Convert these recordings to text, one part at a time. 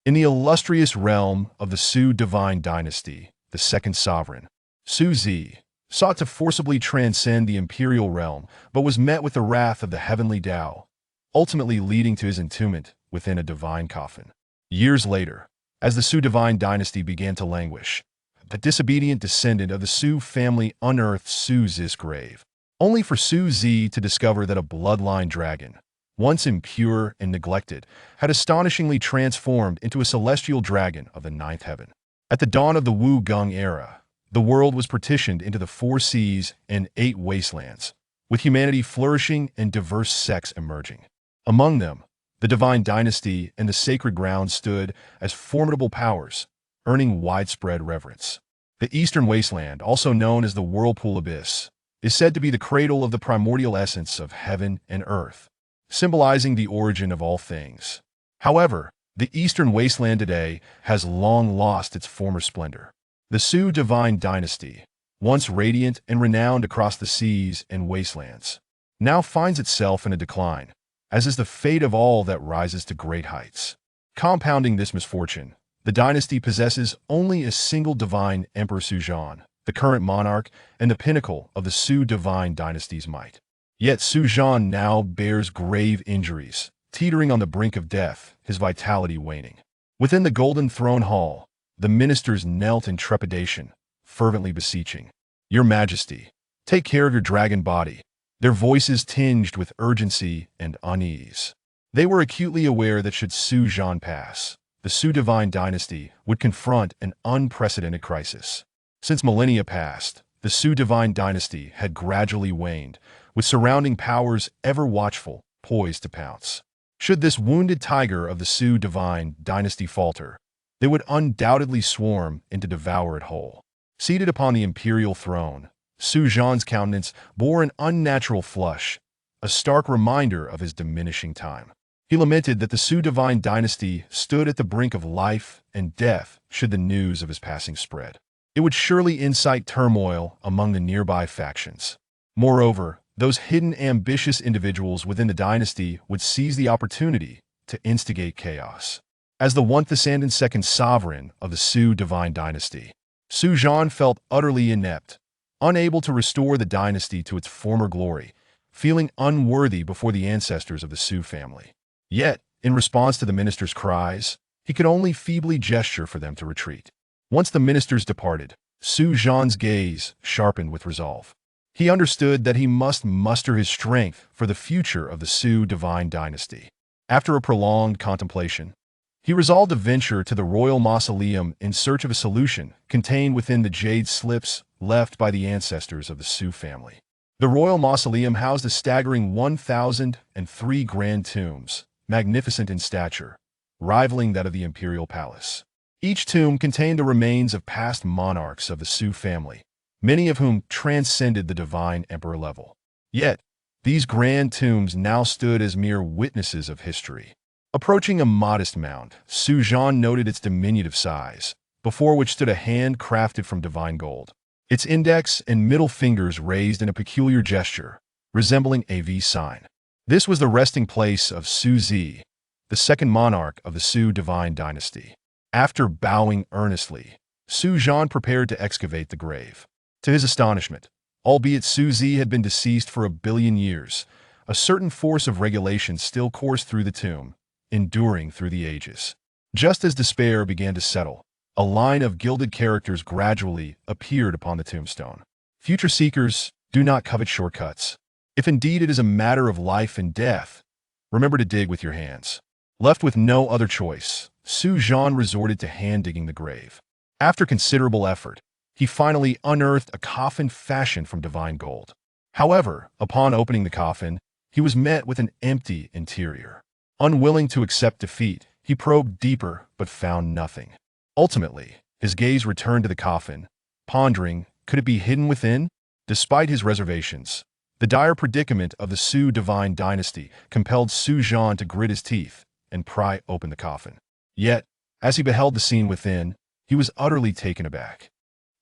In the illustrious realm of the Su divine dynasty, the second sovereign, Su Zi, sought to forcibly transcend the imperial realm, but was met with the wrath of the heavenly Tao, ultimately leading to his entombment within a divine coffin. Years later, as the Su divine dynasty began to languish, a disobedient descendant of the Su family unearthed Su Zi's grave, only for Su Zi to discover that a bloodline dragon, once impure and neglected, had astonishingly transformed into a celestial dragon of the ninth heaven. At the dawn of the Wu Gong era, the world was partitioned into the 4 seas and 8 wastelands, with humanity flourishing and diverse sects emerging. Among them, the divine dynasty and the sacred ground stood as formidable powers, earning widespread reverence. The Eastern Wasteland, also known as the Whirlpool Abyss, is said to be the cradle of the primordial essence of heaven and earth, symbolizing the origin of all things. However, the Eastern Wasteland today has long lost its former splendor. The Su divine dynasty, once radiant and renowned across the seas and wastelands, now finds itself in a decline, as is the fate of all that rises to great heights. Compounding this misfortune, the dynasty possesses only a single divine Emperor Suzhan, the current monarch and the pinnacle of the Su divine dynasty's might. Yet Suzhan now bears grave injuries, teetering on the brink of death, his vitality waning. Within the Golden Throne Hall, the ministers knelt in trepidation, fervently beseeching, "Your Majesty, take care of your dragon body," their voices tinged with urgency and unease. They were acutely aware that should Suzhan pass, the Su divine dynasty would confront an unprecedented crisis. Since millennia past, the Su divine dynasty had gradually waned, with surrounding powers ever watchful, poised to pounce. Should this wounded tiger of the Su divine dynasty falter, they would undoubtedly swarm in to devour it whole. Seated upon the imperial throne, Suzhan's countenance bore an unnatural flush, a stark reminder of his diminishing time. He lamented that the Su divine dynasty stood at the brink of life and death should the news of his passing spread. It would surely incite turmoil among the nearby factions. Moreover, those hidden ambitious individuals within the dynasty would seize the opportunity to instigate chaos. As the once and second sovereign of the Su divine dynasty, Suzhan felt utterly inept, unable to restore the dynasty to its former glory, feeling unworthy before the ancestors of the Su family. Yet, in response to the ministers' cries, he could only feebly gesture for them to retreat. Once the ministers departed, Suzhan's gaze sharpened with resolve. He understood that he must muster his strength for the future of the Su divine dynasty. After a prolonged contemplation, he resolved to venture to the royal mausoleum in search of a solution contained within the jade slips left by the ancestors of the Su family. The royal mausoleum housed a staggering 1,003 grand tombs, magnificent in stature, rivaling that of the imperial palace. Each tomb contained the remains of past monarchs of the Su family, many of whom transcended the divine emperor level. Yet, these grand tombs now stood as mere witnesses of history. Approaching a modest mound, Suzhan noted its diminutive size, before which stood a hand crafted from divine gold, its index and middle fingers raised in a peculiar gesture, resembling a V sign. This was the resting place of Su Zi, the second monarch of the Su divine dynasty. After bowing earnestly, Suzhan prepared to excavate the grave. To his astonishment, albeit Su Zi had been deceased for 1 billion years, a certain force of regulation still coursed through the tomb, enduring through the ages. Just as despair began to settle, a line of gilded characters gradually appeared upon the tombstone. Future seekers, do not covet shortcuts. If indeed it is a matter of life and death, remember to dig with your hands. Left with no other choice, Suzhan resorted to hand-digging the grave. After considerable effort, he finally unearthed a coffin fashioned from divine gold. However, upon opening the coffin, he was met with an empty interior. Unwilling to accept defeat, he probed deeper but found nothing. Ultimately, his gaze returned to the coffin, pondering, could it be hidden within? Despite his reservations, the dire predicament of the Su divine dynasty compelled Suzhan to grit his teeth and pry open the coffin. Yet, as he beheld the scene within, he was utterly taken aback.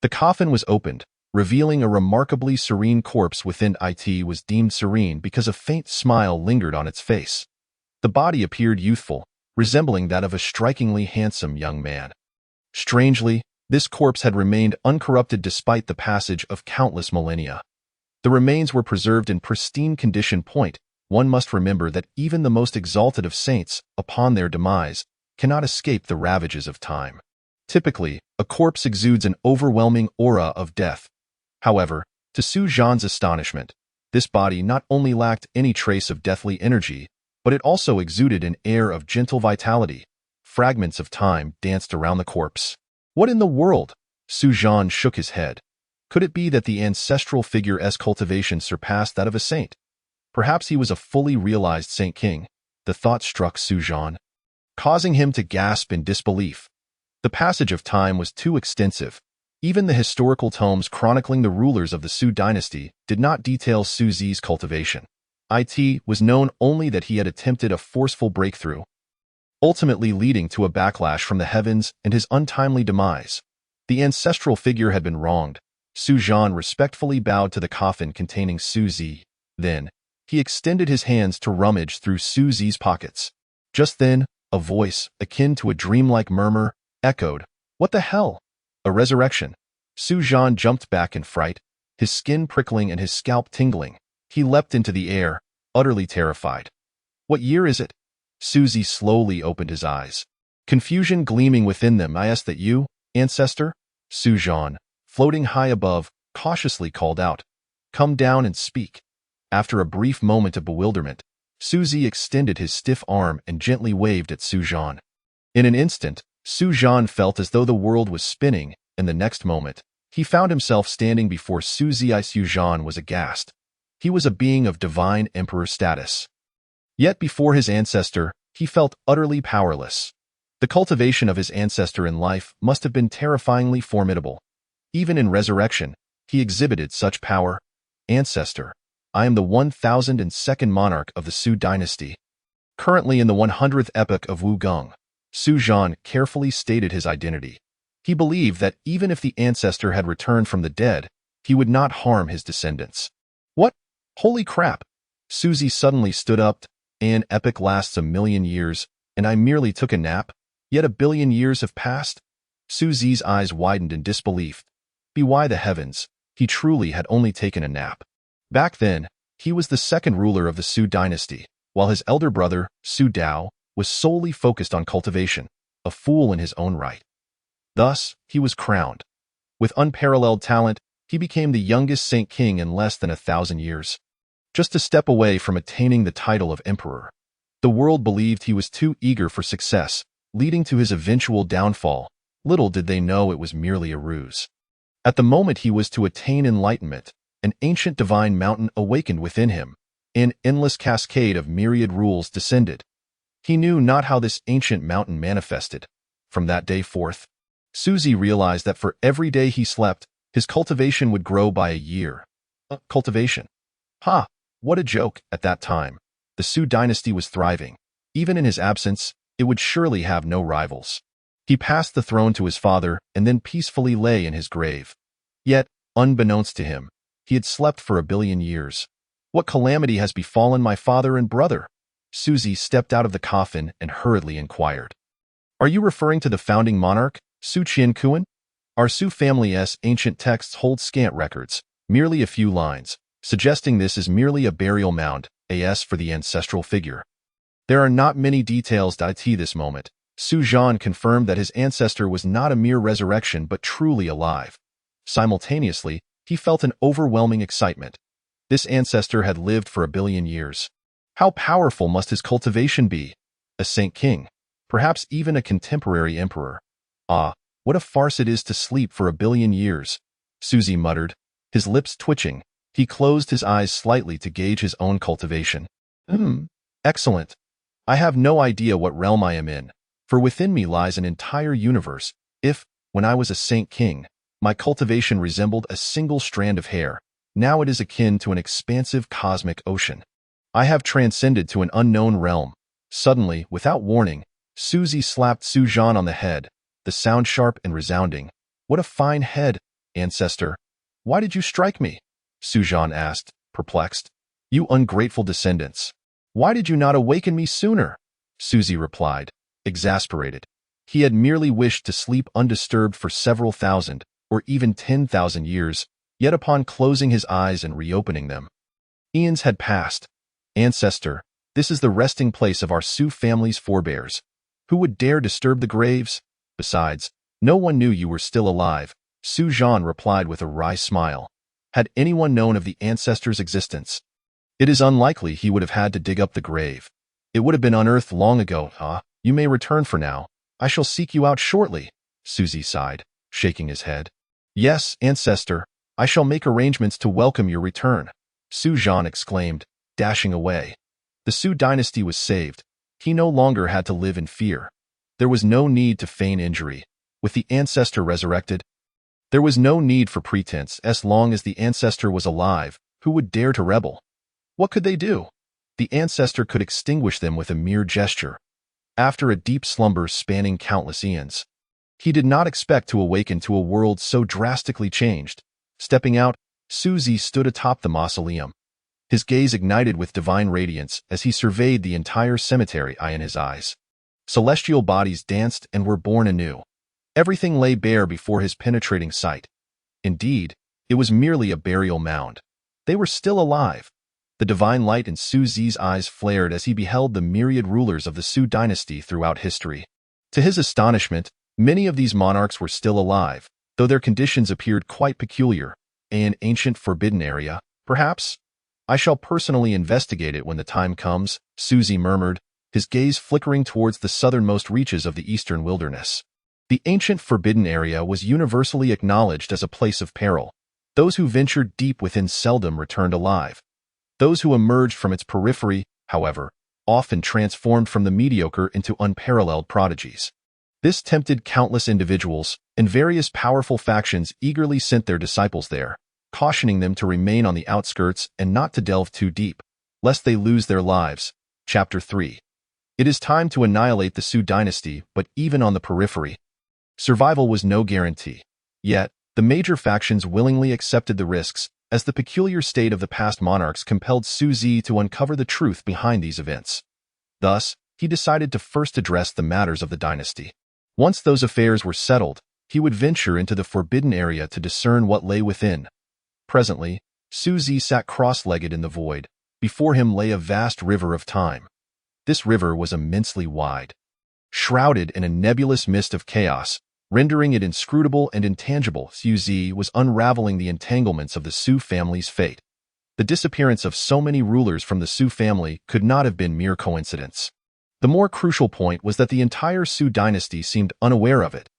The coffin was opened, revealing a remarkably serene corpse within. It was deemed serene because a faint smile lingered on its face. The body appeared youthful, resembling that of a strikingly handsome young man. Strangely, this corpse had remained uncorrupted despite the passage of countless millennia. The remains were preserved in pristine condition. One must remember that even the most exalted of saints, upon their demise, cannot escape the ravages of time. Typically, a corpse exudes an overwhelming aura of death. However, to Su Zhan's astonishment, this body not only lacked any trace of deathly energy, but it also exuded an air of gentle vitality. Fragments of time danced around the corpse. What in the world? Su Zhan shook his head. Could it be that the ancestral figure's cultivation surpassed that of a saint? Perhaps he was a fully realized Saint King. The thought struck Su Zhan, causing him to gasp in disbelief. The passage of time was too extensive. Even the historical tomes chronicling the rulers of the Su dynasty did not detail Su Zi's cultivation. It was known only that he had attempted a forceful breakthrough, ultimately leading to a backlash from the heavens and his untimely demise. The ancestral figure had been wronged. Su Zhan respectfully bowed to the coffin containing Su Zi. Then, he extended his hands to rummage through Su Zi's pockets. Just then, a voice, akin to a dreamlike murmur, echoed, "What the hell? A resurrection?" Su Zhan jumped back in fright, his skin prickling and his scalp tingling. He leapt into the air, utterly terrified. "What year is it?" Su Zi slowly opened his eyes, confusion gleaming within them. "I ask that you, ancestor?" Su Zhan, floating high above, cautiously called out, "Come down and speak." After a brief moment of bewilderment, Su Zi extended his stiff arm and gently waved at Su Zhan. In an instant, Su Zhan felt as though the world was spinning, and the next moment, he found himself standing before Su Zi. Su Zhan was aghast. He was a being of divine emperor status. Yet before his ancestor, he felt utterly powerless. The cultivation of his ancestor in life must have been terrifyingly formidable. Even in resurrection, he exhibited such power. "Ancestor, I am the 1002nd monarch of the Su dynasty. Currently in the 100th epoch of Wu Gong." Su Zhan carefully stated his identity. He believed that even if the ancestor had returned from the dead, he would not harm his descendants. "What? Holy crap!" Su Zi suddenly stood up. "An epoch lasts 1,000,000 years, and I merely took a nap, yet 1,000,000,000 years have passed?" Su Zi's eyes widened in disbelief. By the heavens, he truly had only taken a nap. Back then, he was the second ruler of the Su dynasty, while his elder brother, Su Dao, was solely focused on cultivation, a fool in his own right. Thus, he was crowned. With unparalleled talent, he became the youngest Saint King in less than 1,000 years. Just a step away from attaining the title of emperor. The world believed he was too eager for success, leading to his eventual downfall. Little did they know it was merely a ruse. At the moment he was to attain enlightenment, an ancient divine mountain awakened within him. An endless cascade of myriad rules descended. He knew not how this ancient mountain manifested. From that day forth, Su Zi realized that for every day he slept, his cultivation would grow by a year. Cultivation. Ha! What a joke. At that time, the Su dynasty was thriving. Even in his absence, it would surely have no rivals. He passed the throne to his father and then peacefully lay in his grave. Yet, unbeknownst to him, he had slept for 1,000,000,000 years. "What calamity has befallen my father and brother?" Su Zi stepped out of the coffin and hurriedly inquired. "Are you referring to the founding monarch, Su Qianquan? Our Su family's ancient texts hold scant records, merely a few lines, suggesting this is merely a burial mound, as for the ancestral figure. There are not many details to this moment." Su Zhan confirmed that his ancestor was not a mere resurrection but truly alive. Simultaneously, he felt an overwhelming excitement. This ancestor had lived for 1,000,000,000 years. How powerful must his cultivation be? A Saint King, perhaps even a contemporary emperor. Ah, what a farce it is to sleep for 1,000,000,000 years, Su Zi muttered, his lips twitching. He closed his eyes slightly to gauge his own cultivation. Excellent. I have no idea what realm I am in, for within me lies an entire universe. If, when I was a Saint King, my cultivation resembled a single strand of hair, now it is akin to an expansive cosmic ocean. I have transcended to an unknown realm. Suddenly, without warning, Su Zi slapped Su Zhan on the head, the sound sharp and resounding. "What a fine head, ancestor. Why did you strike me?" Su Zhan asked, perplexed. "You ungrateful descendants. Why did you not awaken me sooner?" Su Zi replied, exasperated. He had merely wished to sleep undisturbed for several thousand, or even 10,000 years, yet upon closing his eyes and reopening them, eons had passed. Ancestor, this is the resting place of our Su family's forebears. Who would dare disturb the graves? Besides, no one knew you were still alive, Su Zhan replied with a wry smile. Had anyone known of the ancestor's existence, it is unlikely he would have had to dig up the grave. It would have been unearthed long ago. You may return for now. I shall seek you out shortly, Suzy sighed, shaking his head. Yes, ancestor, I shall make arrangements to welcome your return, Su Zhan exclaimed, dashing away. The Su dynasty was saved. He no longer had to live in fear. There was no need to feign injury. With the ancestor resurrected, there was no need for pretense. As long as the ancestor was alive, who would dare to rebel? What could they do? The ancestor could extinguish them with a mere gesture. After a deep slumber spanning countless eons, he did not expect to awaken to a world so drastically changed. Stepping out, Suzy stood atop the mausoleum. His gaze ignited with divine radiance as he surveyed the entire cemetery, eye in his eyes. Celestial bodies danced and were born anew. Everything lay bare before his penetrating sight. Indeed, it was merely a burial mound. They were still alive. The divine light in Su Zi's eyes flared as he beheld the myriad rulers of the Su dynasty throughout history. To his astonishment, many of these monarchs were still alive, though their conditions appeared quite peculiar. An ancient forbidden area, perhaps? I shall personally investigate it when the time comes, Suzy murmured, his gaze flickering towards the southernmost reaches of the eastern wilderness. The ancient forbidden area was universally acknowledged as a place of peril. Those who ventured deep within seldom returned alive. Those who emerged from its periphery, however, often transformed from the mediocre into unparalleled prodigies. This tempted countless individuals, and various powerful factions eagerly sent their disciples there, cautioning them to remain on the outskirts and not to delve too deep, lest they lose their lives. Chapter 3. It is time to annihilate the Su dynasty, but even on the periphery, survival was no guarantee. Yet, the major factions willingly accepted the risks, as the peculiar state of the past monarchs compelled Su Zi to uncover the truth behind these events. Thus, he decided to first address the matters of the dynasty. Once those affairs were settled, he would venture into the forbidden area to discern what lay within. Presently, Su Zi sat cross-legged in the void. Before him lay a vast river of time. This river was immensely wide, shrouded in a nebulous mist of chaos, rendering it inscrutable and intangible. Su Zi was unraveling the entanglements of the Su family's fate. The disappearance of so many rulers from the Su family could not have been mere coincidence. The more crucial point was that the entire Su dynasty seemed unaware of it.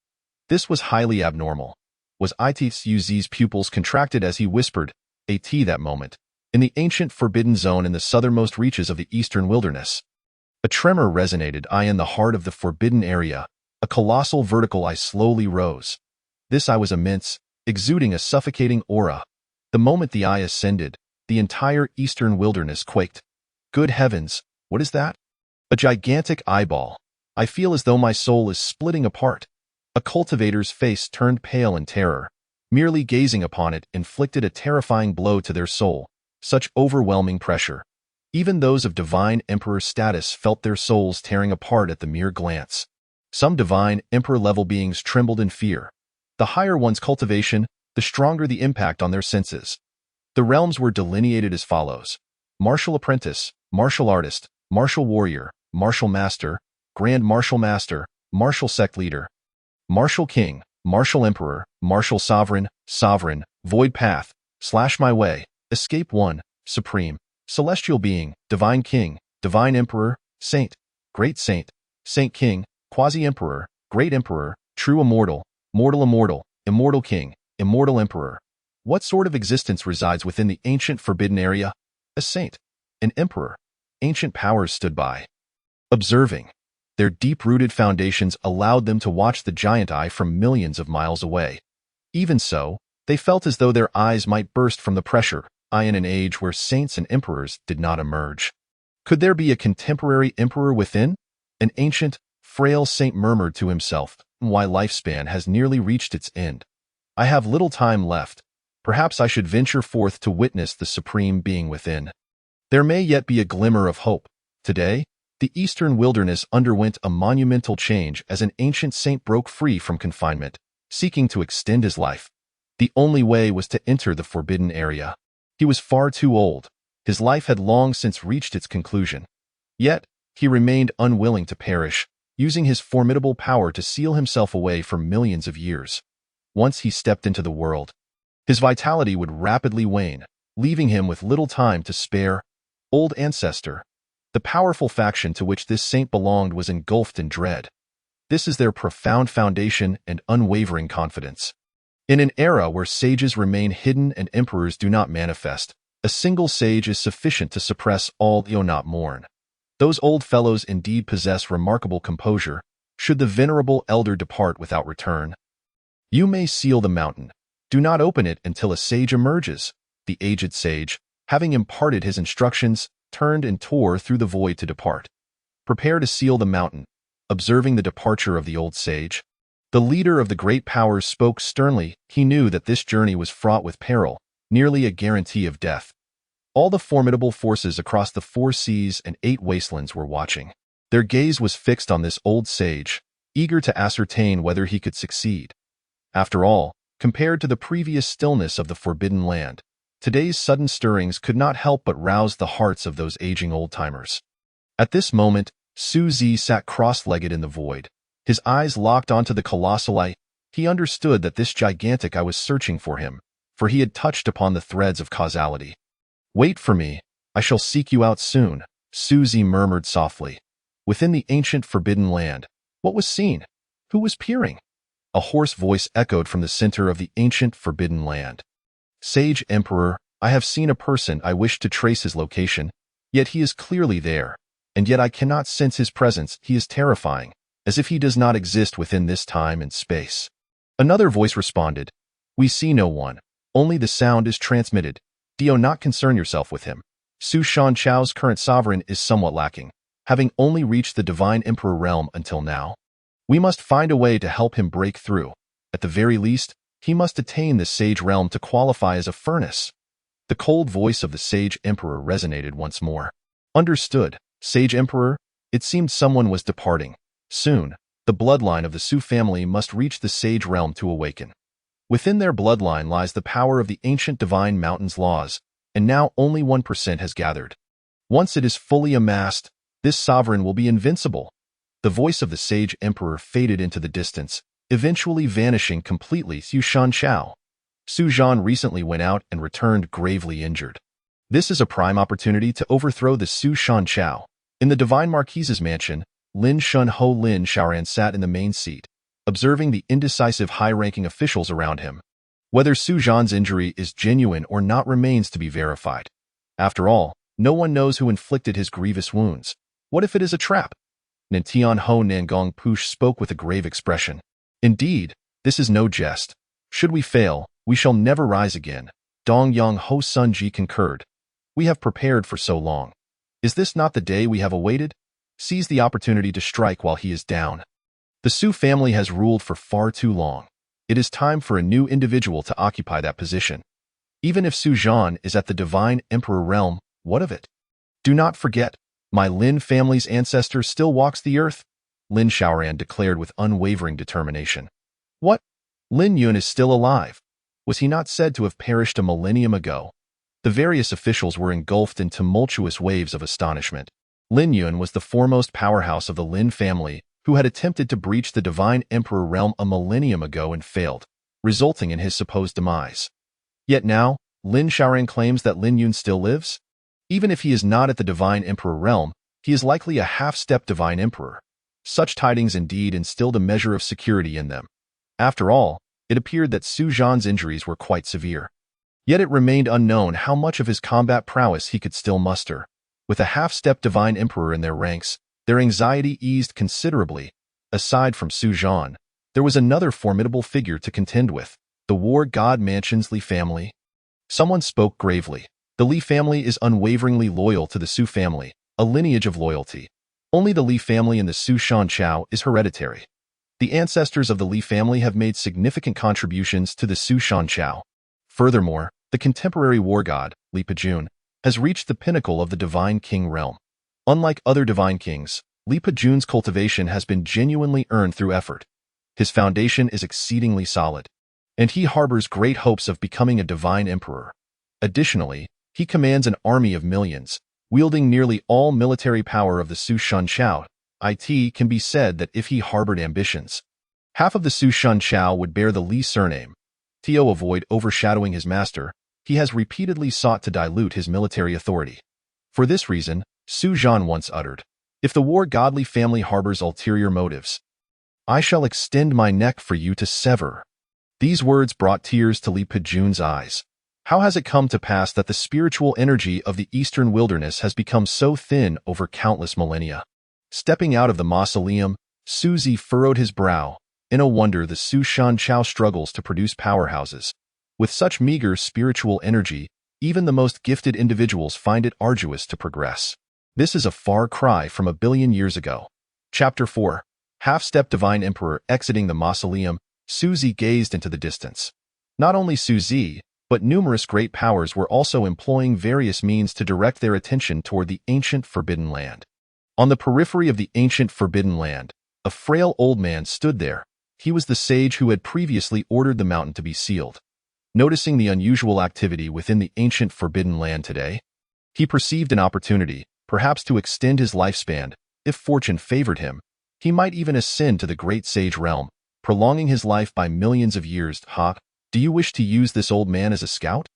This was highly abnormal. Was Su Zi's pupils contracted as he whispered, "At that moment," in the ancient forbidden zone in the southernmost reaches of the eastern wilderness? A tremor resonated in the heart of the forbidden area. A colossal vertical eye slowly rose. This eye was immense, exuding a suffocating aura. The moment the eye ascended, the entire eastern wilderness quaked. Good heavens, what is that? A gigantic eyeball. I feel as though my soul is splitting apart. A cultivator's face turned pale in terror. Merely gazing upon it inflicted a terrifying blow to their soul. Such overwhelming pressure. Even those of divine emperor status felt their souls tearing apart at the mere glance. Some divine emperor-level beings trembled in fear. The higher one's cultivation, the stronger the impact on their senses. The realms were delineated as follows: martial apprentice, martial artist, martial warrior, martial master, grand martial master, martial sect leader, martial king, martial emperor, martial sovereign, sovereign, void path, slash my way, escape one, supreme, celestial being, divine king, divine emperor, saint, great saint, saint king, quasi-emperor, great emperor, true immortal, mortal immortal, immortal king, immortal emperor. What sort of existence resides within the ancient forbidden area? A saint, an emperor. Ancient powers stood by, observing. Their deep-rooted foundations allowed them to watch the giant eye from millions of miles away. Even so, they felt as though their eyes might burst from the pressure, in an age where saints and emperors did not emerge. Could there be a contemporary emperor within? An ancient, frail saint murmured to himself, "My lifespan has nearly reached its end. I have little time left. Perhaps I should venture forth to witness the supreme being within. There may yet be a glimmer of hope. Today, The eastern wilderness underwent a monumental change as an ancient saint broke free from confinement, seeking to extend his life. The only way was to enter the forbidden area. He was far too old. His life had long since reached its conclusion. Yet, he remained unwilling to perish, using his formidable power to seal himself away for millions of years. Once he stepped into the world, his vitality would rapidly wane, leaving him with little time to spare. Old Ancestor. The powerful faction to which this saint belonged was engulfed in dread. This is their profound foundation and unwavering confidence. In an era where sages remain hidden and emperors do not manifest, a single sage is sufficient to suppress all the not mourn. Those old fellows indeed possess remarkable composure, should the venerable elder depart without return. You may seal the mountain. Do not open it until a sage emerges. The aged sage, having imparted his instructions, turned and tore through the void to depart. Prepare to seal the mountain. Observing the departure of the old sage, the leader of the great powers spoke sternly. He knew that this journey was fraught with peril, nearly a guarantee of death. All the formidable forces across the 4 seas and 8 wastelands were watching. Their gaze was fixed on this old sage, eager to ascertain whether he could succeed. After all, compared to the previous stillness of the forbidden land, today's sudden stirrings could not help but rouse the hearts of those aging old-timers. At this moment, Su Zi sat cross-legged in the void, his eyes locked onto the colossal eye. He understood that this gigantic eye was searching for him, for he had touched upon the threads of causality. Wait for me, I shall seek you out soon, Su Zi murmured softly. Within the ancient forbidden land, what was seen? Who was peering? A hoarse voice echoed from the center of the ancient forbidden land. Sage Emperor, I have seen a person. I wish to trace his location, yet he is clearly there, and yet I cannot sense his presence. He is terrifying, as if he does not exist within this time and space. Another voice responded, We see no one, only the sound is transmitted. Do not concern yourself with him. Su Shanchao's current sovereign is somewhat lacking, having only reached the divine emperor realm until now. We must find a way to help him break through. At the very least, he must attain the sage realm to qualify as a furnace. The cold voice of the sage emperor resonated once more. Understood, sage emperor. It seemed someone was departing. Soon, the bloodline of the Su family must reach the sage realm to awaken. Within their bloodline lies the power of the ancient divine mountain's laws, and now only 1% has gathered. Once it is fully amassed, this sovereign will be invincible. The voice of the sage emperor faded into the distance, eventually vanishing completely. Su Shanchao. Su Zhan recently went out and returned gravely injured. This is a prime opportunity to overthrow the Su Shanchao. In the divine marquise's mansion, Lin Shun Ho Lin Shaoran sat in the main seat, observing the indecisive high-ranking officials around him. Whether Su Zhan's injury is genuine or not remains to be verified. After all, no one knows who inflicted his grievous wounds. What if it is a trap? Nantian Ho Nangong Push spoke with a grave expression. Indeed, this is no jest. Should we fail, we shall never rise again. Dong Yang Ho Sun Ji concurred. We have prepared for so long. Is this not the day we have awaited? Seize the opportunity to strike while he is down. The Su family has ruled for far too long. It is time for a new individual to occupy that position. Even if Su Zhan is at the divine emperor realm, what of it? Do not forget, my Lin family's ancestor still walks the earth, Lin Shaoran declared with unwavering determination. What? Lin Yun is still alive. Was he not said to have perished a millennium ago? The various officials were engulfed in tumultuous waves of astonishment. Lin Yun was the foremost powerhouse of the Lin family, who had attempted to breach the divine emperor realm a millennium ago and failed, resulting in his supposed demise. Yet now, Lin Shaoran claims that Lin Yun still lives? Even if he is not at the divine emperor realm, he is likely a half-step divine emperor. Such tidings indeed instilled a measure of security in them. After all, it appeared that Su Zhan's injuries were quite severe. Yet it remained unknown how much of his combat prowess he could still muster. With a half-step divine emperor in their ranks, their anxiety eased considerably. Aside from Su Zhan, there was another formidable figure to contend with, the war god Mansion's Li family. Someone spoke gravely. The Li family is unwaveringly loyal to the Su family, a lineage of loyalty. Only the Li family in the Su Shanchao is hereditary. The ancestors of the Li family have made significant contributions to the Su Shanchao. Furthermore, the contemporary war god, Li Pejun, has reached the pinnacle of the divine king realm. Unlike other divine kings, Li Pejun's cultivation has been genuinely earned through effort. His foundation is exceedingly solid, and he harbors great hopes of becoming a divine emperor. Additionally, he commands an army of millions, wielding nearly all military power of the Su Shun Chao. It can be said that if he harbored ambitions, half of the Su Shun Chao would bear the Li surname. To avoid overshadowing his master, he has repeatedly sought to dilute his military authority. For this reason, Su Zhan once uttered, "If the war godly family harbors ulterior motives, I shall extend my neck for you to sever." These words brought tears to Li Pejun's eyes. How has it come to pass that the spiritual energy of the eastern wilderness has become so thin over countless millennia? Stepping out of the mausoleum, Su Zi furrowed his brow. In a wonder, the Su Shan Chao struggles to produce powerhouses. With such meager spiritual energy, even the most gifted individuals find it arduous to progress. This is a far cry from a billion years ago. Chapter 4. Half-Step Divine Emperor. Exiting the mausoleum, Su Zi gazed into the distance. Not only Su Zi, but numerous great powers were also employing various means to direct their attention toward the ancient Forbidden Land. On the periphery of the ancient Forbidden Land, a frail old man stood there. He was the sage who had previously ordered the mountain to be sealed. Noticing the unusual activity within the ancient Forbidden Land today, he perceived an opportunity, perhaps to extend his lifespan. If fortune favored him, he might even ascend to the great sage realm, prolonging his life by millions of years. Ha! Do you wish to use this old man as a scout?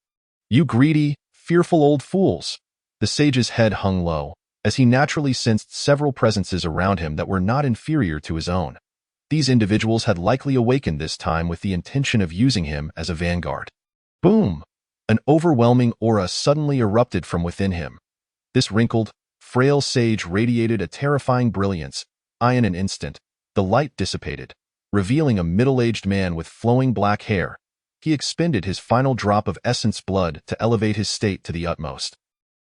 You greedy, fearful old fools! The sage's head hung low, as he naturally sensed several presences around him that were not inferior to his own. These individuals had likely awakened this time with the intention of using him as a vanguard. Boom! An overwhelming aura suddenly erupted from within him. This wrinkled, frail sage radiated a terrifying brilliance. In an instant, the light dissipated, revealing a middle-aged man with flowing black hair. He expended his final drop of essence blood to elevate his state to the utmost.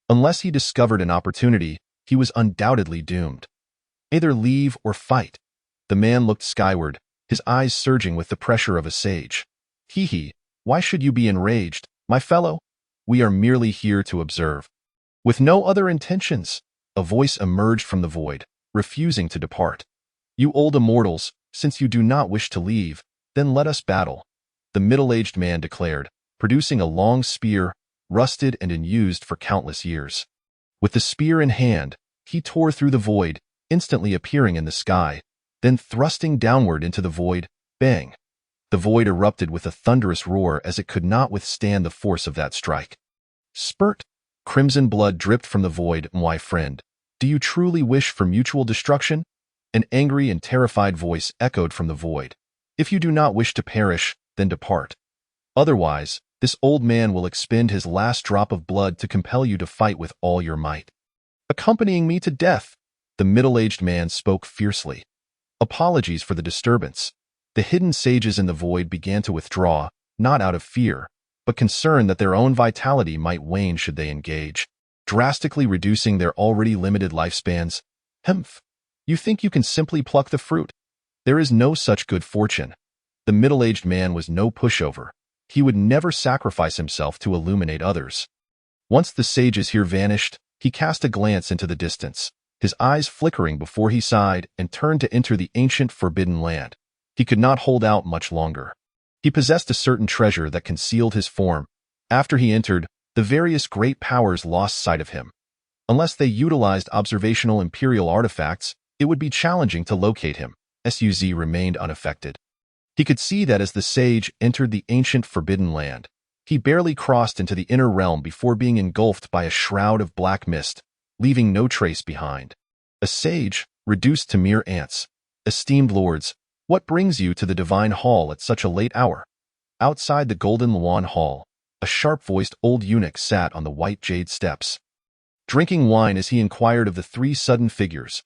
Unless he discovered an opportunity, he was undoubtedly doomed. Either leave or fight. The man looked skyward, his eyes surging with the pressure of a sage. Hee, why should you be enraged, my fellow? We are merely here to observe. With no other intentions, a voice emerged from the void, refusing to depart. You old immortals, since you do not wish to leave, then let us battle, the middle-aged man declared, producing a long spear, rusted and unused for countless years. With the spear in hand, he tore through the void, instantly appearing in the sky, then thrusting downward into the void. Bang! The void erupted with a thunderous roar as it could not withstand the force of that strike. Spurt! Crimson blood dripped from the void. My friend, do you truly wish for mutual destruction? An angry and terrified voice echoed from the void. If you do not wish to perish, then depart. Otherwise, this old man will expend his last drop of blood to compel you to fight with all your might. Accompanying me to death, the middle-aged man spoke fiercely. Apologies for the disturbance. The hidden sages in the void began to withdraw, not out of fear, but concern that their own vitality might wane should they engage, drastically reducing their already limited lifespans. Humph! You think you can simply pluck the fruit? There is no such good fortune. The middle-aged man was no pushover. He would never sacrifice himself to illuminate others. Once the sages here vanished, he cast a glance into the distance, his eyes flickering before he sighed and turned to enter the ancient Forbidden Land. He could not hold out much longer. He possessed a certain treasure that concealed his form. After he entered, the various great powers lost sight of him. Unless they utilized observational imperial artifacts, it would be challenging to locate him. Suz remained unaffected. He could see that as the sage entered the ancient Forbidden Land, he barely crossed into the inner realm before being engulfed by a shroud of black mist, leaving no trace behind. A sage, reduced to mere ants. Esteemed lords, what brings you to the Divine Hall at such a late hour? Outside the Golden Luan Hall, a sharp-voiced old eunuch sat on the white jade steps, drinking wine as he inquired of the three sudden figures.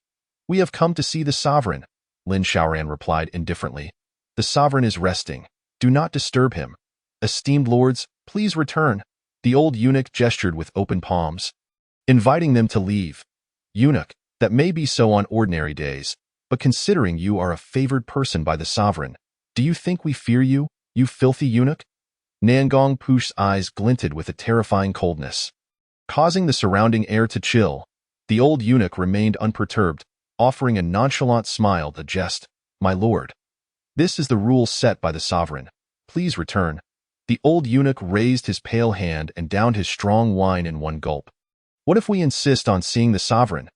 We have come to see the sovereign, Lin Xiaoran replied indifferently. The sovereign is resting. Do not disturb him. Esteemed lords, please return. The old eunuch gestured with open palms, inviting them to leave. Eunuch, that may be so on ordinary days, but considering you are a favored person by the sovereign, do you think we fear you, you filthy eunuch? Nangong Push's eyes glinted with a terrifying coldness, causing the surrounding air to chill. The old eunuch remained unperturbed, offering a nonchalant smile to jest. "My lord, this is the rule set by the sovereign. Please return." The old eunuch raised his pale hand and downed his strong wine in one gulp. "What if we insist on seeing the sovereign?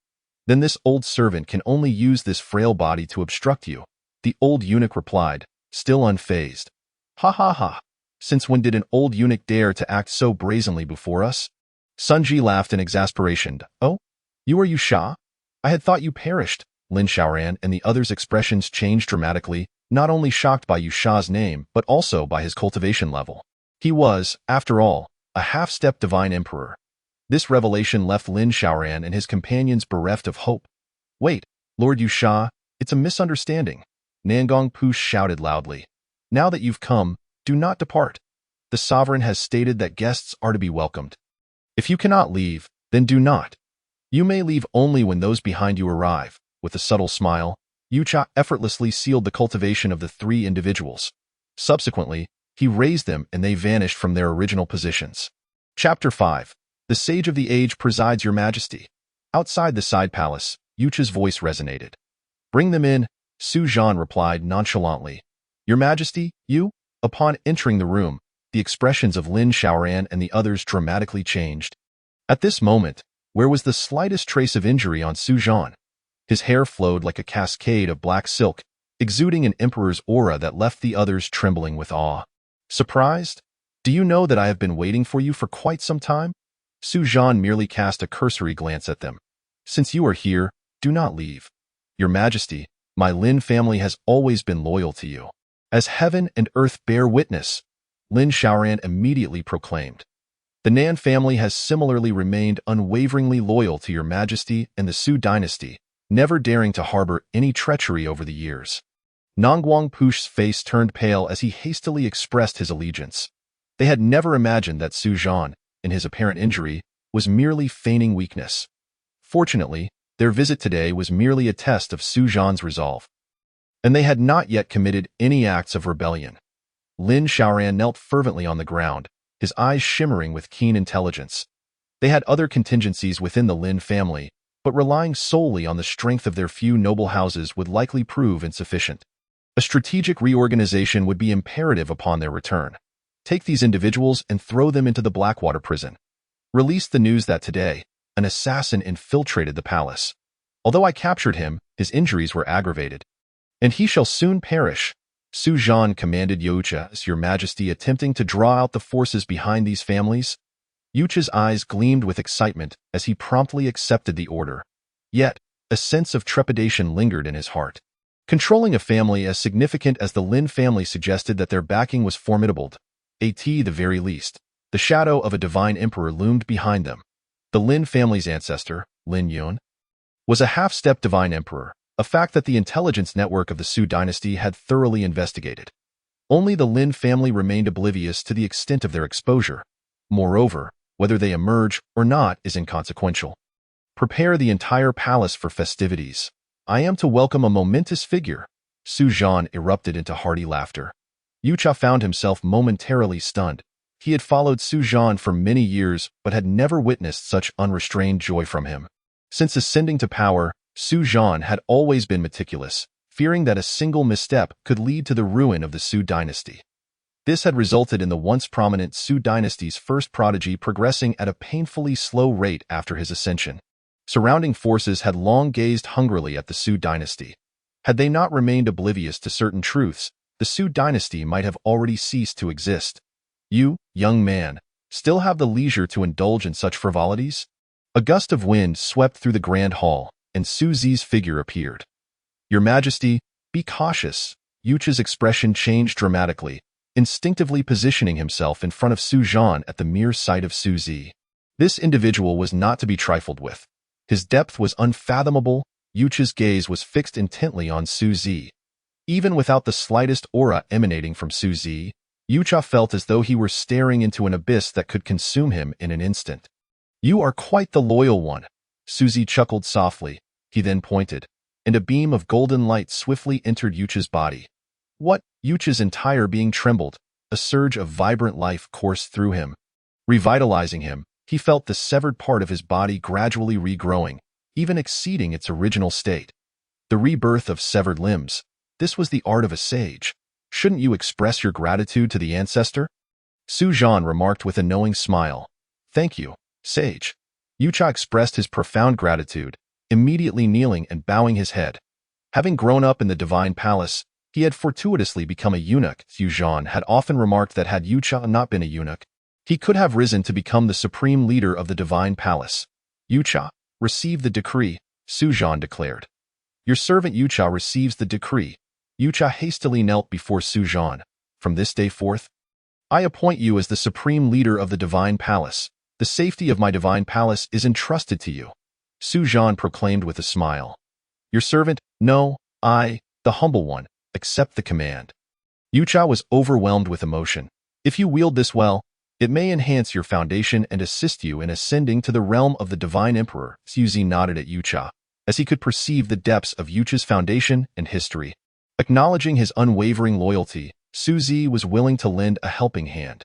Then this old servant can only use this frail body to obstruct you," the old eunuch replied, still unfazed. "Ha ha ha! Since when did an old eunuch dare to act so brazenly before us?" Sun Ji laughed in exasperation. "Oh, you are Yusha? I had thought you perished." Lin Xiaoran and the others' expressions changed dramatically, not only shocked by Yusha's name, but also by his cultivation level. He was, after all, a half-step divine emperor. This revelation left Lin Xiaoran and his companions bereft of hope. "Wait, Lord Yusha, it's a misunderstanding," Nangong Push shouted loudly. "Now that you've come, do not depart. The sovereign has stated that guests are to be welcomed. If you cannot leave, then do not. You may leave only when those behind you arrive." With a subtle smile, Yucha effortlessly sealed the cultivation of the three individuals. Subsequently, he raised them and they vanished from their original positions. Chapter 5. The Sage of the Age presides, Your Majesty. Outside the side palace, Yucha's voice resonated. "Bring them in," Su Zhan replied nonchalantly. "Your Majesty, you?" Upon entering the room, the expressions of Lin Xiaoran and the others dramatically changed. At this moment, where was the slightest trace of injury on Su Zhan? His hair flowed like a cascade of black silk, exuding an emperor's aura that left the others trembling with awe. "Surprised? Do you know that I have been waiting for you for quite some time?" Su Zhan merely cast a cursory glance at them. "Since you are here, do not leave. Your Majesty, my Lin family has always been loyal to you. As heaven and earth bear witness," Lin Xiaoran immediately proclaimed. "The Nan family has similarly remained unwaveringly loyal to Your Majesty and the Su dynasty, never daring to harbor any treachery over the years." Nangguang Push's face turned pale as he hastily expressed his allegiance. They had never imagined that Su Zhan, in his apparent injury, was merely feigning weakness. Fortunately, their visit today was merely a test of Su Zhan's resolve. And they had not yet committed any acts of rebellion. Lin Xiaoran knelt fervently on the ground, his eyes shimmering with keen intelligence. They had other contingencies within the Lin family, but relying solely on the strength of their few noble houses would likely prove insufficient. A strategic reorganization would be imperative upon their return. Take these individuals and throw them into the Blackwater prison. Release the news that today, an assassin infiltrated the palace. Although I captured him, his injuries were aggravated. And he shall soon perish. Su Zhan commanded Yucha, as Your Majesty attempting to draw out the forces behind these families. Yucha's eyes gleamed with excitement as he promptly accepted the order. Yet, a sense of trepidation lingered in his heart. Controlling a family as significant as the Lin family suggested that their backing was formidable. At the very least, the shadow of a divine emperor loomed behind them. The Lin family's ancestor, Lin Yun, was a half-step divine emperor, a fact that the intelligence network of the Su dynasty had thoroughly investigated. Only the Lin family remained oblivious to the extent of their exposure. Moreover, whether they emerge or not is inconsequential. Prepare the entire palace for festivities. I am to welcome a momentous figure. Su Zhan erupted into hearty laughter. Yucha found himself momentarily stunned. He had followed Su Zhan for many years, but had never witnessed such unrestrained joy from him. Since ascending to power, Su Zhan had always been meticulous, fearing that a single misstep could lead to the ruin of the Su dynasty. This had resulted in the once prominent Su dynasty's first prodigy progressing at a painfully slow rate after his ascension. Surrounding forces had long gazed hungrily at the Su dynasty. Had they not remained oblivious to certain truths, the Su dynasty might have already ceased to exist. You, young man, still have the leisure to indulge in such frivolities? A gust of wind swept through the grand hall, and Su Zi's figure appeared. Your Majesty, be cautious. Yucha's expression changed dramatically, instinctively positioning himself in front of Su Zhan at the mere sight of Su Zi. This individual was not to be trifled with. His depth was unfathomable. Yucha's gaze was fixed intently on Su Zi. Even without the slightest aura emanating from Su Zi, Yucha felt as though he were staring into an abyss that could consume him in an instant. You are quite the loyal one. Su Zi chuckled softly. He then pointed, and a beam of golden light swiftly entered Yucha's body. What? Yucha's entire being trembled. A surge of vibrant life coursed through him. Revitalizing him, he felt the severed part of his body gradually regrowing. even exceeding its original state. The rebirth of severed limbs. This was the art of a sage. Shouldn't you express your gratitude to the ancestor? Su Zhan remarked with a knowing smile. Thank you, sage. Yucha expressed his profound gratitude, immediately kneeling and bowing his head. Having grown up in the divine palace, he had fortuitously become a eunuch. Su Zhan had often remarked that had Yucha not been a eunuch, he could have risen to become the supreme leader of the divine palace. Yucha, receive the decree, Su Zhan declared. Your servant Yucha receives the decree. Yucha hastily knelt before Su Zhan. From this day forth, I appoint you as the supreme leader of the divine palace. The safety of my divine palace is entrusted to you. Su Zhan proclaimed with a smile. Your servant, no, I, the humble one, accept the command. Yucha was overwhelmed with emotion. If you wield this well, it may enhance your foundation and assist you in ascending to the realm of the divine emperor. Su Zi nodded at Yucha, as he could perceive the depths of Yucha's foundation and history. Acknowledging his unwavering loyalty, Su Zi was willing to lend a helping hand.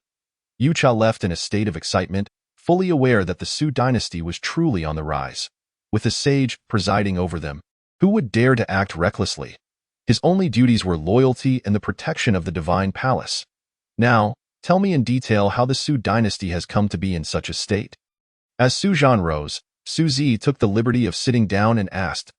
Yucha left in a state of excitement, fully aware that the Su dynasty was truly on the rise. With a sage presiding over them, who would dare to act recklessly? His only duties were loyalty and the protection of the divine palace. Now, tell me in detail how the Su dynasty has come to be in such a state. As Su Zhan rose, Su Zi took the liberty of sitting down and asked,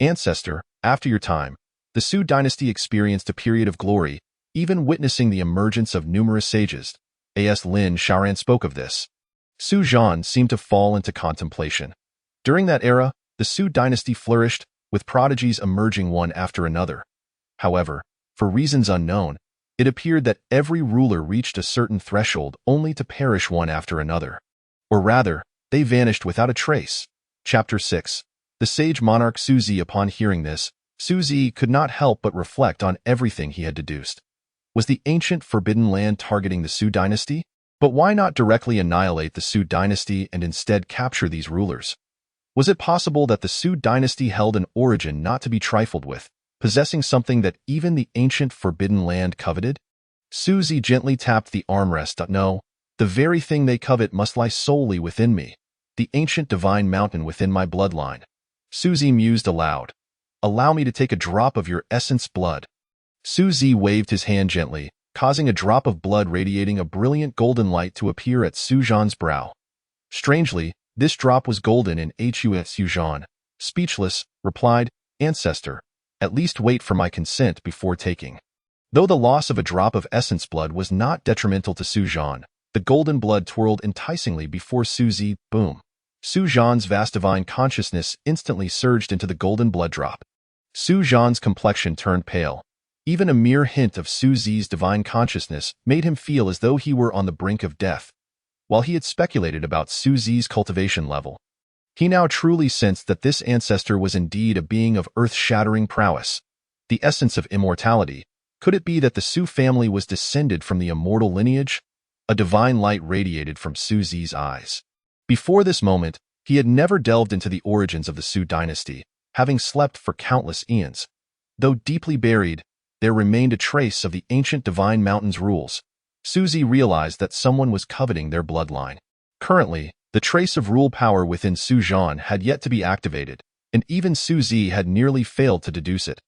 Ancestor, after your time, the Su dynasty experienced a period of glory, even witnessing the emergence of numerous sages. As Lin Shaoran spoke of this. Su Zhan seemed to fall into contemplation. During that era, the Su dynasty flourished, with prodigies emerging one after another. However, for reasons unknown, it appeared that every ruler reached a certain threshold only to perish one after another. Or rather, they vanished without a trace. Chapter 6. The sage monarch Su Zi. Upon hearing this, Su Zi could not help but reflect on everything he had deduced. Was the ancient Forbidden Land targeting the Su dynasty? But why not directly annihilate the Su dynasty and instead capture these rulers? Was it possible that the Su dynasty held an origin not to be trifled with, possessing something that even the ancient Forbidden Land coveted? Su Zi gently tapped the armrest. No, the very thing they covet must lie solely within me, the ancient divine mountain within my bloodline. Su Zi mused aloud. Allow me to take a drop of your essence blood. Su Zi waved his hand gently, causing a drop of blood radiating a brilliant golden light to appear at Su Zhan's brow. Strangely, this drop was golden in Hua. Su Zhan, speechless, replied, Ancestor, at least wait for my consent before taking. Though the loss of a drop of essence blood was not detrimental to Su Zhan, the golden blood twirled enticingly before Su Zi. Boom. Su Zhan's vast divine consciousness instantly surged into the golden blood drop. Su Zhan's complexion turned pale. Even a mere hint of Su Zi's divine consciousness made him feel as though he were on the brink of death. While he had speculated about Su Zi's cultivation level, he now truly sensed that this ancestor was indeed a being of earth-shattering prowess. The essence of immortality. Could it be that the Su family was descended from the immortal lineage? A divine light radiated from Su Zi's eyes. Before this moment, he had never delved into the origins of the Su dynasty, having slept for countless eons. Though deeply buried, there remained a trace of the ancient divine mountain's rules. Su Zi realized that someone was coveting their bloodline. Currently, the trace of rule power within Su Zhan had yet to be activated, and even Su Zi had nearly failed to deduce it.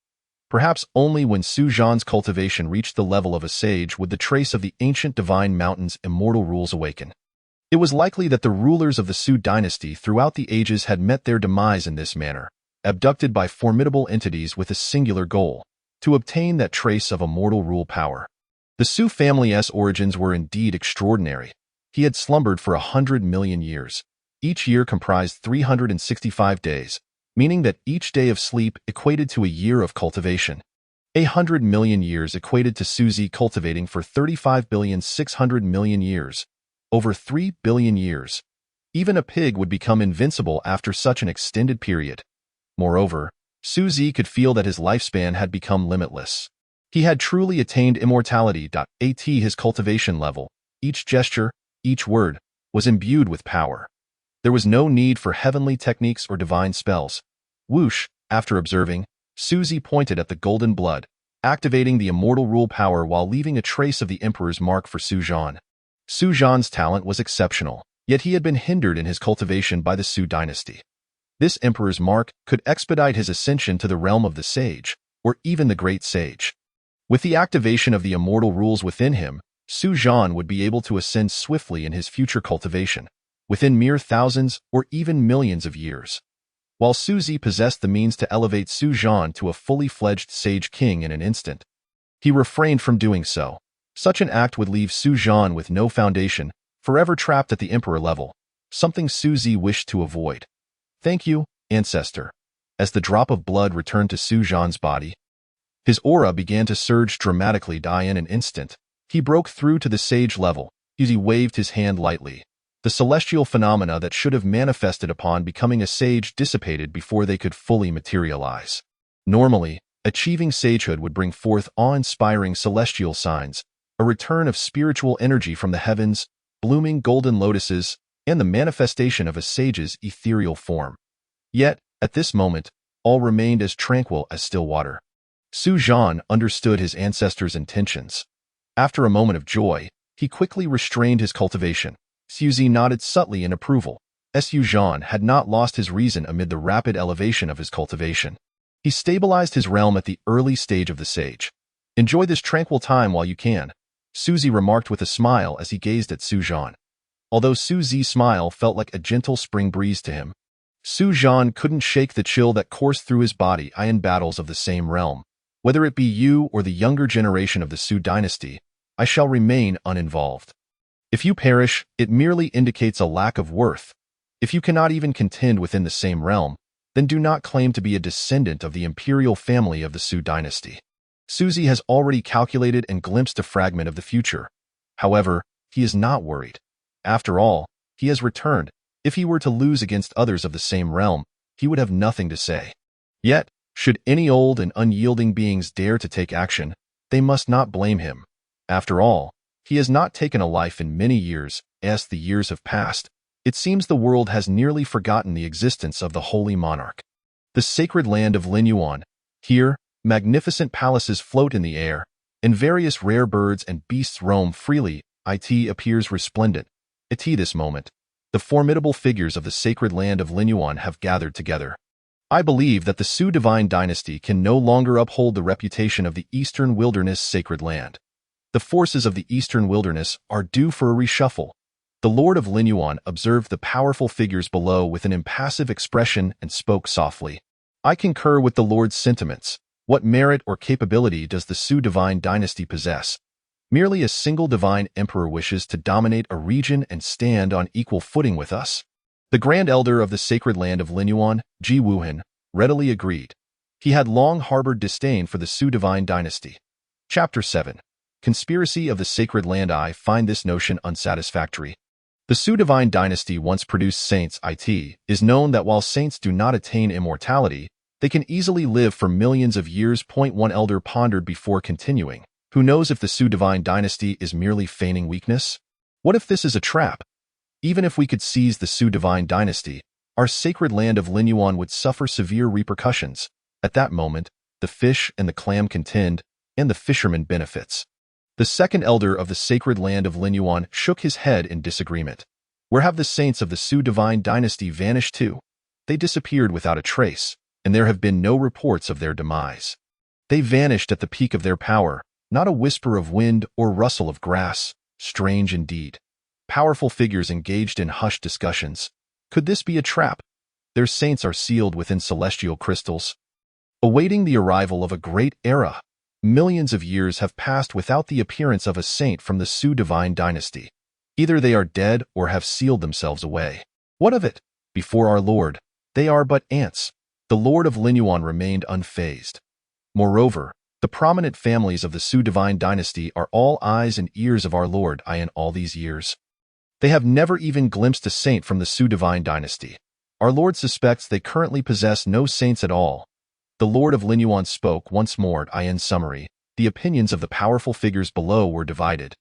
Perhaps only when Su Zhan's cultivation reached the level of a sage would the trace of the ancient divine mountain's immortal rules awaken. It was likely that the rulers of the Su dynasty throughout the ages had met their demise in this manner, abducted by formidable entities with a singular goal, to obtain that trace of immortal rule power. The Su family's origins were indeed extraordinary. He had slumbered for 100 million years. Each year comprised 365 days, meaning that each day of sleep equated to a year of cultivation. 100 million years equated to Su Zi cultivating for 35,600,000,000 years, over 3 billion years. Even a pig would become invincible after such an extended period. Moreover, Su Zi could feel that his lifespan had become limitless. He had truly attained immortality. His cultivation level, each gesture, each word, was imbued with power. There was no need for heavenly techniques or divine spells. Whoosh, after observing, Su Zi pointed at the golden blood, activating the immortal rule power while leaving a trace of the emperor's mark for Su Zhan. Su Zhan's talent was exceptional, yet he had been hindered in his cultivation by the Su dynasty. This emperor's mark could expedite his ascension to the realm of the sage, or even the great sage. With the activation of the immortal rules within him, Su Jian would be able to ascend swiftly in his future cultivation, within mere thousands or even millions of years. While Su Zi possessed the means to elevate Su Jian to a fully fledged sage king in an instant, he refrained from doing so. Such an act would leave Su Jian with no foundation, forever trapped at the emperor level, something Su Zi wished to avoid. Thank you, ancestor. As the drop of blood returned to Su Jian's body, his aura began to surge dramatically. In an instant, he broke through to the sage level. He waved his hand lightly. The celestial phenomena that should have manifested upon becoming a sage dissipated before they could fully materialize. Normally, achieving sagehood would bring forth awe-inspiring celestial signs, a return of spiritual energy from the heavens, blooming golden lotuses, and the manifestation of a sage's ethereal form. Yet, at this moment, all remained as tranquil as still water. Su Jian understood his ancestor's intentions. After a moment of joy, he quickly restrained his cultivation. Su Zi nodded subtly in approval. Su Jian had not lost his reason amid the rapid elevation of his cultivation. He stabilized his realm at the early stage of the sage. Enjoy this tranquil time while you can, Su Zi remarked with a smile as he gazed at Su Jian. Although Su Zi's smile felt like a gentle spring breeze to him, Su Jian couldn't shake the chill that coursed through his body. In battles of the same realm, whether it be you or the younger generation of the Su dynasty, I shall remain uninvolved. If you perish, it merely indicates a lack of worth. If you cannot even contend within the same realm, then do not claim to be a descendant of the imperial family of the Su dynasty. Su Zi has already calculated and glimpsed a fragment of the future. However, he is not worried. After all, he has returned. If he were to lose against others of the same realm, he would have nothing to say. Yet, should any old and unyielding beings dare to take action, they must not blame him. After all, he has not taken a life in many years. As the years have passed, it seems the world has nearly forgotten the existence of the holy monarch. The sacred land of Linyuan. Here, magnificent palaces float in the air, and various rare birds and beasts roam freely. It appears resplendent. This moment, the formidable figures of the sacred land of Linyuan have gathered together. I believe that the Su divine dynasty can no longer uphold the reputation of the Eastern Wilderness sacred land. The forces of the Eastern Wilderness are due for a reshuffle. The Lord of Linyuan observed the powerful figures below with an impassive expression and spoke softly. I concur with the Lord's sentiments. What merit or capability does the Su divine dynasty possess? Merely a single divine emperor wishes to dominate a region and stand on equal footing with us. The Grand Elder of the sacred land of Linyuan, Ji Wuhan, readily agreed. He had long harbored disdain for the Su divine dynasty. Chapter 7. Conspiracy of the Sacred Land. I find this notion unsatisfactory. The Su divine dynasty once produced saints. It is known that while saints do not attain immortality, they can easily live for millions of years. One elder pondered before continuing. Who knows if the Su divine dynasty is merely feigning weakness? What if this is a trap? Even if we could seize the Su divine dynasty, our sacred land of Linyuan would suffer severe repercussions. At that moment, the fish and the clam contend, and the fisherman benefits. The second elder of the sacred land of Linyuan shook his head in disagreement. Where have the saints of the Su divine dynasty vanished to? They disappeared without a trace, and there have been no reports of their demise. They vanished at the peak of their power, not a whisper of wind or rustle of grass. Strange indeed. Powerful figures engaged in hushed discussions. Could this be a trap? Their saints are sealed within celestial crystals, awaiting the arrival of a great era. Millions of years have passed without the appearance of a saint from the Su divine dynasty. Either they are dead or have sealed themselves away. What of it? Before our Lord, they are but ants. The Lord of Linyuan remained unfazed. Moreover, the prominent families of the Su divine dynasty are all eyes and ears of our Lord. In all these years, they have never even glimpsed a saint from the Su divine dynasty. Our Lord suspects they currently possess no saints at all. The Lord of Linyuan spoke once more. In summary, the opinions of the powerful figures below were divided,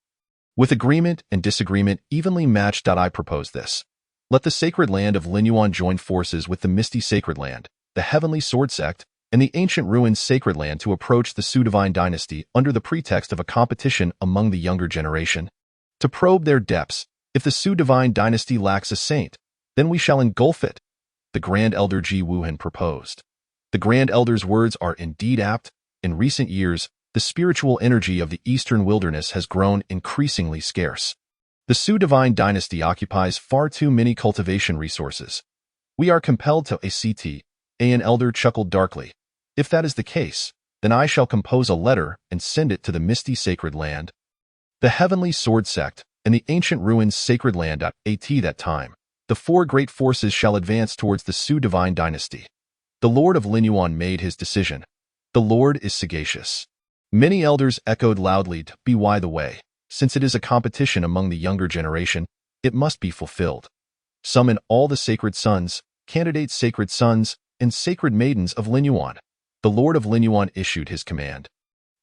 with agreement and disagreement evenly matched. I propose this. Let the sacred land of Linyuan join forces with the misty sacred land, the heavenly sword sect, and the ancient ruined sacred land to approach the Su divine dynasty under the pretext of a competition among the younger generation. To probe their depths, if the Su divine dynasty lacks a saint, then we shall engulf it. the Grand Elder Ji Wuhan proposed. The Grand Elder's words are indeed apt. In recent years, the spiritual energy of the Eastern wilderness has grown increasingly scarce. The Su divine dynasty occupies far too many cultivation resources. We are compelled to ACT. An elder chuckled darkly. If that is the case, then I shall compose a letter and send it to the misty sacred land, the heavenly sword sect, and the ancient ruins sacred land. At that time, the four great forces shall advance towards the Su divine dynasty. The Lord of Linyuan made his decision. The Lord is sagacious. Many elders echoed loudly, "Be why the way. Since it is a competition among the younger generation, it must be fulfilled. Summon all the sacred sons, candidate sacred sons, and sacred maidens of Linyuan." The Lord of Linyuan issued his command.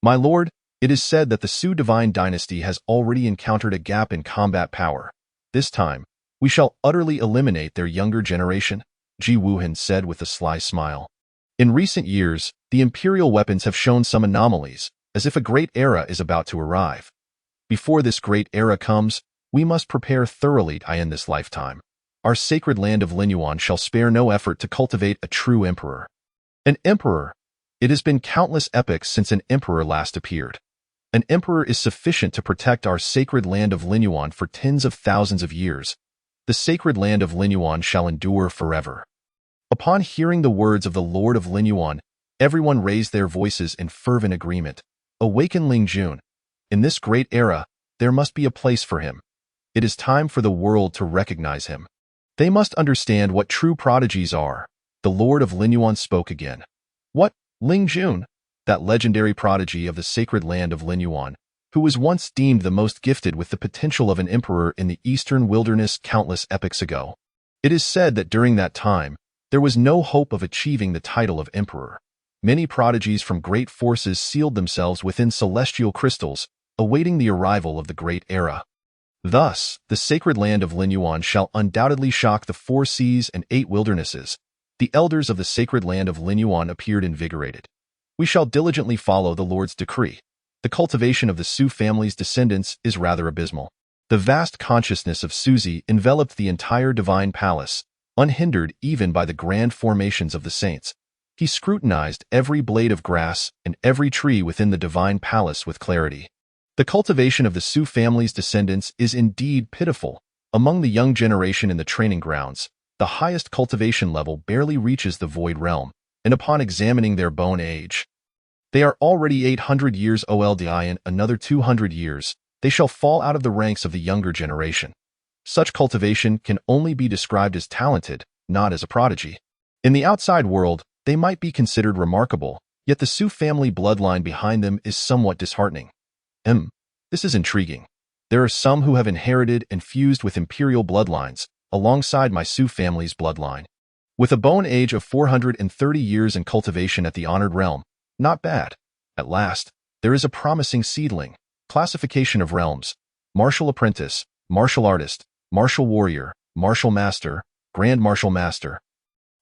"My lord, it is said that the Su divine dynasty has already encountered a gap in combat power. This time, we shall utterly eliminate their younger generation," Ji Wuhan said with a sly smile. In recent years, the imperial weapons have shown some anomalies, as if a great era is about to arrive. Before this great era comes, we must prepare thoroughly in this lifetime. Our sacred land of Linyuan shall spare no effort to cultivate a true emperor. An emperor. It has been countless epochs since an emperor last appeared. An emperor is sufficient to protect our sacred land of Linyuan for tens of thousands of years. The sacred land of Linyuan shall endure forever. Upon hearing the words of the Lord of Linyuan, everyone raised their voices in fervent agreement. Awaken Ling Jun. In this great era, there must be a place for him. It is time for the world to recognize him. They must understand what true prodigies are. The Lord of Linyuan spoke again. What? Ling Jun? That legendary prodigy of the sacred land of Linyuan, who was once deemed the most gifted with the potential of an emperor in the eastern wilderness countless epochs ago. It is said that during that time, there was no hope of achieving the title of emperor. Many prodigies from great forces sealed themselves within celestial crystals, awaiting the arrival of the great era. Thus, the sacred land of Linyuan shall undoubtedly shock the 4 seas and 8 wildernesses. The elders of the sacred land of Linyuan appeared invigorated. We shall diligently follow the Lord's decree. The cultivation of the Su family's descendants is rather abysmal. The vast consciousness of Suzi enveloped the entire divine palace, unhindered even by the grand formations of the saints. He scrutinized every blade of grass and every tree within the divine palace with clarity. The cultivation of the Su family's descendants is indeed pitiful. Among the young generation in the training grounds, the highest cultivation level barely reaches the void realm, and upon examining their bone age, they are already 800 years old. In another 200 years, they shall fall out of the ranks of the younger generation. Such cultivation can only be described as talented, not as a prodigy. In the outside world, they might be considered remarkable, yet the Su family bloodline behind them is somewhat disheartening. This is intriguing. There are some who have inherited and fused with imperial bloodlines, alongside my Su family's bloodline. With a bone age of 430 years and cultivation at the honored realm, not bad. At last, there is a promising seedling. Classification of realms: martial apprentice, martial artist, martial warrior, martial master, grand martial master,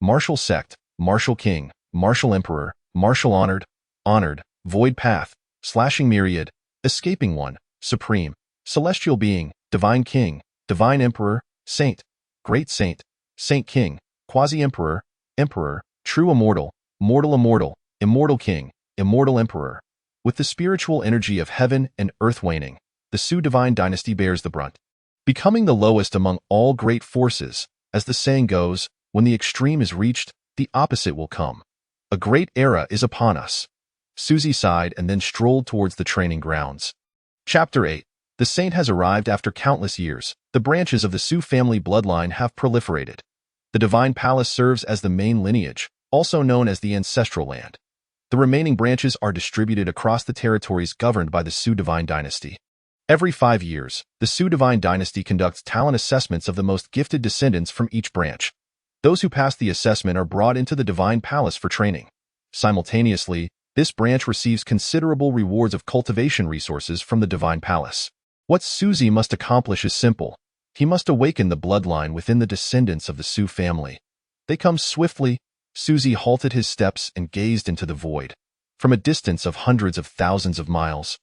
martial sect, martial king, martial emperor, martial honored, void path, slashing myriad, escaping one, supreme, celestial being, divine king, divine emperor, saint, great saint, saint king, quasi-emperor, emperor, true immortal, mortal immortal, immortal king, immortal emperor. With the spiritual energy of heaven and earth waning, the Su divine dynasty bears the brunt. Becoming the lowest among all great forces, as the saying goes, when the extreme is reached, the opposite will come. A great era is upon us. Suzi sighed and then strolled towards the training grounds. Chapter 8. The saint has arrived after countless years. The branches of the Su family bloodline have proliferated. The divine palace serves as the main lineage, also known as the ancestral land. The remaining branches are distributed across the territories governed by the Su divine dynasty. Every 5 years, the Su divine dynasty conducts talent assessments of the most gifted descendants from each branch. Those who pass the assessment are brought into the divine palace for training. Simultaneously, this branch receives considerable rewards of cultivation resources from the divine palace. What Suzi must accomplish is simple. He must awaken the bloodline within the descendants of the Su family. They come swiftly. Suzi halted his steps and gazed into the void. From a distance of hundreds of thousands of miles,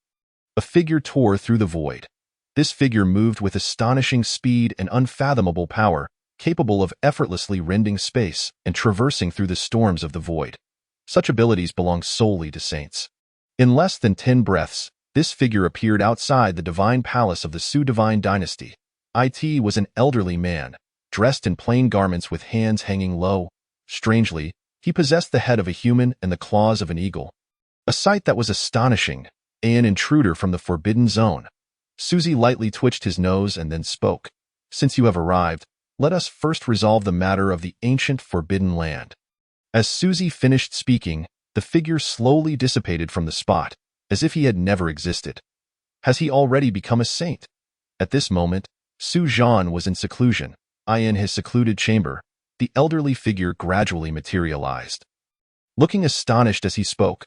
a figure tore through the void. This figure moved with astonishing speed and unfathomable power, capable of effortlessly rending space and traversing through the storms of the void. Such abilities belong solely to saints. In less than 10 breaths, this figure appeared outside the divine palace of the Su divine dynasty. It was an elderly man, dressed in plain garments with hands hanging low. Strangely, he possessed the head of a human and the claws of an eagle. A sight that was astonishing, an intruder from the forbidden zone. Suzy lightly twitched his nose and then spoke. Since you have arrived, let us first resolve the matter of the ancient forbidden land. As Suzy finished speaking, the figure slowly dissipated from the spot, as if he had never existed. Has he already become a saint? At this moment, Su Zhan was in seclusion. In his secluded chamber, the elderly figure gradually materialized. Looking astonished as he spoke,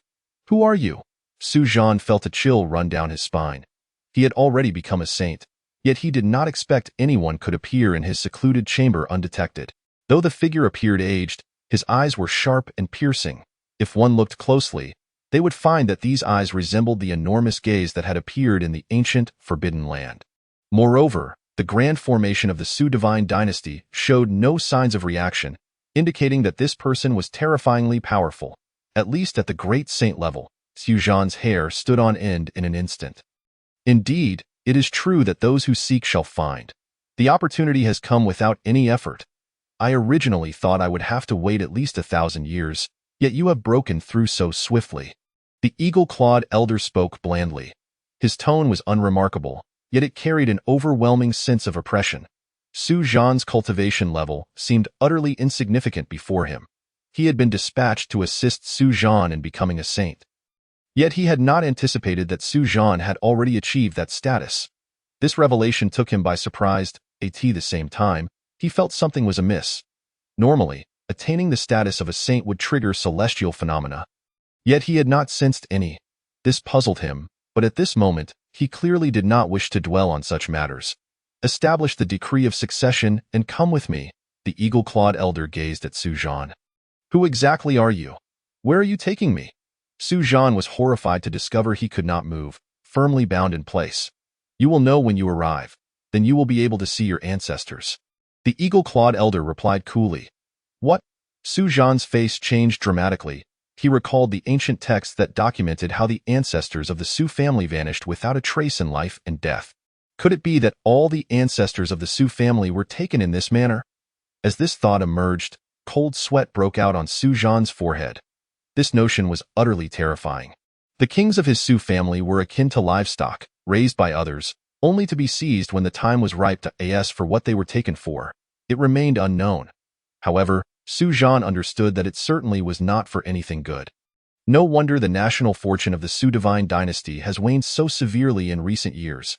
"Who are you?" Su Zhan felt a chill run down his spine. He had already become a saint, yet he did not expect anyone could appear in his secluded chamber undetected. Though the figure appeared aged, his eyes were sharp and piercing. If one looked closely, they would find that these eyes resembled the enormous gaze that had appeared in the ancient, forbidden land. Moreover, the grand formation of the Su divine dynasty showed no signs of reaction, indicating that this person was terrifyingly powerful. At least at the great saint level, Su Zhan's hair stood on end in an instant. Indeed, it is true that those who seek shall find. The opportunity has come without any effort. I originally thought I would have to wait at least 1,000 years, yet you have broken through so swiftly. The eagle-clawed elder spoke blandly. His tone was unremarkable, yet it carried an overwhelming sense of oppression. Su Zhan's cultivation level seemed utterly insignificant before him. He had been dispatched to assist Su Zhan in becoming a saint. Yet he had not anticipated that Su Zhan had already achieved that status. This revelation took him by surprise. At the same time, he felt something was amiss. Normally, attaining the status of a saint would trigger celestial phenomena. Yet he had not sensed any. This puzzled him, but at this moment, he clearly did not wish to dwell on such matters. Establish the decree of succession and come with me. The eagle-clawed elder gazed at Su Zhan. Who exactly are you? Where are you taking me? Su Zhan was horrified to discover he could not move, firmly bound in place. You will know when you arrive. Then you will be able to see your ancestors. The eagle-clawed elder replied coolly. What? Su Zhan's face changed dramatically. He recalled the ancient texts that documented how the ancestors of the Su family vanished without a trace in life and death. Could it be that all the ancestors of the Su family were taken in this manner? As this thought emerged, cold sweat broke out on Su Zhan's forehead. This notion was utterly terrifying. The kings of his Su family were akin to livestock, raised by others, only to be seized when the time was ripe to ask for what they were taken for. It remained unknown. However, Su Zhan understood that it certainly was not for anything good. No wonder the national fortune of the Su divine dynasty has waned so severely in recent years.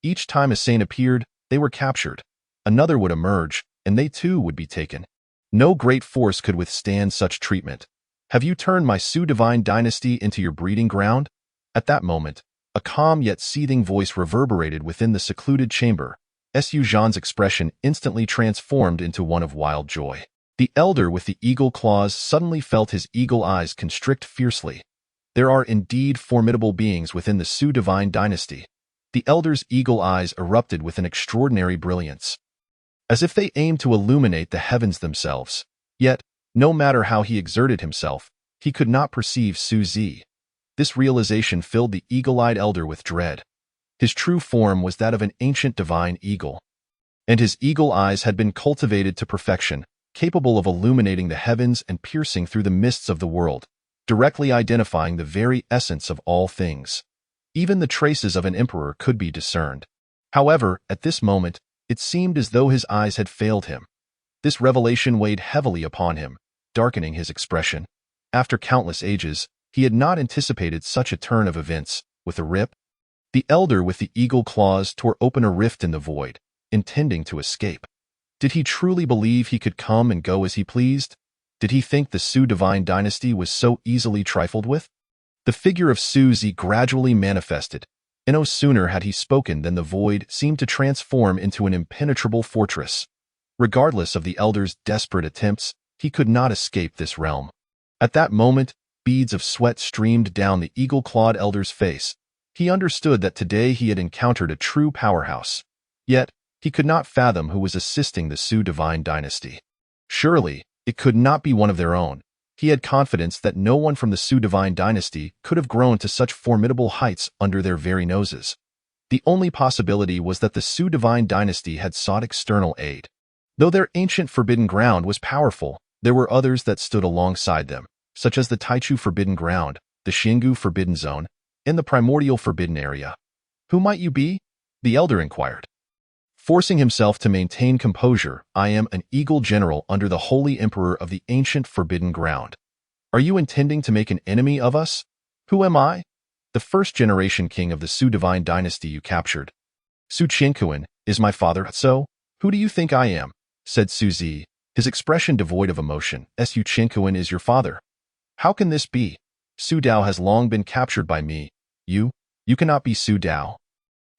Each time a saint appeared, they were captured. Another would emerge, and they too would be taken. No great force could withstand such treatment. Have you turned my Su divine dynasty into your breeding ground? At that moment, a calm yet seething voice reverberated within the secluded chamber. Su Zhan's expression instantly transformed into one of wild joy. The elder with the eagle claws suddenly felt his eagle eyes constrict fiercely. There are indeed formidable beings within the Su divine dynasty. The elder's eagle eyes erupted with an extraordinary brilliance, as if they aimed to illuminate the heavens themselves. Yet, no matter how he exerted himself, he could not perceive Su Zi. This realization filled the eagle-eyed elder with dread. His true form was that of an ancient divine eagle, and his eagle eyes had been cultivated to perfection, capable of illuminating the heavens and piercing through the mists of the world, directly identifying the very essence of all things. Even the traces of an emperor could be discerned. However, at this moment, it seemed as though his eyes had failed him. This revelation weighed heavily upon him, darkening his expression. After countless ages, he had not anticipated such a turn of events. With a rip, the elder with the eagle claws tore open a rift in the void, intending to escape. Did he truly believe he could come and go as he pleased? Did he think the Su divine dynasty was so easily trifled with? The figure of Su Zi gradually manifested, and no sooner had he spoken than the void seemed to transform into an impenetrable fortress. Regardless of the elder's desperate attempts, he could not escape this realm. At that moment, beads of sweat streamed down the eagle-clawed elder's face. He understood that today he had encountered a true powerhouse. Yet, He could not fathom who was assisting the Su divine dynasty. Surely, it could not be one of their own. He had confidence that no one from the Su divine dynasty could have grown to such formidable heights under their very noses. The only possibility was that the Su divine dynasty had sought external aid. Though their ancient forbidden ground was powerful, there were others that stood alongside them, such as the Taichu Forbidden Ground, the Xingu Forbidden Zone, and the Primordial Forbidden Area. Who might you be? The elder inquired. Forcing himself to maintain composure, I am an Eagle General under the Holy Emperor of the ancient Forbidden Ground. Are you intending to make an enemy of us? Who am I? The first-generation king of the Su divine dynasty you captured. Su Qianquan is my father, so? Who do you think I am? Said Su Zi, his expression devoid of emotion. Su Qianquan is your father. How can this be? Su Dao has long been captured by me. You cannot be Su Dao.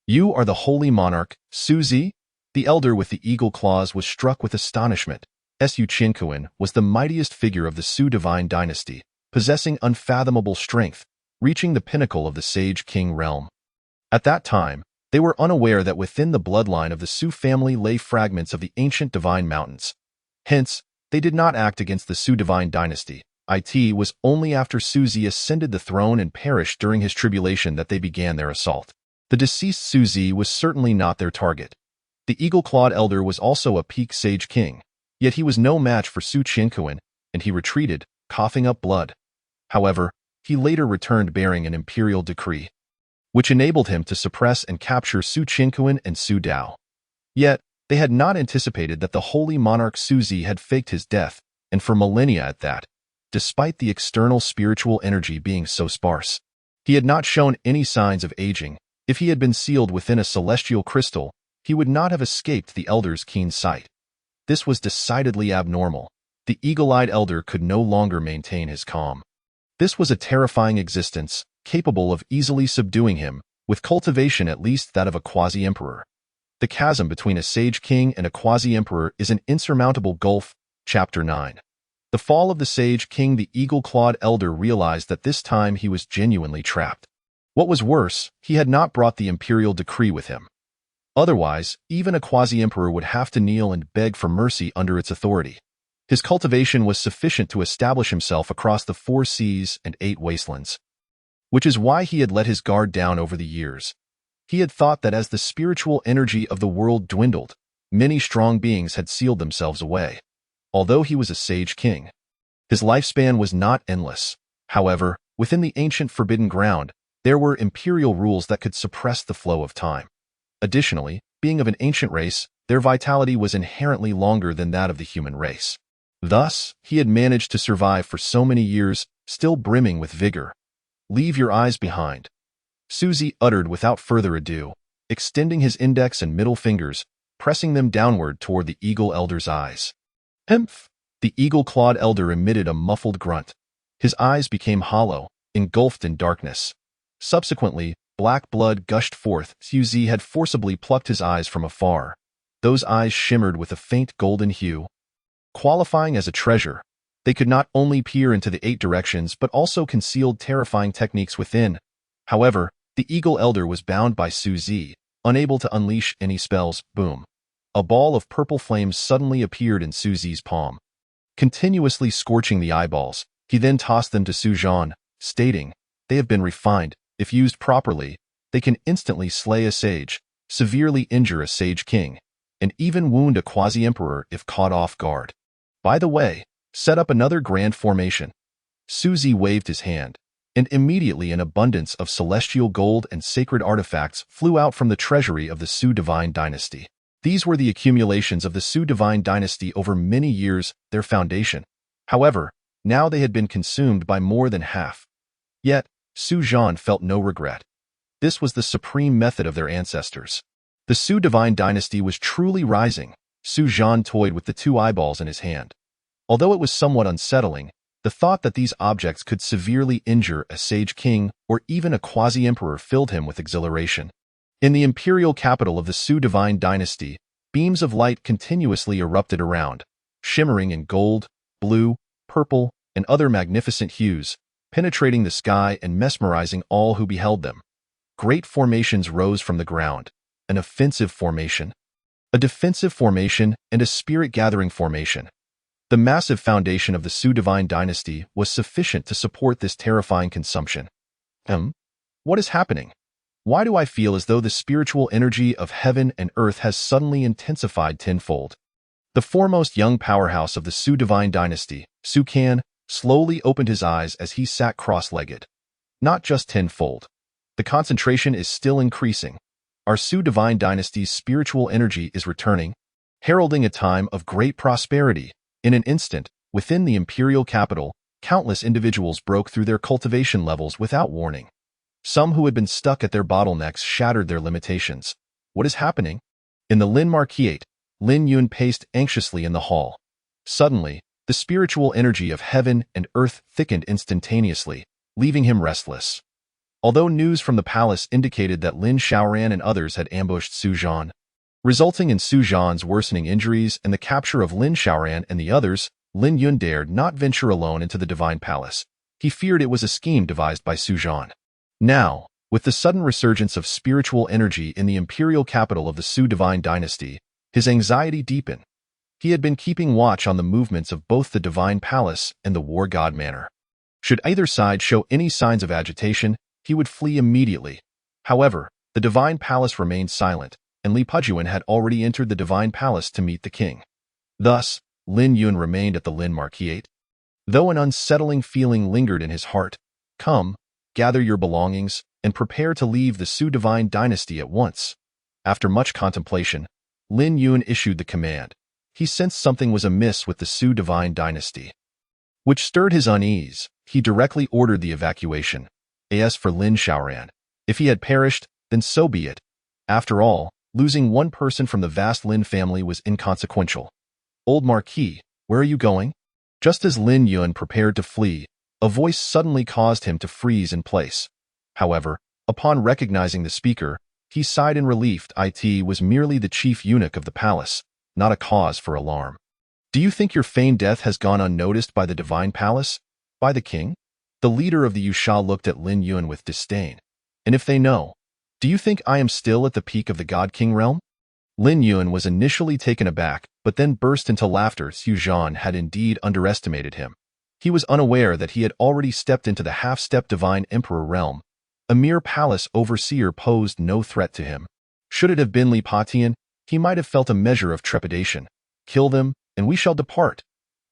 You are the holy monarch, Su Zi? The elder with the eagle claws was struck with astonishment. Su Qianquan was the mightiest figure of the Su divine dynasty, possessing unfathomable strength, reaching the pinnacle of the Sage King realm. At that time, they were unaware that within the bloodline of the Su family lay fragments of the ancient divine mountains. Hence, they did not act against the Su divine dynasty. It was only after Su Zi ascended the throne and perished during his tribulation that they began their assault. The deceased Su Zi was certainly not their target. The eagle-clawed elder was also a peak Sage King, yet he was no match for Su Qianquan, and he retreated, coughing up blood. However, he later returned bearing an imperial decree, which enabled him to suppress and capture Su Qianquan and Su Dao. Yet, they had not anticipated that the holy monarch Su Zi had faked his death, and for millennia at that, despite the external spiritual energy being so sparse. He had not shown any signs of aging. If he had been sealed within a celestial crystal, he would not have escaped the elder's keen sight. This was decidedly abnormal. The eagle-eyed elder could no longer maintain his calm. This was a terrifying existence, capable of easily subduing him, with cultivation at least that of a quasi-emperor. The chasm between a Sage King and a quasi-emperor is an insurmountable gulf. Chapter 9. The fall of the Sage King. The eagle-clawed elder realized that this time he was genuinely trapped. What was worse, he had not brought the imperial decree with him. Otherwise, even a quasi-emperor would have to kneel and beg for mercy under its authority. His cultivation was sufficient to establish himself across the 4 seas and 8 wastelands, which is why he had let his guard down over the years. He had thought that as the spiritual energy of the world dwindled, many strong beings had sealed themselves away. Although he was a Sage King, his lifespan was not endless. However, within the ancient Forbidden Ground, there were imperial rules that could suppress the flow of time. Additionally, being of an ancient race, their vitality was inherently longer than that of the human race. Thus, he had managed to survive for so many years, still brimming with vigor. Leave your eyes behind, Su Zi uttered without further ado, extending his index and middle fingers, pressing them downward toward the eagle elder's eyes. Emph! The eagle-clawed elder emitted a muffled grunt. His eyes became hollow, engulfed in darkness. Subsequently, black blood gushed forth. Su Zi had forcibly plucked his eyes from afar. Those eyes shimmered with a faint golden hue. Qualifying as a treasure, they could not only peer into the 8 directions but also concealed terrifying techniques within. However, the eagle elder was bound by Su Zi, unable to unleash any spells. Boom. A ball of purple flames suddenly appeared in Su Zi's palm, continuously scorching the eyeballs. He then tossed them to Su Zhan, stating, "They have been refined. If used properly, they can instantly slay a sage, severely injure a Sage King, and even wound a quasi-emperor if caught off guard. By the way, set up another grand formation." Su Zi waved his hand, and immediately an abundance of celestial gold and sacred artifacts flew out from the treasury of the Su divine dynasty. These were the accumulations of the Su divine dynasty over many years, their foundation. However, now they had been consumed by more than half. Yet, Su Zhan felt no regret. This was the supreme method of their ancestors. The Su divine dynasty was truly rising. Su Zhan toyed with the 2 eyeballs in his hand. Although it was somewhat unsettling, the thought that these objects could severely injure a Sage King or even a quasi-emperor filled him with exhilaration. In the imperial capital of the Su divine dynasty, beams of light continuously erupted around, shimmering in gold, blue, purple, and other magnificent hues, penetrating the sky and mesmerizing all who beheld them. Great formations rose from the ground. An offensive formation. a defensive formation and a spirit-gathering formation. The massive foundation of the Su divine dynasty was sufficient to support this terrifying consumption. What is happening? Why do I feel as though the spiritual energy of heaven and earth has suddenly intensified tenfold? The foremost young powerhouse of the Su divine dynasty, Su Kan, slowly opened his eyes as he sat cross-legged. Not just tenfold. The concentration is still increasing. Our Su divine dynasty's spiritual energy is returning, heralding a time of great prosperity. In an instant, within the imperial capital, countless individuals broke through their cultivation levels without warning. Some who had been stuck at their bottlenecks shattered their limitations. What is happening? In the Lin Marquisate, Lin Yun paced anxiously in the hall. Suddenly, the spiritual energy of heaven and earth thickened instantaneously, leaving him restless. Although news from the palace indicated that Lin Xiaoran and others had ambushed Su Zhan, resulting in Su Zhan's worsening injuries and the capture of Lin Xiaoran and the others, Lin Yun dared not venture alone into the divine palace. He feared it was a scheme devised by Su Zhan. Now, with the sudden resurgence of spiritual energy in the imperial capital of the Su divine dynasty, his anxiety deepened. He had been keeping watch on the movements of both the divine palace and the war god manor. Should either side show any signs of agitation, he would flee immediately. However, the divine palace remained silent, and Li Pujuan had already entered the divine palace to meet the king. Thus, Lin Yun remained at the Lin Marquisate. Though an unsettling feeling lingered in his heart, "Come, gather your belongings, and prepare to leave the Su divine dynasty at once." After much contemplation, Lin Yun issued the command. He sensed something was amiss with the Su divine dynasty, which stirred his unease. He directly ordered the evacuation. As for Lin Xiaoran, if he had perished, then so be it. After all, losing one person from the vast Lin family was inconsequential. "Old Marquis, where are you going?" Just as Lin Yun prepared to flee, a voice suddenly caused him to freeze in place. However, upon recognizing the speaker, he sighed in relief. It was merely the chief eunuch of the palace, not a cause for alarm. "Do you think your feigned death has gone unnoticed by the divine palace? By the king?" The leader of the Yusha looked at Lin Yun with disdain. "And if they know, do you think I am still at the peak of the God-King realm?" Lin Yun was initially taken aback, but then burst into laughter. Su Zhan had indeed underestimated him. He was unaware that he had already stepped into the half-step divine emperor realm. A mere palace overseer posed no threat to him. Should it have been Li Pujuan, he might have felt a measure of trepidation. "Kill them, and we shall depart."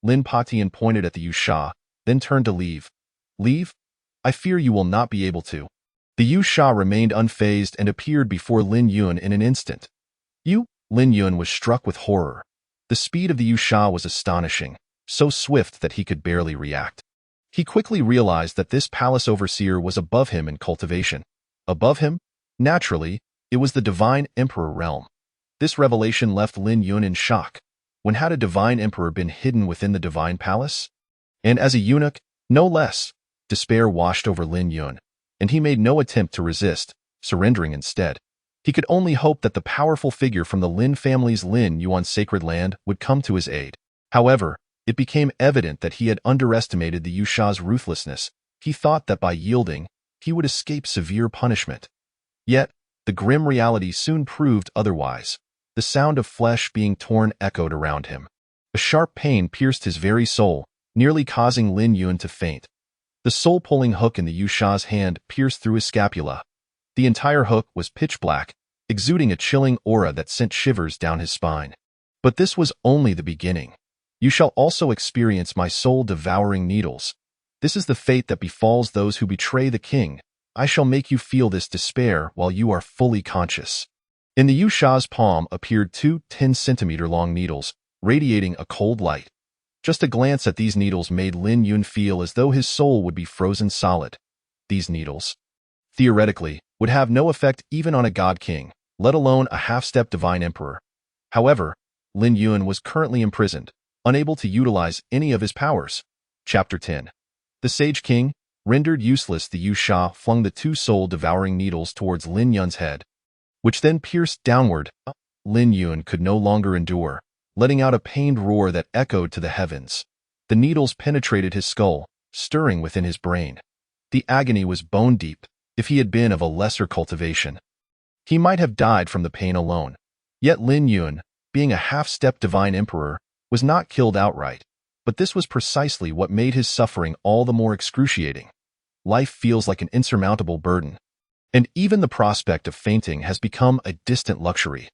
Lin Pujuan pointed at the Yusha, then turned to leave. "Leave? I fear you will not be able to." The Yusha remained unfazed and appeared before Lin Yun in an instant. "You?" Lin Yun was struck with horror. The speed of the Yusha was astonishing, so swift that he could barely react. He quickly realized that this palace overseer was above him in cultivation. Above him? Naturally, it was the divine emperor realm. This revelation left Lin Yun in shock. When had a divine emperor been hidden within the divine palace? And as a eunuch, no less. Despair washed over Lin Yun, and he made no attempt to resist, surrendering instead. He could only hope that the powerful figure from the Lin family's Lin Yuan sacred land would come to his aid. However, it became evident that he had underestimated the Yusha's ruthlessness. He thought that by yielding, he would escape severe punishment. Yet, the grim reality soon proved otherwise. The sound of flesh being torn echoed around him. A sharp pain pierced his very soul, nearly causing Lin Yun to faint. The soul-pulling hook in the Yusha's hand pierced through his scapula. The entire hook was pitch black, exuding a chilling aura that sent shivers down his spine. But this was only the beginning. "You shall also experience my soul-devouring needles. This is the fate that befalls those who betray the king. I shall make you feel this despair while you are fully conscious." In the Yusha's palm appeared two 10-centimeter-long needles, radiating a cold light. Just a glance at these needles made Lin Yun feel as though his soul would be frozen solid. These needles, theoretically, would have no effect even on a god king, let alone a half-step divine emperor. However, Lin Yun was currently imprisoned, unable to utilize any of his powers. Chapter 10. The Sage King, rendered useless. The Yusha flung the two soul-devouring needles towards Lin Yun's head, which then pierced downward. Lin Yun could no longer endure, letting out a pained roar that echoed to the heavens. The needles penetrated his skull, stirring within his brain. The agony was bone-deep. If he had been of a lesser cultivation, he might have died from the pain alone. Yet Lin Yun, being a half-step divine emperor, was not killed outright, but this was precisely what made his suffering all the more excruciating. Life feels like an insurmountable burden, and even the prospect of fainting has become a distant luxury.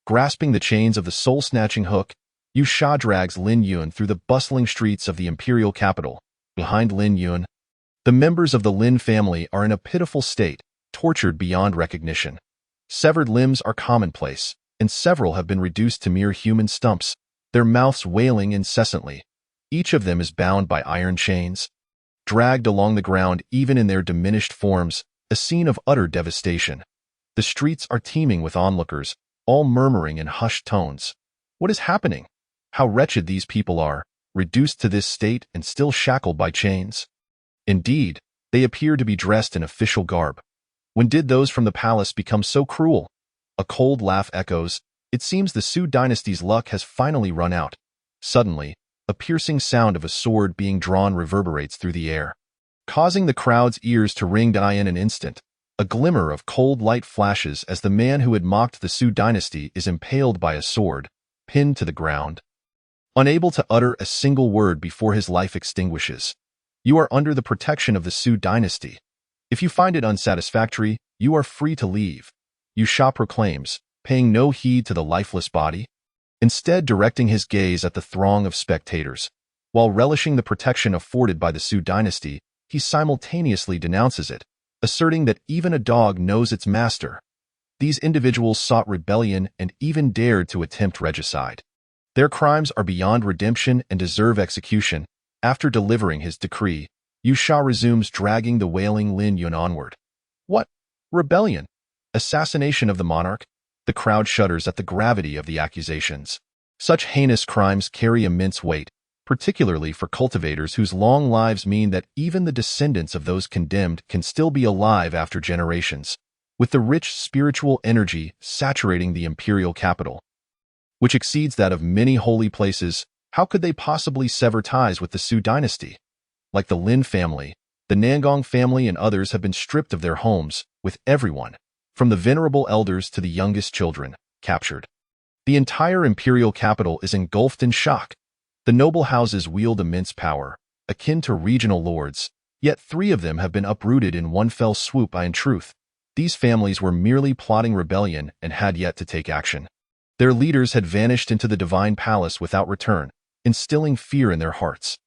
Grasping the chains of the soul-snatching hook, Yu Sha drags Lin Yun through the bustling streets of the imperial capital. Behind Lin Yun, the members of the Lin family are in a pitiful state, tortured beyond recognition. Severed limbs are commonplace, and several have been reduced to mere human stumps, their mouths wailing incessantly. Each of them is bound by iron chains, dragged along the ground even in their diminished forms, a scene of utter devastation. The streets are teeming with onlookers, all murmuring in hushed tones. What is happening? How wretched these people are, reduced to this state and still shackled by chains. Indeed, they appear to be dressed in official garb. When did those from the palace become so cruel? A cold laugh echoes. It seems the Su dynasty's luck has finally run out. Suddenly, a piercing sound of a sword being drawn reverberates through the air, causing the crowd's ears to ring in an instant. A glimmer of cold light flashes as the man who had mocked the Su dynasty is impaled by a sword, pinned to the ground, unable to utter a single word before his life extinguishes. You are under the protection of the Su dynasty. If you find it unsatisfactory, you are free to leave, Yu Sha proclaims, paying no heed to the lifeless body, instead directing his gaze at the throng of spectators. While relishing the protection afforded by the Su dynasty, he simultaneously denounces it, asserting that even a dog knows its master. These individuals sought rebellion and even dared to attempt regicide. Their crimes are beyond redemption and deserve execution. After delivering his decree, Yu Sha resumes dragging the wailing Lin Yun onward. What? Rebellion? Assassination of the monarch? The crowd shudders at the gravity of the accusations. Such heinous crimes carry immense weight, particularly for cultivators whose long lives mean that even the descendants of those condemned can still be alive after generations, with the rich spiritual energy saturating the imperial capital, which exceeds that of many holy places. How could they possibly sever ties with the Su dynasty? Like the Lin family, the Nangong family and others have been stripped of their homes, with everyone, from the venerable elders to the youngest children, captured. The entire imperial capital is engulfed in shock. The noble houses wield immense power, akin to regional lords, yet 3 of them have been uprooted in one fell swoop. In truth, these families were merely plotting rebellion and had yet to take action. Their leaders had vanished into the divine palace without return, instilling fear in their hearts.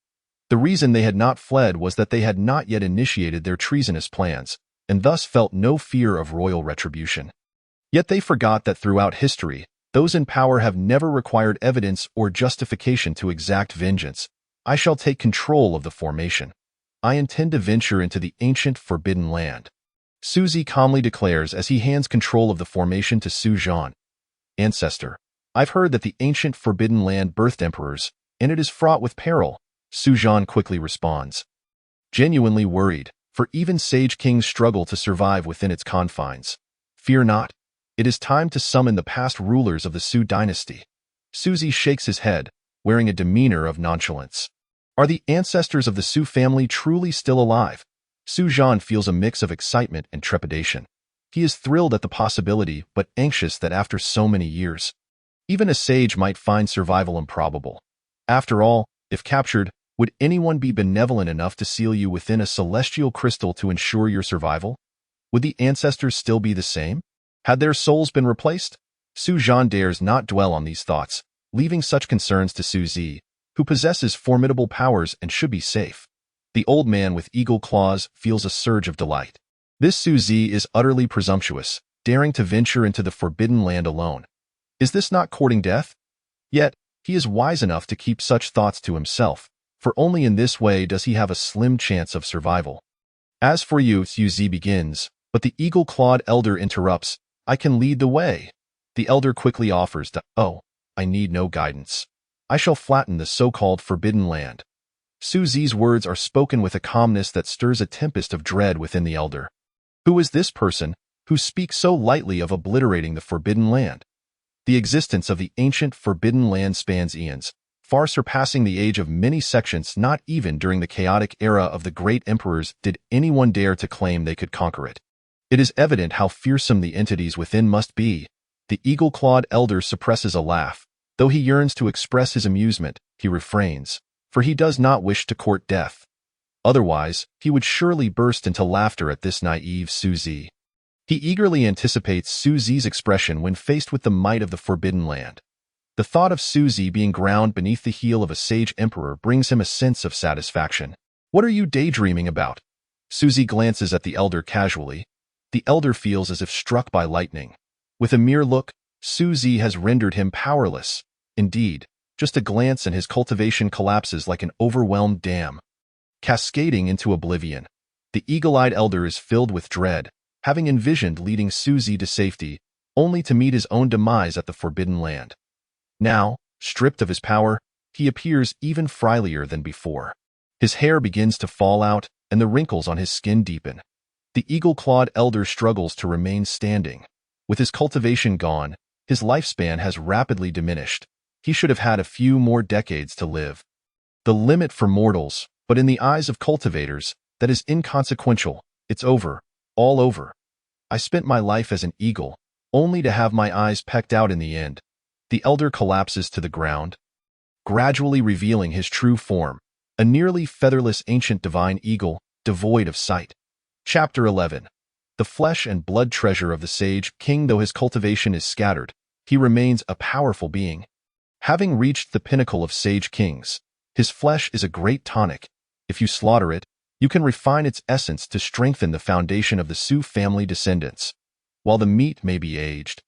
The reason they had not fled was that they had not yet initiated their treasonous plans, and thus felt no fear of royal retribution. Yet they forgot that throughout history, those in power have never required evidence or justification to exact vengeance. I shall take control of the formation. I intend to venture into the ancient forbidden land, Su Zi calmly declares as he hands control of the formation to Su Zhan. Ancestor, I've heard that the ancient forbidden land birthed emperors, and it is fraught with peril, Su Zhan quickly responds. Genuinely worried, for even sage kings struggle to survive within its confines. Fear not. It is time to summon the past rulers of the Su dynasty. Su Zi shakes his head, wearing a demeanor of nonchalance. Are the ancestors of the Su family truly still alive? Su Zhan feels a mix of excitement and trepidation. He is thrilled at the possibility, but anxious that after so many years, even a sage might find survival improbable. After all, if captured, would anyone be benevolent enough to seal you within a celestial crystal to ensure your survival? Would the ancestors still be the same? Had their souls been replaced? Su Zhan dares not dwell on these thoughts, leaving such concerns to Su Zi, who possesses formidable powers and should be safe. The old man with eagle claws feels a surge of delight. This Su Zi is utterly presumptuous, daring to venture into the forbidden land alone. Is this not courting death? Yet, he is wise enough to keep such thoughts to himself, for only in this way does he have a slim chance of survival. As for you, Su Zi begins, but the eagle-clawed elder interrupts. I can lead the way. The elder quickly offers to, oh, I need no guidance. I shall flatten the so-called forbidden land. Su Zi's words are spoken with a calmness that stirs a tempest of dread within the elder. Who is this person who speaks so lightly of obliterating the forbidden land? The existence of the ancient forbidden land spans eons, far surpassing the age of many sections. Not even during the chaotic era of the great emperors did anyone dare to claim they could conquer it. It is evident how fearsome the entities within must be. The eagle-clawed elder suppresses a laugh, Though he yearns to express his amusement, he refrains, for he does not wish to court death. Otherwise, he would surely burst into laughter at this naive Su Zi. He eagerly anticipates Su Zi's expression when faced with the might of the Forbidden Land. The thought of Su Zi being ground beneath the heel of a sage emperor brings him a sense of satisfaction. What are you daydreaming about? Su Zi glances at the elder casually. The elder feels as if struck by lightning. With a mere look, Su Zi has rendered him powerless. Indeed, just a glance and his cultivation collapses like an overwhelmed dam, cascading into oblivion. The eagle-eyed elder is filled with dread, having envisioned leading Su Zi to safety, only to meet his own demise at the Forbidden Land. Now, stripped of his power, he appears even frilier than before. His hair begins to fall out, and the wrinkles on his skin deepen. The eagle-clawed elder struggles to remain standing. With his cultivation gone, his lifespan has rapidly diminished. He should have had a few more decades to live. The limit for mortals, but in the eyes of cultivators, that is inconsequential. It's over, all over. I spent my life as an eagle, only to have my eyes pecked out in the end. The elder collapses to the ground, gradually revealing his true form, a nearly featherless ancient divine eagle, devoid of sight. Chapter 11. The flesh and blood treasure of the sage king. Though his cultivation is scattered, he remains a powerful being. Having reached the pinnacle of sage kings, his flesh is a great tonic. If you slaughter it, you can refine its essence to strengthen the foundation of the Su family descendants. While the meat may be aged,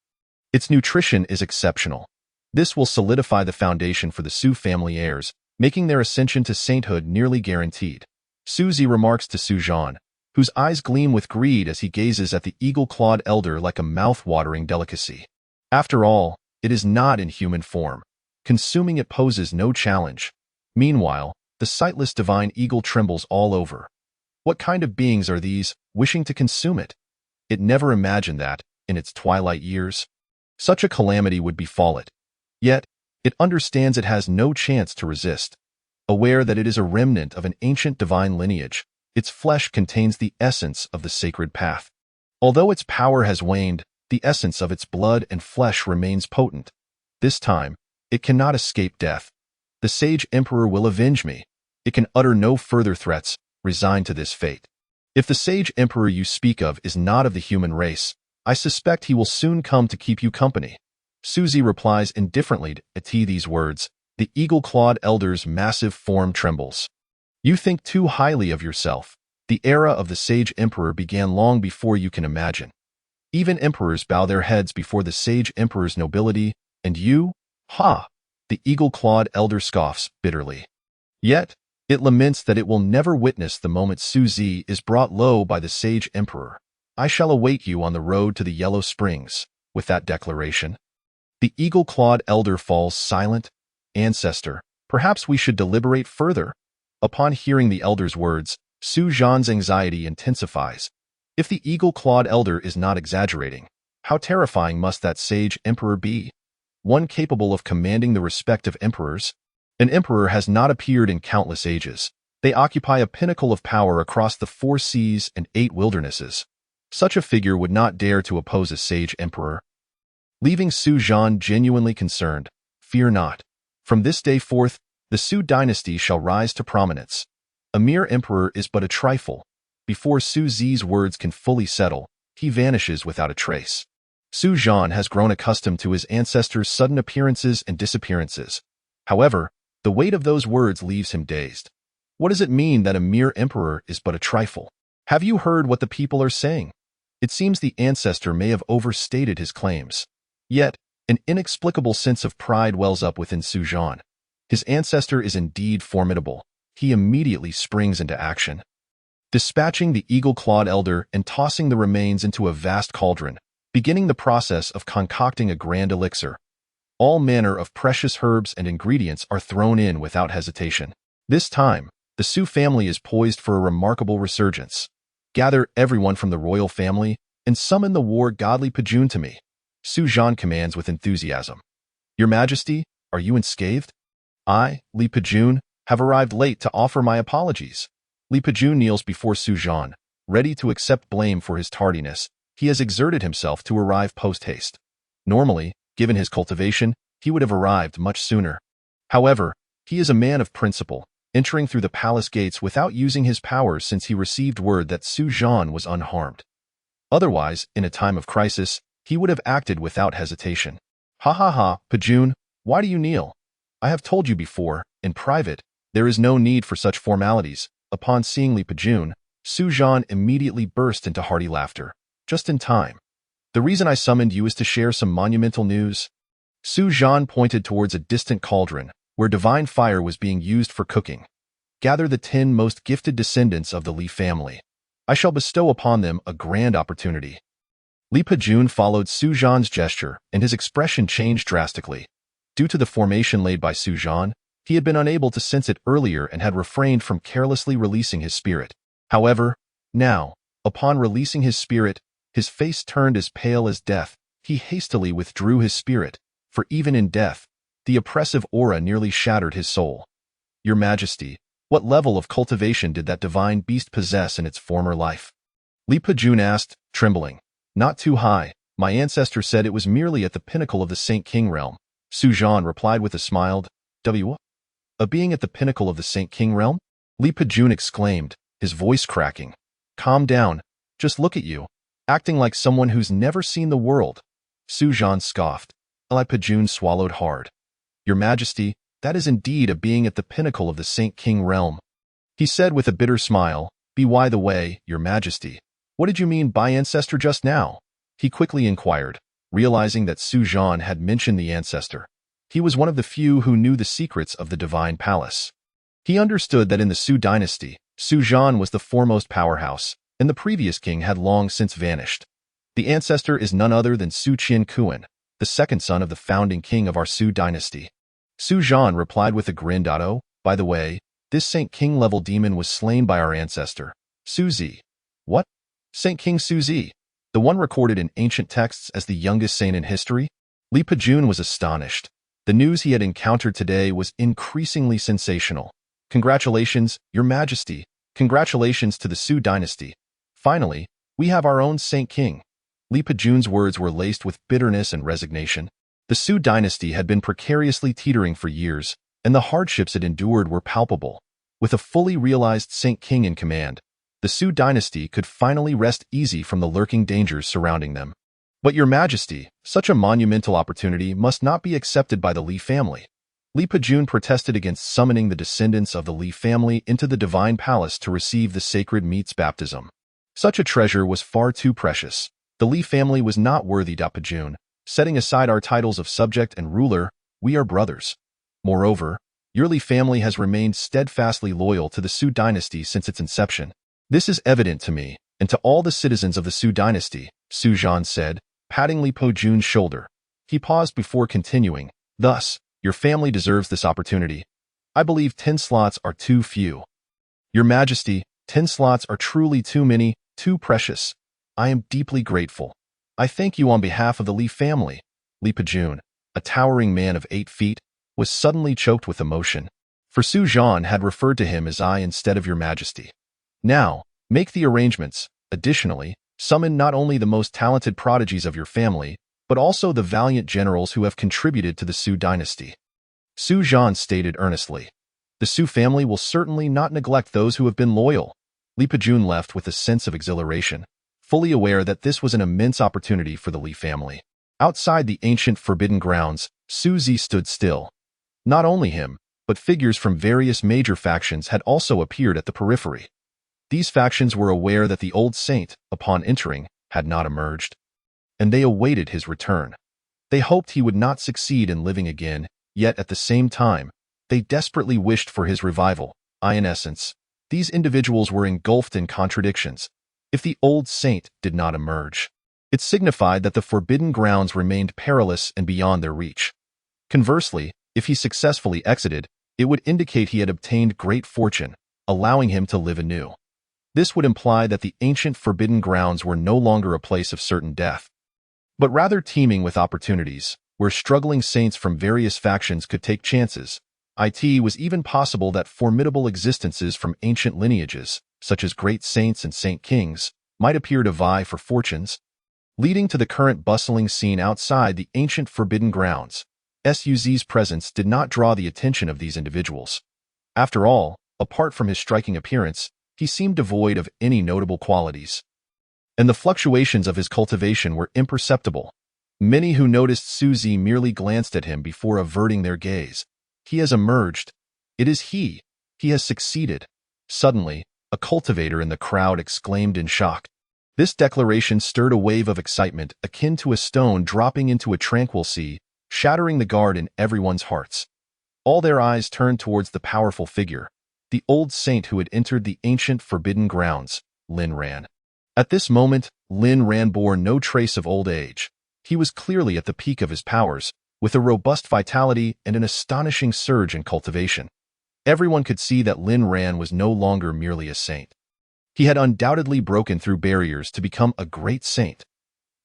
its nutrition is exceptional. This will solidify the foundation for the Su family heirs, making their ascension to sainthood nearly guaranteed. Su Zi remarks to Su Zhan, whose eyes gleam with greed as he gazes at the eagle-clawed elder like a mouth-watering delicacy. After all, it is not in human form. Consuming it poses no challenge. Meanwhile, the sightless divine eagle trembles all over. What kind of beings are these, wishing to consume it? It never imagined that, in its twilight years, such a calamity would befall it. Yet, it understands it has no chance to resist. Aware that it is a remnant of an ancient divine lineage, its flesh contains the essence of the sacred path. Although its power has waned, the essence of its blood and flesh remains potent. This time, it cannot escape death. The sage emperor will avenge me. It can utter no further threats, resigned to this fate. If the sage emperor you speak of is not of the human race, I suspect he will soon come to keep you company. Su Zi replies indifferently to these words. The eagle-clawed elder's massive form trembles. You think too highly of yourself. The era of the sage emperor began long before you can imagine. Even emperors bow their heads before the sage emperor's nobility, and you? Ha! The eagle-clawed elder scoffs bitterly. Yet, it laments that it will never witness the moment Su Zi is brought low by the sage emperor. I shall await you on the road to the Yellow Springs. With that declaration, the eagle-clawed elder falls silent. Ancestor, perhaps we should deliberate further. Upon hearing the elder's words, Su Zhan's anxiety intensifies. If the eagle-clawed elder is not exaggerating, how terrifying must that sage emperor be? One capable of commanding the respect of emperors? An emperor has not appeared in countless ages. They occupy a pinnacle of power across the 4 seas and 8 wildernesses. Such a figure would not dare to oppose a sage emperor. Leaving Su Zhan genuinely concerned, fear not. From this day forth, the Su dynasty shall rise to prominence. A mere emperor is but a trifle. Before Su Zi's words can fully settle, he vanishes without a trace. Su Zhan has grown accustomed to his ancestors' sudden appearances and disappearances. However, the weight of those words leaves him dazed. What does it mean that a mere emperor is but a trifle? Have you heard what the people are saying? It seems the ancestor may have overstated his claims. Yet, an inexplicable sense of pride wells up within Su Zhan. His ancestor is indeed formidable. He immediately springs into action, dispatching the eagle-clawed elder and tossing the remains into a vast cauldron, beginning the process of concocting a grand elixir. All manner of precious herbs and ingredients are thrown in without hesitation. This time, the Su family is poised for a remarkable resurgence. Gather everyone from the royal family and summon the war godly Pejun to me. Su Zhan commands with enthusiasm. Your Majesty, are you unscathed? I, Li Pejun, have arrived late to offer my apologies. Li Pejun kneels before Su Zhan, ready to accept blame for his tardiness. He has exerted himself to arrive post-haste. Normally, given his cultivation, he would have arrived much sooner. However, he is a man of principle, entering through the palace gates without using his powers since he received word that Su Zhan was unharmed. Otherwise, in a time of crisis, he would have acted without hesitation. Ha ha ha, Pejun, why do you kneel? I have told you before, in private, there is no need for such formalities. Upon seeing Li Pejun, Su Zhan immediately burst into hearty laughter. Just in time. The reason I summoned you is to share some monumental news. Su Zhan pointed towards a distant cauldron, where divine fire was being used for cooking. Gather the 10 most gifted descendants of the Li family. I shall bestow upon them a grand opportunity. Li Pejun followed Su Zhan's gesture, and his expression changed drastically. Due to the formation laid by Su Zhan, he had been unable to sense it earlier and had refrained from carelessly releasing his spirit. However, now, upon releasing his spirit, his face turned as pale as death. He hastily withdrew his spirit, for even in death, the oppressive aura nearly shattered his soul. Your Majesty, what level of cultivation did that divine beast possess in its former life? Li Pejun asked, trembling. Not too high. My ancestor said it was merely at the pinnacle of the Saint King realm. Su Zhan replied with a smile. A being at the pinnacle of the Saint King realm? Li Pejun exclaimed, his voice cracking. Calm down. Just look at you. Acting like someone who's never seen the world. Su Zhan scoffed. Li Pejun swallowed hard. Your Majesty, that is indeed a being at the pinnacle of the Saint King realm. He said with a bitter smile, By the way, Your Majesty, what did you mean by ancestor just now? He quickly inquired, realizing that Su Zhan had mentioned the ancestor. He was one of the few who knew the secrets of the divine palace. He understood that in the Su dynasty, Su Zhan was the foremost powerhouse, and the previous king had long since vanished. The ancestor is none other than Su Qianquan, the second son of the founding king of our Su dynasty. Su Zhan replied with a grin. By the way, this Saint King level demon was slain by our ancestor, Su Zi. What? Saint King Su Zi, the one recorded in ancient texts as the youngest saint in history? Li Pejun was astonished. The news he had encountered today was increasingly sensational. Congratulations, Your Majesty. Congratulations to the Su dynasty. Finally, we have our own Saint King. Li Pejun's words were laced with bitterness and resignation. The Su dynasty had been precariously teetering for years, and the hardships it endured were palpable. With a fully realized Saint King in command, the Su dynasty could finally rest easy from the lurking dangers surrounding them. But Your Majesty, such a monumental opportunity must not be accepted by the Li family. Li Pejun protested against summoning the descendants of the Li family into the divine palace to receive the sacred meat's baptism. Such a treasure was far too precious. The Li family was not worthy. Pejun, setting aside our titles of subject and ruler, we are brothers. Moreover, your Li family has remained steadfastly loyal to the Su dynasty since its inception. This is evident to me, and to all the citizens of the Su dynasty, Su Zhan said, patting Li Pejun's shoulder. He paused before continuing, thus, your family deserves this opportunity. I believe 10 slots are too few. Your Majesty, 10 slots are truly too many, too precious. I am deeply grateful. I thank you on behalf of the Li family. Li Pejun, a towering man of 8 feet, was suddenly choked with emotion. For Su Zhan had referred to him as I instead of Your Majesty. Now, make the arrangements. Additionally, summon not only the most talented prodigies of your family, but also the valiant generals who have contributed to the Su dynasty. Su Zhan stated earnestly. The Su family will certainly not neglect those who have been loyal. Li Pejun left with a sense of exhilaration, fully aware that this was an immense opportunity for the Li family. Outside the ancient forbidden grounds, Su Zi stood still. Not only him, but figures from various major factions had also appeared at the periphery. These factions were aware that the old saint, upon entering, had not emerged, and they awaited his return. They hoped he would not succeed in living again, yet at the same time, they desperately wished for his revival. In essence, these individuals were engulfed in contradictions. If the old saint did not emerge, it signified that the forbidden grounds remained perilous and beyond their reach. Conversely, if he successfully exited, it would indicate he had obtained great fortune, allowing him to live anew. This would imply that the ancient forbidden grounds were no longer a place of certain death, but rather teeming with opportunities, where struggling saints from various factions could take chances. It was even possible that formidable existences from ancient lineages, such as great saints and saint kings, might appear to vie for fortunes, leading to the current bustling scene outside the ancient forbidden grounds. Suz's presence did not draw the attention of these individuals. After all, apart from his striking appearance, he seemed devoid of any notable qualities. And the fluctuations of his cultivation were imperceptible. Many who noticed Suzy merely glanced at him before averting their gaze. He has emerged. It is he. He has succeeded. Suddenly, a cultivator in the crowd exclaimed in shock. This declaration stirred a wave of excitement akin to a stone dropping into a tranquil sea, shattering the guard in everyone's hearts. All their eyes turned towards the powerful figure, the old saint who had entered the ancient forbidden grounds, Lin Ran. At this moment, Lin Ran bore no trace of old age. He was clearly at the peak of his powers, with a robust vitality and an astonishing surge in cultivation. Everyone could see that Lin Ran was no longer merely a saint. He had undoubtedly broken through barriers to become a great saint.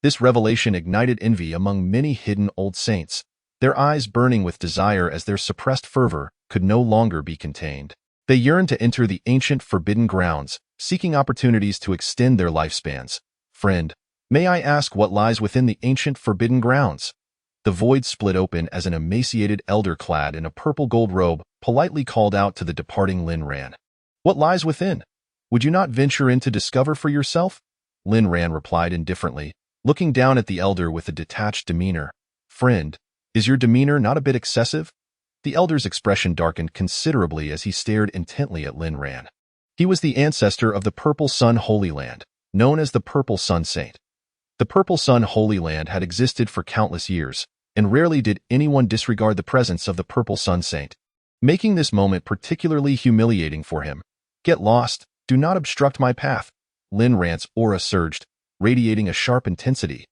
This revelation ignited envy among many hidden old saints, their eyes burning with desire as their suppressed fervor could no longer be contained. They yearned to enter the ancient forbidden grounds, seeking opportunities to extend their lifespans. Friend, may I ask what lies within the ancient forbidden grounds? The void split open as an emaciated elder clad in a purple-gold robe politely called out to the departing Lin Ran. What lies within? Would you not venture in to discover for yourself? Lin Ran replied indifferently, looking down at the elder with a detached demeanor. Friend, is your demeanor not a bit excessive? The elder's expression darkened considerably as he stared intently at Lin Ran. He was the ancestor of the Purple Sun Holy Land, known as the Purple Sun Saint. The Purple Sun Holy Land had existed for countless years, and rarely did anyone disregard the presence of the Purple Sun Saint, making this moment particularly humiliating for him. Get lost, do not obstruct my path. Lin Ran's aura surged, radiating a sharp intensity.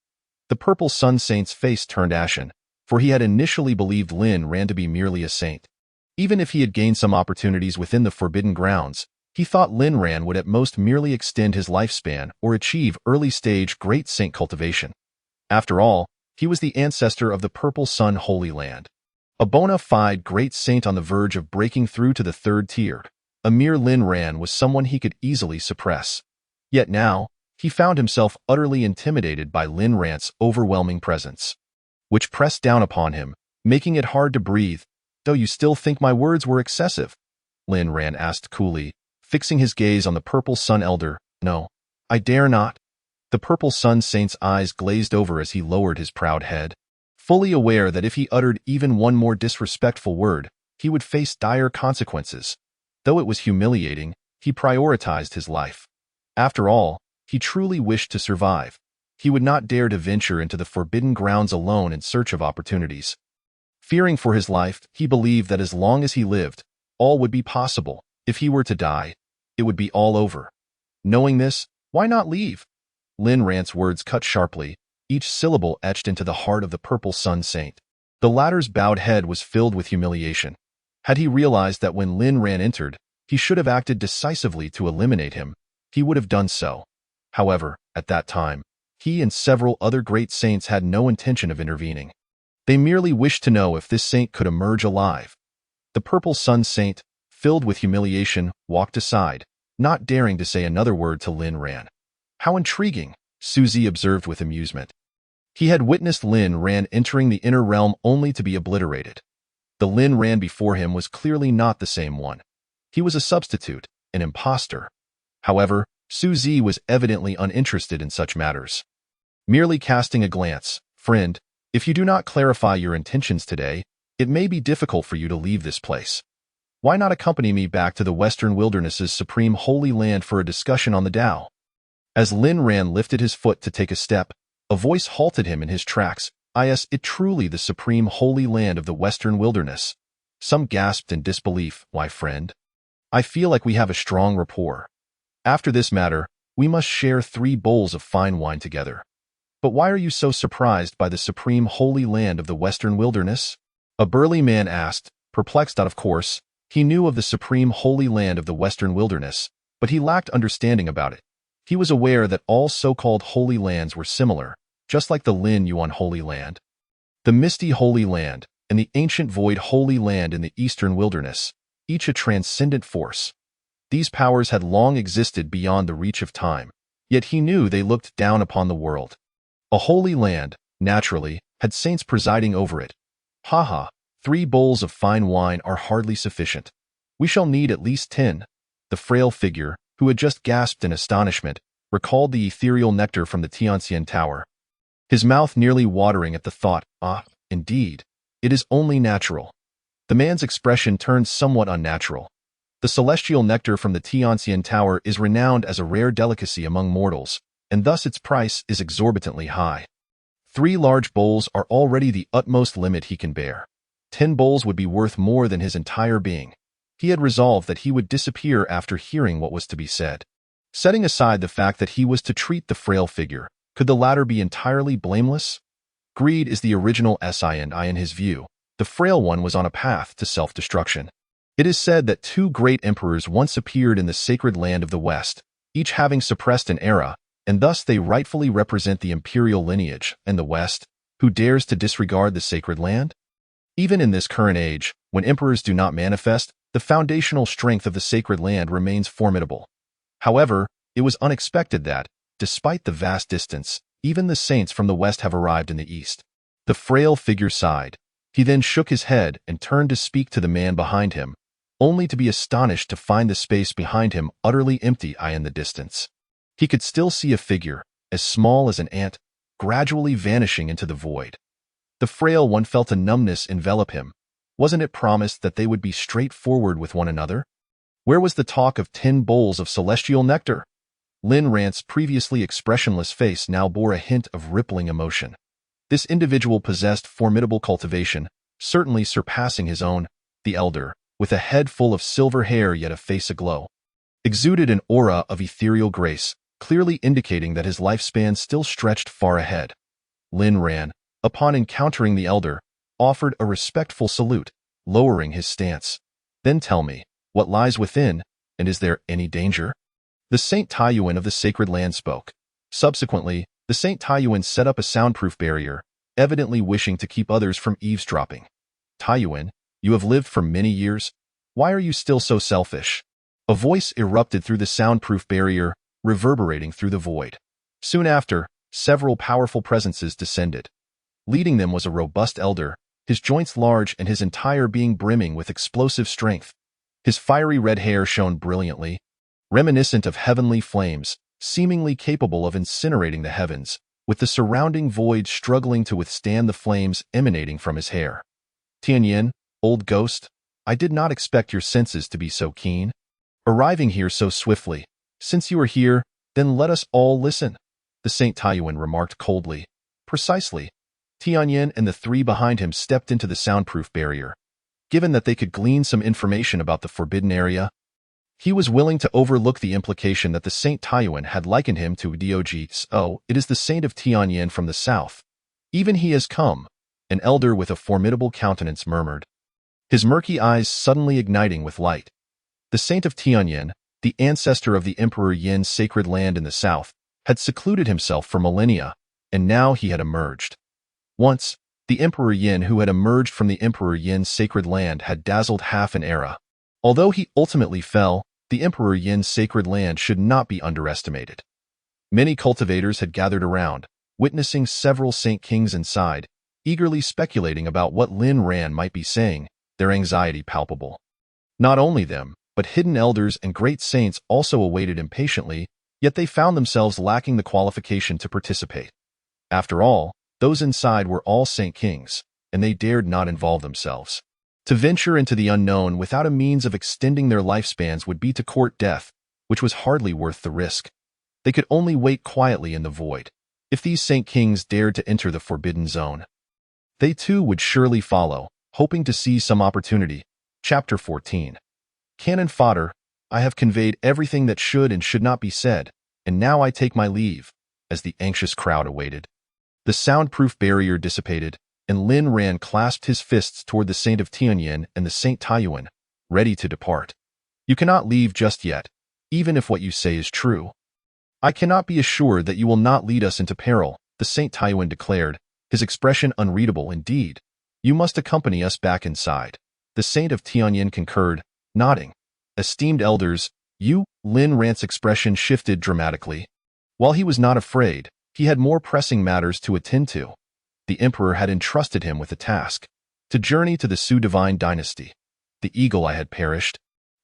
The Purple Sun Saint's face turned ashen, for he had initially believed Lin Ran to be merely a saint. Even if he had gained some opportunities within the Forbidden Grounds, he thought Lin Ran would at most merely extend his lifespan or achieve early-stage great saint cultivation. After all, he was the ancestor of the Purple Sun Holy Land, a bona fide great saint on the verge of breaking through to the third tier. A mere Lin Ran was someone he could easily suppress. Yet now, he found himself utterly intimidated by Lin Ran's overwhelming presence, which pressed down upon him, making it hard to breathe. Though you still think my words were excessive? Lin Ran asked coolly, fixing his gaze on the Purple Sun Elder. No, I dare not. The Purple Sun Saint's eyes glazed over as he lowered his proud head, fully aware that if he uttered even one more disrespectful word, he would face dire consequences. Though it was humiliating, he prioritized his life. After all, he truly wished to survive. He would not dare to venture into the forbidden grounds alone in search of opportunities. Fearing for his life, he believed that as long as he lived, all would be possible. If he were to die, it would be all over. Knowing this, why not leave? Lin Ran's words cut sharply, each syllable etched into the heart of the Purple Sun Saint. The latter's bowed head was filled with humiliation. Had he realized that when Lin Ran entered, he should have acted decisively to eliminate him, he would have done so. However, at that time, he and several other great saints had no intention of intervening. They merely wished to know if this saint could emerge alive. The Purple Sun Saint, filled with humiliation, walked aside, not daring to say another word to Lin Ran. How intriguing, Suzy observed with amusement. He had witnessed Lin Ran entering the inner realm only to be obliterated. The Lin Ran before him was clearly not the same one. He was a substitute, an impostor. However, Suzy was evidently uninterested in such matters. Merely casting a glance, friend, if you do not clarify your intentions today, it may be difficult for you to leave this place. Why not accompany me back to the Western Wilderness's supreme holy land for a discussion on the Tao? As Lin Ran lifted his foot to take a step, a voice halted him in his tracks. Is it truly the supreme holy land of the Western Wilderness? Some gasped in disbelief. Why, friend, I feel like we have a strong rapport. After this matter, we must share 3 bowls of fine wine together. But why are you so surprised by the supreme holy land of the Western Wilderness? A burly man asked, perplexed. Of course, he knew of the supreme holy land of the Western Wilderness, but he lacked understanding about it. He was aware that all so-called holy lands were similar, just like the Lin Yuan Holy Land, the Misty Holy Land, and the Ancient Void Holy Land in the Eastern Wilderness, each a transcendent force. These powers had long existed beyond the reach of time, yet he knew they looked down upon the world. A holy land, naturally, had saints presiding over it. Haha, 3 bowls of fine wine are hardly sufficient. We shall need at least 10. The frail figure, who had just gasped in astonishment, recalled the ethereal nectar from the Tianxian Tower. His mouth nearly watering at the thought, indeed, it is only natural. The man's expression turned somewhat unnatural. The celestial nectar from the Tianxian Tower is renowned as a rare delicacy among mortals, and thus its price is exorbitantly high. 3 large bowls are already the utmost limit he can bear. 10 bowls would be worth more than his entire being. He had resolved that he would disappear after hearing what was to be said. Setting aside the fact that he was to treat the frail figure, could the latter be entirely blameless? Greed is the original sin in his view. The frail one was on a path to self-destruction. It is said that 2 great emperors once appeared in the sacred land of the West, each having suppressed an era, and thus they rightfully represent the imperial lineage, and the West, who dares to disregard the sacred land? Even in this current age, when emperors do not manifest, the foundational strength of the sacred land remains formidable. However, it was unexpected that, despite the vast distance, even the saints from the West have arrived in the East. The frail figure sighed. He then shook his head and turned to speak to the man behind him, only to be astonished to find the space behind him utterly empty in the distance. He could still see a figure, as small as an ant, gradually vanishing into the void. The frail one felt a numbness envelop him. Wasn't it promised that they would be straightforward with one another? Where was the talk of 10 bowls of celestial nectar? Lin Rant's previously expressionless face now bore a hint of rippling emotion. This individual possessed formidable cultivation, certainly surpassing his own. The elder, with a head full of silver hair yet a face aglow, exuded an aura of ethereal grace, clearly indicating that his lifespan still stretched far ahead. Lin Ran, upon encountering the elder, offered a respectful salute, lowering his stance. Then tell me, what lies within, and is there any danger? The Saint Taiyuan of the sacred land spoke. Subsequently, the Saint Taiyuan set up a soundproof barrier, evidently wishing to keep others from eavesdropping. Taiyuan, you have lived for many years. Why are you still so selfish? A voice erupted through the soundproof barrier, reverberating through the void. Soon after, several powerful presences descended. Leading them was a robust elder, his joints large and his entire being brimming with explosive strength. His fiery red hair shone brilliantly, reminiscent of heavenly flames, seemingly capable of incinerating the heavens, with the surrounding void struggling to withstand the flames emanating from his hair. Tianyin, old ghost, I did not expect your senses to be so keen. Arriving here so swiftly. Since you are here, then let us all listen, the Saint Taiyuan remarked coldly. Precisely. Tianyin and the 3 behind him stepped into the soundproof barrier. Given that they could glean some information about the forbidden area, he was willing to overlook the implication that the Saint Taiyuan had likened him to Diogenes. Oh, it is the Saint of Tianyin from the south. Even he has come, an elder with a formidable countenance murmured, his murky eyes suddenly igniting with light. The Saint of Tianyin, the ancestor of the Emperor Yin's sacred land in the south, had secluded himself for millennia, and now he had emerged. Once, the Emperor Yin who had emerged from the Emperor Yin's sacred land had dazzled half an era. Although he ultimately fell, the Emperor Yin's sacred land should not be underestimated. Many cultivators had gathered around, witnessing several Saint Kings inside, eagerly speculating about what Lin Ran might be saying, their anxiety palpable. Not only them, but hidden elders and great saints also awaited impatiently, yet they found themselves lacking the qualification to participate. After all, those inside were all Saint Kings, and they dared not involve themselves. To venture into the unknown without a means of extending their lifespans would be to court death, which was hardly worth the risk. They could only wait quietly in the void. If these Saint Kings dared to enter the forbidden zone, they too would surely follow, hoping to seize some opportunity. Chapter 14. Cannon fodder, I have conveyed everything that should and should not be said, and now I take my leave, as the anxious crowd awaited. The soundproof barrier dissipated, and Lin Ran clasped his fists toward the Saint of Tianyin and the Saint Taiyuan, ready to depart. You cannot leave just yet, even if what you say is true. I cannot be assured that you will not lead us into peril, the Saint Taiyuan declared, his expression unreadable indeed. You must accompany us back inside. The Saint of Tianyin concurred, nodding. Esteemed elders, you, Lin Ran's expression shifted dramatically. While he was not afraid, he had more pressing matters to attend to. The emperor had entrusted him with a task. To journey to the Su divine dynasty. The eagle I had perished.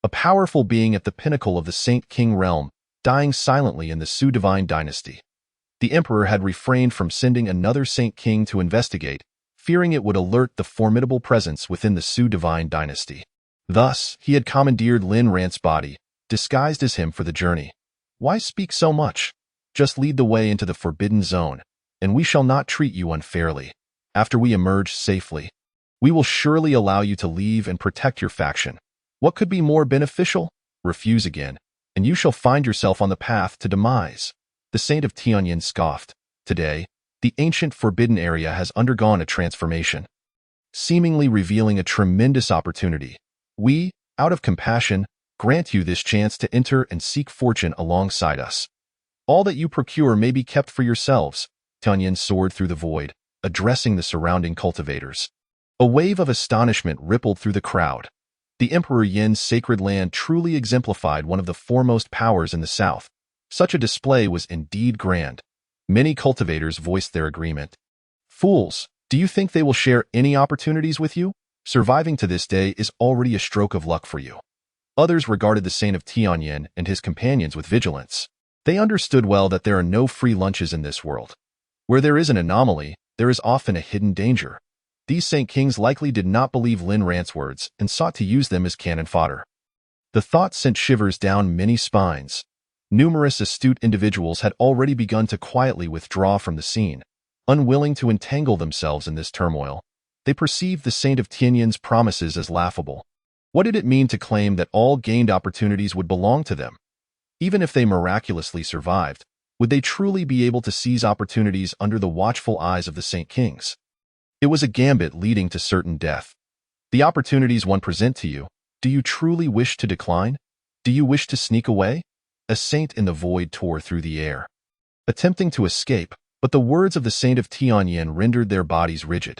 A powerful being at the pinnacle of the Saint King realm, dying silently in the Su divine dynasty. The emperor had refrained from sending another Saint King to investigate, fearing it would alert the formidable presence within the Su divine dynasty. Thus, he had commandeered Lin Rant's body, disguised as him for the journey. Why speak so much? Just lead the way into the forbidden zone, and we shall not treat you unfairly. After we emerge safely, we will surely allow you to leave and protect your faction. What could be more beneficial? Refuse again, and you shall find yourself on the path to demise. The Saint of Tianyin scoffed. Today, the ancient forbidden area has undergone a transformation, seemingly revealing a tremendous opportunity. We, out of compassion, grant you this chance to enter and seek fortune alongside us. All that you procure may be kept for yourselves. Tianyin soared through the void, addressing the surrounding cultivators. A wave of astonishment rippled through the crowd. The Emperor Yin's sacred land truly exemplified one of the foremost powers in the south. Such a display was indeed grand. Many cultivators voiced their agreement. Fools, do you think they will share any opportunities with you? Surviving to this day is already a stroke of luck for you. Others regarded the Saint of Tianyin and his companions with vigilance. They understood well that there are no free lunches in this world. Where there is an anomaly, there is often a hidden danger. These Saint Kings likely did not believe Lin Rant's words and sought to use them as cannon fodder. The thought sent shivers down many spines. Numerous astute individuals had already begun to quietly withdraw from the scene. Unwilling to entangle themselves in this turmoil, they perceived the Saint of Tianyin's promises as laughable. What did it mean to claim that all gained opportunities would belong to them? Even if they miraculously survived, would they truly be able to seize opportunities under the watchful eyes of the Saint Kings? It was a gambit leading to certain death. The opportunities one present to you, do you truly wish to decline? Do you wish to sneak away? A saint in the void tore through the air, attempting to escape, but the words of the Saint of Tianyin rendered their bodies rigid.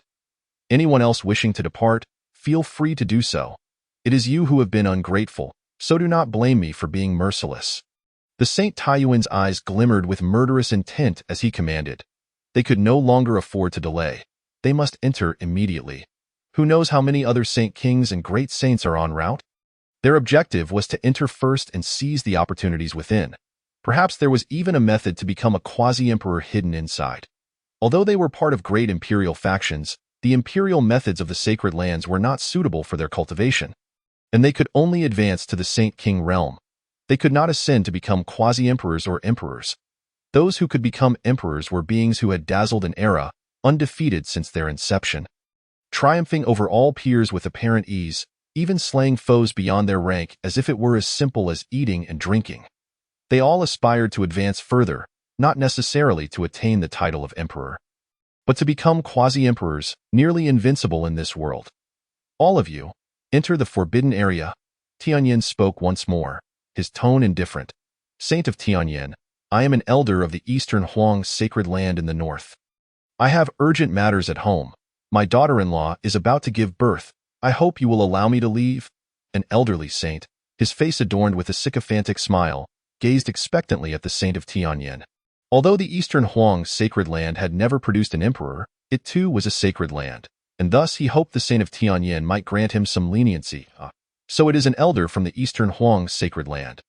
Anyone else wishing to depart, feel free to do so. It is you who have been ungrateful, so do not blame me for being merciless. The Saint Taiyuan's eyes glimmered with murderous intent as he commanded. They could no longer afford to delay. They must enter immediately. Who knows how many other Saint Kings and great saints are en route? Their objective was to enter first and seize the opportunities within. Perhaps there was even a method to become a quasi-emperor hidden inside. Although they were part of great imperial factions, the imperial methods of the sacred lands were not suitable for their cultivation, and they could only advance to the Saint King realm. They could not ascend to become quasi-emperors or emperors. Those who could become emperors were beings who had dazzled an era, undefeated since their inception, triumphing over all peers with apparent ease, even slaying foes beyond their rank as if it were as simple as eating and drinking. They all aspired to advance further, not necessarily to attain the title of emperor, but to become quasi-emperors, nearly invincible in this world. All of you, enter the forbidden area. Tianyin spoke once more, his tone indifferent. Saint of Tianyin, I am an elder of the Eastern Huang sacred land in the north. I have urgent matters at home. My daughter-in-law is about to give birth. I hope you will allow me to leave. An elderly saint, his face adorned with a sycophantic smile, gazed expectantly at the Saint of Tianyin. Although the Eastern Huang sacred land had never produced an emperor, it too was a sacred land, and thus he hoped the Saint of Tianyin might grant him some leniency. So it is an elder from the Eastern Huang sacred land.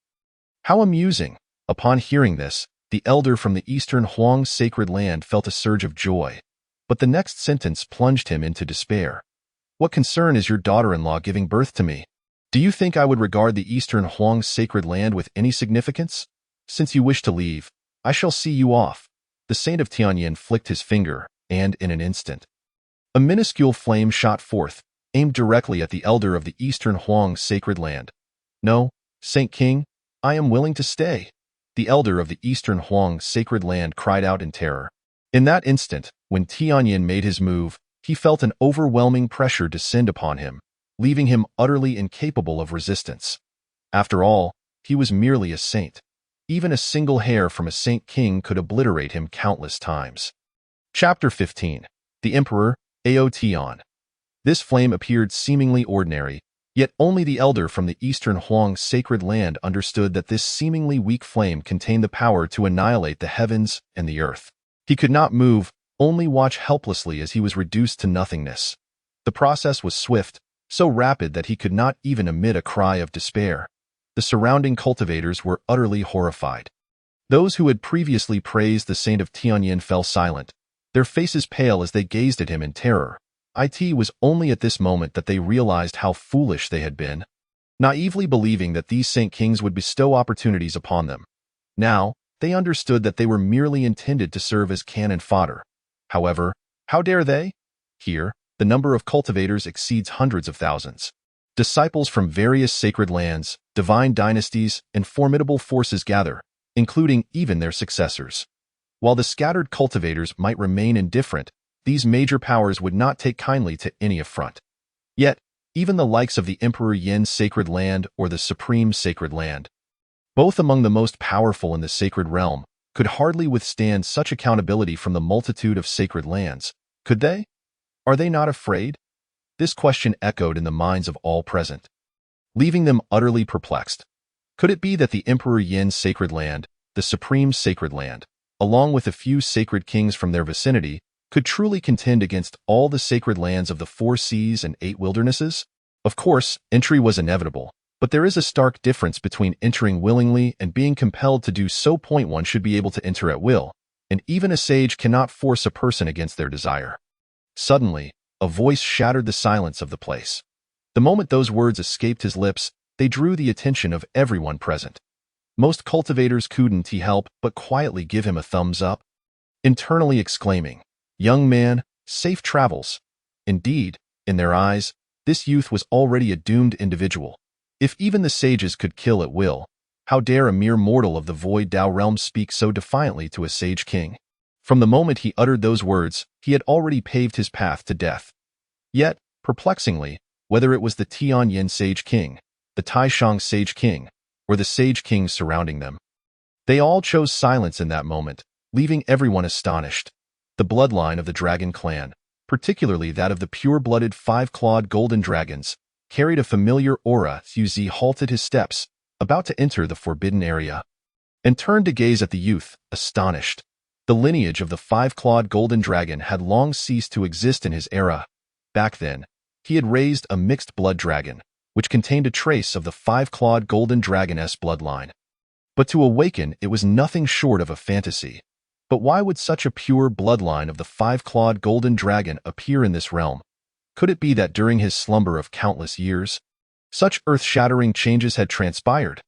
How amusing! Upon hearing this, the elder from the Eastern Huang sacred land felt a surge of joy, but the next sentence plunged him into despair. What concern is your daughter-in-law giving birth to me? Do you think I would regard the Eastern Huang sacred land with any significance? Since you wish to leave, I shall see you off. The Saint of Tianyin flicked his finger, and in an instant, a minuscule flame shot forth, aimed directly at the elder of the Eastern Huang sacred land. No, Saint King, I am willing to stay. The elder of the Eastern Huang sacred land cried out in terror. In that instant, when Tianyin made his move, he felt an overwhelming pressure descend upon him, leaving him utterly incapable of resistance. After all, he was merely a saint. Even a single hair from a Saint King could obliterate him countless times. Chapter 15. The Emperor, Ao Tian. This flame appeared seemingly ordinary, yet only the elder from the Eastern Huang sacred land understood that this seemingly weak flame contained the power to annihilate the heavens and the earth. He could not move, only watch helplessly as he was reduced to nothingness. The process was swift, so rapid that he could not even emit a cry of despair. The surrounding cultivators were utterly horrified. Those who had previously praised the Saint of Tianyin fell silent, their faces pale as they gazed at him in terror. It was only at this moment that they realized how foolish they had been, naively believing that these Saint Kings would bestow opportunities upon them. Now, they understood that they were merely intended to serve as cannon fodder. However, how dare they? Here, the number of cultivators exceeds hundreds of thousands. Disciples from various sacred lands, divine dynasties, and formidable forces gather, including even their successors. While the scattered cultivators might remain indifferent, these major powers would not take kindly to any affront. Yet, even the likes of the Emperor Yin's sacred land or the Supreme Sacred Land, both among the most powerful in the sacred realm, could hardly withstand such accountability from the multitude of sacred lands. Could they? Are they not afraid? This question echoed in the minds of all present, leaving them utterly perplexed. Could it be that the Emperor Yin's sacred land, the Supreme Sacred Land, along with a few sacred kings from their vicinity, could truly contend against all the sacred lands of the 4 seas and 8 wildernesses? Of course, entry was inevitable, but there is a stark difference between entering willingly and being compelled to do so. One should be able to enter at will, and even a sage cannot force a person against their desire. Suddenly, a voice shattered the silence of the place. The moment those words escaped his lips, they drew the attention of everyone present. Most cultivators couldn't help but quietly give him a thumbs up, internally exclaiming, "Young man, safe travels." Indeed, in their eyes, this youth was already a doomed individual. If even the sages could kill at will, how dare a mere mortal of the Void Dao realm speak so defiantly to a sage king? From the moment he uttered those words, he had already paved his path to death. Yet, perplexingly, whether it was the Tianyin Sage King, the Taishang Sage King, or the Sage Kings surrounding them, they all chose silence in that moment, leaving everyone astonished. The bloodline of the Dragon Clan, particularly that of the pure-blooded 5-clawed golden dragons, carried a familiar aura. Yu Zi halted his steps, about to enter the forbidden area, and turned to gaze at the youth, astonished. The lineage of the 5-clawed golden dragon had long ceased to exist in his era. Back then, he had raised a mixed blood dragon, which contained a trace of the 5-clawed golden dragon's bloodline. But to awaken, it was nothing short of a fantasy. But why would such a pure bloodline of the 5-clawed golden dragon appear in this realm? Could it be that during his slumber of countless years, such earth-shattering changes had transpired?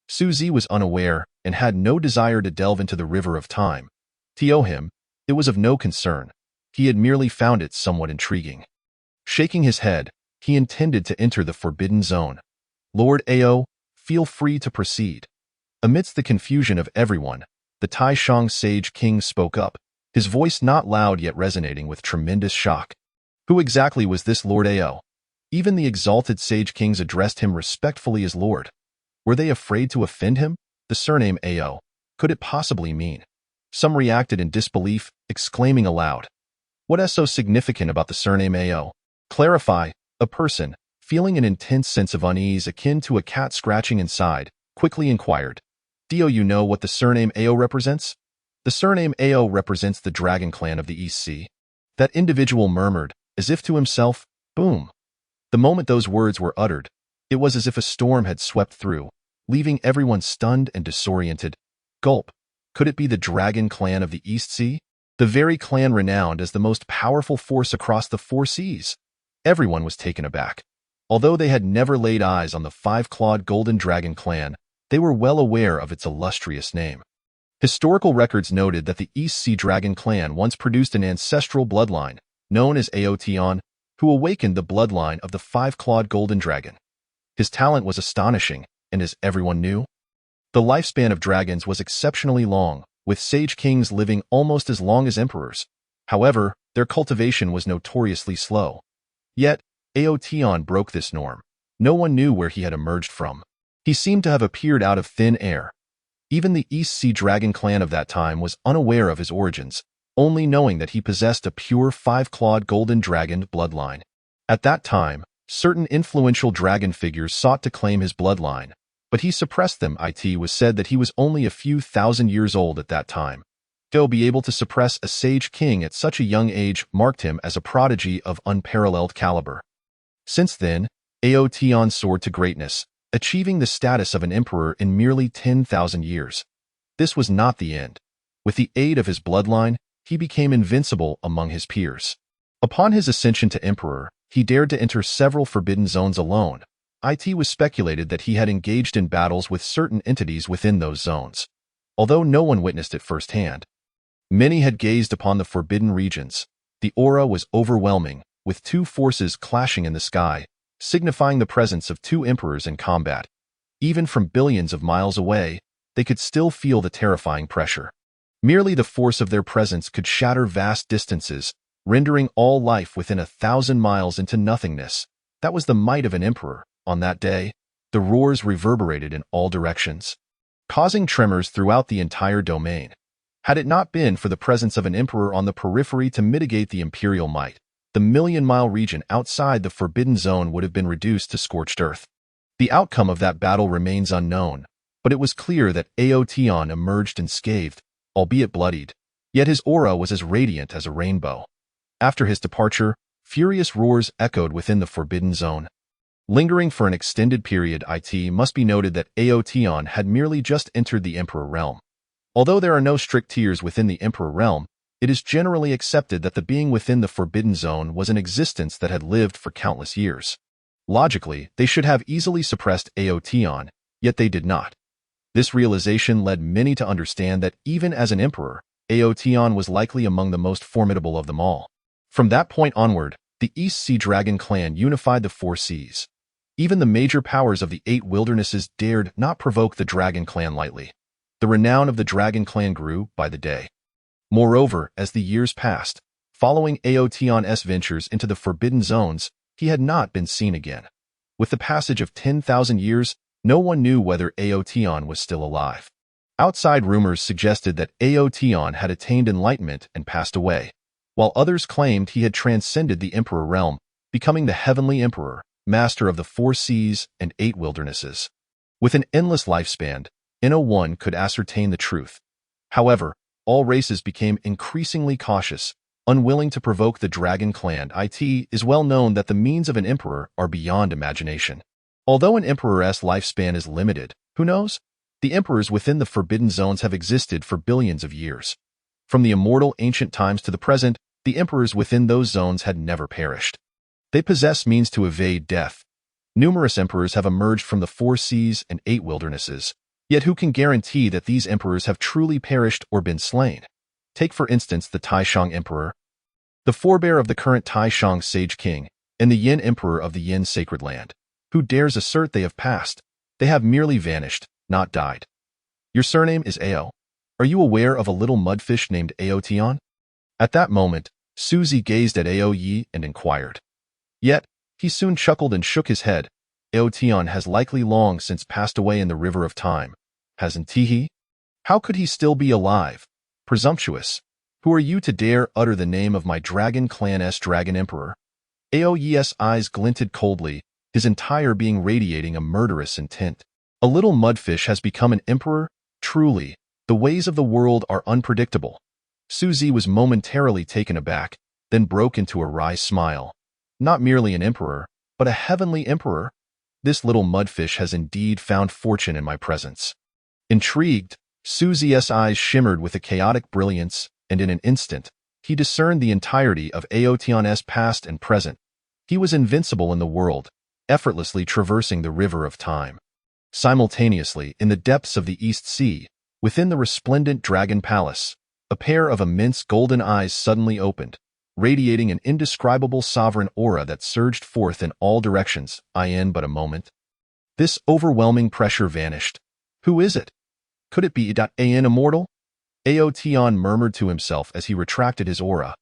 Su Zi was unaware and had no desire to delve into the river of time. To him, it was of no concern. He had merely found it somewhat intriguing. Shaking his head, he intended to enter the forbidden zone. "Lord Ao, feel free to proceed." Amidst the confusion of everyone, the Taishang Sage King spoke up, his voice not loud yet resonating with tremendous shock. Who exactly was this Lord Ao? Even the exalted Sage Kings addressed him respectfully as Lord. Were they afraid to offend him? The surname Ao. Could it possibly mean? Some reacted in disbelief, exclaiming aloud, "What is so significant about the surname Ao?" Clarify, a person, feeling an intense sense of unease akin to a cat scratching inside, quickly inquired, "Do you know what the surname Ao represents?" "The surname Ao represents the Dragon Clan of the East Sea." That individual murmured, as if to himself, "Boom." The moment those words were uttered, it was as if a storm had swept through, leaving everyone stunned and disoriented. Gulp. Could it be the Dragon Clan of the East Sea? The very clan renowned as the most powerful force across the 4 seas? Everyone was taken aback. Although they had never laid eyes on the 5-clawed Golden Dragon Clan, they were well aware of its illustrious name. Historical records noted that the East Sea Dragon Clan once produced an ancestral bloodline, known as Ao Tian, who awakened the bloodline of the 5-clawed Golden Dragon. His talent was astonishing, and as everyone knew, the lifespan of dragons was exceptionally long, with sage kings living almost as long as emperors. However, their cultivation was notoriously slow. Yet, Ao Tian broke this norm. No one knew where he had emerged from. He seemed to have appeared out of thin air. Even the East Sea Dragon Clan of that time was unaware of his origins, only knowing that he possessed a pure 5-clawed golden dragon bloodline. At that time, certain influential dragon figures sought to claim his bloodline, but he suppressed them. It was said that he was only a few thousand years old at that time. To be able to suppress a sage king at such a young age marked him as a prodigy of unparalleled caliber. Since then, Aotian soared to greatness, achieving the status of an emperor in merely 10,000 years. This was not the end. With the aid of his bloodline, he became invincible among his peers. Upon his ascension to emperor, he dared to enter several forbidden zones alone. It was speculated that he had engaged in battles with certain entities within those zones. Although no one witnessed it firsthand, many had gazed upon the forbidden regions. The aura was overwhelming, with two forces clashing in the sky, signifying the presence of two emperors in combat. Even from billions of miles away, they could still feel the terrifying pressure. Merely the force of their presence could shatter vast distances, rendering all life within 1,000 miles into nothingness. That was the might of an emperor. On that day, the roars reverberated in all directions, causing tremors throughout the entire domain. Had it not been for the presence of an emperor on the periphery to mitigate the imperial might, the million-mile region outside the Forbidden Zone would have been reduced to scorched earth. The outcome of that battle remains unknown, but it was clear that Aotian emerged unscathed, albeit bloodied, yet his aura was as radiant as a rainbow. After his departure, furious roars echoed within the Forbidden Zone. Lingering for an extended period, it must be noted that Aotian had merely just entered the Emperor realm. Although there are no strict tiers within the Emperor realm, it is generally accepted that the being within the Forbidden Zone was an existence that had lived for countless years. Logically, they should have easily suppressed Aotian, yet they did not. This realization led many to understand that even as an emperor, Aotian was likely among the most formidable of them all. From that point onward, the East Sea Dragon clan unified the four seas. Even the major powers of the 8 wildernesses dared not provoke the Dragon clan lightly. The renown of the Dragon clan grew by the day. Moreover, as the years passed, following Aotian's ventures into the Forbidden Zones, he had not been seen again. With the passage of 10,000 years, no one knew whether Aotian was still alive. Outside rumors suggested that Aotian had attained enlightenment and passed away, while others claimed he had transcended the Emperor realm, becoming the Heavenly Emperor, master of the 4 seas and 8 wildernesses. With an endless lifespan, no one could ascertain the truth. However, all races became increasingly cautious, unwilling to provoke the Dragon clan. It is well known that the means of an emperor are beyond imagination. Although an emperor's lifespan is limited, who knows? The emperors within the Forbidden Zones have existed for billions of years. From the immortal ancient times to the present, the emperors within those zones had never perished. They possess means to evade death. Numerous emperors have emerged from the 4 seas and 8 wildernesses, yet who can guarantee that these emperors have truly perished or been slain? Take for instance the Taishang Emperor, the forebear of the current Taishang Sage King, and the Yin Emperor of the Yin Sacred Land. Who dares assert they have passed? They have merely vanished, not died. Your surname is Ao. Are you aware of a little mudfish named Aotian? At that moment, Suzy gazed at Aoyi and inquired. Yet, he soon chuckled and shook his head. Aotian has likely long since passed away in the river of time, hasn't he? How could he still be alive? Presumptuous. Who are you to dare utter the name of my Dragon clan's Dragon Emperor? Aoyi's eyes glinted coldly, his entire being radiating a murderous intent. A little mudfish has become an emperor? Truly, the ways of the world are unpredictable. Suzy was momentarily taken aback, then broke into a wry smile. Not merely an emperor, but a heavenly emperor. This little mudfish has indeed found fortune in my presence. Intrigued, Suzy's eyes shimmered with a chaotic brilliance, and in an instant, he discerned the entirety of Aotian's past and present. He was invincible in the world, effortlessly traversing the river of time. Simultaneously, in the depths of the East Sea, within the resplendent Dragon Palace, a pair of immense golden eyes suddenly opened, radiating an indescribable sovereign aura that surged forth in all directions. In but a moment, this overwhelming pressure vanished. Who is it? Could it be An immortal? Aotian murmured to himself as he retracted his aura.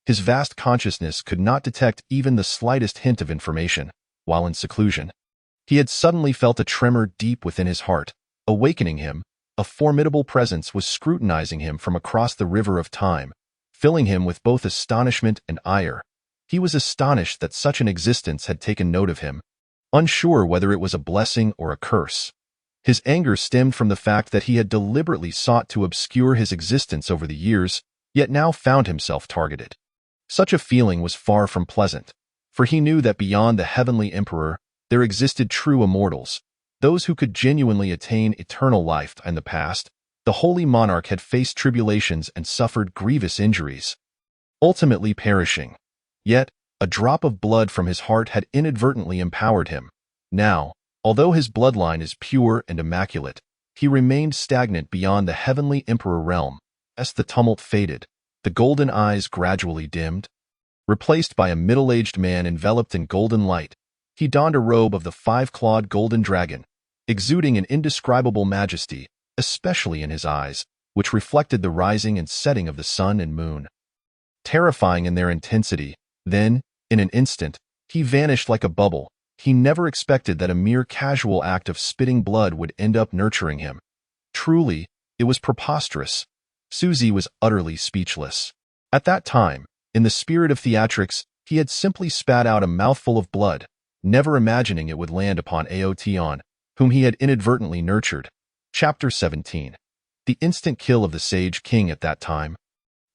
His vast consciousness could not detect even the slightest hint of information, while in seclusion. He had suddenly felt a tremor deep within his heart, awakening him. A formidable presence was scrutinizing him from across the river of time, filling him with both astonishment and ire. He was astonished that such an existence had taken note of him, unsure whether it was a blessing or a curse. His anger stemmed from the fact that he had deliberately sought to obscure his existence over the years, yet now found himself targeted. Such a feeling was far from pleasant, for he knew that beyond the heavenly emperor, there existed true immortals, those who could genuinely attain eternal life. In the past, the holy monarch had faced tribulations and suffered grievous injuries, ultimately perishing. Yet, a drop of blood from his heart had inadvertently empowered him. Now, although his bloodline is pure and immaculate, he remained stagnant beyond the heavenly emperor realm. As the tumult faded, the golden eyes gradually dimmed. Replaced by a middle-aged man enveloped in golden light, he donned a robe of the five-clawed golden dragon, exuding an indescribable majesty, especially in his eyes, which reflected the rising and setting of the sun and moon. Terrifying in their intensity, then, in an instant, he vanished like a bubble. He never expected that a mere casual act of spitting blood would end up nurturing him. Truly, it was preposterous. Suzy was utterly speechless. At that time, in the spirit of theatrics, he had simply spat out a mouthful of blood, never imagining it would land upon Aotion, whom he had inadvertently nurtured. Chapter 17. The instant kill of the Sage King. At that time,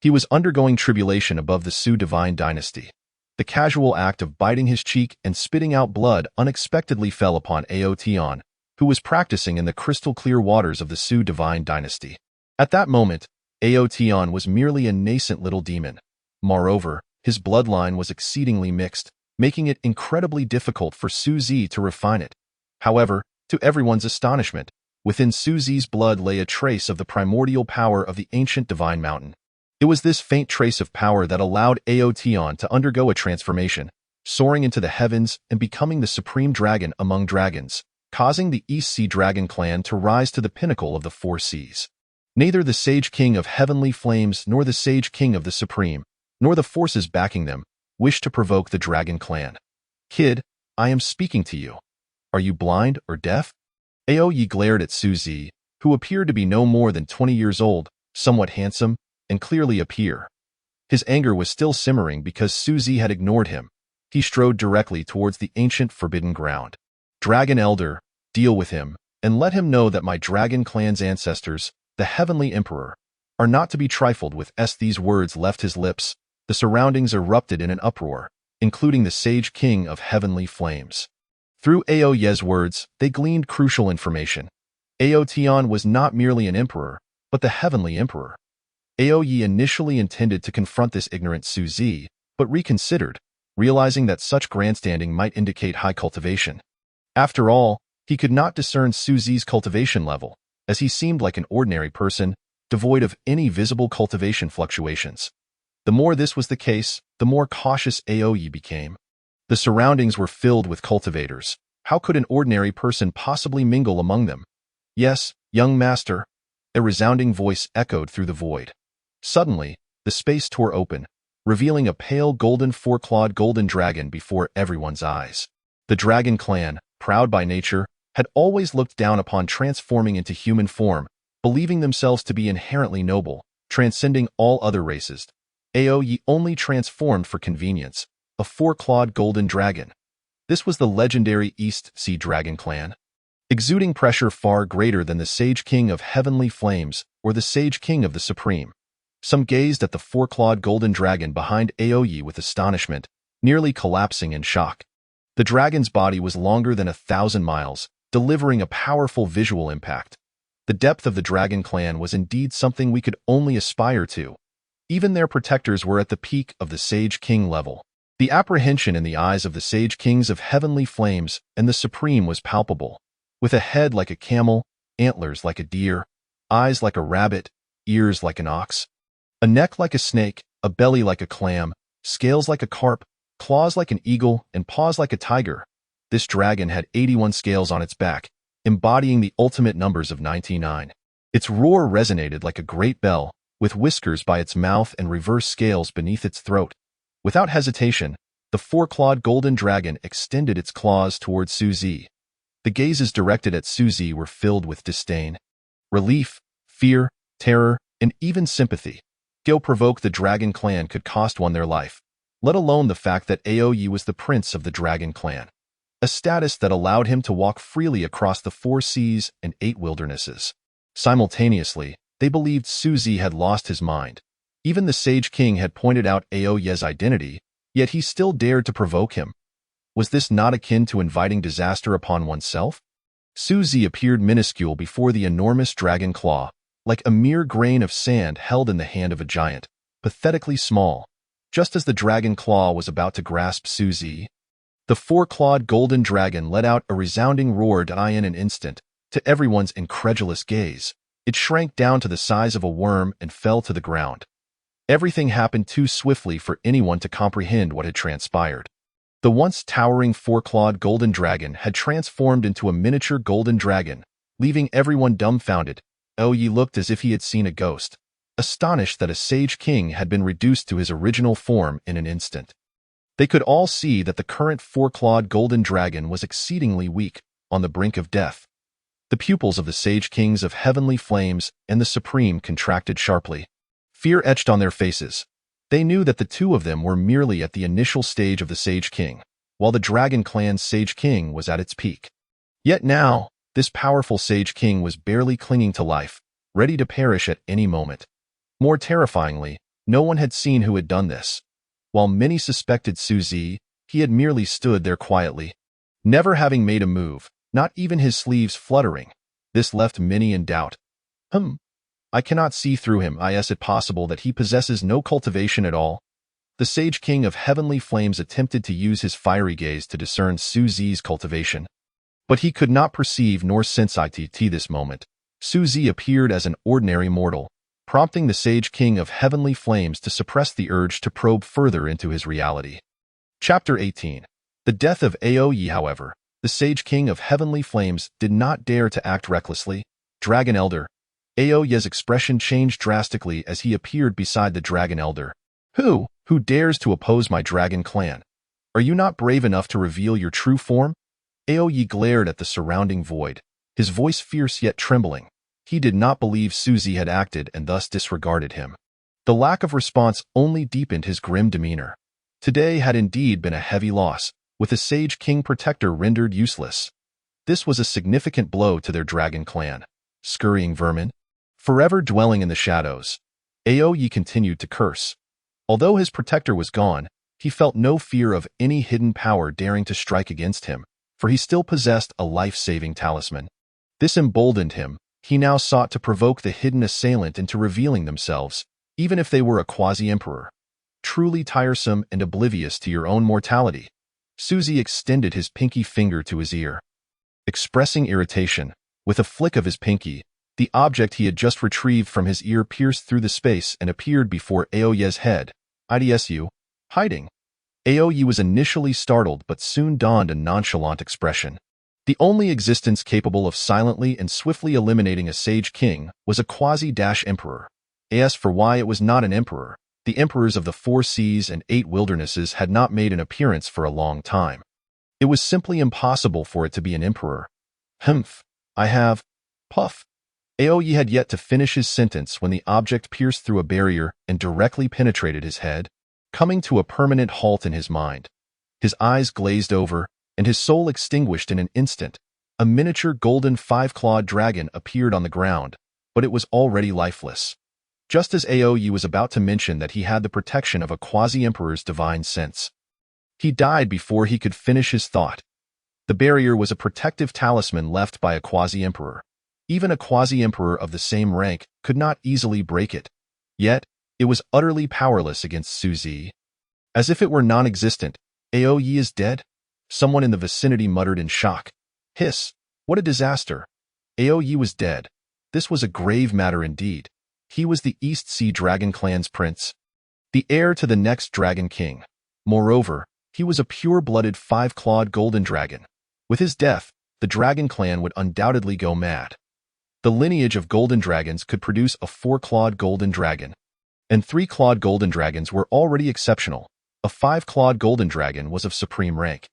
he was undergoing tribulation above the Su divine dynasty. The casual act of biting his cheek and spitting out blood unexpectedly fell upon Aotion, who was practicing in the crystal-clear waters of the Su divine dynasty. At that moment, Aotion was merely a nascent little demon. Moreover, his bloodline was exceedingly mixed, making it incredibly difficult for Suzy to refine it. However, to everyone's astonishment, within Suzy's blood lay a trace of the primordial power of the ancient divine mountain. It was this faint trace of power that allowed Aotion to undergo a transformation, soaring into the heavens and becoming the supreme dragon among dragons, causing the East Sea Dragon clan to rise to the pinnacle of the four seas. Neither the Sage King of Heavenly Flames nor the Sage King of the Supreme, nor the forces backing them, wished to provoke the Dragon clan. "Kid, I am speaking to you. Are you blind or deaf?" Aoyi glared at Suzy, who appeared to be no more than 20 years old, somewhat handsome, and clearly a peer. His anger was still simmering because Suzy had ignored him. He strode directly towards the ancient forbidden ground. "Dragon Elder, deal with him, and let him know that my Dragon clan's ancestors, the Heavenly Emperor, are not to be trifled with." As these words left his lips, the surroundings erupted in an uproar, including the Sage King of Heavenly Flames. Through Aoye's words, they gleaned crucial information. Aotion was not merely an emperor, but the Heavenly Emperor. Aoye initially intended to confront this ignorant Suzy, but reconsidered, realizing that such grandstanding might indicate high cultivation. After all, he could not discern Suzy's cultivation level, as he seemed like an ordinary person, devoid of any visible cultivation fluctuations. The more this was the case, the more cautious Aoye became. The surroundings were filled with cultivators. How could an ordinary person possibly mingle among them? "Yes, young master," a resounding voice echoed through the void. Suddenly, the space tore open, revealing a pale golden four-clawed golden dragon before everyone's eyes. The Dragon clan, proud by nature, had always looked down upon transforming into human form, believing themselves to be inherently noble, transcending all other races. Aoye only transformed for convenience, a four-clawed golden dragon. This was the legendary East Sea Dragon clan, exuding pressure far greater than the Sage King of Heavenly Flames or the Sage King of the Supreme. Some gazed at the four-clawed golden dragon behind Aoye with astonishment, nearly collapsing in shock. The dragon's body was longer than 1,000 miles, delivering a powerful visual impact. The depth of the Dragon clan was indeed something we could only aspire to. Even their protectors were at the peak of the Sage King level. The apprehension in the eyes of the Sage Kings of Heavenly Flames and the Supreme was palpable. With a head like a camel, antlers like a deer, eyes like a rabbit, ears like an ox, a neck like a snake, a belly like a clam, scales like a carp, claws like an eagle, and paws like a tiger, this dragon had 81 scales on its back, embodying the ultimate numbers of 99. Its roar resonated like a great bell, with whiskers by its mouth and reverse scales beneath its throat. Without hesitation, the four-clawed golden dragon extended its claws towards Suzy. The gazes directed at Suzy were filled with disdain, relief, fear, terror, and even sympathy. To provoke the Dragon clan could cost one their life, let alone the fact that Aoye was the prince of the Dragon clan. a status that allowed him to walk freely across the 4 seas and 8 wildernesses. Simultaneously, they believed Su Zi had lost his mind. Even the Sage King had pointed out Aoye's identity, yet he still dared to provoke him. Was this not akin to inviting disaster upon oneself? Su Zi appeared minuscule before the enormous dragon claw, like a mere grain of sand held in the hand of a giant, pathetically small. Just as the dragon claw was about to grasp Su Zi, the 4-clawed golden dragon let out a resounding roar. In an instant, to everyone's incredulous gaze, it shrank down to the size of a worm and fell to the ground. Everything happened too swiftly for anyone to comprehend what had transpired. The once towering 4-clawed golden dragon had transformed into a miniature golden dragon, leaving everyone dumbfounded. Aoye looked as if he had seen a ghost, astonished that a Sage King had been reduced to his original form in an instant. They could all see that the current 4-clawed golden dragon was exceedingly weak, on the brink of death. The pupils of the Sage Kings of Heavenly Flames and the Supreme contracted sharply. Fear etched on their faces. They knew that the two of them were merely at the initial stage of the Sage King, while the Dragon Clan's Sage King was at its peak. Yet now, this powerful Sage King was barely clinging to life, ready to perish at any moment. More terrifyingly, no one had seen who had done this. While many suspected Su Zi, he had merely stood there quietly, never having made a move, not even his sleeves fluttering. This left many in doubt. I cannot see through him. Is it possible that he possesses no cultivation at all? The Sage King of Heavenly Flames attempted to use his fiery gaze to discern Su Zi's cultivation. But he could not perceive nor sense it this moment. Su Zi appeared as an ordinary mortal, prompting the Sage King of Heavenly Flames to suppress the urge to probe further into his reality. Chapter 18. The death of Aoye. However, the Sage King of Heavenly Flames did not dare to act recklessly. Dragon Elder. Aoye's expression changed drastically as he appeared beside the Dragon Elder. Who dares to oppose my Dragon Clan? Are you not brave enough to reveal your true form? Aoye glared at the surrounding void, his voice fierce yet trembling. He did not believe Su Zi had acted and thus disregarded him. The lack of response only deepened his grim demeanor. Today had indeed been a heavy loss, with the Sage King Protector rendered useless. This was a significant blow to their Dragon Clan. Scurrying vermin, forever dwelling in the shadows. Aoye continued to curse. Although his protector was gone, he felt no fear of any hidden power daring to strike against him, for he still possessed a life-saving talisman. This emboldened him. He now sought to provoke the hidden assailant into revealing themselves, even if they were a quasi-emperor. Truly tiresome and oblivious to your own mortality. Su Zi extended his pinky finger to his ear. Expressing irritation, with a flick of his pinky, the object he had just retrieved from his ear pierced through the space and appeared before Aoye's head. IDSU, hiding. Aoye was initially startled but soon donned a nonchalant expression. The only existence capable of silently and swiftly eliminating a Sage King was a quasi-emperor. As for why it was not an emperor, the emperors of the 4 seas and 8 wildernesses had not made an appearance for a long time. It was simply impossible for it to be an emperor. I have... Puff. Aoye had yet to finish his sentence when the object pierced through a barrier and directly penetrated his head, coming to a permanent halt in his mind. His eyes glazed over, and his soul extinguished in an instant. A miniature golden 5-clawed dragon appeared on the ground, but it was already lifeless. Just as Aoye was about to mention that he had the protection of a quasi-emperor's divine sense, he died before he could finish his thought. The barrier was a protective talisman left by a quasi-emperor. Even a quasi-emperor of the same rank could not easily break it. Yet, it was utterly powerless against Su Zi. As if it were non-existent. Aoye is dead? Someone in the vicinity muttered in shock. Hiss! What a disaster! Aoye was dead. This was a grave matter indeed. He was the East Sea Dragon Clan's prince, the heir to the next Dragon King. Moreover, he was a pure-blooded 5-clawed golden dragon. With his death, the Dragon Clan would undoubtedly go mad. The lineage of golden dragons could produce a 4-clawed golden dragon, and 3-clawed golden dragons were already exceptional. A 5-clawed golden dragon was of supreme rank.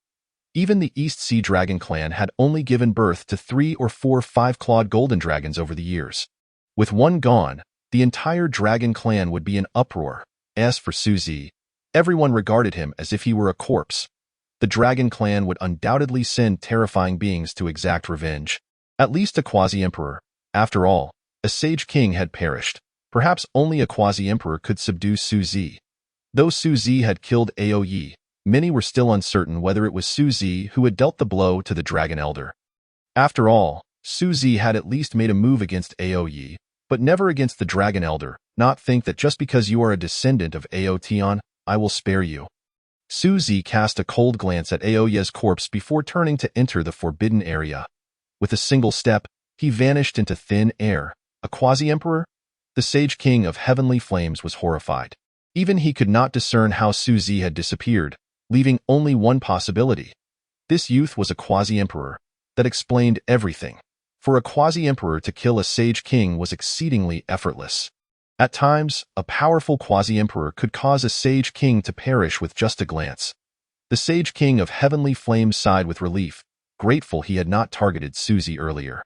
Even the East Sea Dragon Clan had only given birth to 3 or 4 5-clawed golden dragons over the years. With one gone, the entire Dragon Clan would be in uproar. As for Su Zi, everyone regarded him as if he were a corpse. The the Dragon Clan would undoubtedly send terrifying beings to exact revenge. At least a quasi-emperor. After all, a sage king had perished. Perhaps only a quasi-emperor could subdue Su Zi. Though Su Zi had killed Ao Yi, many were still uncertain whether it was Su Zi who had dealt the blow to the Dragon Elder. After all, Su Zi had at least made a move against Ao Yi, but never against the Dragon Elder. Not think that just because you are a descendant of Ao Tian, I will spare you. Su Zi cast a cold glance at Ao Yi's corpse before turning to enter the forbidden area. With a single step, he vanished into thin air. A quasi-emperor? The Sage King of Heavenly Flames was horrified. Even he could not discern how Su Zi had disappeared, leaving only one possibility. This youth was a quasi-emperor. That explained everything. For a quasi-emperor to kill a Sage King was exceedingly effortless. At times, a powerful quasi-emperor could cause a Sage King to perish with just a glance. The Sage King of Heavenly Flames sighed with relief, grateful he had not targeted Su Zi earlier.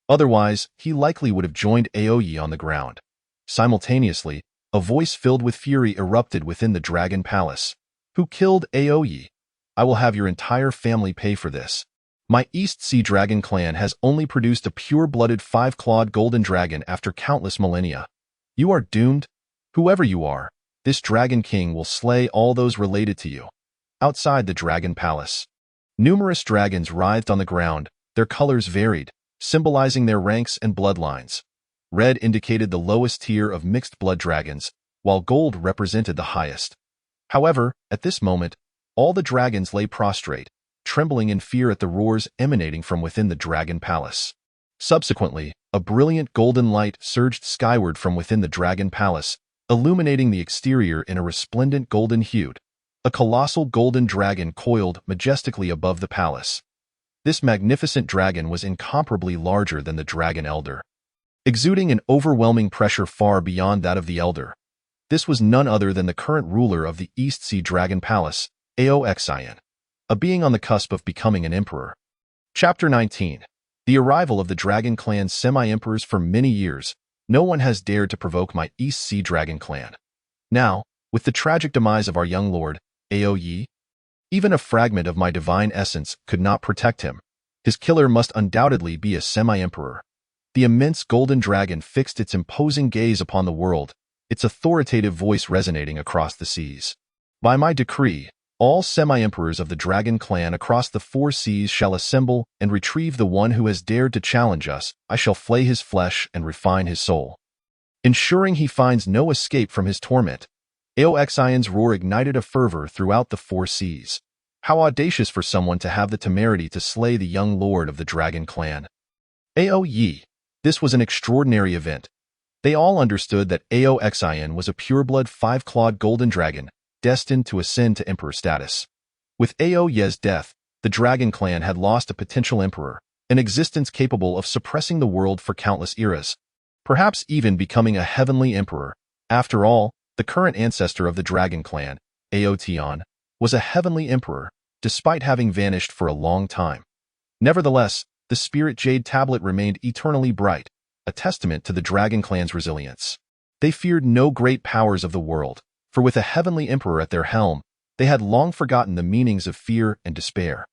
Otherwise, he likely would have joined Ao Yi on the ground. Simultaneously, a voice filled with fury erupted within the Dragon Palace. Who killed Ao Yi? I will have your entire family pay for this. My East Sea Dragon Clan has only produced a pure-blooded 5-clawed golden dragon after countless millennia. You are doomed. Whoever you are, this Dragon King will slay all those related to you. Outside the Dragon Palace, numerous dragons writhed on the ground, their colors varied, symbolizing their ranks and bloodlines. Red indicated the lowest tier of mixed blood dragons, while gold represented the highest. However, at this moment, all the dragons lay prostrate, trembling in fear at the roars emanating from within the Dragon Palace. Subsequently, a brilliant golden light surged skyward from within the Dragon Palace, illuminating the exterior in a resplendent golden hue. A colossal golden dragon coiled majestically above the palace. This magnificent dragon was incomparably larger than the Dragon Elder, exuding an overwhelming pressure far beyond that of the Elder. This was none other than the current ruler of the East Sea Dragon Palace, Ao Xian, a being on the cusp of becoming an emperor. Chapter 19. The arrival of the Dragon Clan's semi-emperors. For many years, no one has dared to provoke my East Sea Dragon Clan. Now, with the tragic demise of our young lord, Ao Yi, even a fragment of my divine essence could not protect him. His killer must undoubtedly be a semi-emperor. The immense golden dragon fixed its imposing gaze upon the world, its authoritative voice resonating across the seas. By my decree, all semi-emperors of the Dragon Clan across the 4 seas shall assemble and retrieve the one who has dared to challenge us. I shall flay his flesh and refine his soul, ensuring he finds no escape from his torment. Ao Xian's roar ignited a fervor throughout the 4 seas. How audacious for someone to have the temerity to slay the young lord of the Dragon Clan. Ao Yi. This was an extraordinary event. They all understood that Ao Xian was a pureblood 5-clawed golden dragon, destined to ascend to emperor status. With Ao Yi's death, the Dragon Clan had lost a potential emperor, an existence capable of suppressing the world for countless eras, perhaps even becoming a heavenly emperor. After all, the current ancestor of the Dragon Clan, Ao Tian, was a heavenly emperor, despite having vanished for a long time. Nevertheless, the Spirit Jade Tablet remained eternally bright, a testament to the Dragon Clan's resilience. They feared no great powers of the world, for with a heavenly emperor at their helm, they had long forgotten the meanings of fear and despair.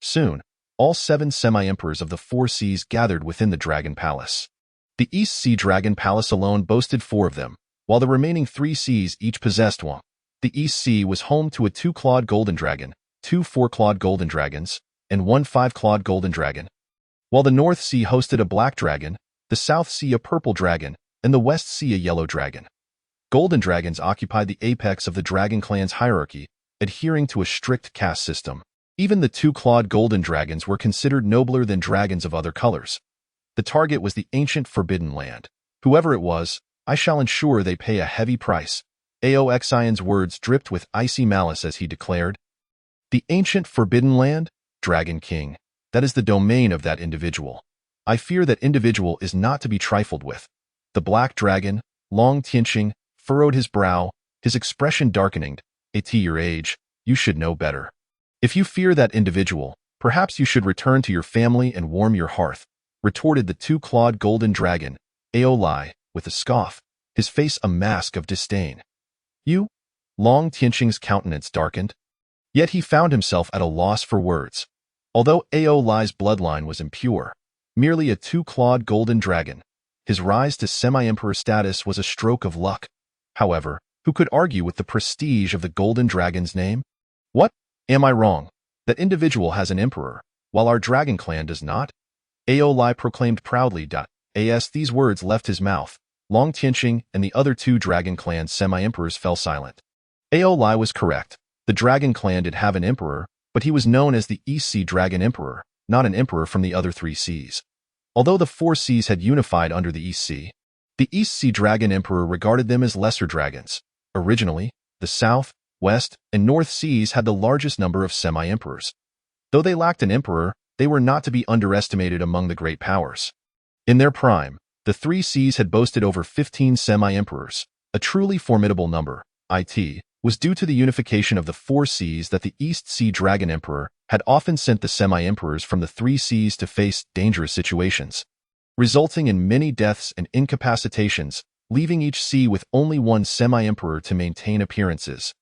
Soon, all 7 semi-emperors of the 4 seas gathered within the Dragon Palace. The East Sea Dragon Palace alone boasted 4 of them, while the remaining 3 seas each possessed one. The East Sea was home to a 2-clawed golden dragon, 2 4-clawed golden dragons, and 1 5-clawed golden dragon. While the North Sea hosted a black dragon, the South Sea a purple dragon, and the West Sea a yellow dragon. Golden dragons occupied the apex of the Dragon Clan's hierarchy, adhering to a strict caste system. Even the 2-clawed golden dragons were considered nobler than dragons of other colors. The target was the ancient Forbidden Land. Whoever it was, I shall ensure they pay a heavy price. Ao Xian's words dripped with icy malice as he declared. The ancient Forbidden Land? Dragon King. That is the domain of that individual. I fear that individual is not to be trifled with. The black dragon, Long Tianqing, furrowed his brow, his expression darkening. At your age, you should know better. If you fear that individual, perhaps you should return to your family and warm your hearth, retorted the 2-clawed golden dragon, Ao Lai, with a scoff, his face a mask of disdain. You? Long Tianqing's countenance darkened. Yet he found himself at a loss for words. Although Aolai's bloodline was impure, merely a two-clawed golden dragon, his rise to semi-emperor status was a stroke of luck. However, who could argue with the prestige of the golden dragon's name? What? Am I wrong? That individual has an emperor, while our dragon clan does not? Aolai proclaimed proudly. As these words left his mouth, Long Tianqing and the other two dragon clan semi-emperors fell silent. Aolai was correct. The dragon clan did have an emperor, but he was known as the East Sea Dragon Emperor, not an emperor from the other three seas. Although the four seas had unified under the East Sea, the East Sea Dragon Emperor regarded them as lesser dragons. Originally, the South, West, and North Seas had the largest number of semi-emperors. Though they lacked an emperor, they were not to be underestimated among the great powers. In their prime, the three seas had boasted over 15 semi-emperors. A truly formidable number, it, was due to the unification of the four seas that the East Sea Dragon Emperor had often sent the semi-emperors from the three seas to face dangerous situations, resulting in many deaths and incapacitations, leaving each sea with only one semi-emperor to maintain appearances.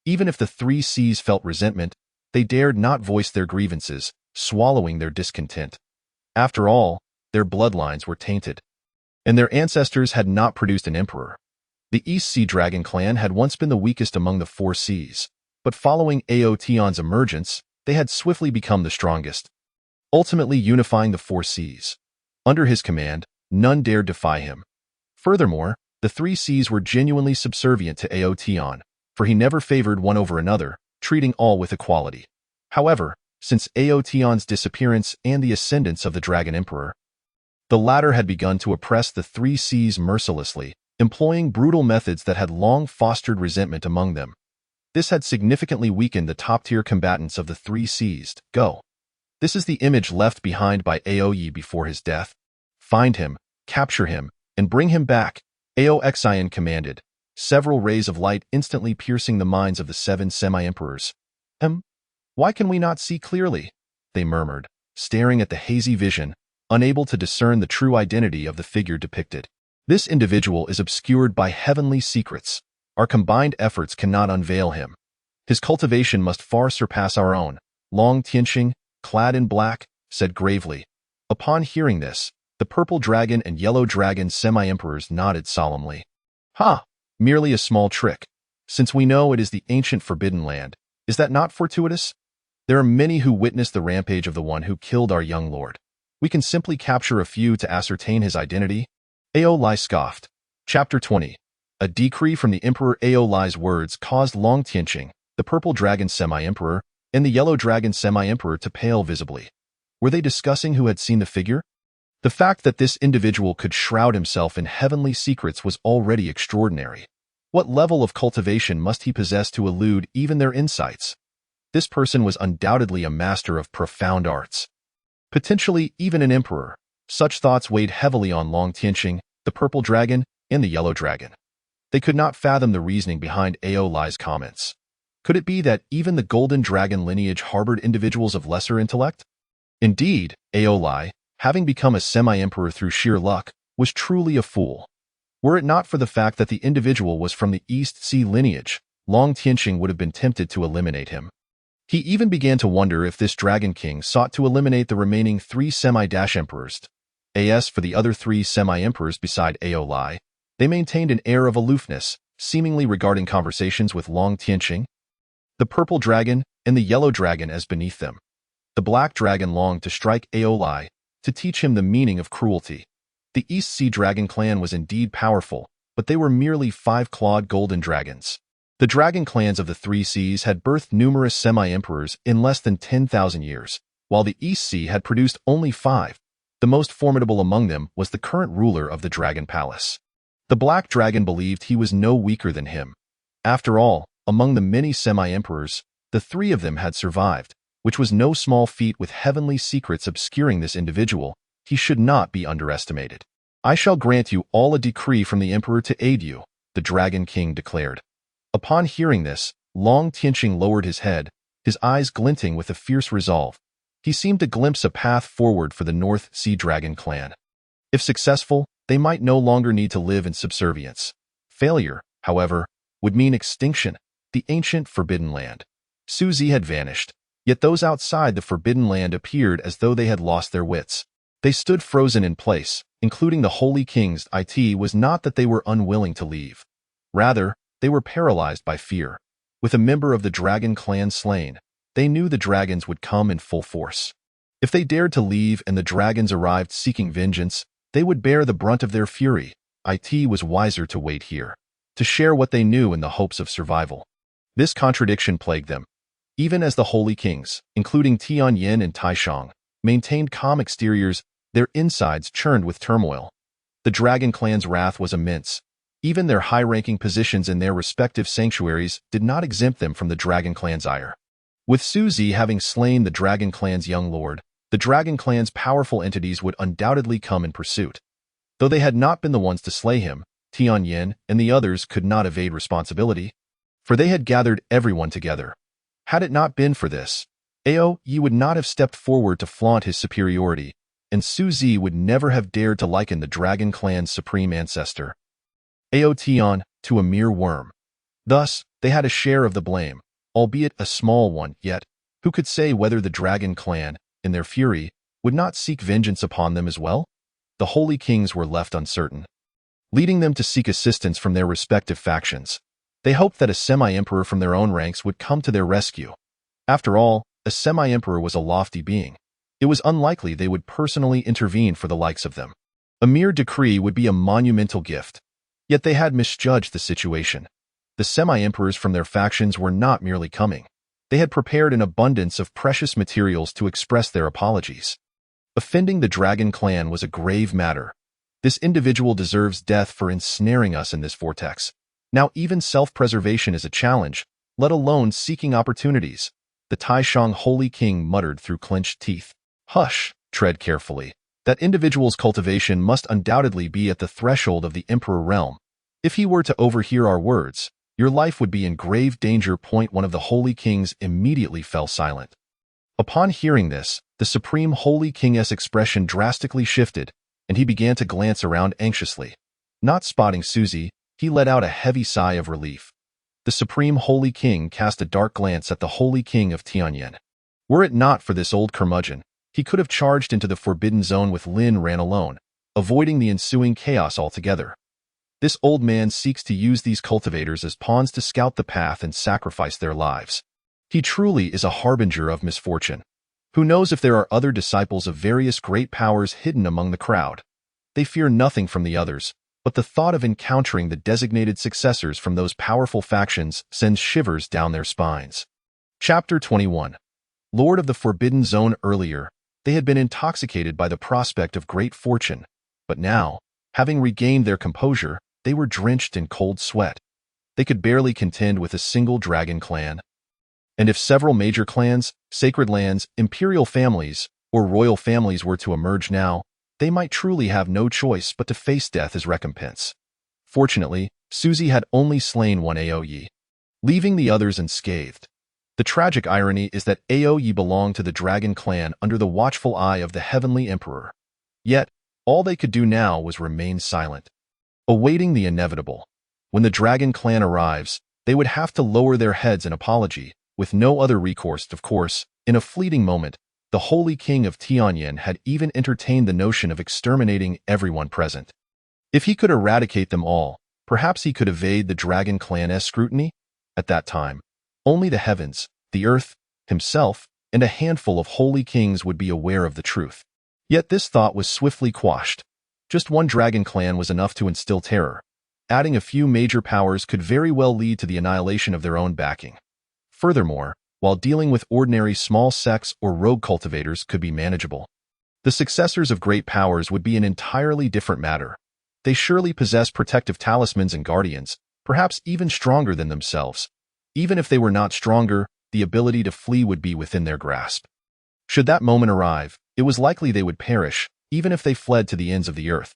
Even if the three seas felt resentment, they dared not voice their grievances, swallowing their discontent. After all, their bloodlines were tainted, and their ancestors had not produced an emperor. The East Sea Dragon clan had once been the weakest among the four seas, but following Ao Tian's emergence, they had swiftly become the strongest, ultimately unifying the four seas. Under his command, none dared defy him. Furthermore, the three seas were genuinely subservient to Ao Tian, for he never favored one over another, treating all with equality. However, since Ao Tian's disappearance and the ascendance of the Dragon Emperor, the latter had begun to oppress the three seas mercilessly, employing brutal methods that had long fostered resentment among them. This had significantly weakened the top-tier combatants of the three seas. Go. This is the image left behind by Aoyi before his death. Find him, capture him, and bring him back, Ao Xian commanded, several rays of light instantly piercing the minds of the seven semi-emperors. Why can we not see clearly? They murmured, staring at the hazy vision, unable to discern the true identity of the figure depicted. This individual is obscured by heavenly secrets. Our combined efforts cannot unveil him. His cultivation must far surpass our own. Long Tianqing, clad in black, said gravely. Upon hearing this, the purple dragon and yellow dragon semi-emperors nodded solemnly. Ha! Merely a small trick. Since we know it is the ancient Forbidden Land, is that not fortuitous? There are many who witnessed the rampage of the one who killed our young lord. We can simply capture a few to ascertain his identity. Aolai scoffed. Chapter 20. A decree from the Emperor. Aolai's words caused Long Tianqing, the purple dragon semi-emperor, and the yellow dragon semi-emperor to pale visibly. Were they discussing who had seen the figure? The fact that this individual could shroud himself in heavenly secrets was already extraordinary. What level of cultivation must he possess to elude even their insights? This person was undoubtedly a master of profound arts. Potentially even an emperor. Such thoughts weighed heavily on Long Tianqing, the purple dragon, and the yellow dragon. They could not fathom the reasoning behind Aolai's comments. Could it be that even the golden dragon lineage harbored individuals of lesser intellect? Indeed, Aolai, having become a semi-emperor through sheer luck, was truly a fool. Were it not for the fact that the individual was from the East Sea lineage, Long Tianqing would have been tempted to eliminate him. He even began to wonder if this Dragon King sought to eliminate the remaining three semi-emperors. As for the other three semi-emperors beside Aolai, they maintained an air of aloofness, seemingly regarding conversations with Long Tianqing, the purple dragon, and the yellow dragon as beneath them. The black dragon longed to strike Aolai, to teach him the meaning of cruelty. The East Sea Dragon clan was indeed powerful, but they were merely five-clawed golden dragons. The dragon clans of the three seas had birthed numerous semi-emperors in less than 10,000 years, while the East Sea had produced only 5. The most formidable among them was the current ruler of the Dragon Palace. The black dragon believed he was no weaker than him. After all, among the many semi-emperors, the 3 of them had survived, which was no small feat. With heavenly secrets obscuring this individual, he should not be underestimated. I shall grant you all a decree from the emperor to aid you, the Dragon King declared. Upon hearing this, Long Tianqing lowered his head, his eyes glinting with a fierce resolve. He seemed to glimpse a path forward for the North Sea Dragon clan. If successful, they might no longer need to live in subservience. Failure, however, would mean extinction, the ancient Forbidden Land. Su Zi had vanished, yet those outside the Forbidden Land appeared as though they had lost their wits. They stood frozen in place, including the Holy Kings. It was not that they were unwilling to leave. Rather, they were paralyzed by fear. With a member of the dragon clan slain, they knew the dragons would come in full force. If they dared to leave and the dragons arrived seeking vengeance, they would bear the brunt of their fury. It was wiser to wait here, to share what they knew in the hopes of survival. This contradiction plagued them. Even as the Holy Kings, including Tianyin and Taishang, maintained calm exteriors, their insides churned with turmoil. The dragon clan's wrath was immense. Even their high-ranking positions in their respective sanctuaries did not exempt them from the dragon clan's ire. With Su Zi having slain the dragon clan's young lord, the dragon clan's powerful entities would undoubtedly come in pursuit. Though they had not been the ones to slay him, Tianyin and the others could not evade responsibility, for they had gathered everyone together. Had it not been for this, Aoyi would not have stepped forward to flaunt his superiority, and Su Zi would never have dared to liken the dragon clan's supreme ancestor, Aotian, to a mere worm. Thus, they had a share of the blame, albeit a small one, yet who could say whether the dragon clan, in their fury, would not seek vengeance upon them as well? The Holy Kings were left uncertain, leading them to seek assistance from their respective factions. They hoped that a semi-emperor from their own ranks would come to their rescue. After all, a semi-emperor was a lofty being. It was unlikely they would personally intervene for the likes of them. A mere decree would be a monumental gift. Yet they had misjudged the situation. The semi-emperors from their factions were not merely coming. They had prepared an abundance of precious materials to express their apologies. Offending the dragon clan was a grave matter. This individual deserves death for ensnaring us in this vortex. Now even self-preservation is a challenge, let alone seeking opportunities. The Taishang Holy King muttered through clenched teeth. Hush, tread carefully. That individual's cultivation must undoubtedly be at the threshold of the Emperor realm. If he were to overhear our words, your life would be in grave danger. One of the Holy Kings immediately fell silent. Upon hearing this, the Supreme Holy King's expression drastically shifted, and he began to glance around anxiously. Not spotting Su Zi, he let out a heavy sigh of relief. The Supreme Holy King cast a dark glance at the Holy King of Tianyin. Were it not for this old curmudgeon, he could have charged into the Forbidden Zone with Lin Ran alone, avoiding the ensuing chaos altogether. This old man seeks to use these cultivators as pawns to scout the path and sacrifice their lives. He truly is a harbinger of misfortune. Who knows if there are other disciples of various great powers hidden among the crowd? They fear nothing from the others, but the thought of encountering the designated successors from those powerful factions sends shivers down their spines. Chapter 21. Lord of the Forbidden Zone. Earlier, they had been intoxicated by the prospect of great fortune, but now, having regained their composure, they were drenched in cold sweat. They could barely contend with a single dragon clan. And if several major clans, sacred lands, imperial families, or royal families were to emerge now, they might truly have no choice but to face death as recompense. Fortunately, Su Zi had only slain one Aoyi, leaving the others unscathed. The tragic irony is that Aoyi belonged to the dragon clan under the watchful eye of the heavenly emperor. Yet, all they could do now was remain silent, awaiting the inevitable. When the dragon clan arrives, they would have to lower their heads in apology, with no other recourse. Of course, in a fleeting moment, the Holy King of Tianyin had even entertained the notion of exterminating everyone present. If he could eradicate them all, perhaps he could evade the dragon clan's scrutiny. At that time, only the heavens, the earth, himself, and a handful of holy kings would be aware of the truth. Yet this thought was swiftly quashed. Just one dragon clan was enough to instill terror. Adding a few major powers could very well lead to the annihilation of their own backing. Furthermore, while dealing with ordinary small sects or rogue cultivators could be manageable, the successors of great powers would be an entirely different matter. They surely possess protective talismans and guardians, perhaps even stronger than themselves. Even if they were not stronger, the ability to flee would be within their grasp. Should that moment arrive, it was likely they would perish, even if they fled to the ends of the earth.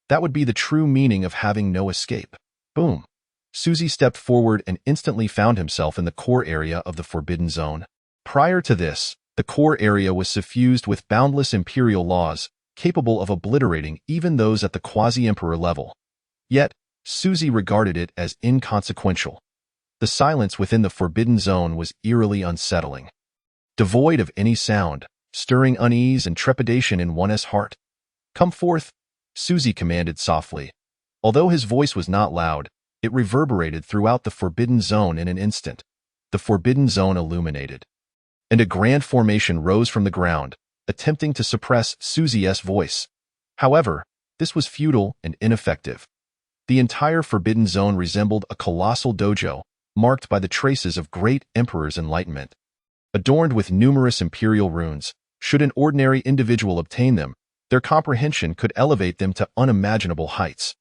That would be the true meaning of having no escape. Boom. Su Zi stepped forward and instantly found himself in the core area of the Forbidden Zone. Prior to this, the core area was suffused with boundless imperial laws, capable of obliterating even those at the quasi-emperor level. Yet, Su Zi regarded it as inconsequential. The silence within the forbidden zone was eerily unsettling. Devoid of any sound, stirring unease and trepidation in one's heart. "Come forth," Susie commanded softly. Although his voice was not loud, it reverberated throughout the forbidden zone in an instant. The forbidden zone illuminated, and a grand formation rose from the ground, attempting to suppress Susie's voice. However, this was futile and ineffective. The entire forbidden zone resembled a colossal dojo, marked by the traces of great emperor's enlightenment. Adorned with numerous imperial runes, should an ordinary individual obtain them, their comprehension could elevate them to unimaginable heights.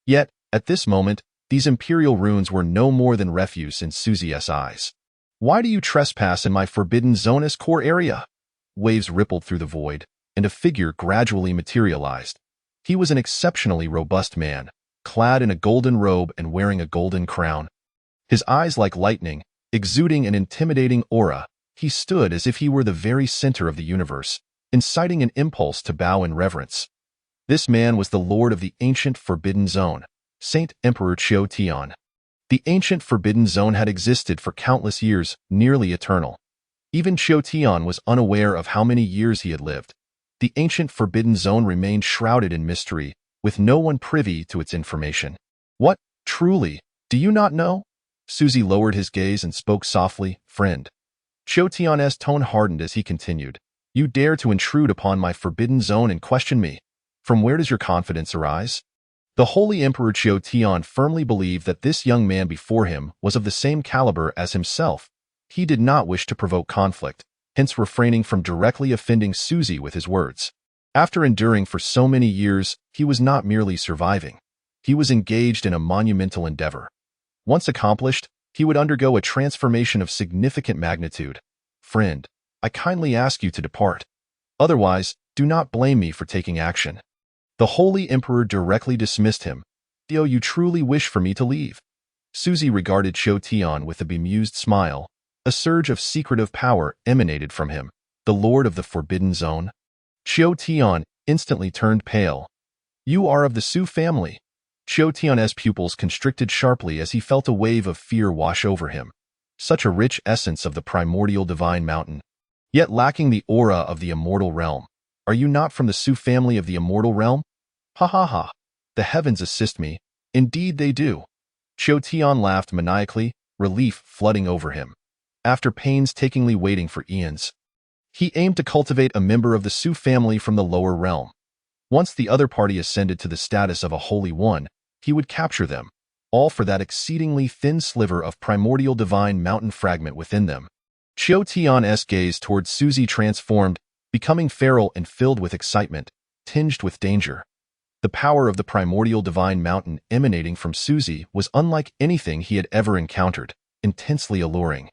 Yet, at this moment, these imperial runes were no more than refuse in Susie's eyes. "Why do you trespass in my forbidden zone's core area?" Waves rippled through the void, and a figure gradually materialized. He was an exceptionally robust man, clad in a golden robe and wearing a golden crown. His eyes like lightning, exuding an intimidating aura, he stood as if he were the very center of the universe, inciting an impulse to bow in reverence. This man was the lord of the ancient Forbidden Zone, Saint Emperor Qiu Tian. The ancient Forbidden Zone had existed for countless years, nearly eternal. Even Qiu Tian was unaware of how many years he had lived. The ancient Forbidden Zone remained shrouded in mystery, with no one privy to its information. "What, truly, do you not know?" Susie lowered his gaze and spoke softly. "Friend." Qiu Tian's tone hardened as he continued. "You dare to intrude upon my Forbidden Zone and question me? From where does your confidence arise?" The Holy Emperor Qiu Tian firmly believed that this young man before him was of the same caliber as himself. He did not wish to provoke conflict, hence refraining from directly offending Susie with his words. After enduring for so many years, he was not merely surviving. He was engaged in a monumental endeavor. Once accomplished, he would undergo a transformation of significant magnitude. "Friend, I kindly ask you to depart. Otherwise, do not blame me for taking action." The Holy Emperor directly dismissed him. "Do you truly wish for me to leave?" Susie regarded Qiu Tian with a bemused smile. A surge of secretive power emanated from him, the lord of the Forbidden Zone. Qiu Tian instantly turned pale. "You are of the Su family." Qiu Tian's pupils constricted sharply as he felt a wave of fear wash over him. Such a rich essence of the primordial divine mountain, yet lacking the aura of the immortal realm. "Are you not from the Su family of the immortal realm?" "Ha ha ha. The heavens assist me. Indeed they do." Qiu Tian laughed maniacally, relief flooding over him. After painstakingly waiting for eons, he aimed to cultivate a member of the Su family from the lower realm. Once the other party ascended to the status of a Holy One, he would capture them, all for that exceedingly thin sliver of primordial divine mountain fragment within them. Qiu Tian's gaze towards Susie transformed, becoming feral and filled with excitement, tinged with danger. The power of the primordial divine mountain emanating from Susie was unlike anything he had ever encountered, intensely alluring.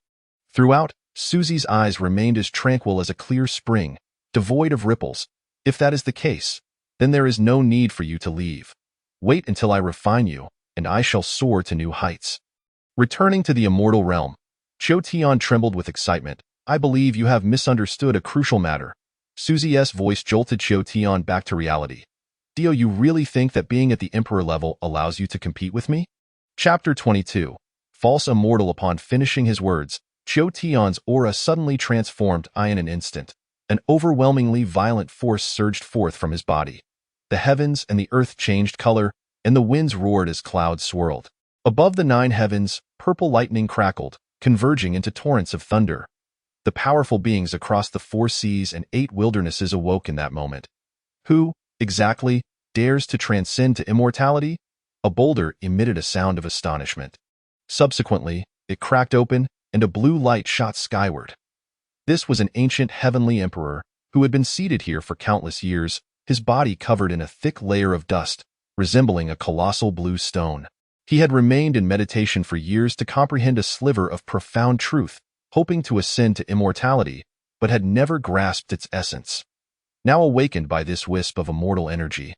Throughout, Susie's eyes remained as tranquil as a clear spring, devoid of ripples. "If that is the case, then there is no need for you to leave. Wait until I refine you, and I shall soar to new heights." Returning to the immortal realm, Qiu Tian trembled with excitement. "I believe you have misunderstood a crucial matter." Susie's voice jolted Qiu Tian back to reality. "Do you really think that being at the Emperor level allows you to compete with me?" Chapter 22. False Immortal. Upon finishing his words, Qiu Tian's aura suddenly transformed in an instant. An overwhelmingly violent force surged forth from his body. The heavens and the earth changed color, and the winds roared as clouds swirled. Above the 9 heavens, purple lightning crackled, converging into torrents of thunder. The powerful beings across the 4 seas and 8 wildernesses awoke in that moment. Who, exactly, dares to transcend to immortality? A boulder emitted a sound of astonishment. Subsequently, it cracked open, and a blue light shot skyward. This was an ancient heavenly emperor, who had been seated here for countless years, his body covered in a thick layer of dust, resembling a colossal blue stone. He had remained in meditation for years to comprehend a sliver of profound truth, hoping to ascend to immortality, but had never grasped its essence. Now awakened by this wisp of immortal energy,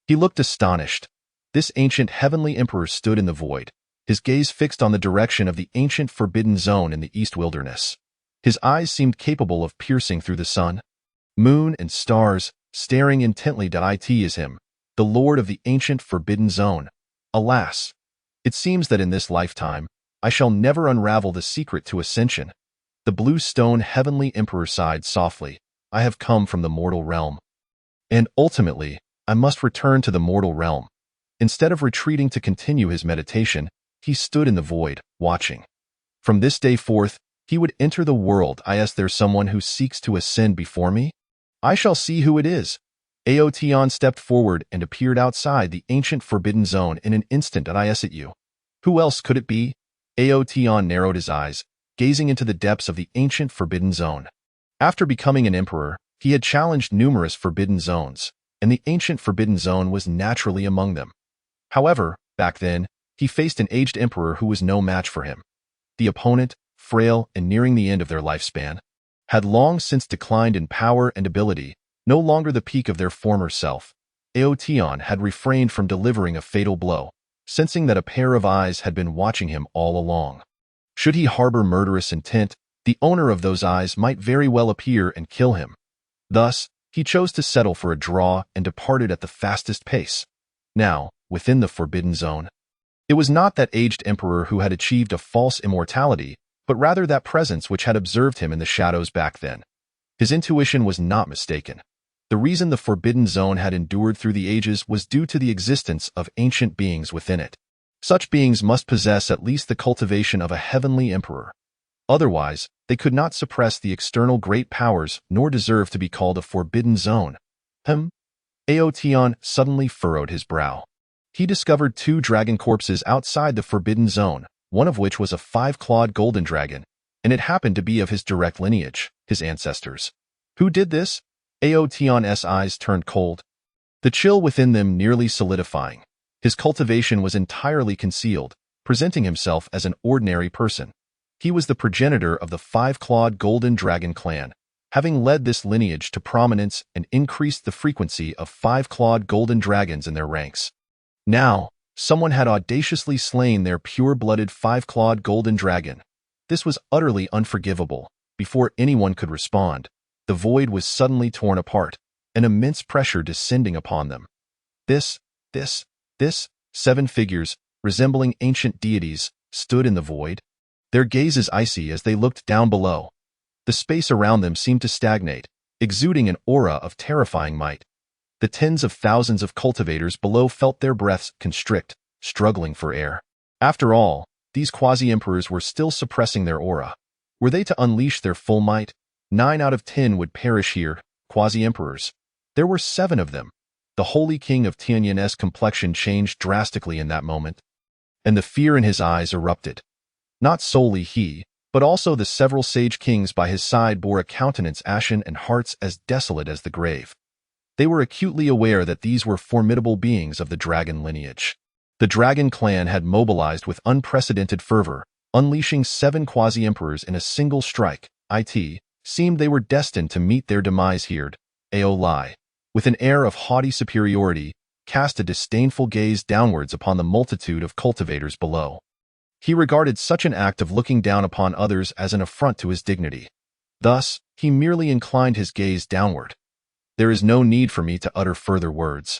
he looked astonished. This ancient heavenly emperor stood in the void, his gaze fixed on the direction of the ancient Forbidden Zone in the East Wilderness. His eyes seemed capable of piercing through the sun, moon, and stars, staring intently at him, the lord of the ancient Forbidden Zone. Alas! It seems that in this lifetime, I shall never unravel the secret to ascension. The blue stone heavenly emperor sighed softly. I have come from the mortal realm. And ultimately, I must return to the mortal realm. Instead of retreating to continue his meditation, he stood in the void, watching. From this day forth, he would enter the world. Is there someone who seeks to ascend before me? I shall see who it is. Aotion stepped forward and appeared outside the ancient forbidden zone in an instant. At you. Who else could it be? Aotion narrowed his eyes, gazing into the depths of the ancient forbidden zone. After becoming an emperor, he had challenged numerous forbidden zones, and the ancient forbidden zone was naturally among them. However, back then, he faced an aged emperor who was no match for him. The opponent, frail and nearing the end of their lifespan, had long since declined in power and ability, no longer the peak of their former self. Aotion had refrained from delivering a fatal blow, sensing that a pair of eyes had been watching him all along. Should he harbor murderous intent, the owner of those eyes might very well appear and kill him. Thus, he chose to settle for a draw and departed at the fastest pace. Now, within the forbidden zone, it was not that aged emperor who had achieved a false immortality, but rather that presence which had observed him in the shadows back then. His intuition was not mistaken. The reason the forbidden zone had endured through the ages was due to the existence of ancient beings within it. Such beings must possess at least the cultivation of a heavenly emperor. Otherwise, they could not suppress the external great powers nor deserve to be called a forbidden zone. Aotion suddenly furrowed his brow. He discovered 2 dragon corpses outside the forbidden zone, one of which was a 5-clawed golden dragon, and it happened to be of his direct lineage, his ancestors. Who did this? Aotion's eyes turned cold, the chill within them nearly solidifying. His cultivation was entirely concealed, presenting himself as an ordinary person. He was the progenitor of the 5-clawed golden dragon clan, having led this lineage to prominence and increased the frequency of 5-clawed golden dragons in their ranks. Now, someone had audaciously slain their pure-blooded 5-clawed golden dragon. This was utterly unforgivable. Before anyone could respond, the void was suddenly torn apart, an immense pressure descending upon them. This, 7 figures, resembling ancient deities, stood in the void, their gazes icy as they looked down below. The space around them seemed to stagnate, exuding an aura of terrifying might. The tens of thousands of cultivators below felt their breaths constrict, struggling for air. After all, these quasi-emperors were still suppressing their aura. Were they to unleash their full might, 9 out of 10 would perish here, quasi-emperors. There were 7 of them. The holy king of Tianyan's complexion changed drastically in that moment, and the fear in his eyes erupted. Not solely he, but also the several sage kings by his side bore a countenance ashen and hearts as desolate as the grave. They were acutely aware that these were formidable beings of the dragon lineage. The dragon clan had mobilized with unprecedented fervor, unleashing 7 quasi-emperors in a single strike. It seemed they were destined to meet their demise here. Aolai, with an air of haughty superiority, cast a disdainful gaze downwards upon the multitude of cultivators below. He regarded such an act of looking down upon others as an affront to his dignity. Thus, he merely inclined his gaze downward. There is no need for me to utter further words.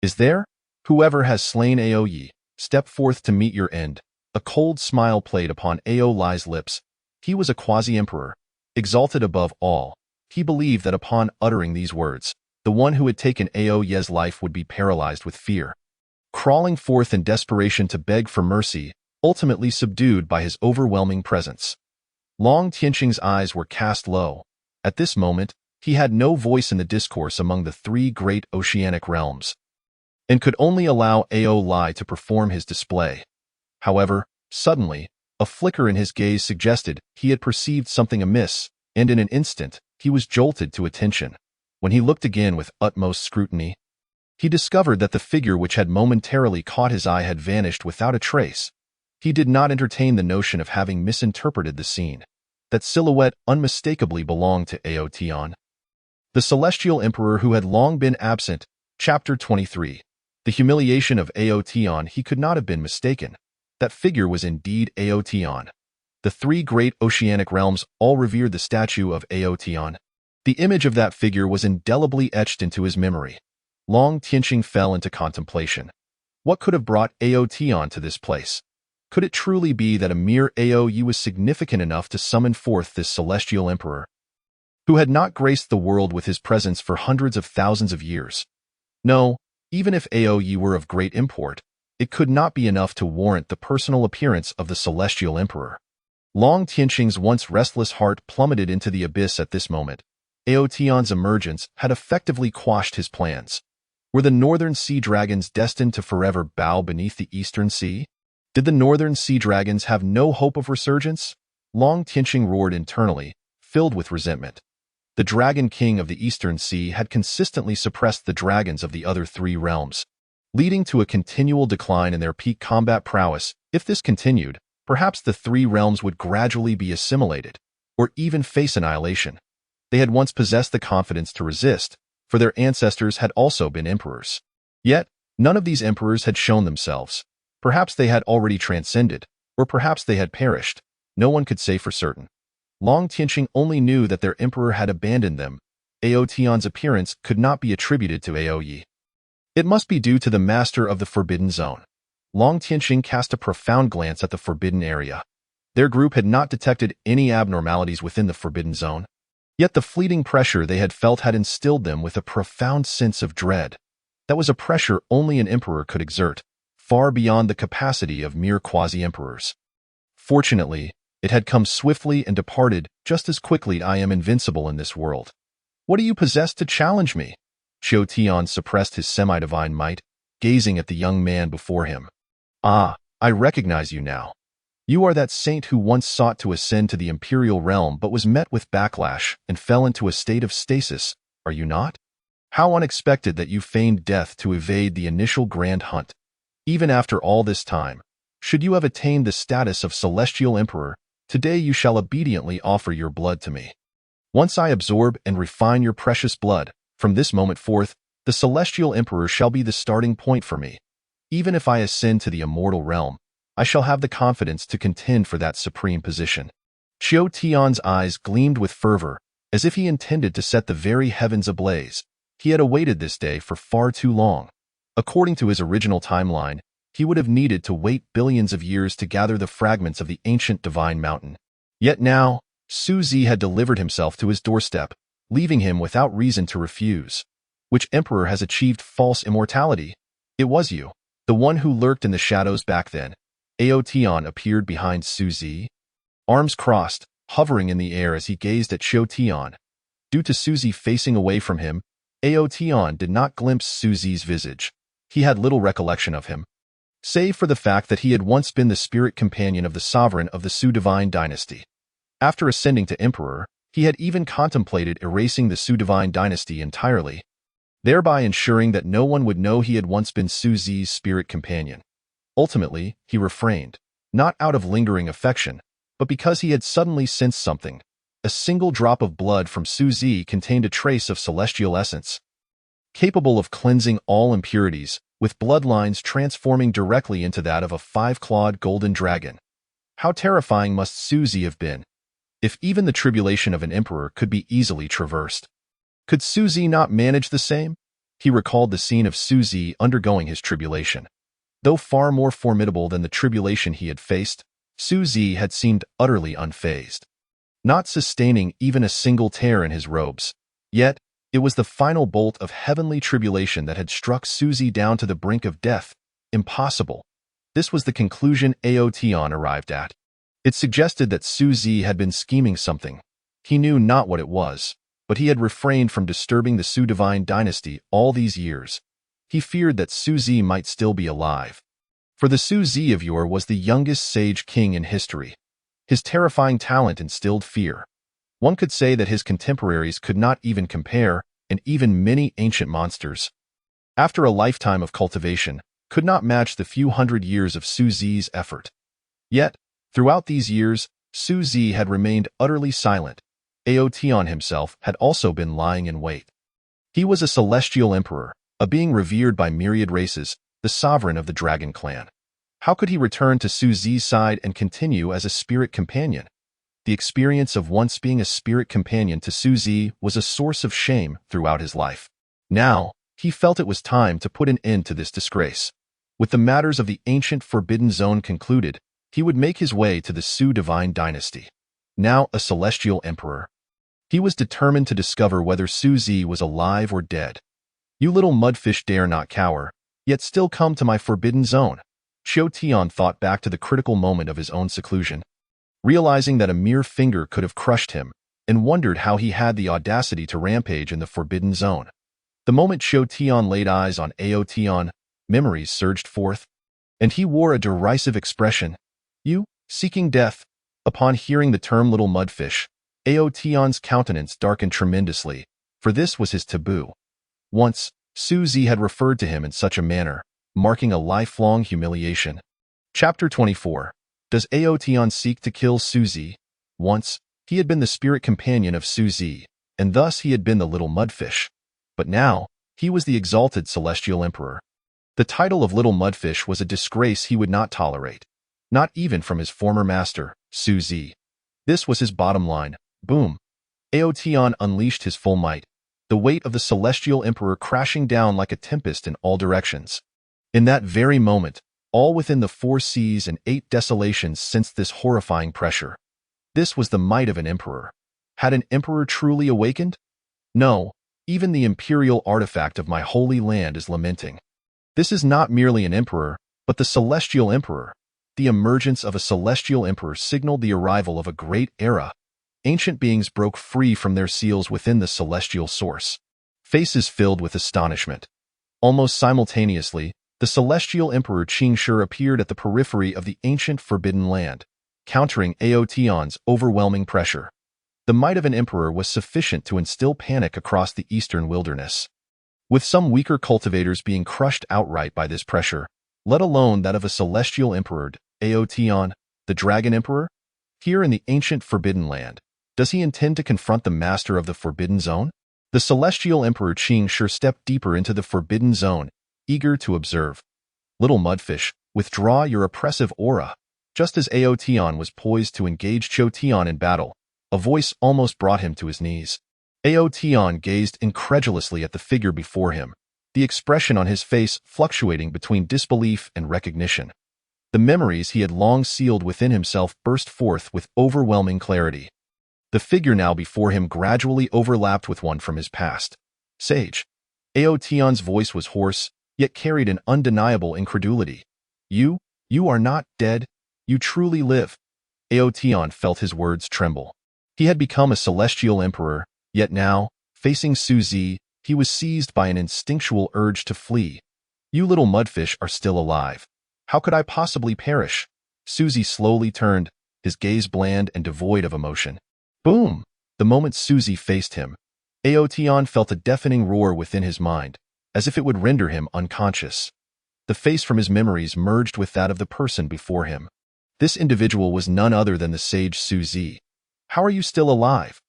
Is there? Whoever has slain Aoyi, step forth to meet your end. A cold smile played upon Aolai's lips. He was a quasi-emperor, exalted above all. He believed that upon uttering these words, the one who had taken Aoye's life would be paralyzed with fear, crawling forth in desperation to beg for mercy, ultimately subdued by his overwhelming presence. Long Tianqing's eyes were cast low. At this moment, he had no voice in the discourse among the 3 great oceanic realms, and could only allow Aolai to perform his display. However, suddenly, a flicker in his gaze suggested he had perceived something amiss, and in an instant, he was jolted to attention. When he looked again with utmost scrutiny, he discovered that the figure which had momentarily caught his eye had vanished without a trace. He did not entertain the notion of having misinterpreted the scene. That silhouette unmistakably belonged to Aotion, the celestial emperor who had long been absent. Chapter 23. The humiliation of Aotion. He could not have been mistaken. That figure was indeed Aotion. The 3 great oceanic realms all revered the statue of Aotion. The image of that figure was indelibly etched into his memory. Long Tianqing fell into contemplation. What could have brought Aotion to this place? Could it truly be that a mere Aoyi was significant enough to summon forth this celestial emperor, who had not graced the world with his presence for hundreds of thousands of years? No, even if Aoyi were of great import, it could not be enough to warrant the personal appearance of the celestial emperor. Long Tianqing's once restless heart plummeted into the abyss at this moment. Ao Tian's emergence had effectively quashed his plans. Were the northern sea dragons destined to forever bow beneath the eastern sea? Did the northern sea dragons have no hope of resurgence? Long Tianqing roared internally, filled with resentment. The Dragon King of the Eastern Sea had consistently suppressed the dragons of the other three realms, leading to a continual decline in their peak combat prowess. If this continued, perhaps the three realms would gradually be assimilated, or even face annihilation. They had once possessed the confidence to resist, for their ancestors had also been emperors. Yet, none of these emperors had shown themselves. Perhaps they had already transcended, or perhaps they had perished. No one could say for certain. Long Tianqing only knew that their emperor had abandoned them. Ao Tian's appearance could not be attributed to Aoyi. It must be due to the master of the Forbidden Zone. Long Tianqing cast a profound glance at the Forbidden Area. Their group had not detected any abnormalities within the Forbidden Zone. Yet the fleeting pressure they had felt had instilled them with a profound sense of dread. That was a pressure only an emperor could exert, far beyond the capacity of mere quasi-emperors. Fortunately, it had come swiftly and departed just as quickly. I am invincible in this world. What do you possess to challenge me? Qiu Tian suppressed his semi-divine might, gazing at the young man before him. Ah, I recognize you now. You are that saint who once sought to ascend to the imperial realm but was met with backlash and fell into a state of stasis, are you not? How unexpected that you feigned death to evade the initial grand hunt. Even after all this time, should you have attained the status of celestial emperor, today you shall obediently offer your blood to me. Once I absorb and refine your precious blood, from this moment forth, the celestial emperor shall be the starting point for me. Even if I ascend to the immortal realm, I shall have the confidence to contend for that supreme position. Qiu Tian's eyes gleamed with fervor, as if he intended to set the very heavens ablaze. He had awaited this day for far too long. According to his original timeline, he would have needed to wait billions of years to gather the fragments of the ancient divine mountain. Yet now, Su Zi had delivered himself to his doorstep, leaving him without reason to refuse. Which emperor has achieved false immortality? It was you, the one who lurked in the shadows back then. Ao Tian appeared behind Su Zi, arms crossed, hovering in the air as he gazed at Qiu Tian. Due to Su Zi facing away from him, Ao Tian did not glimpse Su Zi's visage. He had little recollection of him, save for the fact that he had once been the spirit companion of the sovereign of the Su Divine dynasty. After ascending to emperor, he had even contemplated erasing the Su Divine dynasty entirely, thereby ensuring that no one would know he had once been Su Zi's spirit companion. Ultimately, he refrained, not out of lingering affection, but because he had suddenly sensed something. A single drop of blood from Su Zi contained a trace of celestial essence, capable of cleansing all impurities, with bloodlines transforming directly into that of a five-clawed golden dragon. How terrifying must Su Zi have been, if even the tribulation of an emperor could be easily traversed. Could Su Zi not manage the same? He recalled the scene of Su Zi undergoing his tribulation. Though far more formidable than the tribulation he had faced, Su Zi had seemed utterly unfazed, not sustaining even a single tear in his robes. Yet, it was the final bolt of heavenly tribulation that had struck Su Zi down to the brink of death. Impossible. This was the conclusion Ao Tian arrived at. It suggested that Su Zi had been scheming something. He knew not what it was, but he had refrained from disturbing the Su Divine dynasty all these years. He feared that Su Zi might still be alive. For the Su Zi of yore was the youngest sage king in history. His terrifying talent instilled fear. One could say that his contemporaries could not even compare, and even many ancient monsters, after a lifetime of cultivation, could not match the few hundred years of Su Zi's effort. Yet, throughout these years, Su Zi had remained utterly silent. Ao Tian himself had also been lying in wait. He was a celestial emperor, a being revered by myriad races, the sovereign of the Dragon Clan. How could he return to Su Zi's side and continue as a spirit companion? The experience of once being a spirit companion to Su Zi was a source of shame throughout his life. Now, he felt it was time to put an end to this disgrace. With the matters of the ancient Forbidden Zone concluded, He would make his way to the Su divine dynasty. Now a celestial emperor. He was determined to discover whether Su Zi was alive or dead. You little mudfish dare not cower, yet still come to my forbidden zone. Qiu Tian thought back to the critical moment of his own seclusion, realizing that a mere finger could have crushed him, and wondered how he had the audacity to rampage in the forbidden zone. The moment Qiu Tian laid eyes on Ao Tian, memories surged forth, and he wore a derisive expression. You, seeking death? Upon hearing the term little mudfish, Ao Tian's countenance darkened tremendously, for this was his taboo. Once, Su Zi had referred to him in such a manner, marking a lifelong humiliation. Chapter 24. Does Ao Tian seek to kill Su Zi? Once, he had been the spirit companion of Su Zi, and thus he had been the little mudfish. But now, he was the exalted celestial emperor. The title of little mudfish was a disgrace he would not tolerate, not even from his former master, Su Zi. This was his bottom line. Boom. Ao Tian unleashed his full might, the weight of the celestial emperor crashing down like a tempest in all directions. In that very moment, all within the 4 seas and 8 desolations sensed this horrifying pressure. This was the might of an emperor. Had an emperor truly awakened? No, even the imperial artifact of my holy land is lamenting. This is not merely an emperor, but the celestial emperor. The emergence of a celestial emperor signaled the arrival of a great era. Ancient beings broke free from their seals within the celestial source. Faces filled with astonishment. Almost simultaneously, the celestial emperor Qingshi appeared at the periphery of the ancient forbidden land, countering Ao Tian's overwhelming pressure. The might of an emperor was sufficient to instill panic across the eastern wilderness, with some weaker cultivators being crushed outright by this pressure, let alone that of a celestial emperor, Ao Tian, the dragon emperor. Here in the ancient forbidden land, does he intend to confront the master of the forbidden zone? The celestial emperor Qingshi stepped deeper into the forbidden zone, eager to observe. Little mudfish, withdraw your oppressive aura. Just as Ao Tian was poised to engage Qiu Tian in battle, a voice almost brought him to his knees. Ao Tian gazed incredulously at the figure before him, the expression on his face fluctuating between disbelief and recognition. The memories he had long sealed within himself burst forth with overwhelming clarity. The figure now before him gradually overlapped with one from his past. Sage. Ao Tian's voice was hoarse, yet carried an undeniable incredulity. You are not dead. You truly live. Ao Tian felt his words tremble. He had become a celestial emperor, yet now, facing Su Zi, he was seized by an instinctual urge to flee. You little mudfish are still alive. How could I possibly perish? Su Zi slowly turned, his gaze bland and devoid of emotion. Boom! The moment Su Zi faced him, Ao Tian felt a deafening roar within his mind, as if it would render him unconscious. The face from his memories merged with that of the person before him. This individual was none other than the sage Su Zi. How are you still alive?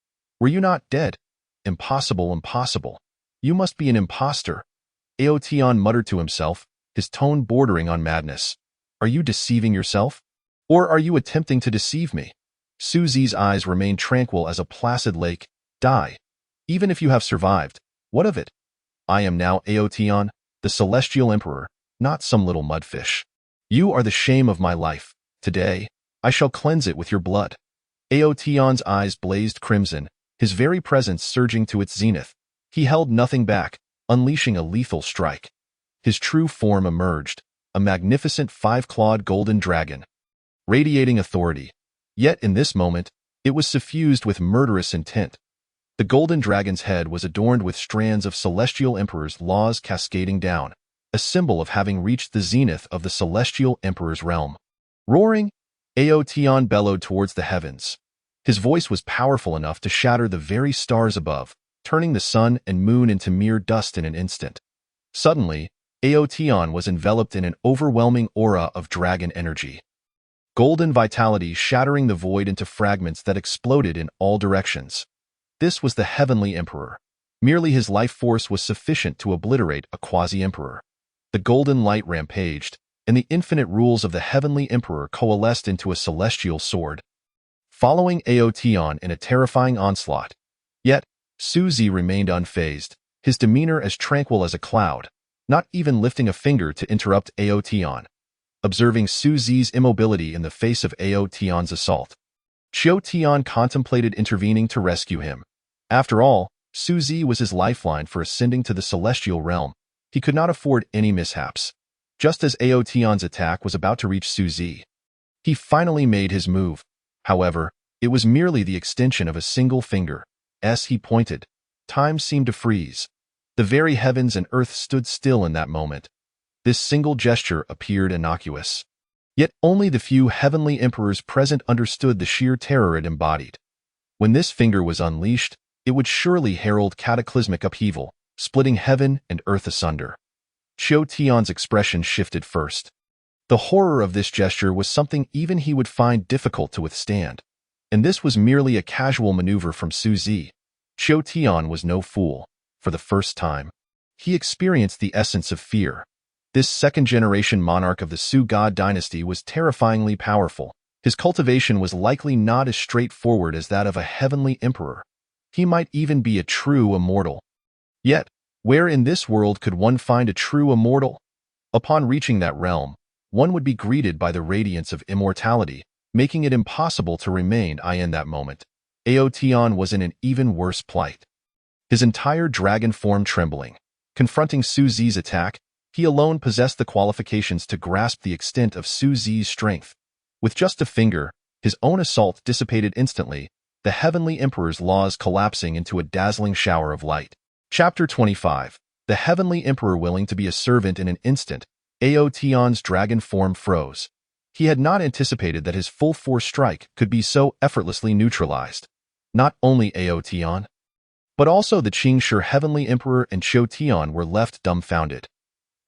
Were you not dead? Impossible, impossible. You must be an impostor. Ao Tian muttered to himself, his tone bordering on madness. Are you deceiving yourself? Or are you attempting to deceive me? Su Zi's eyes remained tranquil as a placid lake. Die. Even if you have survived, what of it? I am now Ao Tian, the celestial emperor, not some little mudfish. You are the shame of my life. Today, I shall cleanse it with your blood. Ao Tian's eyes blazed crimson, his very presence surging to its zenith. He held nothing back, unleashing a lethal strike. His true form emerged, a magnificent 5-clawed golden dragon, radiating authority. Yet in this moment, it was suffused with murderous intent. The golden dragon's head was adorned with strands of celestial emperor's laws cascading down, a symbol of having reached the zenith of the celestial emperor's realm. Roaring, Ao Tian bellowed towards the heavens. His voice was powerful enough to shatter the very stars above, turning the sun and moon into mere dust in an instant. Suddenly, Ao Tian was enveloped in an overwhelming aura of dragon energy. Golden vitality shattering the void into fragments that exploded in all directions. This was the heavenly emperor. Merely his life force was sufficient to obliterate a quasi-emperor. The golden light rampaged, and the infinite rules of the heavenly emperor coalesced into a celestial sword, following Ao Tian in a terrifying onslaught. Yet, Su Zi remained unfazed, his demeanor as tranquil as a cloud, not even lifting a finger to interrupt Ao Tian. observing Su Zi's immobility in the face of Ao Tian's assault. Qiu Tian contemplated intervening to rescue him. After all, Su Zi was his lifeline for ascending to the celestial realm. He could not afford any mishaps. Just as Ao Tian's attack was about to reach Su Zi, he finally made his move. However, it was merely the extension of a single finger. As he pointed, time seemed to freeze. The very heavens and earth stood still in that moment. This single gesture appeared innocuous. Yet only the few heavenly emperors present understood the sheer terror it embodied. When this finger was unleashed, it would surely herald cataclysmic upheaval, splitting heaven and earth asunder. Qiu Tian's expression shifted first. The horror of this gesture was something even he would find difficult to withstand. And this was merely a casual maneuver from Su Zi. Qiu Tian was no fool. For the first time, he experienced the essence of fear. This second-generation monarch of the Su God dynasty was terrifyingly powerful. His cultivation was likely not as straightforward as that of a heavenly emperor. He might even be a true immortal. Yet, where in this world could one find a true immortal? Upon reaching that realm, one would be greeted by the radiance of immortality, making it impossible to remain in that moment. Ao Tian was in an even worse plight. His entire dragon form trembling. Confronting Su Zi's attack, he alone possessed the qualifications to grasp the extent of Su Zi's strength. With just a finger, his own assault dissipated instantly, the heavenly emperor's laws collapsing into a dazzling shower of light. Chapter 25. The heavenly emperor willing to be a servant in an instant. Ao Tian's dragon form froze. He had not anticipated that his full-force strike could be so effortlessly neutralized. Not only Ao Tian, but also the Qingshi heavenly emperor and Qiu Tian were left dumbfounded.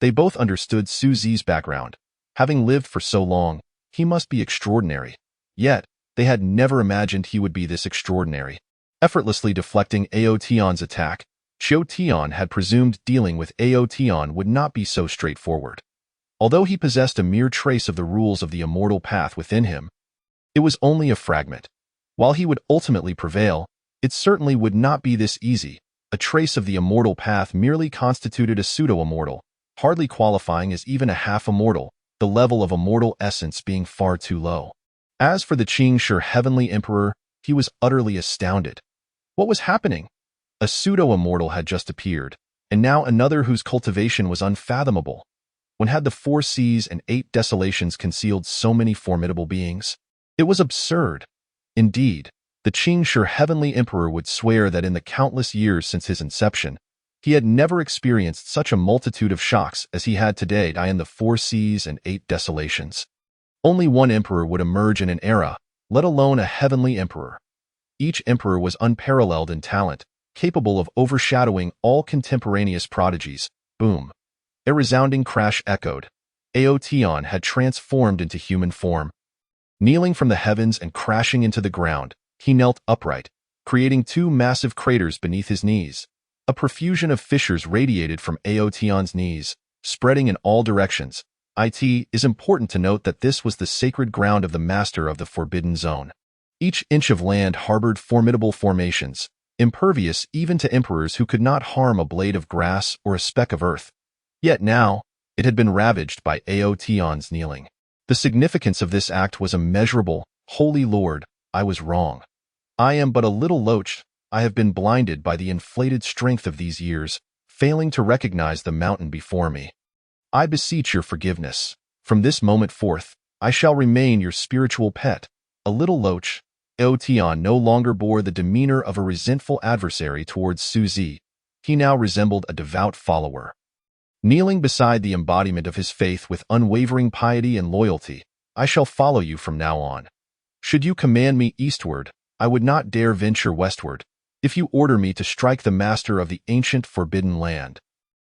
They both understood Su Zi's background. Having lived for so long, he must be extraordinary. Yet, they had never imagined he would be this extraordinary. Effortlessly deflecting Ao Tian's attack, Qiu Tian had presumed dealing with Ao Tian would not be so straightforward. Although he possessed a mere trace of the rules of the immortal path within him, it was only a fragment. While he would ultimately prevail, it certainly would not be this easy. A trace of the immortal path merely constituted a pseudo-immortal, hardly qualifying as even a half-immortal, the level of immortal essence being far too low. As for the Qingshi heavenly emperor, he was utterly astounded. What was happening? A pseudo-immortal had just appeared, and now another whose cultivation was unfathomable. When had the 4 seas and 8 desolations concealed so many formidable beings? It was absurd. Indeed, the Qingshi heavenly emperor would swear that in the countless years since his inception, he had never experienced such a multitude of shocks as he had today in the 4 seas and 8 desolations. Only one emperor would emerge in an era, let alone a heavenly emperor. Each emperor was unparalleled in talent, capable of overshadowing all contemporaneous prodigies. Boom. A resounding crash echoed. Ao Tian had transformed into human form. Kneeling from the heavens and crashing into the ground, he knelt upright, creating 2 massive craters beneath his knees. A profusion of fissures radiated from Ao Tian's knees, spreading in all directions. It is important to note that this was the sacred ground of the master of the Forbidden Zone. Each inch of land harbored formidable formations, impervious even to emperors who could not harm a blade of grass or a speck of earth. Yet now, it had been ravaged by Ao Tian's kneeling. The significance of this act was immeasurable. Holy Lord, I was wrong. I am but a little loach. I have been blinded by the inflated strength of these years, failing to recognize the mountain before me. I beseech your forgiveness. From this moment forth, I shall remain your spiritual pet, a little loach. Ao Tian no longer bore the demeanor of a resentful adversary towards Su Zi. He now resembled a devout follower. Kneeling beside the embodiment of his faith with unwavering piety and loyalty, I shall follow you from now on. Should you command me eastward, I would not dare venture westward. If you order me to strike the master of the ancient forbidden land,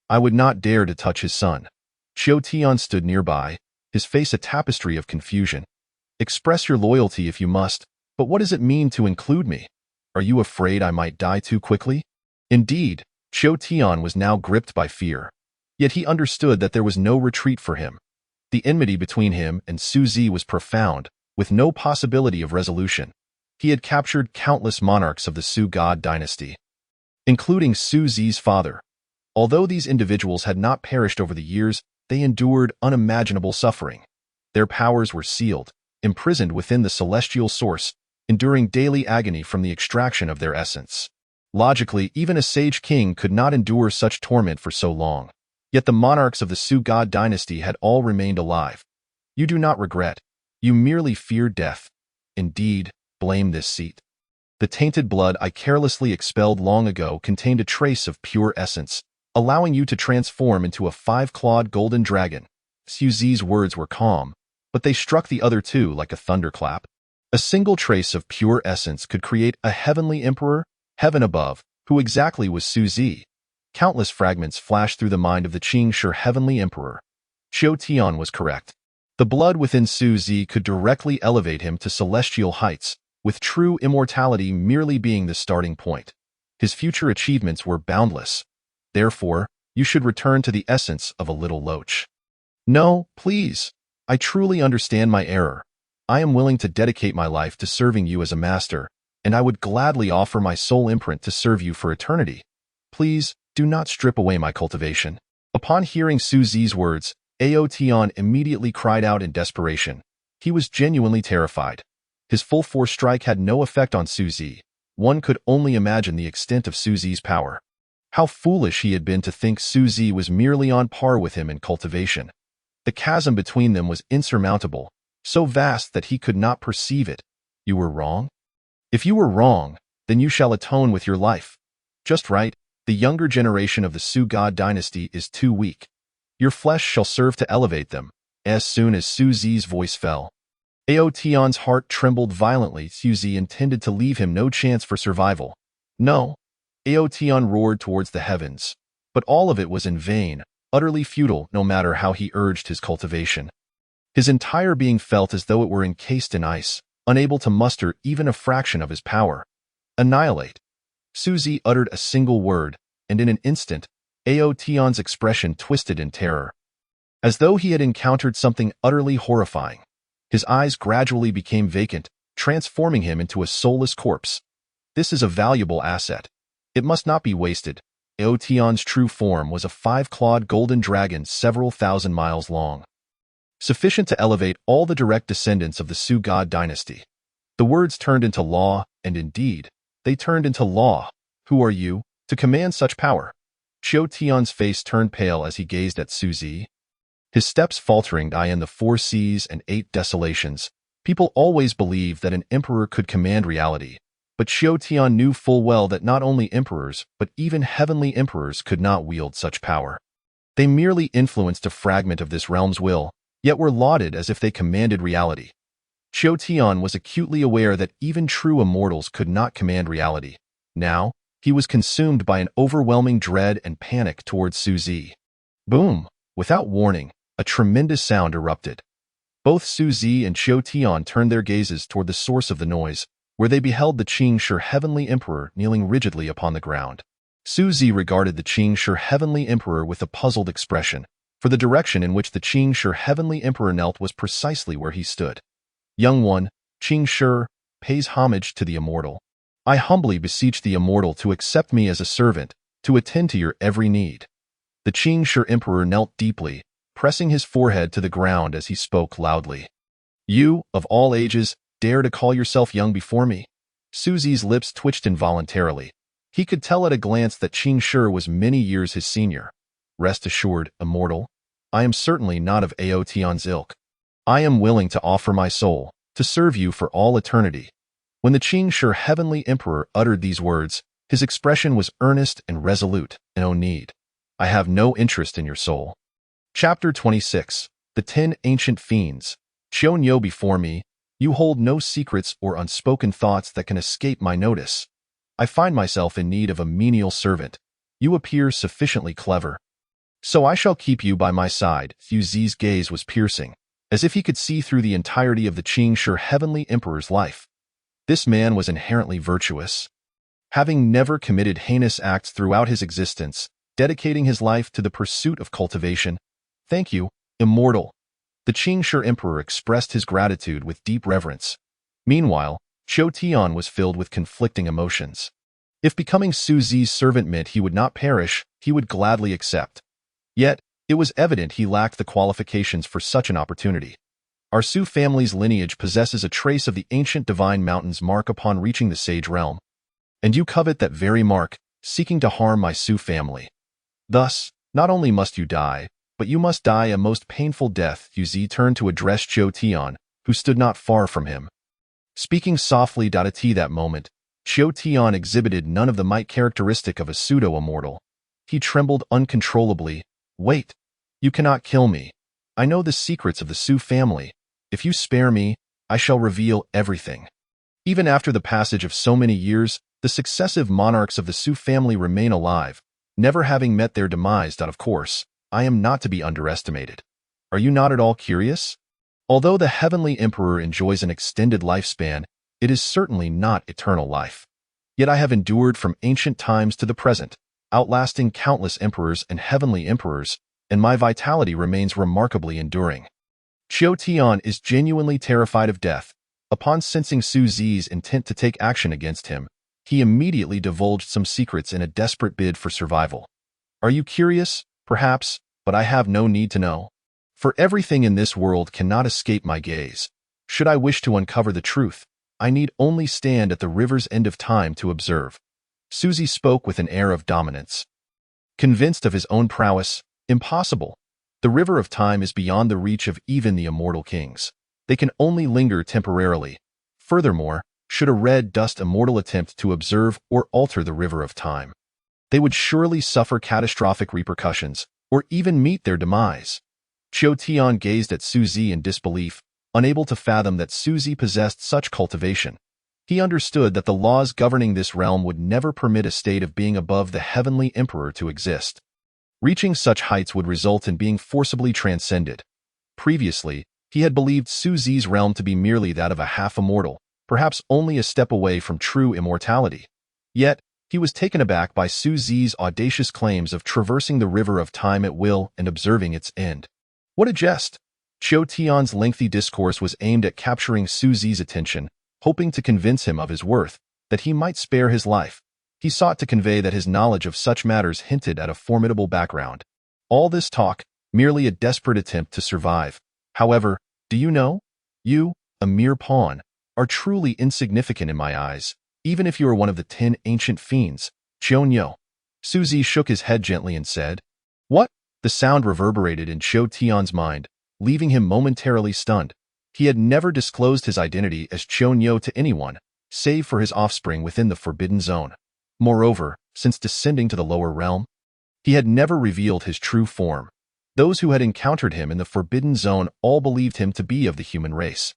I would not dare to touch his son. Qiu Tian stood nearby, his face a tapestry of confusion. Express your loyalty if you must, but what does it mean to include me? Are you afraid I might die too quickly? Indeed, Qiu Tian was now gripped by fear. Yet he understood that there was no retreat for him. The enmity between him and Su Zi was profound, with no possibility of resolution. He had captured countless monarchs of the Su God dynasty, including Su Zi's father. Although these individuals had not perished over the years, they endured unimaginable suffering. Their powers were sealed, imprisoned within the celestial source, enduring daily agony from the extraction of their essence. Logically, even a sage king could not endure such torment for so long. Yet the monarchs of the Su God dynasty had all remained alive. You do not regret. You merely fear death. Indeed, blame this seat. The tainted blood I carelessly expelled long ago contained a trace of pure essence, allowing you to transform into a 5-clawed golden dragon. Su Zi's words were calm, but they struck the other two like a thunderclap. A single trace of pure essence could create a heavenly emperor, heaven above. Who exactly was Su Zi? Countless fragments flashed through the mind of the Qing Shi heavenly emperor. Qiu Tian was correct. The blood within Su Zi could directly elevate him to celestial heights, with true immortality merely being the starting point. His future achievements were boundless. Therefore, you should return to the essence of a little loach. No, please. I truly understand my error. I am willing to dedicate my life to serving you as a master, and I would gladly offer my soul imprint to serve you for eternity. Please, do not strip away my cultivation. Upon hearing Su Zi's words, Ao Tian immediately cried out in desperation. He was genuinely terrified. His full force strike had no effect on Su Zi. One could only imagine the extent of Su Zi's power. How foolish he had been to think Su Zi was merely on par with him in cultivation. The chasm between them was insurmountable, so vast that he could not perceive it. You were wrong? If you were wrong, then you shall atone with your life. Just right, the younger generation of the Su God dynasty is too weak. Your flesh shall serve to elevate them. As soon as Su Zi's voice fell, Ao Tian's heart trembled violently. Su Zi intended to leave him no chance for survival. No. Ao Tian roared towards the heavens. But all of it was in vain, utterly futile no matter how he urged his cultivation. His entire being felt as though it were encased in ice, unable to muster even a fraction of his power. Annihilate. Su Zi uttered a single word, and in an instant, Ao Tian's expression twisted in terror. As though he had encountered something utterly horrifying. His eyes gradually became vacant, transforming him into a soulless corpse. This is a valuable asset. It must not be wasted. Ao Tian's true form was a 5-clawed golden dragon several thousand miles long, sufficient to elevate all the direct descendants of the Su God dynasty. The words turned into law, and indeed, they turned into law. Who are you, to command such power? Qiu Tian's face turned pale as he gazed at Su Zi. His steps faltering in the 4 seas and 8 desolations. People always believed that an emperor could command reality, but Qiu Tian knew full well that not only emperors, but even heavenly emperors could not wield such power. They merely influenced a fragment of this realm's will, yet were lauded as if they commanded reality. Qiu Tian was acutely aware that even true immortals could not command reality. Now, he was consumed by an overwhelming dread and panic towards Su Zi. Boom! Without warning, a tremendous sound erupted. Both Su Zi and Qiu Tian turned their gazes toward the source of the noise, where they beheld the Qing Shi heavenly emperor kneeling rigidly upon the ground. Su Zi regarded the Qing Shi heavenly emperor with a puzzled expression, for the direction in which the Qing Shi heavenly emperor knelt was precisely where he stood. Young one, Qing Shi, pays homage to the immortal. I humbly beseech the immortal to accept me as a servant, to attend to your every need. The Qing Shi emperor knelt deeply, pressing his forehead to the ground as he spoke loudly. You, of all ages, dare to call yourself young before me? Su Zi's lips twitched involuntarily. He could tell at a glance that Qing Shi was many years his senior. Rest assured, immortal, I am certainly not of Ao Tian's ilk. I am willing to offer my soul, to serve you for all eternity. When the Qing Shi heavenly emperor uttered these words, his expression was earnest and resolute. No need. I have no interest in your soul. Chapter 26. The 10 Ancient Fiends. Qiu Niu before me, you hold no secrets or unspoken thoughts that can escape my notice. I find myself in need of a menial servant. You appear sufficiently clever. So I shall keep you by my side. Su Zi's gaze was piercing, as if he could see through the entirety of the Qing Shi heavenly emperor's life. This man was inherently virtuous. Having never committed heinous acts throughout his existence, dedicating his life to the pursuit of cultivation. Thank you, immortal. The Qing Shi emperor expressed his gratitude with deep reverence. Meanwhile, Qiu Tian was filled with conflicting emotions. If becoming Su Zi's servant meant he would not perish, he would gladly accept. Yet, it was evident he lacked the qualifications for such an opportunity. Our Su family's lineage possesses a trace of the ancient divine mountain's mark upon reaching the Sage Realm. And you covet that very mark, seeking to harm my Su family. Thus, not only must you die, but you must die a most painful death. Yu Zi turned to address Qiu Tian, who stood not far from him. Speaking softly at that moment, Qiu Tian exhibited none of the might characteristic of a pseudo-immortal. He trembled uncontrollably. Wait! You cannot kill me. I know the secrets of the Su family. If you spare me, I shall reveal everything. Even after the passage of so many years, the successive monarchs of the Su family remain alive, never having met their demise. Of course, I am not to be underestimated. Are you not at all curious? Although the Heavenly Emperor enjoys an extended lifespan, it is certainly not eternal life. Yet I have endured from ancient times to the present, outlasting countless emperors and heavenly emperors, and my vitality remains remarkably enduring. Qiu Tian is genuinely terrified of death. Upon sensing Su Zi's intent to take action against him, he immediately divulged some secrets in a desperate bid for survival. Are you curious? Perhaps, but I have no need to know. For everything in this world cannot escape my gaze. Should I wish to uncover the truth, I need only stand at the river's end of time to observe. Su Zi spoke with an air of dominance. Convinced of his own prowess, impossible. The river of time is beyond the reach of even the immortal kings. They can only linger temporarily. Furthermore, should a red dust immortal attempt to observe or alter the river of time, they would surely suffer catastrophic repercussions, or even meet their demise. Qiu Tian gazed at Su Zi in disbelief, unable to fathom that Su Zi possessed such cultivation. He understood that the laws governing this realm would never permit a state of being above the Heavenly Emperor to exist. Reaching such heights would result in being forcibly transcended. Previously, he had believed Su Zi's realm to be merely that of a half-immortal, perhaps only a step away from true immortality. Yet, he was taken aback by Su Zi's audacious claims of traversing the river of time at will and observing its end. What a jest! Qiu Tian's lengthy discourse was aimed at capturing Su Zi's attention, hoping to convince him of his worth, that he might spare his life. He sought to convey that his knowledge of such matters hinted at a formidable background. All this talk, merely a desperate attempt to survive. However, do you know? You, a mere pawn, are truly insignificant in my eyes, even if you are one of the 10 ancient fiends. Qiu. Su Zi shook his head gently and said, What? The sound reverberated in Qiu Tian's mind, leaving him momentarily stunned. He had never disclosed his identity as Qiu to anyone, save for his offspring within the Forbidden Zone. Moreover, since descending to the lower realm, he had never revealed his true form. Those who had encountered him in the Forbidden Zone all believed him to be of the human race.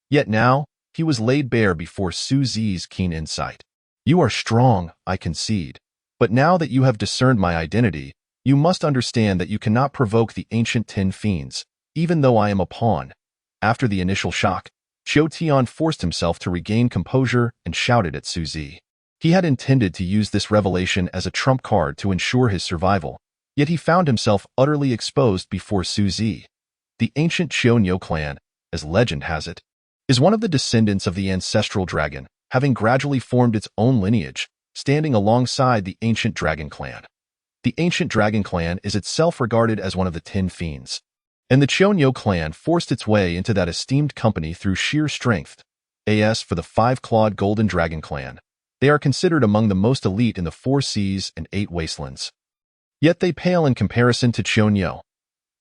Yet now, he was laid bare before Su Zi's keen insight. You are strong, I concede. But now that you have discerned my identity, you must understand that you cannot provoke the ancient 10 fiends, even though I am a pawn. After the initial shock, Qiu Tian forced himself to regain composure and shouted at Su Zi. He had intended to use this revelation as a trump card to ensure his survival, yet he found himself utterly exposed before Su Zi. The ancient Qiu clan, as legend has it, is one of the descendants of the ancestral dragon, having gradually formed its own lineage, standing alongside the ancient dragon clan. The ancient dragon clan is itself regarded as one of the 10 fiends, and the Qiu clan forced its way into that esteemed company through sheer strength. As for the 5-clawed golden dragon clan, they are considered among the most elite in the 4 seas and 8 wastelands. Yet they pale in comparison to Qiu.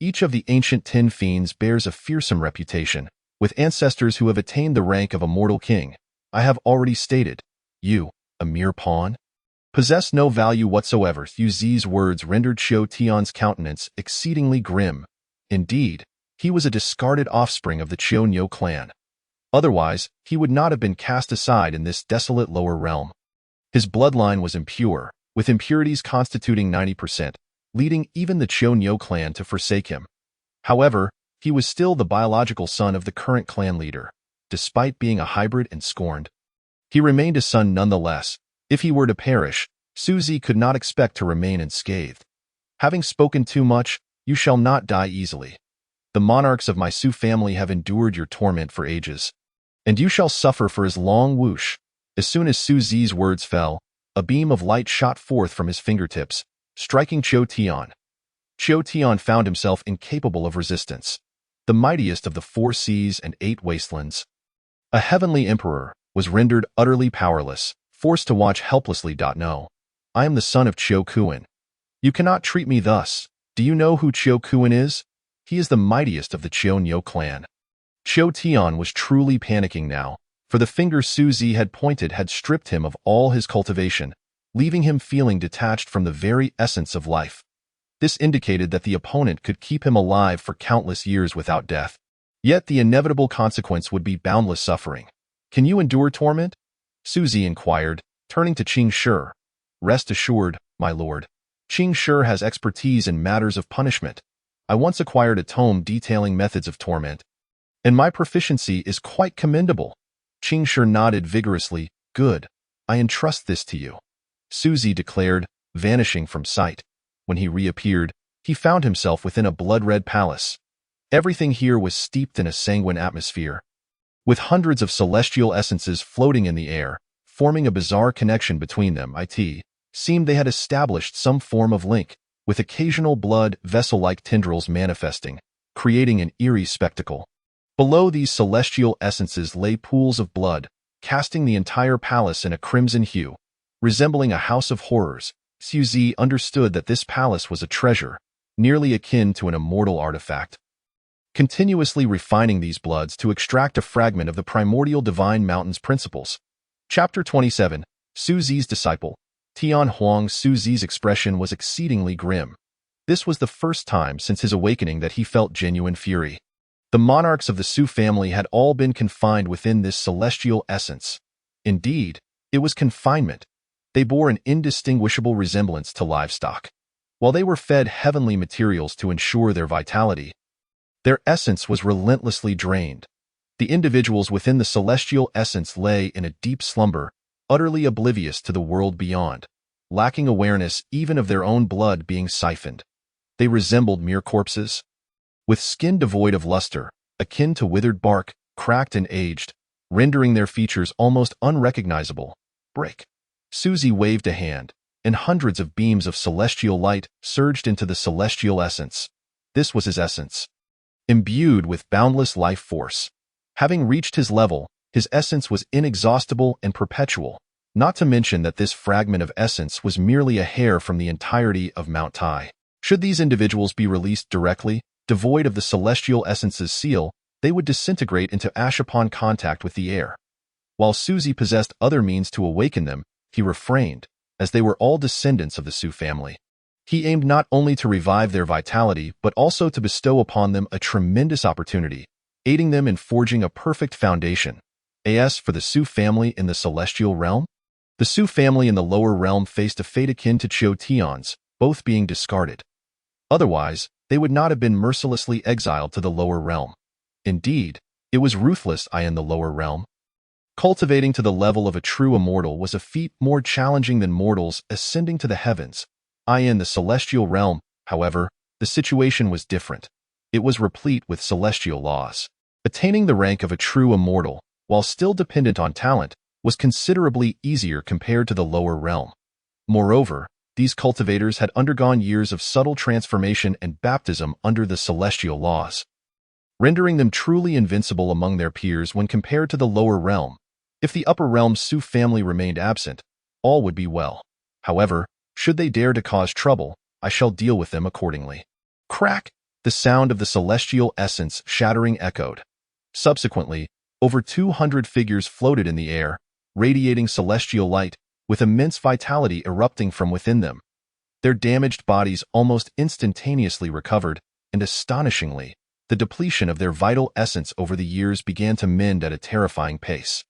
Each of the ancient 10 fiends bears a fearsome reputation, with ancestors who have attained the rank of a mortal king. I have already stated, you, a mere pawn, possess no value whatsoever. Yu Zi's words rendered Qiu Tian's countenance exceedingly grim. Indeed, he was a discarded offspring of the Qiu clan. Otherwise, he would not have been cast aside in this desolate lower realm. His bloodline was impure, with impurities constituting 90%, leading even the Qiu clan to forsake him. However, he was still the biological son of the current clan leader. Despite being a hybrid and scorned, he remained a son nonetheless. If he were to perish, Su Zi could not expect to remain unscathed. Having spoken too much, you shall not die easily. The monarchs of my Su family have endured your torment for ages, and you shall suffer for as long. Whoosh! As soon as Su Zi's words fell, a beam of light shot forth from his fingertips, striking Qiu Tian. Qiu Tian found himself incapable of resistance. the mightiest of the 4 seas and 8 wastelands. A heavenly emperor was rendered utterly powerless, forced to watch helplessly. No. I am the son of Chiao Kuan. You cannot treat me thus. Do you know who Chiao Kuan is? He is the mightiest of the Chiao Nyo clan. Chiao Tian was truly panicking now, for the finger Su Zi had pointed had stripped him of all his cultivation, leaving him feeling detached from the very essence of life. This indicated that the opponent could keep him alive for countless years without death. Yet the inevitable consequence would be boundless suffering. Can you endure torment? Su Zi inquired, turning to Qing Shi. Rest assured, my lord. Qing Shi has expertise in matters of punishment. I once acquired a tome detailing methods of torment, and my proficiency is quite commendable. Qing Shi nodded vigorously. Good. I entrust this to you, Su Zi declared, vanishing from sight. When he reappeared, he found himself within a blood-red palace. Everything here was steeped in a sanguine atmosphere, with hundreds of celestial essences floating in the air, forming a bizarre connection between them. It seemed they had established some form of link, with occasional blood vessel-like tendrils manifesting, creating an eerie spectacle. Below these celestial essences lay pools of blood, casting the entire palace in a crimson hue, resembling a house of horrors. Su Zi understood that this palace was a treasure, nearly akin to an immortal artifact. Continuously refining these bloods to extract a fragment of the primordial divine mountain's principles. Chapter 27. Su Zi's Disciple. Tian Huang. Su Zi's expression was exceedingly grim. This was the first time since his awakening that he felt genuine fury. The monarchs of the Su family had all been confined within this celestial essence. Indeed, it was confinement. They bore an indistinguishable resemblance to livestock. While they were fed heavenly materials to ensure their vitality, their essence was relentlessly drained. The individuals within the celestial essence lay in a deep slumber, utterly oblivious to the world beyond, lacking awareness even of their own blood being siphoned. They resembled mere corpses, with skin devoid of luster, akin to withered bark, cracked and aged, rendering their features almost unrecognizable. Break. Su Zi waved a hand, and hundreds of beams of celestial light surged into the celestial essence. This was his essence, imbued with boundless life force. Having reached his level, his essence was inexhaustible and perpetual, not to mention that this fragment of essence was merely a hair from the entirety of Mount Tai. Should these individuals be released directly, devoid of the celestial essence's seal, they would disintegrate into ash upon contact with the air. While Su Zi possessed other means to awaken them, he refrained, as they were all descendants of the Su family. He aimed not only to revive their vitality, but also to bestow upon them a tremendous opportunity, aiding them in forging a perfect foundation. As for the Su family in the celestial realm, the Su family in the lower realm faced a fate akin to Chiao Tian's, both being discarded. Otherwise, they would not have been mercilessly exiled to the lower realm. Indeed, it was ruthless in the lower realm. Cultivating to the level of a true immortal was a feat more challenging than mortals ascending to the heavens. In the celestial realm, however, the situation was different. It was replete with celestial laws. Attaining the rank of a true immortal, while still dependent on talent, was considerably easier compared to the lower realm. Moreover, these cultivators had undergone years of subtle transformation and baptism under the celestial laws, rendering them truly invincible among their peers when compared to the lower realm. If the upper realm's Su family remained absent, all would be well. However, should they dare to cause trouble, I shall deal with them accordingly. Crack! The sound of the celestial essence shattering echoed. Subsequently, over 200 figures floated in the air, radiating celestial light, with immense vitality erupting from within them. Their damaged bodies almost instantaneously recovered, and astonishingly, the depletion of their vital essence over the years began to mend at a terrifying pace.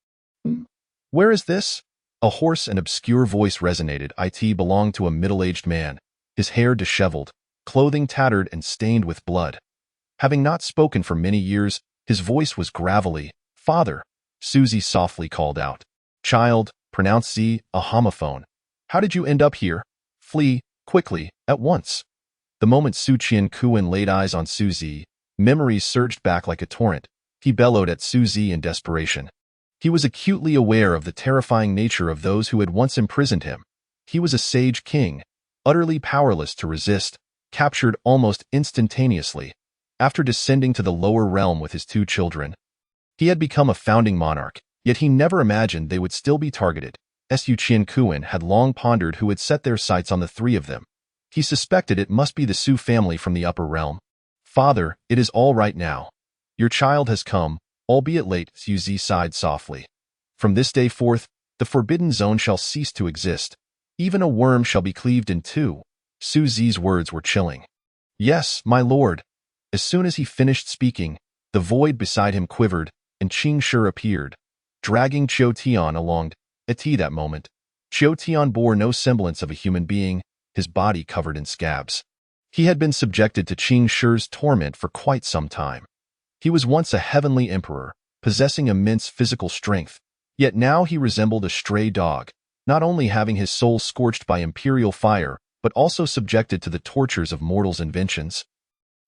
Where is this? A hoarse and obscure voice resonated. It belonged to a middle-aged man, his hair disheveled, clothing tattered and stained with blood. Having not spoken for many years, his voice was gravelly. Father, Su Zi softly called out. Child, pronounced Z, a homophone. How did you end up here? Flee, quickly, at once. The moment Su Qian laid eyes on Su Zi, memories surged back like a torrent. He bellowed at Su Zi in desperation. He was acutely aware of the terrifying nature of those who had once imprisoned him. He was a sage king, utterly powerless to resist, captured almost instantaneously. After descending to the lower realm with his 2 children, he had become a founding monarch, yet he never imagined they would still be targeted. Su Qiankuan had long pondered who had set their sights on the 3 of them. He suspected it must be the Su family from the upper realm. "Father, it is all right now. Your child has come, albeit late," Su Zi sighed softly. "From this day forth, the forbidden zone shall cease to exist. Even a worm shall be cleaved in 2. Su Zi's words were chilling. "Yes, my lord." As soon as he finished speaking, the void beside him quivered, and Qing Shi appeared, dragging Qiu Tian along. At that moment, Qiu Tian bore no semblance of a human being, his body covered in scabs. He had been subjected to Qing Shi's torment for quite some time. He was once a heavenly emperor, possessing immense physical strength, yet now he resembled a stray dog, not only having his soul scorched by imperial fire, but also subjected to the tortures of mortals' inventions,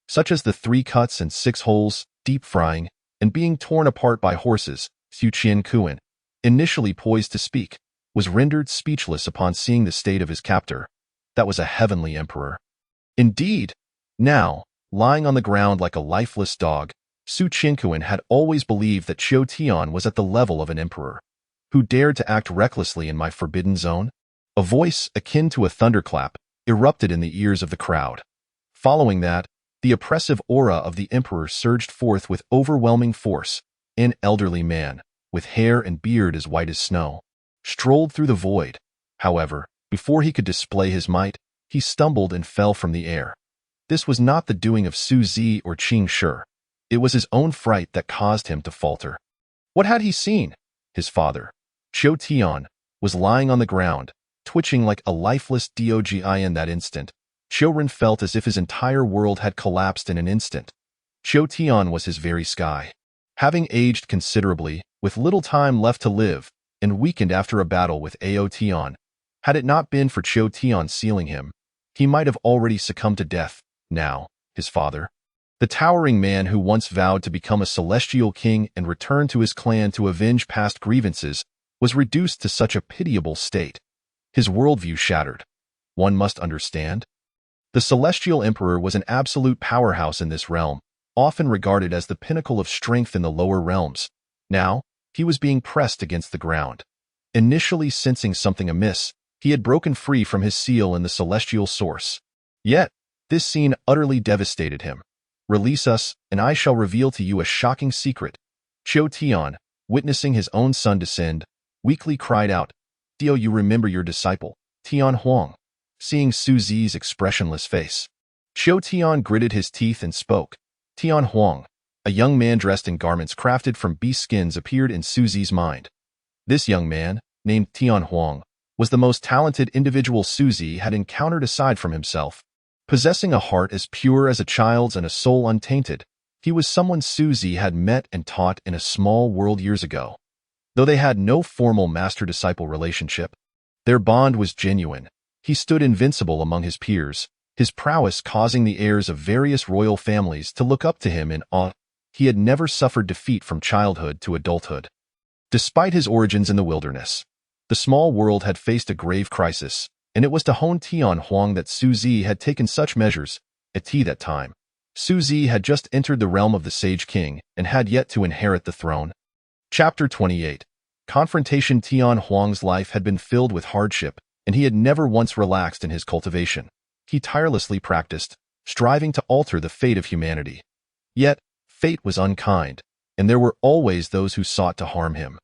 such as the 3 cuts and 6 holes, deep frying, and being torn apart by horses. Su Qiankuan, initially poised to speak, was rendered speechless upon seeing the state of his captor. That was a heavenly emperor. Indeed, now, lying on the ground like a lifeless dog, Su Qiankuan had always believed that Qiu Tian was at the level of an emperor. "Who dared to act recklessly in my forbidden zone?" A voice akin to a thunderclap erupted in the ears of the crowd. Following that, the oppressive aura of the emperor surged forth with overwhelming force. An elderly man, with hair and beard as white as snow, strolled through the void. However, before he could display his might, he stumbled and fell from the air. This was not the doing of Su Zi or Qing Shi. It was his own fright that caused him to falter. What had he seen? His father, Qiu Tian, was lying on the ground, twitching like a lifeless dog. In that instant, Qiu Ren felt as if his entire world had collapsed in an instant. Qiu Tian was his very sky. Having aged considerably, with little time left to live, and weakened after a battle with Ao Tian, had it not been for Qiu Tian sealing him, he might have already succumbed to death. Now, his father, the towering man who once vowed to become a celestial king and return to his clan to avenge past grievances, was reduced to such a pitiable state. His worldview shattered. One must understand. The celestial emperor was an absolute powerhouse in this realm, often regarded as the pinnacle of strength in the lower realms. Now, he was being pressed against the ground. Initially sensing something amiss, he had broken free from his seal in the celestial source. Yet, this scene utterly devastated him. "Release us, and I shall reveal to you a shocking secret." Qiu Tian, witnessing his own son descend, weakly cried out, "Do you remember your disciple, Tian Huang?" Seeing Su Zi's expressionless face, Qiu Tian gritted his teeth and spoke. Tian Huang, a young man dressed in garments crafted from beast skins, appeared in Su Zi's mind. This young man, named Tian Huang, was the most talented individual Su Zi had encountered aside from himself. Possessing a heart as pure as a child's and a soul untainted, he was someone Su Zi had met and taught in a small world years ago. Though they had no formal master-disciple relationship, their bond was genuine. He stood invincible among his peers, his prowess causing the heirs of various royal families to look up to him in awe. He had never suffered defeat from childhood to adulthood. Despite his origins in the wilderness, the small world had faced a grave crisis, and it was to hone Tian Huang that Su Zi had taken such measures. At that time, Su Zi had just entered the realm of the Sage King and had yet to inherit the throne. Chapter 28. Confrontation. Tian Huang's life had been filled with hardship, and he had never once relaxed in his cultivation. He tirelessly practiced, striving to alter the fate of humanity. Yet, fate was unkind, and there were always those who sought to harm him.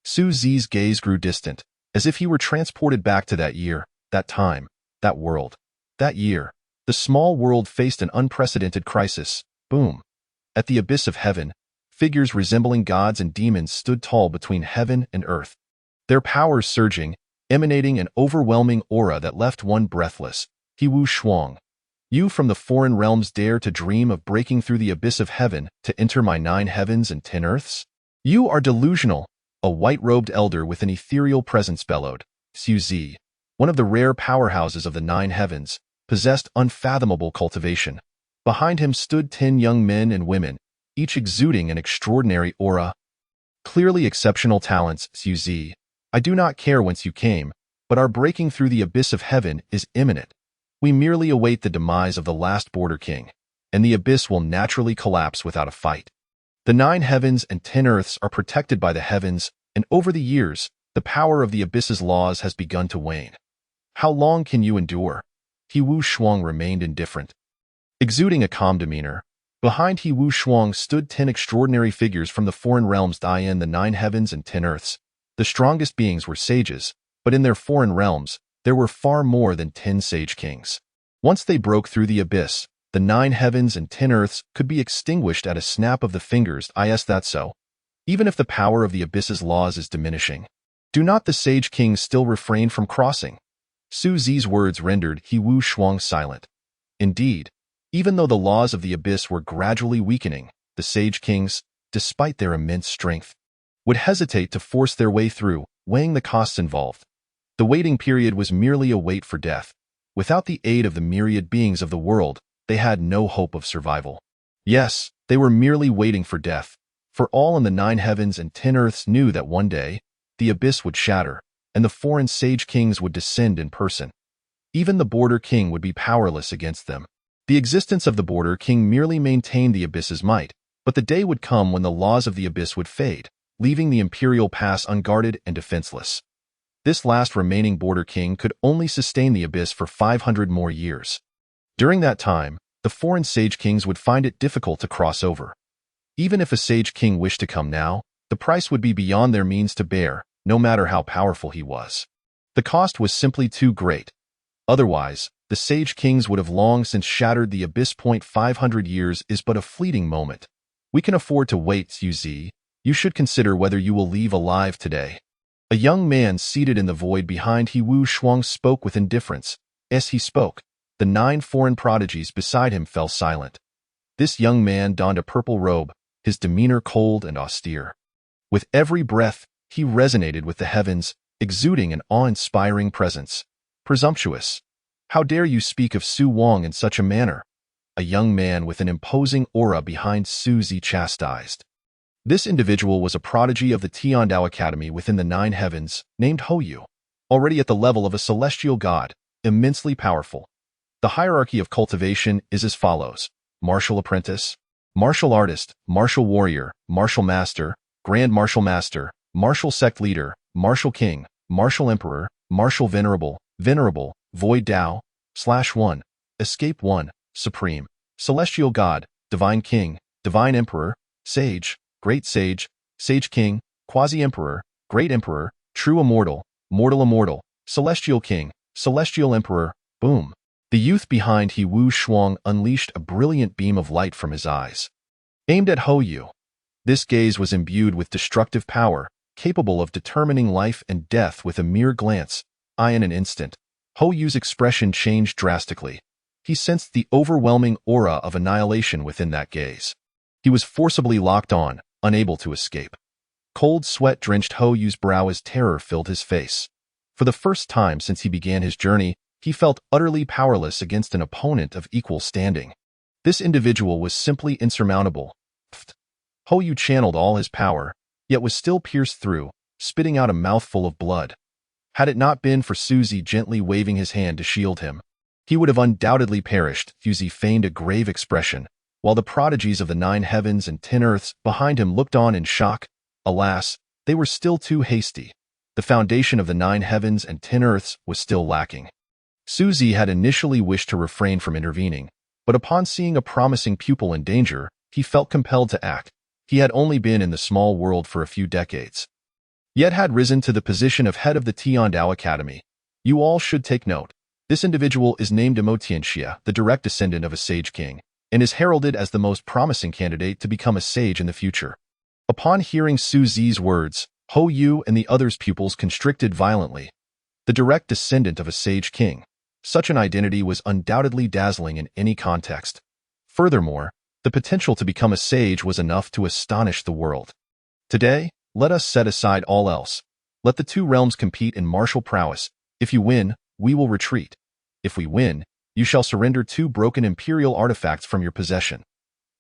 Su Zi's gaze grew distant, as if he were transported back to that year, that time, that world. That year, the small world faced an unprecedented crisis. Boom. At the abyss of heaven, figures resembling gods and demons stood tall between heaven and earth, their powers surging, emanating an overwhelming aura that left one breathless. He Wu Shuang. You from the foreign realms dare to dream of breaking through the abyss of heaven to enter my 9 heavens and 10 earths? You are delusional, a white-robed elder with an ethereal presence bellowed. Su Zi, one of the rare powerhouses of the 9 heavens, possessed unfathomable cultivation. Behind him stood 10 young men and women, each exuding an extraordinary aura. Clearly exceptional talents. Su Zi, I do not care whence you came, but our breaking through the abyss of heaven is imminent. We merely await the demise of the last border king. and the abyss will naturally collapse without a fight. The 9 heavens and 10 earths are protected by the heavens, and over the years, the power of the abyss's laws has begun to wane. How long can you endure? He Wu Shuang remained indifferent. Exuding a calm demeanor, behind He Wu Shuang stood 10 extraordinary figures from the foreign realms. In the 9 heavens and 10 earths, the strongest beings were sages, but in their foreign realms, there were far more than 10 sage kings. Once they broke through the abyss, the 9 heavens and 10 earths could be extinguished at a snap of the fingers. Is that so? Even if the power of the abyss's laws is diminishing, do not the sage kings still refrain from crossing? Su Zi's words rendered He Wu Shuang silent. Indeed, even though the laws of the abyss were gradually weakening, the sage kings, despite their immense strength, would hesitate to force their way through, weighing the costs involved. The waiting period was merely a wait for death. Without the aid of the myriad beings of the world, they had no hope of survival. Yes, they were merely waiting for death, for all in the 9 heavens and 10 earths knew that one day, the abyss would shatter, and the foreign sage kings would descend in person. Even the border king would be powerless against them. The existence of the border king merely maintained the abyss's might, but the day would come when the laws of the abyss would fade, leaving the imperial pass unguarded and defenseless. This last remaining border king could only sustain the abyss for 500 more years. During that time, the foreign sage kings would find it difficult to cross over. Even if a sage king wished to come now, the price would be beyond their means to bear, no matter how powerful he was. The cost was simply too great. Otherwise, the sage kings would have long since shattered the abyss. 500 years is but a fleeting moment. We can afford to wait, Su Zi. You should consider whether you will leave alive today. A young man seated in the void behind He Wu Shuang spoke with indifference. As he spoke, the 9 foreign prodigies beside him fell silent. This young man donned a purple robe, his demeanor cold and austere. With every breath, he resonated with the heavens, exuding an awe-inspiring presence. Presumptuous. How dare you speak of Su Wang in such a manner? A young man with an imposing aura behind Su Zi chastised. This individual was a prodigy of the Tiandao Academy within the 9 heavens, named Hou Yu, already at the level of a celestial god, immensely powerful. The hierarchy of cultivation is as follows: martial apprentice, martial artist, martial warrior, martial master, grand martial master, martial sect leader, martial king, martial emperor, martial venerable, venerable, void Dao, /1, escape 1, supreme, celestial god, divine king, divine emperor, sage, great sage, sage king, quasi-emperor, great emperor, true immortal, mortal immortal, celestial king, celestial emperor, boom. The youth behind He Wu Shuang unleashed a brilliant beam of light from his eyes, aimed at Hou Yu. This gaze was imbued with destructive power, capable of determining life and death with a mere glance. In an instant, Hou Yu's expression changed drastically. He sensed the overwhelming aura of annihilation within that gaze. He was forcibly locked on, unable to escape. Cold sweat drenched Hou Yu's brow as terror filled his face. For the first time since he began his journey, he felt utterly powerless against an opponent of equal standing. This individual was simply insurmountable. Hou Yu channeled all his power, yet was still pierced through, spitting out a mouthful of blood. Had it not been for Su Zi gently waving his hand to shield him, he would have undoubtedly perished. Su Zi feigned a grave expression, while the prodigies of the 9 heavens and 10 earths behind him looked on in shock. Alas, they were still too hasty. The foundation of the 9 heavens and 10 earths was still lacking. Su Zi had initially wished to refrain from intervening, but upon seeing a promising pupil in danger, he felt compelled to act. He had only been in the small world for a few decades, yet had risen to the position of head of the Tiandao Academy. You all should take note. This individual is named Mo Tianxia, the direct descendant of a sage king, and is heralded as the most promising candidate to become a sage in the future. Upon hearing Su Zi's words, Hou Yu and the others' pupils constricted violently. The direct descendant of a sage king. Such an identity was undoubtedly dazzling in any context. Furthermore, the potential to become a sage was enough to astonish the world. Today, let us set aside all else. Let the 2 realms compete in martial prowess. If you win, we will retreat. If we win, you shall surrender 2 broken imperial artifacts from your possession.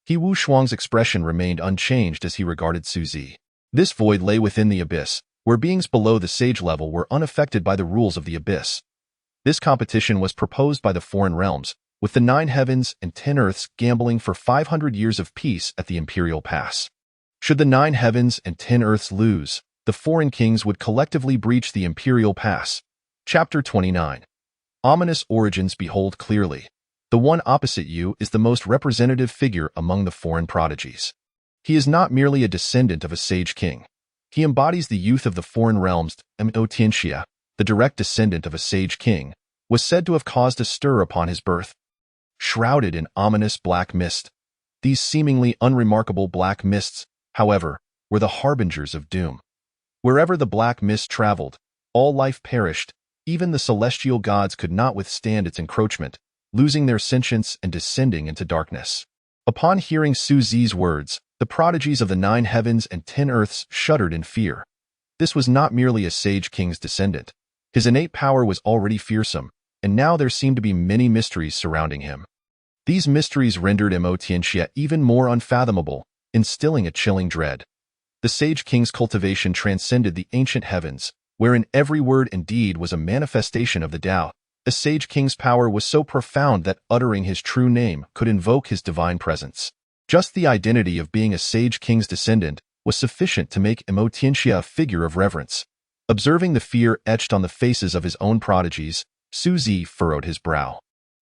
He Wu Shuang's expression remained unchanged as he regarded Su Zi. This void lay within the abyss, where beings below the sage level were unaffected by the rules of the abyss. This competition was proposed by the foreign realms, with the 9 heavens and 10 earths gambling for 500 years of peace at the Imperial Pass. Should the 9 heavens and 10 earths lose, the foreign kings would collectively breach the Imperial Pass. Chapter 29. Ominous origins behold clearly. The one opposite you is the most representative figure among the foreign prodigies. He is not merely a descendant of a sage king. He embodies the youth of the foreign realms. Tianxia, the direct descendant of a sage king, was said to have caused a stir upon his birth. Shrouded in ominous black mist, these seemingly unremarkable black mists, however, were the harbingers of doom. Wherever the black mist traveled, all life perished. Even the celestial gods could not withstand its encroachment, losing their sentience and descending into darkness. Upon hearing Su Zi's words, the prodigies of the 9 heavens and 10 earths shuddered in fear. This was not merely a sage king's descendant. His innate power was already fearsome, and now there seemed to be many mysteries surrounding him. These mysteries rendered Mo Tianxia even more unfathomable, instilling a chilling dread. The sage king's cultivation transcended the ancient heavens, wherein every word and deed was a manifestation of the Tao. A sage king's power was so profound that uttering his true name could invoke his divine presence. Just the identity of being a sage king's descendant was sufficient to make Mo Tianxia a figure of reverence. Observing the fear etched on the faces of his own prodigies, Su Zi furrowed his brow.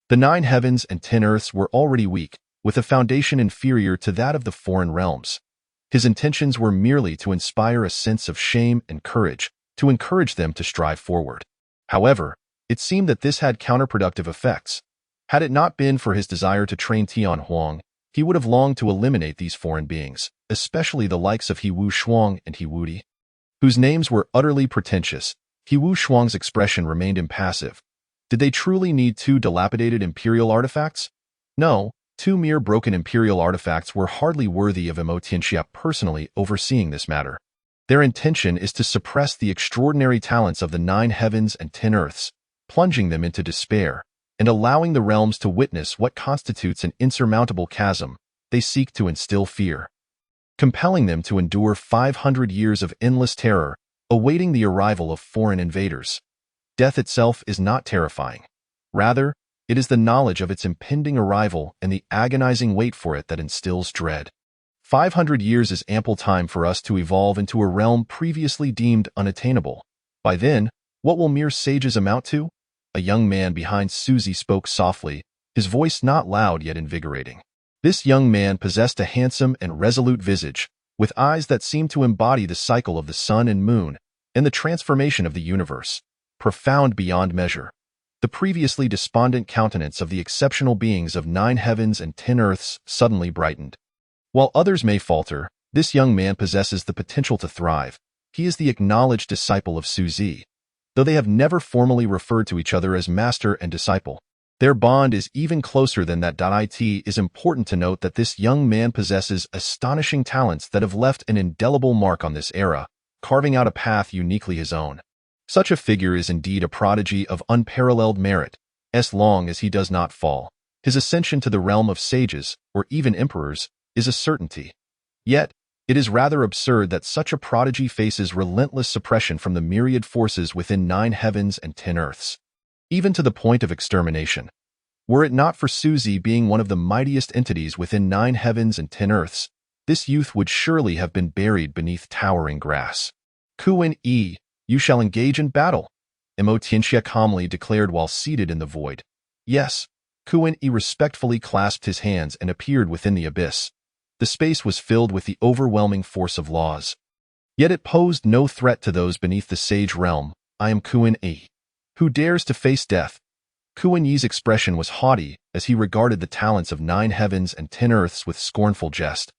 The 9 heavens and 10 earths were already weak, with a foundation inferior to that of the foreign realms. His intentions were merely to inspire a sense of shame and courage, to encourage them to strive forward. However, it seemed that this had counterproductive effects. Had it not been for his desire to train Tian Huang, he would have longed to eliminate these foreign beings, especially the likes of He Wu Shuang and He Wudi, whose names were utterly pretentious. He Wu Shuang's expression remained impassive. Did they truly need 2 dilapidated imperial artifacts? No, 2 mere broken imperial artifacts were hardly worthy of Mo Tianxia personally overseeing this matter. Their intention is to suppress the extraordinary talents of the 9 heavens and 10 earths, plunging them into despair, and allowing the realms to witness what constitutes an insurmountable chasm. They seek to instill fear, compelling them to endure 500 years of endless terror, awaiting the arrival of foreign invaders. Death itself is not terrifying. Rather, it is the knowledge of its impending arrival and the agonizing wait for it that instills dread. 500 years is ample time for us to evolve into a realm previously deemed unattainable. By then, what will mere sages amount to? A young man behind Su Zi spoke softly, his voice not loud yet invigorating. This young man possessed a handsome and resolute visage, with eyes that seemed to embody the cycle of the sun and moon and the transformation of the universe, profound beyond measure. The previously despondent countenance of the exceptional beings of 9 heavens and 10 earths suddenly brightened. While others may falter, this young man possesses the potential to thrive. He is the acknowledged disciple of Su Zi. Though they have never formally referred to each other as master and disciple, their bond is even closer than that. It is important to note that this young man possesses astonishing talents that have left an indelible mark on this era, carving out a path uniquely his own. Such a figure is indeed a prodigy of unparalleled merit, as long as he does not fall. His ascension to the realm of sages, or even emperors, is a certainty. Yet, it is rather absurd that such a prodigy faces relentless suppression from the myriad forces within 9 heavens and 10 earths, even to the point of extermination. Were it not for Su Zi being one of the mightiest entities within 9 heavens and 10 earths, this youth would surely have been buried beneath towering grass. Kun-yi, you shall engage in battle, Mo Tianxia calmly declared while seated in the void. Yes, Kun-yi respectfully clasped his hands and appeared within the abyss. The space was filled with the overwhelming force of laws. Yet it posed no threat to those beneath the sage realm. I am Kun-yi. Who dares to face death? Kun-yi's expression was haughty as he regarded the talents of 9 heavens and 10 earths with scornful jest.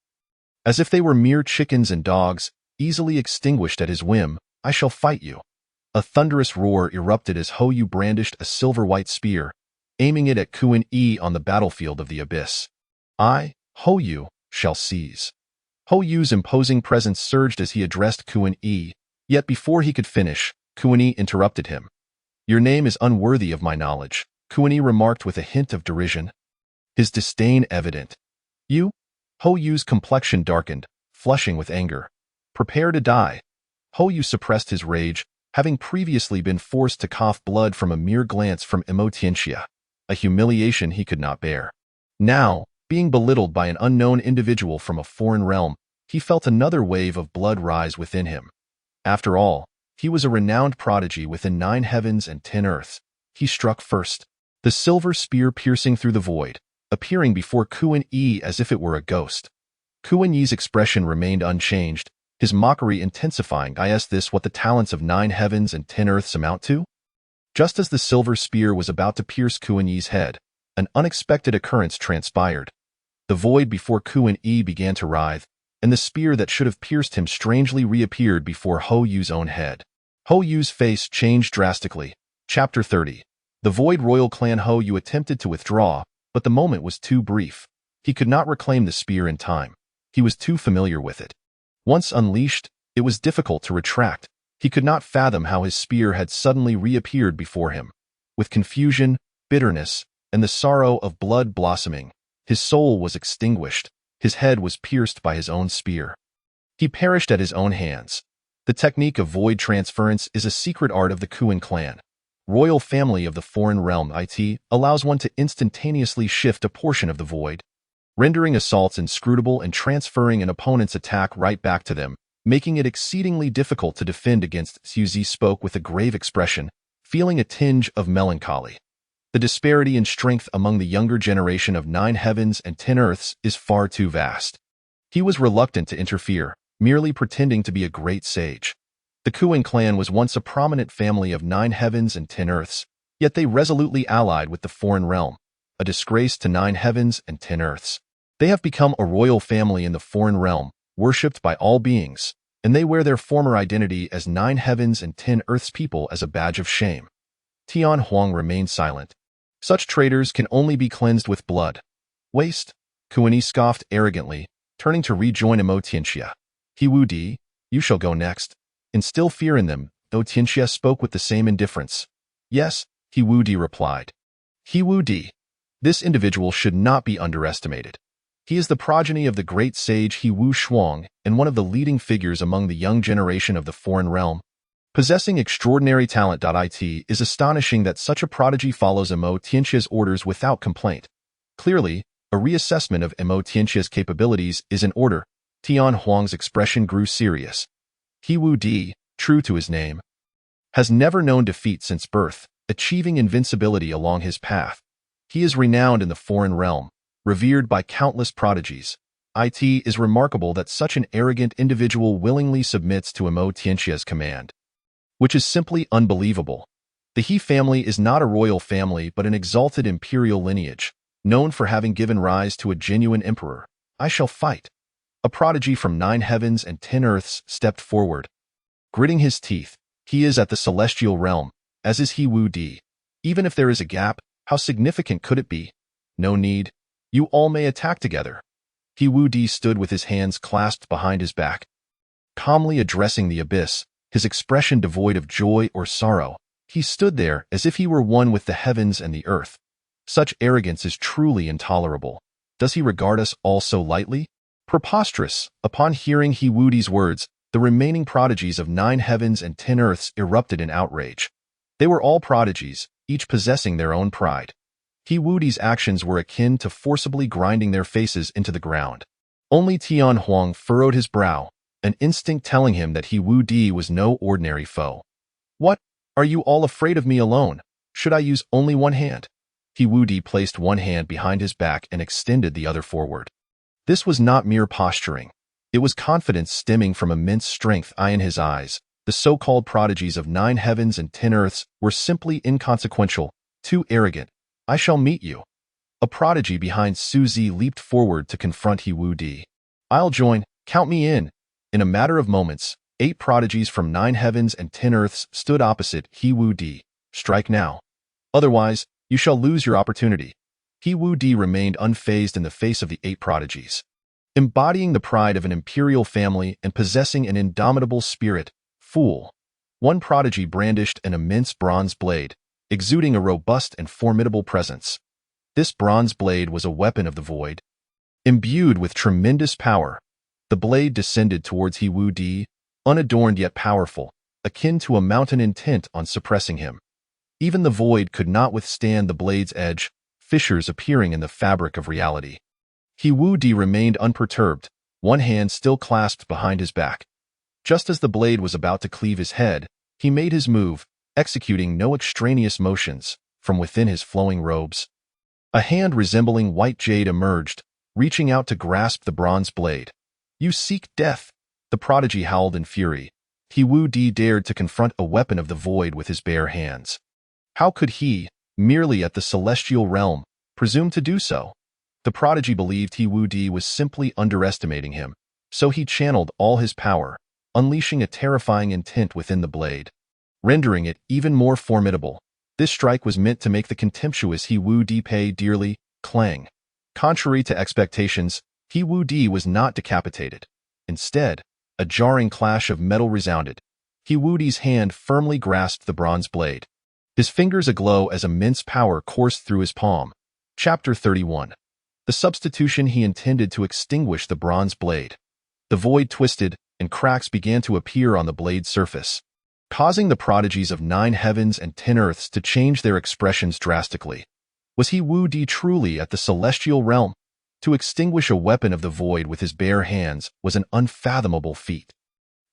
As if they were mere chickens and dogs, easily extinguished at his whim. I shall fight you. A thunderous roar erupted as Hou Yu brandished a silver-white spear, aiming it at Kun-yi on the battlefield of the abyss. I, Hou Yu, shall seize. Hou Yu's imposing presence surged as he addressed Kun-yi, yet before he could finish, Kun-yi interrupted him. Your name is unworthy of my knowledge, Kun-yi remarked with a hint of derision. His disdain evident. You? Hou Yu's complexion darkened, flushing with anger. Prepare to die. Hou Yu suppressed his rage, having previously been forced to cough blood from a mere glance from Mo Tianxia. a humiliation he could not bear. Now, being belittled by an unknown individual from a foreign realm, he felt another wave of blood rise within him. After all, he was a renowned prodigy within 9 heavens and 10 earths. He struck first, the silver spear piercing through the void, appearing before Kuan Yi as if it were a ghost. Kuan Yi's expression remained unchanged, his mockery intensifying. Is this what the talents of 9 heavens and 10 earths amount to? Just as the silver spear was about to pierce Kuan Yi's head, an unexpected occurrence transpired. The void before Kuan Yi began to writhe, and the spear that should have pierced him strangely reappeared before Hou Yu's own head. Hou Yu's face changed drastically. Chapter 30. The Void Royal Clan. Hou Yu attempted to withdraw, but the moment was too brief. He could not reclaim the spear in time. He was too familiar with it. Once unleashed, it was difficult to retract. He could not fathom how his spear had suddenly reappeared before him. With confusion, bitterness, and the sorrow of blood blossoming, his soul was extinguished. His head was pierced by his own spear. He perished at his own hands. The technique of void transference is a secret art of the Kuan clan. Royal family of the foreign realm. It allows one to instantaneously shift a portion of the void, rendering assaults inscrutable and transferring an opponent's attack right back to them, making it exceedingly difficult to defend against. Xu Zi spoke with a grave expression, feeling a tinge of melancholy. The disparity in strength among the younger generation of 9 heavens and 10 earths is far too vast. He was reluctant to interfere, merely pretending to be a great sage. The Kuan clan was once a prominent family of 9 heavens and 10 earths, yet they resolutely allied with the foreign realm, a disgrace to 9 heavens and 10 earths. They have become a royal family in the foreign realm, worshipped by all beings, and they wear their former identity as 9 heavens and 10 earths people as a badge of shame. Tian Huang remained silent. Such traitors can only be cleansed with blood. Waste, Kuan Yi scoffed arrogantly, turning to rejoin Emo Tianxia. He Wu Di, you shall go next. Instill fear in them. Emo Tianxia spoke with the same indifference. Yes, He Wu Di replied. He Wu Di. This individual should not be underestimated. He is the progeny of the great sage He Wu Shuang and one of the leading figures among the young generation of the foreign realm. Possessing extraordinary talent. It is astonishing that such a prodigy follows Emo Tianxia's orders without complaint. Clearly, a reassessment of Emo Tianxia's capabilities is in order. Tian Huang's expression grew serious. He Wu Di, true to his name, has never known defeat since birth, achieving invincibility along his path. He is renowned in the foreign realm, revered by countless prodigies. It is remarkable that such an arrogant individual willingly submits to Emo Tianxia's command, which is simply unbelievable. The He family is not a royal family but an exalted imperial lineage, known for having given rise to a genuine emperor. I shall fight. A prodigy from 9 heavens and 10 earths stepped forward. Gritting his teeth, he is at the celestial realm, as is He Wu Di. Even if there is a gap, how significant could it be? No need. You all may attack together. He Wu Di stood with his hands clasped behind his back, calmly addressing the abyss, his expression devoid of joy or sorrow. He stood there as if he were one with the heavens and the earth. Such arrogance is truly intolerable. Does he regard us all so lightly? Preposterous. Upon hearing He Wu Di's words, the remaining prodigies of 9 heavens and 10 earths erupted in outrage. They were all prodigies, each possessing their own pride. He Wu Di's actions were akin to forcibly grinding their faces into the ground. Only Tian Huang furrowed his brow, an instinct telling him that He Wu Di was no ordinary foe. What? Are you all afraid of me alone? Should I use only one hand? He Wu Di placed one hand behind his back and extended the other forward. This was not mere posturing. It was confidence stemming from immense strength. In his eyes, the so-called prodigies of 9 heavens and 10 earths were simply inconsequential, too arrogant. I shall meet you. A prodigy behind Xu Zi leaped forward to confront He Wu Di. I'll join. Count me in. In a matter of moments, 8 prodigies from 9 heavens and 10 earths stood opposite He Wu Di. Strike now. Otherwise, you shall lose your opportunity. He Wu Di remained unfazed in the face of the 8 prodigies. Embodying the pride of an imperial family and possessing an indomitable spirit, fool. One prodigy brandished an immense bronze blade, exuding a robust and formidable presence. This bronze blade was a weapon of the void. Imbued with tremendous power, the blade descended towards He Wu Di, unadorned yet powerful, akin to a mountain intent on suppressing him. Even the void could not withstand the blade's edge, fissures appearing in the fabric of reality. He Wu Di remained unperturbed, one hand still clasped behind his back. Just as the blade was about to cleave his head, he made his move, executing no extraneous motions, from within his flowing robes. A hand resembling white jade emerged, reaching out to grasp the bronze blade. "You seek death," the prodigy howled in fury. He Wu Di dared to confront a weapon of the void with his bare hands. How could he, merely at the celestial realm, presume to do so? The prodigy believed He Wu Di was simply underestimating him, so he channeled all his power, unleashing a terrifying intent within the blade, rendering it even more formidable. This strike was meant to make the contemptuous He Wu Di pay dearly. Clang. Contrary to expectations, He Wu Di was not decapitated. Instead, a jarring clash of metal resounded. He Wu Di's hand firmly grasped the bronze blade, his fingers aglow as immense power coursed through his palm. Chapter 31. The substitution. He intended to extinguish the bronze blade. The void twisted, and cracks began to appear on the blade's surface, causing the prodigies of 9 heavens and 10 earths to change their expressions drastically. Was He Wu Di truly at the celestial realm? To extinguish a weapon of the void with his bare hands was an unfathomable feat.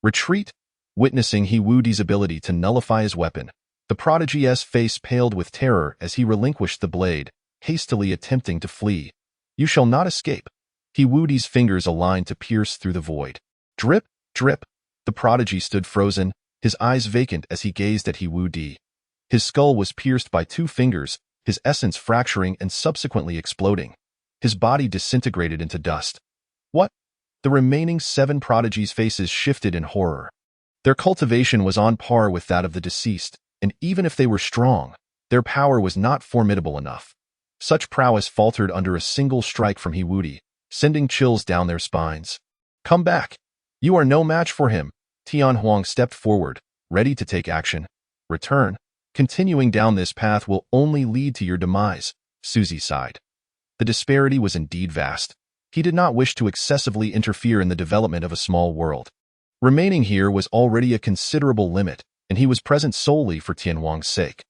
Retreat. Witnessing He Wu Di's ability to nullify his weapon, the prodigy's face paled with terror as he relinquished the blade, hastily attempting to flee. "You shall not escape." He Wu Di's fingers aligned to pierce through the void. Drip, drip. The prodigy stood frozen, his eyes vacant as he gazed at He Wu Di. His skull was pierced by 2 fingers, his essence fracturing and subsequently exploding. His body disintegrated into dust. What? The remaining 7 prodigies' faces shifted in horror. Their cultivation was on par with that of the deceased, and even if they were strong, their power was not formidable enough. Such prowess faltered under a single strike from He Wu Di, sending chills down their spines. "Come back. You are no match for him." Tian Huang stepped forward, ready to take action. "Return. Continuing down this path will only lead to your demise," Suzy sighed. The disparity was indeed vast. He did not wish to excessively interfere in the development of a small world. Remaining here was already a considerable limit, and he was present solely for Tian Huang's sake.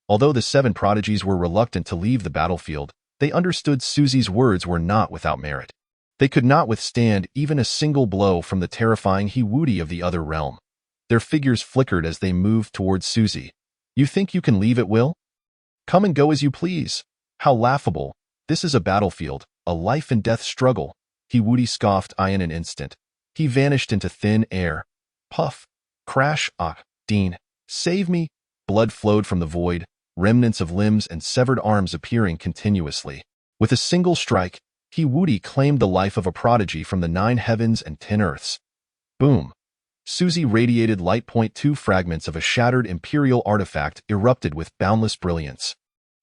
Although the 7 prodigies were reluctant to leave the battlefield, they understood Suzy's words were not without merit. They could not withstand even a single blow from the terrifying He Wu Di of the other realm. Their figures flickered as they moved towards Suzy. "You think you can leave at will? Come and go as you please. How laughable. This is a battlefield, a life-and-death struggle." He Wu Di scoffed. In an instant, he vanished into thin air. Puff. Crash. Ah, Dean. Save me. Blood flowed from the void, remnants of limbs and severed arms appearing continuously. With a single strike, He Wu Di claimed the life of a prodigy from the 9 heavens and 10 earths. Boom. Suzy radiated light. 2 fragments of a shattered imperial artifact erupted with boundless brilliance,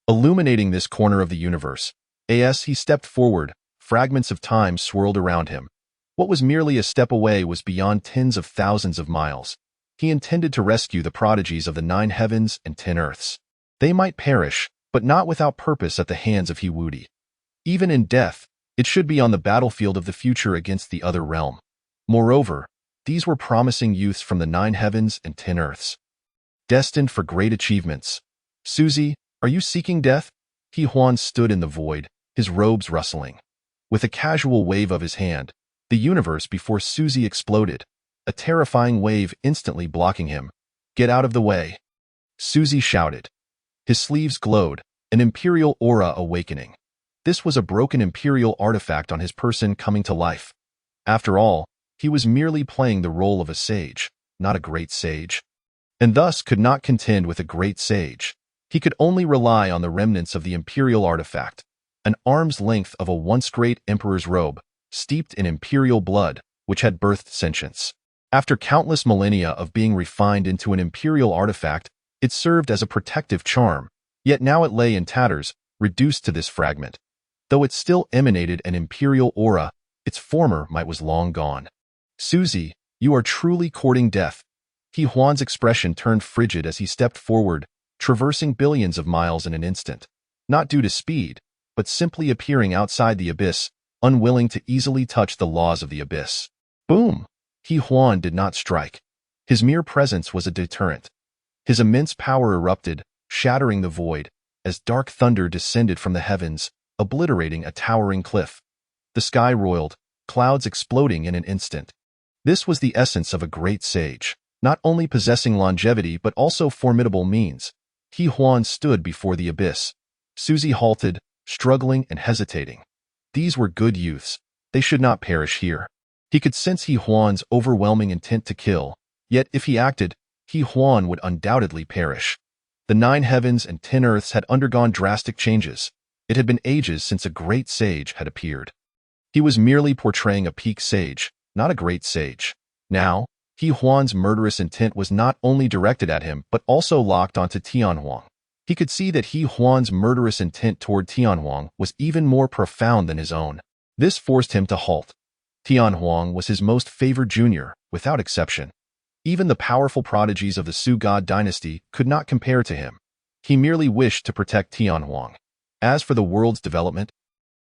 illuminating this corner of the universe. As he stepped forward, fragments of time swirled around him. What was merely a step away was beyond tens of thousands of miles. He intended to rescue the prodigies of the 9 heavens and 10 earths. They might perish, but not without purpose at the hands of He Wu Di. Even in death, it should be on the battlefield of the future against the other realm. Moreover, these were promising youths from the 9 heavens and 10 earths, destined for great achievements. "Suzy, are you seeking death?" He Huan stood in the void, his robes rustling. With a casual wave of his hand, the universe before Suzy exploded, a terrifying wave instantly blocking him. "Get out of the way!" Suzy shouted. His sleeves glowed, an imperial aura awakening. This was a broken imperial artifact on his person coming to life. After all, he was merely playing the role of a sage, not a great sage, and thus could not contend with a great sage. He could only rely on the remnants of the imperial artifact, an arm's length of a once great emperor's robe, steeped in imperial blood, which had birthed sentience. After countless millennia of being refined into an imperial artifact, it served as a protective charm, yet now it lay in tatters, reduced to this fragment. Though it still emanated an imperial aura, its former might was long gone. "Suzy, you are truly courting death." He Huan's expression turned frigid as he stepped forward, traversing billions of miles in an instant, not due to speed, but simply appearing outside the abyss, unwilling to easily touch the laws of the abyss. Boom! He Huan did not strike. His mere presence was a deterrent. His immense power erupted, shattering the void, as dark thunder descended from the heavens, obliterating a towering cliff. The sky roiled, clouds exploding in an instant. This was the essence of a great sage, not only possessing longevity but also formidable means. He Huan stood before the abyss. Suzy halted, struggling and hesitating. These were good youths. They should not perish here. He could sense He Huan's overwhelming intent to kill, yet if he acted, He Huan would undoubtedly perish. The 9 heavens and 10 earths had undergone drastic changes. It had been ages since a great sage had appeared. He was merely portraying a peak sage, not a great sage. Now, He Huan's murderous intent was not only directed at him but also locked onto Tianhuang. He could see that He Huan's murderous intent toward Tianhuang was even more profound than his own. This forced him to halt. Tianhuang was his most favored junior, without exception. Even the powerful prodigies of the Su God dynasty could not compare to him. He merely wished to protect Tianhuang. As for the world's development,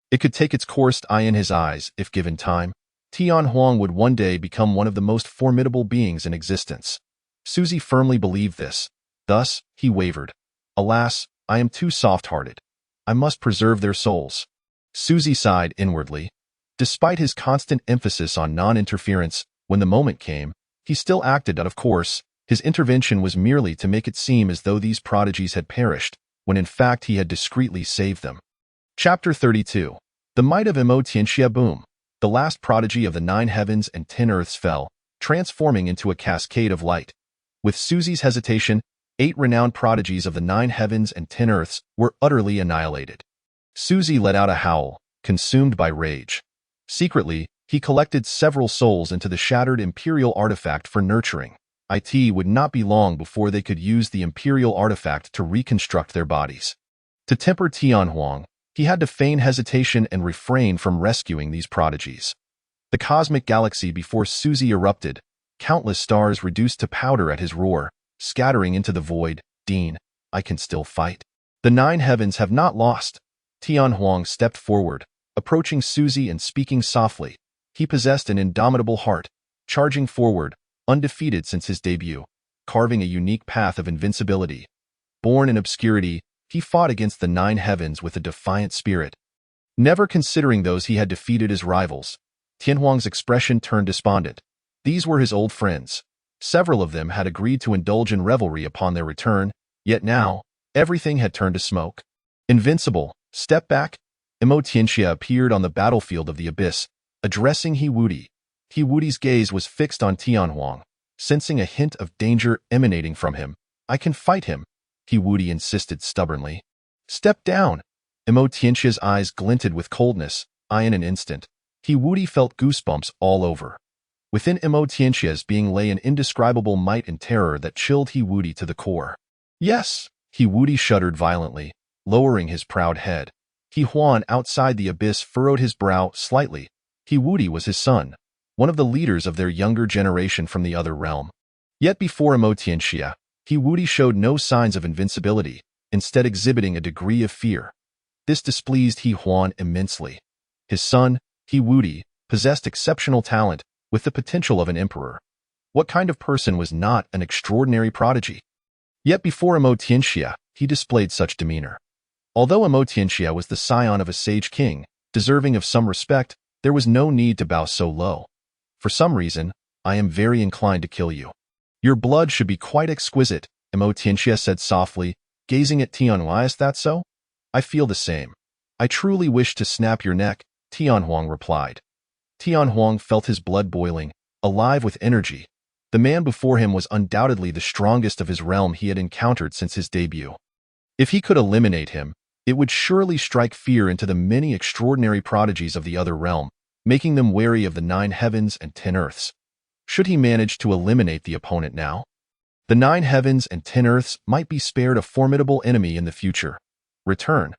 it could take its course in his eyes if given time. Tianhuang would one day become one of the most formidable beings in existence. Suzy firmly believed this. Thus, he wavered. Alas, I am too soft-hearted. I must preserve their souls. Suzy sighed inwardly. Despite his constant emphasis on non-interference, when the moment came, he still acted out of course. His intervention was merely to make it seem as though these prodigies had perished, when in fact he had discreetly saved them. Chapter 32. The might of Imo Tianxia Boom. The last prodigy of the 9 heavens and 10 earths fell, transforming into a cascade of light. With Suzy's hesitation, 8 renowned prodigies of the 9 heavens and 10 earths were utterly annihilated. Suzy let out a howl, consumed by rage. Secretly, he collected several souls into the shattered imperial artifact for nurturing. It would not be long before they could use the imperial artifact to reconstruct their bodies. To temper Tianhuang, he had to feign hesitation and refrain from rescuing these prodigies. The cosmic galaxy before Suzy erupted, countless stars reduced to powder at his roar, scattering into the void. Dean, I can still fight. The 9 heavens have not lost. Tianhuang stepped forward, approaching Suzy and speaking softly. He possessed an indomitable heart, charging forward, undefeated since his debut, carving a unique path of invincibility. Born in obscurity, he fought against the 9 heavens with a defiant spirit. Never considering those he had defeated as rivals, Tianhuang's expression turned despondent. These were his old friends. Several of them had agreed to indulge in revelry upon their return, yet now, everything had turned to smoke. Invincible, step back. Imo Tianxia appeared on the battlefield of the abyss, addressing He Wuti. He Wuti's gaze was fixed on Tianhuang, sensing a hint of danger emanating from him. I can fight him, He Wuti insisted stubbornly. Step down. Imo Tianxia's eyes glinted with coldness. In an instant, He Wuti felt goosebumps all over. Within Imo Tianxia's being lay an indescribable might and terror that chilled He Wuti to the core. Yes, He Wuti shuddered violently, lowering his proud head. He Huan outside the abyss furrowed his brow slightly. He Wuti was his son, one of the leaders of their younger generation from the other realm. Yet before Imo Tianxia, He Wuti showed no signs of invincibility, instead exhibiting a degree of fear. This displeased He Huan immensely. His son, He Wuti, possessed exceptional talent, with the potential of an emperor. What kind of person was not an extraordinary prodigy? Yet before Imo Tianxia, he displayed such demeanor. Although Imo Tianxia was the scion of a sage king, deserving of some respect, there was no need to bow so low. For some reason, I am very inclined to kill you. Your blood should be quite exquisite, Imo Tianxia said softly, gazing at Tianhuang. Is that so? I feel the same. I truly wish to snap your neck, Tianhuang replied. Tianhuang felt his blood boiling, alive with energy. The man before him was undoubtedly the strongest of his realm he had encountered since his debut. If he could eliminate him, it would surely strike fear into the many extraordinary prodigies of the other realm, making them wary of the 9 heavens and 10 earths. Should he manage to eliminate the opponent now, the 9 heavens and 10 earths might be spared a formidable enemy in the future. Return.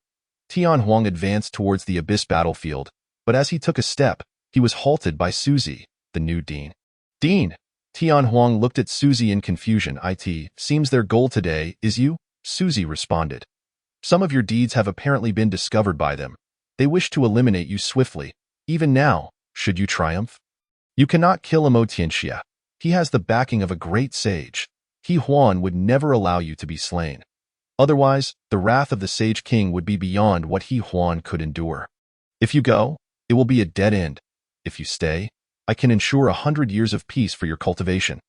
Tianhuang advanced towards the abyss battlefield, but as he took a step, he was halted by Suzy, the new dean. Dean! Tianhuang looked at Suzy in confusion. It seems their goal today is you, Suzy responded. Some of your deeds have apparently been discovered by them. They wish to eliminate you swiftly. Even now, should you triumph, you cannot kill Imo Tianxia. He has the backing of a great sage. He Huan would never allow you to be slain. Otherwise, the wrath of the Sage King would be beyond what he Huan could endure. If you go, it will be a dead end. If you stay, I can ensure 100 years of peace for your cultivation.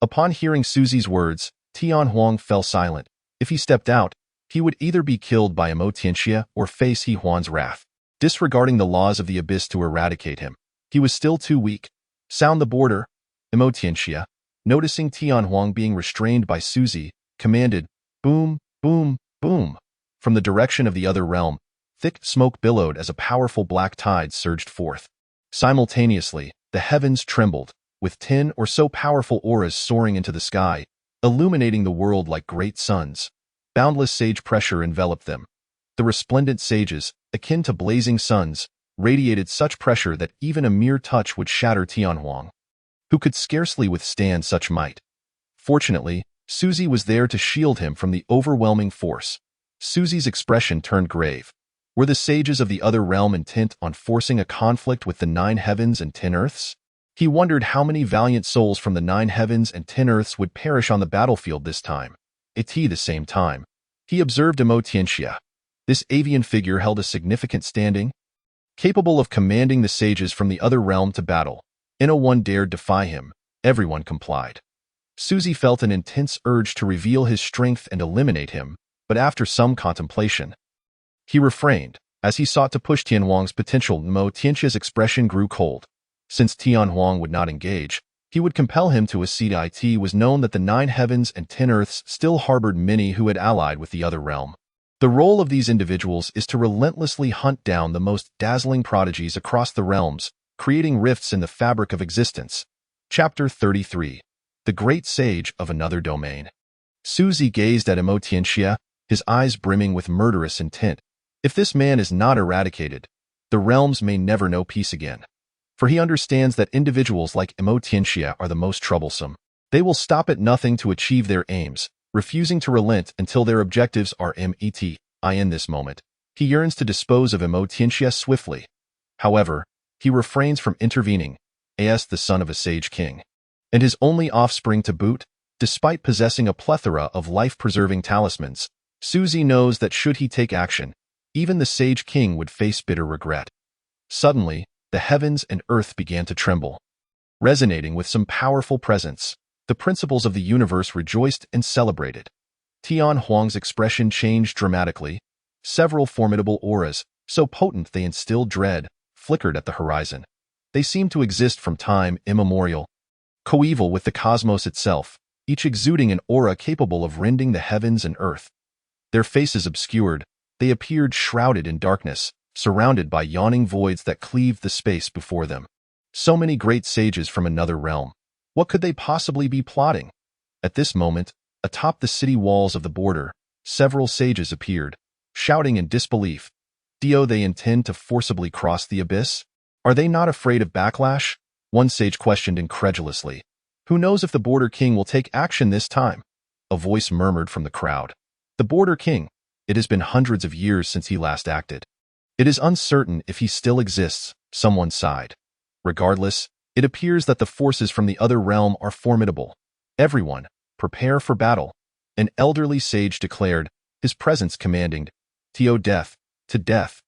Upon hearing Suzi's words, Tian Huang fell silent. If he stepped out, he would either be killed by Imo Tianxia or face He Huan's wrath. Disregarding the laws of the abyss to eradicate him, he was still too weak. Sound the border. Imo Tianxia, noticing Tian Huang being restrained by Suzi, commanded, boom, boom, boom. From the direction of the other realm, thick smoke billowed as a powerful black tide surged forth. Simultaneously, the heavens trembled, with 10 or so powerful auras soaring into the sky, illuminating the world like great suns. Boundless sage pressure enveloped them. The resplendent sages, akin to blazing suns, radiated such pressure that even a mere touch would shatter Tian Huang, who could scarcely withstand such might. Fortunately, Suzi was there to shield him from the overwhelming force. Suzi's expression turned grave. Were the sages of the other realm intent on forcing a conflict with the 9 heavens and 10 earths? He wondered how many valiant souls from the 9 heavens and 10 earths would perish on the battlefield this time. At the same time, he observed Imo Tianxia. This avian figure held a significant standing, capable of commanding the sages from the other realm to battle. No one dared defy him. Everyone complied. Suzi felt an intense urge to reveal his strength and eliminate him, but after some contemplation, he refrained. As he sought to push Tian Huang's potential, Imo Tianxia's expression grew cold. Since Tian Huang would not engage, he would compel him to accede. It was known that the 9 heavens and 10 earths still harbored many who had allied with the other realm. The role of these individuals is to relentlessly hunt down the most dazzling prodigies across the realms, creating rifts in the fabric of existence. Chapter 33. The Great Sage of Another Domain. Suzi gazed at Imo Tianxia, his eyes brimming with murderous intent. If this man is not eradicated, the realms may never know peace again. For he understands that individuals like Imo Tianxia are the most troublesome. They will stop at nothing to achieve their aims, refusing to relent until their objectives are met. In this moment, he yearns to dispose of Imo Tianxia swiftly. However, he refrains from intervening, as the son of a sage king, and his only offspring to boot. Despite possessing a plethora of life-preserving talismans, Suzi knows that should he take action, even the sage king would face bitter regret. Suddenly, the heavens and earth began to tremble. Resonating with some powerful presence, the principles of the universe rejoiced and celebrated. Tian Huang's expression changed dramatically. Several formidable auras, so potent they instilled dread, flickered at the horizon. They seemed to exist from time immemorial, coeval with the cosmos itself, each exuding an aura capable of rending the heavens and earth. Their faces obscured, they appeared shrouded in darkness, surrounded by yawning voids that cleaved the space before them. So many great sages from another realm. What could they possibly be plotting? At this moment, atop the city walls of the border, several sages appeared, shouting in disbelief. Do they intend to forcibly cross the abyss? Are they not afraid of backlash? One sage questioned incredulously. Who knows if the Border King will take action this time? A voice murmured from the crowd. The Border King. It has been hundreds of years since he last acted. It is uncertain if he still exists, someone sighed. Regardless, it appears that the forces from the other realm are formidable. Everyone, prepare for battle. An elderly sage declared, his presence commanding, death, to death.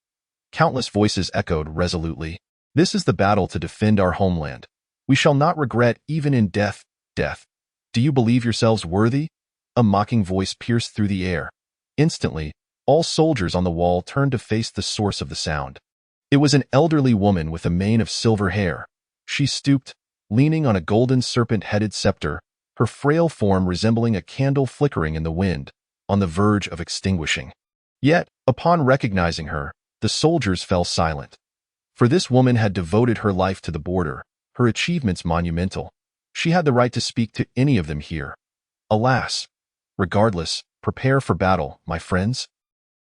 Countless voices echoed resolutely. This is the battle to defend our homeland. We shall not regret even in death. Do you believe yourselves worthy? A mocking voice pierced through the air. Instantly, all soldiers on the wall turned to face the source of the sound. It was an elderly woman with a mane of silver hair. She stooped, leaning on a golden serpent-headed scepter, her frail form resembling a candle flickering in the wind, on the verge of extinguishing. Yet, upon recognizing her, the soldiers fell silent. For this woman had devoted her life to the border, her achievements monumental. She had the right to speak to any of them here. Alas! Regardless, prepare for battle, my friends.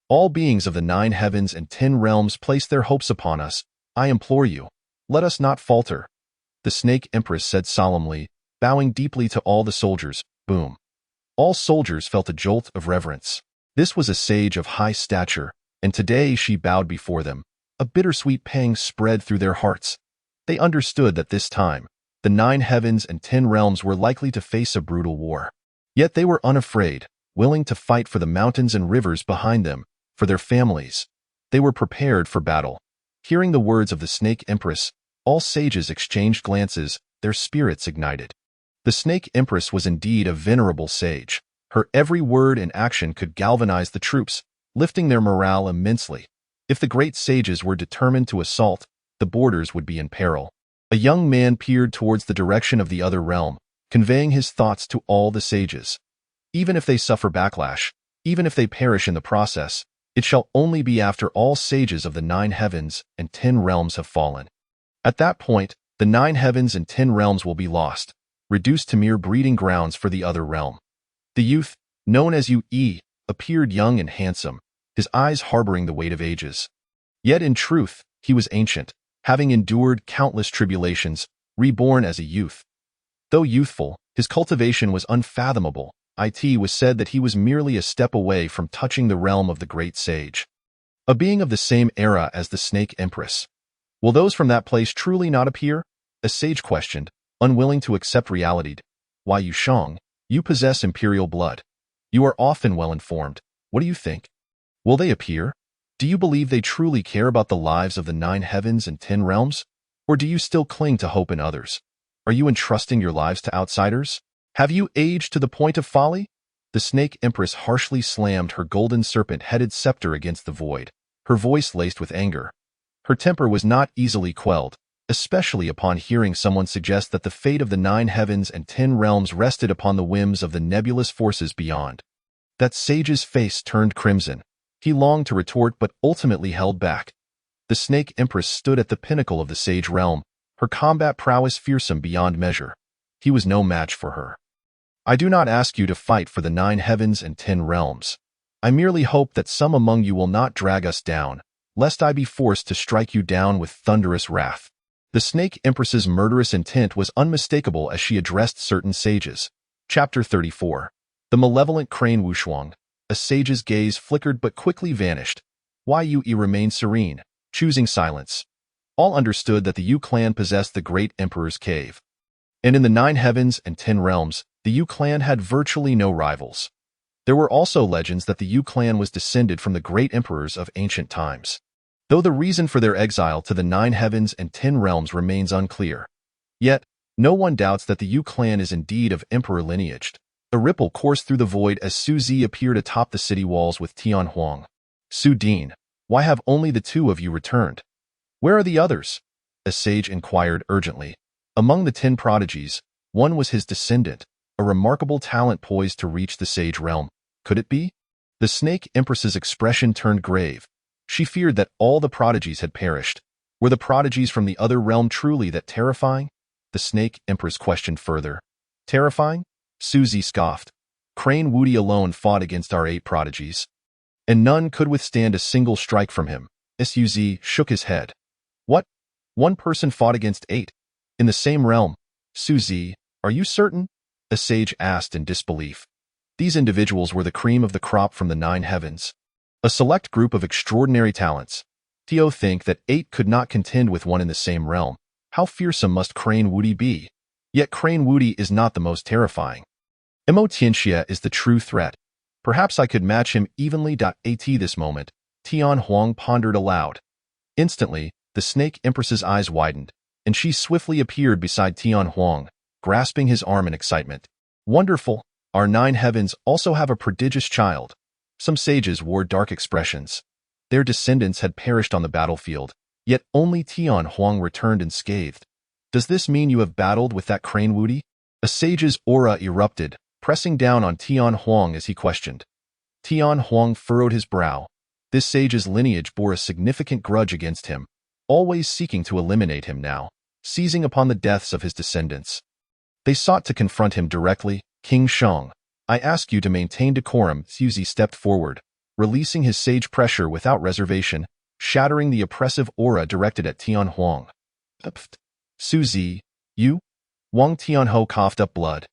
All beings of the 9 heavens and 10 realms place their hopes upon us. I implore you, let us not falter. The Snake Empress said solemnly, bowing deeply to all the soldiers. Boom. All soldiers felt a jolt of reverence. This was a sage of high stature, and today she bowed before them. A bittersweet pang spread through their hearts. They understood that this time, the 9 heavens and 10 realms were likely to face a brutal war. Yet they were unafraid. willing to fight for the mountains and rivers behind them, for their families. They were prepared for battle. Hearing the words of the Snake Empress, all sages exchanged glances, their spirits ignited. The Snake Empress was indeed a venerable sage. Her every word and action could galvanize the troops, lifting their morale immensely. If the great sages were determined to assault, the borders would be in peril. A young man peered towards the direction of the other realm, conveying his thoughts to all the sages. Even if they suffer backlash, even if they perish in the process, it shall only be after all sages of the 9 heavens and 10 realms have fallen. At that point, the 9 heavens and 10 realms will be lost, reduced to mere breeding grounds for the other realm. The youth, known as Yu-E, appeared young and handsome, his eyes harboring the weight of ages. Yet in truth, he was ancient, having endured countless tribulations, reborn as a youth. Though youthful, his cultivation was unfathomable. It was said that he was merely a step away from touching the realm of the great sage. A being of the same era as the Snake Empress. Will those from that place truly not appear? A sage questioned, unwilling to accept reality. Why, Yu Shang, you possess imperial blood. You are often well informed. What do you think? Will they appear? Do you believe they truly care about the lives of the 9 heavens and 10 realms? Or do you still cling to hope in others? Are you entrusting your lives to outsiders? Have you aged to the point of folly? The Snake Empress harshly slammed her golden serpent-headed scepter against the void, her voice laced with anger. Her temper was not easily quelled, especially upon hearing someone suggest that the fate of the 9 heavens and 10 realms rested upon the whims of the nebulous forces beyond. That sage's face turned crimson. He longed to retort but ultimately held back. The Snake Empress stood at the pinnacle of the sage realm, her combat prowess fearsome beyond measure. He was no match for her. I do not ask you to fight for the 9 heavens and 10 realms. I merely hope that some among you will not drag us down, lest I be forced to strike you down with thunderous wrath. The Snake Empress's murderous intent was unmistakable as she addressed certain sages. Chapter 34. The Malevolent Crane Wushuang. A sage's gaze flickered but quickly vanished. Yu-E remained serene, choosing silence. All understood that the Yu clan possessed the great Emperor's cave. And in the 9 heavens and 10 realms, the Yu clan had virtually no rivals. There were also legends that the Yu clan was descended from the great emperors of ancient times. Though the reason for their exile to the 9 heavens and 10 realms remains unclear. Yet, no one doubts that the Yu clan is indeed of emperor lineage. A ripple coursed through the void as Su Zi appeared atop the city walls with Tian Huang. Su Ding, why have only the 2 of you returned? Where are the others? A sage inquired urgently. Among the 10 prodigies, one was his descendant, a remarkable talent poised to reach the sage realm. Could it be? The Snake Empress's expression turned grave. She feared that all the prodigies had perished. Were the prodigies from the other realm truly that terrifying? The Snake Empress questioned further. Terrifying? Su Zi scoffed. Crane Wudi alone fought against our 8 prodigies, and none could withstand a single strike from him. Su Zi shook his head. What? One person fought against 8? In the same realm? Su Zi, are you certain? A sage asked in disbelief. These individuals were the cream of the crop from the 9 heavens. A select group of extraordinary talents. Tio think that 8 could not contend with one in the same realm. How fearsome must Crane Wudi be? Yet Crane Wudi is not the most terrifying. Mo Tianxia is the true threat. Perhaps I could match him evenly. At this moment, Tian Huang pondered aloud. Instantly, the Snake Empress's eyes widened, and she swiftly appeared beside Tian Huang, grasping his arm in excitement. Wonderful! Our 9 heavens also have a prodigious child. Some sages wore dark expressions. Their descendants had perished on the battlefield, yet only Tian Huang returned unscathed. Does this mean you have battled with that Crane Wudi? A sage's aura erupted, pressing down on Tian Huang as he questioned. Tian Huang furrowed his brow. This sage's lineage bore a significant grudge against him, always seeking to eliminate him now, seizing upon the deaths of his descendants. They sought to confront him directly. King Shang, I ask you to maintain decorum. Su Zi stepped forward, releasing his sage pressure without reservation, shattering the oppressive aura directed at Tian Huang. Su Zi, you? Wang Tianho coughed up blood,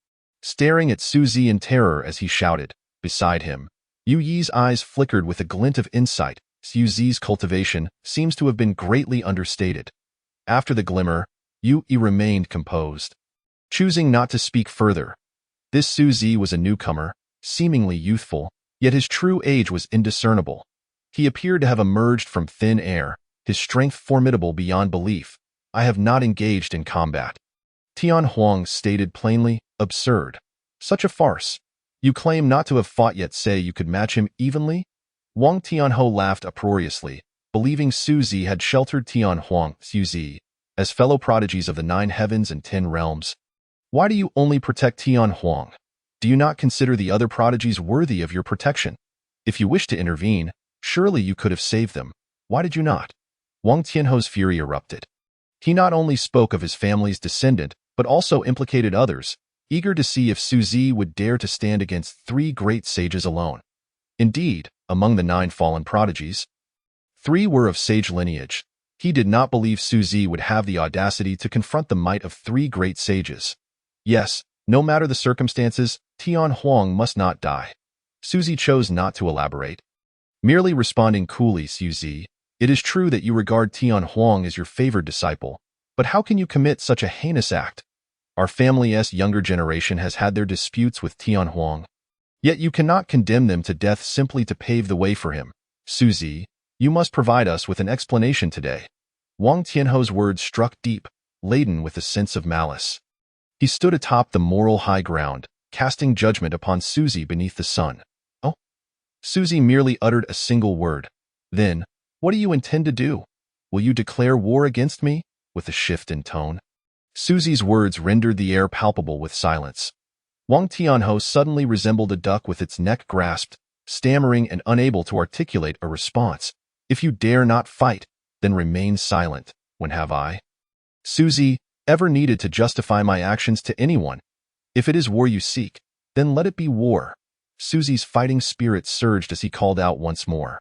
staring at Su Zi in terror as he shouted. Beside him, Yu Yi's eyes flickered with a glint of insight. Su Zi's cultivation seems to have been greatly understated. After the glimmer, Yu Yi remained composed, choosing not to speak further. This Su Zi was a newcomer. seemingly youthful, yet his true age was indiscernible. He appeared to have emerged from thin air, his strength formidable beyond belief. I have not engaged in combat. Tian Huang stated plainly, absurd. Such a farce. You claim not to have fought yet say you could match him evenly? Wang Tianhou laughed uproariously, believing Su Zi had sheltered Tian Huang, Su Zi, as fellow prodigies of the 9 heavens and 10 realms. Why do you only protect Tian Huang? Do you not consider the other prodigies worthy of your protection? If you wished to intervene, surely you could have saved them. Why did you not? Wang Tianhou's fury erupted. He not only spoke of his family's descendant, but also implicated others, eager to see if Su Zi would dare to stand against 3 great sages alone. Indeed, among the 9 fallen prodigies, 3 were of sage lineage. He did not believe Su Zi would have the audacity to confront the might of 3 great sages. Yes, no matter the circumstances, Tian Huang must not die. Su Zi chose not to elaborate. Merely responding coolly, Su Zi, it is true that you regard Tian Huang as your favored disciple, but how can you commit such a heinous act? Our family's younger generation has had their disputes with Tian Huang. Yet you cannot condemn them to death simply to pave the way for him. Su Zi, you must provide us with an explanation today. Wang Tianhou's words struck deep, laden with a sense of malice. He stood atop the moral high ground, casting judgment upon Su Zi beneath the sun. Oh? Su Zi merely uttered a single word. Then, what do you intend to do? Will you declare war against me? With a shift in tone. Su Zi's words rendered the air palpable with silence. Wang Tianhou suddenly resembled a duck with its neck grasped, stammering and unable to articulate a response. If you dare not fight, then remain silent. When have I, Su Zi, ever needed to justify my actions to anyone? If it is war you seek, then let it be war. Su Zi's fighting spirit surged as he called out once more.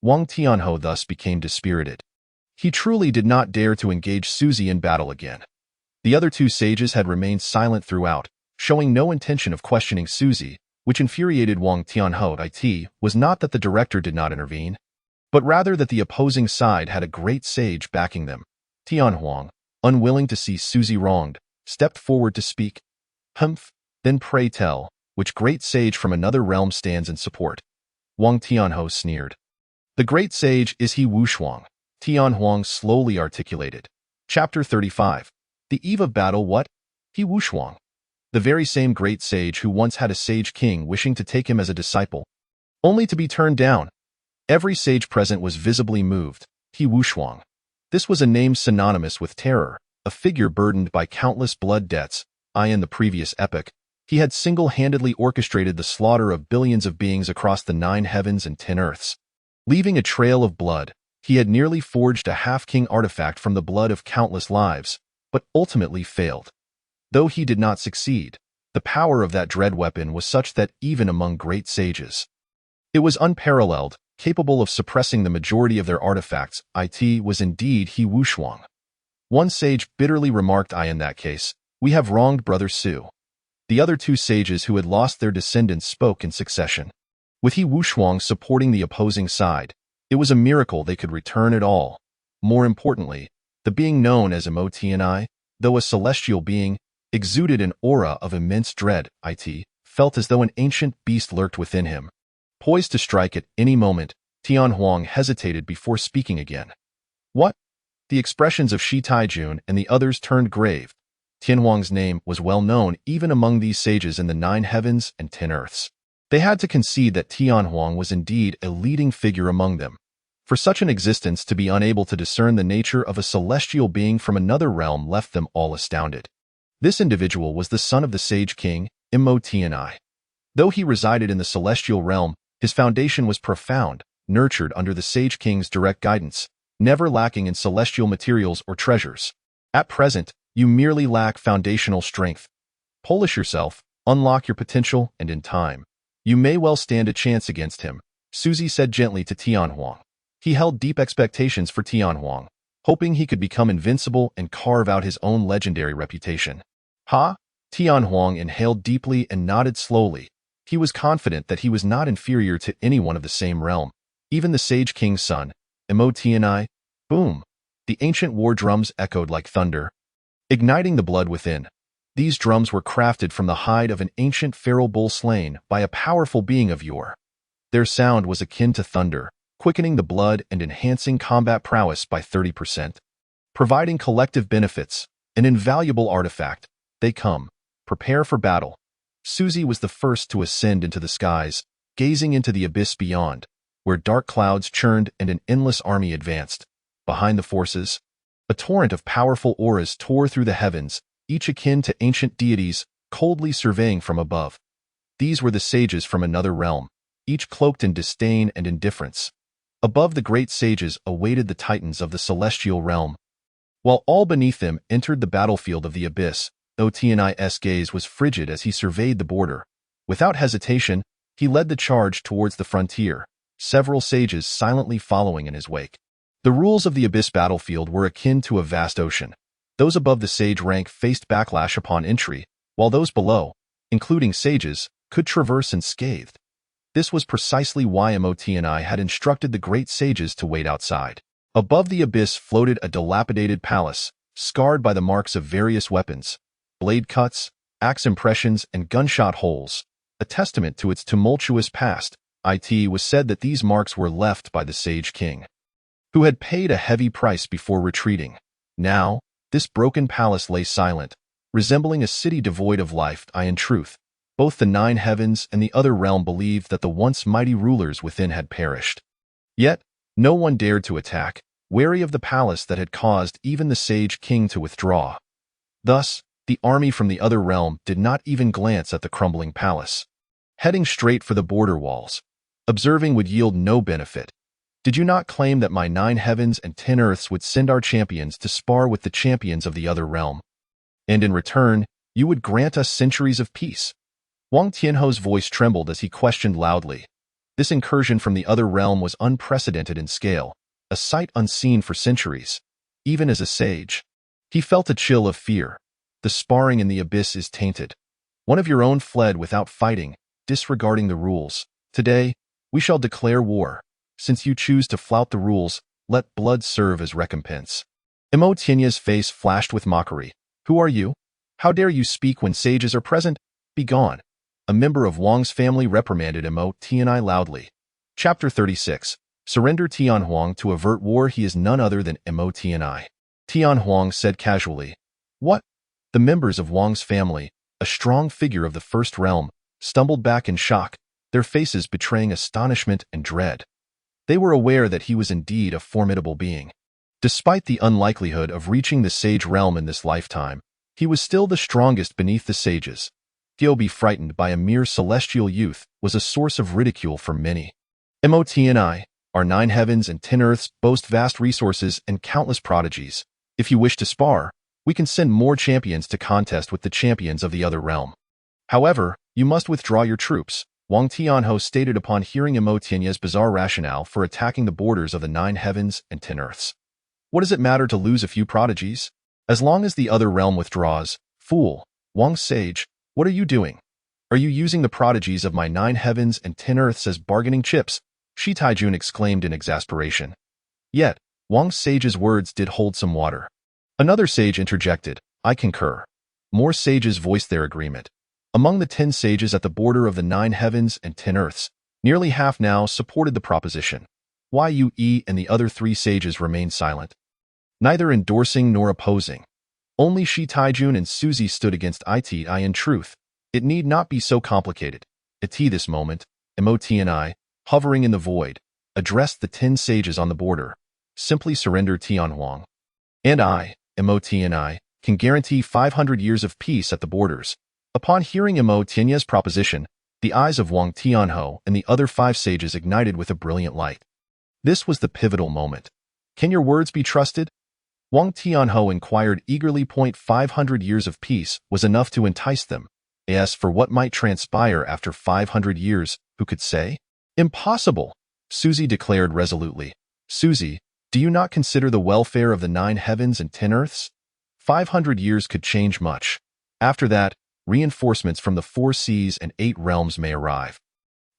Wang Tianhou thus became dispirited. He truly did not dare to engage Su Zi in battle again. The other 2 sages had remained silent throughout, showing no intention of questioning Su Zi, which infuriated Wang Tianhou. It was not that the director did not intervene, but rather that the opposing side had a great sage backing them. Tian Huang, unwilling to see Su Zi wronged, stepped forward to speak. Humph, then pray tell, which great sage from another realm stands in support? Wang Tianhou sneered. The great sage is He Wushuang, Tian Huang slowly articulated. Chapter 35. The eve of battle what? He Wushuang. The very same great sage who once had a sage king wishing to take him as a disciple, only to be turned down. Every sage present was visibly moved. He Wushuang. This was a name synonymous with terror, a figure burdened by countless blood debts. In the previous epoch, he had single-handedly orchestrated the slaughter of billions of beings across the 9 heavens and 10 earths. Leaving a trail of blood, he had nearly forged a half-king artifact from the blood of countless lives, but ultimately failed. Though he did not succeed, the power of that dread weapon was such that even among great sages, it was unparalleled, capable of suppressing the majority of their artifacts. It was indeed He Wushuang. One sage bitterly remarked, in that case, we have wronged Brother Su. The other 2 sages who had lost their descendants spoke in succession. With He Wushuang supporting the opposing side, it was a miracle they could return at all. More importantly, the being known as Mo Tianai, though a celestial being, exuded an aura of immense dread. It felt as though an ancient beast lurked within him. Poised to strike at any moment, Tian Huang hesitated before speaking again. What? The expressions of Shi Taijun and the others turned grave. Tian Huang's name was well known even among these sages in the 9 heavens and 10 earths. They had to concede that Tian Huang was indeed a leading figure among them. For such an existence to be unable to discern the nature of a celestial being from another realm left them all astounded. This individual was the son of the sage king, Mo Tianai. Though he resided in the celestial realm, his foundation was profound, nurtured under the sage king's direct guidance, never lacking in celestial materials or treasures. At present, you merely lack foundational strength. Polish yourself, unlock your potential, and in time, you may well stand a chance against him, Su Zi said gently to Tian Huang. He held deep expectations for Tian Huang, hoping he could become invincible and carve out his own legendary reputation. Tian Huang inhaled deeply and nodded slowly. He was confident that he was not inferior to anyone of the same realm, even the sage king's son, Mo Tianai. Boom! The ancient war drums echoed like thunder, igniting the blood within. These drums were crafted from the hide of an ancient feral bull slain by a powerful being of yore. Their sound was akin to thunder, quickening the blood and enhancing combat prowess by 30%. Providing collective benefits, an invaluable artifact. They come. Prepare for battle. Susie was the first to ascend into the skies, gazing into the abyss beyond, where dark clouds churned and an endless army advanced. Behind the forces, a torrent of powerful auras tore through the heavens, each akin to ancient deities, coldly surveying from above. These were the sages from another realm, each cloaked in disdain and indifference. Above the great sages awaited the titans of the celestial realm. While all beneath them entered the battlefield of the abyss, Otiani's gaze was frigid as he surveyed the border. Without hesitation, he led the charge towards the frontier, several sages silently following in his wake. The rules of the abyss battlefield were akin to a vast ocean. Those above the sage rank faced backlash upon entry, while those below, including sages, could traverse unscathed. This was precisely why Imotini had instructed the great sages to wait outside. Above the abyss floated a dilapidated palace, scarred by the marks of various weapons, blade cuts, axe impressions, and gunshot holes, a testament to its tumultuous past. It was said that these marks were left by the sage king, who had paid a heavy price before retreating. Now, this broken palace lay silent, resembling a city devoid of life. In truth, both the nine heavens and the other realm believed that the once mighty rulers within had perished. Yet, no one dared to attack, wary of the palace that had caused even the sage king to withdraw. Thus, the army from the other realm did not even glance at the crumbling palace, heading straight for the border walls. Observing would yield no benefit. Did you not claim that my 9 heavens and 10 earths would send our champions to spar with the champions of the other realm? And in return, you would grant us centuries of peace? Wang Tianho's voice trembled as he questioned loudly. This incursion from the other realm was unprecedented in scale, a sight unseen for centuries. Even as a sage, he felt a chill of fear. The sparring in the abyss is tainted. One of your own fled without fighting, disregarding the rules. Today, we shall declare war. Since you choose to flout the rules, let blood serve as recompense. Imotini's face flashed with mockery. Who are you? How dare you speak when sages are present? Begone. A member of Wang's family reprimanded Imotini loudly. Chapter 36. Surrender Tianhuang to avert war. He is none other than Imotini. Tianhuang said casually. What? The members of Wang's family, a strong figure of the first realm, stumbled back in shock, their faces betraying astonishment and dread. They were aware that he was indeed a formidable being. Despite the unlikelihood of reaching the sage realm in this lifetime, he was still the strongest beneath the sages. To be frightened by a mere celestial youth was a source of ridicule for many. Imotini, our 9 heavens and 10 earths boast vast resources and countless prodigies. If you wish to spar, we can send more champions to contest with the champions of the other realm. However, you must withdraw your troops, Wang Tianho stated upon hearing Imotini's bizarre rationale for attacking the borders of the 9 heavens and 10 earths. What does it matter to lose a few prodigies? As long as the other realm withdraws, fool, Wang Sage, what are you doing? Are you using the prodigies of my 9 heavens and 10 earths as bargaining chips? Shi Taijun exclaimed in exasperation. Yet, Wang Sage's words did hold some water. Another sage interjected, I concur. More sages voiced their agreement. Among the 10 sages at the border of the 9 heavens and 10 earths, nearly half now supported the proposition. Yue and the other 3 sages remained silent, neither endorsing nor opposing. Only Shi Taijun and Suzy stood against Iti. In truth, it need not be so complicated. At this moment, Imotini, hovering in the void, addressed the 10 sages on the border. Simply surrender Tianhuang. And I, Imotini, can guarantee 500 years of peace at the borders. Upon hearing Imotini's proposition, the eyes of Wang Tianho and the other 5 sages ignited with a brilliant light. This was the pivotal moment. Can your words be trusted? Wang Tianho inquired eagerly. 500 years of peace was enough to entice them. As for what might transpire after 500 years, who could say? Impossible, Suzy declared resolutely. Suzy, do you not consider the welfare of the 9 heavens and 10 earths? 500 years could change much. After that, reinforcements from the 4 seas and 8 realms may arrive,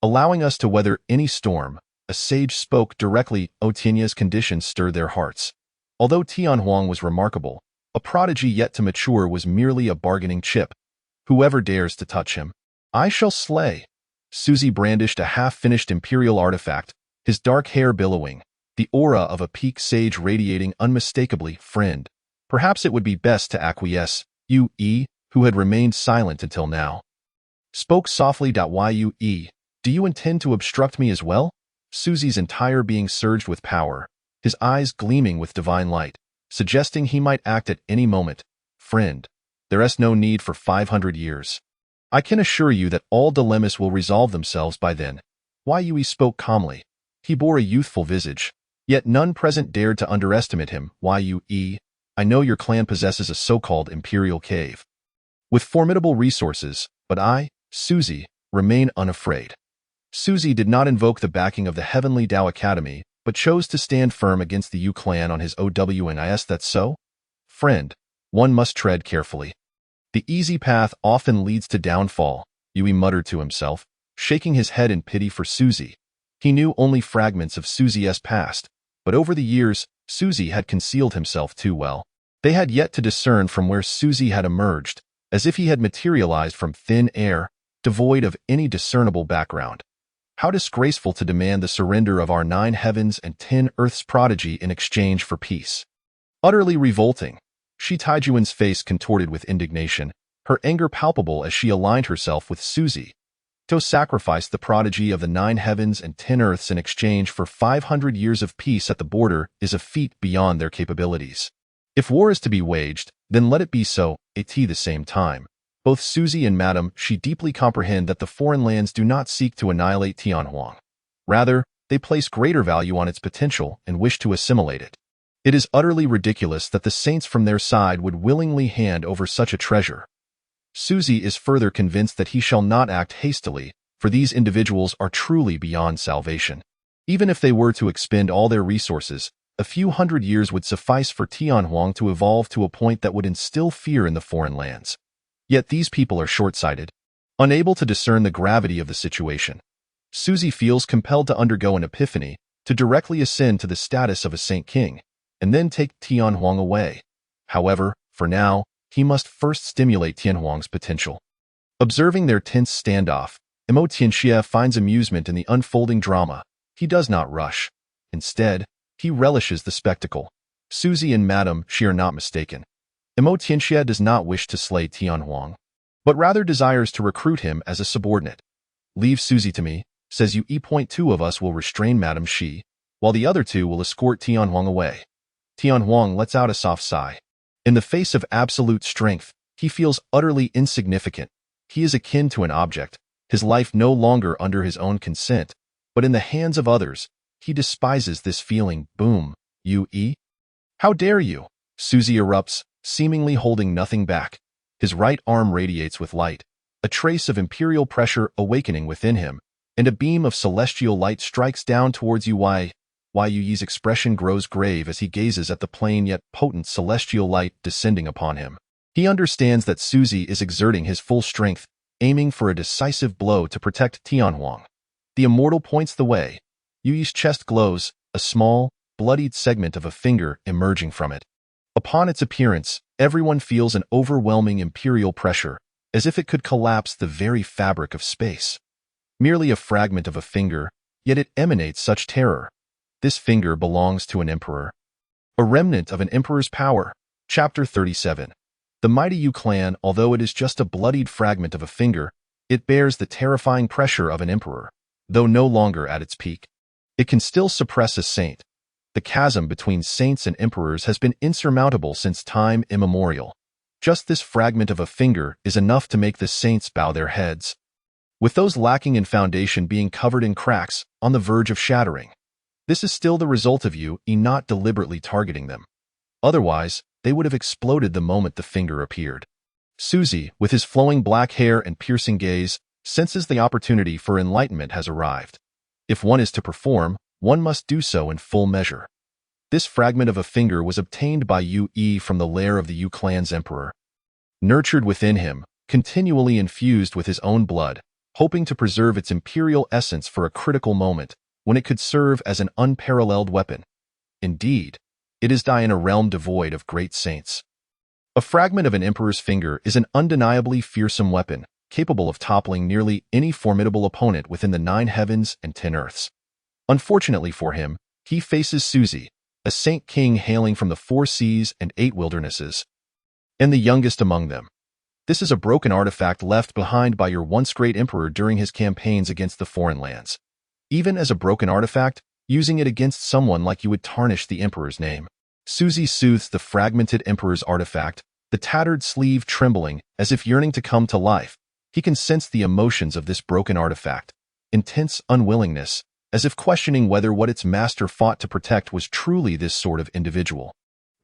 allowing us to weather any storm. A sage spoke directly. Otinia's conditions stirred their hearts. Although Tianhuang was remarkable, A prodigy yet to mature was merely a bargaining chip. Whoever dares to touch him, I shall slay. Suzy brandished a half-finished imperial artifact, his dark hair billowing, the aura of a peak sage radiating unmistakably. Friend. Perhaps it would be best to acquiesce. Yue, who had remained silent until now, spoke softly. Yue, do you intend to obstruct me as well? Suzy's entire being surged with power, his eyes gleaming with divine light, suggesting he might act at any moment. Friend, there is no need for 500 years. I can assure you that all dilemmas will resolve themselves by then. Yue spoke calmly. He bore a youthful visage, yet none present dared to underestimate him. Yue, I know your clan possesses a so-called imperial cave with formidable resources, but I, Suzy, remain unafraid. Suzy did not invoke the backing of the Heavenly Dao Academy, but chose to stand firm against the Yu clan on his OWNIS. That's so? Friend, one must tread carefully. The easy path often leads to downfall, Yue muttered to himself, shaking his head in pity for Suzy. He knew only fragments of Suzy's past, but over the years, Suzy had concealed himself too well. They had yet to discern from where Suzy had emerged, as if he had materialized from thin air, devoid of any discernible background. How disgraceful to demand the surrender of our 9 heavens and 10 earths prodigy in exchange for peace. Utterly revolting. Shi Taijuan's face contorted with indignation, her anger palpable as she aligned herself with Suzy. To sacrifice the prodigy of the 9 heavens and 10 earths in exchange for 500 years of peace at the border is a feat beyond their capabilities. If war is to be waged, then let it be so. At the same time, both Suzy and Madame Shi deeply comprehend that the foreign lands do not seek to annihilate Tianhuang. Rather, they place greater value on its potential and wish to assimilate it. It is utterly ridiculous that the saints from their side would willingly hand over such a treasure. Suzy is further convinced that he shall not act hastily, for these individuals are truly beyond salvation. Even if they were to expend all their resources, a few hundred years would suffice for Tianhuang to evolve to a point that would instill fear in the foreign lands. Yet these people are short-sighted, unable to discern the gravity of the situation. Suzy feels compelled to undergo an epiphany, to directly ascend to the status of a saint king, and then take Tianhuang away. However, for now, he must first stimulate Tianhuang's potential. Observing their tense standoff, Imo Tianxia finds amusement in the unfolding drama. He does not rush. Instead, he relishes the spectacle. Suzy and Madame Shi are not mistaken. Imo Tianxia does not wish to slay Tianhuang, but rather desires to recruit him as a subordinate. Leave Suzy to me, says Yue. Two of us will restrain Madame Shi, while the other 2 will escort Tianhuang away. Tianhuang lets out a soft sigh. In the face of absolute strength, he feels utterly insignificant. He is akin to an object, his life no longer under his own consent, but in the hands of others. He despises this feeling. Boom. Yue? How dare you? Suzy erupts, seemingly holding nothing back. His right arm radiates with light, a trace of imperial pressure awakening within him, and a beam of celestial light strikes down towards Yue. Yue's expression grows grave as he gazes at the plain yet potent celestial light descending upon him. He understands that Suzy is exerting his full strength, aiming for a decisive blow to protect Tianhuang. The immortal points the way. Yue's chest glows, a small, bloodied segment of a finger emerging from it. Upon its appearance, everyone feels an overwhelming imperial pressure, as if it could collapse the very fabric of space. Merely a fragment of a finger, yet it emanates such terror. This finger belongs to an emperor. A remnant of an emperor's power. Chapter 37. The mighty Yu clan, although it is just a bloodied fragment of a finger, it bears the terrifying pressure of an emperor. Though no longer at its peak, it can still suppress a saint. The chasm between saints and emperors has been insurmountable since time immemorial. Just this fragment of a finger is enough to make the saints bow their heads, with those lacking in foundation being covered in cracks, on the verge of shattering. This is still the result of Yue not deliberately targeting them. Otherwise, they would have exploded the moment the finger appeared. Suzy, with his flowing black hair and piercing gaze, senses the opportunity for enlightenment has arrived. If one is to perform, one must do so in full measure. This fragment of a finger was obtained by Yue from the lair of the Yu clan's emperor. Nurtured within him, continually infused with his own blood, hoping to preserve its imperial essence for a critical moment, when it could serve as an unparalleled weapon. Indeed, it is in a realm devoid of great saints. A fragment of an emperor's finger is an undeniably fearsome weapon, capable of toppling nearly any formidable opponent within the 9 heavens and 10 earths. Unfortunately for him, he faces Suzy, a saint king hailing from the 4 seas and 8 wildernesses, and the youngest among them. This is a broken artifact left behind by your once great emperor during his campaigns against the foreign lands. Even as a broken artifact, using it against someone like you would tarnish the emperor's name. Suzy soothes the fragmented emperor's artifact, the tattered sleeve trembling as if yearning to come to life. He can sense the emotions of this broken artifact, intense unwillingness, as if questioning whether what its master fought to protect was truly this sort of individual.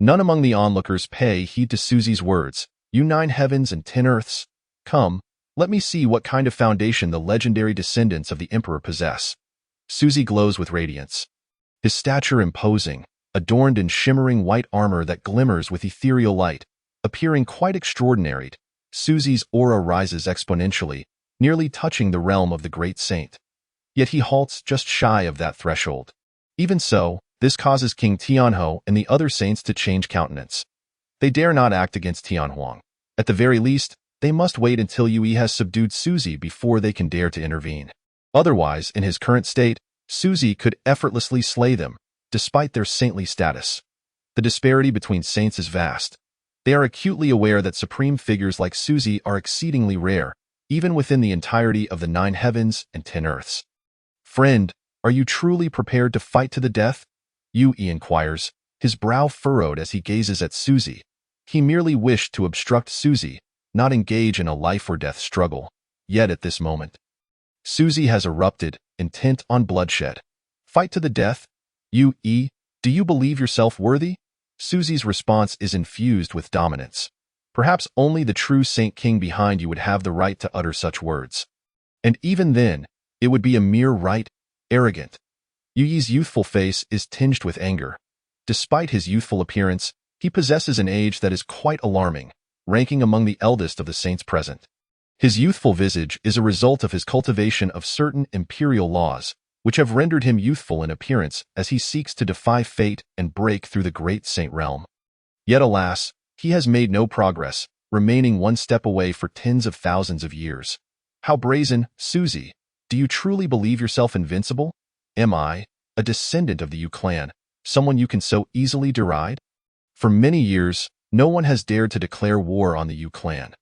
None among the onlookers pay heed to Suzy's words. You 9 heavens and 10 earths, come, let me see what kind of foundation the legendary descendants of the emperor possess. Suzy glows with radiance. His stature imposing, adorned in shimmering white armor that glimmers with ethereal light, appearing quite extraordinary. Suzy's aura rises exponentially, nearly touching the realm of the great saint. Yet he halts just shy of that threshold. Even so, this causes King Tianhou and the other saints to change countenance. They dare not act against Tianhuang. At the very least, they must wait until Yue has subdued Suzy before they can dare to intervene. Otherwise, in his current state, Suzy could effortlessly slay them, despite their saintly status. The disparity between saints is vast. They are acutely aware that supreme figures like Suzy are exceedingly rare, even within the entirety of the 9 heavens and 10 earths. Friend, are you truly prepared to fight to the death? Yue inquires, his brow furrowed as he gazes at Suzy. He merely wished to obstruct Suzy, not engage in a life-or-death struggle. Yet at this moment, Suzy has erupted, intent on bloodshed. Fight to the death? Yue, do you believe yourself worthy? Suzy's response is infused with dominance. Perhaps only the true Saint King behind you would have the right to utter such words. And even then, it would be a mere right, arrogant. Yue's youthful face is tinged with anger. Despite his youthful appearance, he possesses an age that is quite alarming, ranking among the eldest of the saints present. His youthful visage is a result of his cultivation of certain imperial laws, which have rendered him youthful in appearance as he seeks to defy fate and break through the great saint realm. Yet alas, he has made no progress, remaining one step away for tens of thousands of years. How brazen, Suzy! Do you truly believe yourself invincible? Am I, a descendant of the Yu clan, someone you can so easily deride? For many years, no one has dared to declare war on the Yu clan.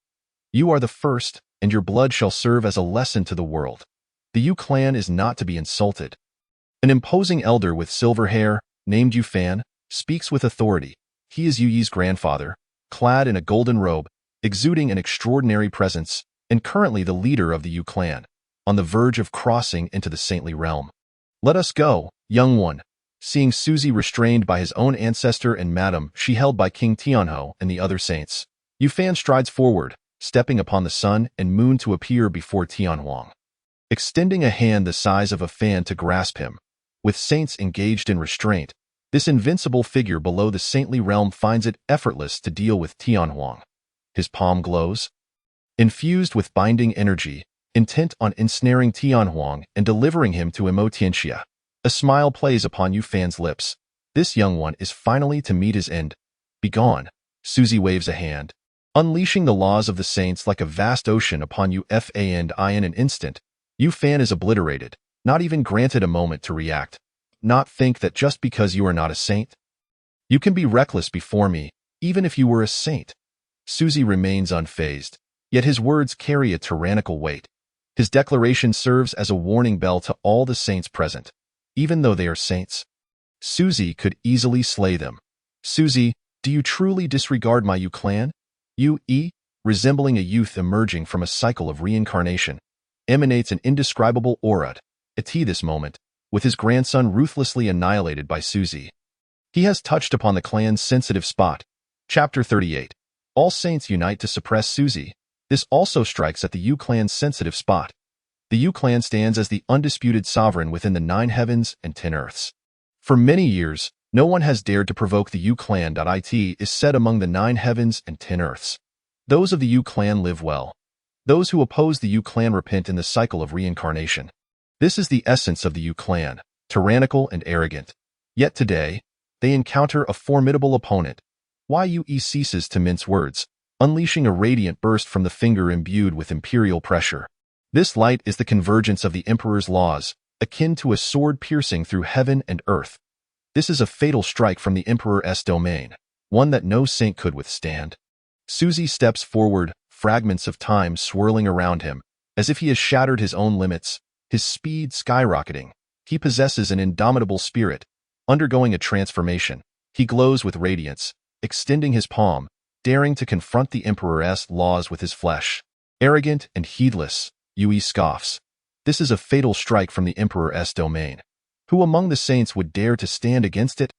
You are the first, and your blood shall serve as a lesson to the world. The Yu clan is not to be insulted. An imposing elder with silver hair, named Yu Fan, speaks with authority. He is Yue's grandfather, clad in a golden robe, exuding an extraordinary presence, and currently the leader of the Yu clan, on the verge of crossing into the saintly realm. Let us go, young one. Seeing Suzy restrained by his own ancestor and madam she held by King Tianhou and the other saints, Yu Fan strides forward, stepping upon the sun and moon to appear before Tianhuang. Extending a hand the size of a fan to grasp him, with saints engaged in restraint, this invincible figure below the saintly realm finds it effortless to deal with Tianhuang. His palm glows, infused with binding energy, intent on ensnaring Tianhuang and delivering him to Emotianxia. A smile plays upon Yu Fan's lips. This young one is finally to meet his end. Begone. Suzy waves a hand, unleashing the laws of the saints like a vast ocean upon Yu Fan. In an instant, Yu Fan is obliterated, not even granted a moment to react. Not think that just because you are not a saint, you can be reckless before me, even if you were a saint. Suzy remains unfazed, yet his words carry a tyrannical weight. His declaration serves as a warning bell to all the saints present. Even though they are saints, Suzy could easily slay them. Suzy, do you truly disregard my Yu clan? Yue, resembling a youth emerging from a cycle of reincarnation, emanates an indescribable aura. At this moment, with his grandson ruthlessly annihilated by Suzy, he has touched upon the clan's sensitive spot. Chapter 38. All saints unite to suppress Suzy. This also strikes at the Yu clan's sensitive spot. The Yu clan stands as the undisputed sovereign within the 9 heavens and 10 earths. For many years, no one has dared to provoke the Yu clan. It is said among the 9 heavens and 10 earths. Those of the Yu clan live well. Those who oppose the Yu clan repent in the cycle of reincarnation. This is the essence of the Yu clan, tyrannical and arrogant. Yet today, they encounter a formidable opponent, Yue ceases to mince words, unleashing a radiant burst from the finger imbued with imperial pressure. This light is the convergence of the Emperor's laws, akin to a sword piercing through heaven and earth. This is a fatal strike from the Emperor's domain, one that no saint could withstand. Suzy steps forward, fragments of time swirling around him, as if he has shattered his own limits, his speed skyrocketing. He possesses an indomitable spirit. Undergoing a transformation, he glows with radiance, extending his palm, daring to confront the Emperor's laws with his flesh. Arrogant and heedless, Yue scoffs. This is a fatal strike from the Emperor's domain. Who among the saints would dare to stand against it?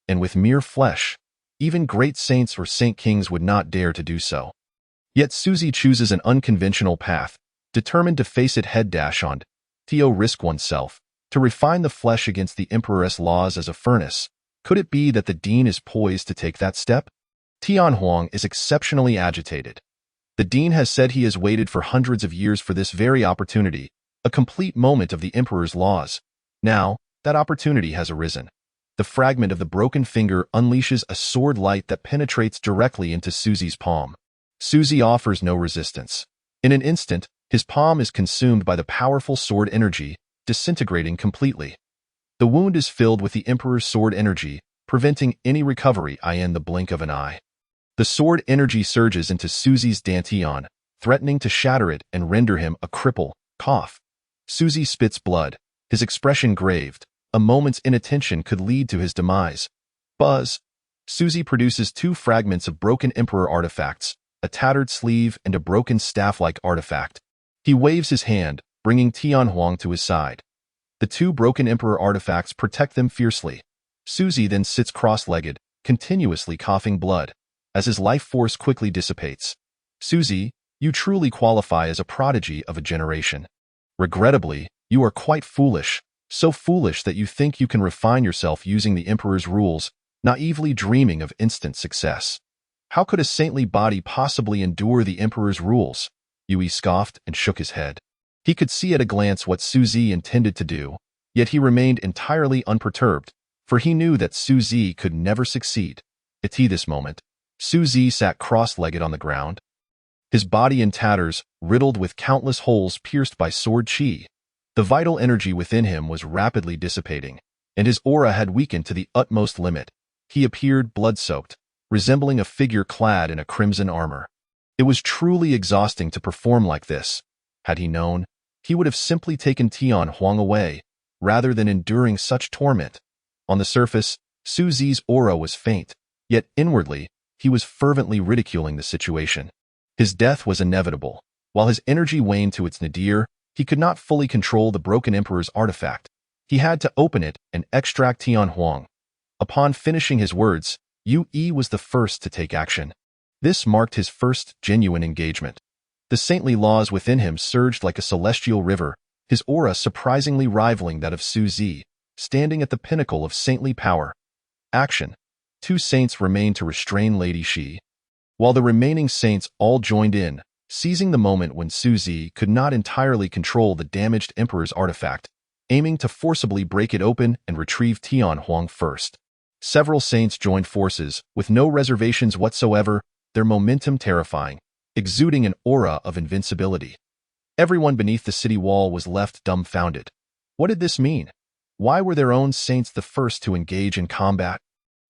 And with mere flesh, even great saints or saint kings would not dare to do so. Yet Suzy chooses an unconventional path, determined to face it head-on, to risk oneself, to refine the flesh against the Emperor's laws as a furnace. Could it be that the Dean is poised to take that step? Tianhuang is exceptionally agitated. The Dean has said he has waited for hundreds of years for this very opportunity, a complete moment of the Emperor's laws. Now, that opportunity has arisen. The fragment of the broken finger unleashes a sword light that penetrates directly into Suzy's palm. Suzy offers no resistance. In an instant, his palm is consumed by the powerful sword energy, disintegrating completely. The wound is filled with the Emperor's sword energy, preventing any recovery in the blink of an eye. The sword energy surges into Suzy's dantian, threatening to shatter it and render him a cripple. Cough. Suzy spits blood, his expression graved. A moment's inattention could lead to his demise. Buzz. Suzy produces two fragments of broken Emperor artifacts, a tattered sleeve and a broken staff-like artifact. He waves his hand, bringing Tianhuang to his side. The two broken Emperor artifacts protect them fiercely. Suzy then sits cross-legged, continuously coughing blood, as his life force quickly dissipates. Suzy, you truly qualify as a prodigy of a generation. Regrettably, you are quite foolish, so foolish that you think you can refine yourself using the Emperor's rules, naively dreaming of instant success. How could a saintly body possibly endure the Emperor's rules? Yue scoffed and shook his head. He could see at a glance what Suzy intended to do, yet he remained entirely unperturbed, for he knew that Suzy could never succeed. At this moment, Suzy sat cross-legged on the ground, his body in tatters, riddled with countless holes pierced by sword chi. The vital energy within him was rapidly dissipating, and his aura had weakened to the utmost limit. He appeared blood-soaked, resembling a figure clad in a crimson armor. It was truly exhausting to perform like this. Had he known, he would have simply taken Tianhuang away, rather than enduring such torment. On the surface, Suzy's aura was faint, yet inwardly, he was fervently ridiculing the situation. His death was inevitable. While his energy waned to its nadir, he could not fully control the broken Emperor's artifact. He had to open it and extract Tianhuang. Upon finishing his words, Yue was the first to take action. This marked his first genuine engagement. The saintly laws within him surged like a celestial river, his aura surprisingly rivaling that of Suzy, standing at the pinnacle of saintly power. Action. Two saints remained to restrain Lady Shi, while the remaining saints all joined in, seizing the moment when Suzy could not entirely control the damaged Emperor's artifact, aiming to forcibly break it open and retrieve Tianhuang first. Several saints joined forces, with no reservations whatsoever, their momentum terrifying, exuding an aura of invincibility. Everyone beneath the city wall was left dumbfounded. What did this mean? Why were their own saints the first to engage in combat?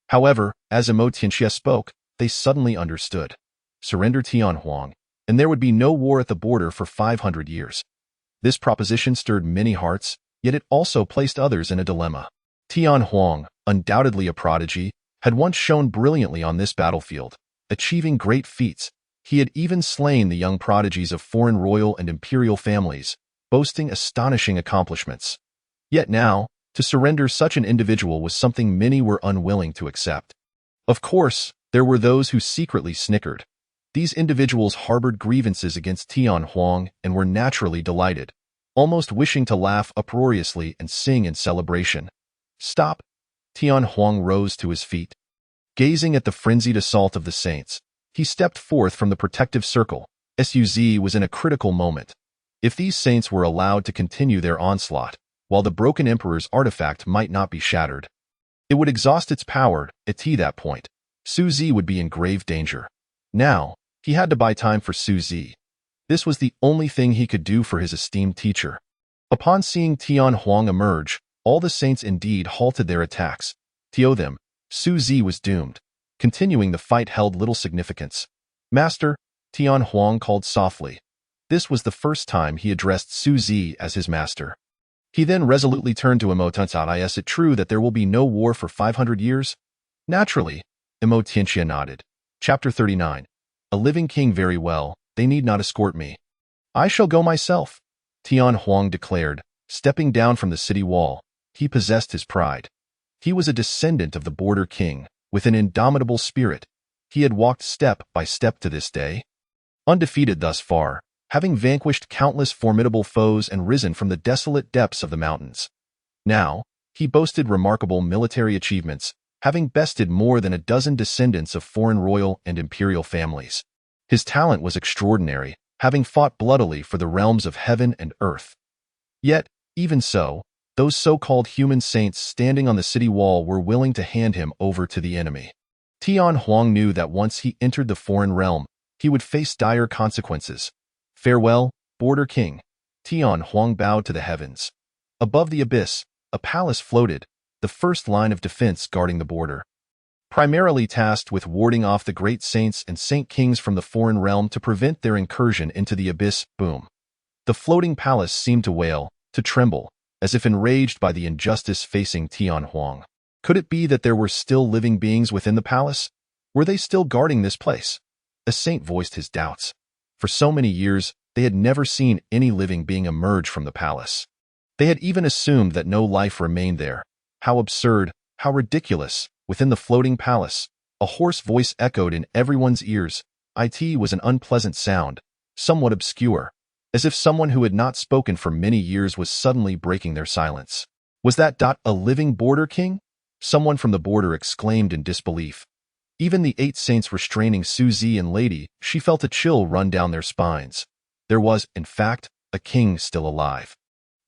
However, as Imo Tianxia spoke, they suddenly understood. Surrender Tianhuang, and there would be no war at the border for 500 years. This proposition stirred many hearts, yet it also placed others in a dilemma. Tianhuang, undoubtedly a prodigy, had once shone brilliantly on this battlefield, achieving great feats. He had even slain the young prodigies of foreign royal and imperial families, boasting astonishing accomplishments. Yet now, to surrender such an individual was something many were unwilling to accept. Of course, there were those who secretly snickered. These individuals harbored grievances against Tianhuang and were naturally delighted, almost wishing to laugh uproariously and sing in celebration. Stop! Tianhuang rose to his feet. Gazing at the frenzied assault of the saints, he stepped forth from the protective circle. Suzy was in a critical moment. If these saints were allowed to continue their onslaught, while the broken Emperor's artifact might not be shattered, it would exhaust its power at that point. Su Zi would be in grave danger. Now, he had to buy time for Su Zi. This was the only thing he could do for his esteemed teacher. Upon seeing Tian Huang emerge, all the saints indeed halted their attacks. To them, Su Zi was doomed. Continuing the fight held little significance. Master, Tian Huang called softly. This was the first time he addressed Su Zi as his master. He then resolutely turned to Imo Tianxia. Is it true that there will be no war for 500 years? Naturally, Imo Tianxia nodded. Chapter 39. A living king. Very well, they need not escort me. I shall go myself, Tian Huang declared, stepping down from the city wall. He possessed his pride. He was a descendant of the border king, with an indomitable spirit. He had walked step by step to this day, undefeated thus far, having vanquished countless formidable foes and risen from the desolate depths of the mountains. Now, he boasted remarkable military achievements, having bested more than a dozen descendants of foreign royal and imperial families. His talent was extraordinary, having fought bloodily for the realms of heaven and earth. Yet, even so, those so-called human saints standing on the city wall were willing to hand him over to the enemy. Tian Huang knew that once he entered the foreign realm, he would face dire consequences. Farewell, Border King. Tian Huang bowed to the heavens. Above the abyss, a palace floated, the first line of defense guarding the border. Primarily tasked with warding off the great saints and saint kings from the foreign realm to prevent their incursion into the abyss, boom. The floating palace seemed to wail, to tremble, as if enraged by the injustice facing Tian Huang. Could it be that there were still living beings within the palace? Were they still guarding this place? A saint voiced his doubts. For so many years, they had never seen any living being emerge from the palace. They had even assumed that no life remained there. How absurd, how ridiculous. Within the floating palace, a hoarse voice echoed in everyone's ears. It was an unpleasant sound, somewhat obscure, as if someone who had not spoken for many years was suddenly breaking their silence. Was that a living border king? Someone from the border exclaimed in disbelief. Even the 8 saints restraining Su Zi and Lady, she felt a chill run down their spines. There was, in fact, a king still alive.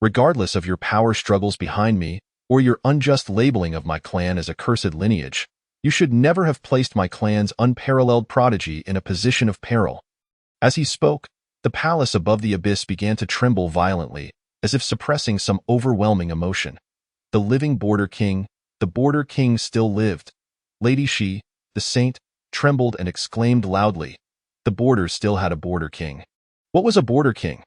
Regardless of your power struggles behind me, or your unjust labeling of my clan as a cursed lineage, you should never have placed my clan's unparalleled prodigy in a position of peril. As he spoke, the palace above the abyss began to tremble violently, as if suppressing some overwhelming emotion. The living border king still lived. Lady Shi, the saint, trembled and exclaimed loudly. The border still had a border king. What was a border king?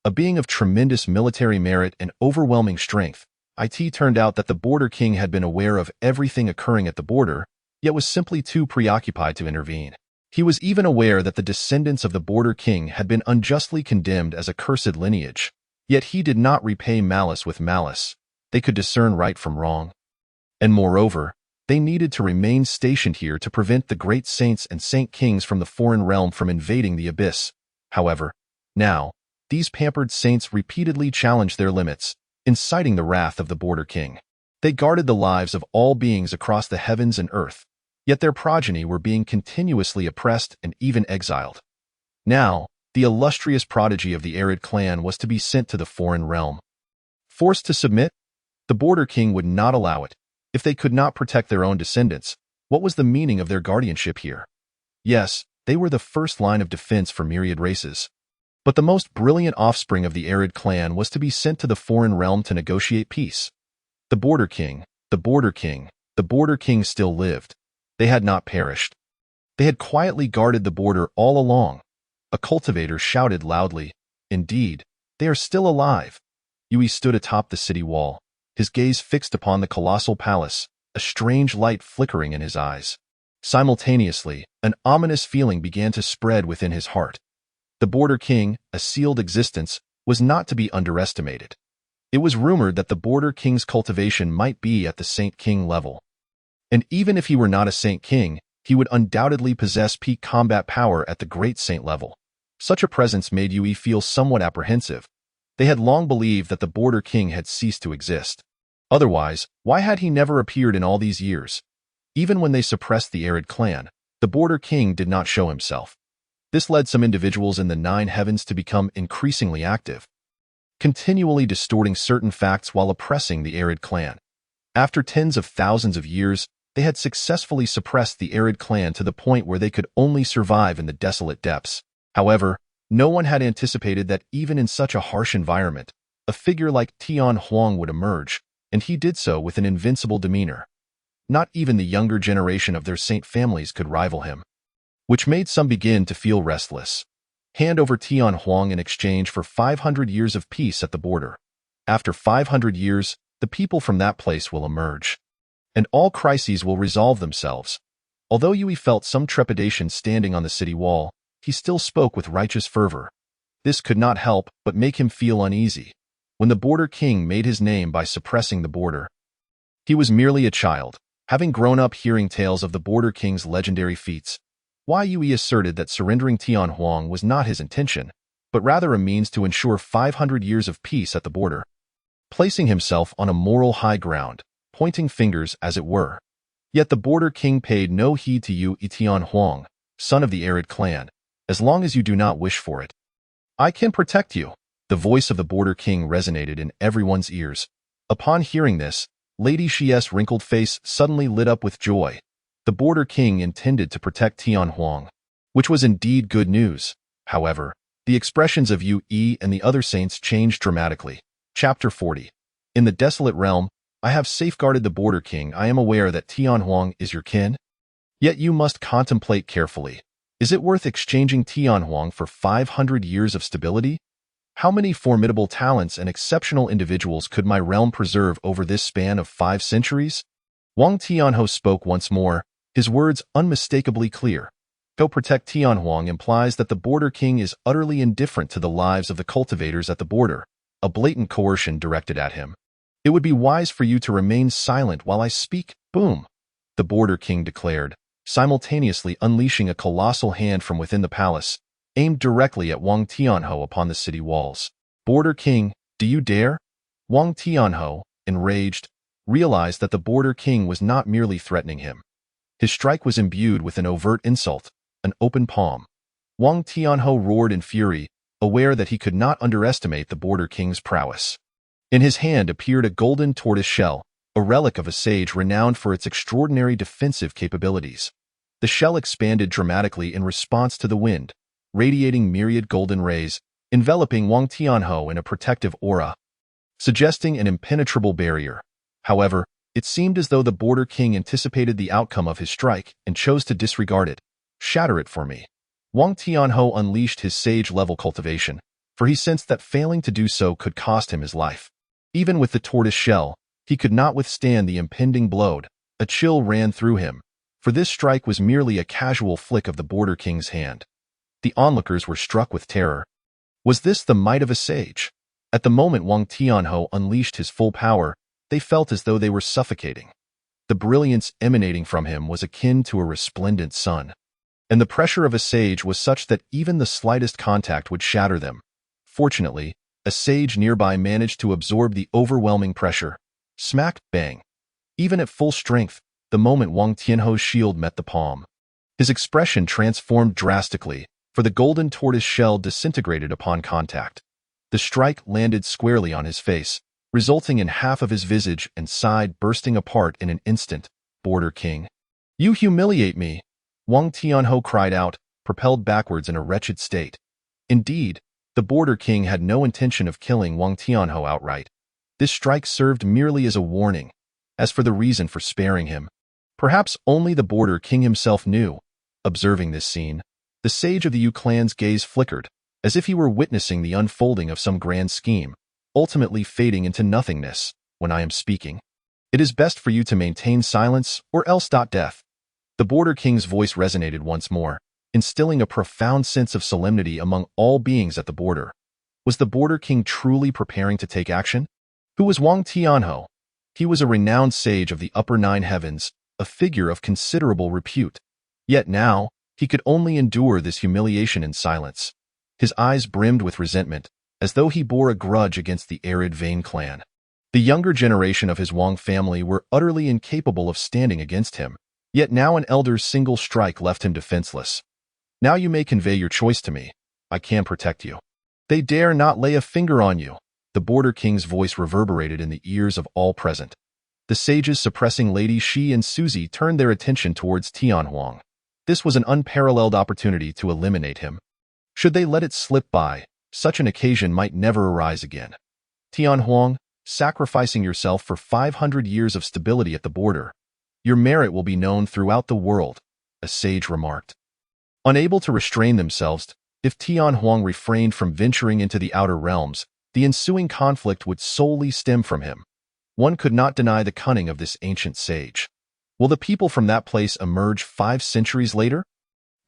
A being of tremendous military merit and overwhelming strength. It turned out that the border king had been aware of everything occurring at the border, yet was simply too preoccupied to intervene. He was even aware that the descendants of the border king had been unjustly condemned as a cursed lineage, yet he did not repay malice with malice. They could discern right from wrong. And moreover, they needed to remain stationed here to prevent the great saints and saint kings from the foreign realm from invading the abyss. However, now, these pampered saints repeatedly challenged their limits, inciting the wrath of the border king. They guarded the lives of all beings across the heavens and earth, yet their progeny were being continuously oppressed and even exiled. Now, the illustrious prodigy of the Arid clan was to be sent to the foreign realm. Forced to submit? The border king would not allow it. If they could not protect their own descendants, what was the meaning of their guardianship here? Yes, they were the first line of defense for myriad races. But the most brilliant offspring of the Arid clan was to be sent to the foreign realm to negotiate peace. The border king still lived. They had not perished. They had quietly guarded the border all along. A cultivator shouted loudly, "Indeed, they are still alive." Yui stood atop the city wall, his gaze fixed upon the colossal palace, a strange light flickering in his eyes. Simultaneously, an ominous feeling began to spread within his heart. The border king, a sealed existence, was not to be underestimated. It was rumored that the border king's cultivation might be at the Saint King level. And even if he were not a Saint King, he would undoubtedly possess peak combat power at the Great Saint level. Such a presence made Yui feel somewhat apprehensive. They had long believed that the border king had ceased to exist. Otherwise, why had he never appeared in all these years? Even when they suppressed the Arid clan, the border king did not show himself. This led some individuals in the 9 heavens to become increasingly active, continually distorting certain facts while oppressing the Arid clan. After tens of thousands of years, They had successfully suppressed the Arid clan to the point where they could only survive in the desolate depths. However, no one had anticipated that even in such a harsh environment, a figure like Tian Huang would emerge, and he did so with an invincible demeanor. Not even the younger generation of their saint families could rival him, which made some begin to feel restless. Hand over Tian Huang in exchange for 500 years of peace at the border. After 500 years, the people from that place will emerge, and all crises will resolve themselves. Although Yui felt some trepidation standing on the city wall, he still spoke with righteous fervor. This could not help but make him feel uneasy. When the Border King made his name by suppressing the border, he was merely a child, having grown up hearing tales of the Border King's legendary feats. Yui asserted that surrendering Tian Huang was not his intention, but rather a means to ensure 500 years of peace at the border, placing himself on a moral high ground, pointing fingers as it were. Yet the Border King paid no heed to Yui Tian Huang, son of the Arid clan, as long as you do not wish for it. I can protect you. The voice of the Border King resonated in everyone's ears. Upon hearing this, Lady Xi's wrinkled face suddenly lit up with joy. The Border King intended to protect Tian Huang, which was indeed good news. However, the expressions of Yui and the other saints changed dramatically. Chapter 40. In the desolate realm, I have safeguarded the Border King. I am aware that Tian Huang is your kin. Yet you must contemplate carefully. Is it worth exchanging Tian Huang for 500 years of stability? How many formidable talents and exceptional individuals could my realm preserve over this span of 5 centuries? Wang Tianhou spoke once more, his words unmistakably clear. Go protect Tian Huang implies that the Border King is utterly indifferent to the lives of the cultivators at the border, a blatant coercion directed at him. It would be wise for you to remain silent while I speak. Boom! The Border King declared, simultaneously unleashing a colossal hand from within the palace, aimed directly at Wang Tianhou upon the city walls. Border King, do you dare? Wang Tianhou, enraged, realized that the Border King was not merely threatening him. His strike was imbued with an overt insult, an open palm. Wang Tianhou roared in fury, aware that he could not underestimate the Border King's prowess. In his hand appeared a golden tortoise shell, a relic of a sage renowned for its extraordinary defensive capabilities. The shell expanded dramatically in response to the wind, radiating myriad golden rays, enveloping Wang Tianhou in a protective aura, suggesting an impenetrable barrier. However, it seemed as though the Border King anticipated the outcome of his strike and chose to disregard it. Shatter it for me. Wang Tianhou unleashed his sage-level cultivation, for he sensed that failing to do so could cost him his life. Even with the tortoise shell, he could not withstand the impending blow. A chill ran through him, for this strike was merely a casual flick of the Border King's hand. The onlookers were struck with terror. Was this the might of a sage? At the moment Wang Tianhou unleashed his full power, they felt as though they were suffocating. The brilliance emanating from him was akin to a resplendent sun, and the pressure of a sage was such that even the slightest contact would shatter them. Fortunately, a sage nearby managed to absorb the overwhelming pressure. Smack, bang. Even at full strength, the moment Wang Tianhou's shield met the palm, his expression transformed drastically, for the golden tortoise shell disintegrated upon contact. The strike landed squarely on his face, resulting in half of his visage and side bursting apart in an instant. Border King, you humiliate me! Wang Tianhou cried out, propelled backwards in a wretched state. Indeed, the Border King had no intention of killing Wang Tianhou outright. This strike served merely as a warning. As for the reason for sparing him, perhaps only the Border King himself knew. Observing this scene, the sage of the Yu clan's gaze flickered, as if he were witnessing the unfolding of some grand scheme, ultimately fading into nothingness. When I am speaking, it is best for you to maintain silence, or else death. The Border King's voice resonated once more, instilling a profound sense of solemnity among all beings at the border. Was the Border King truly preparing to take action? Who was Wang Tianhou? He was a renowned sage of the upper 9 heavens, a figure of considerable repute. Yet now, he could only endure this humiliation in silence. His eyes brimmed with resentment, as though he bore a grudge against the Arid Vane clan. The younger generation of his Wang family were utterly incapable of standing against him, yet now an elder's single strike left him defenseless. Now you may convey your choice to me. I can protect you. They dare not lay a finger on you. The Border King's voice reverberated in the ears of all present. The sages suppressing Lady Shi and Suzy turned their attention towards Tianhuang. This was an unparalleled opportunity to eliminate him. Should they let it slip by, such an occasion might never arise again. Tianhuang, sacrificing yourself for 500 years of stability at the border. Your merit will be known throughout the world, a sage remarked. Unable to restrain themselves, if Tianhuang refrained from venturing into the outer realms, the ensuing conflict would solely stem from him. One could not deny the cunning of this ancient sage. Will the people from that place emerge 5 centuries later?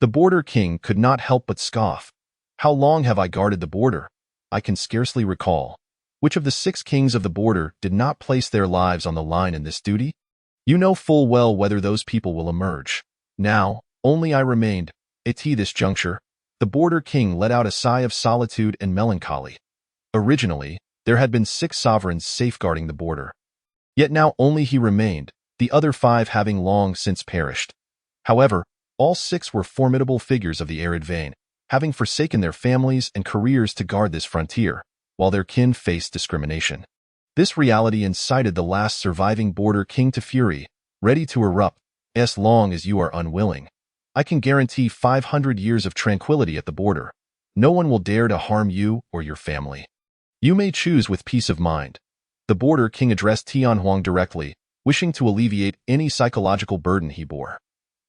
The border king could not help but scoff. How long have I guarded the border? I can scarcely recall. Which of the 6 kings of the border did not place their lives on the line in this duty? You know full well whether those people will emerge. Now, only I remained. At this juncture, the border king let out a sigh of solitude and melancholy. Originally, there had been 6 sovereigns safeguarding the border. Yet now only he remained, the other 5 having long since perished. However, all 6 were formidable figures of the arid vein, having forsaken their families and careers to guard this frontier, while their kin faced discrimination. This reality incited the last surviving border king to fury, ready to erupt, as long as you are unwilling. I can guarantee 500 years of tranquility at the border. No one will dare to harm you or your family. You may choose with peace of mind. The border king addressed Tianhuang directly, wishing to alleviate any psychological burden he bore.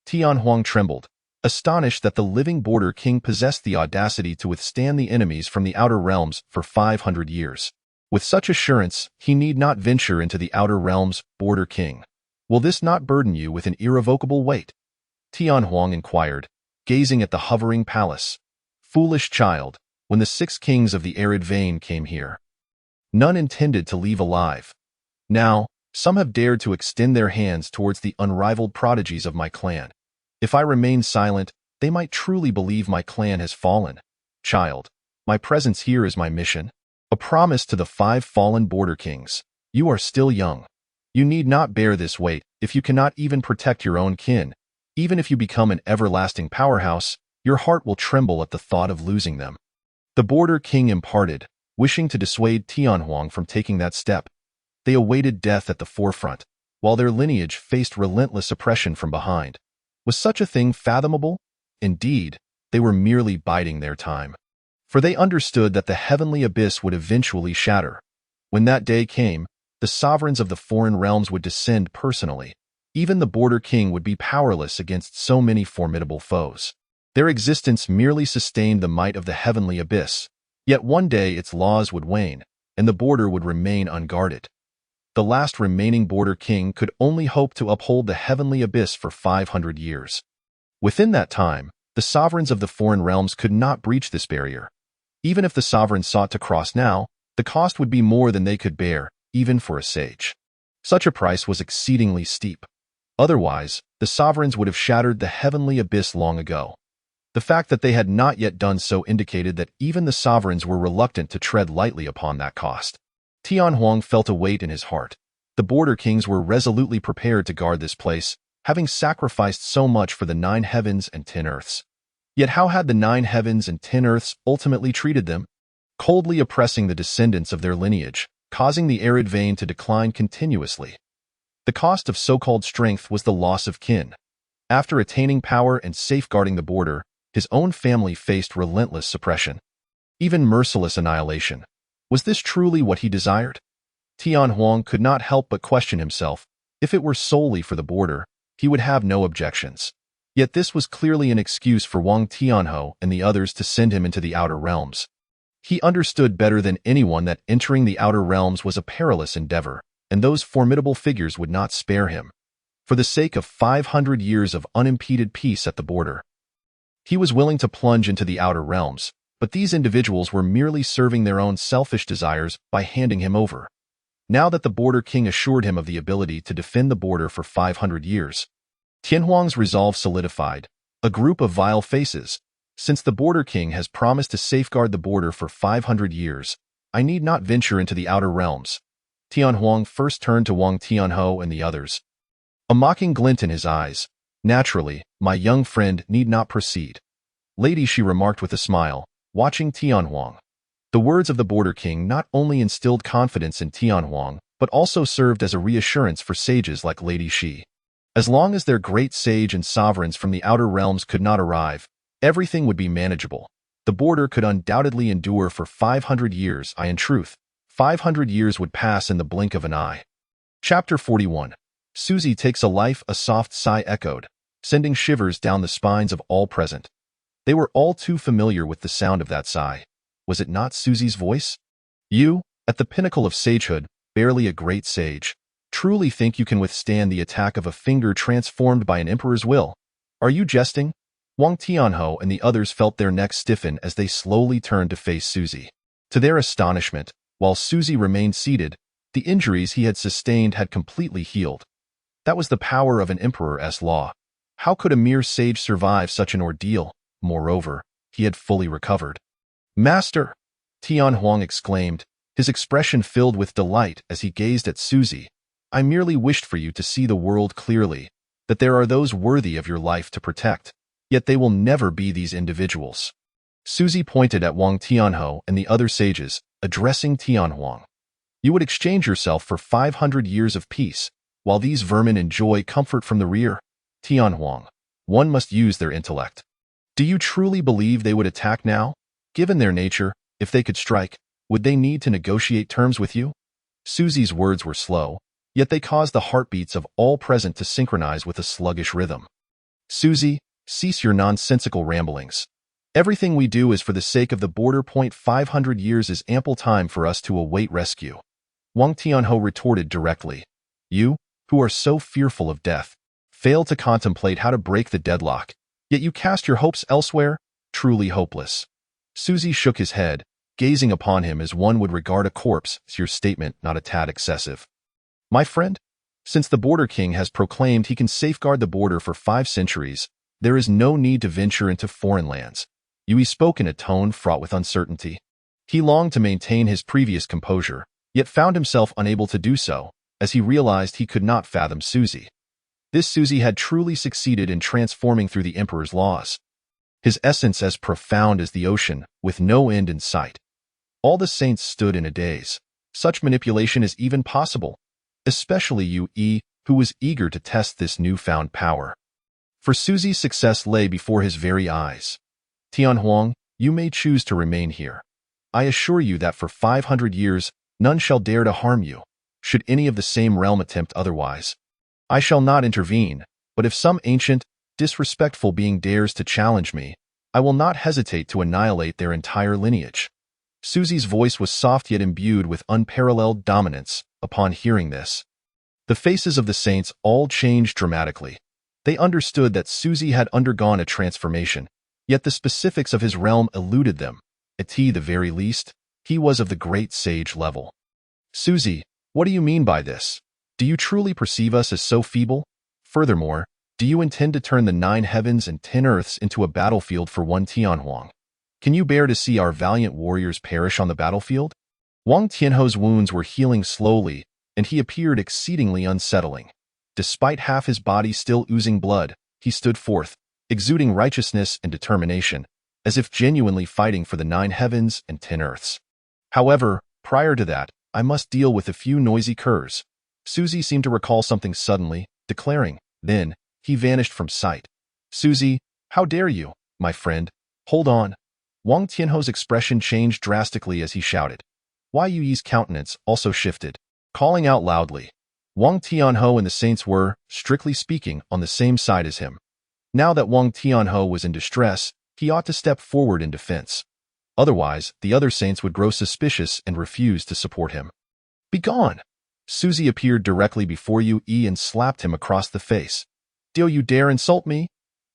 Tianhuang trembled, astonished that the living border king possessed the audacity to withstand the enemies from the outer realms for 500 years. With such assurance, he need not venture into the outer realms, border king. Will this not burden you with an irrevocable weight? Tianhuang inquired, gazing at the hovering palace. Foolish child, when the 6 kings of the arid vein came here, none intended to leave alive. Now, some have dared to extend their hands towards the unrivaled prodigies of my clan. If I remain silent, they might truly believe my clan has fallen. Child, my presence here is my mission, a promise to the 5 fallen border kings. You are still young. You need not bear this weight if you cannot even protect your own kin. Even if you become an everlasting powerhouse, your heart will tremble at the thought of losing them. The border king imparted, wishing to dissuade Tianhuang from taking that step. They awaited death at the forefront, while their lineage faced relentless oppression from behind. Was such a thing fathomable? Indeed, they were merely biding their time. For they understood that the heavenly abyss would eventually shatter. When that day came, the sovereigns of the foreign realms would descend personally. Even the border king would be powerless against so many formidable foes. Their existence merely sustained the might of the heavenly abyss. Yet one day its laws would wane, and the border would remain unguarded. The last remaining border king could only hope to uphold the heavenly abyss for 500 years. Within that time, the sovereigns of the foreign realms could not breach this barrier. Even if the sovereigns sought to cross now, the cost would be more than they could bear, even for a sage. Such a price was exceedingly steep. Otherwise, the sovereigns would have shattered the heavenly abyss long ago. The fact that they had not yet done so indicated that even the sovereigns were reluctant to tread lightly upon that cost. Tianhuang felt a weight in his heart. The border kings were resolutely prepared to guard this place, having sacrificed so much for the 9 heavens and 10 earths. Yet how had the 9 heavens and 10 earths ultimately treated them? Coldly oppressing the descendants of their lineage, causing the arid vein to decline continuously. The cost of so-called strength was the loss of kin. After attaining power and safeguarding the border, his own family faced relentless suppression, even merciless annihilation. Was this truly what he desired? Tianhuang could not help but question himself. If it were solely for the border, he would have no objections. Yet this was clearly an excuse for Wang Tianhou and the others to send him into the outer realms. He understood better than anyone that entering the outer realms was a perilous endeavor, and those formidable figures would not spare him. For the sake of 500 years of unimpeded peace at the border, he was willing to plunge into the outer realms, but these individuals were merely serving their own selfish desires by handing him over. Now that the border king assured him of the ability to defend the border for 500 years, Tianhuang's resolve solidified. A group of vile faces. Since the border king has promised to safeguard the border for 500 years, I need not venture into the outer realms. Tianhuang first turned to Wang Tianhou and the others, a mocking glint in his eyes. Naturally, my young friend need not proceed. Lady, she remarked with a smile, watching Tianhuang. The words of the border king not only instilled confidence in Tianhuang, but also served as a reassurance for sages like Lady Shi. As long as their great sage and sovereigns from the outer realms could not arrive, everything would be manageable. The border could undoubtedly endure for 500 years. In truth, 500 years would pass in the blink of an eye. Chapter 41. Susie takes a life. A soft sigh echoed, sending shivers down the spines of all present. They were all too familiar with the sound of that sigh. Was it not Susie's voice? You, at the pinnacle of sagehood, barely a great sage, truly think you can withstand the attack of a finger transformed by an emperor's will? Are you jesting? Wang Tianhou and the others felt their necks stiffen as they slowly turned to face Susie. To their astonishment, while Susie remained seated, the injuries he had sustained had completely healed. That was the power of an emperor's law. How could a mere sage survive such an ordeal? Moreover, he had fully recovered. "Master!" Tian Huang exclaimed, his expression filled with delight as he gazed at Susie. "I merely wished for you to see the world clearly, that there are those worthy of your life to protect, yet they will never be these individuals." Susie pointed at Wang Tianhou and the other sages, addressing Tian Huang. "You would exchange yourself for 500 years of peace, while these vermin enjoy comfort from the rear? Tian Huang, one must use their intellect. Do you truly believe they would attack now? Given their nature, if they could strike, would they need to negotiate terms with you?" Susie's words were slow, yet they caused the heartbeats of all present to synchronize with a sluggish rhythm. "Susie, cease your nonsensical ramblings. Everything we do is for the sake of the border. 500 years is ample time for us to await rescue." Wang Tianhou retorted directly. "You, who are so fearful of death, fail to contemplate how to break the deadlock, yet you cast your hopes elsewhere? Truly hopeless." Susie shook his head, gazing upon him as one would regard a corpse. "Is your statement not a tad excessive? My friend, since the Border King has proclaimed he can safeguard the border for 5 centuries, there is no need to venture into foreign lands." Yui spoke in a tone fraught with uncertainty. He longed to maintain his previous composure, yet found himself unable to do so, as he realized he could not fathom Susie. This Susie had truly succeeded in transforming through the Emperor's laws. His essence as profound as the ocean, with no end in sight. All the saints stood in a daze. Such manipulation is even possible, especially Yui, who was eager to test this newfound power. For Susie's success lay before his very eyes. "Tian Huang, you may choose to remain here. I assure you that for 500 years, none shall dare to harm you. Should any of the same realm attempt otherwise, I shall not intervene, but if some ancient, disrespectful being dares to challenge me, I will not hesitate to annihilate their entire lineage." Susie's voice was soft yet imbued with unparalleled dominance. Upon hearing this, the faces of the saints all changed dramatically. They understood that Susie had undergone a transformation, yet the specifics of his realm eluded them. At the very least, he was of the great sage level. "Susie, what do you mean by this? Do you truly perceive us as so feeble? Furthermore, do you intend to turn the 9 heavens and 10 earths into a battlefield for one Tian Huang? Can you bear to see our valiant warriors perish on the battlefield?" Wang Tianhou's wounds were healing slowly, and he appeared exceedingly unsettling. Despite half his body still oozing blood, he stood forth, exuding righteousness and determination, as if genuinely fighting for the 9 heavens and 10 earths. However, prior to that, I must deal with a few noisy curs. Susie seemed to recall something suddenly, declaring, then, he vanished from sight. "Susie, how dare you, my friend? Hold on." Wang Tianhou's expression changed drastically as he shouted. Yui's countenance also shifted, calling out loudly. Wang Tianhou and the saints were, strictly speaking, on the same side as him. Now that Wang Tianhou was in distress, he ought to step forward in defense. Otherwise, the other saints would grow suspicious and refuse to support him. "Begone!" Susie appeared directly before Yui and slapped him across the face. "Do you dare insult me?"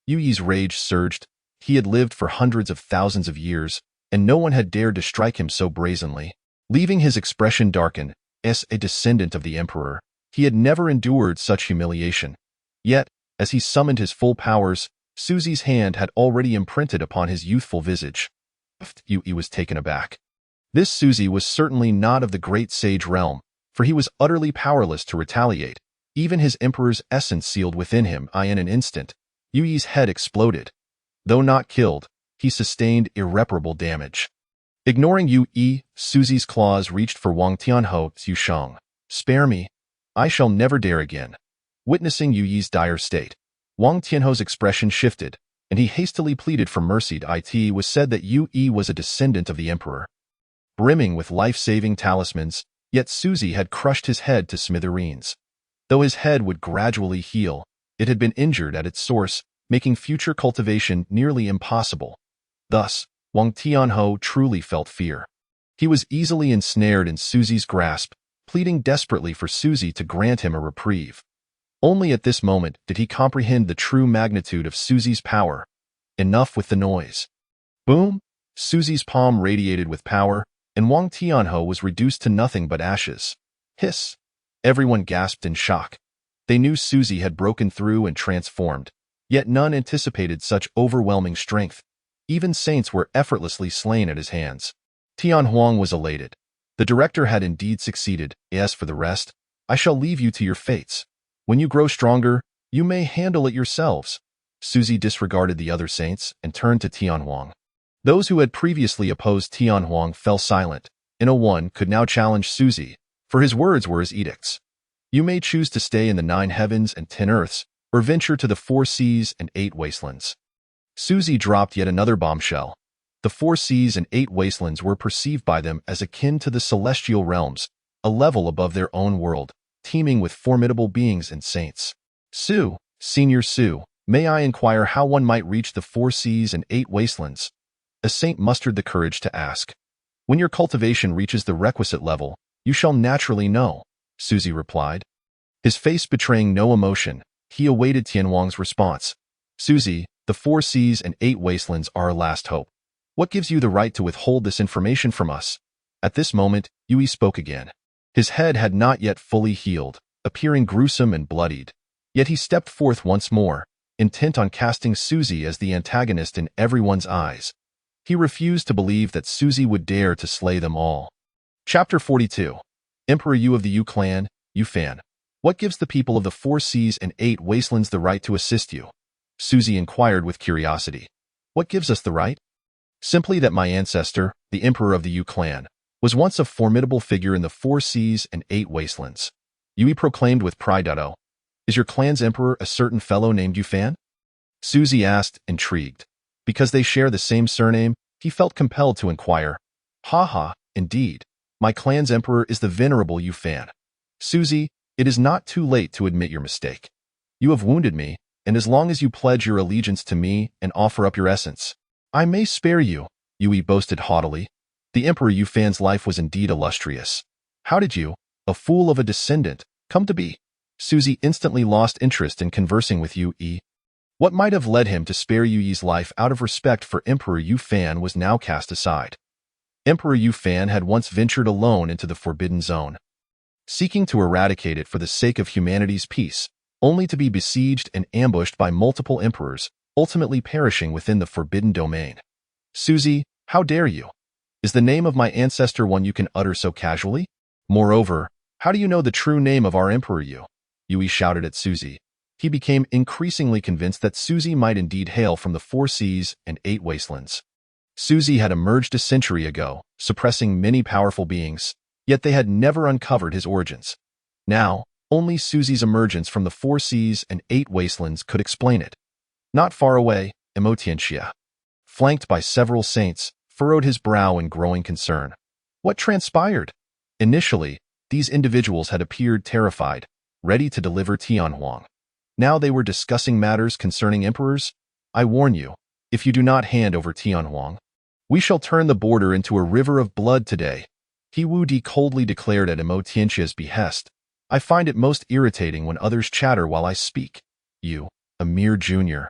Yui's rage surged. He had lived for hundreds of thousands of years, and no one had dared to strike him so brazenly. Leaving his expression darkened, as a descendant of the emperor, he had never endured such humiliation. Yet, as he summoned his full powers, Susie's hand had already imprinted upon his youthful visage. Yui was taken aback. This Susie was certainly not of the great sage realm, for he was utterly powerless to retaliate. Even his emperor's essence sealed within him. In an instant, Yui's head exploded. Though not killed, he sustained irreparable damage. Ignoring Yui, Susie's claws reached for Wang Tianhou's Yusheng. Spare me. I shall never dare again. Witnessing Yu Yi's dire state, Wang Tianho's expression shifted, and he hastily pleaded for mercy. It was said that Yu Yi was a descendant of the emperor, brimming with life-saving talismans, yet Suzy had crushed his head to smithereens. Though his head would gradually heal, it had been injured at its source, making future cultivation nearly impossible. Thus, Wang Tianho truly felt fear. He was easily ensnared in Suzy's grasp, pleading desperately for Suzy to grant him a reprieve. Only at this moment did he comprehend the true magnitude of Suzy's power. Enough with the noise. Boom! Suzy's palm radiated with power, and Wang Tianho was reduced to nothing but ashes. Hiss! Everyone gasped in shock. They knew Suzy had broken through and transformed, yet none anticipated such overwhelming strength. Even saints were effortlessly slain at his hands. Tian Huang was elated. The director had indeed succeeded. As for the rest, I shall leave you to your fates. When you grow stronger, you may handle it yourselves. Suzy disregarded the other saints and turned to Tian Huang. Those who had previously opposed Tian Huang fell silent. One could now challenge Suzy, for his words were his edicts. You may choose to stay in the 9 heavens and 10 earths, or venture to the 4 seas and 8 wastelands. Suzy dropped yet another bombshell. The 4 seas and 8 wastelands were perceived by them as akin to the celestial realms, a level above their own world, teeming with formidable beings and saints. Su, Senior Su, may I inquire how one might reach the 4 seas and 8 wastelands? A saint mustered the courage to ask. When your cultivation reaches the requisite level, you shall naturally know, Suzy replied. His face betraying no emotion, he awaited Tian Huang's response. Suzy, the 4 seas and 8 wastelands are our last hope. What gives you the right to withhold this information from us? At this moment, Yui spoke again. His head had not yet fully healed, appearing gruesome and bloodied. Yet he stepped forth once more, intent on casting Suzy as the antagonist in everyone's eyes. He refused to believe that Suzy would dare to slay them all. Chapter 42. Emperor Yu of the Yu clan, Yu Fan. What gives the people of the 4 seas and 8 wastelands the right to assist you? Suzy inquired with curiosity. What gives us the right? Simply that my ancestor, the emperor of the Yu clan, was once a formidable figure in the 4 seas and 8 wastelands. Yui proclaimed with pride. Is your clan's emperor a certain fellow named Yu Fan? Suzy asked, intrigued. Because they share the same surname, he felt compelled to inquire. Ha, indeed. My clan's emperor is the venerable Yu Fan. Suzy, it is not too late to admit your mistake. You have wounded me, and as long as you pledge your allegiance to me and offer up your essence, I may spare you, Yui boasted haughtily. The Emperor Yu Fan's life was indeed illustrious. How did you, a fool of a descendant, come to be? Suzy instantly lost interest in conversing with Yu Yi. What might have led him to spare Yu Yi's life out of respect for Emperor Yu Fan was now cast aside. Emperor Yu Fan had once ventured alone into the Forbidden Zone, seeking to eradicate it for the sake of humanity's peace, only to be besieged and ambushed by multiple emperors, ultimately perishing within the Forbidden Domain. Suzy, how dare you? Is the name of my ancestor one you can utter so casually? Moreover, how do you know the true name of our Emperor Yu? Yui shouted at Suzy. He became increasingly convinced that Suzy might indeed hail from the 4 seas and 8 wastelands. Suzy had emerged a century ago, suppressing many powerful beings, yet they had never uncovered his origins. Now, only Suzy's emergence from the 4 seas and 8 wastelands could explain it. Not far away, Emotianxia, flanked by several saints, furrowed his brow in growing concern. What transpired? Initially, these individuals had appeared terrified, ready to deliver Tian Huang. Now they were discussing matters concerning emperors. I warn you, if you do not hand over Tian Huang, we shall turn the border into a river of blood today. He Wu Di coldly declared at Emotianxia's behest. I find it most irritating when others chatter while I speak. You, a mere junior.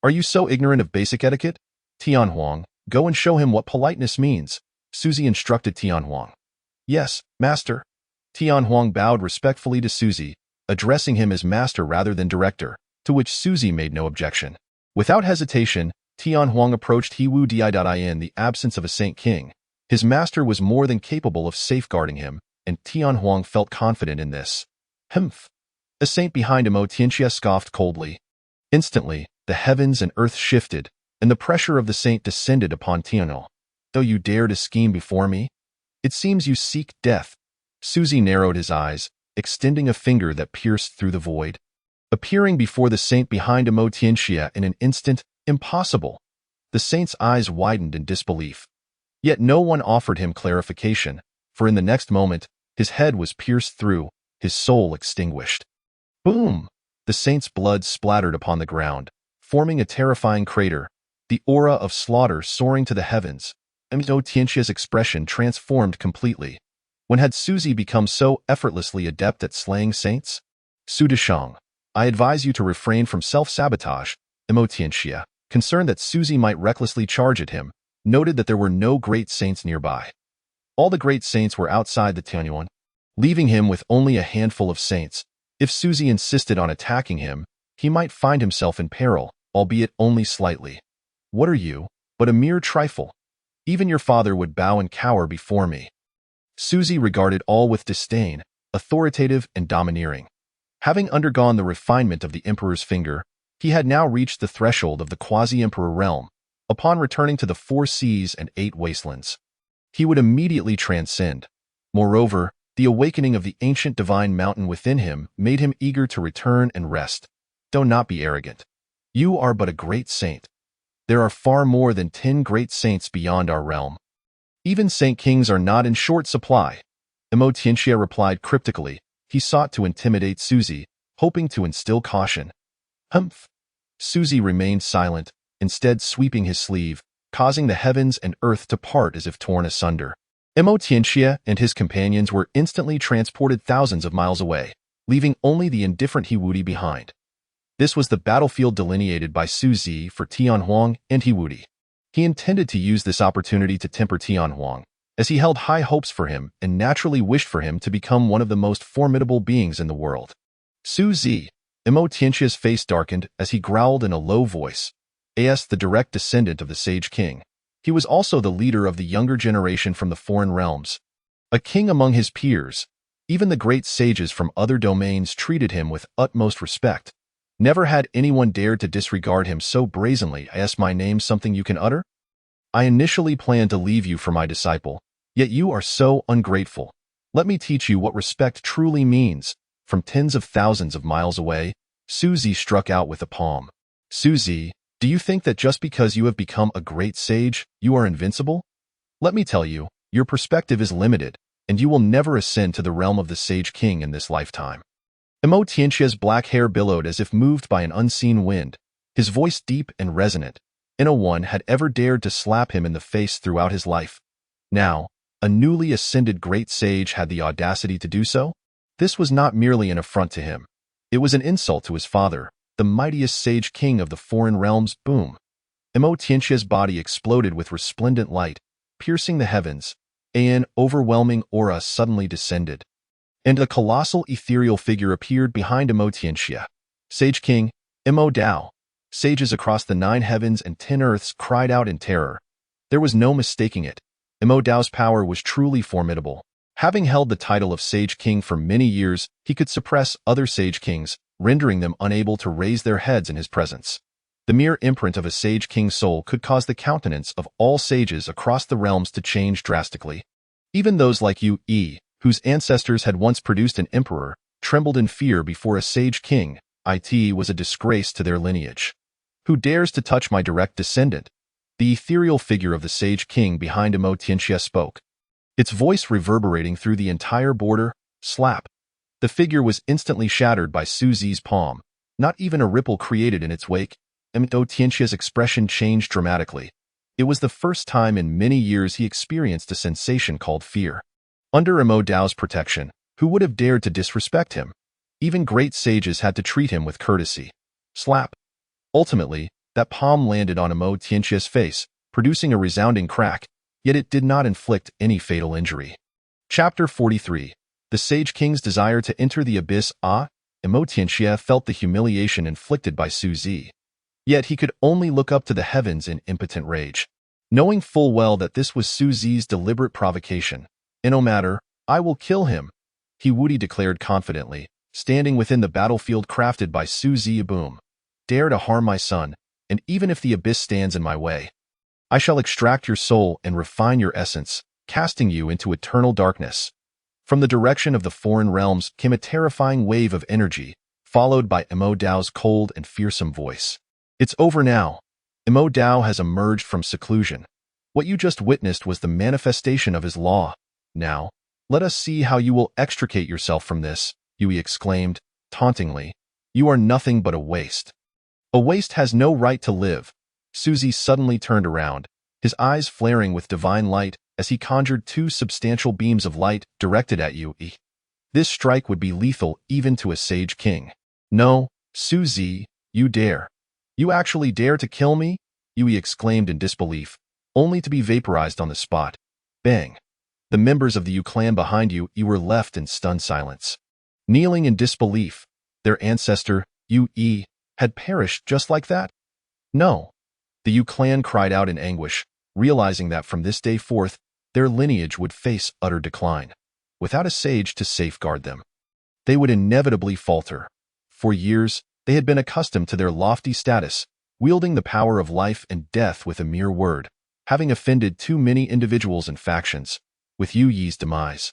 Are you so ignorant of basic etiquette? Tian Huang, go and show him what politeness means, Suzy instructed Tian Huang. Yes, master. Tian Huang bowed respectfully to Suzy, addressing him as master rather than director, to which Suzy made no objection. Without hesitation, Tian Huang approached He Wu Di. In the absence of a Saint King, his master was more than capable of safeguarding him, and Tian Huang felt confident in this. Humph! A saint behind Emotianxia scoffed coldly. Instantly, the heavens and earth shifted, and the pressure of the saint descended upon Tianhuang. Though you dare to scheme before me? It seems you seek death. Suzy narrowed his eyes, extending a finger that pierced through the void. Appearing before the saint behind Imo Tianxia in an instant, impossible. The saint's eyes widened in disbelief. Yet no one offered him clarification, for in the next moment, his head was pierced through, his soul extinguished. Boom! The saint's blood splattered upon the ground, forming a terrifying crater, the aura of slaughter soaring to the heavens. Imo Tianxia's expression transformed completely. When had Suzy become so effortlessly adept at slaying saints? Su Deshang, I advise you to refrain from self-sabotage. Imo Tianxia, concerned that Suzy might recklessly charge at him, noted that there were no great saints nearby. All the great saints were outside the Tianyuan, leaving him with only a handful of saints. If Suzy insisted on attacking him, he might find himself in peril, albeit only slightly. What are you, but a mere trifle? Even your father would bow and cower before me. Suzy regarded all with disdain, authoritative and domineering. Having undergone the refinement of the emperor's finger, he had now reached the threshold of the quasi-emperor realm. Upon returning to the 4 seas and 8 wastelands, he would immediately transcend. Moreover, the awakening of the ancient divine mountain within him made him eager to return and rest. Do not be arrogant. You are but a great saint. There are far more than 10 great saints beyond our realm. Even saint kings are not in short supply. Imo Tianxia replied cryptically. He sought to intimidate Suzy, hoping to instill caution. Humph! Suzy remained silent, instead sweeping his sleeve, causing the heavens and earth to part as if torn asunder. Imo Tianxia and his companions were instantly transported thousands of miles away, leaving only the indifferent Hewudi behind. This was the battlefield delineated by Suzy for Tianhuang and Hewudi. He intended to use this opportunity to temper Tianhuang, as he held high hopes for him and naturally wished for him to become one of the most formidable beings in the world. Suzy, Imo Tianxia's face darkened as he growled in a low voice. As the direct descendant of the Sage King, he was also the leader of the younger generation from the foreign realms. A king among his peers, even the great sages from other domains treated him with utmost respect. Never had anyone dared to disregard him so brazenly. Is my name something you can utter? I initially planned to leave you for my disciple, yet you are so ungrateful. Let me teach you what respect truly means. From tens of thousands of miles away, Suzy struck out with a palm. Suzy, do you think that just because you have become a great sage, you are invincible? Let me tell you, your perspective is limited, and you will never ascend to the realm of the Sage King in this lifetime. Imo Tianxia's black hair billowed as if moved by an unseen wind, his voice deep and resonant. No one had ever dared to slap him in the face throughout his life. Now, a newly ascended great sage had the audacity to do so? This was not merely an affront to him. It was an insult to his father, the mightiest Sage King of the foreign realms. Boom! Imo Tianxia's body exploded with resplendent light, piercing the heavens. An overwhelming aura suddenly descended, and a colossal ethereal figure appeared behind Imo Tianxia. Sage King, Imo Dao. Sages across the 9 heavens and 10 earths cried out in terror. There was no mistaking it. Imo Dao's power was truly formidable. Having held the title of Sage King for many years, he could suppress other Sage Kings, rendering them unable to raise their heads in his presence. The mere imprint of a Sage King's soul could cause the countenance of all sages across the realms to change drastically. Even those like Yu Yi, whose ancestors had once produced an emperor, trembled in fear before a Sage King. It was a disgrace to their lineage. Who dares to touch my direct descendant? The ethereal figure of the Sage King behind Imo Tianxia spoke, its voice reverberating through the entire border. Slap! The figure was instantly shattered by Suzy's palm. Not even a ripple created in its wake. Imo Tianxia's expression changed dramatically. It was the first time in many years he experienced a sensation called fear. Under Imo Dao's protection, who would have dared to disrespect him? Even great sages had to treat him with courtesy. Slap! Ultimately, that palm landed on Imo Tianxia's face, producing a resounding crack, yet it did not inflict any fatal injury. Chapter 43. The Sage King's desire to enter the abyss. Imo Tianxia felt the humiliation inflicted by Suzy. Yet he could only look up to the heavens in impotent rage. Knowing full well that this was Suzy's deliberate provocation. No matter, I will kill him, Hewudi declared confidently, standing within the battlefield crafted by Suzy. Boom! Dare to harm my son, and even if the abyss stands in my way, I shall extract your soul and refine your essence, casting you into eternal darkness. From the direction of the foreign realms came a terrifying wave of energy, followed by Imo Dao's cold and fearsome voice. It's over now. Imo Dao has emerged from seclusion. What you just witnessed was the manifestation of his law. Now, let us see how you will extricate yourself from this, Yui exclaimed, tauntingly. You are nothing but a waste. A waste has no right to live. Suzy suddenly turned around, his eyes flaring with divine light as he conjured two substantial beams of light directed at Yui. This strike would be lethal even to a sage king. No, Suzy, you dare. You actually dare to kill me? Yui exclaimed in disbelief, only to be vaporized on the spot. Bang. The members of the Yu clan behind you were left in stunned silence. Kneeling in disbelief, their ancestor, Yu had perished just like that? No. The Yu clan cried out in anguish, realizing that from this day forth, their lineage would face utter decline. Without a sage to safeguard them, they would inevitably falter. For years, they had been accustomed to their lofty status, wielding the power of life and death with a mere word, having offended too many individuals and factions. With Yu Yi's demise,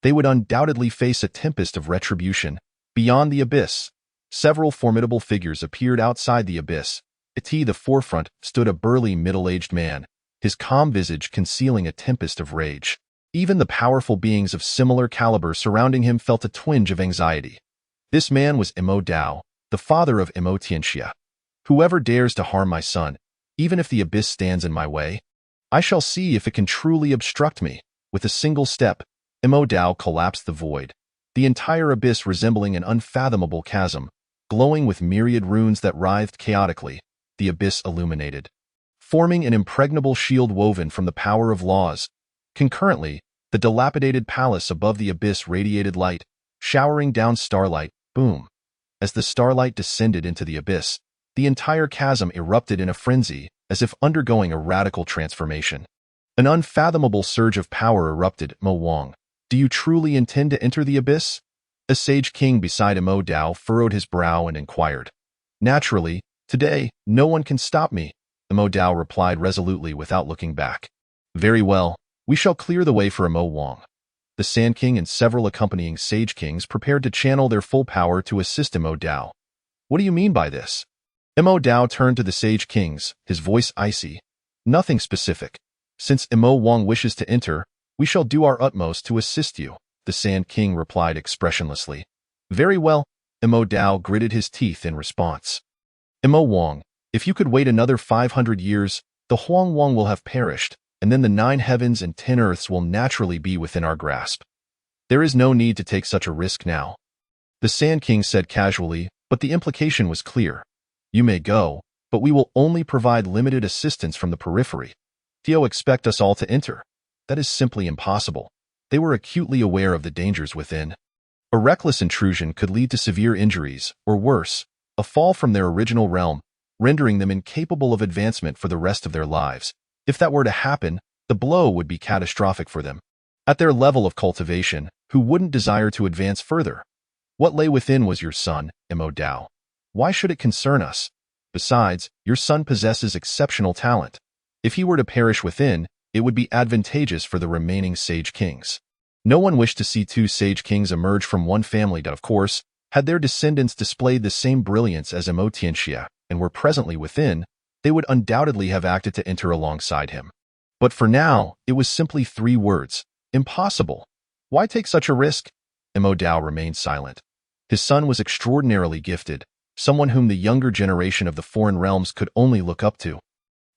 they would undoubtedly face a tempest of retribution. Beyond the abyss, several formidable figures appeared outside the abyss. At the forefront stood a burly middle-aged man, his calm visage concealing a tempest of rage. Even the powerful beings of similar caliber surrounding him felt a twinge of anxiety. This man was Imo Dao, the father of Imo Tianxia. Whoever dares to harm my son, even if the abyss stands in my way, I shall see if it can truly obstruct me. With a single step, Imo Dao collapsed the void, the entire abyss resembling an unfathomable chasm, glowing with myriad runes that writhed chaotically. The abyss illuminated, forming an impregnable shield woven from the power of laws. Concurrently, the dilapidated palace above the abyss radiated light, showering down starlight. Boom. As the starlight descended into the abyss, the entire chasm erupted in a frenzy, as if undergoing a radical transformation. An unfathomable surge of power erupted. Mo Wang, do you truly intend to enter the abyss? A sage king beside Imo Dao furrowed his brow and inquired. Naturally, today, no one can stop me, Imo Dao replied resolutely without looking back. Very well, we shall clear the way for Imo Wang. The Sand King and several accompanying Sage Kings prepared to channel their full power to assist Imo Dao. What do you mean by this? Imo Dao turned to the Sage Kings, his voice icy. Nothing specific. Since Imo Wang wishes to enter, we shall do our utmost to assist you, the Sand King replied expressionlessly. Very well, Imo Dao gritted his teeth in response. Imo Wang, if you could wait another 500 years, the Huang Wang will have perished, and then the 9 heavens and 10 earths will naturally be within our grasp. There is no need to take such a risk now. The Sand King said casually, but the implication was clear. You may go, but we will only provide limited assistance from the periphery. Do you expect us all to enter? That is simply impossible. They were acutely aware of the dangers within. A reckless intrusion could lead to severe injuries, or worse, a fall from their original realm, rendering them incapable of advancement for the rest of their lives. If that were to happen, the blow would be catastrophic for them. At their level of cultivation, who wouldn't desire to advance further? What lay within was your son, Imo Dao. Why should it concern us? Besides, your son possesses exceptional talent. If he were to perish within, it would be advantageous for the remaining Sage Kings. No one wished to see 2 Sage Kings emerge from one family that, of course, had their descendants displayed the same brilliance as Imo Tianxia and were presently within, they would undoubtedly have acted to enter alongside him. But for now, it was simply 3 words. Impossible. Why take such a risk? Imo Dao remained silent. His son was extraordinarily gifted, someone whom the younger generation of the foreign realms could only look up to.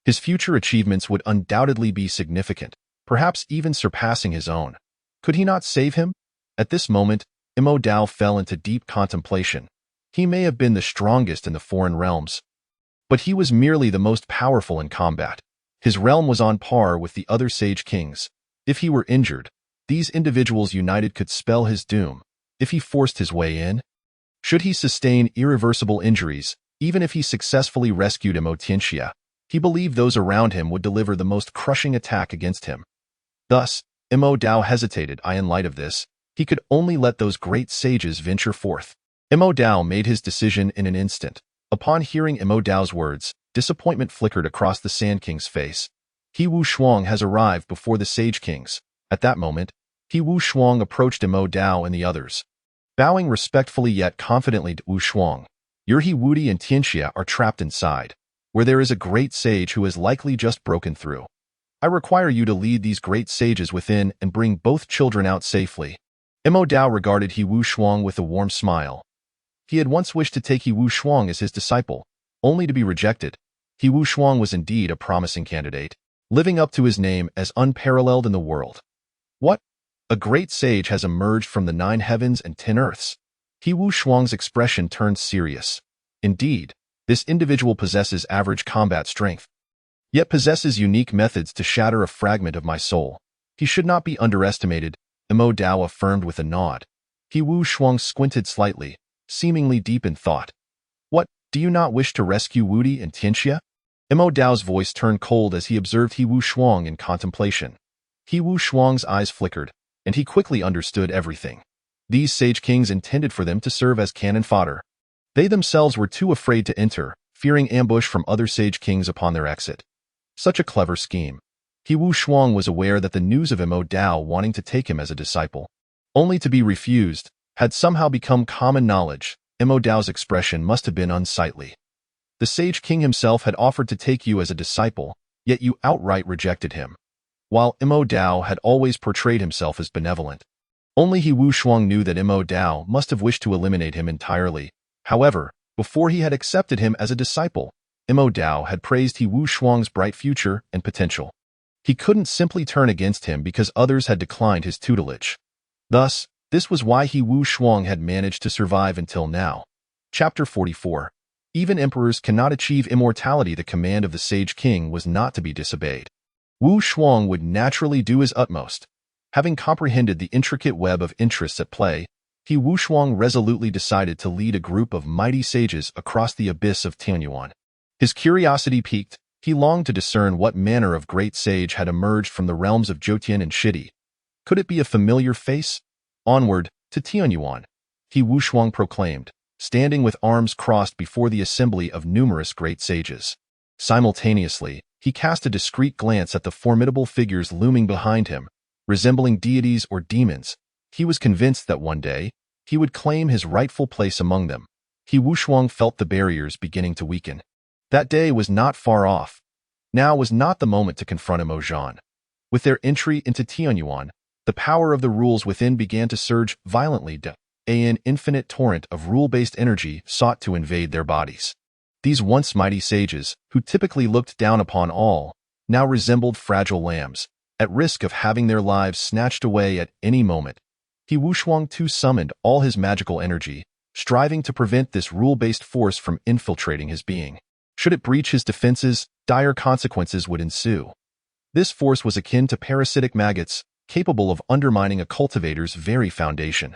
His future achievements would undoubtedly be significant, perhaps even surpassing his own. Could he not save him? At this moment, Imo Dao fell into deep contemplation. He may have been the strongest in the foreign realms, but he was merely the most powerful in combat. His realm was on par with the other Sage Kings. If he were injured, these individuals united could spell his doom. If he forced his way in, should he sustain irreversible injuries, even if he successfully rescued Imo Tianxia, he believed those around him would deliver the most crushing attack against him. Thus, Imo Dao hesitated. In light of this, he could only let those great sages venture forth. Imo Dao made his decision in an instant. Upon hearing Imo Dao's words, disappointment flickered across the Sand King's face. He Wu Shuang has arrived before the Sage Kings. At that moment, He Wu Shuang approached Mo Dao and the others, bowing respectfully yet confidently to Wu Shuang. He Wudi and Tianxia are trapped inside, where there is a great sage who has likely just broken through. I require you to lead these great sages within and bring both children out safely. Mo Dao regarded He Wu Shuang with a warm smile. He had once wished to take He Wu Shuang as his disciple, only to be rejected. He Wu Shuang was indeed a promising candidate, living up to his name as unparalleled in the world. What? A great sage has emerged from the 9 heavens and 10 earths. He Wu Shuang's expression turned serious. Indeed, this individual possesses average combat strength, yet possesses unique methods to shatter a fragment of my soul. He should not be underestimated, Mo Dao affirmed with a nod. He Wu Shuang squinted slightly, seemingly deep in thought. What, do you not wish to rescue Wudi and Tianxia? Mo Dao's voice turned cold as he observed He Wu Shuang in contemplation. He Wu Shuang's eyes flickered, and he quickly understood everything. These sage kings intended for them to serve as cannon fodder. They themselves were too afraid to enter, fearing ambush from other sage kings upon their exit. Such a clever scheme. He Wu Shuang was aware that the news of Mo Dao wanting to take him as a disciple, only to be refused, had somehow become common knowledge. Mo Dao's expression must have been unsightly. The sage king himself had offered to take you as a disciple, yet you outright rejected him. While Mo Dao had always portrayed himself as benevolent, only He Wu Shuang knew that Mo Dao must have wished to eliminate him entirely. However, before he had accepted him as a disciple, Mo Dao had praised He Wu Shuang's bright future and potential. He couldn't simply turn against him because others had declined his tutelage. Thus, this was why He Wu Shuang had managed to survive until now. Chapter 44. Even emperors cannot achieve immortality. The command of the Sage King was not to be disobeyed. Wu Shuang would naturally do his utmost. Having comprehended the intricate web of interests at play, He Wu Shuang resolutely decided to lead a group of mighty sages across the abyss of Tianyuan. His curiosity piqued. He longed to discern what manner of great sage had emerged from the realms of Jotian and Shidi. Could it be a familiar face? Onward, to Tianyuan, He Wu Shuang proclaimed, standing with arms crossed before the assembly of numerous great sages. Simultaneously, he cast a discreet glance at the formidable figures looming behind him, resembling deities or demons. He was convinced that one day, he would claim his rightful place among them. He Wu Shuang felt the barriers beginning to weaken. That day was not far off. Now was not the moment to confront Mo Zhan. With their entry into Tianyuan, the power of the rules within began to surge violently. An infinite torrent of rule-based energy sought to invade their bodies. These once mighty sages, who typically looked down upon all, now resembled fragile lambs, at risk of having their lives snatched away at any moment. He Wu Shuang too summoned all his magical energy, striving to prevent this rule-based force from infiltrating his being. Should it breach his defenses, dire consequences would ensue. This force was akin to parasitic maggots, capable of undermining a cultivator's very foundation.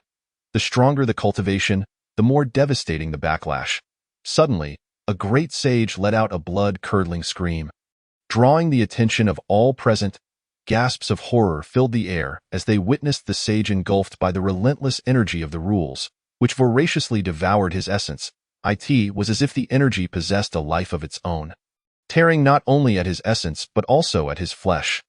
The stronger the cultivation, the more devastating the backlash. Suddenly, a great sage let out a blood-curdling scream. Drawing the attention of all present, gasps of horror filled the air as they witnessed the sage engulfed by the relentless energy of the rules, which voraciously devoured his essence. It was as if the energy possessed a life of its own, tearing not only at his essence but also at his flesh.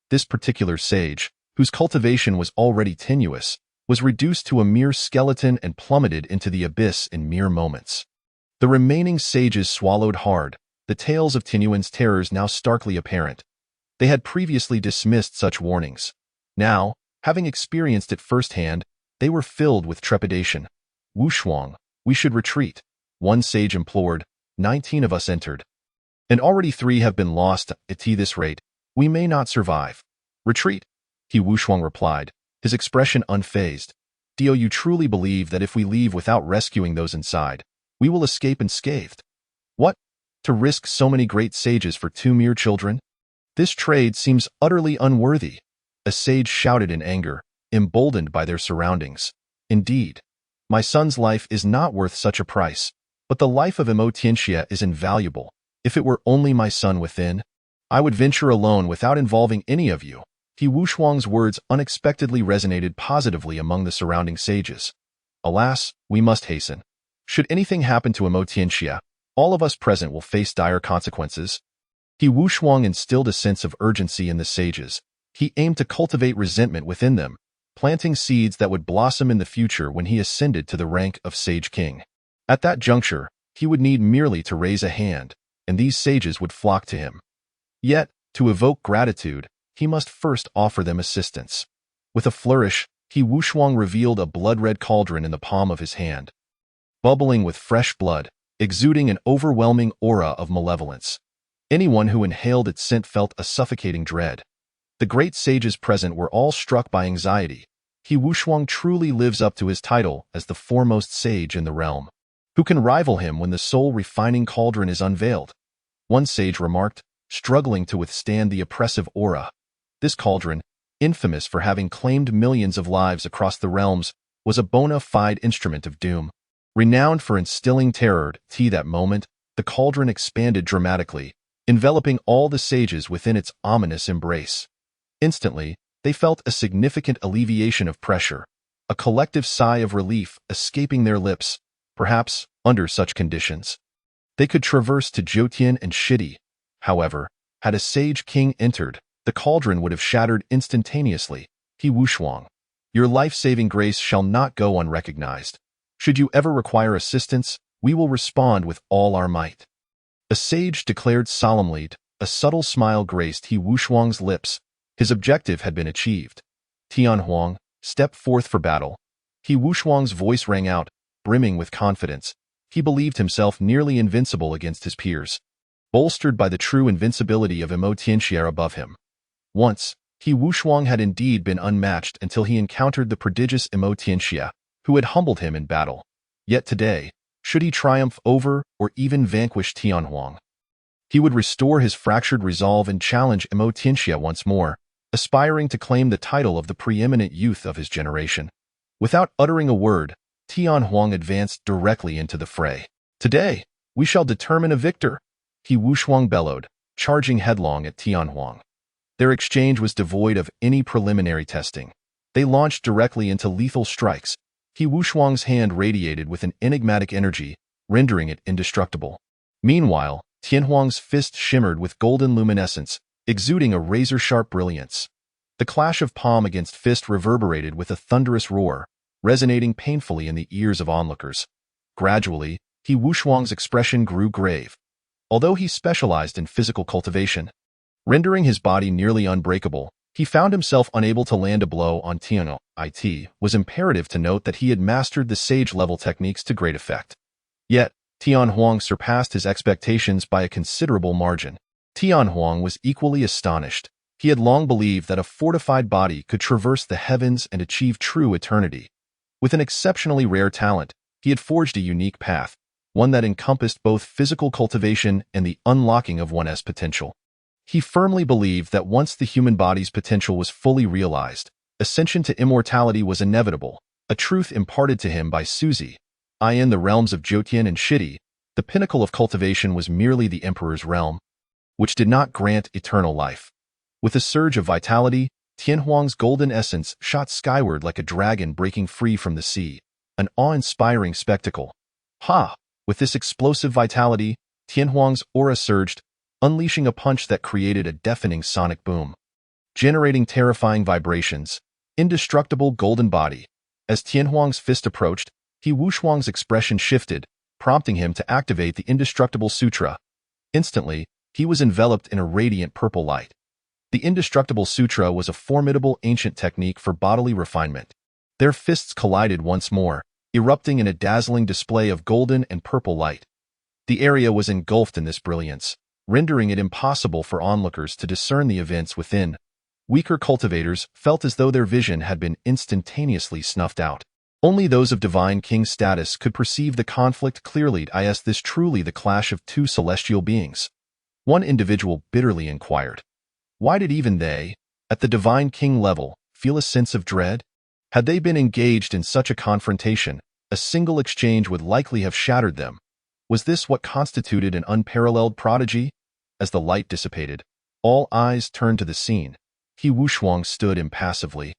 This particular sage, whose cultivation was already tenuous, was reduced to a mere skeleton and plummeted into the abyss in mere moments. The remaining sages swallowed hard, the tales of Tianyuan's terrors now starkly apparent. They had previously dismissed such warnings. Now, having experienced it firsthand, they were filled with trepidation. Wu Shuang, we should retreat, one sage implored. 19 of us entered, and already 3 have been lost. At this rate, we may not survive. Retreat, He Wu Shuang replied, his expression unfazed. Do you truly believe that if we leave without rescuing those inside, we will escape unscathed? What? To risk so many great sages for 2 mere children? This trade seems utterly unworthy. A sage shouted in anger, emboldened by their surroundings. Indeed, my son's life is not worth such a price, but the life of Mo Tianxia is invaluable. If it were only my son within, I would venture alone without involving any of you. He Wu Shuang's words unexpectedly resonated positively among the surrounding sages. Alas, we must hasten. Should anything happen to Mo Tianxia, all of us present will face dire consequences. He Wu Shuang instilled a sense of urgency in the sages. He aimed to cultivate resentment within them, planting seeds that would blossom in the future when he ascended to the rank of Sage King. At that juncture, he would need merely to raise a hand, and these sages would flock to him. Yet, to evoke gratitude, he must first offer them assistance. With a flourish, Qi Wuxuang revealed a blood-red cauldron in the palm of his hand, bubbling with fresh blood, exuding an overwhelming aura of malevolence. Anyone who inhaled its scent felt a suffocating dread. The great sages present were all struck by anxiety. Qi Wuxuang truly lives up to his title as the foremost sage in the realm. Who can rival him when the soul-refining cauldron is unveiled? One sage remarked, struggling to withstand the oppressive aura. This cauldron, infamous for having claimed millions of lives across the realms, was a bona fide instrument of doom. Renowned for instilling terror, that moment, the cauldron expanded dramatically, enveloping all the sages within its ominous embrace. Instantly, they felt a significant alleviation of pressure, a collective sigh of relief escaping their lips. Perhaps, under such conditions, they could traverse to Zhoutian and Shidi. However, had a Sage King entered, the cauldron would have shattered instantaneously. Qi Wuxuang, your life-saving grace shall not go unrecognized. Should you ever require assistance, we will respond with all our might. A sage declared solemnly. A subtle smile graced Qi Wuxuang's lips. His objective had been achieved. Tianhuang, step forth for battle. Qi Wuxuang's voice rang out, brimming with confidence. He believed himself nearly invincible against his peers, bolstered by the true invincibility of Imo Tianxia above him. Once, Qi Wuxuang had indeed been unmatched until he encountered the prodigious Imo Tianxia, who had humbled him in battle. Yet today, should he triumph over or even vanquish Tianhuang, he would restore his fractured resolve and challenge Imo Tianxia once more, aspiring to claim the title of the preeminent youth of his generation. Without uttering a word, Tianhuang advanced directly into the fray. Today, we shall determine a victor, Qi Wuxuang bellowed, charging headlong at Tianhuang. Their exchange was devoid of any preliminary testing. They launched directly into lethal strikes. Qi Wuxuang's hand radiated with an enigmatic energy, rendering it indestructible. Meanwhile, Tianhuang's fist shimmered with golden luminescence, exuding a razor-sharp brilliance. The clash of palm against fist reverberated with a thunderous roar, resonating painfully in the ears of onlookers. Gradually, Qi Wuxuang's expression grew grave. Although he specialized in physical cultivation, rendering his body nearly unbreakable, he found himself unable to land a blow on Tianhuang. It was imperative to note that he had mastered the sage-level techniques to great effect. Yet, Tianhuang surpassed his expectations by a considerable margin. Tianhuang was equally astonished. He had long believed that a fortified body could traverse the heavens and achieve true eternity. With an exceptionally rare talent, he had forged a unique path, one that encompassed both physical cultivation and the unlocking of one's potential. He firmly believed that once the human body's potential was fully realized, ascension to immortality was inevitable, a truth imparted to him by Suzy. In the realms of Zhoutian and Shidi, the pinnacle of cultivation was merely the Emperor's realm, which did not grant eternal life. With a surge of vitality, Tianhuang's golden essence shot skyward like a dragon breaking free from the sea, an awe-inspiring spectacle. With this explosive vitality, Tianhuang's aura surged, unleashing a punch that created a deafening sonic boom, generating terrifying vibrations. Indestructible golden body. As Tianhuang's fist approached, Qi Wuxuang's expression shifted, prompting him to activate the Indestructible Sutra. Instantly, he was enveloped in a radiant purple light. The Indestructible Sutra was a formidable ancient technique for bodily refinement. Their fists collided once more, erupting in a dazzling display of golden and purple light. The area was engulfed in this brilliance, rendering it impossible for onlookers to discern the events within. Weaker cultivators felt as though their vision had been instantaneously snuffed out. Only those of divine king status could perceive the conflict clearly. Is this truly the clash of two celestial beings? One individual bitterly inquired. Why did even they, at the divine king level, feel a sense of dread? Had they been engaged in such a confrontation, a single exchange would likely have shattered them. Was this what constituted an unparalleled prodigy? As the light dissipated, all eyes turned to the scene. Qi Wuxuang stood impassively,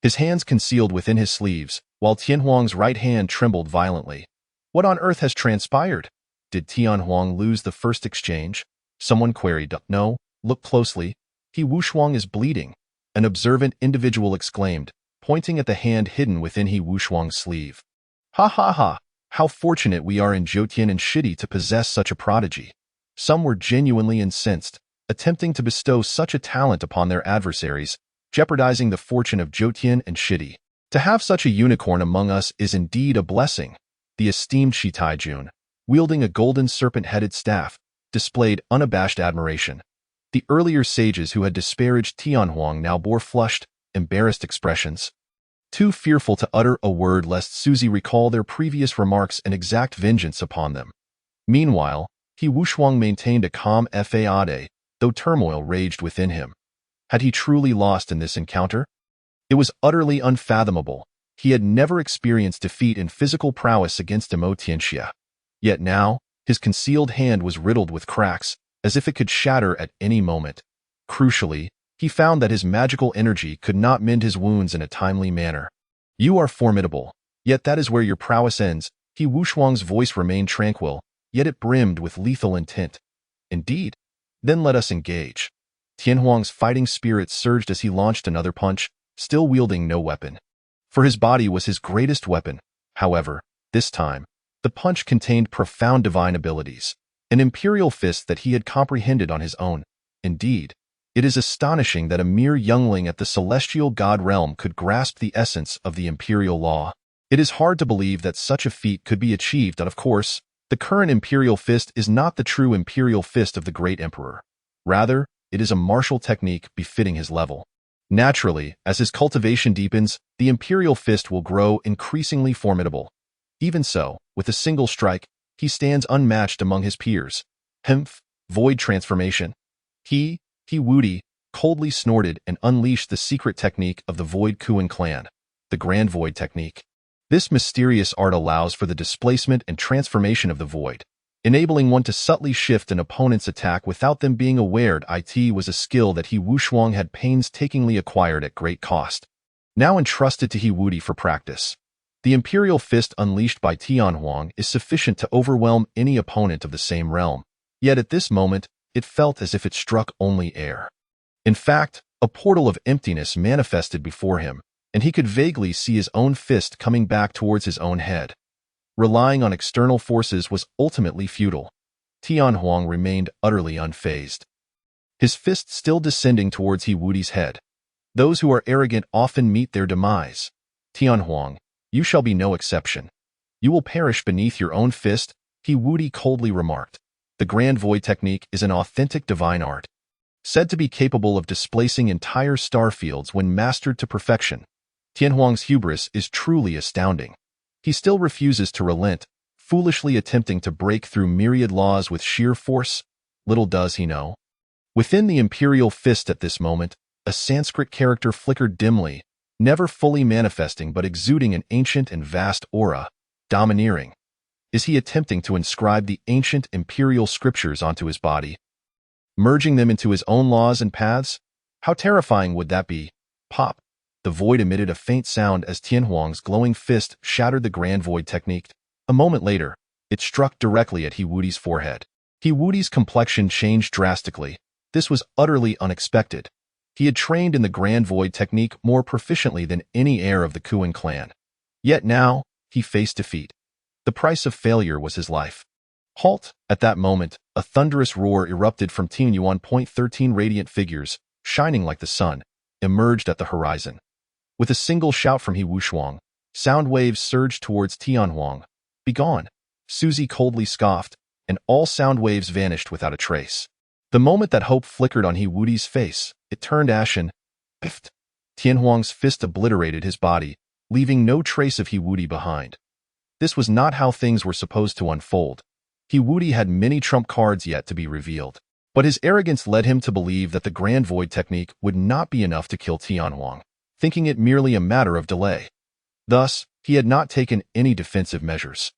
his hands concealed within his sleeves, while Tianhuang's right hand trembled violently. What on earth has transpired? Did Tianhuang lose the first exchange? Someone queried. No, look closely. Qi Wuxuang is bleeding, an observant individual exclaimed, pointing at the hand hidden within He Wushuang's sleeve. Ha ha ha! How fortunate we are in Zhoutian and Shidi to possess such a prodigy. Some were genuinely incensed, attempting to bestow such a talent upon their adversaries, jeopardizing the fortune of Zhoutian and Shidi. To have such a unicorn among us is indeed a blessing. The esteemed Shi Taijun, wielding a golden serpent-headed staff, displayed unabashed admiration. The earlier sages who had disparaged Tianhuang now bore flushed, embarrassed expressions, too fearful to utter a word lest Suzy recall their previous remarks and exact vengeance upon them. Meanwhile, He Wushuang maintained a calm faade, though turmoil raged within him. Had he truly lost in this encounter? It was utterly unfathomable. He had never experienced defeat in physical prowess against Mo Tianxia. Yet now, his concealed hand was riddled with cracks, as if it could shatter at any moment. Crucially, he found that his magical energy could not mend his wounds in a timely manner. You are formidable, yet that is where your prowess ends. He Wushuang's voice remained tranquil, yet it brimmed with lethal intent. Indeed? Then let us engage. Tianhuang's fighting spirit surged as he launched another punch, still wielding no weapon. For his body was his greatest weapon. However, this time, the punch contained profound divine abilities, an imperial fist that he had comprehended on his own. Indeed, it is astonishing that a mere youngling at the celestial god realm could grasp the essence of the imperial law. It is hard to believe that such a feat could be achieved, and of course, the current imperial fist is not the true imperial fist of the great emperor. Rather, it is a martial technique befitting his level. Naturally, as his cultivation deepens, the imperial fist will grow increasingly formidable. Even so, with a single strike, he stands unmatched among his peers. Humph! Void transformation. He Wudi, coldly snorted and unleashed the secret technique of the Void Kuan clan, the Grand Void Technique. This mysterious art allows for the displacement and transformation of the void, enabling one to subtly shift an opponent's attack without them being aware. It was a skill that He Wushuang had painstakingly acquired at great cost, now entrusted to He Wudi for practice. The imperial fist unleashed by Tianhuang is sufficient to overwhelm any opponent of the same realm, yet at this moment, it felt as if it struck only air. In fact, a portal of emptiness manifested before him, and he could vaguely see his own fist coming back towards his own head. Relying on external forces was ultimately futile. Tianhuang remained utterly unfazed, his fist still descending towards He Wudi's head. Those who are arrogant often meet their demise. Tianhuang, you shall be no exception. You will perish beneath your own fist, He Wudi coldly remarked. The Grand Void Technique is an authentic divine art, said to be capable of displacing entire star fields when mastered to perfection. Tianhuang's hubris is truly astounding. He still refuses to relent, foolishly attempting to break through myriad laws with sheer force. Little does he know. Within the imperial fist at this moment, a Sanskrit character flickered dimly, never fully manifesting but exuding an ancient and vast aura, domineering. Is he attempting to inscribe the ancient imperial scriptures onto his body, merging them into his own laws and paths? How terrifying would that be? Pop! The void emitted a faint sound as Tianhuang's glowing fist shattered the Grand Void Technique. A moment later, it struck directly at He Wudi's forehead. He Wudi's complexion changed drastically. This was utterly unexpected. He had trained in the Grand Void Technique more proficiently than any heir of the Kuan clan. Yet now, he faced defeat. The price of failure was his life. Halt! At that moment, a thunderous roar erupted from Tianyuan. 13 radiant figures, shining like the sun, emerged at the horizon. With a single shout from He Wushuang, sound waves surged towards Tianhuang. Begone! Suzy coldly scoffed, and all sound waves vanished without a trace. The moment that hope flickered on He Wudi's face, it turned ashen. Pift! Tianhuang's fist obliterated his body, leaving no trace of He Wudi behind. This was not how things were supposed to unfold. He Wudi had many trump cards yet to be revealed, but his arrogance led him to believe that the Grand Void Technique would not be enough to kill Tianhuang, thinking it merely a matter of delay. Thus, he had not taken any defensive measures.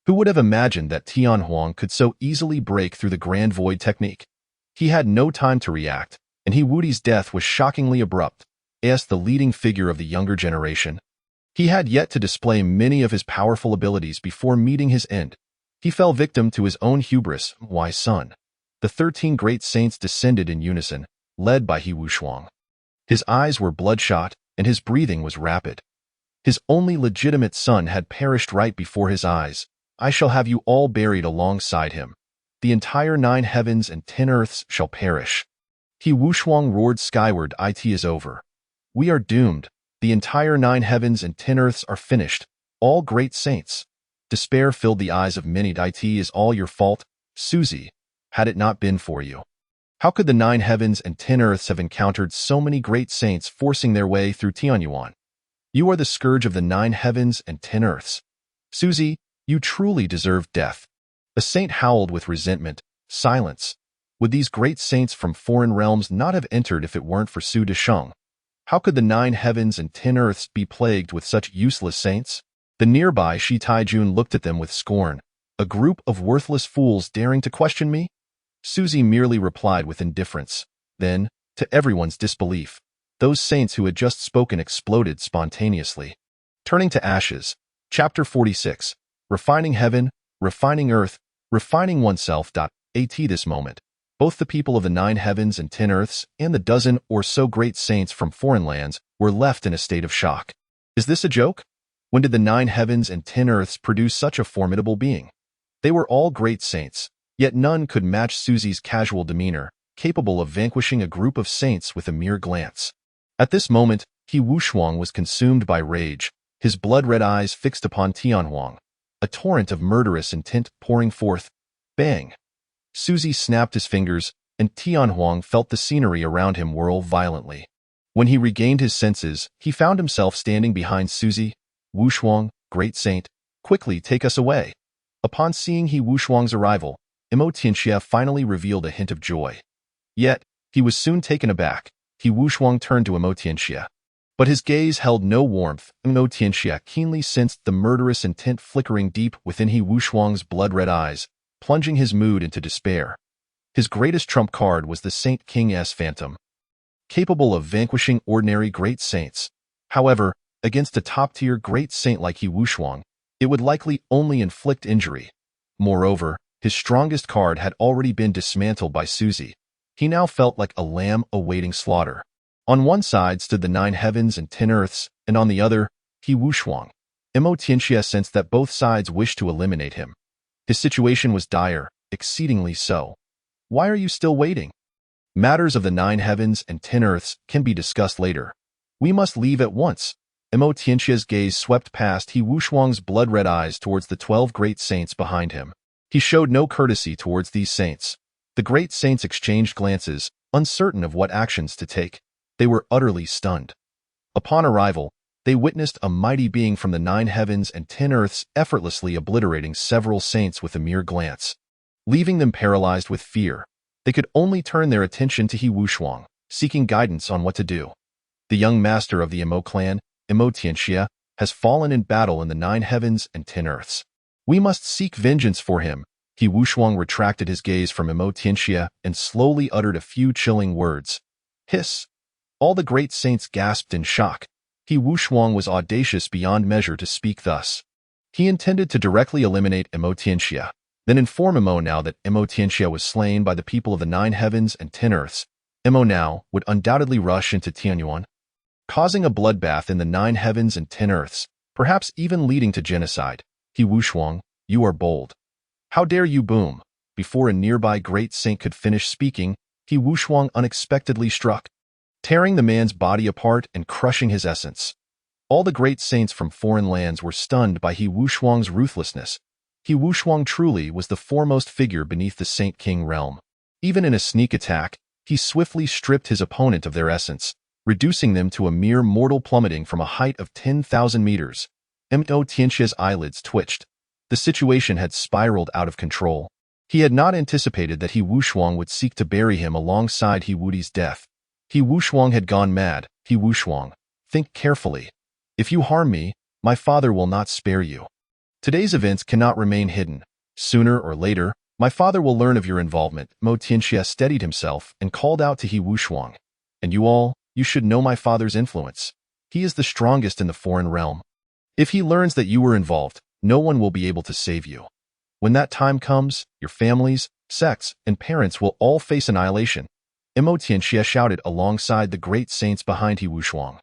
Who would have imagined that Tianhuang could so easily break through the Grand Void Technique? He had no time to react, and He Wudi's death was shockingly abrupt, as the leading figure of the younger generation. He had yet to display many of his powerful abilities before meeting his end. He fell victim to his own hubris. Why, son? The 13 great saints descended in unison, led by He Wushuang. His eyes were bloodshot, and his breathing was rapid. His only legitimate son had perished right before his eyes. I shall have you all buried alongside him. The entire 9 heavens and 10 earths shall perish. He Wushuang roared skyward. It is over. We are doomed. The entire 9 heavens and 10 earths are finished. All great saints. Despair filled the eyes of many. It is all your fault, Suzy, had it not been for you. How could the 9 heavens and 10 earths have encountered so many great saints forcing their way through Tianyuan? You are the scourge of the 9 heavens and 10 earths. Suzy, you truly deserve death. A saint howled with resentment. Silence. Would these great saints from foreign realms not have entered if it weren't for Su Desheng? How could the 9 heavens and 10 earths be plagued with such useless saints? The nearby Shi Taijun looked at them with scorn. A group of worthless fools daring to question me? Suzy merely replied with indifference. Then, to everyone's disbelief, those saints who had just spoken exploded spontaneously. Turning to ashes. Chapter 46. Refining heaven, refining earth, refining oneself. At this moment, both the people of the 9 heavens and 10 earths and the dozen or so great saints from foreign lands were left in a state of shock. Is this a joke? When did the 9 heavens and 10 earths produce such a formidable being? They were all great saints, yet none could match Suzy's casual demeanor, capable of vanquishing a group of saints with a mere glance. At this moment, He Wushuang was consumed by rage, his blood-red eyes fixed upon Tianhuang, a torrent of murderous intent pouring forth. Bang! Suzy snapped his fingers, and Tianhuang felt the scenery around him whirl violently. When he regained his senses, he found himself standing behind Suzy. Wushuang, great saint, quickly take us away. Upon seeing He Wushuang's arrival, Imo Tianxia finally revealed a hint of joy. Yet, he was soon taken aback. He Wushuang turned to Imo Tianxia. But his gaze held no warmth. Imo Tianxia keenly sensed the murderous intent flickering deep within He Wushuang's blood-red eyes, plunging his mood into despair. His greatest trump card was the Saint King's Phantom, capable of vanquishing ordinary great saints. However, against a top-tier great saint like He Wushuang, it would likely only inflict injury. Moreover, his strongest card had already been dismantled by Suzy. He now felt like a lamb awaiting slaughter. On one side stood the 9 heavens and 10 earths, and on the other, He Wushuang. Imo Tianxia sensed that both sides wished to eliminate him. His situation was dire, exceedingly so. Why are you still waiting? Matters of the 9 heavens and 10 earths can be discussed later. We must leave at once. Imo Tianxia's gaze swept past He Wushuang's blood-red eyes towards the 12 great saints behind him. He showed no courtesy towards these saints. The great saints exchanged glances, uncertain of what actions to take. They were utterly stunned. Upon arrival, they witnessed a mighty being from the 9 heavens and 10 earths effortlessly obliterating several saints with a mere glance. Leaving them paralyzed with fear, they could only turn their attention to He Wushuang, seeking guidance on what to do. The young master of the Imo clan, Imo Tianxia, has fallen in battle in the 9 heavens and 10 earths. We must seek vengeance for him. He Wushuang retracted his gaze from Imo Tianxia and slowly uttered a few chilling words. Hiss! All the great saints gasped in shock. He Wushuang was audacious beyond measure to speak thus. He intended to directly eliminate Imo Tianxia, then inform Imo now that Imo Tianxia was slain by the people of the 9 heavens and 10 earths. Imo now would undoubtedly rush into Tianyuan, causing a bloodbath in the 9 heavens and 10 earths, perhaps even leading to genocide. He Wushuang, you are bold. How dare you boom? Before a nearby great saint could finish speaking, He Wushuang unexpectedly struck, tearing the man's body apart and crushing his essence. All the great saints from foreign lands were stunned by He Wushuang's ruthlessness. He Wushuang truly was the foremost figure beneath the Saint King realm. Even in a sneak attack, he swiftly stripped his opponent of their essence, reducing them to a mere mortal plummeting from a height of 10,000 meters. Imo Tianxia's eyelids twitched. The situation had spiraled out of control. He had not anticipated that He Wushuang would seek to bury him alongside He Wudi's death. He Wushuang had gone mad. He Wushuang, think carefully. If you harm me, my father will not spare you. Today's events cannot remain hidden. Sooner or later, my father will learn of your involvement. Imo Tianxia steadied himself and called out to He Wushuang. And you all, you should know my father's influence. He is the strongest in the foreign realm. If he learns that you were involved, no one will be able to save you. When that time comes, your families, sects, and parents will all face annihilation. Imo Tianxia shouted alongside the great saints behind He Wushuang.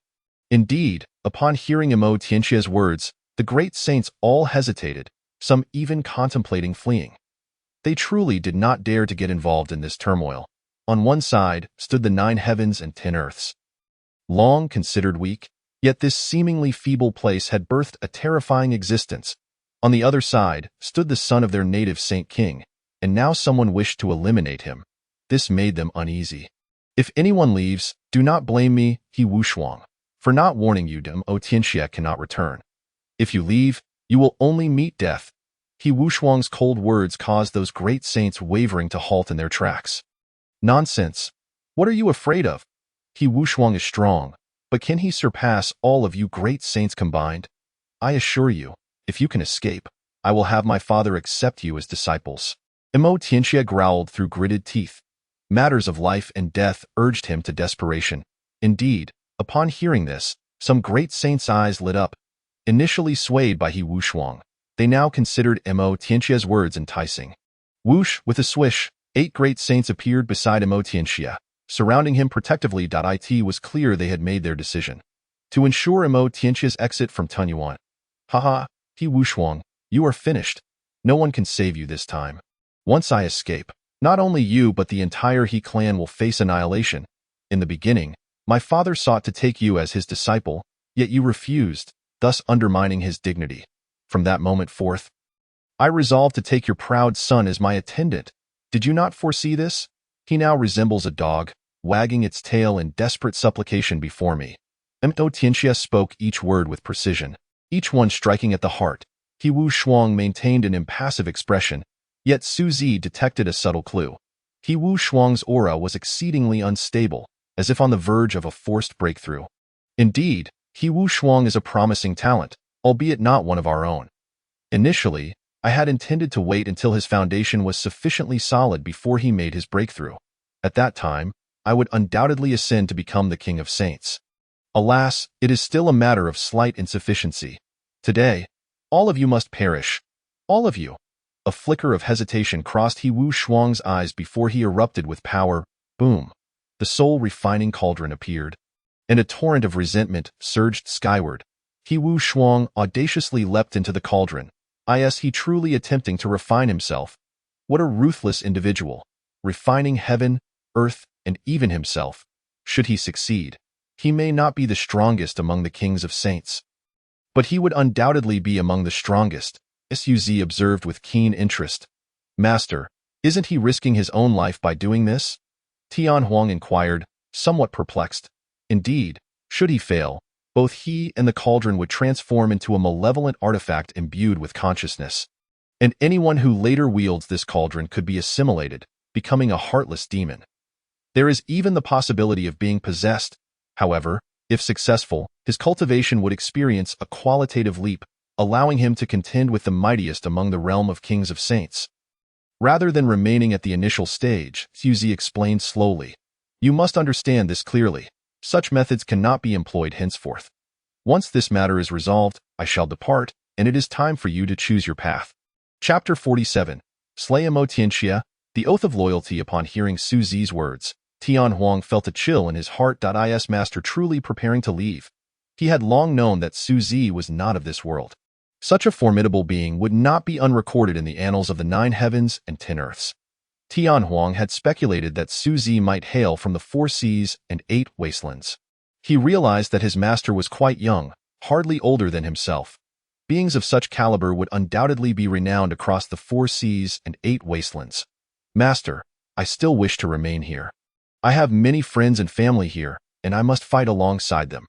Indeed, upon hearing Mo Tianxia's words, the great saints all hesitated, some even contemplating fleeing. They truly did not dare to get involved in this turmoil. On one side stood the 9 heavens and 10 earths. Long considered weak, yet this seemingly feeble place had birthed a terrifying existence. On the other side stood the son of their native Saint King, and now someone wished to eliminate him. This made them uneasy. If anyone leaves, do not blame me, He Wushuang, for not warning you Mo Tianxia cannot return. If you leave, you will only meet death. He Wushuang's cold words caused those great saints wavering to halt in their tracks. Nonsense! What are you afraid of? He Wushuang is strong, but can he surpass all of you great saints combined? I assure you, if you can escape, I will have my father accept you as disciples. Mo Tianxia growled through gritted teeth. Matters of life and death urged him to desperation. Indeed, upon hearing this, some great saints' eyes lit up. Initially swayed by He Wushuang, they now considered Mo Tianxia's words enticing. Whoosh, with a swish, 8 great saints appeared beside Mo Tianxia, surrounding him protectively. It was clear they had made their decision. To ensure Mo Tianxia's exit from Tunyuan. Haha, He Wushuang, you are finished. No one can save you this time. Once I escape, not only you but the entire He clan will face annihilation. In the beginning, my father sought to take you as his disciple, yet you refused, thus undermining his dignity. From that moment forth, I resolved to take your proud son as my attendant. Did you not foresee this? He now resembles a dog, wagging its tail in desperate supplication before me. Mo Tianxia spoke each word with precision, each one striking at the heart. He Wushuang maintained an impassive expression, yet Su Zi detected a subtle clue. He Wushuang's aura was exceedingly unstable, as if on the verge of a forced breakthrough. Indeed, He Wushuang is a promising talent, albeit not one of our own. Initially, I had intended to wait until his foundation was sufficiently solid before he made his breakthrough. At that time, I would undoubtedly ascend to become the King of Saints. Alas, it is still a matter of slight insufficiency. Today, all of you must perish. All of you. A flicker of hesitation crossed He Wushuang's eyes before he erupted with power. Boom. The soul-refining cauldron appeared, and a torrent of resentment surged skyward. He Wushuang audaciously leapt into the cauldron. Is he truly attempting to refine himself? What a ruthless individual, refining heaven, earth, and even himself. Should he succeed, he may not be the strongest among the kings of saints, but he would undoubtedly be among the strongest, Su Zi observed with keen interest. Master, isn't he risking his own life by doing this? Tian Huang inquired, somewhat perplexed. Indeed, should he fail, both he and the cauldron would transform into a malevolent artifact imbued with consciousness. And anyone who later wields this cauldron could be assimilated, becoming a heartless demon. There is even the possibility of being possessed. However, if successful, his cultivation would experience a qualitative leap, allowing him to contend with the mightiest among the realm of kings of saints. Rather than remaining at the initial stage, Su Zi explained slowly. You must understand this clearly. Such methods cannot be employed henceforth. Once this matter is resolved, I shall depart, and it is time for you to choose your path. Chapter 47. Slay Mo Tianxia, the Oath of Loyalty. Upon hearing Su Zi's words, Tian Huang felt a chill in his heart. Is master truly preparing to leave? He had long known that Su Zi was not of this world. Such a formidable being would not be unrecorded in the annals of the 9 heavens and 10 earths. Tian Huang had speculated that Su Zi might hail from the 4 seas and 8 wastelands. He realized that his master was quite young, hardly older than himself. Beings of such caliber would undoubtedly be renowned across the 4 seas and 8 wastelands. Master, I still wish to remain here. I have many friends and family here, and I must fight alongside them.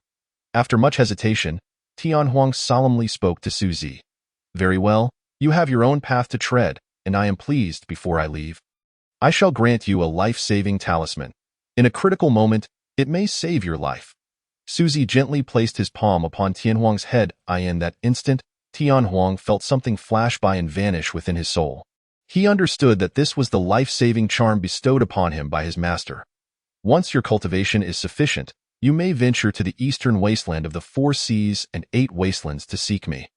After much hesitation, Tian Huang solemnly spoke to Su Zi. Very well, you have your own path to tread, and I am pleased before I leave. I shall grant you a life-saving talisman. In a critical moment, it may save your life. Su Zi gently placed his palm upon Tian Huang's head. In that instant, Tian Huang felt something flash by and vanish within his soul. He understood that this was the life-saving charm bestowed upon him by his master. Once your cultivation is sufficient, you may venture to the eastern wasteland of the 4 seas and 8 wastelands to seek me.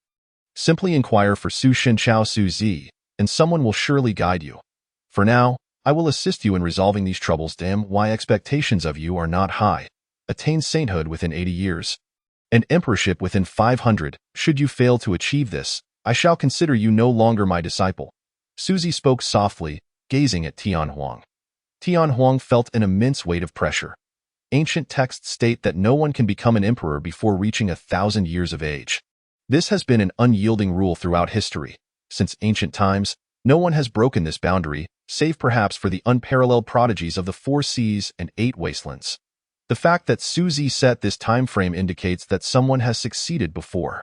Simply inquire for Su Shenchao Su Zi, and someone will surely guide you. For now, I will assist you in resolving these troubles. My expectations of you are not high. Attain sainthood within 80 years. An emperorship within 500. Should you fail to achieve this, I shall consider you no longer my disciple. Suzy spoke softly, gazing at Tian Huang. Tian Huang felt an immense weight of pressure. Ancient texts state that no one can become an emperor before reaching 1,000 years of age. This has been an unyielding rule throughout history. Since ancient times, no one has broken this boundary, save perhaps for the unparalleled prodigies of the 4 seas and 8 wastelands. The fact that Suzy set this time frame indicates that someone has succeeded before.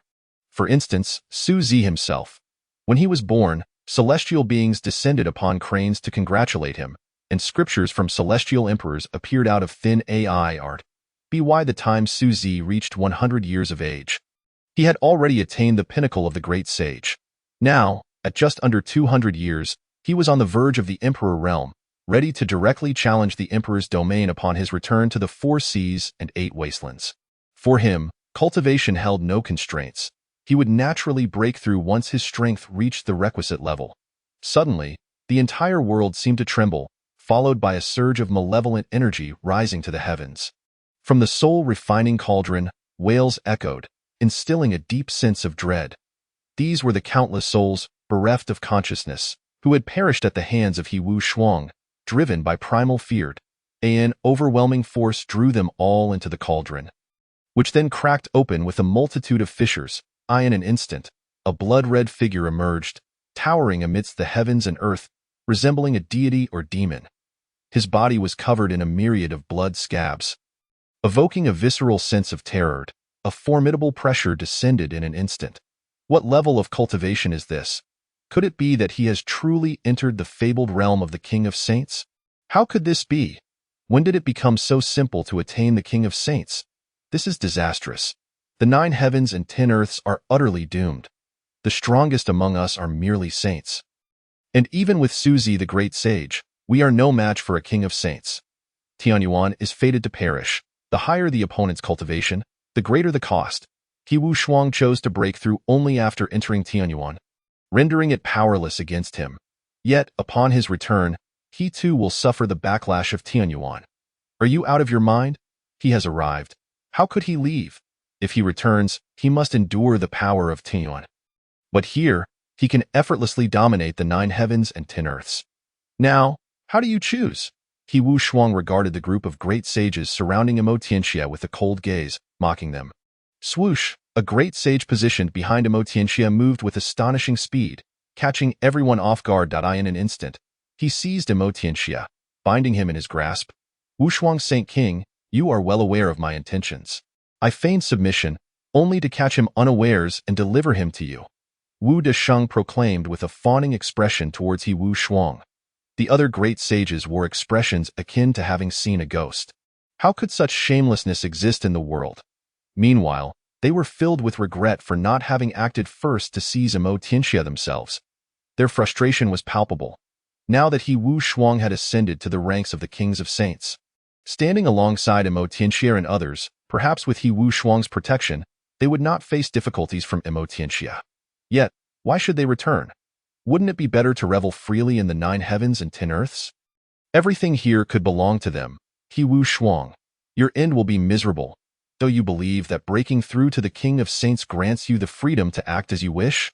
For instance, Suzy himself. When he was born, celestial beings descended upon cranes to congratulate him, and scriptures from celestial emperors appeared out of thin AI art. By the time Suzy reached 100 years of age, he had already attained the pinnacle of the great sage. Now, at just under 200 years, he was on the verge of the emperor realm, ready to directly challenge the emperor's domain upon his return to the 4 seas and 8 wastelands. For him, cultivation held no constraints. He would naturally break through once his strength reached the requisite level. Suddenly, the entire world seemed to tremble, followed by a surge of malevolent energy rising to the heavens. From the soul-refining cauldron, wails echoed, instilling a deep sense of dread. These were the countless souls, bereft of consciousness, who had perished at the hands of He Wu Shuang, driven by primal fear. An overwhelming force drew them all into the cauldron, which then cracked open with a multitude of fissures. In an instant, a blood-red figure emerged, towering amidst the heavens and earth, resembling a deity or demon. His body was covered in a myriad of blood scabs. Evoking a visceral sense of terror, a formidable pressure descended in an instant. What level of cultivation is this? Could it be that he has truly entered the fabled realm of the King of Saints? How could this be? When did it become so simple to attain the King of Saints? This is disastrous. The 9 heavens and 10 earths are utterly doomed. The strongest among us are merely saints. And even with Suzy the great sage, we are no match for a King of Saints. Tianyuan is fated to perish. The higher the opponent's cultivation, the greater the cost. He Wu Shuang chose to break through only after entering Tianyuan, rendering it powerless against him. Yet, upon his return, he too will suffer the backlash of Tianyuan. Are you out of your mind? He has arrived. How could he leave? If he returns, he must endure the power of Tianyuan. But here, he can effortlessly dominate the 9 heavens and 10 earths. Now, how do you choose? He Wu Shuang regarded the group of great sages surrounding Imo Tianxia with a cold gaze, mocking them. Swoosh! A great sage positioned behind Imo Tianxia moved with astonishing speed, catching everyone off guard. In an instant, he seized Imo Tianxia, binding him in his grasp. Wu Shuang Saint King, you are well aware of my intentions. I feigned submission, only to catch him unawares and deliver him to you. Wu Desheng proclaimed with a fawning expression towards He Wu Shuang. The other great sages wore expressions akin to having seen a ghost. How could such shamelessness exist in the world? Meanwhile, they were filled with regret for not having acted first to seize Imo Tianxia themselves. Their frustration was palpable, now that He Wu Shuang had ascended to the ranks of the kings of saints. Standing alongside Imo Tianxia and others, perhaps with He Wu Shuang's protection, they would not face difficulties from Imo Tianxia. Yet, why should they return? Wouldn't it be better to revel freely in the 9 heavens and 10 earths? Everything here could belong to them. He Wu Shuang, your end will be miserable, though you believe that breaking through to the King of Saints grants you the freedom to act as you wish.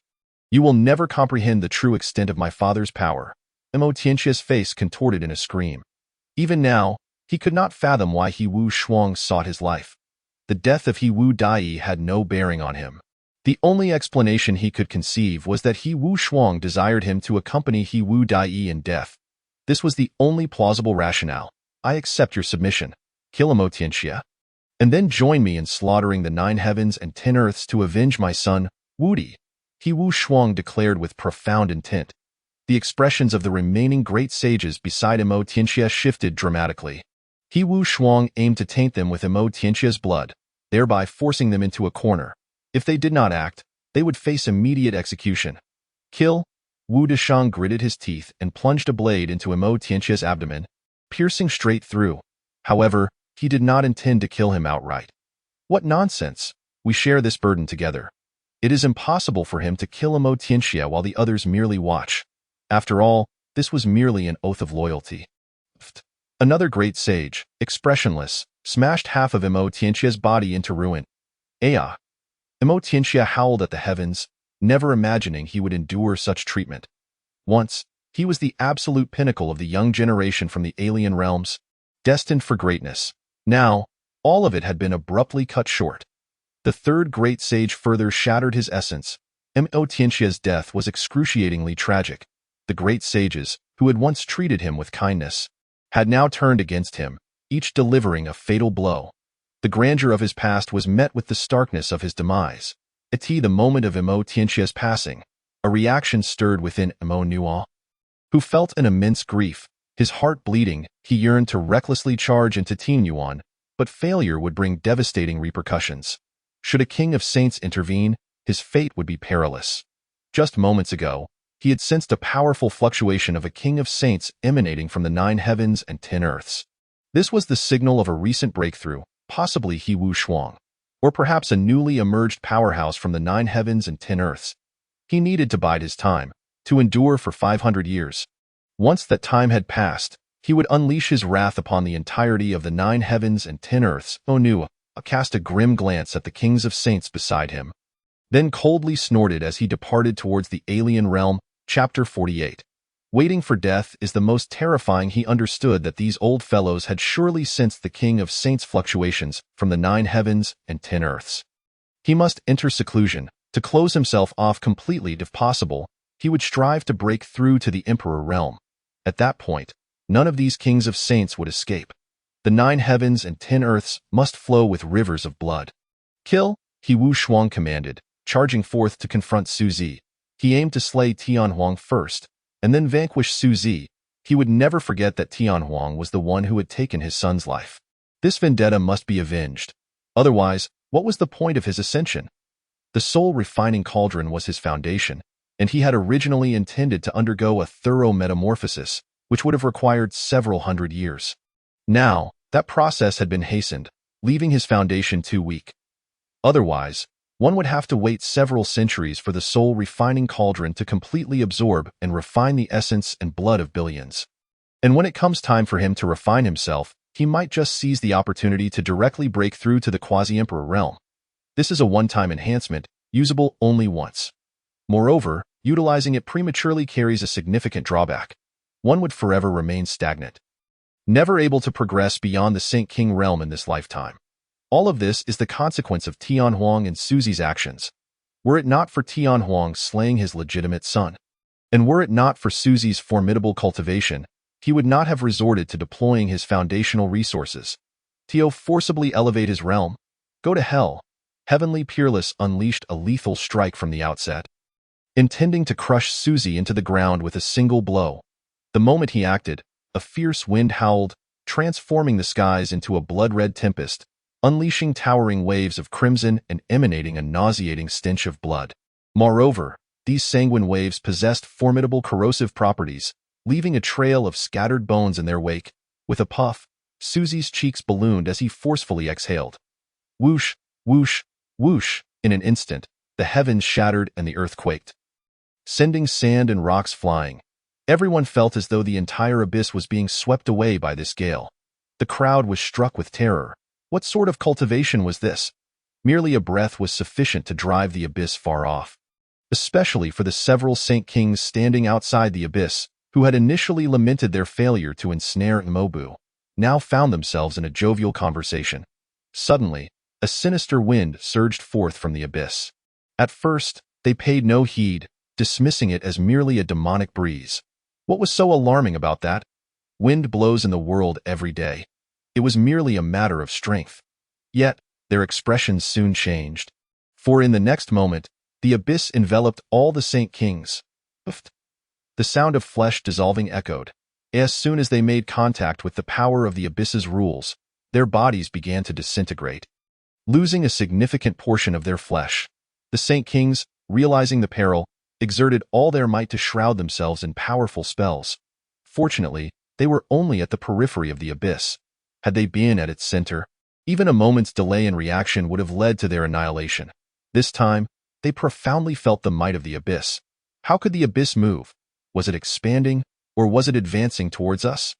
You will never comprehend the true extent of my father's power. Imo Tianxia's face contorted in a scream. Even now, he could not fathom why He Wu Shuang sought his life. The death of He Wu Dai had no bearing on him. The only explanation he could conceive was that He Wu Shuang desired him to accompany He Wu Dai in death. This was the only plausible rationale. I accept your submission. Kill Imo Tianxia, and then join me in slaughtering the 9 heavens and 10 earths to avenge my son, Wu Di. He Wu Shuang declared with profound intent. The expressions of the remaining great sages beside Imo Tianxia shifted dramatically. He Wu Shuang aimed to taint them with Imo Tianxia's blood, thereby forcing them into a corner. If they did not act, they would face immediate execution. Kill? Wu Desheng gritted his teeth and plunged a blade into Imo Tianxia's abdomen, piercing straight through. However, he did not intend to kill him outright. What nonsense! We share this burden together. It is impossible for him to kill Imo Tianxia while the others merely watch. After all, this was merely an oath of loyalty. Another great sage, expressionless, smashed half of Imo Tianxia's body into ruin. Aya! Emotientia howled at the heavens, never imagining he would endure such treatment. Once, he was the absolute pinnacle of the young generation from the alien realms, destined for greatness. Now, all of it had been abruptly cut short. The third great sage further shattered his essence. Emotientia's death was excruciatingly tragic. The great sages, who had once treated him with kindness, had now turned against him, each delivering a fatal blow. The grandeur of his past was met with the starkness of his demise. At the moment of Emotientia's passing, a reaction stirred within Emo Nuo, who felt an immense grief. His heart bleeding, he yearned to recklessly charge into Team Yuan, but failure would bring devastating repercussions. Should a king of saints intervene, his fate would be perilous. Just moments ago, he had sensed a powerful fluctuation of a king of saints emanating from the 9 heavens and 10 earths. This was the signal of a recent breakthrough, possibly He Wu Shuang, or perhaps a newly emerged powerhouse from the 9 heavens and 10 earths. He needed to bide his time, to endure for 500 years. Once that time had passed, he would unleash his wrath upon the entirety of the 9 heavens and 10 earths. Onu cast a grim glance at the kings of saints beside him, then coldly snorted as he departed towards the alien realm. Chapter 48. Waiting for death is the most terrifying. He understood that these old fellows had surely sensed the king of saints' fluctuations from the 9 heavens and 10 earths. He must enter seclusion, to close himself off completely if possible. He would strive to break through to the emperor realm. At that point, none of these kings of saints would escape. The 9 heavens and 10 earths must flow with rivers of blood. Kill, He Wu Shuang commanded, charging forth to confront Su Zi. He aimed to slay Tianhuang first, and then vanquish Su Zi. He would never forget that Tianhuang was the one who had taken his son's life. This vendetta must be avenged. Otherwise, what was the point of his ascension? The soul refining cauldron was his foundation, and he had originally intended to undergo a thorough metamorphosis, which would have required several hundred years. Now, that process had been hastened, leaving his foundation too weak. Otherwise, one would have to wait several centuries for the soul refining cauldron to completely absorb and refine the essence and blood of billions. And when it comes time for him to refine himself, he might just seize the opportunity to directly break through to the quasi-emperor realm. This is a one-time enhancement, usable only once. Moreover, utilizing it prematurely carries a significant drawback. One would forever remain stagnant, never able to progress beyond the Saint King realm in this lifetime. All of this is the consequence of Tianhuang and Su Zi's actions. Were it not for Tianhuang slaying his legitimate son, and were it not for Su Zi's formidable cultivation, he would not have resorted to deploying his foundational resources. Tio forcibly elevate his realm. Go to hell. Heavenly Peerless unleashed a lethal strike from the outset, intending to crush Su Zi into the ground with a single blow. The moment he acted, a fierce wind howled, transforming the skies into a blood-red tempest, unleashing towering waves of crimson and emanating a nauseating stench of blood. Moreover, these sanguine waves possessed formidable corrosive properties, leaving a trail of scattered bones in their wake. With a puff, Su Zi's cheeks ballooned as he forcefully exhaled. Whoosh, whoosh, whoosh. In an instant, the heavens shattered and the earth quaked, sending sand and rocks flying. Everyone felt as though the entire abyss was being swept away by this gale. The crowd was struck with terror. What sort of cultivation was this? Merely a breath was sufficient to drive the abyss far off. Especially for the several Saint Kings standing outside the abyss, who had initially lamented their failure to ensnare Imobu, now found themselves in a jovial conversation. Suddenly, a sinister wind surged forth from the abyss. At first, they paid no heed, dismissing it as merely a demonic breeze. What was so alarming about that? Wind blows in the world every day. It was merely a matter of strength. Yet, their expressions soon changed. For in the next moment, the abyss enveloped all the Saint Kings. The sound of flesh dissolving echoed. As soon as they made contact with the power of the abyss's rules, their bodies began to disintegrate, losing a significant portion of their flesh. The Saint Kings, realizing the peril, exerted all their might to shroud themselves in powerful spells. Fortunately, they were only at the periphery of the abyss. Had they been at its center, even a moment's delay in reaction would have led to their annihilation. This time, they profoundly felt the might of the abyss. How could the abyss move? Was it expanding, or was it advancing towards us?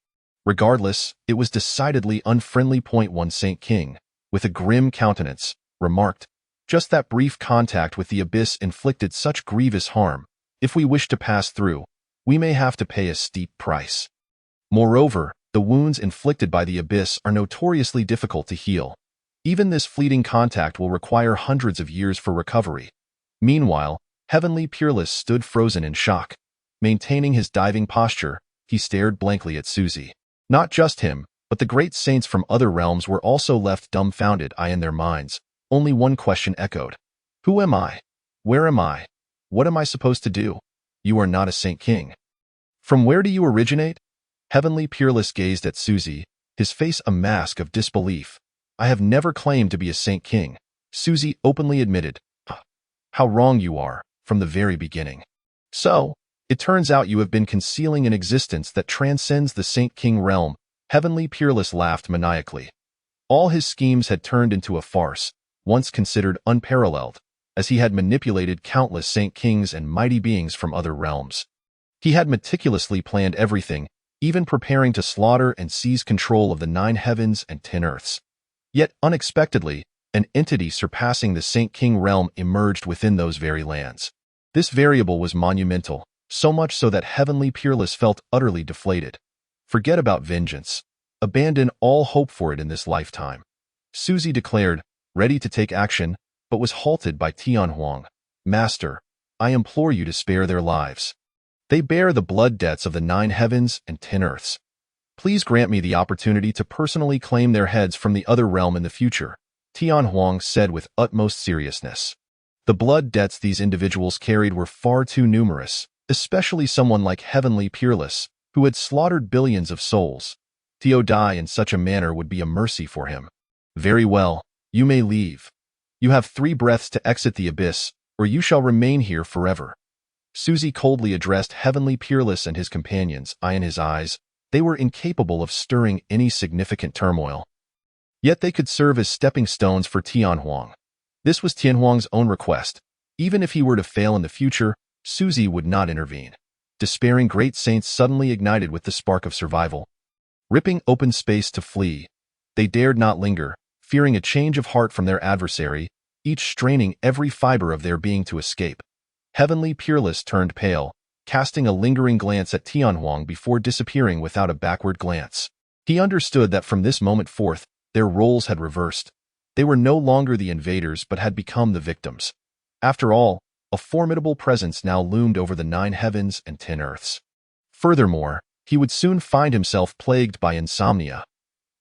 Regardless, it was decidedly unfriendly. One Saint King, with a grim countenance, remarked, Just that brief contact with the abyss inflicted such grievous harm. If we wish to pass through, we may have to pay a steep price. Moreover, the wounds inflicted by the abyss are notoriously difficult to heal. Even this fleeting contact will require hundreds of years for recovery. Meanwhile, Heavenly Peerless stood frozen in shock. Maintaining his diving posture, he stared blankly at Suzy. Not just him, but the great saints from other realms were also left dumbfounded in their minds. Only one question echoed. Who am I? Where am I? What am I supposed to do? You are not a Saint King. From where do you originate? Heavenly Peerless gazed at Suzy, his face a mask of disbelief. I have never claimed to be a Saint King, Suzy openly admitted. How wrong you are, from the very beginning. So, it turns out you have been concealing an existence that transcends the Saint King realm. Heavenly Peerless laughed maniacally. All his schemes had turned into a farce, once considered unparalleled, as he had manipulated countless Saint Kings and mighty beings from other realms. He had meticulously planned everything, even preparing to slaughter and seize control of the 9 heavens and 10 earths. Yet, unexpectedly, an entity surpassing the Saint King realm emerged within those very lands. This variable was monumental, so much so that Heavenly Peerless felt utterly deflated. Forget about vengeance. Abandon all hope for it in this lifetime. Suzy declared, ready to take action, but was halted by Tianhuang. Master, I implore you to spare their lives. They bear the blood debts of the 9 heavens and 10 earths. Please grant me the opportunity to personally claim their heads from the other realm in the future, Tianhuang said with utmost seriousness. The blood debts these individuals carried were far too numerous, especially someone like Heavenly Peerless, who had slaughtered billions of souls. To die in such a manner would be a mercy for him. Very well, you may leave. You have 3 breaths to exit the abyss, or you shall remain here forever. Suzy coldly addressed Heavenly Peerless and his companions. In his eyes, they were incapable of stirring any significant turmoil. Yet they could serve as stepping stones for Tianhuang. This was Tianhuang's own request. Even if he were to fail in the future, Suzy would not intervene. Despairing great saints suddenly ignited with the spark of survival. Ripping open space to flee, they dared not linger, fearing a change of heart from their adversary, each straining every fiber of their being to escape. Heavenly Peerless turned pale, casting a lingering glance at Tianhuang before disappearing without a backward glance. He understood that from this moment forth, their roles had reversed. They were no longer the invaders but had become the victims. After all, a formidable presence now loomed over the 9 heavens and 10 earths. Furthermore, he would soon find himself plagued by insomnia.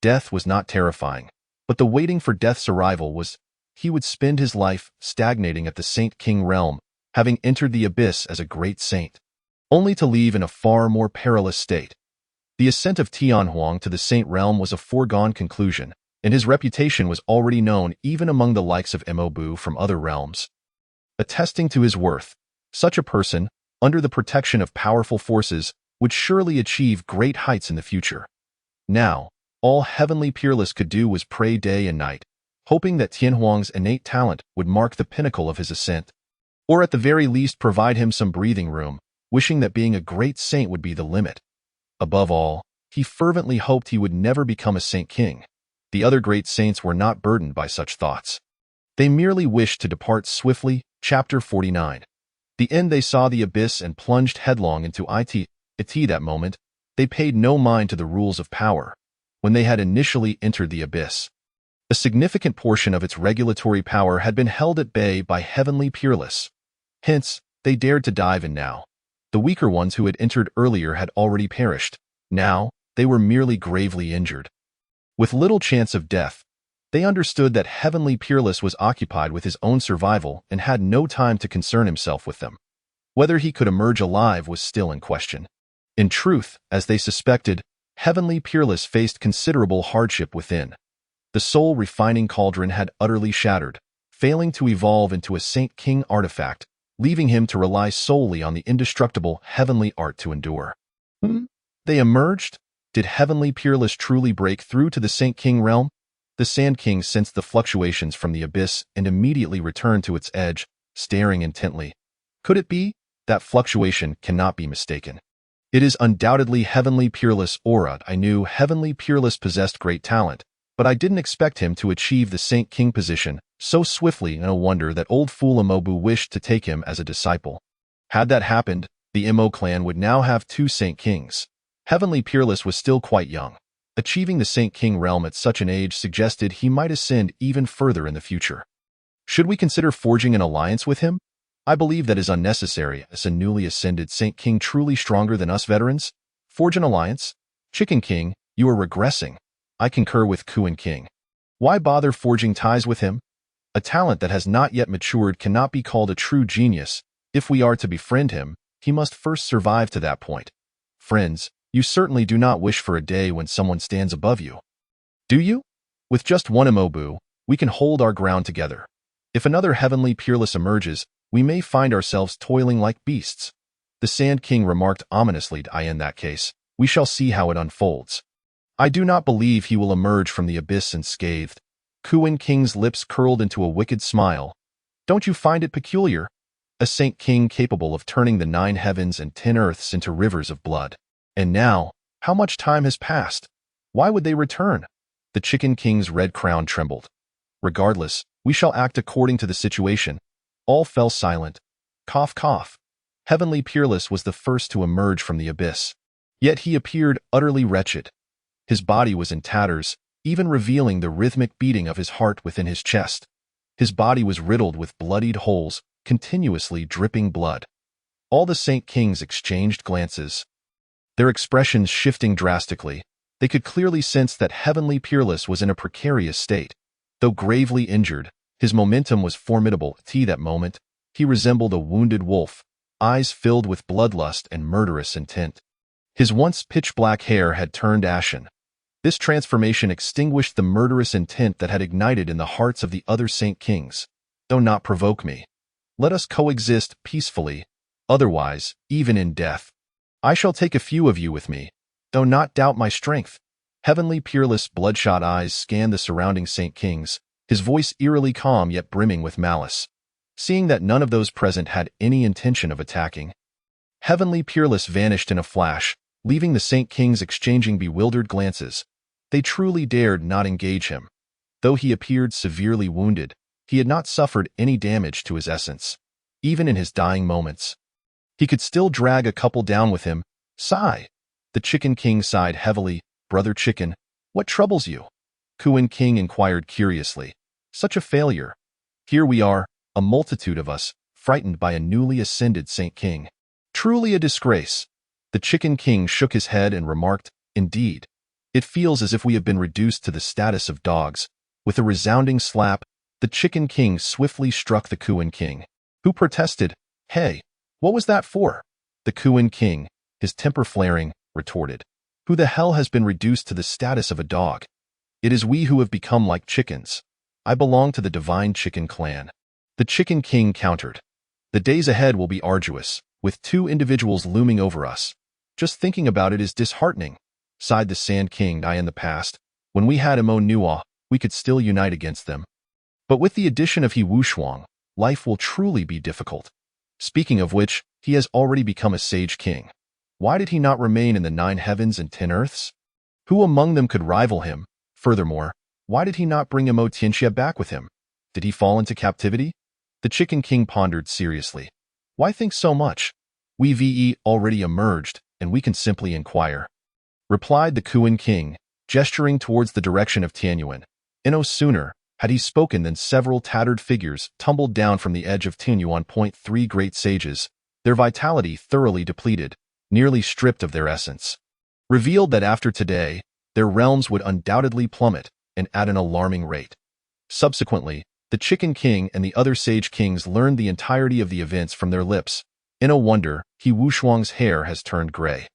Death was not terrifying, but the waiting for death's arrival was. He would spend his life stagnating at the Saint King realm, having entered the abyss as a great saint, only to leave in a far more perilous state. The ascent of Tianhuang to the saint realm was a foregone conclusion, and his reputation was already known even among the likes of Mo Bu from other realms. Attesting to his worth, such a person, under the protection of powerful forces, would surely achieve great heights in the future. Now, all Heavenly Peerless could do was pray day and night, hoping that Tianhuang's innate talent would mark the pinnacle of his ascent, or at the very least provide him some breathing room, wishing that being a great saint would be the limit. Above all, he fervently hoped he would never become a Saint King. The other great saints were not burdened by such thoughts. They merely wished to depart swiftly. Chapter 49. The end. They saw the abyss and plunged headlong into it. That moment, they paid no mind to the rules of power. When they had initially entered the abyss, a significant portion of its regulatory power had been held at bay by Heavenly Peerless. Hence, they dared to dive in now. The weaker ones who had entered earlier had already perished. Now, they were merely gravely injured. With little chance of death, they understood that Heavenly Peerless was occupied with his own survival and had no time to concern himself with them. Whether he could emerge alive was still in question. In truth, as they suspected, Heavenly Peerless faced considerable hardship within. The soul refining cauldron had utterly shattered, failing to evolve into a Saint King artifact, leaving him to rely solely on the indestructible heavenly art to endure. They emerged? Did Heavenly Peerless truly break through to the Saint King realm? The Sand King sensed the fluctuations from the abyss and immediately returned to its edge, staring intently. Could it be? That fluctuation cannot be mistaken. It is undoubtedly Heavenly Peerless aura. I knew Heavenly Peerless possessed great talent, but I didn't expect him to achieve the Saint King position so swiftly, and no wonder that old fool Imobu wished to take him as a disciple. Had that happened, the Imo clan would now have 2 Saint Kings. Heavenly Peerless was still quite young. Achieving the Saint King realm at such an age suggested he might ascend even further in the future. Should we consider forging an alliance with him? I believe that is unnecessary. Is a newly ascended Saint King truly stronger than us veterans? Forge an alliance? Chicken King, you are regressing. I concur with Kuan King. Why bother forging ties with him? A talent that has not yet matured cannot be called a true genius. If we are to befriend him, he must first survive to that point. Friends, you certainly do not wish for a day when someone stands above you. Do you? With just one Imobu, we can hold our ground together. If another Heavenly Peerless emerges, we may find ourselves toiling like beasts. The Sand King remarked ominously. In that case, we shall see how it unfolds. I do not believe he will emerge from the abyss unscathed. Kuan King's lips curled into a wicked smile. Don't you find it peculiar? A Saint King capable of turning the 9 heavens and 10 earths into rivers of blood. And now, how much time has passed? Why would they return? The Chicken King's red crown trembled. Regardless, we shall act according to the situation. All fell silent. Cough, cough. Heavenly Peerless was the first to emerge from the abyss. Yet he appeared utterly wretched. His body was in tatters, even revealing the rhythmic beating of his heart within his chest. His body was riddled with bloodied holes, continuously dripping blood. All the Saint Kings exchanged glances, their expressions shifting drastically. They could clearly sense that Heavenly Peerless was in a precarious state. Though gravely injured, his momentum was formidable. At that moment, he resembled a wounded wolf, eyes filled with bloodlust and murderous intent. His once pitch-black hair had turned ashen. This transformation extinguished the murderous intent that had ignited in the hearts of the other Saint Kings. Do not provoke me. Let us coexist peacefully. Otherwise, even in death, I shall take a few of you with me. Do not doubt my strength. Heavenly Peerless' bloodshot eyes scanned the surrounding Saint Kings, his voice eerily calm yet brimming with malice. Seeing that none of those present had any intention of attacking, Heavenly Peerless vanished in a flash, leaving the Saint Kings exchanging bewildered glances. They truly dared not engage him. Though he appeared severely wounded, he had not suffered any damage to his essence. Even in his dying moments, he could still drag a couple down with him. Sigh. The Chicken King sighed heavily. Brother Chicken, what troubles you? Kuan King inquired curiously. Such a failure. Here we are, a multitude of us, frightened by a newly ascended Saint King. Truly a disgrace. The Chicken King shook his head and remarked, Indeed. It feels as if we have been reduced to the status of dogs. With a resounding slap, the Chicken King swiftly struck the Kuan King, who protested, Hey, what was that for? The Kuan King, his temper flaring, retorted, Who the hell has been reduced to the status of a dog? It is we who have become like chickens. I belong to the Divine Chicken Clan. The Chicken King countered. The days ahead will be arduous, with 2 individuals looming over us. Just thinking about it is disheartening, sighed the Sand King. In the past, when we had Imo Nuwa, we could still unite against them. But with the addition of He Wushuang, life will truly be difficult. Speaking of which, he has already become a Sage King. Why did he not remain in the 9 heavens and 10 earths? Who among them could rival him? Furthermore, why did he not bring Imo Tianxia back with him? Did he fall into captivity? The Chicken King pondered seriously. Why think so much? We already emerged, and we can simply inquire, replied the Kuan King, gesturing towards the direction of Tianyuan. No sooner had he spoken than several tattered figures tumbled down from the edge of Tianyuan. 3 great sages, their vitality thoroughly depleted, nearly stripped of their essence, revealed that after today, their realms would undoubtedly plummet, and at an alarming rate. Subsequently, the Chicken King and the other Sage Kings learned the entirety of the events from their lips. In a wonder, He Wushuang's hair has turned gray.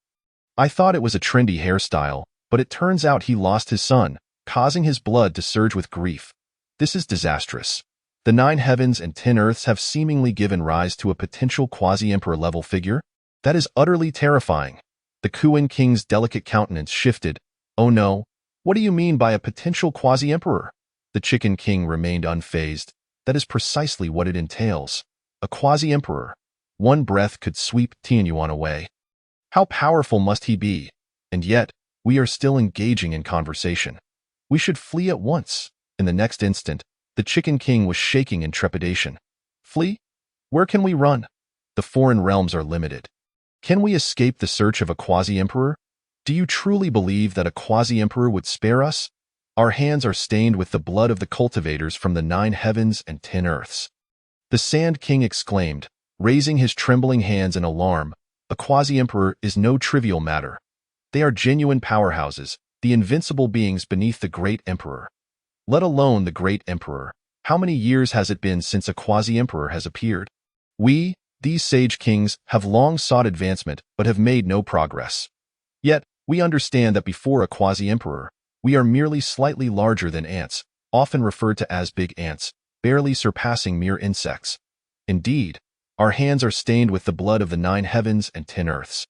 I thought it was a trendy hairstyle, but it turns out he lost his son, causing his blood to surge with grief. This is disastrous. The 9 heavens and 10 earths have seemingly given rise to a potential quasi-emperor level figure? That is utterly terrifying. The Kuan King's delicate countenance shifted. Oh no, what do you mean by a potential quasi-emperor? The Chicken King remained unfazed. That is precisely what it entails. A quasi-emperor. One breath could sweep Tianyuan away. How powerful must he be? And yet, we are still engaging in conversation. We should flee at once. In the next instant, the Chicken King was shaking in trepidation. Flee? Where can we run? The foreign realms are limited. Can we escape the search of a quasi-emperor? Do you truly believe that a quasi-emperor would spare us? Our hands are stained with the blood of the cultivators from the 9 heavens and 10 earths. The Sand King exclaimed, raising his trembling hands in alarm. A quasi-emperor is no trivial matter. They are genuine powerhouses, the invincible beings beneath the great emperor. Let alone the great emperor. How many years has it been since a quasi-emperor has appeared? We, these sage kings, have long sought advancement but have made no progress. Yet, we understand that before a quasi-emperor, we are merely slightly larger than ants, often referred to as big ants, barely surpassing mere insects. Indeed, our hands are stained with the blood of the 9 heavens and 10 earths.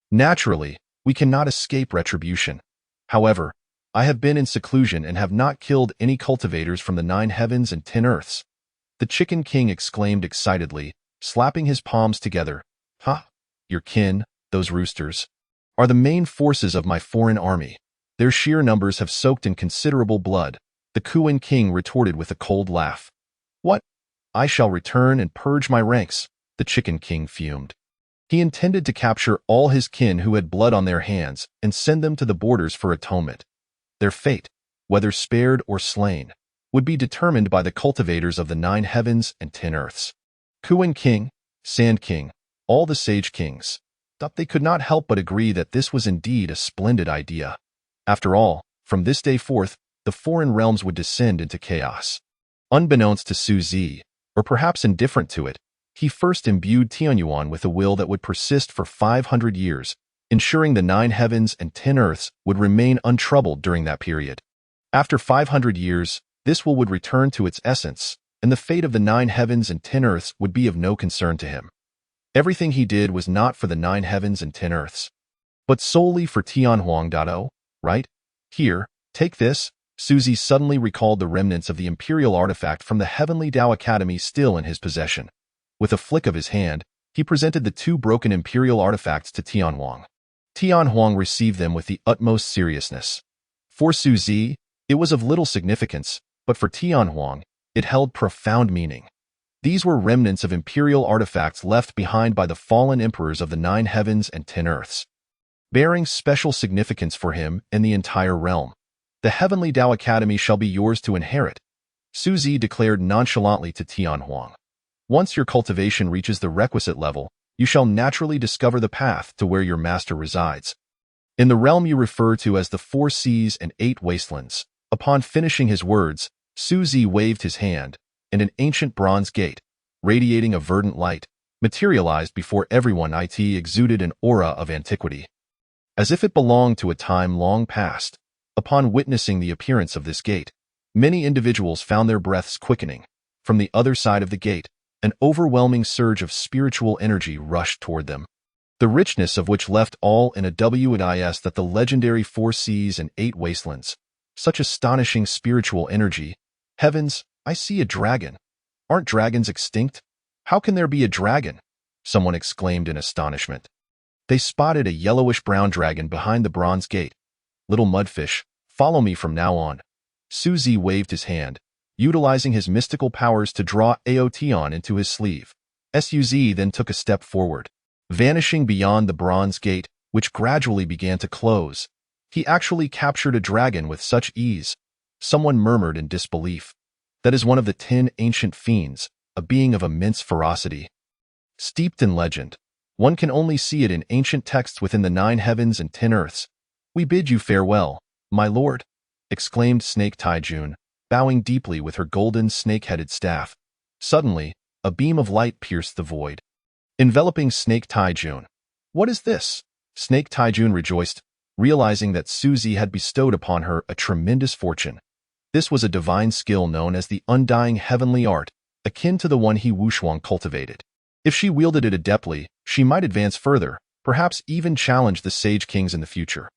Naturally, we cannot escape retribution. However, I have been in seclusion and have not killed any cultivators from the 9 heavens and 10 earths. The Chicken King exclaimed excitedly, slapping his palms together. Ha! Your kin, those roosters, are the main forces of my foreign army. Their sheer numbers have soaked in considerable blood. The Kuan King retorted with a cold laugh. What? I shall return and purge my ranks, the Chicken King fumed. He intended to capture all his kin who had blood on their hands and send them to the borders for atonement. Their fate, whether spared or slain, would be determined by the cultivators of the 9 heavens and 10 earths. Kuan King, Sand King, all the sage kings, thought they could not help but agree that this was indeed a splendid idea. After all, from this day forth, the foreign realms would descend into chaos. Unbeknownst to Su Zi, or perhaps indifferent to it, he first imbued Tianyuan with a will that would persist for 500 years, ensuring the 9 heavens and 10 earths would remain untroubled during that period. After 500 years, this will would return to its essence, and the fate of the 9 heavens and 10 earths would be of no concern to him. Everything he did was not for the 9 heavens and 10 earths, but solely for Tianhuang. Right? Here, take this. Su Zi suddenly recalled the remnants of the imperial artifact from the Heavenly Tao Academy still in his possession. With a flick of his hand, he presented the 2 broken imperial artifacts to Tianhuang. Tianhuang received them with the utmost seriousness. For Su Zi, it was of little significance, but for Tianhuang, it held profound meaning. These were remnants of imperial artifacts left behind by the fallen emperors of the 9 heavens and 10 earths, bearing special significance for him and the entire realm. The Heavenly Tao Academy shall be yours to inherit, Su Zi declared nonchalantly to Tianhuang. Once your cultivation reaches the requisite level, you shall naturally discover the path to where your master resides. In the realm you refer to as the 4 seas and 8 wastelands. Upon finishing his words, Su Zi waved his hand, and an ancient bronze gate, radiating a verdant light, materialized before everyone. It exuded an aura of antiquity, as if it belonged to a time long past. Upon witnessing the appearance of this gate, many individuals found their breaths quickening. From the other side of the gate, an overwhelming surge of spiritual energy rushed toward them, the richness of which left all in a wis that the legendary 4 seas and 8 wastelands. Such astonishing spiritual energy. Heavens, I see a dragon. Aren't dragons extinct? How can there be a dragon? Someone exclaimed in astonishment. They spotted a yellowish-brown dragon behind the bronze gate. Little mudfish, follow me from now on. Su Zi waved his hand, utilizing his mystical powers to draw Aotion into his sleeve. Su Zi then took a step forward, vanishing beyond the bronze gate, which gradually began to close. He actually captured a dragon with such ease. Someone murmured in disbelief. That is one of the 10 ancient fiends, a being of immense ferocity. Steeped in legend, one can only see it in ancient texts within the 9 heavens and 10 earths. We bid you farewell, my lord, exclaimed Snake Taijun, bowing deeply with her golden snake-headed staff. Suddenly, a beam of light pierced the void, enveloping Snake Taijun. What is this? Snake Taijun rejoiced, realizing that Su Zi had bestowed upon her a tremendous fortune. This was a divine skill known as the Undying Heavenly Art, akin to the one he Wushuang cultivated. If she wielded it adeptly, she might advance further, perhaps even challenge the Sage Kings in the future.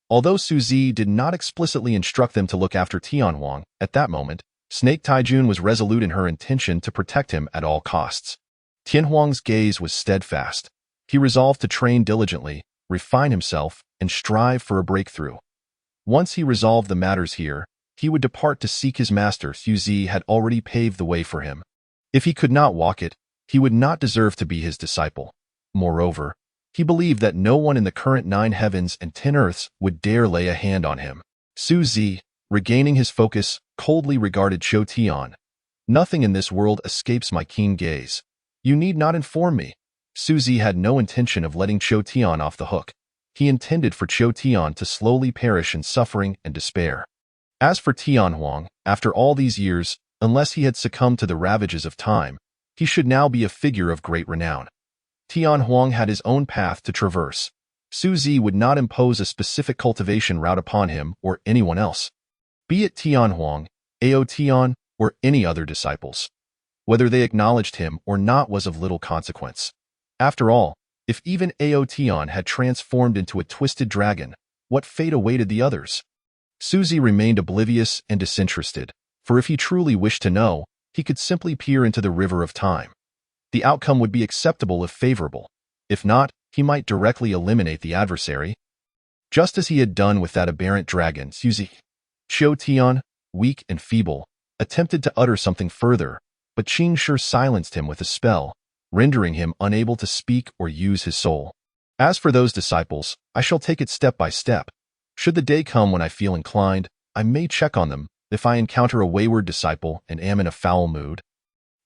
Although Su Zi did not explicitly instruct them to look after Tianhuang at that moment, Snake Taijun was resolute in her intention to protect him at all costs. Tianhuang's gaze was steadfast. He resolved to train diligently, refine himself, and strive for a breakthrough. Once he resolved the matters here, he would depart to seek his master. Su Zi had already paved the way for him. If he could not walk it, he would not deserve to be his disciple. Moreover, he believed that no one in the current 9 heavens and 10 earths would dare lay a hand on him. Su Zi, regaining his focus, coldly regarded Qiu Tian. Nothing in this world escapes my keen gaze. You need not inform me. Su Zi had no intention of letting Qiu Tian off the hook. He intended for Qiu Tian to slowly perish in suffering and despair. As for Tian Huang, after all these years, unless he had succumbed to the ravages of time, he should now be a figure of great renown. Tian Huang had his own path to traverse. Su Zi would not impose a specific cultivation route upon him or anyone else, be it Tian Huang, Ao Tian, or any other disciples. Whether they acknowledged him or not was of little consequence. After all, if even Ao Tian had transformed into a twisted dragon, what fate awaited the others? Su Zi remained oblivious and disinterested, for if he truly wished to know, he could simply peer into the river of time. The outcome would be acceptable if favorable. If not, he might directly eliminate the adversary, just as he had done with that aberrant dragon. Su Zi. Qiu Tian, weak and feeble, attempted to utter something further, but Qing Shi silenced him with a spell, rendering him unable to speak or use his soul. As for those disciples, I shall take it step by step. Should the day come when I feel inclined, I may check on them. If I encounter a wayward disciple and am in a foul mood,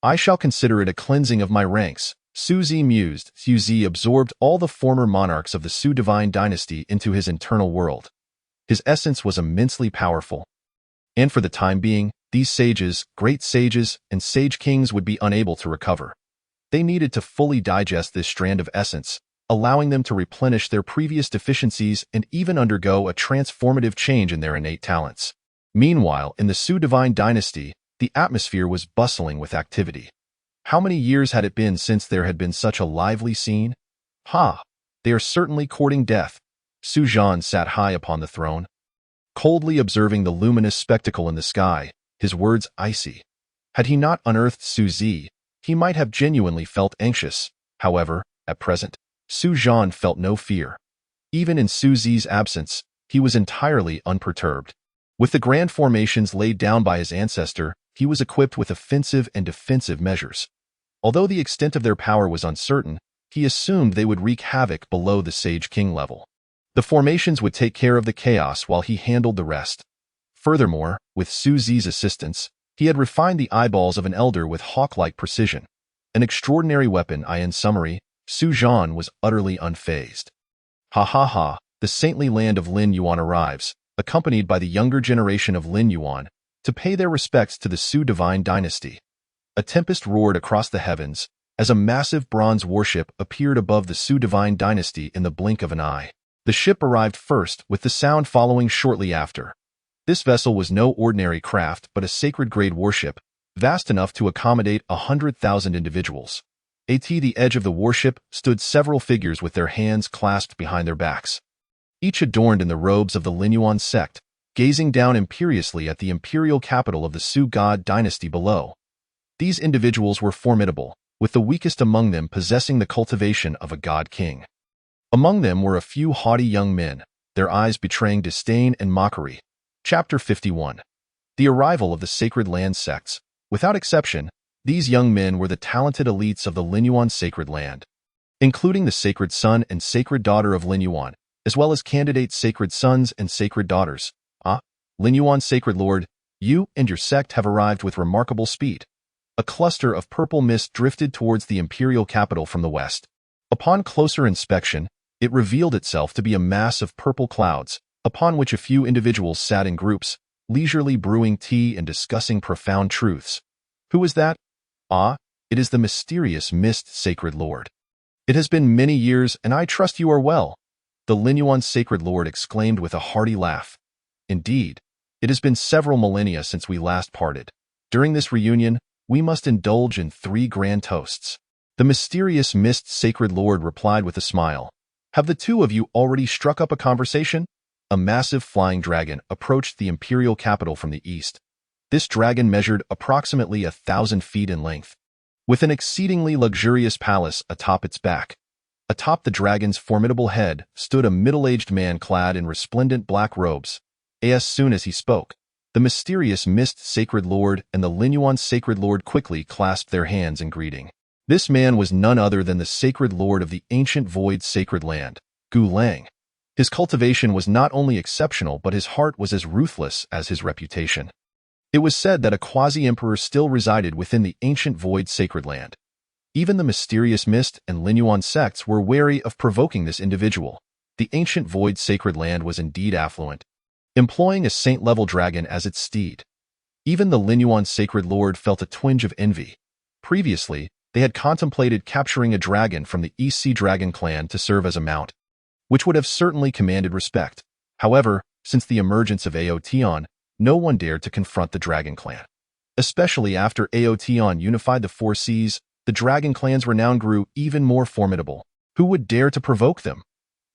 I shall consider it a cleansing of my ranks. Su Zi mused. Su Zi absorbed all the former monarchs of the Su divine dynasty into his internal world. His essence was immensely powerful. And for the time being, these sages, great sages, and sage kings would be unable to recover. They needed to fully digest this strand of essence, allowing them to replenish their previous deficiencies and even undergo a transformative change in their innate talents. Meanwhile, in the Su divine dynasty, the atmosphere was bustling with activity. How many years had it been since there had been such a lively scene? Ha! They are certainly courting death. Su Zhan sat high upon the throne, coldly observing the luminous spectacle in the sky, his words icy. Had he not unearthed Su Zi, he might have genuinely felt anxious. However, at present, Su Zhan felt no fear. Even in Su Zi's absence, he was entirely unperturbed. With the grand formations laid down by his ancestor, he was equipped with offensive and defensive measures. Although the extent of their power was uncertain, he assumed they would wreak havoc below the Sage King level. The formations would take care of the chaos while he handled the rest. Furthermore, with Su Zi's assistance, he had refined the eyeballs of an elder with hawk-like precision. An extraordinary weapon. In summary, Su Zhan was utterly unfazed. Ha ha ha, the saintly land of Lin Yuan arrives, accompanied by the younger generation of Lin Yuan, to pay their respects to the Su divine dynasty. A tempest roared across the heavens, as a massive bronze warship appeared above the Su divine dynasty in the blink of an eye. The ship arrived first, with the sound following shortly after. This vessel was no ordinary craft but a sacred-grade warship, vast enough to accommodate 100,000 individuals. At the edge of the warship stood several figures with their hands clasped behind their backs, each adorned in the robes of the Linyuan sect, gazing down imperiously at the imperial capital of the Su God dynasty below. These individuals were formidable, with the weakest among them possessing the cultivation of a god king. Among them were a few haughty young men, their eyes betraying disdain and mockery. Chapter 51. The arrival of the Sacred Land sects. Without exception, these young men were the talented elites of the Linyuan Sacred Land, including the Sacred Son and Sacred Daughter of Linyuan, as well as candidate Sacred Sons and Sacred Daughters. Linyuan Sacred Lord, you and your sect have arrived with remarkable speed. A cluster of purple mist drifted towards the imperial capital from the west. Upon closer inspection, it revealed itself to be a mass of purple clouds, upon which a few individuals sat in groups, leisurely brewing tea and discussing profound truths. Who is that? It is the mysterious Mist Sacred Lord. It has been many years, and I trust you are well. The Linyuan Sacred Lord exclaimed with a hearty laugh. Indeed, it has been several millennia since we last parted. During this reunion, we must indulge in 3 grand toasts. The mysterious Mist Sacred Lord replied with a smile. Have the two of you already struck up a conversation? A massive flying dragon approached the imperial capital from the east. This dragon measured approximately 1,000 feet in length, with an exceedingly luxurious palace atop its back. Atop the dragon's formidable head stood a middle-aged man clad in resplendent black robes. As soon as he spoke, The mysterious Mist Sacred Lord and the Linyuan Sacred Lord quickly clasped their hands in greeting. This man was none other than the Sacred Lord of the ancient Void Sacred Land, Gu Lang. His cultivation was not only exceptional, but his heart was as ruthless as his reputation. It was said that a quasi-emperor still resided within the ancient Void Sacred Land. Even the mysterious Mist and Linyuan sects were wary of provoking this individual. The ancient Void Sacred Land was indeed affluent, employing a saint-level dragon as its steed. Even the Linyuan Sacred Lord felt a twinge of envy. Previously, they had contemplated capturing a dragon from the East Sea Dragon clan to serve as a mount, which would have certainly commanded respect. However, since the emergence of Aotion, no one dared to confront the Dragon Clan. Especially after Aotion unified the Four Seas, the Dragon Clan's renown grew even more formidable. Who would dare to provoke them?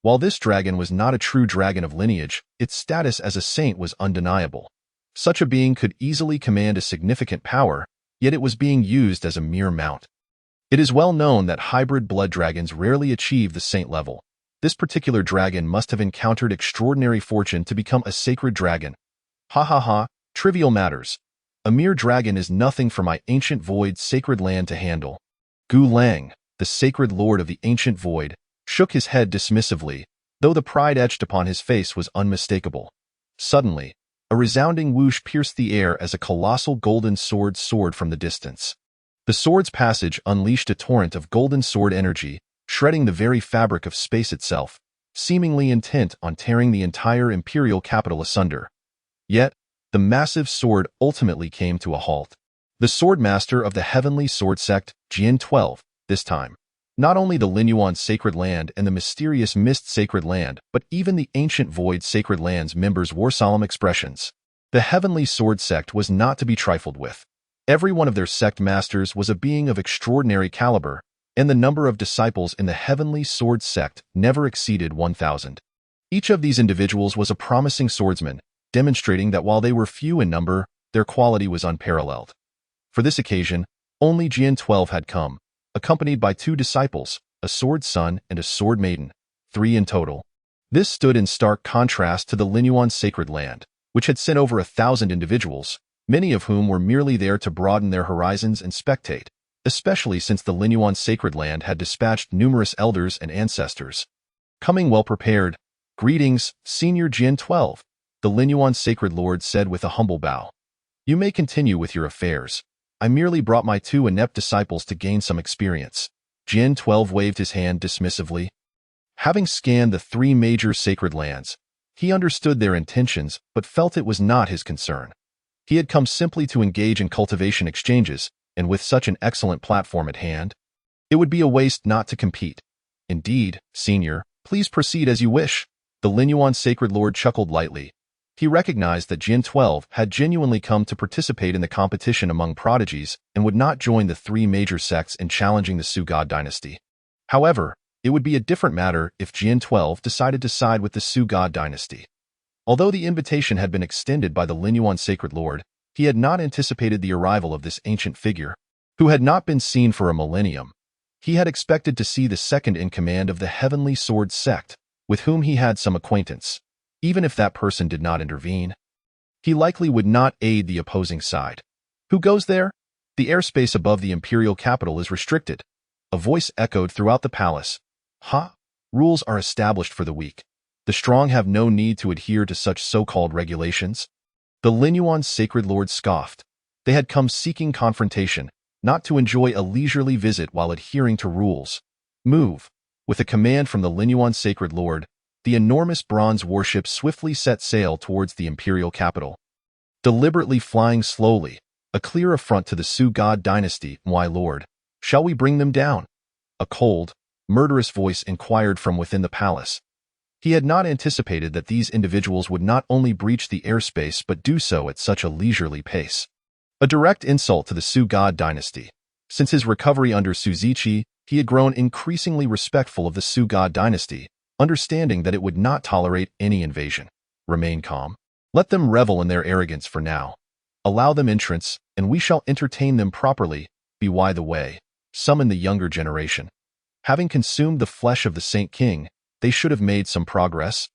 While this dragon was not a true dragon of lineage, its status as a saint was undeniable. Such a being could easily command a significant power, yet it was being used as a mere mount. It is well known that hybrid blood dragons rarely achieve the saint level. This particular dragon must have encountered extraordinary fortune to become a sacred dragon. Ha ha ha, trivial matters. A mere dragon is nothing for my ancient Void Sacred Land to handle. Gu Lang, the Sacred Lord of the ancient Void, shook his head dismissively, though the pride etched upon his face was unmistakable. Suddenly, a resounding whoosh pierced the air as a colossal golden sword soared from the distance. The sword's passage unleashed a torrent of golden sword energy, shredding the very fabric of space itself, seemingly intent on tearing the entire imperial capital asunder. Yet, the massive sword ultimately came to a halt. The swordmaster of the heavenly sword sect, Jian 12, this time. Not only the Linyuan Sacred Land and the mysterious Mist Sacred Land, but even the ancient Void Sacred Land's members wore solemn expressions. The heavenly sword sect was not to be trifled with. Every one of their sect masters was a being of extraordinary caliber, and the number of disciples in the heavenly sword sect never exceeded 1,000. Each of these individuals was a promising swordsman, demonstrating that while they were few in number, their quality was unparalleled. For this occasion, only Jian 12 had come, accompanied by 2 disciples, a sword son and a sword maiden, 3 in total. This stood in stark contrast to the Linyuan Sacred Land, which had sent over 1,000 individuals, many of whom were merely there to broaden their horizons and spectate, especially since the Linyuan Sacred Land had dispatched numerous elders and ancestors. Coming well prepared, "Greetings, Senior Jian 12, the Linyuan Sacred Lord said with a humble bow. "You may continue with your affairs. I merely brought my 2 inept disciples to gain some experience." Jian 12 waved his hand dismissively. Having scanned the 3 major sacred lands, he understood their intentions but felt it was not his concern. He had come simply to engage in cultivation exchanges, and with such an excellent platform at hand, it would be a waste not to compete. "Indeed, Senior, please proceed as you wish." The Linyuan Sacred Lord chuckled lightly. He recognized that Jian 12 had genuinely come to participate in the competition among prodigies and would not join the 3 major sects in challenging the Su God dynasty. However, it would be a different matter if Jian 12 decided to side with the Su God dynasty. Although the invitation had been extended by the Linyuan Sacred Lord, he had not anticipated the arrival of this ancient figure, who had not been seen for a millennium. He had expected to see the second in command of the Heavenly Sword sect, with whom he had some acquaintance. Even if that person did not intervene, he likely would not aid the opposing side. "Who goes there? The airspace above the imperial capital is restricted." A voice echoed throughout the palace. "Ha! Rules are established for the weak. The strong have no need to adhere to such so-called regulations." The Linyuan Sacred Lord scoffed. They had come seeking confrontation, not to enjoy a leisurely visit while adhering to rules. "Move." With a command from the Linyuan Sacred Lord, the enormous bronze warship swiftly set sail towards the imperial capital. Deliberately flying slowly, a clear affront to the Su God dynasty. "My lord, shall we bring them down?" A cold, murderous voice inquired from within the palace. He had not anticipated that these individuals would not only breach the airspace but do so at such a leisurely pace. A direct insult to the Su God dynasty. Since his recovery under Su Ziqi, he had grown increasingly respectful of the Su God dynasty, understanding that it would not tolerate any invasion. Remain calm. Let them revel in their arrogance for now. Allow them entrance, and we shall entertain them properly. Be why the way. Summon the younger generation. Having consumed the flesh of the Saint King, they should have made some progress.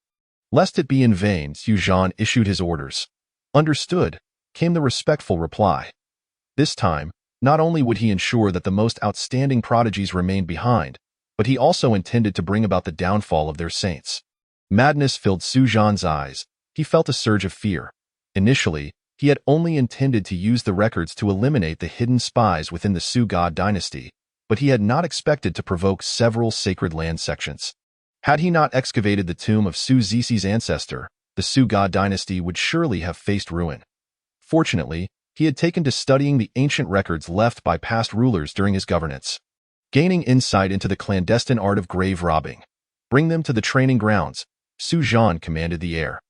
Lest it be in vain, Xu Zhan issued his orders. Understood, came the respectful reply. This time, not only would he ensure that the most outstanding prodigies remained behind, but he also intended to bring about the downfall of their saints. Madness filled Su Zhan's eyes. He felt a surge of fear. Initially, he had only intended to use the records to eliminate the hidden spies within the Su God dynasty, but he had not expected to provoke several sacred land sections. Had he not excavated the tomb of Su Zixi's ancestor, the Su God dynasty would surely have faced ruin. Fortunately, he had taken to studying the ancient records left by past rulers during his governance, gaining insight into the clandestine art of grave robbing. Bring them to the training grounds, Su Zhan commanded the heir.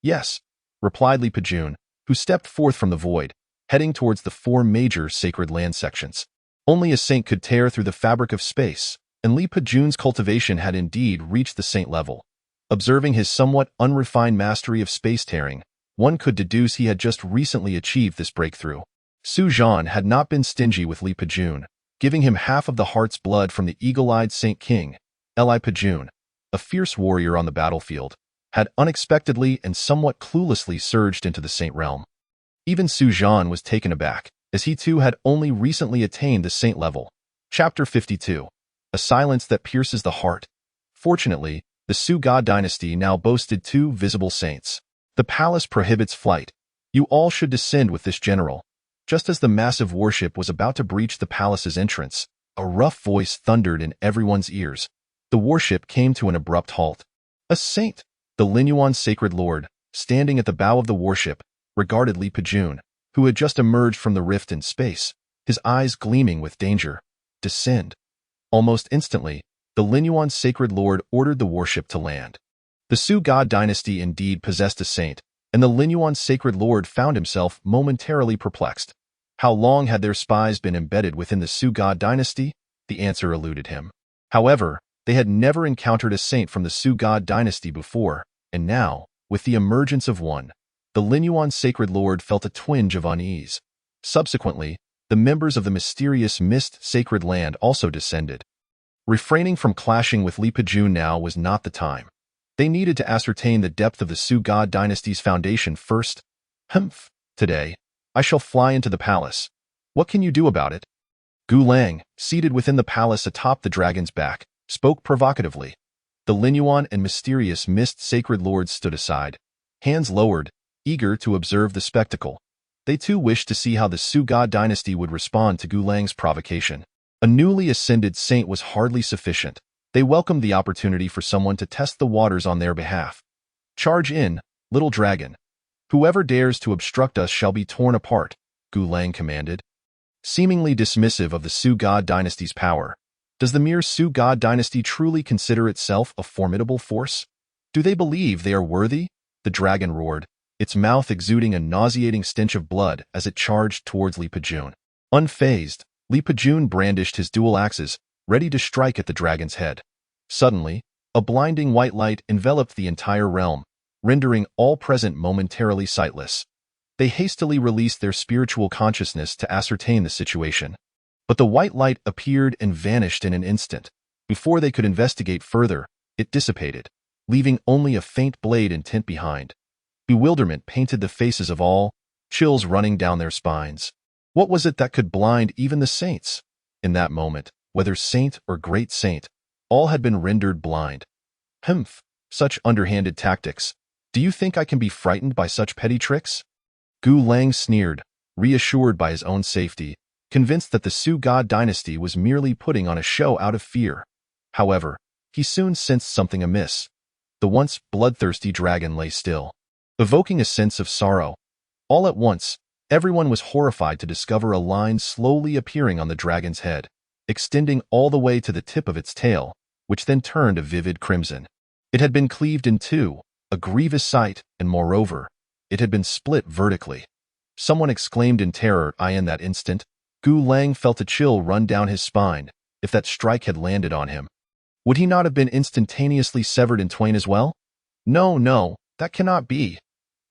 Yes, replied Li Pejun, who stepped forth from the void, heading towards the 4 major sacred land sections. Only a saint could tear through the fabric of space, and Li Pejun's cultivation had indeed reached the saint level. Observing his somewhat unrefined mastery of space tearing, one could deduce he had just recently achieved this breakthrough. Su Zhan had not been stingy with Li Pejun, giving him half of the heart's blood from the eagle-eyed Saint King. Li Pejun, a fierce warrior on the battlefield, had unexpectedly and somewhat cluelessly surged into the saint realm. Even Su Zhan was taken aback, as he too had only recently attained the saint level. Chapter 52. A silence that pierces the heart. Fortunately, the Su God dynasty now boasted 2 visible saints. The palace prohibits flight. You all should descend with this general. Just as the massive warship was about to breach the palace's entrance, a rough voice thundered in everyone's ears. The warship came to an abrupt halt. A saint, the Linyuan sacred lord, standing at the bow of the warship, regarded Li Pejun, who had just emerged from the rift in space, his eyes gleaming with danger. Descend. Almost instantly, the Linyuan sacred lord ordered the warship to land. The Su God dynasty indeed possessed a saint, and the Linyuan sacred lord found himself momentarily perplexed. How long had their spies been embedded within the Su God dynasty? The answer eluded him. However, they had never encountered a saint from the Su God dynasty before, and now, with the emergence of one, the Linyuan sacred lord felt a twinge of unease. Subsequently, the members of the mysterious Mist Sacred Land also descended. Refraining from clashing with Li Pejun now was not the time. They needed to ascertain the depth of the Su God dynasty's foundation first. Today, I shall fly into the palace. What can you do about it? Gu Lang, seated within the palace atop the dragon's back, spoke provocatively. The Linyuan and mysterious Mist Sacred Lords stood aside, hands lowered, eager to observe the spectacle. They too wished to see how the Su God dynasty would respond to Gu Lang's provocation. A newly ascended saint was hardly sufficient. They welcomed the opportunity for someone to test the waters on their behalf. Charge in, little dragon. Whoever dares to obstruct us shall be torn apart, Gu Lang commanded. Seemingly dismissive of the Su God dynasty's power, does the mere Su God dynasty truly consider itself a formidable force? Do they believe they are worthy? The dragon roared, its mouth exuding a nauseating stench of blood as it charged towards Li Pejun. Unfazed, Li Pejun brandished his dual axes, ready to strike at the dragon's head. Suddenly, a blinding white light enveloped the entire realm, rendering all present momentarily sightless. They hastily released their spiritual consciousness to ascertain the situation. But the white light appeared and vanished in an instant. Before they could investigate further, it dissipated, leaving only a faint blade and tint behind. Bewilderment painted the faces of all, chills running down their spines. What was it that could blind even the saints? In that moment, whether saint or great saint, all had been rendered blind. Such underhanded tactics. Do you think I can be frightened by such petty tricks? Gu Lang sneered, reassured by his own safety, convinced that the Su God dynasty was merely putting on a show out of fear. However, he soon sensed something amiss. The once bloodthirsty dragon lay still, evoking a sense of sorrow. All at once, everyone was horrified to discover a line slowly appearing on the dragon's head, extending all the way to the tip of its tail, which then turned a vivid crimson. It had been cleaved in two, a grievous sight, and moreover, it had been split vertically. Someone exclaimed in terror. In that instant, Gu Lang felt a chill run down his spine. If that strike had landed on him, would he not have been instantaneously severed in twain as well? No, that cannot be.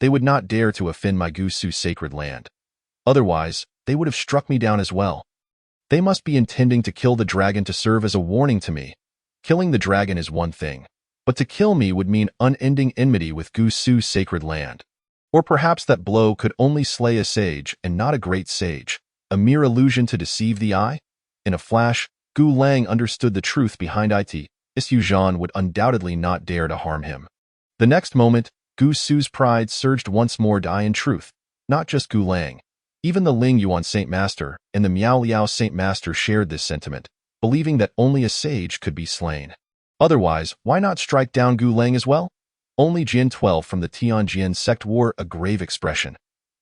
They would not dare to offend my Gusu sacred land. Otherwise, they would have struck me down as well. They must be intending to kill the dragon to serve as a warning to me. Killing the dragon is one thing, but to kill me would mean unending enmity with Gusu sacred land. Or perhaps that blow could only slay a sage and not a great sage, a mere illusion to deceive the eye? In a flash, Gu Lang understood the truth behind it. Su Zhan would undoubtedly not dare to harm him. The next moment, Gu Su's pride surged once more. Die in truth. Not just Gu Lang. Even the Ling Yuan Saint Master and the Miao Liao Saint Master shared this sentiment, believing that only a sage could be slain. Otherwise, why not strike down Gu Lang as well? Only Jin 12 from the Tianjin sect wore a grave expression.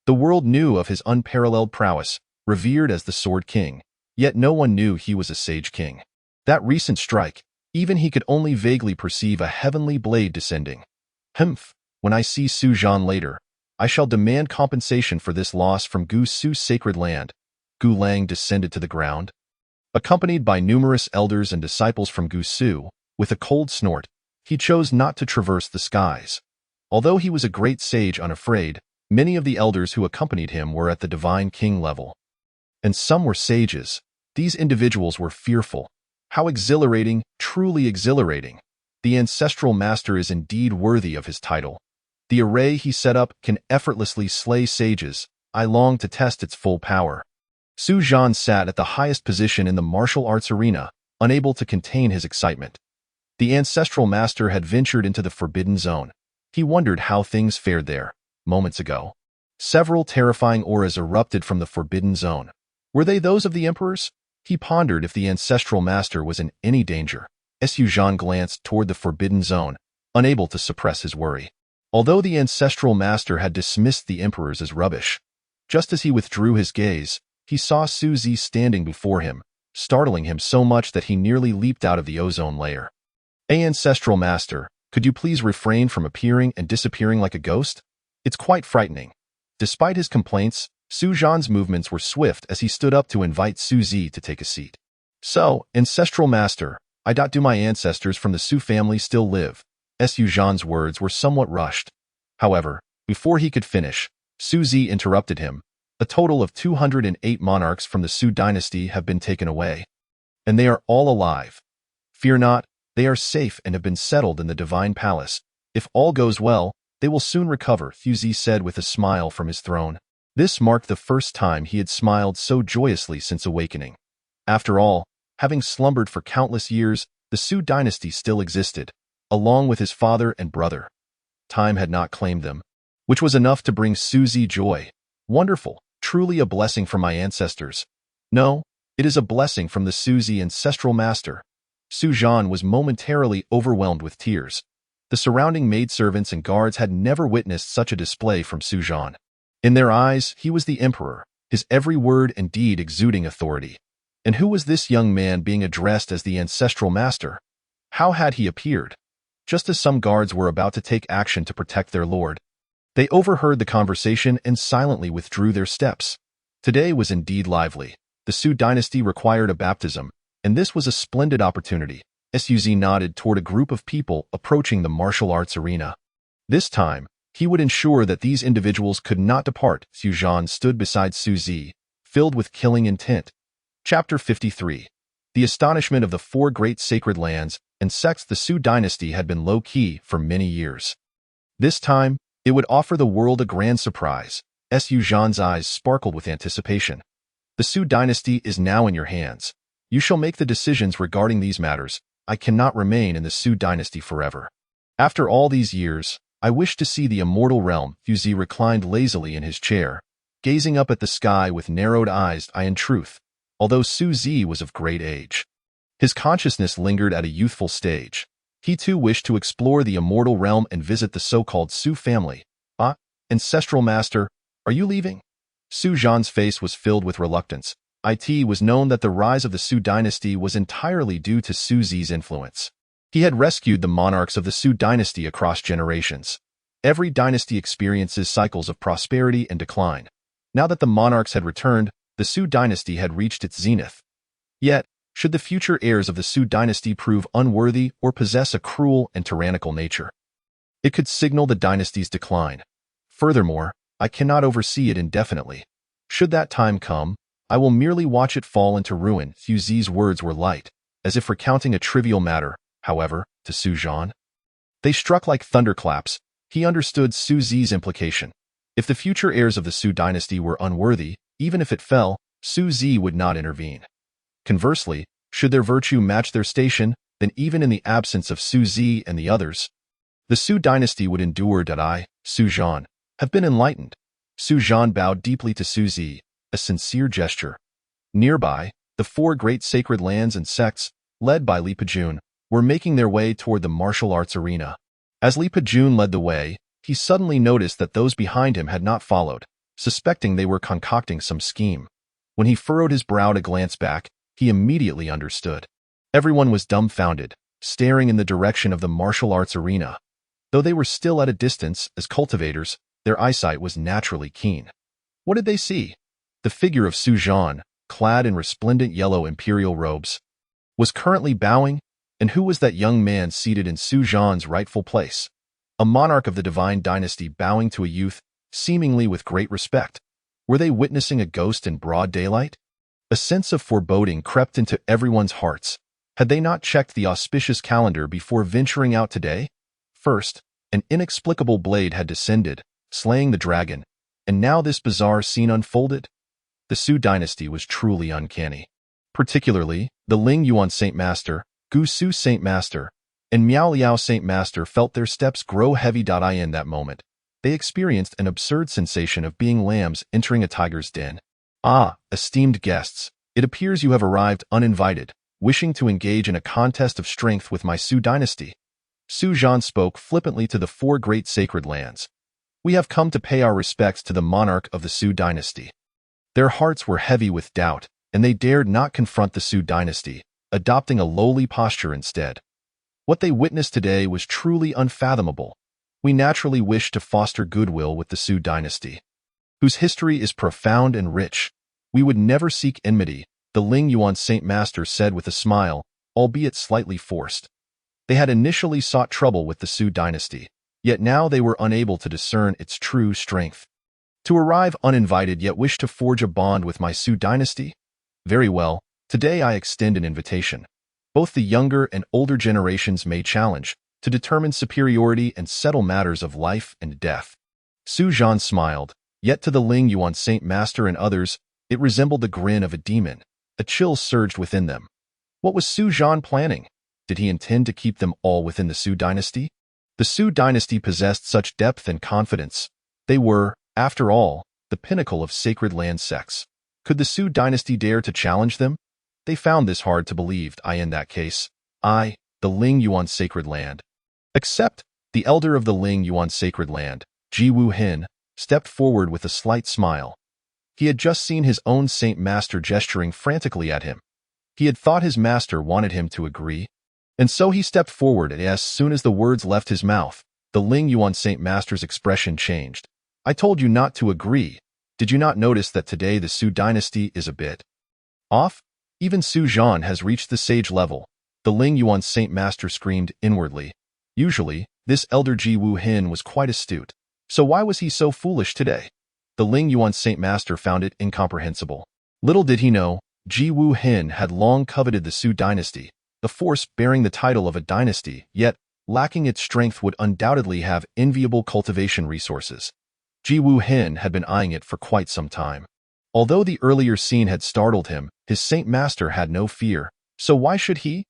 The world knew of his unparalleled prowess, revered as the Sword King, yet no one knew he was a Sage King. That recent strike, even he could only vaguely perceive a heavenly blade descending. Humph, when I see Su Zhan later, I shall demand compensation for this loss from Gu Su's sacred land. Gu Lang descended to the ground. Accompanied by numerous elders and disciples from Gu Su, with a cold snort, he chose not to traverse the skies. Although he was a great sage unafraid, many of the elders who accompanied him were at the divine king level. And some were sages. These individuals were fearful. How exhilarating, truly exhilarating. The ancestral master is indeed worthy of his title. The array he set up can effortlessly slay sages. I long to test its full power. Su Zhan sat at the highest position in the martial arts arena, unable to contain his excitement. The ancestral master had ventured into the forbidden zone. He wondered how things fared there. Moments ago, several terrifying auras erupted from the forbidden zone. Were they those of the emperors? He pondered if the ancestral master was in any danger. Su Zhan glanced toward the forbidden zone, unable to suppress his worry. Although the ancestral master had dismissed the emperors as rubbish, just as he withdrew his gaze, he saw Su Zi standing before him, startling him so much that he nearly leaped out of the ozone layer. Ancestral master, could you please refrain from appearing and disappearing like a ghost? It's quite frightening. Despite his complaints, Su Zhan's movements were swift as he stood up to invite Su Zi to take a seat. So, ancestral master, do my ancestors from the Su family still live? Su Zhan's words were somewhat rushed. However, before he could finish, Su Zi interrupted him. A total of 208 monarchs from the Su dynasty have been taken away. And they are all alive. Fear not, they are safe and have been settled in the divine palace. If all goes well, they will soon recover, Su Zi said with a smile from his throne. This marked the first time he had smiled so joyously since awakening. After all, having slumbered for countless years, the Su dynasty still existed, along with his father and brother. Time had not claimed them, which was enough to bring Su Zi joy. Wonderful, truly a blessing from my ancestors. No, it is a blessing from the Su Zi ancestral master. Su Zhan was momentarily overwhelmed with tears. The surrounding maidservants and guards had never witnessed such a display from Su Zhan. In their eyes, he was the emperor, his every word and deed exuding authority. And who was this young man being addressed as the ancestral master? How had he appeared? Just as some guards were about to take action to protect their lord, they overheard the conversation and silently withdrew their steps. Today was indeed lively. The Su dynasty required a baptism, and this was a splendid opportunity. Su Zi nodded toward a group of people approaching the martial arts arena. This time, he would ensure that these individuals could not depart. Su Zhan stood beside Su Zi, filled with killing intent. Chapter 53. The astonishment of the four great sacred lands and sects. The Su dynasty had been low-key for many years. This time, it would offer the world a grand surprise. Su Zhan's eyes sparkled with anticipation. The Su dynasty is now in your hands. You shall make the decisions regarding these matters. I cannot remain in the Su dynasty forever. After all these years, I wish to see the immortal realm. Su Zi reclined lazily in his chair, gazing up at the sky with narrowed eyes. In truth, although Su Zi was of great age, his consciousness lingered at a youthful stage. He too wished to explore the immortal realm and visit the so-called Su family. Ancestral master, are you leaving? Su Zhan's face was filled with reluctance. It was known that the rise of the Su dynasty was entirely due to Su Zi's influence. He had rescued the monarchs of the Su dynasty across generations. Every dynasty experiences cycles of prosperity and decline. Now that the monarchs had returned, the Su dynasty had reached its zenith. Yet, should the future heirs of the Su dynasty prove unworthy or possess a cruel and tyrannical nature, it could signal the dynasty's decline. Furthermore, I cannot oversee it indefinitely. Should that time come, I will merely watch it fall into ruin. Su Zi's words were light, as if recounting a trivial matter. However, to Su Zhan, they struck like thunderclaps. He understood Su Zi's implication. If the future heirs of the Su dynasty were unworthy, even if it fell, Su Zi would not intervene. Conversely, should their virtue match their station, then even in the absence of Su Zi and the others, the Su dynasty would endure. I, Su Zhan, have been enlightened. Su Zhan bowed deeply to Su Zi, a sincere gesture. Nearby, the four great sacred lands and sects, led by Li Pejun, were making their way toward the martial arts arena. As Li Pejun led the way, he suddenly noticed that those behind him had not followed, suspecting they were concocting some scheme. When he furrowed his brow to glance back, he immediately understood. Everyone was dumbfounded, staring in the direction of the martial arts arena. Though they were still at a distance, as cultivators, their eyesight was naturally keen. What did they see? The figure of Su Zhan, clad in resplendent yellow imperial robes, was currently bowing, and who was that young man seated in Su Zhan's rightful place? A monarch of the divine dynasty bowing to a youth, seemingly with great respect. Were they witnessing a ghost in broad daylight? A sense of foreboding crept into everyone's hearts. Had they not checked the auspicious calendar before venturing out today? First, an inexplicable blade had descended, slaying the dragon, and now this bizarre scene unfolded? The Su dynasty was truly uncanny. Particularly, the Ling Yuan Saint Master, Gu Su Saint Master, and Miao Liao Saint Master felt their steps grow heavy. In that moment, they experienced an absurd sensation of being lambs entering a tiger's den. Ah, esteemed guests, it appears you have arrived uninvited, wishing to engage in a contest of strength with my Su dynasty. Su Zhan spoke flippantly to the four great sacred lands. We have come to pay our respects to the monarch of the Su dynasty. Their hearts were heavy with doubt, and they dared not confront the Su dynasty, adopting a lowly posture instead. What they witnessed today was truly unfathomable. We naturally wish to foster goodwill with the Su dynasty, whose history is profound and rich. We would never seek enmity, the Ling Yuan Saint Master said with a smile, albeit slightly forced. They had initially sought trouble with the Su dynasty, yet now they were unable to discern its true strength. To arrive uninvited yet wish to forge a bond with my Su dynasty? Very well, today I extend an invitation. Both the younger and older generations may challenge, to determine superiority and settle matters of life and death. Su Zhan smiled, yet to the Ling Yuan Saint Master and others, it resembled the grin of a demon. A chill surged within them. What was Su Zhan planning? Did he intend to keep them all within the Su dynasty? The Su dynasty possessed such depth and confidence. They were, after all, the pinnacle of sacred land sects. Could the Su dynasty dare to challenge them? They found this hard to believe. In that case, I, the Ling Yuan sacred land. Except, the elder of the Ling Yuan sacred land, Ji Wu Hin, stepped forward with a slight smile. He had just seen his own Saint Master gesturing frantically at him. He had thought his master wanted him to agree, and so he stepped forward, and as soon as the words left his mouth, the Ling Yuan Saint Master's expression changed. I told you not to agree. Did you not notice that today the Su dynasty is a bit off? Even Su Zhan has reached the sage level, the Ling Yuan Saint Master screamed inwardly. Usually, this elder Ji Wu Hin was quite astute. So why was he so foolish today? The Ling Yuan Saint Master found it incomprehensible. Little did he know, Ji Wu Hin had long coveted the Su dynasty, a force bearing the title of a dynasty, yet, lacking its strength, would undoubtedly have enviable cultivation resources. Ji Wu Hin had been eyeing it for quite some time. Although the earlier scene had startled him, his Saint Master had no fear. So why should he?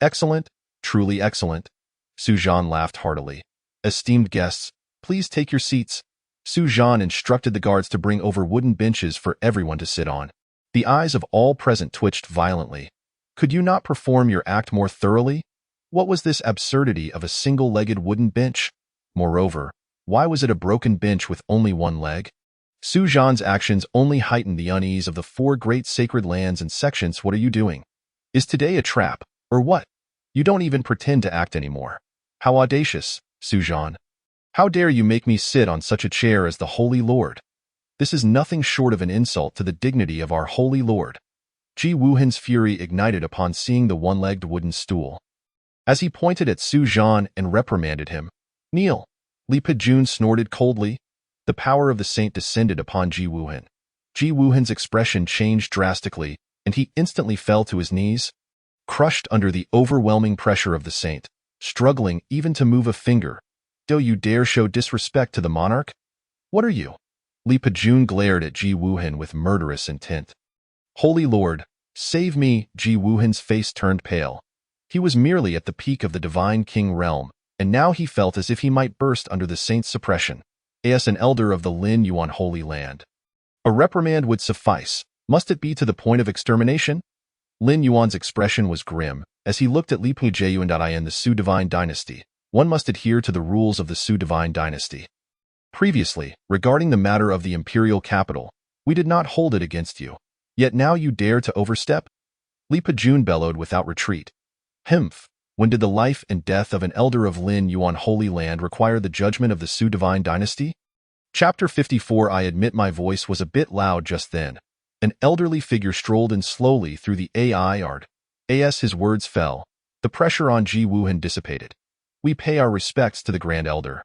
Excellent, truly excellent. Su Zhan laughed heartily. Esteemed guests, please take your seats. Su Zhan instructed the guards to bring over wooden benches for everyone to sit on. The eyes of all present twitched violently. Could you not perform your act more thoroughly? What was this absurdity of a single-legged wooden bench? Moreover, why was it a broken bench with only one leg? Su Zhan's actions only heightened the unease of the four great sacred lands and sections. What are you doing? Is today a trap, or what? You don't even pretend to act anymore. How audacious, Su Zhan. How dare you make me sit on such a chair as the Holy Lord? This is nothing short of an insult to the dignity of our Holy Lord. Ji Wu Hin's fury ignited upon seeing the one-legged wooden stool. As he pointed at Su Zhan and reprimanded him, kneel. Li Pejun snorted coldly. The power of the saint descended upon Ji Wu Hin. Ji Wu Hin's expression changed drastically, and he instantly fell to his knees, crushed under the overwhelming pressure of the saint, struggling even to move a finger. Do you dare show disrespect to the monarch? What are you, Li Pejun glared at Ji Wuhan with murderous intent. Holy Lord, save me! Ji Wuhan's face turned pale. He was merely at the peak of the Divine King realm, and now he felt as if he might burst under the saint's suppression, as an elder of the Lin Yuan Holy Land. A reprimand would suffice. Must it be to the point of extermination? Lin Yuan's expression was grim, as he looked at Li Pejun and the Su Divine Dynasty. One must adhere to the rules of the Su Divine Dynasty. Previously, regarding the matter of the imperial capital, we did not hold it against you. Yet now you dare to overstep? Li Pejun bellowed without retreat. Humph! When did the life and death of an elder of Lin Yuan Holy Land require the judgment of the Su Divine Dynasty? Chapter 54. I admit my voice was a bit loud just then. An elderly figure strolled in slowly through the AI yard. As his words fell, the pressure on Ji Wuhan dissipated. We pay our respects to the Grand Elder.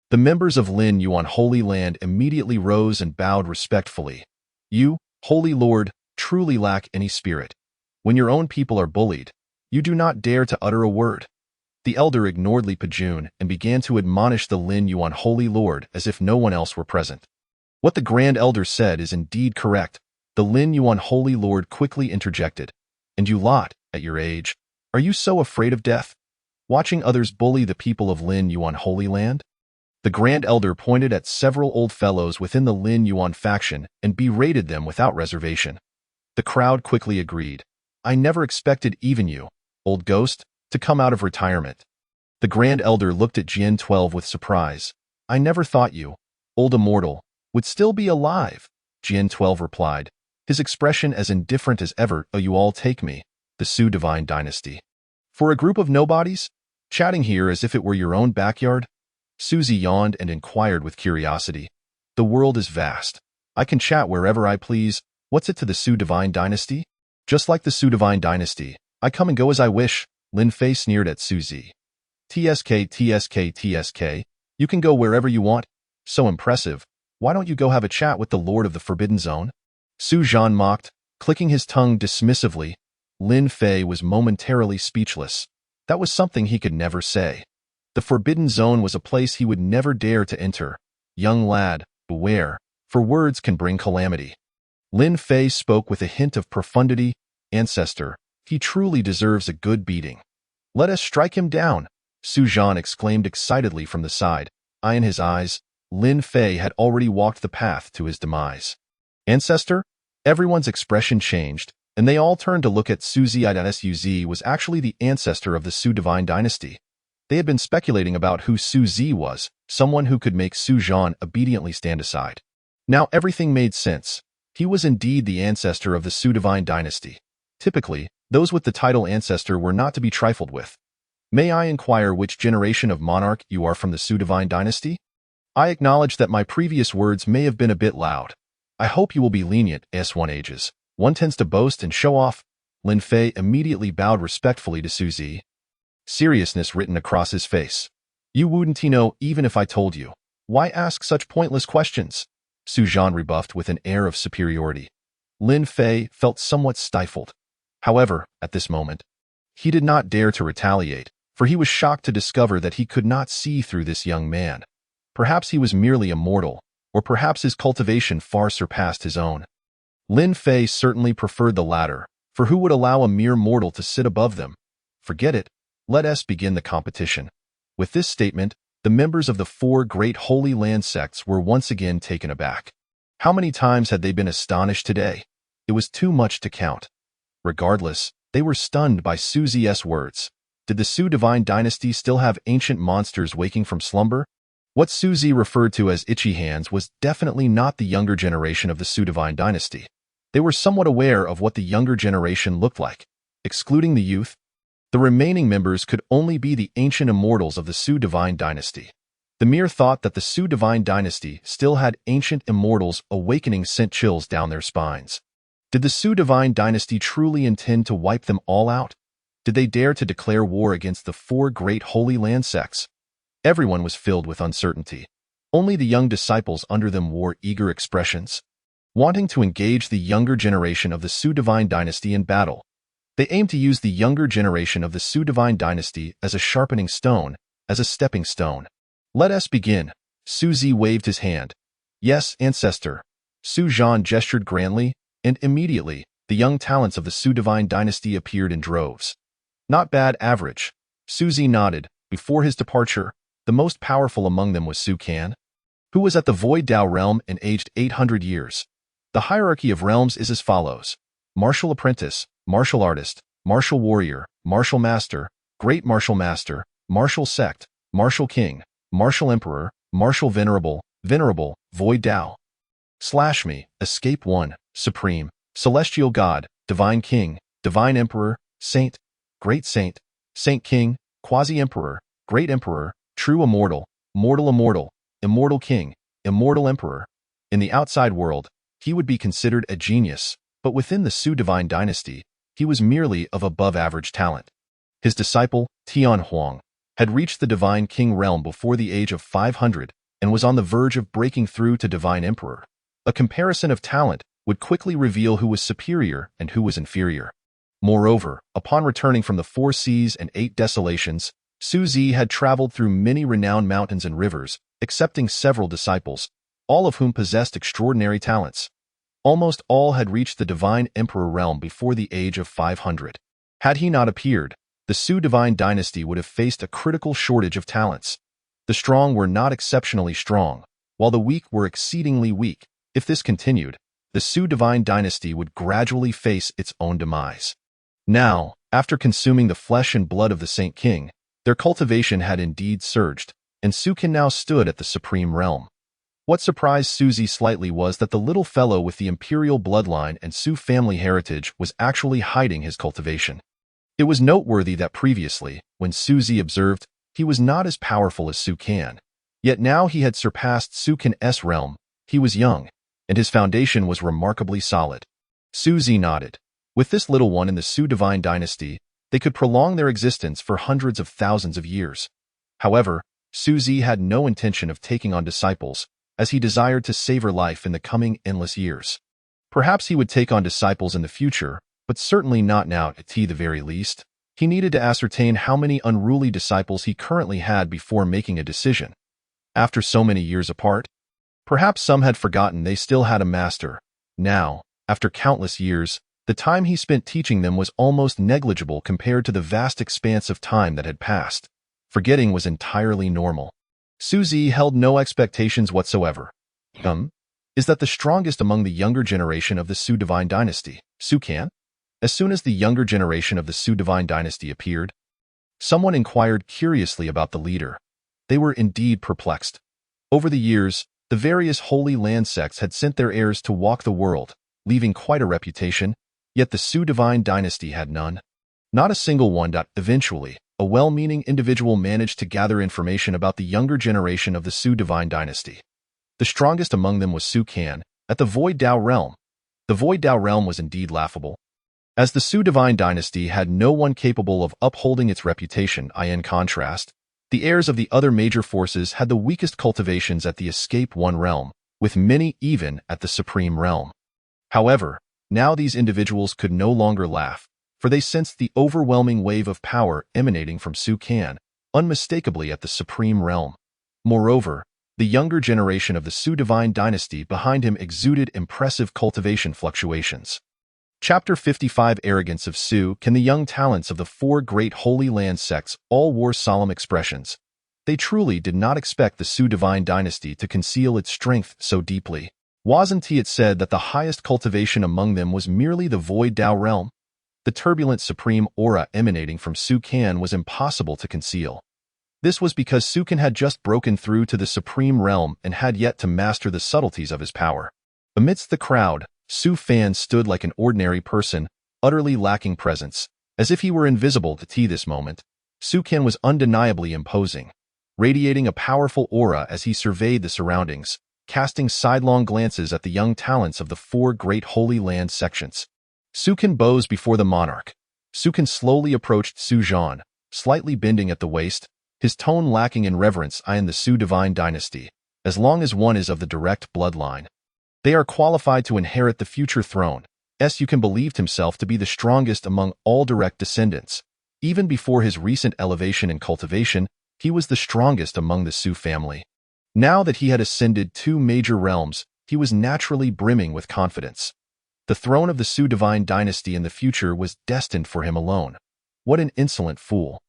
The members of Lin Yuan Holy Land immediately rose and bowed respectfully. You, Holy Lord, truly lack any spirit. When your own people are bullied, you do not dare to utter a word. The elder ignored Li Pejun and began to admonish the Lin Yuan Holy Lord as if no one else were present. What the Grand Elder said is indeed correct. The Lin Yuan Holy Lord quickly interjected. And you lot, at your age, are you so afraid of death? Watching others bully the people of Lin Yuan Holy Land? The Grand Elder pointed at several old fellows within the Lin Yuan faction and berated them without reservation. The crowd quickly agreed. I never expected even you, old ghost, to come out of retirement. The Grand Elder looked at Jian 12 with surprise. I never thought you, old immortal, would still be alive, Jian 12 replied, his expression as indifferent as ever. Oh, you all take me, the Su Divine Dynasty, for a group of nobodies? Chatting here as if it were your own backyard? Susie yawned and inquired with curiosity. The world is vast. I can chat wherever I please. What's it to the Su Divine Dynasty? Just like the Su Divine Dynasty, I come and go as I wish, Lin Fei sneered at Suzy. TSK, you can go wherever you want. So impressive. Why don't you go have a chat with the Lord of the Forbidden Zone? Su Zhan mocked, clicking his tongue dismissively. Lin Fei was momentarily speechless. That was something he could never say. The Forbidden Zone was a place he would never dare to enter. Young lad, beware, for words can bring calamity. Lin Fei spoke with a hint of profundity. Ancestor, he truly deserves a good beating. Let us strike him down, Su Zhan exclaimed excitedly from the side. Eye in his eyes, Lin Fei had already walked the path to his demise. Ancestor? Everyone's expression changed, and they all turned to look at Suzy. Suz was actually the ancestor of the Su Divine Dynasty. They had been speculating about who Suzy was, someone who could make Su Zhan obediently stand aside. Now everything made sense. He was indeed the ancestor of the Su Divine Dynasty. Typically, those with the title ancestor were not to be trifled with. May I inquire which generation of monarch you are from the Su Divine Dynasty? I acknowledge that my previous words may have been a bit loud. I hope you will be lenient, S1 ages. One tends to boast and show off. Lin Fei immediately bowed respectfully to Suzy. Seriousness written across his face. You wouldn't know even if I told you. Why ask such pointless questions? Su Zhan rebuffed with an air of superiority. Lin Fei felt somewhat stifled. However, at this moment, he did not dare to retaliate, for he was shocked to discover that he could not see through this young man. Perhaps he was merely a mortal, or perhaps his cultivation far surpassed his own. Lin Fei certainly preferred the latter, for who would allow a mere mortal to sit above them? Forget it. Let us begin the competition. With this statement, the members of the four great Holy Land sects were once again taken aback. How many times had they been astonished today? It was too much to count. Regardless, they were stunned by Suzy's words. Did the Su Divine Dynasty still have ancient monsters waking from slumber? What Suzy referred to as itchy hands was definitely not the younger generation of the Su Divine Dynasty. They were somewhat aware of what the younger generation looked like. Excluding the youth, the remaining members could only be the ancient immortals of the Su Divine Dynasty. The mere thought that the Su Divine Dynasty still had ancient immortals awakening sent chills down their spines. Did the Su Divine Dynasty truly intend to wipe them all out? Did they dare to declare war against the four great Holy Land sects? Everyone was filled with uncertainty. Only the young disciples under them wore eager expressions, wanting to engage the younger generation of the Su Divine Dynasty in battle. They aimed to use the younger generation of the Su Divine Dynasty as a sharpening stone, as a stepping stone. Let us begin. Suzy waved his hand. Yes, ancestor. Su Zhan gestured grandly, and immediately, the young talents of the Su divine dynasty appeared in droves. Not bad average. Su Zi nodded. Before his departure, the most powerful among them was Su Can, who was at the Void Dao realm and aged 800 years. The hierarchy of realms is as follows: martial apprentice, martial artist, martial warrior, martial master, great martial master, martial sect, martial king, martial emperor, martial venerable, void Dao. Slash me, escape one, supreme, celestial god, divine king, divine emperor, saint, great saint, saint king, quasi-emperor, great emperor, true immortal, mortal immortal, immortal king, immortal emperor. In the outside world, he would be considered a genius, but within the Su divine dynasty, he was merely of above-average talent. His disciple, Tian Huang, had reached the divine king realm before the age of 500 and was on the verge of breaking through to divine emperor. A comparison of talent would quickly reveal who was superior and who was inferior. Moreover, upon returning from the 4 seas and 8 desolations, Su Zi had traveled through many renowned mountains and rivers, accepting several disciples, all of whom possessed extraordinary talents. Almost all had reached the divine emperor realm before the age of 500. Had he not appeared, the Su divine dynasty would have faced a critical shortage of talents. The strong were not exceptionally strong, while the weak were exceedingly weak. If this continued, the Su divine dynasty would gradually face its own demise. Now, after consuming the flesh and blood of the Saint King, their cultivation had indeed surged, and Su Can now stood at the supreme realm. What surprised Su Zi slightly was that the little fellow with the imperial bloodline and Su family heritage was actually hiding his cultivation. It was noteworthy that previously, when Su Zi observed, he was not as powerful as Su Can. Yet now he had surpassed Su Can's realm. He was young, and his foundation was remarkably solid. Su Zi nodded. With this little one in the Su divine dynasty, they could prolong their existence for hundreds of thousands of years. However, Su Zi had no intention of taking on disciples, as he desired to savor life in the coming endless years. Perhaps he would take on disciples in the future, but certainly not now at the very least. He needed to ascertain how many unruly disciples he currently had before making a decision. After so many years apart, perhaps some had forgotten they still had a master. Now, after countless years, the time he spent teaching them was almost negligible compared to the vast expanse of time that had passed. Forgetting was entirely normal. Su Zi held no expectations whatsoever. Is that the strongest among the younger generation of the Su divine dynasty, Su Can? As soon as the younger generation of the Su divine dynasty appeared, someone inquired curiously about the leader. They were indeed perplexed. Over the years, the various Holy Land sects had sent their heirs to walk the world, leaving quite a reputation, yet the Su divine dynasty had none. Not a single one. Eventually, a well-meaning individual managed to gather information about the younger generation of the Su divine dynasty. The strongest among them was Su Can, at the Void Dao realm. The Void Dao realm was indeed laughable, as the Su divine dynasty had no one capable of upholding its reputation. In contrast, the heirs of the other major forces had the weakest cultivations at the Escape One realm, with many even at the Supreme realm. However, now these individuals could no longer laugh, for they sensed the overwhelming wave of power emanating from Su Can, unmistakably at the Supreme realm. Moreover, the younger generation of the Su divine dynasty behind him exuded impressive cultivation fluctuations. Chapter 55 Arrogance of Su Can. The young talents of the 4 great Holy Land sects all wore solemn expressions. They truly did not expect the Su divine dynasty to conceal its strength so deeply. Wasn't it said that the highest cultivation among them was merely the Void Dao realm? The turbulent supreme aura emanating from Su Can was impossible to conceal. This was because Su Can had just broken through to the supreme realm and had yet to master the subtleties of his power. Amidst the crowd, Su Fan stood like an ordinary person, utterly lacking presence, as if he were invisible to this moment. Su Can was undeniably imposing, radiating a powerful aura as he surveyed the surroundings, casting sidelong glances at the young talents of the 4 great Holy Land sections. Su Can bows before the monarch. Su Can slowly approached Su Zhan, slightly bending at the waist, his tone lacking in reverence. In the Su divine dynasty, as long as one is of the direct bloodline, they are qualified to inherit the future throne. Su Can believed himself to be the strongest among all direct descendants. Even before his recent elevation in cultivation, he was the strongest among the Su family. Now that he had ascended 2 major realms, he was naturally brimming with confidence. The throne of the Su divine dynasty in the future was destined for him alone. What an insolent fool.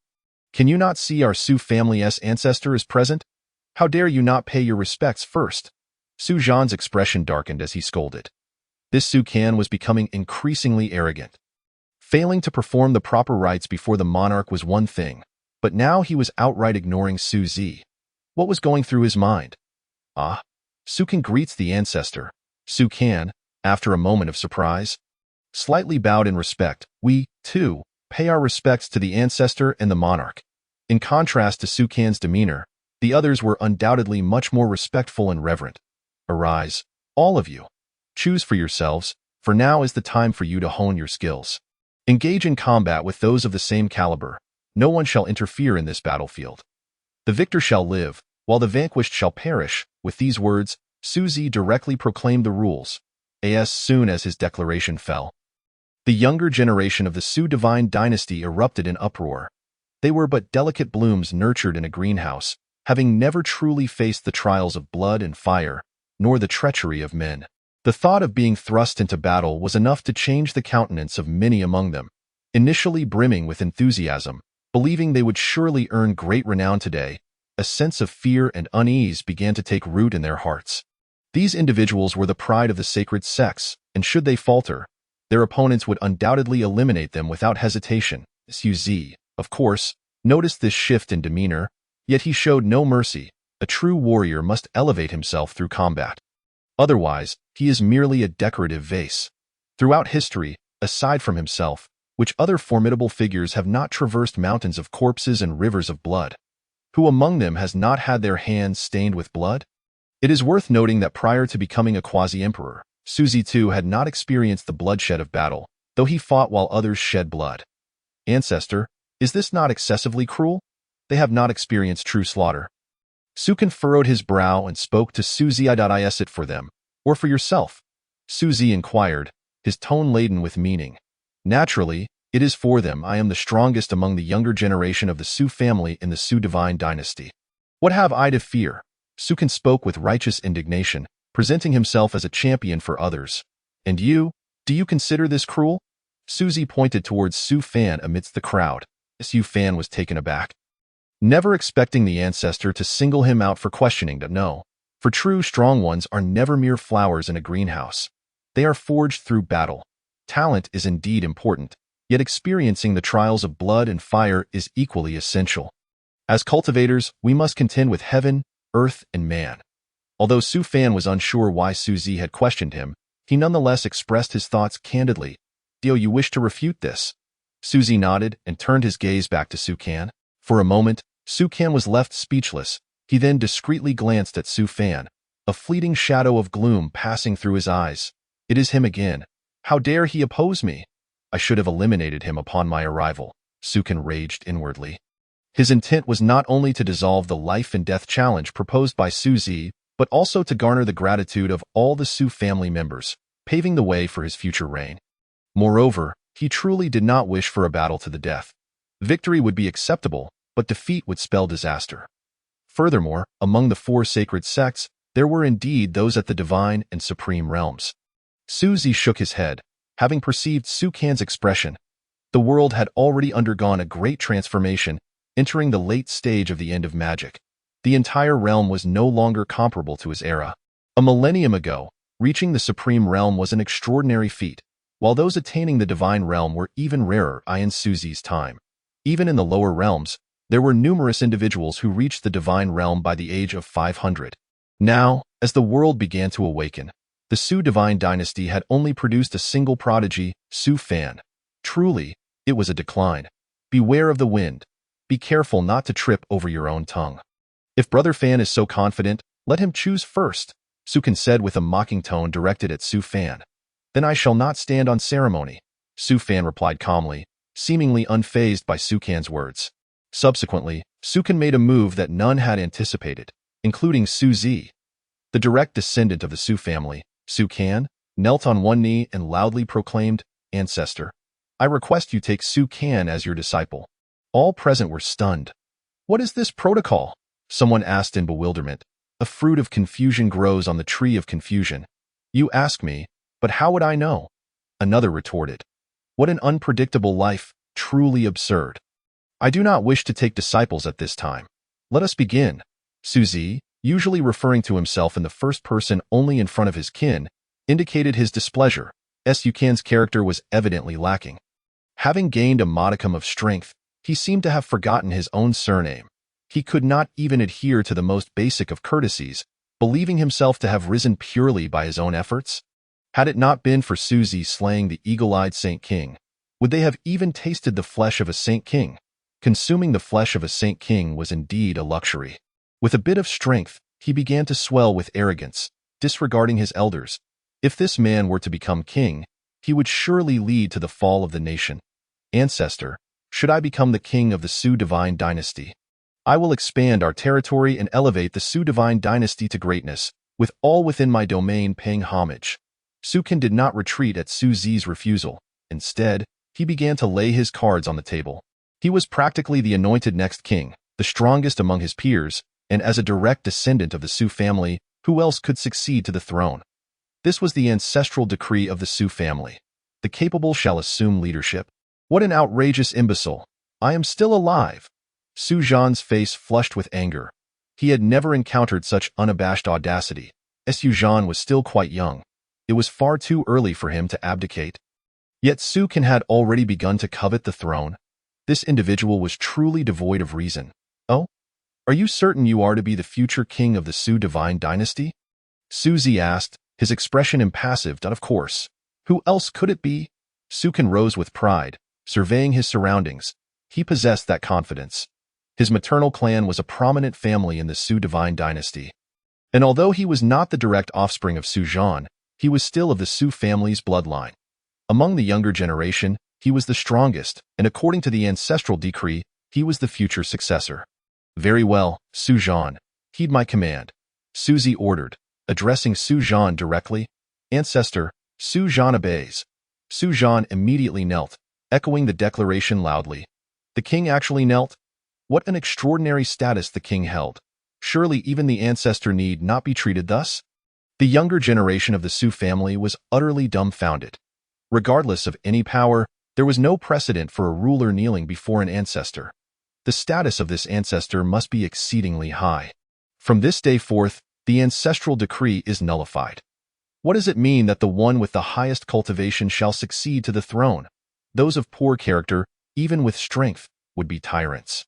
Can you not see our Su family's ancestor is present? How dare you not pay your respects first? Su Zhan's expression darkened as he scolded. This Su Can was becoming increasingly arrogant. Failing to perform the proper rites before the monarch was one thing, but now he was outright ignoring Su Zi. What was going through his mind? Ah, Su Can greets the ancestor. Su Can, after a moment of surprise, slightly bowed in respect. We, too, pay our respects to the ancestor and the monarch. In contrast to Su Can's demeanor, the others were undoubtedly much more respectful and reverent. Arise, all of you. Choose for yourselves, for now is the time for you to hone your skills. Engage in combat with those of the same caliber. No one shall interfere in this battlefield. The victor shall live, while the vanquished shall perish. With these words, Su Zi directly proclaimed the rules. As soon as his declaration fell, the younger generation of the Su divine dynasty erupted in uproar. They were but delicate blooms nurtured in a greenhouse, having never truly faced the trials of blood and fire, nor the treachery of men. The thought of being thrust into battle was enough to change the countenance of many among them. Initially brimming with enthusiasm, believing they would surely earn great renown today, a sense of fear and unease began to take root in their hearts. These individuals were the pride of the sacred sex, and should they falter, their opponents would undoubtedly eliminate them without hesitation. Su Zi, of course, noticed this shift in demeanor, yet he showed no mercy. A true warrior must elevate himself through combat. Otherwise, he is merely a decorative vase. Throughout history, aside from himself, which other formidable figures have not traversed mountains of corpses and rivers of blood? Who among them has not had their hands stained with blood? It is worth noting that prior to becoming a quasi-emperor, Su Zi too had not experienced the bloodshed of battle, though he fought while others shed blood. Ancestor, is this not excessively cruel? They have not experienced true slaughter. Su Can furrowed his brow and spoke to Su Zi. Is it for them, or for yourself? Su Zi inquired, his tone laden with meaning. Naturally, it is for them. I am the strongest among the younger generation of the Su family in the Su divine dynasty. What have I to fear? Su Can spoke with righteous indignation, presenting himself as a champion for others. And you, do you consider this cruel? Su Zi pointed towards Su Fan amidst the crowd. Su Fan was taken aback, never expecting the ancestor to single him out for questioning. No, for true strong ones are never mere flowers in a greenhouse. They are forged through battle. Talent is indeed important, yet experiencing the trials of blood and fire is equally essential. As cultivators, we must contend with heaven, earth, and man. Although Su Fan was unsure why Su Zi had questioned him, he nonetheless expressed his thoughts candidly. Do you wish to refute this? Su Zi nodded and turned his gaze back to Su Can. For a moment, Su Can was left speechless. He then discreetly glanced at Su Fan, a fleeting shadow of gloom passing through his eyes. It is him again. How dare he oppose me? I should have eliminated him upon my arrival, Su Can raged inwardly. His intent was not only to dissolve the life and death challenge proposed by Su Zi, but also to garner the gratitude of all the Su family members, paving the way for his future reign. Moreover, he truly did not wish for a battle to the death. Victory would be acceptable, but defeat would spell disaster. Furthermore, among the 4 sacred sects, there were indeed those at the divine and supreme realms. Su Zi shook his head, having perceived Su Can's expression. The world had already undergone a great transformation, entering the late stage of the end of magic. The entire realm was no longer comparable to his era. A millennium ago, reaching the supreme realm was an extraordinary feat, while those attaining the divine realm were even rarer in Su Zi's time. Even in the lower realms, there were numerous individuals who reached the divine realm by the age of 500. Now, as the world began to awaken, the Su divine dynasty had only produced a single prodigy, Su Fan. Truly, it was a decline. Beware of the wind. Be careful not to trip over your own tongue. If Brother Fan is so confident, let him choose first, Su Can said with a mocking tone directed at Su Fan. Then I shall not stand on ceremony, Su Fan replied calmly, seemingly unfazed by Su Can's words. Subsequently, Su Can made a move that none had anticipated, including Su Zi. The direct descendant of the Su family, Su Can, knelt on one knee and loudly proclaimed, Ancestor, I request you take Su Can as your disciple. All present were stunned. What is this protocol? Someone asked in bewilderment. A fruit of confusion grows on the tree of confusion. You ask me, but how would I know? Another retorted. What an unpredictable life, truly absurd. I do not wish to take disciples at this time. Let us begin. Su, usually referring to himself in the first person only in front of his kin, indicated his displeasure. Su Kan's character was evidently lacking. Having gained a modicum of strength, he seemed to have forgotten his own surname. He could not even adhere to the most basic of courtesies, believing himself to have risen purely by his own efforts. Had it not been for Suzy slaying the eagle-eyed Saint King, would they have even tasted the flesh of a Saint King? Consuming the flesh of a Saint King was indeed a luxury. With a bit of strength, he began to swell with arrogance, disregarding his elders. If this man were to become king, he would surely lead to the fall of the nation. Ancestor, should I become the king of the Su divine dynasty? I will expand our territory and elevate the Su divine dynasty to greatness, with all within my domain paying homage. Su Kan did not retreat at Su Zi's refusal. Instead, he began to lay his cards on the table. He was practically the anointed next king, the strongest among his peers, and as a direct descendant of the Su family, who else could succeed to the throne? This was the ancestral decree of the Su family. The capable shall assume leadership. What an outrageous imbecile! I am still alive! Su Zhan's face flushed with anger. He had never encountered such unabashed audacity. Su Zhan was still quite young. It was far too early for him to abdicate. Yet Su Kan had already begun to covet the throne. This individual was truly devoid of reason. Oh? Are you certain you are to be the future king of the Su divine dynasty? Suzy asked, his expression impassive. Of course. Who else could it be? Su Kan rose with pride, surveying his surroundings. He possessed that confidence. His maternal clan was a prominent family in the Su divine dynasty. And although he was not the direct offspring of Su Zhan, he was still of the Su family's bloodline. Among the younger generation, he was the strongest, and according to the ancestral decree, he was the future successor. Very well, Su Zhan, heed my command, Suzy ordered, addressing Su Zhan directly. Ancestor, Su Zhan obeys. Su Zhan immediately knelt, echoing the declaration loudly. The king actually knelt? What an extraordinary status the king held. Surely even the ancestor need not be treated thus? The younger generation of the Su family was utterly dumbfounded. Regardless of any power, there was no precedent for a ruler kneeling before an ancestor. The status of this ancestor must be exceedingly high. From this day forth, the ancestral decree is nullified. What does it mean that the one with the highest cultivation shall succeed to the throne? Those of poor character, even with strength, would be tyrants.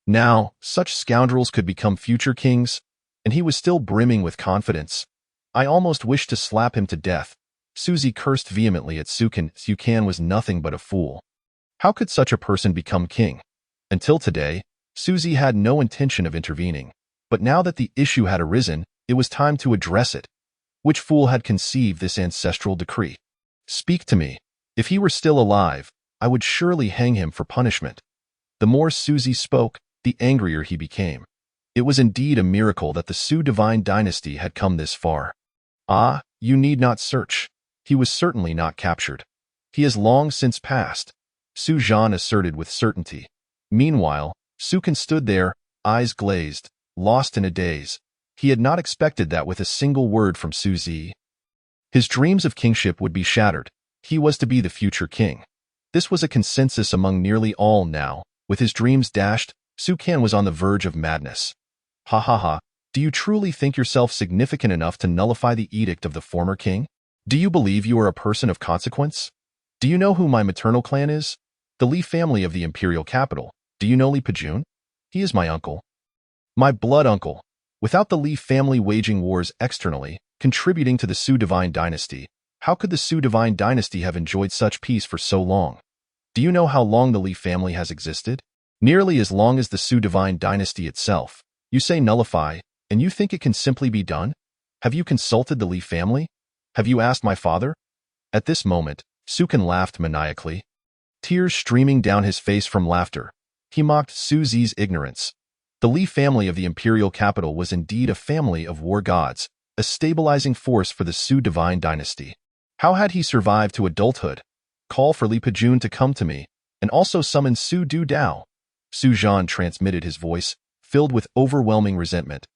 Now, such scoundrels could become future kings, and he was still brimming with confidence. I almost wished to slap him to death. Suzy cursed vehemently at Su Kan. Su Kan was nothing but a fool. How could such a person become king? Until today, Suzy had no intention of intervening, but now that the issue had arisen, it was time to address it. Which fool had conceived this ancestral decree? Speak to me. If he were still alive, I would surely hang him for punishment. The more Suzy spoke, the angrier he became. It was indeed a miracle that the Su divine dynasty had come this far. Ah, you need not search. He was certainly not captured. He has long since passed, Su Zhan asserted with certainty. Meanwhile, Su Kan stood there, eyes glazed, lost in a daze. He had not expected that with a single word from Suzy. His dreams of kingship would be shattered. He was to be the future king. This was a consensus among nearly all now. With his dreams dashed, Su Kan was on the verge of madness. Ha ha ha, do you truly think yourself significant enough to nullify the edict of the former king? Do you believe you are a person of consequence? Do you know who my maternal clan is? The Li family of the imperial capital. Do you know Li Pejun? He is my uncle. My blood uncle. Without the Li family waging wars externally, contributing to the Su divine dynasty, how could the Su divine dynasty have enjoyed such peace for so long? Do you know how long the Li family has existed? Nearly as long as the Su divine dynasty itself. You say nullify, and you think it can simply be done? Have you consulted the Li family? Have you asked my father? At this moment, Su Kan laughed maniacally. Tears streaming down his face from laughter. He mocked Suzy's ignorance. The Li family of the imperial capital was indeed a family of war gods, a stabilizing force for the Su divine dynasty. How had he survived to adulthood? Call for Li Pejun to come to me, and also summon Su Du Dao. Su Zhan transmitted his voice, filled with overwhelming resentment.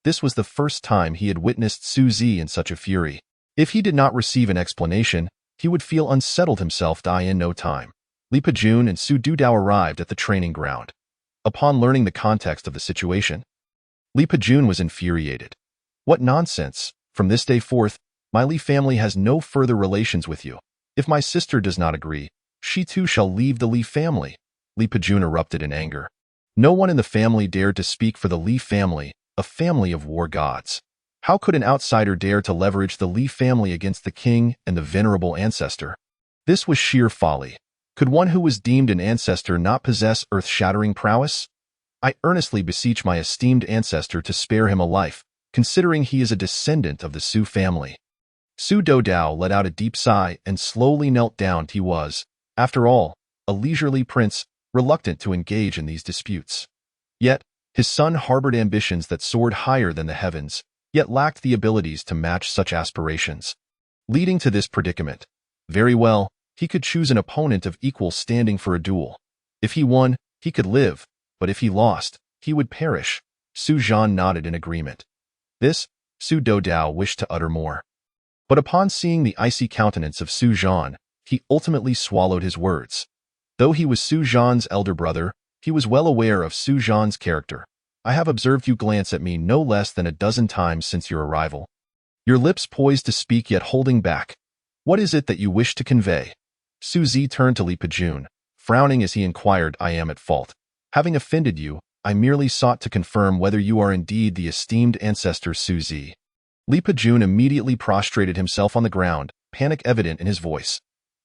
This was the first time he had witnessed Su Zi in such a fury. If he did not receive an explanation, he would feel unsettled himself die in no time. Li Pejun and Su Dudao arrived at the training ground. Upon learning the context of the situation, Li Pejun was infuriated. What nonsense! From this day forth, my Li family has no further relations with you. If my sister does not agree, she too shall leave the Li family. Li Pejun erupted in anger. No one in the family dared to speak for the Li family, a family of war gods. How could an outsider dare to leverage the Li family against the king and the venerable ancestor? This was sheer folly. Could one who was deemed an ancestor not possess earth-shattering prowess? I earnestly beseech my esteemed ancestor to spare him a life, considering he is a descendant of the Su family. Su Dodao let out a deep sigh and slowly knelt down. He was, after all, a leisurely prince, reluctant to engage in these disputes. Yet, his son harbored ambitions that soared higher than the heavens, yet lacked the abilities to match such aspirations. Leading to this predicament, very well, he could choose an opponent of equal standing for a duel. If he won, he could live, but if he lost, he would perish. Su Zhan nodded in agreement. This, Su Dodao wished to utter more. But upon seeing the icy countenance of Su Zhan, he ultimately swallowed his words. Though he was Su Zhan's elder brother, he was well aware of Su Zhan's character. I have observed you glance at me no less than a dozen times since your arrival. Your lips poised to speak yet holding back. What is it that you wish to convey? Su Zi turned to Li Pejun, frowning as he inquired. I am at fault. Having offended you, I merely sought to confirm whether you are indeed the esteemed ancestor Su Zi. Li Pejun immediately prostrated himself on the ground, panic evident in his voice.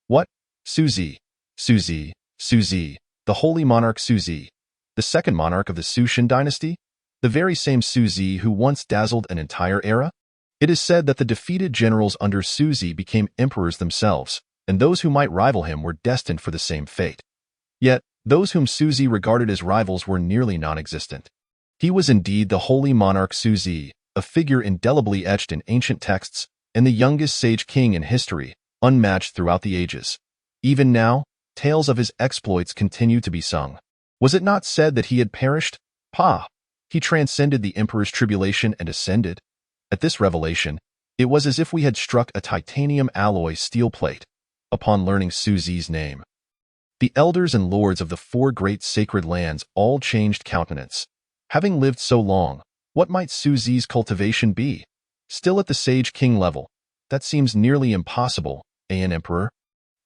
What? Su Zi, Su Zi, Su Zi, the holy monarch Su Zi, the second monarch of the Su Shin dynasty? The very same Su Zi who once dazzled an entire era? It is said that the defeated generals under Su Zi became emperors themselves, and those who might rival him were destined for the same fate. Yet, those whom Su Zi regarded as rivals were nearly non-existent. He was indeed the holy monarch Su Zi, a figure indelibly etched in ancient texts, and the youngest sage king in history, unmatched throughout the ages. Even now, tales of his exploits continue to be sung. Was it not said that he had perished? Pa! He transcended the emperor's tribulation and ascended. At this revelation, it was as if we had struck a titanium alloy steel plate. Upon learning Su Zi's name, the elders and lords of the four great sacred lands all changed countenance. Having lived so long, what might Su Zi's cultivation be? Still at the sage king level. That seems nearly impossible. An emperor?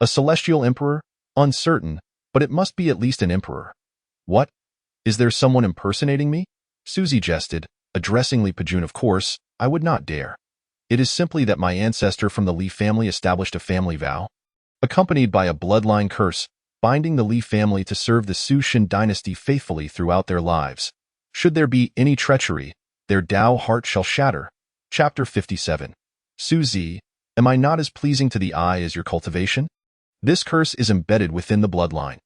A celestial emperor? Uncertain, but it must be at least an emperor. What? Is there someone impersonating me? Su Zi jested, addressing Li Pejun. Of course, I would not dare. It is simply that my ancestor from the Li family established a family vow, accompanied by a bloodline curse, binding the Li family to serve the Su Shin dynasty faithfully throughout their lives. Should there be any treachery, their Dao heart shall shatter. Chapter 57. Su Zi, am I not as pleasing to the eye as your cultivation? This curse is embedded within the bloodline.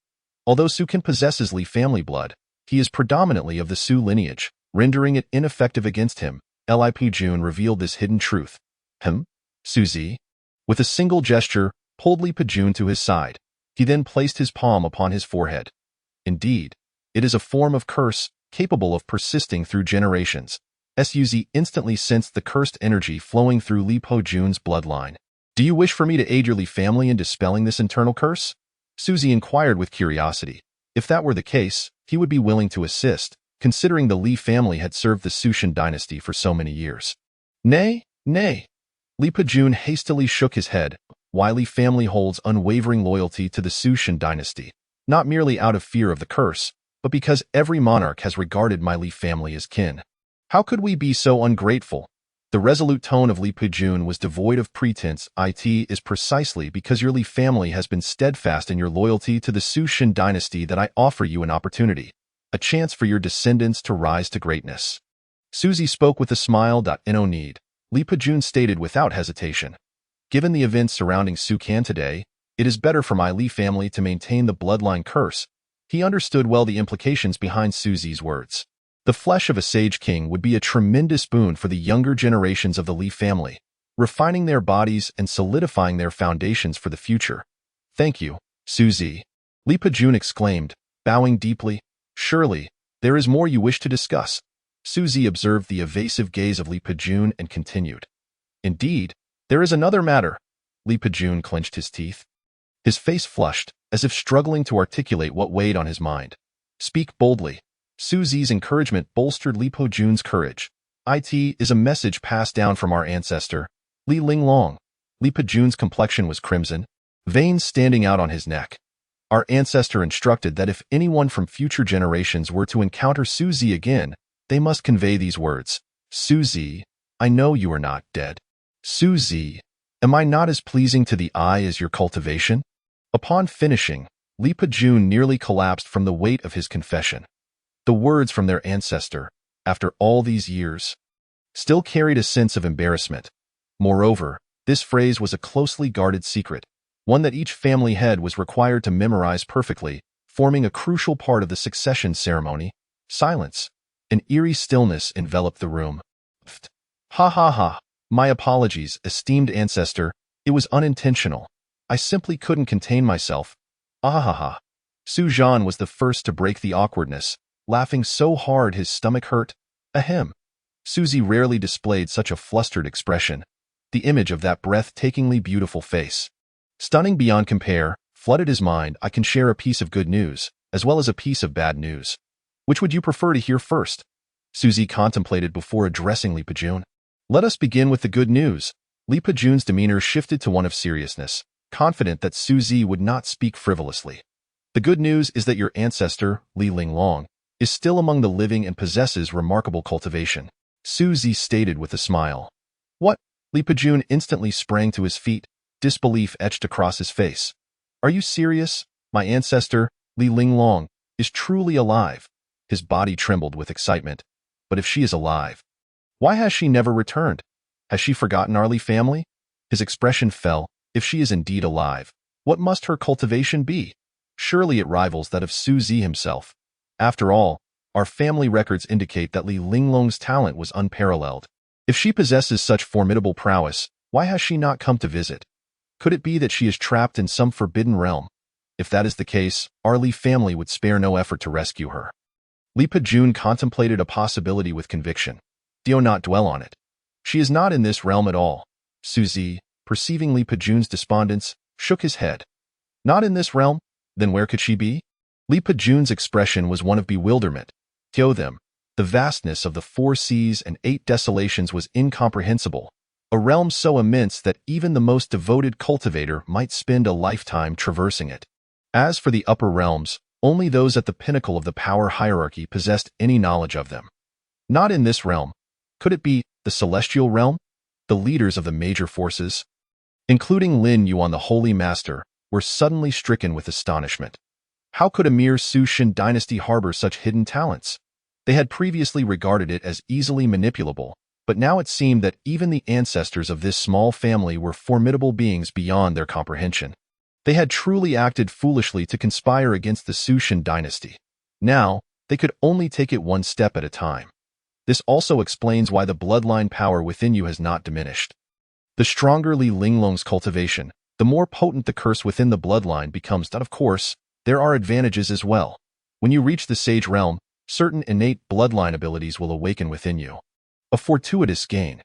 Although Su Kin possesses Li family blood, he is predominantly of the Su lineage, rendering it ineffective against him. Li Pejun revealed this hidden truth. Su Zi, with a single gesture, pulled Li Pejun to his side. He then placed his palm upon his forehead. Indeed, it is a form of curse, capable of persisting through generations. Su Zi instantly sensed the cursed energy flowing through Li Pejun's bloodline. Do you wish for me to aid your Li family in dispelling this internal curse? Su Zi inquired with curiosity. If that were the case, he would be willing to assist, considering the Li family had served the Su Shin dynasty for so many years. Nay, nay. Li Pejun hastily shook his head. Why Li family holds unwavering loyalty to the Su Shin dynasty, not merely out of fear of the curse, but because every monarch has regarded my Li family as kin. How could we be so ungrateful? The resolute tone of Li Pejun was devoid of pretense. It is precisely because your Li family has been steadfast in your loyalty to the Su Shin dynasty that I offer you an opportunity, a chance for your descendants to rise to greatness. Su Zi spoke with a smile. No need, Li Pejun stated without hesitation. Given the events surrounding Su Can today, it is better for my Li family to maintain the bloodline curse. He understood well the implications behind Su Zi's words. The flesh of a sage king would be a tremendous boon for the younger generations of the Li family, refining their bodies and solidifying their foundations for the future. Thank you, Su Zi. Li Pejun exclaimed, bowing deeply. Surely, there is more you wish to discuss. Suzy observed the evasive gaze of Li Pejun and continued. Indeed, there is another matter. Li Pejun clenched his teeth. His face flushed, as if struggling to articulate what weighed on his mind. Speak boldly. Suzy's encouragement bolstered Li Pejun's courage. It is a message passed down from our ancestor, Li Linglong. Li Pejun's complexion was crimson, veins standing out on his neck. Our ancestor instructed that if anyone from future generations were to encounter Suzy again, they must convey these words. Suzy, I know you are not dead. Suzy, am I not as pleasing to the eye as your cultivation? Upon finishing, Li Pejun nearly collapsed from the weight of his confession. The words from their ancestor, after all these years, still carried a sense of embarrassment. Moreover, this phrase was a closely guarded secret, one that each family head was required to memorize perfectly, forming a crucial part of the succession ceremony. Silence. An eerie stillness enveloped the room. Ha ha ha. My apologies, esteemed ancestor. It was unintentional. I simply couldn't contain myself. Ah ha ha. Su Zhan was the first to break the awkwardness, laughing so hard his stomach hurt. Ahem. Suzy rarely displayed such a flustered expression. The image of that breathtakingly beautiful face, stunning beyond compare, flooded his mind. I can share a piece of good news, as well as a piece of bad news. Which would you prefer to hear first? Suzy contemplated before addressing Li Pejun. Let us begin with the good news. Li Pejun's demeanor shifted to one of seriousness, confident that Suzy would not speak frivolously. The good news is that your ancestor, Li Linglong, is still among the living and possesses remarkable cultivation. Suzy stated with a smile. What? Li Pejun instantly sprang to his feet, disbelief etched across his face. Are you serious? My ancestor, Li Linglong, is truly alive. His body trembled with excitement. But if she is alive, why has she never returned? Has she forgotten our Li family? His expression fell. If she is indeed alive, what must her cultivation be? Surely it rivals that of Suzy himself. After all, our family records indicate that Li Linglong's talent was unparalleled. If she possesses such formidable prowess, why has she not come to visit? Could it be that she is trapped in some forbidden realm? If that is the case, our Li family would spare no effort to rescue her. Li Pejun contemplated a possibility with conviction. Do not dwell on it. She is not in this realm at all. Suzy, perceiving Li Pejun's despondence, shook his head. Not in this realm? Then where could she be? Li Pejun's expression was one of bewilderment. To them, the vastness of the 4 seas and 8 desolations was incomprehensible, a realm so immense that even the most devoted cultivator might spend a lifetime traversing it. As for the upper realms, only those at the pinnacle of the power hierarchy possessed any knowledge of them. Not in this realm. Could it be the celestial realm? The leaders of the major forces, including Lin Yuan the Holy Master, were suddenly stricken with astonishment. How could a mere Su Shan dynasty harbor such hidden talents? They had previously regarded it as easily manipulable, but now it seemed that even the ancestors of this small family were formidable beings beyond their comprehension. They had truly acted foolishly to conspire against the Su Shan dynasty. Now, they could only take it one step at a time. This also explains why the bloodline power within you has not diminished. The stronger Li Linglong's cultivation, the more potent the curse within the bloodline becomes. But of course, there are advantages as well. When you reach the sage realm, certain innate bloodline abilities will awaken within you. A fortuitous gain.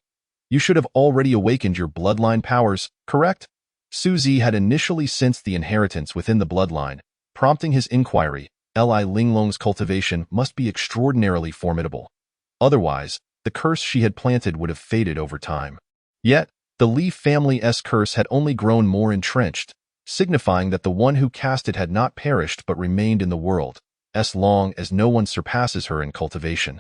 You should have already awakened your bloodline powers, correct? Suzy had initially sensed the inheritance within the bloodline, prompting his inquiry. Li Linglong's cultivation must be extraordinarily formidable. Otherwise, the curse she had planted would have faded over time. Yet, the Li family's curse had only grown more entrenched, signifying that the one who cast it had not perished but remained in the world, as long as no one surpasses her in cultivation.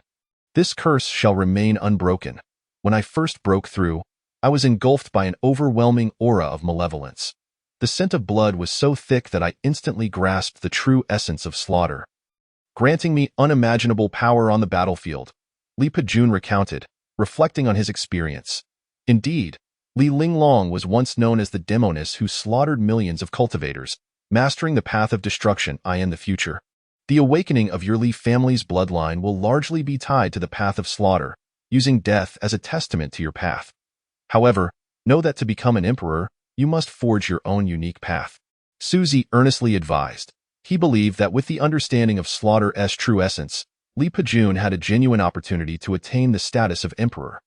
This curse shall remain unbroken. When I first broke through, I was engulfed by an overwhelming aura of malevolence. The scent of blood was so thick that I instantly grasped the true essence of slaughter, granting me unimaginable power on the battlefield. Li Pejun recounted, reflecting on his experience. Indeed, Li Linglong was once known as the demoness who slaughtered millions of cultivators, mastering the path of destruction in the future. The awakening of your Li family's bloodline will largely be tied to the path of slaughter, using death as a testament to your path. However, know that to become an emperor, you must forge your own unique path. Suzy earnestly advised. He believed that with the understanding of slaughter's true essence, Li Pejun had a genuine opportunity to attain the status of emperor.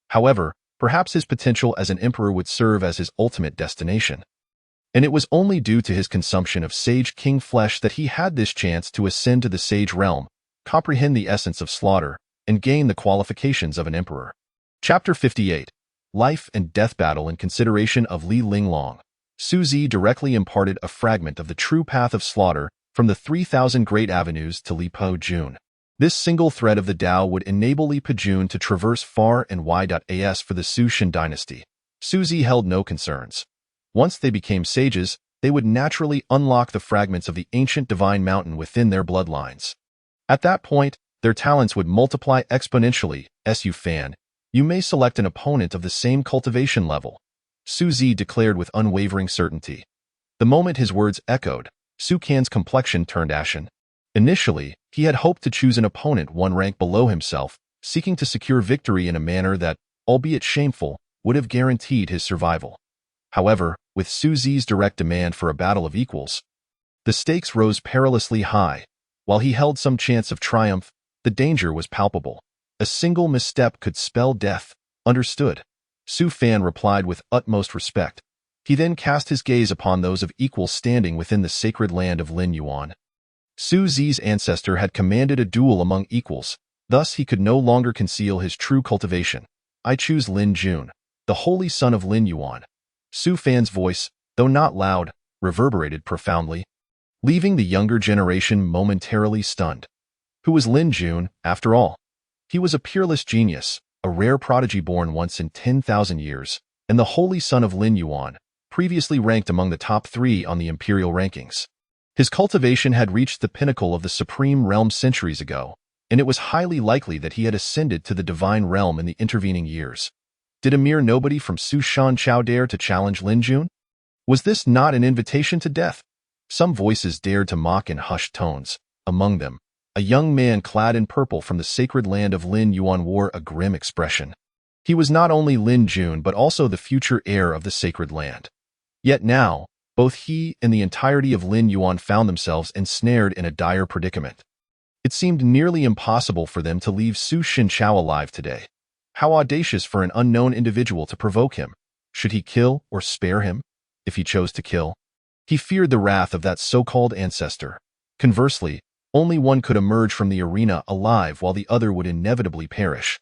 However, perhaps his potential as an emperor would serve as his ultimate destination. And it was only due to his consumption of Sage King flesh that he had this chance to ascend to the Sage realm, comprehend the essence of slaughter, and gain the qualifications of an emperor. Chapter 58. Life and Death Battle in consideration of Li Linglong. Su Zi directly imparted a fragment of the true path of slaughter from the 3,000 Great Avenues to Li Pejun. This single thread of the Tao would enable Li Pejun to traverse far and wide. As for the Su Shan dynasty, Su Zi held no concerns. Once they became sages, they would naturally unlock the fragments of the ancient divine mountain within their bloodlines. At that point, their talents would multiply exponentially. Su Fan, you may select an opponent of the same cultivation level, Su Zi declared with unwavering certainty. The moment his words echoed, Su Can's complexion turned ashen. Initially, he had hoped to choose an opponent one rank below himself, seeking to secure victory in a manner that, albeit shameful, would have guaranteed his survival. However, with Su Zi's direct demand for a battle of equals, the stakes rose perilously high. While he held some chance of triumph, the danger was palpable. A single misstep could spell death. Understood. Su Fan replied with utmost respect. He then cast his gaze upon those of equal standing within the sacred land of Lin Yuan. Su Zi's ancestor had commanded a duel among equals, thus he could no longer conceal his true cultivation. I choose Lin Jun, the holy son of Lin Yuan. Su Fan's voice, though not loud, reverberated profoundly, leaving the younger generation momentarily stunned. Who was Lin Jun, after all? He was a peerless genius, a rare prodigy born once in 10,000 years, and the holy son of Lin Yuan, previously ranked among the top 3 on the imperial rankings. His cultivation had reached the pinnacle of the supreme realm centuries ago, and it was highly likely that he had ascended to the divine realm in the intervening years. Did a mere nobody from Su Shan Chao dare to challenge Lin Jun? Was this not an invitation to death? Some voices dared to mock in hushed tones. Among them, a young man clad in purple from the sacred land of Lin Yuan wore a grim expression. He was not only Lin Jun but also the future heir of the sacred land. Yet now, both he and the entirety of Lin Yuan found themselves ensnared in a dire predicament. It seemed nearly impossible for them to leave Su Shan Chao alive today. How audacious for an unknown individual to provoke him. Should he kill or spare him? If he chose to kill, he feared the wrath of that so-called ancestor. Conversely, only one could emerge from the arena alive while the other would inevitably perish.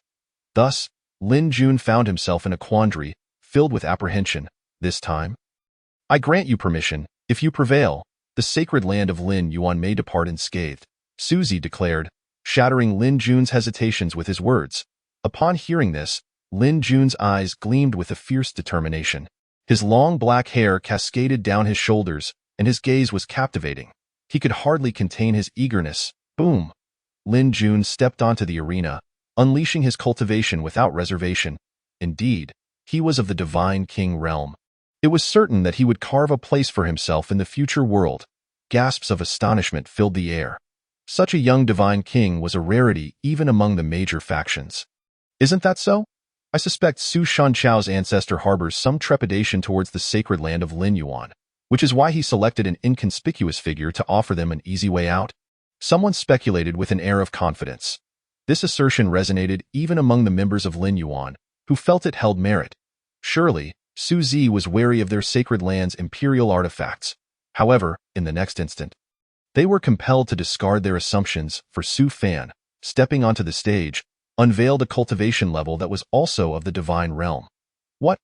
Thus, Lin Jun found himself in a quandary, filled with apprehension. This time, I grant you permission. If you prevail, the sacred land of Lin Yuan may depart unscathed, Su Zi declared, shattering Lin Jun's hesitations with his words. Upon hearing this, Lin Jun's eyes gleamed with a fierce determination. His long black hair cascaded down his shoulders, and his gaze was captivating. He could hardly contain his eagerness. Boom! Lin Jun stepped onto the arena, unleashing his cultivation without reservation. Indeed, he was of the Divine King realm. It was certain that he would carve a place for himself in the future world. Gasps of astonishment filled the air. Such a young Divine King was a rarity even among the major factions. Isn't that so? I suspect Su Shan Chao's ancestor harbors some trepidation towards the sacred land of Lin Yuan, which is why he selected an inconspicuous figure to offer them an easy way out. Someone speculated with an air of confidence. This assertion resonated even among the members of Lin Yuan, who felt it held merit. Surely, Su Zi was wary of their sacred land's imperial artifacts. However, in the next instant, they were compelled to discard their assumptions, for Su Fan, stepping onto the stage, unveiled a cultivation level that was also of the divine realm. What?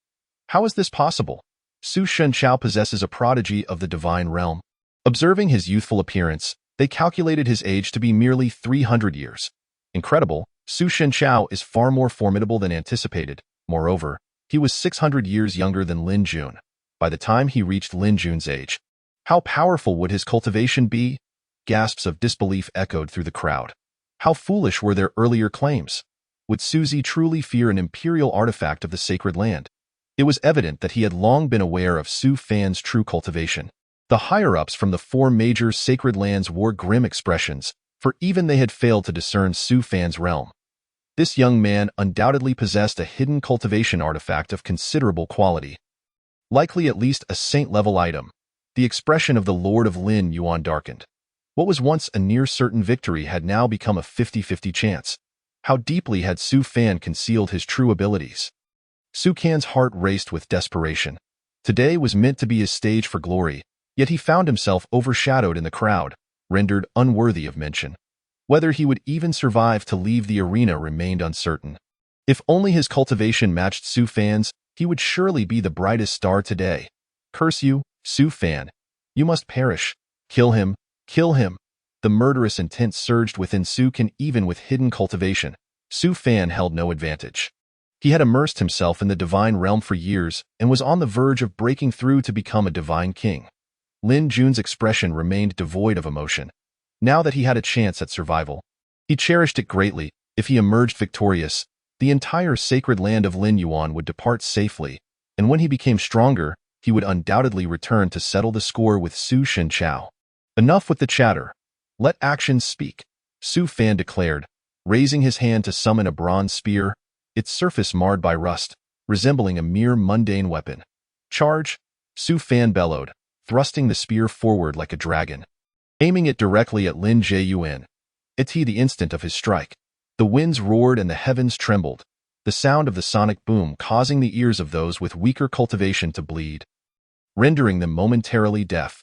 How is this possible? Su Shan Chao possesses a prodigy of the divine realm. Observing his youthful appearance, they calculated his age to be merely 300 years. Incredible, Su Shan Chao is far more formidable than anticipated. Moreover, he was 600 years younger than Lin Jun. By the time he reached Lin Jun's age, how powerful would his cultivation be? Gasps of disbelief echoed through the crowd. How foolish were their earlier claims? Would Su Zi truly fear an imperial artifact of the sacred land? It was evident that he had long been aware of Su Fan's true cultivation. The higher-ups from the 4 major sacred lands wore grim expressions, for even they had failed to discern Su Fan's realm. This young man undoubtedly possessed a hidden cultivation artifact of considerable quality. Likely at least a saint-level item. The expression of the Lord of Lin Yuan darkened. What was once a near-certain victory had now become a 50-50 chance. How deeply had Su Fan concealed his true abilities? Su Can's heart raced with desperation. Today was meant to be his stage for glory, yet he found himself overshadowed in the crowd, rendered unworthy of mention. Whether he would even survive to leave the arena remained uncertain. If only his cultivation matched Su Fan's, he would surely be the brightest star today. Curse you, Su Fan. You must perish. Kill him. Kill him. The murderous intent surged within Su Can even with hidden cultivation. Su Fan held no advantage. He had immersed himself in the divine realm for years and was on the verge of breaking through to become a divine king. Lin Jun's expression remained devoid of emotion. Now that he had a chance at survival, he cherished it greatly. If he emerged victorious, the entire sacred land of Lin Yuan would depart safely, and when he became stronger, he would undoubtedly return to settle the score with Su Shenchao. Enough with the chatter. Let actions speak, Su Fan declared, raising his hand to summon a bronze spear, its surface marred by rust, resembling a mere mundane weapon. Charge, Su Fan bellowed, thrusting the spear forward like a dragon. Aiming it directly at Lin Jiyuan. It's the instant of his strike. The winds roared and the heavens trembled, the sound of the sonic boom causing the ears of those with weaker cultivation to bleed, rendering them momentarily deaf.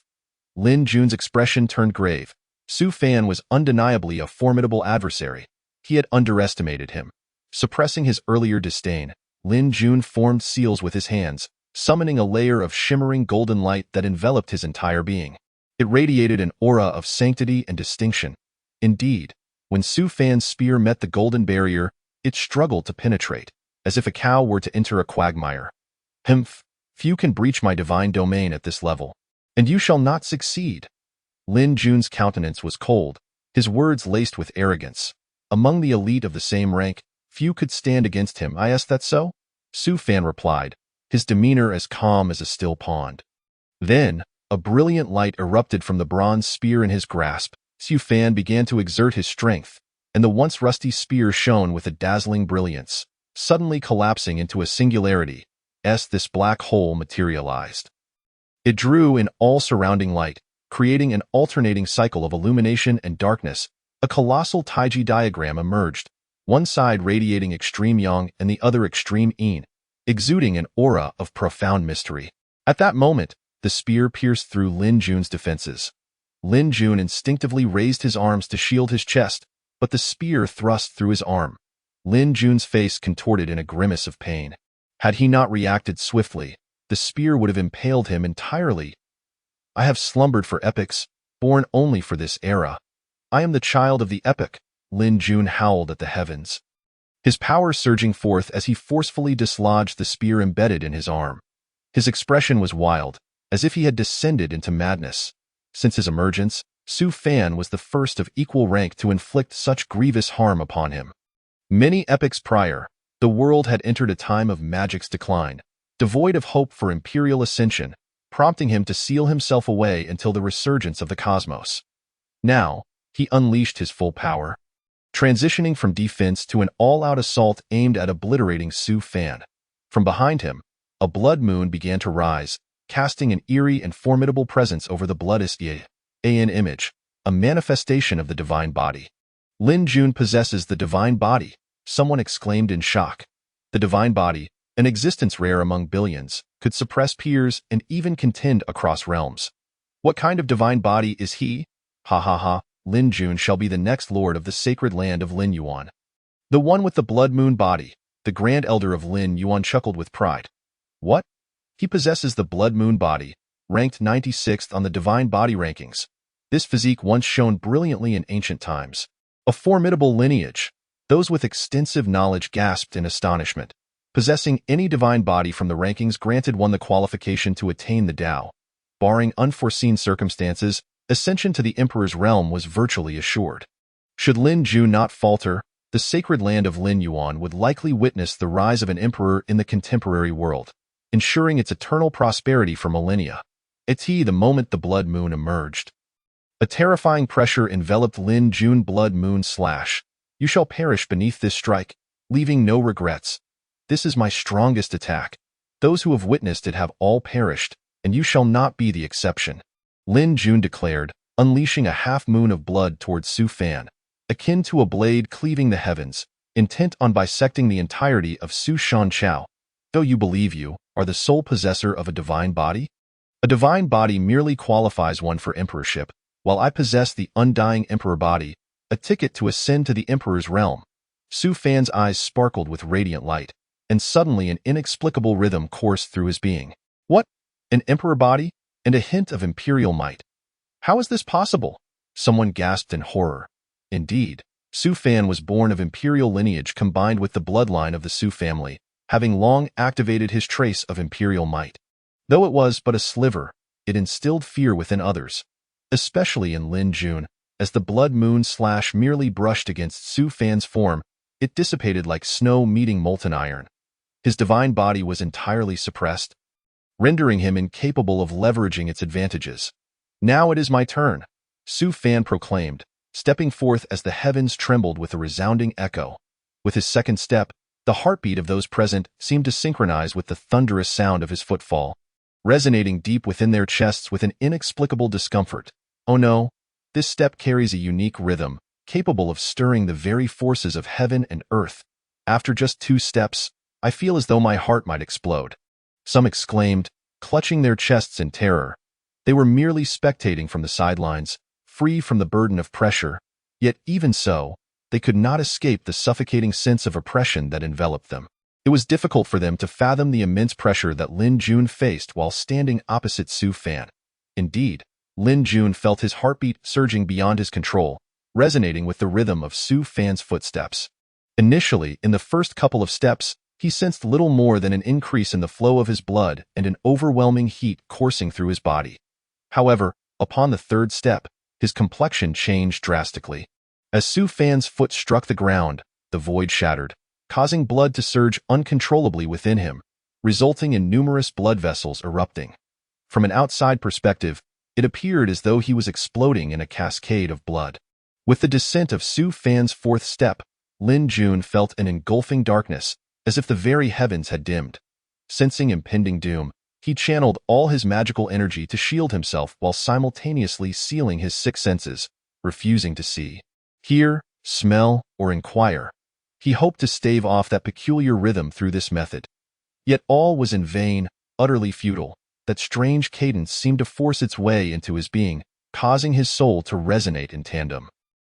Lin Jun's expression turned grave. Su Fan was undeniably a formidable adversary. He had underestimated him. Suppressing his earlier disdain, Lin Jun formed seals with his hands, summoning a layer of shimmering golden light that enveloped his entire being. It radiated an aura of sanctity and distinction. Indeed, when Su Fan's spear met the golden barrier, it struggled to penetrate, as if a cow were to enter a quagmire. Humph! Few can breach my divine domain at this level, and you shall not succeed. Lin Jun's countenance was cold, his words laced with arrogance. Among the elite of the same rank, few could stand against him. Is that so? Su Fan replied, his demeanor as calm as a still pond. Then, a brilliant light erupted from the bronze spear in his grasp. Su Fan began to exert his strength, and the once rusty spear shone with a dazzling brilliance, suddenly collapsing into a singularity, as this black hole materialized. It drew in all surrounding light, creating an alternating cycle of illumination and darkness. A colossal Taiji diagram emerged, one side radiating extreme yang and the other extreme yin, exuding an aura of profound mystery. At that moment, the spear pierced through Lin Jun's defenses. Lin Jun instinctively raised his arms to shield his chest, but the spear thrust through his arm. Lin Jun's face contorted in a grimace of pain. Had he not reacted swiftly, the spear would have impaled him entirely. I have slumbered for epochs, born only for this era. I am the child of the epoch, Lin Jun howled at the heavens, his power surging forth as he forcefully dislodged the spear embedded in his arm. His expression was wild, as if he had descended into madness. Since his emergence, Su Fan was the first of equal rank to inflict such grievous harm upon him. Many epochs prior, the world had entered a time of magic's decline, devoid of hope for imperial ascension, prompting him to seal himself away until the resurgence of the cosmos. Now, he unleashed his full power, transitioning from defense to an all-out assault aimed at obliterating Su Fan. From behind him, a blood moon began to rise, casting an eerie and formidable presence over the bloodist An image, a manifestation of the divine body. Lin Jun possesses the divine body, someone exclaimed in shock. The divine body, an existence rare among billions, could suppress peers and even contend across realms. What kind of divine body is he? Ha ha ha, Lin Jun shall be the next lord of the sacred land of Lin Yuan. The one with the blood moon body, the grand elder of Lin Yuan chuckled with pride. What? He possesses the blood moon body, ranked 96th on the divine body rankings. This physique once shone brilliantly in ancient times. A formidable lineage. Those with extensive knowledge gasped in astonishment. Possessing any divine body from the rankings granted one the qualification to attain the Tao. Barring unforeseen circumstances, ascension to the Emperor's realm was virtually assured. Should Lin Jun not falter, the sacred land of Lin Yuan would likely witness the rise of an emperor in the contemporary world, ensuring its eternal prosperity for millennia. It's the moment the blood moon emerged. A terrifying pressure enveloped Lin Jun. Blood moon slash. You shall perish beneath this strike, leaving no regrets. This is my strongest attack. Those who have witnessed it have all perished, and you shall not be the exception. Lin Jun declared, unleashing a half-moon of blood towards Su Fan, akin to a blade cleaving the heavens, intent on bisecting the entirety of Su Shanchao. Though you believe you are the sole possessor of a divine body? A divine body merely qualifies one for emperorship, while I possess the undying emperor body, a ticket to ascend to the emperor's realm. Su Fan's eyes sparkled with radiant light, and suddenly an inexplicable rhythm coursed through his being. What? An emperor body? And a hint of imperial might? How is this possible? Someone gasped in horror. Indeed, Su Fan was born of imperial lineage combined with the bloodline of the Su family, having long activated his trace of imperial might. Though it was but a sliver, it instilled fear within others, especially in Lin Jun. As the blood moon slash merely brushed against Su Fan's form, it dissipated like snow meeting molten iron. His divine body was entirely suppressed, rendering him incapable of leveraging its advantages. Now it is my turn, Su Fan proclaimed, stepping forth as the heavens trembled with a resounding echo. With his second step, the heartbeat of those present seemed to synchronize with the thunderous sound of his footfall, resonating deep within their chests with an inexplicable discomfort. Oh no, this step carries a unique rhythm, capable of stirring the very forces of heaven and earth. After just 2 steps, I feel as though my heart might explode. Some exclaimed, clutching their chests in terror. They were merely spectating from the sidelines, free from the burden of pressure, yet even so, they could not escape the suffocating sense of oppression that enveloped them. It was difficult for them to fathom the immense pressure that Lin Jun faced while standing opposite Su Fan. Indeed, Lin Jun felt his heartbeat surging beyond his control, resonating with the rhythm of Su Fan's footsteps. Initially, in the first couple of steps, he sensed little more than an increase in the flow of his blood and an overwhelming heat coursing through his body. However, upon the 3rd step, his complexion changed drastically. As Su Fan's foot struck the ground, the void shattered, causing blood to surge uncontrollably within him, resulting in numerous blood vessels erupting. From an outside perspective, it appeared as though he was exploding in a cascade of blood. With the descent of Su Fan's 4th step, Lin Jun felt an engulfing darkness, as if the very heavens had dimmed. Sensing impending doom, he channeled all his magical energy to shield himself while simultaneously sealing his 6 senses, refusing to see, hear, smell, or inquire. He hoped to stave off that peculiar rhythm through this method. Yet all was in vain, utterly futile. That strange cadence seemed to force its way into his being, causing his soul to resonate in tandem.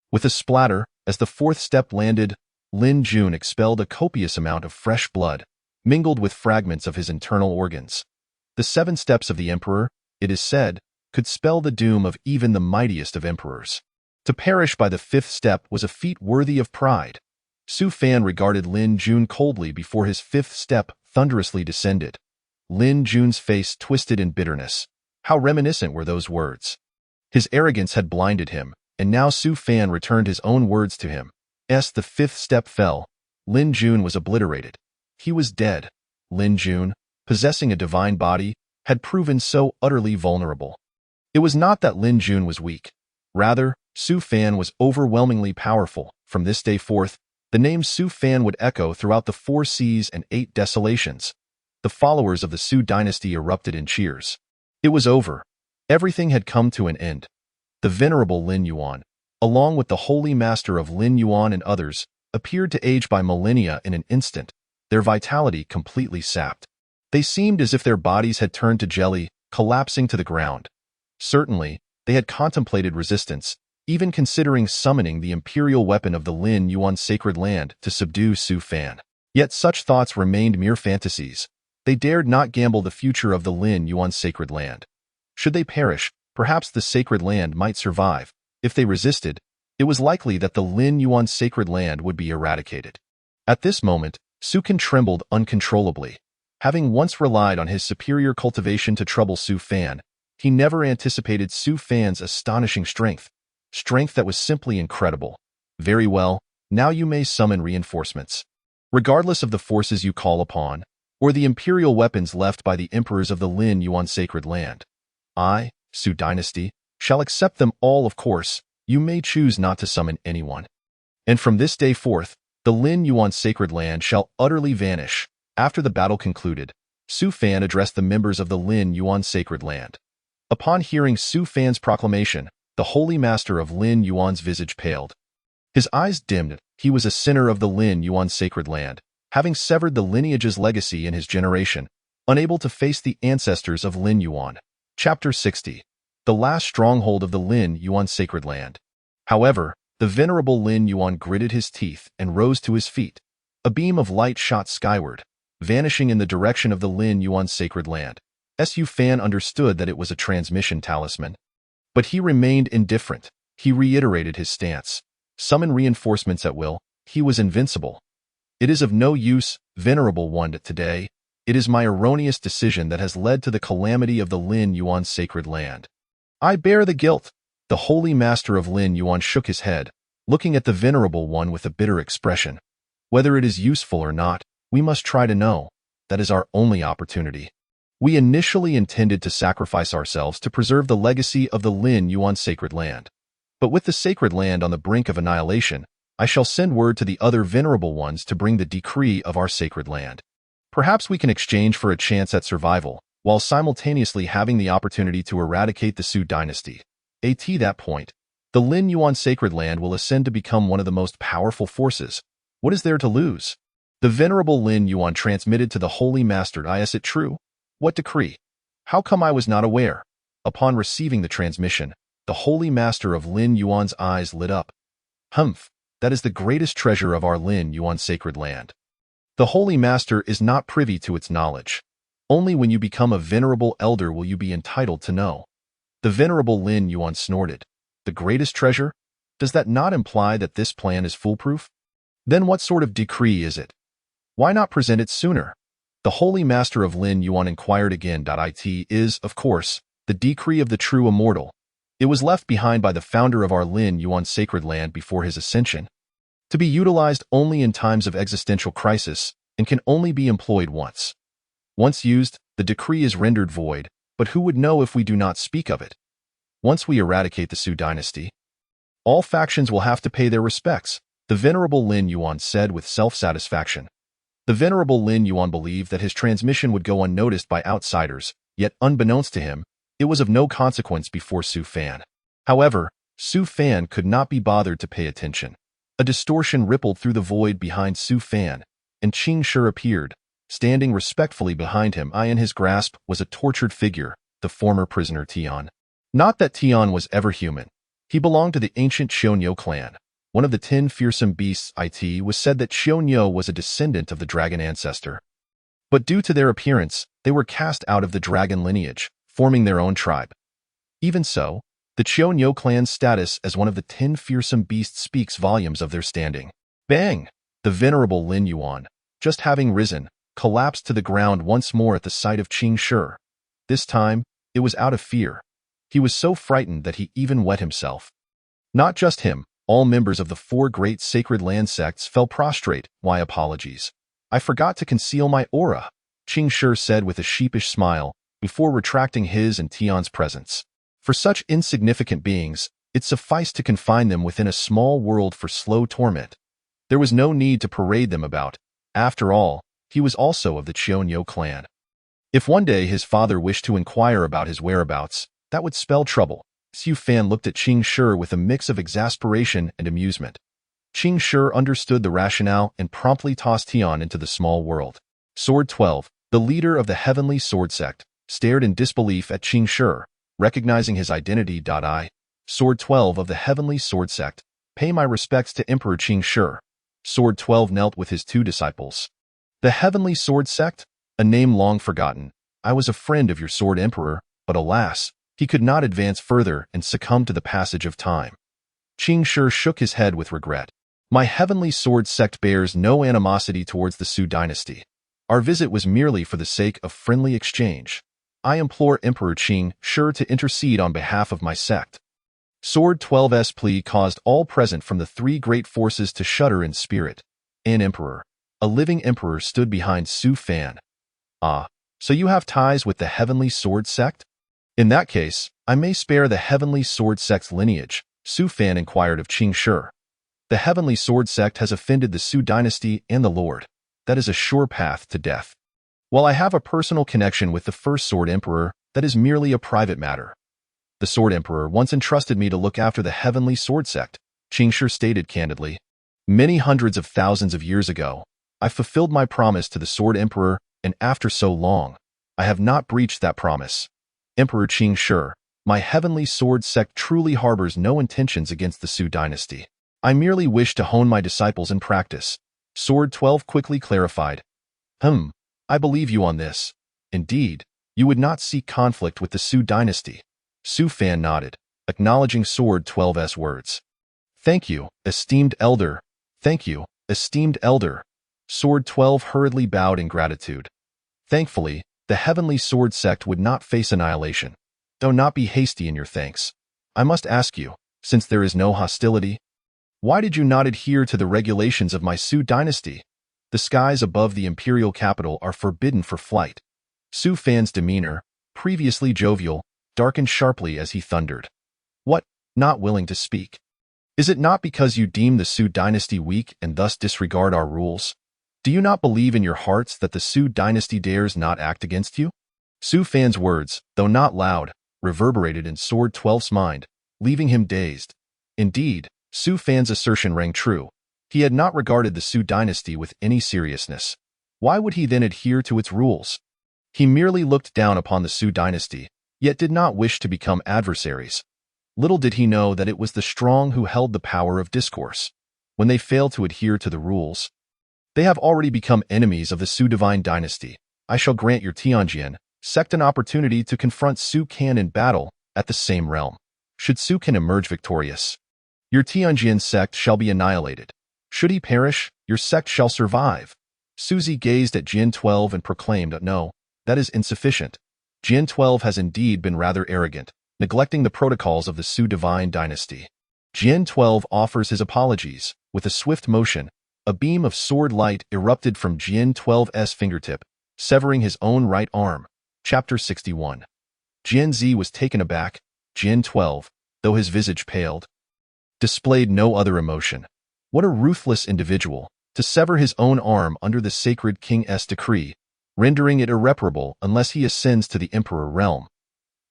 With a splatter, as the 4th step landed, Lin Jun expelled a copious amount of fresh blood, mingled with fragments of his internal organs. The 7 steps of the emperor, it is said, could spell the doom of even the mightiest of emperors. To perish by the 5th step was a feat worthy of pride. Su Fan regarded Lin Jun coldly before his 5th step thunderously descended. Lin Jun's face twisted in bitterness. How reminiscent were those words. His arrogance had blinded him, and now Su Fan returned his own words to him. As the 5th step fell, Lin Jun was obliterated. He was dead. Lin Jun, possessing a divine body, had proven so utterly vulnerable. It was not that Lin Jun was weak. Rather, Su Fan was overwhelmingly powerful. From this day forth, the name Su Fan would echo throughout the 4 seas and 8 desolations. The followers of the Su dynasty erupted in cheers. It was over. Everything had come to an end. The venerable Lin Yuan, along with the holy master of Lin Yuan and others, appeared to age by millennia in an instant, their vitality completely sapped. They seemed as if their bodies had turned to jelly, collapsing to the ground. Certainly, they had contemplated resistance, even considering summoning the imperial weapon of the Lin Yuan sacred land to subdue Su Fan. Yet such thoughts remained mere fantasies. They dared not gamble the future of the Lin Yuan sacred land. Should they perish, perhaps the sacred land might survive. If they resisted, it was likely that the Lin Yuan sacred land would be eradicated. At this moment, Su Can trembled uncontrollably. Having once relied on his superior cultivation to trouble Su Fan, he never anticipated Su Fan's astonishing strength that was simply incredible. Very well, now you may summon reinforcements. Regardless of the forces you call upon, or the imperial weapons left by the emperors of the Lin Yuan sacred land, I, Su dynasty, shall accept them all. Of course, you may choose not to summon anyone. And from this day forth, the Lin Yuan sacred land shall utterly vanish. After the battle concluded, Su Fan addressed the members of the Lin Yuan sacred land. Upon hearing Su Fan's proclamation, The holy master of Lin Yuan's visage paled. His eyes dimmed. He was a sinner of the Lin Yuan sacred land, having severed the lineage's legacy in his generation, unable to face the ancestors of Lin Yuan. Chapter 60. The last stronghold of the Lin Yuan sacred land. However, the venerable Lin Yuan gritted his teeth and rose to his feet. A beam of light shot skyward, vanishing in the direction of the Lin Yuan sacred land. Su Fan understood that it was a transmission talisman. But he remained indifferent. He reiterated his stance. Summon reinforcements at will. He was invincible. It is of no use, venerable one, today. It is my erroneous decision that has led to the calamity of the Lin Yuan sacred land. I bear the guilt. The holy master of Lin Yuan shook his head, looking at the venerable one with a bitter expression. Whether it is useful or not, we must try to know. That is our only opportunity. We initially intended to sacrifice ourselves to preserve the legacy of the Lin Yuan sacred land. But with the sacred land on the brink of annihilation, I shall send word to the other venerable ones to bring the decree of our sacred land. Perhaps we can exchange for a chance at survival, while simultaneously having the opportunity to eradicate the Su dynasty. At that point, the Lin Yuan sacred land will ascend to become one of the most powerful forces. What is there to lose? The venerable Lin Yuan transmitted to the holy master. Is it true? What decree? How come I was not aware? Upon receiving the transmission, the holy master of Lin Yuan's eyes lit up. Humph, that is the greatest treasure of our Lin Yuan sacred land. The holy master is not privy to its knowledge. Only when you become a venerable elder will you be entitled to know. The venerable Lin Yuan snorted. The greatest treasure? Does that not imply that this plan is foolproof? Then what sort of decree is it? Why not present it sooner? The holy master of Lin Yuan inquired again. It is, of course, the decree of the true immortal. It was left behind by the founder of our Lin Yuan sacred land before his ascension, to be utilized only in times of existential crisis and can only be employed once. Once used, the decree is rendered void, but who would know if we do not speak of it? Once we eradicate the Su dynasty, all factions will have to pay their respects, the venerable Lin Yuan said with self-satisfaction. The venerable Lin Yuan believed that his transmission would go unnoticed by outsiders, yet unbeknownst to him, it was of no consequence before Su Fan. However, Su Fan could not be bothered to pay attention. A distortion rippled through the void behind Su Fan, and Qing Shi appeared, standing respectfully behind him. In his grasp was a tortured figure, the former prisoner Tian. Not that Tian was ever human. He belonged to the ancient Xiongnu clan. One of the 10 fearsome beasts. It was said that Xiongnu was a descendant of the dragon ancestor. But due to their appearance, they were cast out of the dragon lineage, forming their own tribe. Even so, the Xiongnu clan's status as one of the 10 fearsome beasts speaks volumes of their standing. Bang! The venerable Lin Yuan, just having risen, collapsed to the ground once more at the sight of Qing Shi. This time, it was out of fear. He was so frightened that he even wet himself. Not just him, all members of the 4 great sacred land sects fell prostrate. Why apologies? I forgot to conceal my aura, Qing Shi said with a sheepish smile, before retracting his and Tian's presence. For such insignificant beings, it sufficed to confine them within a small world for slow torment. There was no need to parade them about. After all, he was also of the Xiongnu clan. If one day his father wished to inquire about his whereabouts, that would spell trouble. Su Fan looked at Qing Shi with a mix of exasperation and amusement. Qing Shi understood the rationale and promptly tossed Tian into the small world. Sword 12, the leader of the Heavenly Sword Sect, stared in disbelief at Qing Shi, recognizing his identity. Sword 12 of the Heavenly Sword Sect, pay my respects to Emperor Qing Shi. Sword 12 knelt with his 2 disciples. The Heavenly Sword Sect? A name long forgotten. I was a friend of your Sword Emperor, but alas, he could not advance further and succumbed to the passage of time. Qing Shi shook his head with regret. My Heavenly Sword Sect bears no animosity towards the Su dynasty. Our visit was merely for the sake of friendly exchange. I implore Emperor Qing Shi to intercede on behalf of my sect. Sword 12's plea caused all present from the 3 great forces to shudder in spirit. An emperor, a living emperor, stood behind Su Fan. Ah, so you have ties with the Heavenly Sword Sect? In that case, I may spare the Heavenly Sword Sect's lineage, Su Fan inquired of Qing Shi. The Heavenly Sword Sect has offended the Su dynasty and the Lord. That is a sure path to death. While I have a personal connection with the first Sword Emperor, that is merely a private matter. The Sword Emperor once entrusted me to look after the Heavenly Sword Sect, Qing Shi stated candidly. Many hundreds of thousands of years ago, I fulfilled my promise to the Sword Emperor, and after so long, I have not breached that promise. Emperor Qing Shi, my Heavenly Sword Sect truly harbors no intentions against the Su dynasty. I merely wish to hone my disciples in practice. Sword 12 quickly clarified. I believe you on this. Indeed, you would not seek conflict with the Su dynasty. Su Fan nodded, acknowledging Sword 12's words. Thank you, esteemed elder. Thank you, esteemed elder. Sword 12 hurriedly bowed in gratitude. Thankfully, the Heavenly Sword Sect would not face annihilation. Do not be hasty in your thanks. I must ask you, since there is no hostility, why did you not adhere to the regulations of my Su dynasty? The skies above the imperial capital are forbidden for flight. Su Fan's demeanor, previously jovial, darkened sharply as he thundered. What, not willing to speak? Is it not because you deem the Su dynasty weak and thus disregard our rules? Do you not believe in your hearts that the Su dynasty dares not act against you? Su Fan's words, though not loud, reverberated in Sword 12's mind, leaving him dazed. Indeed, Su Fan's assertion rang true. He had not regarded the Su dynasty with any seriousness. Why would he then adhere to its rules? He merely looked down upon the Su dynasty, yet did not wish to become adversaries. Little did he know that it was the strong who held the power of discourse. When they failed to adhere to the rules, they have already become enemies of the Su divine dynasty. I shall grant your Tianjin sect an opportunity to confront Su Can in battle at the same realm. Should Su Can emerge victorious, your Tianjin sect shall be annihilated. Should he perish, your sect shall survive. Suzy gazed at Jin 12 and proclaimed, No, that is insufficient. Jin 12 has indeed been rather arrogant, neglecting the protocols of the Su divine dynasty. Jin 12 offers his apologies. With a swift motion, a beam of sword light erupted from Jin 12's fingertip, severing his own right arm. Chapter 61. Jin Zi was taken aback. Jin 12, though his visage paled, displayed no other emotion. What a ruthless individual, to sever his own arm under the sacred king's decree, rendering it irreparable unless he ascends to the emperor realm.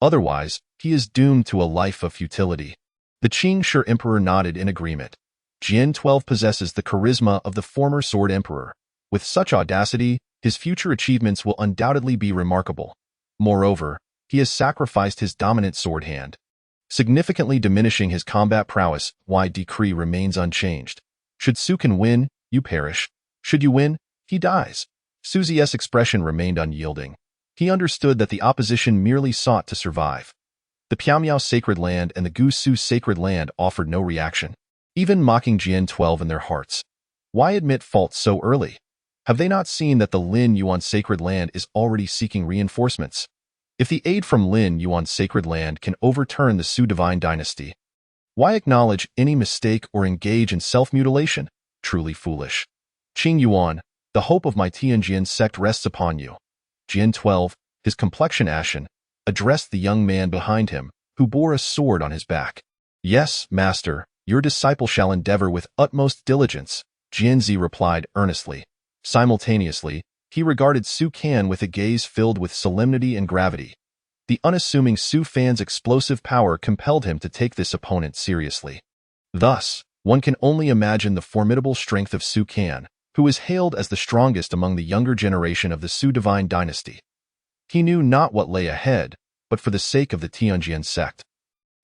Otherwise, he is doomed to a life of futility. The Qing Shi emperor nodded in agreement. Jin 12 possesses the charisma of the former sword emperor. With such audacity, his future achievements will undoubtedly be remarkable. Moreover, he has sacrificed his dominant sword hand, significantly diminishing his combat prowess. Why decree remains unchanged. Should Su Can win, you perish. Should you win, he dies. Suzy's expression remained unyielding. He understood that the opposition merely sought to survive. The Piaomiao sacred land and the Gusu sacred land offered no reaction, even mocking Jin 12 in their hearts. Why admit fault so early? Have they not seen that the Lin Yuan sacred land is already seeking reinforcements? If the aid from Lin Yuan sacred land can overturn the Su divine dynasty, why acknowledge any mistake or engage in self-mutilation? Truly foolish. Qing Yuan, the hope of my Tianjin sect rests upon you. Jin 12, his complexion ashen, addressed the young man behind him, who bore a sword on his back. Yes, master, your disciple shall endeavor with utmost diligence, Jin Zi replied earnestly. Simultaneously, he regarded Su Can with a gaze filled with solemnity and gravity. The unassuming Su Fan's explosive power compelled him to take this opponent seriously. Thus, one can only imagine the formidable strength of Su Can, who is hailed as the strongest among the younger generation of the Su divine dynasty. He knew not what lay ahead, but for the sake of the Tianjin sect,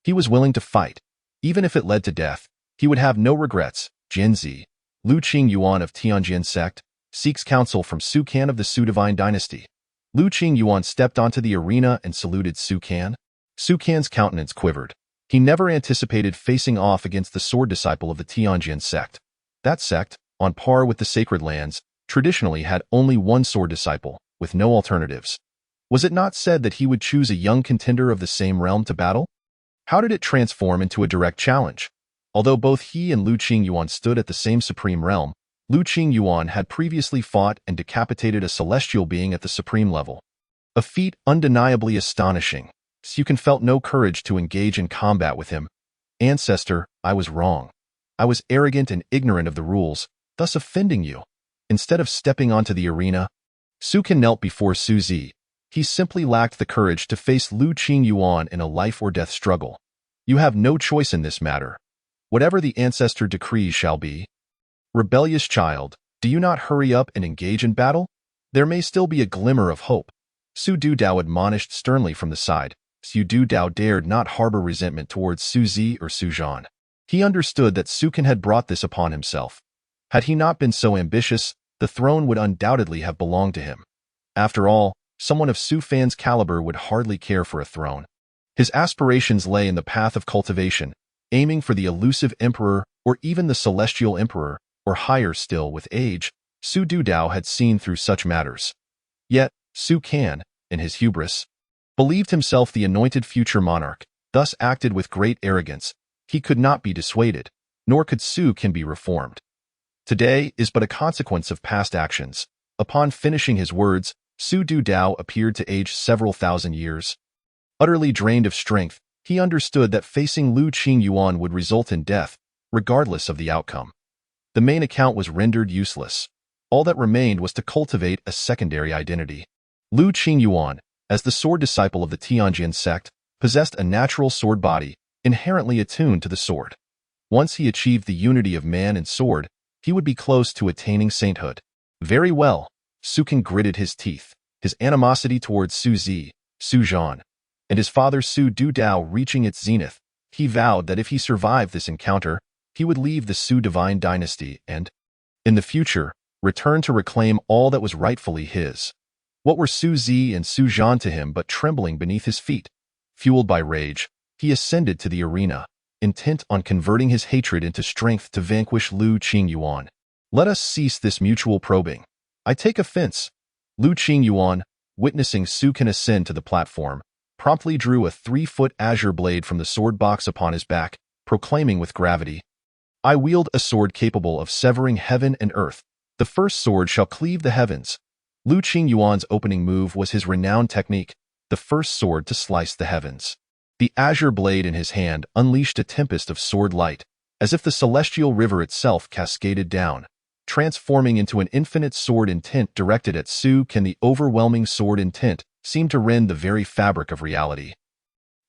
he was willing to fight. Even if it led to death, he would have no regrets. Jin Zi, Lu Qing Yuan of Tianjin sect, seeks counsel from Su Can of the Su divine dynasty. Lu Qing Yuan stepped onto the arena and saluted Su Can. Su Can's countenance quivered. He never anticipated facing off against the sword disciple of the Tianjin sect. That sect, on par with the sacred lands, traditionally had only one sword disciple, with no alternatives. Was it not said that he would choose a young contender of the same realm to battle? How did it transform into a direct challenge? Although both he and Lu Qing Yuan stood at the same supreme realm, Lu Qing Yuan had previously fought and decapitated a celestial being at the supreme level. A feat undeniably astonishing. Su Can felt no courage to engage in combat with him. Ancestor, I was wrong. I was arrogant and ignorant of the rules, thus offending you. Instead of stepping onto the arena, Su Can knelt before Su Zi, He simply lacked the courage to face Lu Qingyuan in a life-or-death struggle. You have no choice in this matter. Whatever the ancestor decrees shall be. Rebellious child, do you not hurry up and engage in battle? There may still be a glimmer of hope. Su Dudao admonished sternly from the side. Su Dudao dared not harbor resentment towards Su Zi or Su Zhan. He understood that Su Can had brought this upon himself. Had he not been so ambitious, the throne would undoubtedly have belonged to him. After all, someone of Su Fan's caliber would hardly care for a throne. His aspirations lay in the path of cultivation, aiming for the elusive emperor or even the celestial emperor, or higher still with age. Su Dudao had seen through such matters. Yet, Su Can, in his hubris, believed himself the anointed future monarch, thus acted with great arrogance. He could not be dissuaded, nor could Su Can be reformed. Today is but a consequence of past actions. Upon finishing his words, Su Dudao appeared to age several thousand years. Utterly drained of strength, he understood that facing Lu Qingyuan would result in death, regardless of the outcome. The main account was rendered useless. All that remained was to cultivate a secondary identity. Lu Qingyuan, as the sword disciple of the Tianjin sect, possessed a natural sword body, inherently attuned to the sword. Once he achieved the unity of man and sword, he would be close to attaining sainthood. Very well, Su Can gritted his teeth, his animosity towards Su Zi, Su Zhan, and his father Su Dudao reaching its zenith. He vowed that if he survived this encounter, he would leave the Su divine dynasty and, in the future, return to reclaim all that was rightfully his. What were Su Zi and Su Zhan to him but trembling beneath his feet? Fueled by rage, he ascended to the arena, intent on converting his hatred into strength to vanquish Lu Qingyuan. Let us cease this mutual probing. I take offense. Lu Qingyuan, witnessing Su Can ascend to the platform, promptly drew a 3-foot azure blade from the sword box upon his back, proclaiming with gravity, I wield a sword capable of severing heaven and earth. The first sword shall cleave the heavens. Lu Qingyuan's opening move was his renowned technique, the first sword to slice the heavens. The azure blade in his hand unleashed a tempest of sword light, as if the celestial river itself cascaded down, transforming into an infinite sword intent directed at Su Can. The overwhelming sword intent seemed to rend the very fabric of reality,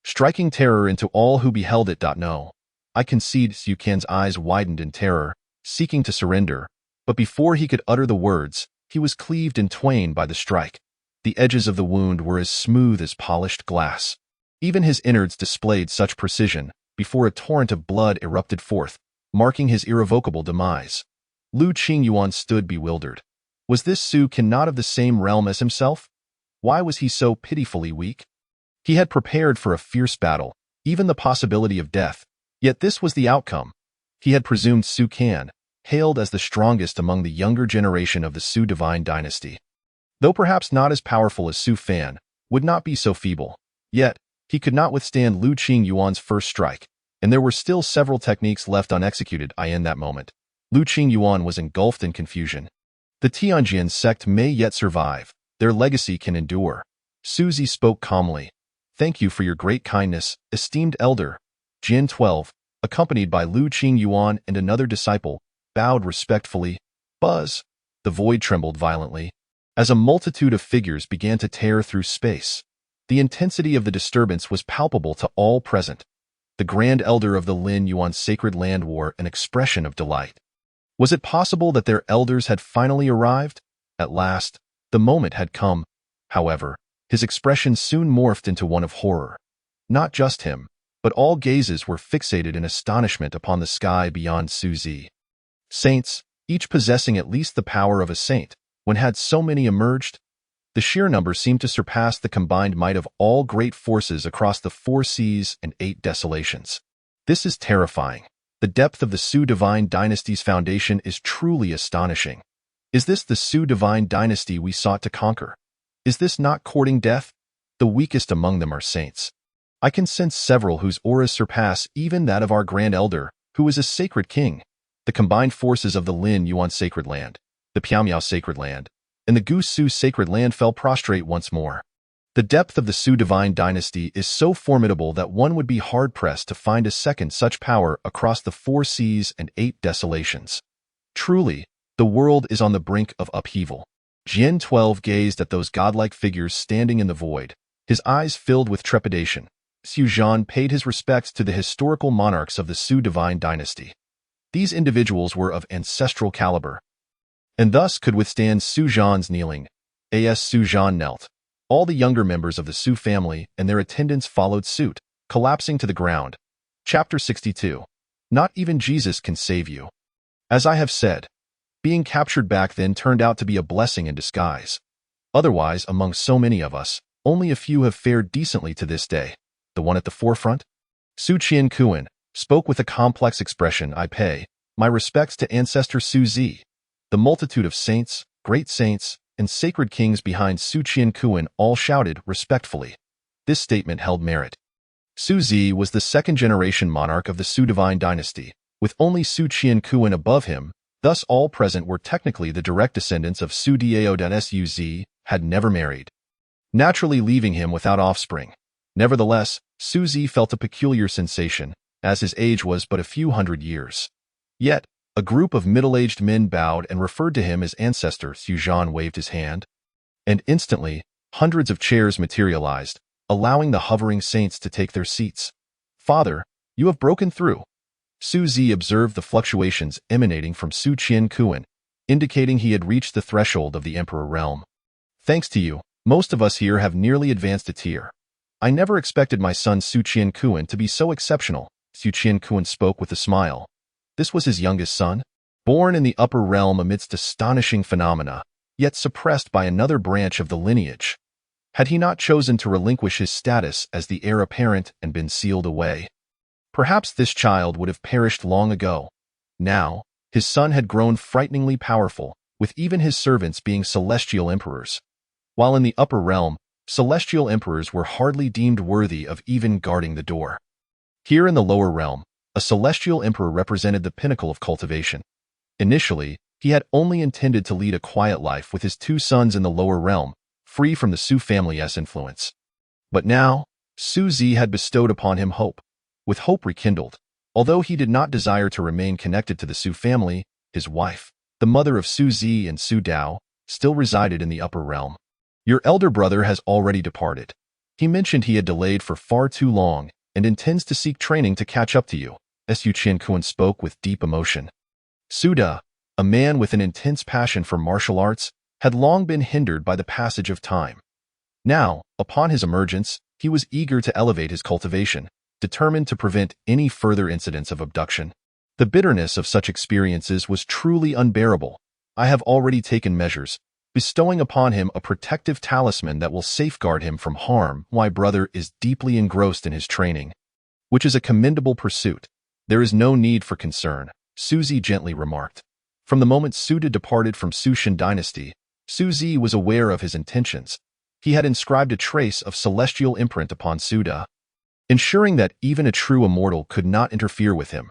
striking terror into all who beheld it. No, I concede. Su Can's eyes widened in terror, seeking to surrender, but before he could utter the words, he was cleaved in twain by the strike. The edges of the wound were as smooth as polished glass. Even his innards displayed such precision, before a torrent of blood erupted forth, marking his irrevocable demise. Lu Qingyuan stood bewildered. Was this Su Can not of the same realm as himself? Why was he so pitifully weak? He had prepared for a fierce battle, even the possibility of death, yet this was the outcome. He had presumed Su Can, hailed as the strongest among the younger generation of the Su divine dynasty, though perhaps not as powerful as Su Fan, would not be so feeble. Yet, he could not withstand Lu Qingyuan's first strike, and there were still several techniques left unexecuted. In that moment, Lu Qingyuan was engulfed in confusion. The Tianjin sect may yet survive. Their legacy can endure. Su Zi spoke calmly. Thank you for your great kindness, esteemed elder. Jin 12, accompanied by Lu Qingyuan and another disciple, bowed respectfully. Buzz! The void trembled violently, as a multitude of figures began to tear through space. The intensity of the disturbance was palpable to all present. The Grand Elder of the Lin Yuan sacred land wore an expression of delight. Was it possible that their elders had finally arrived? At last, the moment had come. However, his expression soon morphed into one of horror. Not just him, but all gazes were fixated in astonishment upon the sky beyond Su Zi. Saints, each possessing at least the power of a saint, when had so many emerged? The sheer number seemed to surpass the combined might of all great forces across the 4 seas and 8 desolations. This is terrifying. The depth of the Su divine dynasty's foundation is truly astonishing. Is this the Su divine dynasty we sought to conquer? Is this not courting death? The weakest among them are saints. I can sense several whose auras surpass even that of our Grand Elder, who is a sacred king. The combined forces of the Lin Yuan sacred land, the Piaomiao sacred land, and the Gusu sacred land fell prostrate once more. The depth of the Su divine dynasty is so formidable that one would be hard-pressed to find a second such power across the 4 seas and 8 desolations. Truly, the world is on the brink of upheaval. Jian 12 gazed at those godlike figures standing in the void, his eyes filled with trepidation. Su Zhan paid his respects to the historical monarchs of the Su divine dynasty. These individuals were of ancestral caliber, and thus could withstand Su Zhan's kneeling. As Su Zhan knelt, all the younger members of the Su family and their attendants followed suit, collapsing to the ground. Chapter 62. Not even Jesus can save you. As I have said, being captured back then turned out to be a blessing in disguise. Otherwise, among so many of us, only a few have fared decently to this day. The one at the forefront? Su Qiankuan spoke with a complex expression. I pay my respects to ancestor Su Zi. The multitude of saints, great saints, and sacred kings behind Su Qiankuan all shouted respectfully. This statement held merit. Su Zi was the second-generation monarch of the Su divine dynasty, with only Su Qiankuan above him. Thus all present were technically the direct descendants of Su Dao. Su Zi had never married, naturally leaving him without offspring. Nevertheless, Su Zi felt a peculiar sensation, as his age was but a few hundred years. Yet, a group of middle-aged men bowed and referred to him as ancestor. Su Zhan waved his hand, and instantly, hundreds of chairs materialized, allowing the hovering saints to take their seats. Father, you have broken through. Su Zi observed the fluctuations emanating from Su Qiankuan, indicating he had reached the threshold of the emperor realm. Thanks to you, most of us here have nearly advanced a tier. I never expected my son Su Qiankuan to be so exceptional. Su Qiankuan spoke with a smile. This was his youngest son, born in the upper realm amidst astonishing phenomena, yet suppressed by another branch of the lineage. Had he not chosen to relinquish his status as the heir apparent and been sealed away, perhaps this child would have perished long ago. Now, his son had grown frighteningly powerful, with even his servants being celestial emperors. While in the upper realm, celestial emperors were hardly deemed worthy of even guarding the door. Here in the lower realm, a celestial emperor represented the pinnacle of cultivation. Initially, he had only intended to lead a quiet life with his two sons in the lower realm, free from the Su family's influence. But now, Su Zi had bestowed upon him hope. With hope rekindled, although he did not desire to remain connected to the Su family, his wife, the mother of Su Zi and Su Dao, still resided in the upper realm. Your elder brother has already departed. He mentioned he had delayed for far too long and intends to seek training to catch up to you. Su Qiankuan spoke with deep emotion. Su Da, a man with an intense passion for martial arts, had long been hindered by the passage of time. Now, upon his emergence, he was eager to elevate his cultivation, determined to prevent any further incidents of abduction. The bitterness of such experiences was truly unbearable. I have already taken measures, bestowing upon him a protective talisman that will safeguard him from harm. My brother is deeply engrossed in his training, which is a commendable pursuit. There is no need for concern, Su Zi gently remarked. From the moment Su Da departed from Su Shan dynasty, Su Zi was aware of his intentions. He had inscribed a trace of celestial imprint upon Su Da, ensuring that even a true immortal could not interfere with him.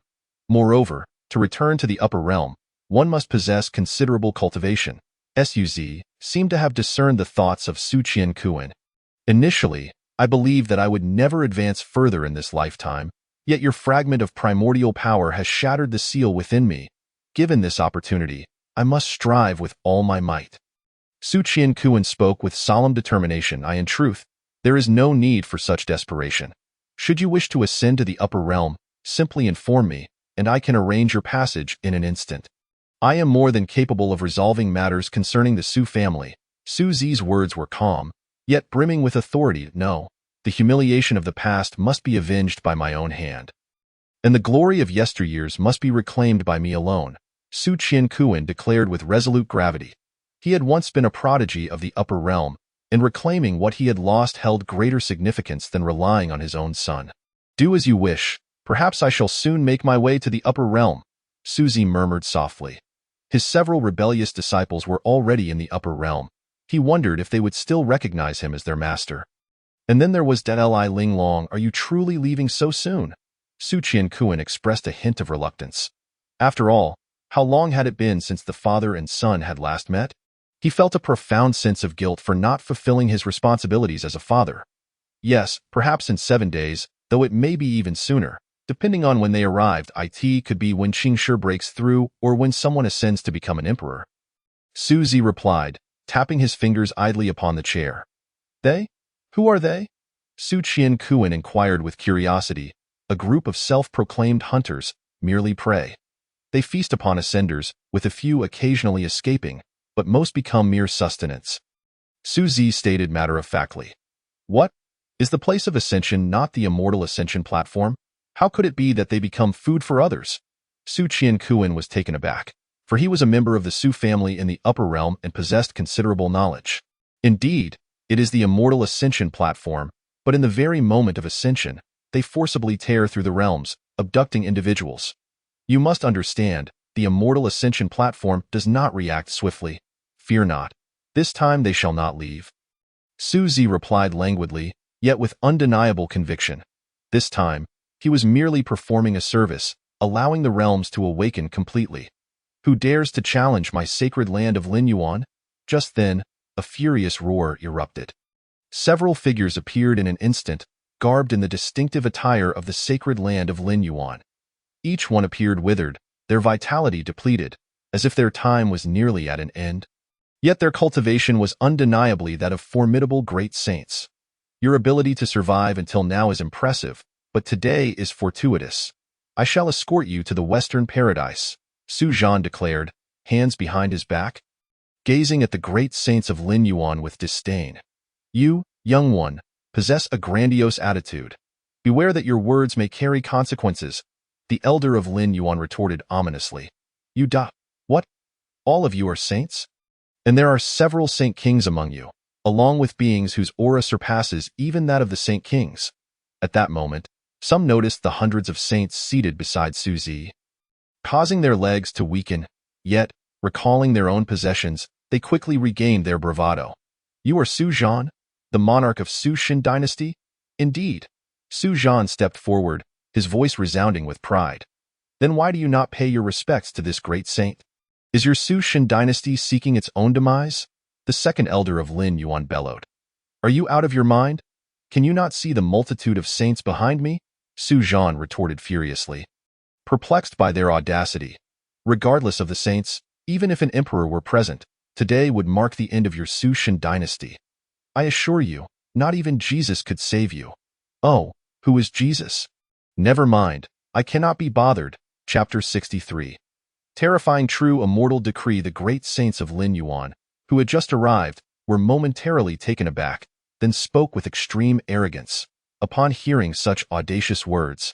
Moreover, to return to the upper realm, one must possess considerable cultivation. Su Zi seemed to have discerned the thoughts of Su Qiankuan. Initially, I believed that I would never advance further in this lifetime, yet your fragment of primordial power has shattered the seal within me. Given this opportunity, I must strive with all my might. Su Qiankuan spoke with solemn determination. In truth, there is no need for such desperation. Should you wish to ascend to the upper realm, simply inform me, and I can arrange your passage in an instant. I am more than capable of resolving matters concerning the Su family. Su Zi's words were calm, yet brimming with authority. No, the humiliation of the past must be avenged by my own hand, and the glory of yesteryears must be reclaimed by me alone, Su Qiankuan declared with resolute gravity. He had once been a prodigy of the upper realm, and reclaiming what he had lost held greater significance than relying on his own son. Do as you wish. Perhaps I shall soon make my way to the upper realm, Su Zi murmured softly. His several rebellious disciples were already in the upper realm. He wondered if they would still recognize him as their master. And then there was Dali Linglong. Are you truly leaving so soon? Su Qiankuan expressed a hint of reluctance. After all, how long had it been since the father and son had last met? He felt a profound sense of guilt for not fulfilling his responsibilities as a father. Yes, perhaps in 7 days, though it may be even sooner. Depending on when they arrived, it could be when Qingshi breaks through or when someone ascends to become an emperor. Su Zi replied, tapping his fingers idly upon the chair. They? Who are they? Su Qian Kuan inquired with curiosity. A group of self-proclaimed hunters, merely prey. They feast upon ascenders, with a few occasionally escaping, but most become mere sustenance. Su Zi stated matter-of-factly. What? Is the place of ascension not the immortal ascension platform? How could it be that they become food for others? Su Qian Kuan was taken aback, for he was a member of the Su family in the upper realm and possessed considerable knowledge. Indeed, it is the immortal ascension platform, but in the very moment of ascension, they forcibly tear through the realms, abducting individuals. You must understand, the immortal ascension platform does not react swiftly. Fear not. This time they shall not leave. Su Zi replied languidly, yet with undeniable conviction. This time, he was merely performing a service, allowing the realms to awaken completely. Who dares to challenge my sacred land of Lin Yuan? Just then, a furious roar erupted. Several figures appeared in an instant, garbed in the distinctive attire of the sacred land of Lin Yuan. Each one appeared withered, their vitality depleted, as if their time was nearly at an end. Yet their cultivation was undeniably that of formidable great saints. Your ability to survive until now is impressive, but today is fortuitous. I shall escort you to the Western Paradise, Su Zhan declared, hands behind his back, gazing at the great saints of Lin Yuan with disdain. You, young one, possess a grandiose attitude. Beware that your words may carry consequences, the elder of Lin Yuan retorted ominously. You what? All of you are saints? And there are several saint kings among you, along with beings whose aura surpasses even that of the saint kings. At that moment, some noticed the hundreds of saints seated beside Su Zi, causing their legs to weaken, yet, recalling their own possessions, they quickly regained their bravado. You are Su Zhan, the monarch of Su Shin dynasty? Indeed. Su Zhan stepped forward, his voice resounding with pride. Then why do you not pay your respects to this great saint? Is your Su Shin dynasty seeking its own demise? The second elder of Lin Yuan bellowed. Are you out of your mind? Can you not see the multitude of saints behind me? Su Zhan retorted furiously, perplexed by their audacity. Regardless of the saints, even if an emperor were present, today would mark the end of your Su Shin dynasty. I assure you, not even Jesus could save you. Oh, who is Jesus? Never mind, I cannot be bothered. Chapter 63. Terrifying true immortal decree. The great saints of Lin Yuan, who had just arrived, were momentarily taken aback, then spoke with extreme arrogance. Upon hearing such audacious words,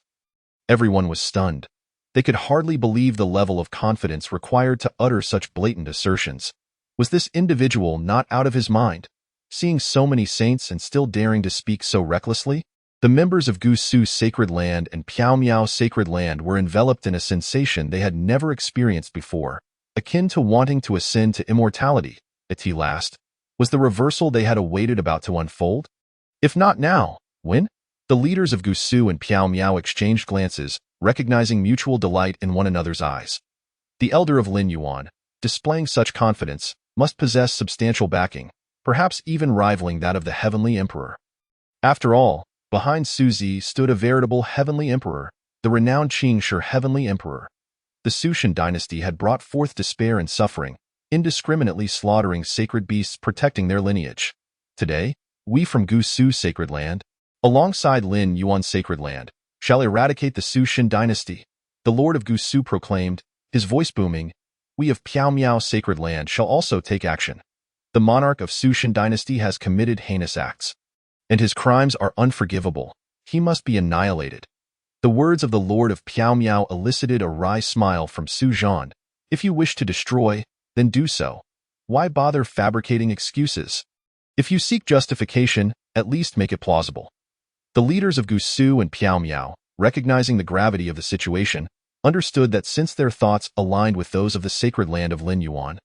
everyone was stunned. They could hardly believe the level of confidence required to utter such blatant assertions. Was this individual not out of his mind, seeing so many saints and still daring to speak so recklessly? The members of Gusu Sacred Land and Piao Miao Sacred Land were enveloped in a sensation they had never experienced before, akin to wanting to ascend to immortality. At last, was the reversal they had awaited about to unfold? If not now, when? The leaders of Gusu and Piao Miao exchanged glances, recognizing mutual delight in one another's eyes. The elder of Lin Yuan, displaying such confidence, must possess substantial backing, perhaps even rivaling that of the Heavenly Emperor. After all, behind Su Zi stood a veritable Heavenly Emperor, the renowned Qingshi Heavenly Emperor. The Su Shin dynasty had brought forth despair and suffering, indiscriminately slaughtering sacred beasts protecting their lineage. Today, we from Gusu Sacred Land, alongside Lin Yuan Sacred Land, shall eradicate the Su Shin dynasty. The Lord of Gusu proclaimed, his voice booming. We of Piao Miao Sacred Land shall also take action. The monarch of Su Shin dynasty has committed heinous acts, and his crimes are unforgivable. He must be annihilated. The words of the Lord of Piao Miao elicited a wry smile from Su Zhan. If you wish to destroy, then do so. Why bother fabricating excuses? If you seek justification, at least make it plausible. The leaders of Gusu and Piao Miao, recognizing the gravity of the situation, understood that since their thoughts aligned with those of the sacred land of Lin Yuan,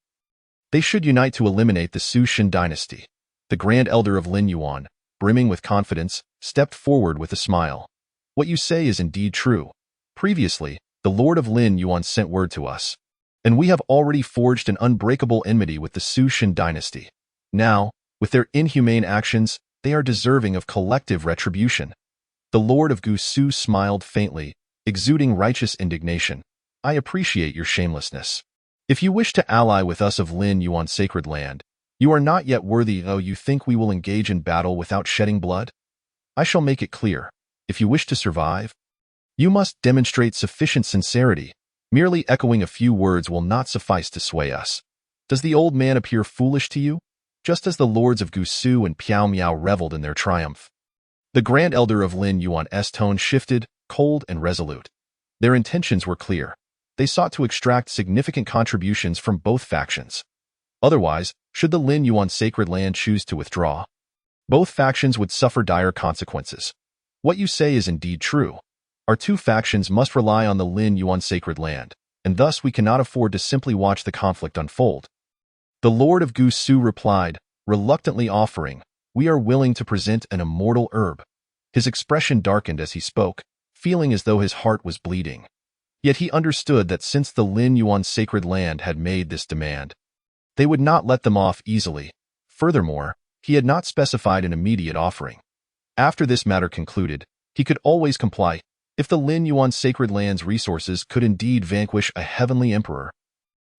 they should unite to eliminate the Su Shin dynasty. The grand elder of Lin Yuan, brimming with confidence, stepped forward with a smile. What you say is indeed true. Previously, the Lord of Lin Yuan sent word to us, and we have already forged an unbreakable enmity with the Su Shin dynasty. Now, with their inhumane actions, they are deserving of collective retribution. The Lord of Gusu smiled faintly, exuding righteous indignation. I appreciate your shamelessness. If you wish to ally with us of Lin Yuan Sacred Land, You are not yet worthy, though you think we will engage in battle without shedding blood? I shall make it clear. If you wish to survive, you must demonstrate sufficient sincerity. Merely echoing a few words will not suffice to sway us. Does the old man appear foolish to you? Just as the lords of Gusu and Piao Miao reveled in their triumph. The Grand Elder of Lin Yuan's tone shifted, cold and resolute. Their intentions were clear. They sought to extract significant contributions from both factions. Otherwise, should the Lin Yuan sacred land choose to withdraw, both factions would suffer dire consequences. What you say is indeed true. Our two factions must rely on the Lin Yuan sacred land, and thus we cannot afford to simply watch the conflict unfold. The Lord of Gusu replied, reluctantly offering, "We are willing to present an immortal herb." His expression darkened as he spoke, feeling as though his heart was bleeding. Yet he understood that since the Lin Yuan sacred land had made this demand, they would not let them off easily. Furthermore, he had not specified an immediate offering. After this matter concluded, he could always comply. If the Lin Yuan sacred land's resources could indeed vanquish a heavenly emperor,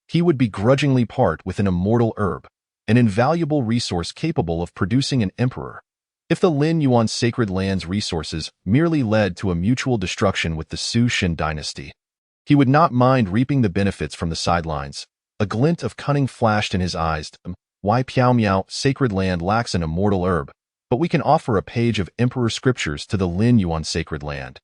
he would begrudgingly part with an immortal herb, an invaluable resource capable of producing an emperor. If the Lin Yuan sacred land's resources merely led to a mutual destruction with the Su Shin dynasty, he would not mind reaping the benefits from the sidelines. A glint of cunning flashed in his eyes. Why Piao Miao sacred land lacks an immortal herb, but we can offer a page of emperor scriptures to the Lin Yuan sacred land.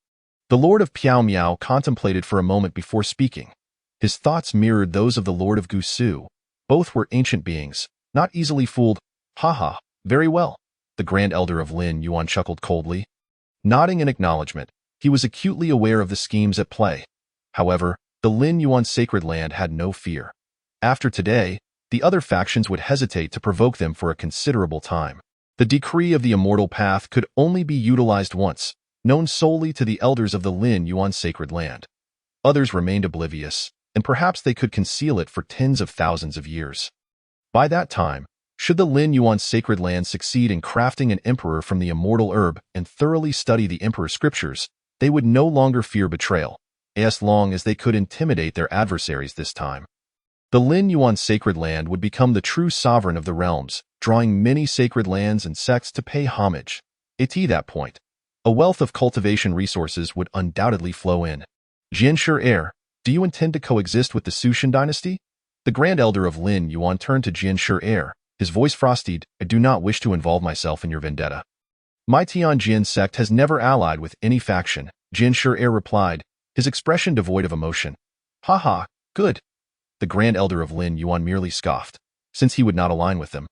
The Lord of Piao Miao contemplated for a moment before speaking. His thoughts mirrored those of the Lord of Gusu. Both were ancient beings, not easily fooled. Haha, very well. The Grand Elder of Lin Yuan chuckled coldly. Nodding in acknowledgement, he was acutely aware of the schemes at play. However, the Lin Yuan sacred land had no fear. After today, the other factions would hesitate to provoke them for a considerable time. The decree of the immortal path could only be utilized once, known solely to the elders of the Lin Yuan sacred land. Others remained oblivious, and perhaps they could conceal it for tens of thousands of years. By that time, should the Lin Yuan sacred land succeed in crafting an emperor from the immortal herb and thoroughly study the emperor scriptures, they would no longer fear betrayal, as long as they could intimidate their adversaries this time. The Lin Yuan sacred land would become the true sovereign of the realms, drawing many sacred lands and sects to pay homage. At that point, a wealth of cultivation resources would undoubtedly flow in. Jianshi heir, do you intend to coexist with the Su Shin dynasty? The Grand Elder of Lin Yuan turned to Jianshi heir, his voice frosty. I do not wish to involve myself in your vendetta. My Tianjin sect has never allied with any faction, Jianshi heir replied, his expression devoid of emotion. Haha, good. The Grand Elder of Lin Yuan merely scoffed, since he would not align with them.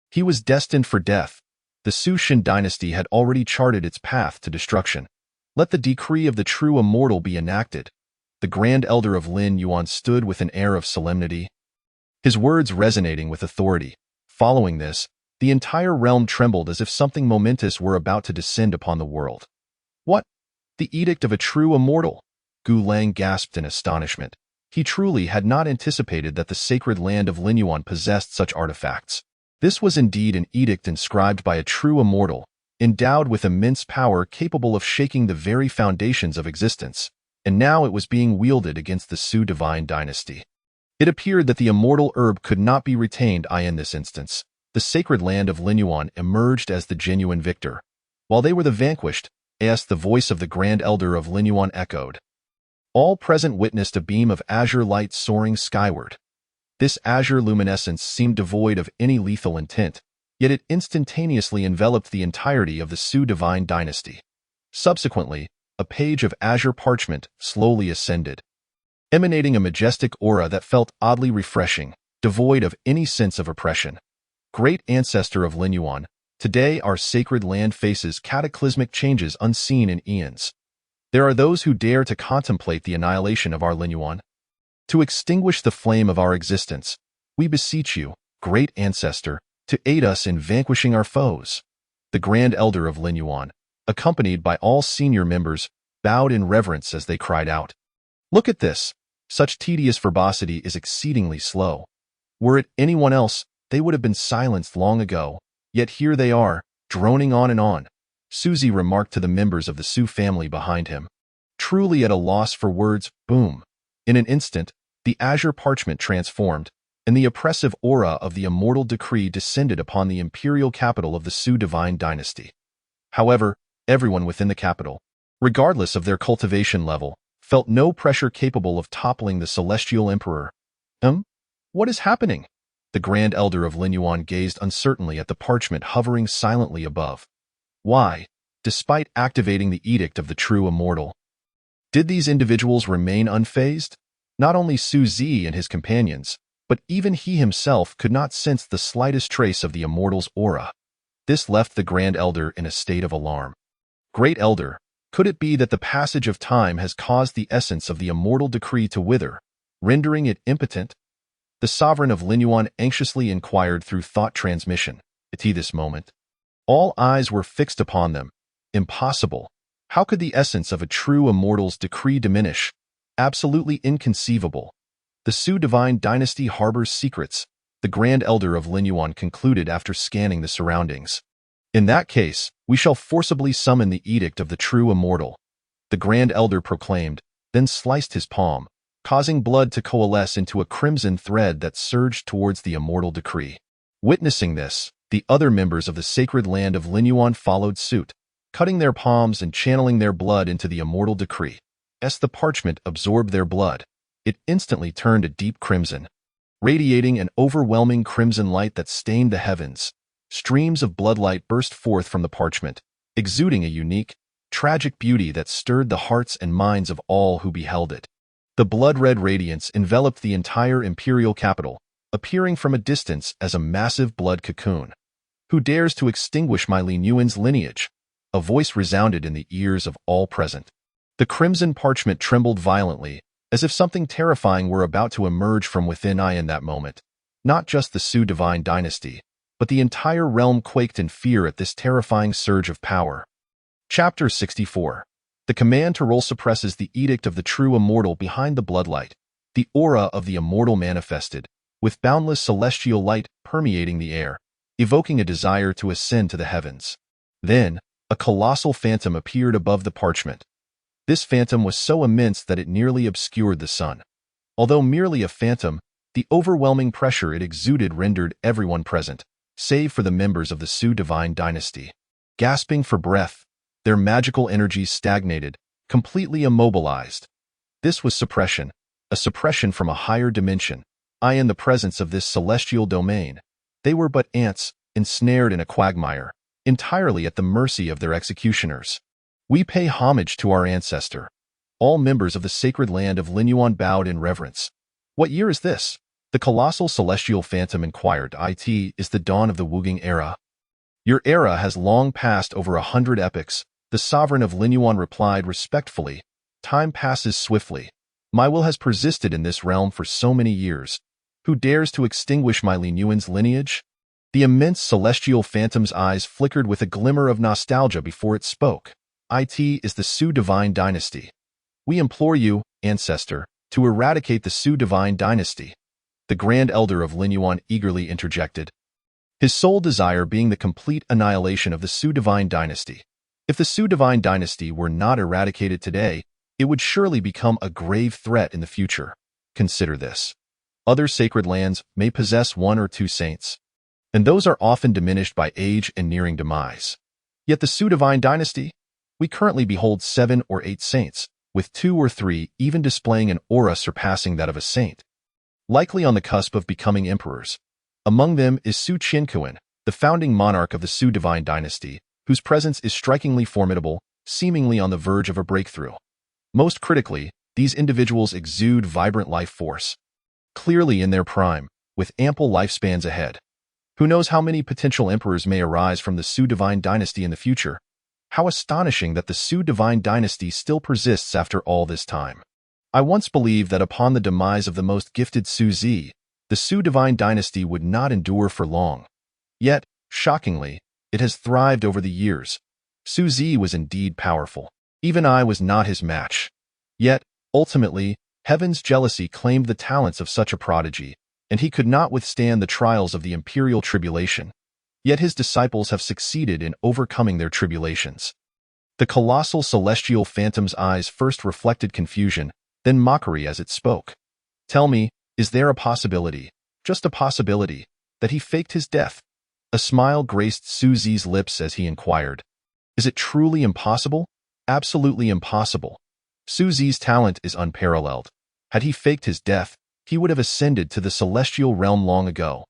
He was destined for death. The Su Shin dynasty had already charted its path to destruction. Let the decree of the true immortal be enacted. The Grand Elder of Lin Yuan stood with an air of solemnity, his words resonating with authority. Following this, the entire realm trembled as if something momentous were about to descend upon the world. What? The edict of a true immortal? Gu Lang gasped in astonishment. He truly had not anticipated that the sacred land of Lin Yuan possessed such artifacts. This was indeed an edict inscribed by a true immortal, endowed with immense power capable of shaking the very foundations of existence, and now it was being wielded against the Su divine dynasty. It appeared that the immortal herb could not be retained. In this instance, the sacred land of Lin Yuan emerged as the genuine victor, while they were the vanquished. As the voice of the Grand Elder of Lin Yuan echoed, all present witnessed a beam of azure light soaring skyward. This azure luminescence seemed devoid of any lethal intent, yet it instantaneously enveloped the entirety of the Su divine dynasty. Subsequently, a page of azure parchment slowly ascended, emanating a majestic aura that felt oddly refreshing, devoid of any sense of oppression. Great ancestor of Lin Yuan, today our sacred land faces cataclysmic changes unseen in eons. There are those who dare to contemplate the annihilation of our Lin Yuan. To extinguish the flame of our existence, we beseech you, great ancestor, to aid us in vanquishing our foes. The Grand Elder of Lin Yuan, accompanied by all senior members, bowed in reverence as they cried out. Look at this. Such tedious verbosity is exceedingly slow. Were it anyone else, they would have been silenced long ago. Yet here they are, droning on and on. Suzy remarked to the members of the Su family behind him. Truly at a loss for words, boom. In an instant, the azure parchment transformed, and the oppressive aura of the immortal decree descended upon the imperial capital of the Su divine dynasty. However, everyone within the capital, regardless of their cultivation level, felt no pressure capable of toppling the celestial emperor. What is happening? The Grand Elder of Linyuan gazed uncertainly at the parchment hovering silently above. Why, despite activating the edict of the true immortal, did these individuals remain unfazed? Not only Su Zi and his companions, but even he himself could not sense the slightest trace of the immortal's aura. This left the Grand Elder in a state of alarm. Great Elder, could it be that the passage of time has caused the essence of the immortal decree to wither, rendering it impotent? The sovereign of Linyuan anxiously inquired through thought transmission. At this moment, all eyes were fixed upon them. Impossible. How could the essence of a true immortal's decree diminish? Absolutely inconceivable. The Su divine dynasty harbors secrets, the Grand Elder of Linyuan concluded after scanning the surroundings. In that case, we shall forcibly summon the edict of the true immortal, the Grand Elder proclaimed, then sliced his palm, causing blood to coalesce into a crimson thread that surged towards the immortal decree. Witnessing this, the other members of the sacred land of Linyuan followed suit, cutting their palms and channeling their blood into the immortal decree. As the parchment absorbed their blood, it instantly turned a deep crimson, radiating an overwhelming crimson light that stained the heavens. Streams of bloodlight burst forth from the parchment, exuding a unique, tragic beauty that stirred the hearts and minds of all who beheld it. The blood-red radiance enveloped the entire imperial capital, appearing from a distance as a massive blood cocoon. Who dares to extinguish my Linyuan's lineage? A voice resounded in the ears of all present. The crimson parchment trembled violently, as if something terrifying were about to emerge from within. In that moment, not just the Su divine dynasty, but the entire realm quaked in fear at this terrifying surge of power. Chapter 64. The command to roll suppresses the edict of the true immortal behind the bloodlight. The aura of the immortal manifested, with boundless celestial light permeating the air, evoking a desire to ascend to the heavens. Then, a colossal phantom appeared above the parchment. This phantom was so immense that it nearly obscured the sun. Although merely a phantom, the overwhelming pressure it exuded rendered everyone present, save for the members of the Su divine dynasty, gasping for breath. Their magical energies stagnated, completely immobilized. This was suppression, a suppression from a higher dimension. In the presence of this celestial domain, they were but ants, ensnared in a quagmire, entirely at the mercy of their executioners. We pay homage to our ancestor. All members of the sacred land of Linyuan bowed in reverence. What year is this? The colossal celestial phantom inquired. It is the dawn of the Wuging era. Your era has long passed over 100 epochs, the sovereign of Linyuan replied respectfully. Time passes swiftly. My will has persisted in this realm for so many years. Who dares to extinguish my Linyuan's lineage? The immense celestial phantom's eyes flickered with a glimmer of nostalgia before it spoke. It is the Su divine dynasty. We implore you, ancestor, to eradicate the Su divine dynasty. The Grand Elder of Linyuan eagerly interjected, his sole desire being the complete annihilation of the Su divine dynasty. If the Su divine dynasty were not eradicated today, it would surely become a grave threat in the future. Consider this. Other sacred lands may possess 1 or 2 saints, and those are often diminished by age and nearing demise. Yet the Su divine dynasty, we currently behold 7 or 8 saints, with 2 or 3 even displaying an aura surpassing that of a saint, likely on the cusp of becoming emperors. Among them is Su Qianquan, the founding monarch of the Su divine dynasty, whose presence is strikingly formidable, seemingly on the verge of a breakthrough. Most critically, these individuals exude vibrant life force, clearly in their prime, with ample lifespans ahead. Who knows how many potential emperors may arise from the Su divine dynasty in the future? How astonishing that the Su divine dynasty still persists after all this time. I once believed that upon the demise of the most gifted Su Zi, the Su divine dynasty would not endure for long. Yet, shockingly, it has thrived over the years. Su Zi was indeed powerful. Even I was not his match. Yet, ultimately, heaven's jealousy claimed the talents of such a prodigy, and he could not withstand the trials of the imperial tribulation. Yet his disciples have succeeded in overcoming their tribulations. The colossal celestial phantom's eyes first reflected confusion, then mockery as it spoke. Tell me, is there a possibility Just a possibility that he faked his death. A smile graced Su Zi's lips as he inquired, "Is it truly impossible?" "Absolutely impossible. Su Zi's talent is unparalleled. Had he faked his death, he would have ascended to the celestial realm long ago.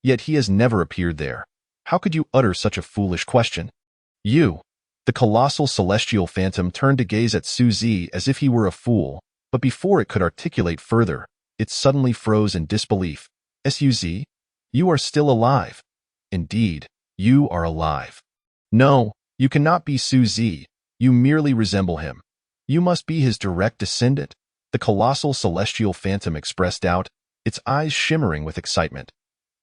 Yet he has never appeared there. How could you utter such a foolish question?" "You." The colossal celestial phantom turned to gaze at Su Zi as if he were a fool, but before it could articulate further, it suddenly froze in disbelief. "Su, you are still alive." "Indeed, you are alive." "No, you cannot be Su Zi. You merely resemble him. You must be his direct descendant." The colossal celestial phantom expressed doubt, its eyes shimmering with excitement.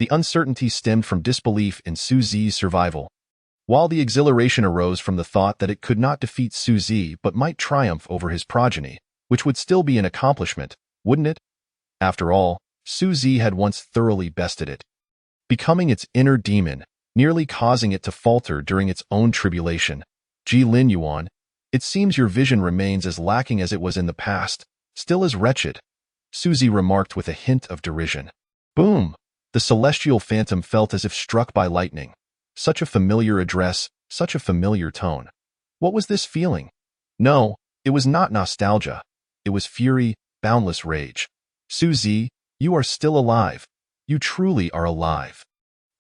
The uncertainty stemmed from disbelief in Su Zi's survival, while the exhilaration arose from the thought that it could not defeat Su Zi but might triumph over his progeny, which would still be an accomplishment, wouldn't it? After all, Su Zi had once thoroughly bested it, becoming its inner demon, nearly causing it to falter during its own tribulation. "Ji Lin Yuan, it seems your vision remains as lacking as it was in the past, still as wretched," Su Zi remarked with a hint of derision. Boom! The celestial phantom felt as if struck by lightning. Such a familiar address, such a familiar tone. What was this feeling? No, it was not nostalgia. It was fury, boundless rage. "Su Zi, you are still alive. You truly are alive.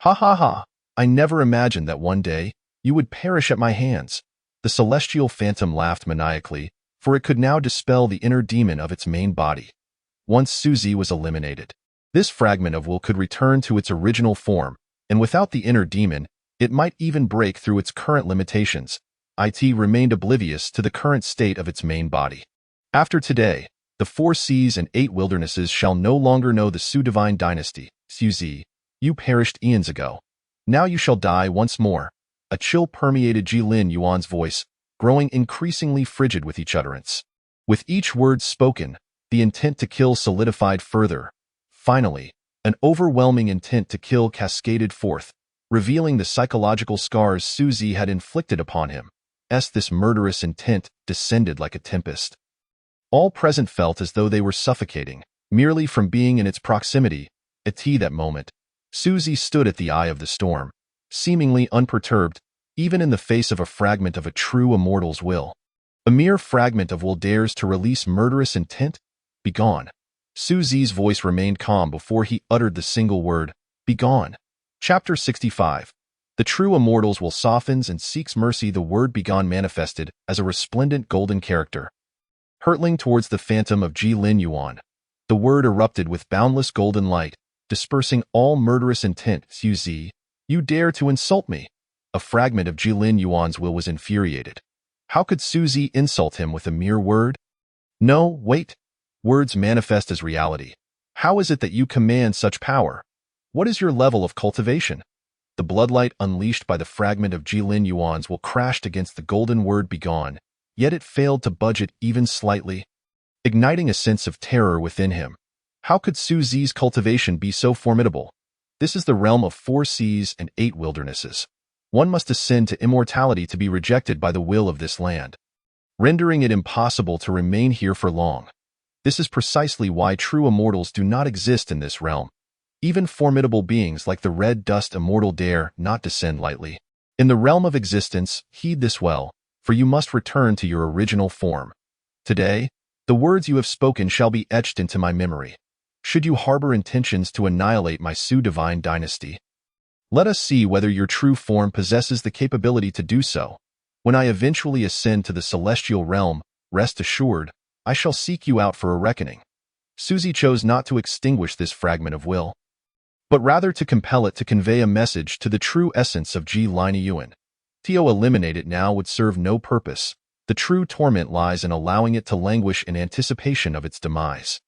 Ha ha ha. I never imagined that one day you would perish at my hands." The celestial phantom laughed maniacally, for it could now dispel the inner demon of its main body. Once Su Zi was eliminated, this fragment of will could return to its original form, and without the inner demon, it might even break through its current limitations. It remained oblivious to the current state of its main body. After today, the 4 seas and 8 wildernesses shall no longer know the Su divine dynasty. Su Zi, you perished eons ago. Now you shall die once more. A chill permeated Ji Lin Yuan's voice, growing increasingly frigid with each utterance. With each word spoken, the intent to kill solidified further. Finally, an overwhelming intent to kill cascaded forth, revealing the psychological scars Su Zi had inflicted upon him. This murderous intent descended like a tempest. All present felt as though they were suffocating, merely from being in its proximity. At that moment, Su Zi stood at the eye of the storm, seemingly unperturbed, even in the face of a fragment of a true immortal's will. A mere fragment of will dares to release murderous intent? Begone. Su Zi's voice remained calm before he uttered the single word, begone. Chapter 65. The true immortals will softens and seeks mercy. The word begone manifested as a resplendent golden character, hurtling towards the phantom of Ji Lin Yuan. The word erupted with boundless golden light, dispersing all murderous intent. "Su Zi, you dare to insult me." A fragment of Ji Lin Yuan's will was infuriated. How could Su Zi insult him with a mere word? No, wait. Words manifest as reality. How is it that you command such power? What is your level of cultivation? The bloodlight unleashed by the fragment of Ji Lin Yuan's will crashed against the golden word begone, yet it failed to budge it even slightly, igniting a sense of terror within him. How could Su Zi's cultivation be so formidable? This is the realm of 4 seas and 8 wildernesses. One must ascend to immortality to be rejected by the will of this land, rendering it impossible to remain here for long. This is precisely why true immortals do not exist in this realm. Even formidable beings like the red dust immortal dare not descend lightly. In the realm of existence, heed this well, for you must return to your original form. Today, the words you have spoken shall be etched into my memory. Should you harbor intentions to annihilate my Su divine dynasty, let us see whether your true form possesses the capability to do so. When I eventually ascend to the celestial realm, rest assured, I shall seek you out for a reckoning. Su Zi chose not to extinguish this fragment of will, but rather to compel it to convey a message to the true essence of Ji Lin Yuan. To eliminate it now would serve no purpose. The true torment lies in allowing it to languish in anticipation of its demise.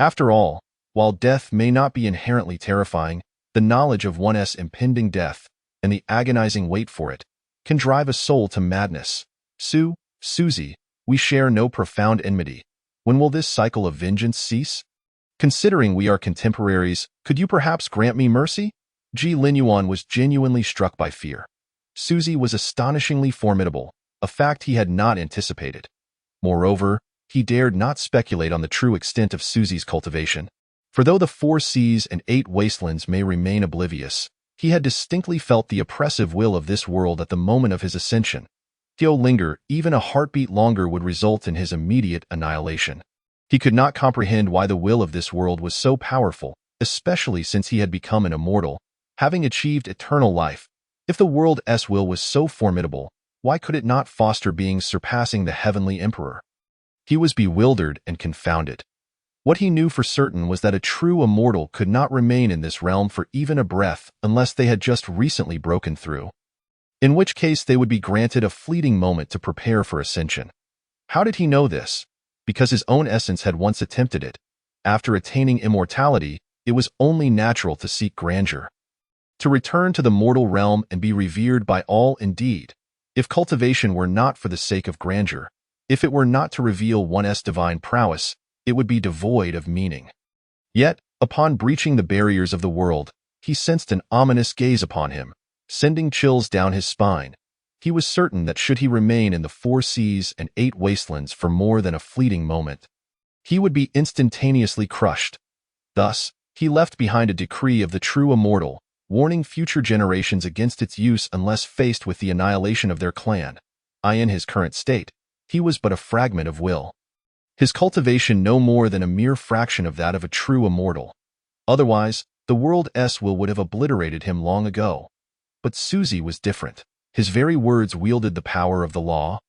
After all, while death may not be inherently terrifying, the knowledge of one's impending death, and the agonizing wait for it, can drive a soul to madness. Su Zi, we share no profound enmity. When will this cycle of vengeance cease? Considering we are contemporaries, could you perhaps grant me mercy? Ji Lin Yuan was genuinely struck by fear. Su Zi was astonishingly formidable, a fact he had not anticipated. Moreover, he dared not speculate on the true extent of Su Zi's cultivation. For though the 4 seas and 8 wastelands may remain oblivious, he had distinctly felt the oppressive will of this world at the moment of his ascension. He'll linger, even a heartbeat longer would result in his immediate annihilation. He could not comprehend why the will of this world was so powerful, especially since he had become an immortal, having achieved eternal life. If the world's will was so formidable, why could it not foster beings surpassing the heavenly emperor? He was bewildered and confounded. What he knew for certain was that a true immortal could not remain in this realm for even a breath unless they had just recently broken through, in which case they would be granted a fleeting moment to prepare for ascension. How did he know this? Because his own essence had once attempted it. After attaining immortality, it was only natural to seek grandeur, to return to the mortal realm and be revered by all. Indeed, if cultivation were not for the sake of grandeur, if it were not to reveal one's divine prowess, it would be devoid of meaning. Yet, upon breaching the barriers of the world, he sensed an ominous gaze upon him, sending chills down his spine. He was certain that should he remain in the 4 seas and 8 wastelands for more than a fleeting moment, he would be instantaneously crushed. Thus, he left behind a decree of the true immortal, warning future generations against its use unless faced with the annihilation of their clan. In his current state, he was but a fragment of will, his cultivation no more than a mere fraction of that of a true immortal. Otherwise, the world's will would have obliterated him long ago. But Suzy was different. His very words wielded the power of the law,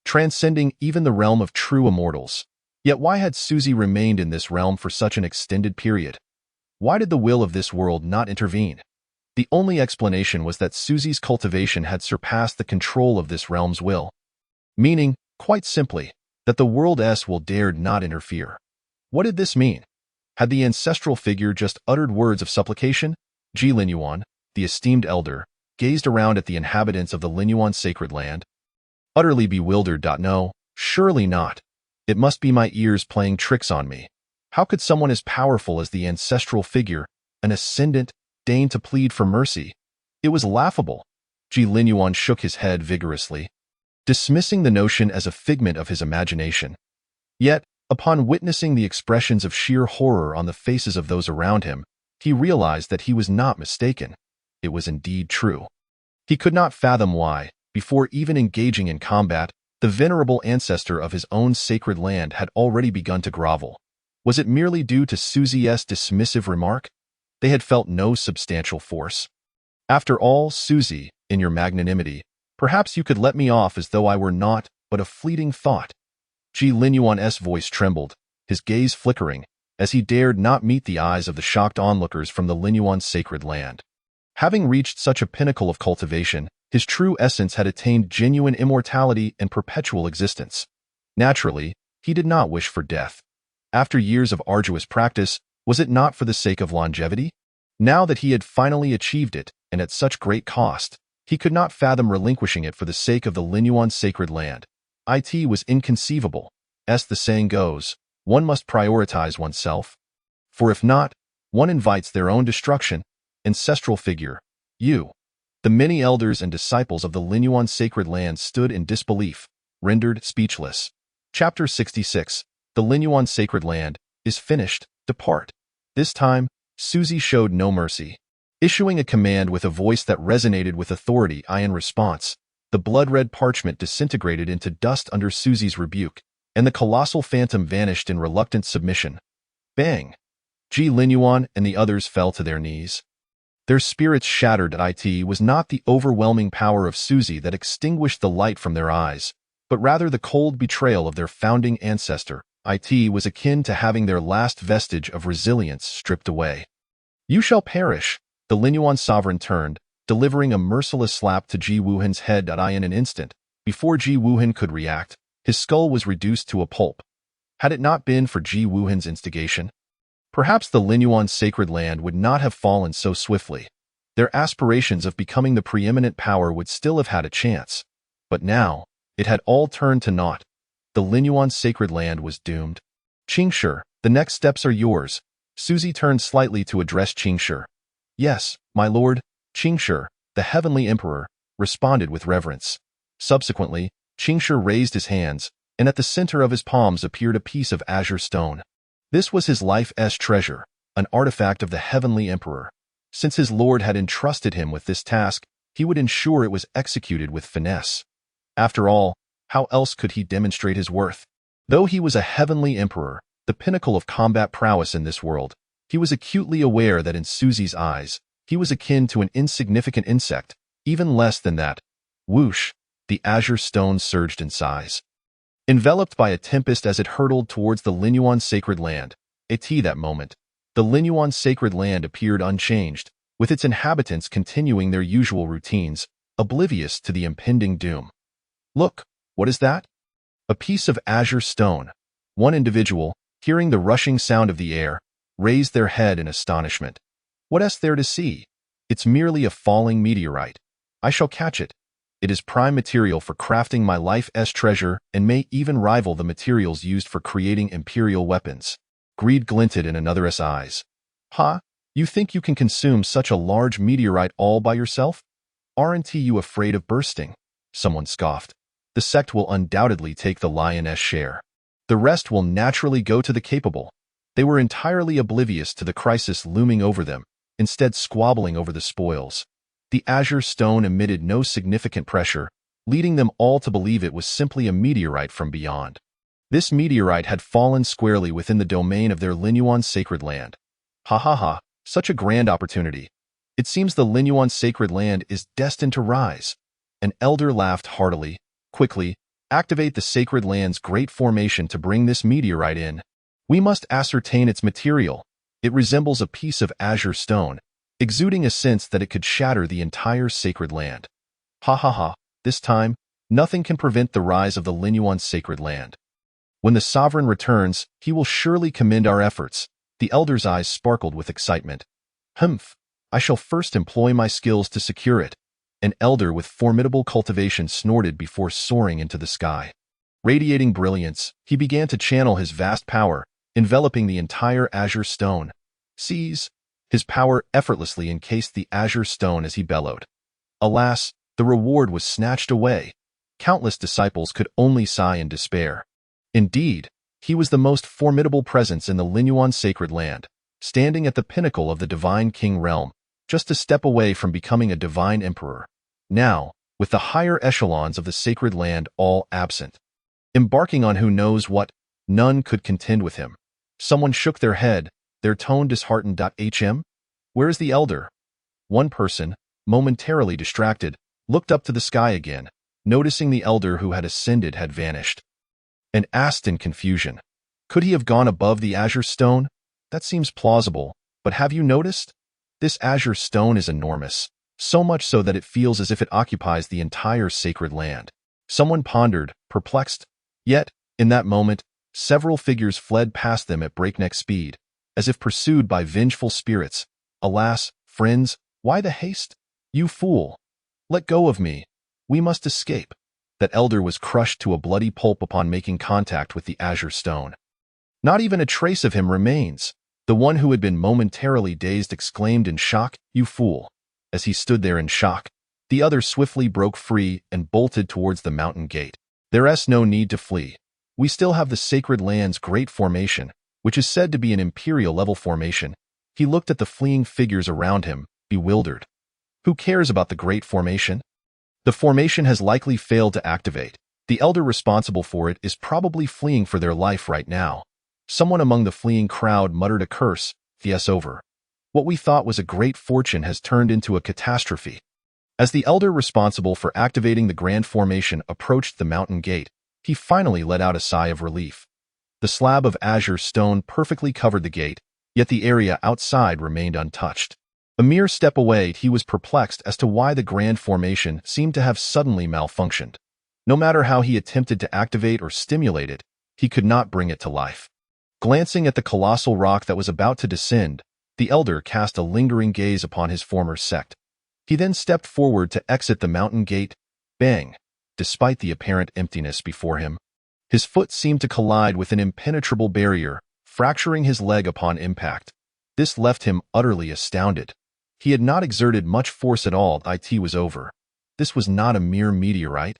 transcending even the realm of true immortals. Yet why had Suzy remained in this realm for such an extended period? Why did the will of this world not intervene? The only explanation was that Suzy's cultivation had surpassed the control of this realm's will, meaning, quite simply, that the world's will dared not interfere. What did this mean? Had the ancestral figure just uttered words of supplication? Ji Linyuan, the esteemed elder, gazed around at the inhabitants of the Linyuan sacred land, utterly bewildered. No, surely not. It must be my ears playing tricks on me. How could someone as powerful as the ancestral figure, an ascendant, deign to plead for mercy? It was laughable. Ji Linyuan shook his head vigorously, dismissing the notion as a figment of his imagination. Yet, upon witnessing the expressions of sheer horror on the faces of those around him, he realized that he was not mistaken. It was indeed true. He could not fathom why, before even engaging in combat, the venerable ancestor of his own sacred land had already begun to grovel. Was it merely due to Suzy's dismissive remark? They had felt no substantial force. After all, Suzy, in your magnanimity, perhaps you could let me off as though I were not but a fleeting thought. Ji Linyuan's voice trembled, his gaze flickering, as he dared not meet the eyes of the shocked onlookers from the Linyuan sacred land. Having reached such a pinnacle of cultivation, his true essence had attained genuine immortality and perpetual existence. Naturally, he did not wish for death. After years of arduous practice, was it not for the sake of longevity? Now that he had finally achieved it, and at such great cost, he could not fathom relinquishing it for the sake of the Linyuan sacred land. It was inconceivable. As the saying goes, one must prioritize oneself. For if not, one invites their own destruction. Ancestral figure, you. The many elders and disciples of the Linyuan sacred land stood in disbelief, rendered speechless. Chapter 66. The Linyuan sacred land is finished. Depart. This time, Suzy showed no mercy. Issuing a command with a voice that resonated with authority, in response, the blood-red parchment disintegrated into dust under Suzy's rebuke, and the colossal phantom vanished in reluctant submission. Bang! Ji Linyuan and the others fell to their knees. Their spirits shattered. It was not the overwhelming power of Suzy that extinguished the light from their eyes, but rather the cold betrayal of their founding ancestor. It was akin to having their last vestige of resilience stripped away. You shall perish. The Linyuan sovereign turned, delivering a merciless slap to Ji Wuhan's head. In an instant, before Ji Wuhan could react, his skull was reduced to a pulp. Had it not been for Ji Wuhan's instigation, perhaps the Linyuan sacred land would not have fallen so swiftly. Their aspirations of becoming the preeminent power would still have had a chance. But now, it had all turned to naught. The Linyuan sacred land was doomed. Qingshi, the next steps are yours. Suzy turned slightly to address Qingshi. Yes, my lord. Qingshi, the heavenly emperor, responded with reverence. Subsequently, Qingshi raised his hands, and at the center of his palms appeared a piece of azure stone. This was his life's treasure, an artifact of the heavenly emperor. Since his lord had entrusted him with this task, he would ensure it was executed with finesse. After all, how else could he demonstrate his worth? Though he was a heavenly emperor, the pinnacle of combat prowess in this world, he was acutely aware that in Suzy's eyes, he was akin to an insignificant insect, even less than that. Whoosh! The azure stone surged in size. Enveloped by a tempest as it hurtled towards the Linyuan sacred land, that moment, the Linyuan sacred land appeared unchanged, with its inhabitants continuing their usual routines, oblivious to the impending doom. Look, what is that? A piece of azure stone. One individual, hearing the rushing sound of the air, raised their head in astonishment. What's there to see? It's merely a falling meteorite. I shall catch it. It is prime material for crafting my life's treasure and may even rival the materials used for creating imperial weapons. Greed glinted in another's eyes. Ha? You think you can consume such a large meteorite all by yourself? Aren't you afraid of bursting? Someone scoffed. The sect will undoubtedly take the lion's share. The rest will naturally go to the capable. They were entirely oblivious to the crisis looming over them, instead squabbling over the spoils. The azure stone emitted no significant pressure, leading them all to believe it was simply a meteorite from beyond. This meteorite had fallen squarely within the domain of their Linyuan sacred land. Ha ha ha, such a grand opportunity. It seems the Linyuan sacred land is destined to rise. An elder laughed heartily. Quickly, activate the sacred land's great formation to bring this meteorite in. We must ascertain its material. It resembles a piece of azure stone, exuding a sense that it could shatter the entire sacred land. Ha ha ha, this time, nothing can prevent the rise of the Linyuan sacred land. When the sovereign returns, he will surely commend our efforts. The elder's eyes sparkled with excitement. Humph, I shall first employ my skills to secure it. An elder with formidable cultivation snorted before soaring into the sky. Radiating brilliance, he began to channel his vast power, enveloping the entire azure stone. Seize! His power effortlessly encased the azure stone as he bellowed. Alas, the reward was snatched away. Countless disciples could only sigh in despair. Indeed, he was the most formidable presence in the Linyuan sacred land, standing at the pinnacle of the divine king realm, just a step away from becoming a divine emperor. Now, with the higher echelons of the sacred land all absent. Embarking on who knows what, none could contend with him. Someone shook their head, their tone disheartened. Where is the elder? One person, momentarily distracted, looked up to the sky again, noticing the elder who had ascended had vanished. And asked in confusion, could he have gone above the azure stone? That seems plausible, but have you noticed? This azure stone is enormous, so much so that it feels as if it occupies the entire sacred land. Someone pondered, perplexed. Yet, in that moment, several figures fled past them at breakneck speed, as if pursued by vengeful spirits. Alas, friends, why the haste? You fool! Let go of me. We must escape. That elder was crushed to a bloody pulp upon making contact with the azure stone. Not even a trace of him remains. The one who had been momentarily dazed exclaimed in shock, "You fool!" As he stood there in shock, the other swiftly broke free and bolted towards the mountain gate. There's no need to flee. We still have the sacred land's great formation, which is said to be an imperial-level formation. He looked at the fleeing figures around him, bewildered. Who cares about the great formation? The formation has likely failed to activate. The elder responsible for it is probably fleeing for their life right now. Someone among the fleeing crowd muttered a curse. "Yes, over. What we thought was a great fortune has turned into a catastrophe." As the elder responsible for activating the grand formation approached the mountain gate, he finally let out a sigh of relief. The slab of azure stone perfectly covered the gate, yet the area outside remained untouched. A mere step away, he was perplexed as to why the grand formation seemed to have suddenly malfunctioned. No matter how he attempted to activate or stimulate it, he could not bring it to life. Glancing at the colossal rock that was about to descend, the elder cast a lingering gaze upon his former sect. He then stepped forward to exit the mountain gate. Bang! Despite the apparent emptiness before him, his foot seemed to collide with an impenetrable barrier, fracturing his leg upon impact. This left him utterly astounded. He had not exerted much force at all. It was over. This was not a mere meteorite,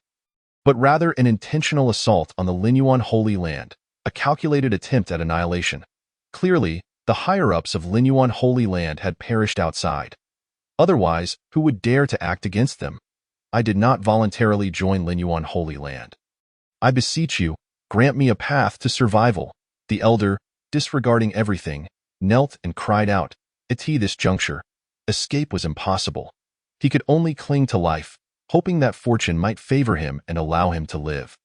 but rather an intentional assault on the Linyuan Holy Land, a calculated attempt at annihilation. Clearly, the higher-ups of Linyuan Holy Land had perished outside. Otherwise, who would dare to act against them? I did not voluntarily join Linyuan Holy Land. I beseech you, grant me a path to survival. The elder, disregarding everything, knelt and cried out. At this juncture, escape was impossible. He could only cling to life, hoping that fortune might favor him and allow him to live.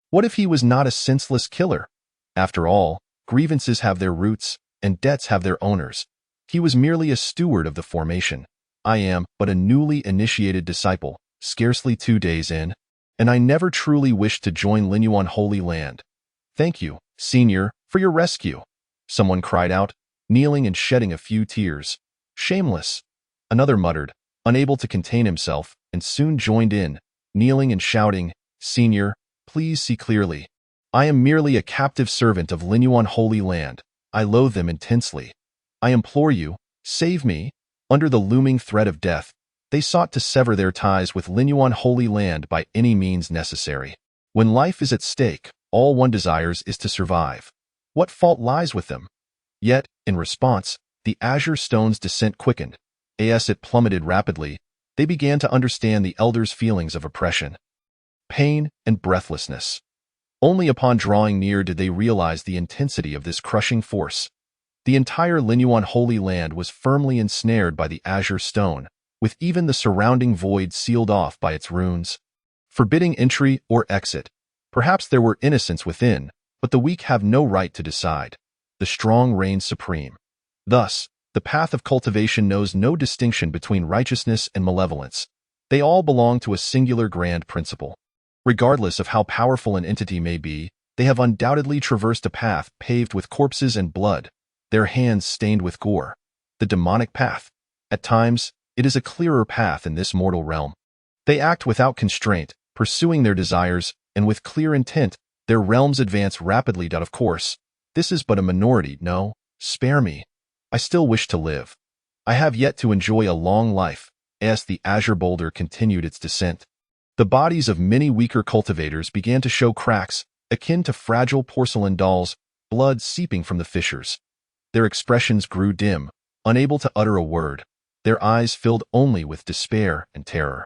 What if he was not a senseless killer? After all, grievances have their roots, and debts have their owners. He was merely a steward of the formation. I am but a newly initiated disciple, scarcely 2 days in, and I never truly wished to join Linyuan Holy Land. Thank you, Senior, for your rescue. Someone cried out, kneeling and shedding a few tears. Shameless. Another muttered, unable to contain himself, and soon joined in, kneeling and shouting, Senior, please see clearly. I am merely a captive servant of Linyuan Holy Land. I loathe them intensely. I implore you, save me. Under the looming threat of death, they sought to sever their ties with Linyuan Holy Land by any means necessary. When life is at stake, all one desires is to survive. What fault lies with them? Yet, in response, the Azure Stone's descent quickened. As it plummeted rapidly, they began to understand the elders' feelings of oppression, pain, and breathlessness. Only upon drawing near did they realize the intensity of this crushing force. The entire Linyuan Holy Land was firmly ensnared by the Azure Stone, with even the surrounding void sealed off by its runes, forbidding entry or exit. Perhaps there were innocents within, but the weak have no right to decide. The strong reign supreme. Thus, the path of cultivation knows no distinction between righteousness and malevolence. They all belong to a singular grand principle. Regardless of how powerful an entity may be, they have undoubtedly traversed a path paved with corpses and blood, their hands stained with gore. The demonic path. At times, it is a clearer path in this mortal realm. They act without constraint, pursuing their desires, and with clear intent, their realms advance rapidly. Of course, this is but a minority. No, spare me. I still wish to live. I have yet to enjoy a long life. As the Azure Boulder continued its descent, the bodies of many weaker cultivators began to show cracks, akin to fragile porcelain dolls, blood seeping from the fissures. Their expressions grew dim, unable to utter a word, their eyes filled only with despair and terror.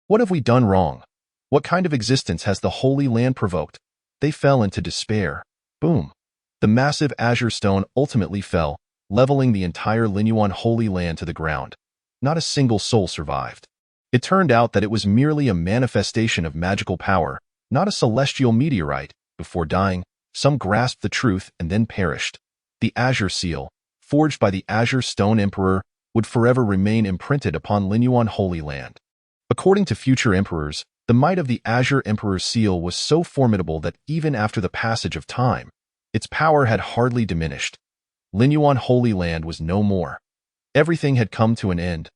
What have we done wrong? What kind of existence has the Holy Land provoked? They fell into despair. Boom. The massive Azure Stone ultimately fell, leveling the entire Linyuan Holy Land to the ground. Not a single soul survived. It turned out that it was merely a manifestation of magical power, not a celestial meteorite. Before dying, some grasped the truth and then perished. The Azure Seal, forged by the Azure Stone Emperor, would forever remain imprinted upon Linyuan Holy Land. According to future emperors, the might of the Azure Emperor's seal was so formidable that even after the passage of time, its power had hardly diminished. Linyuan Holy Land was no more. Everything had come to an end.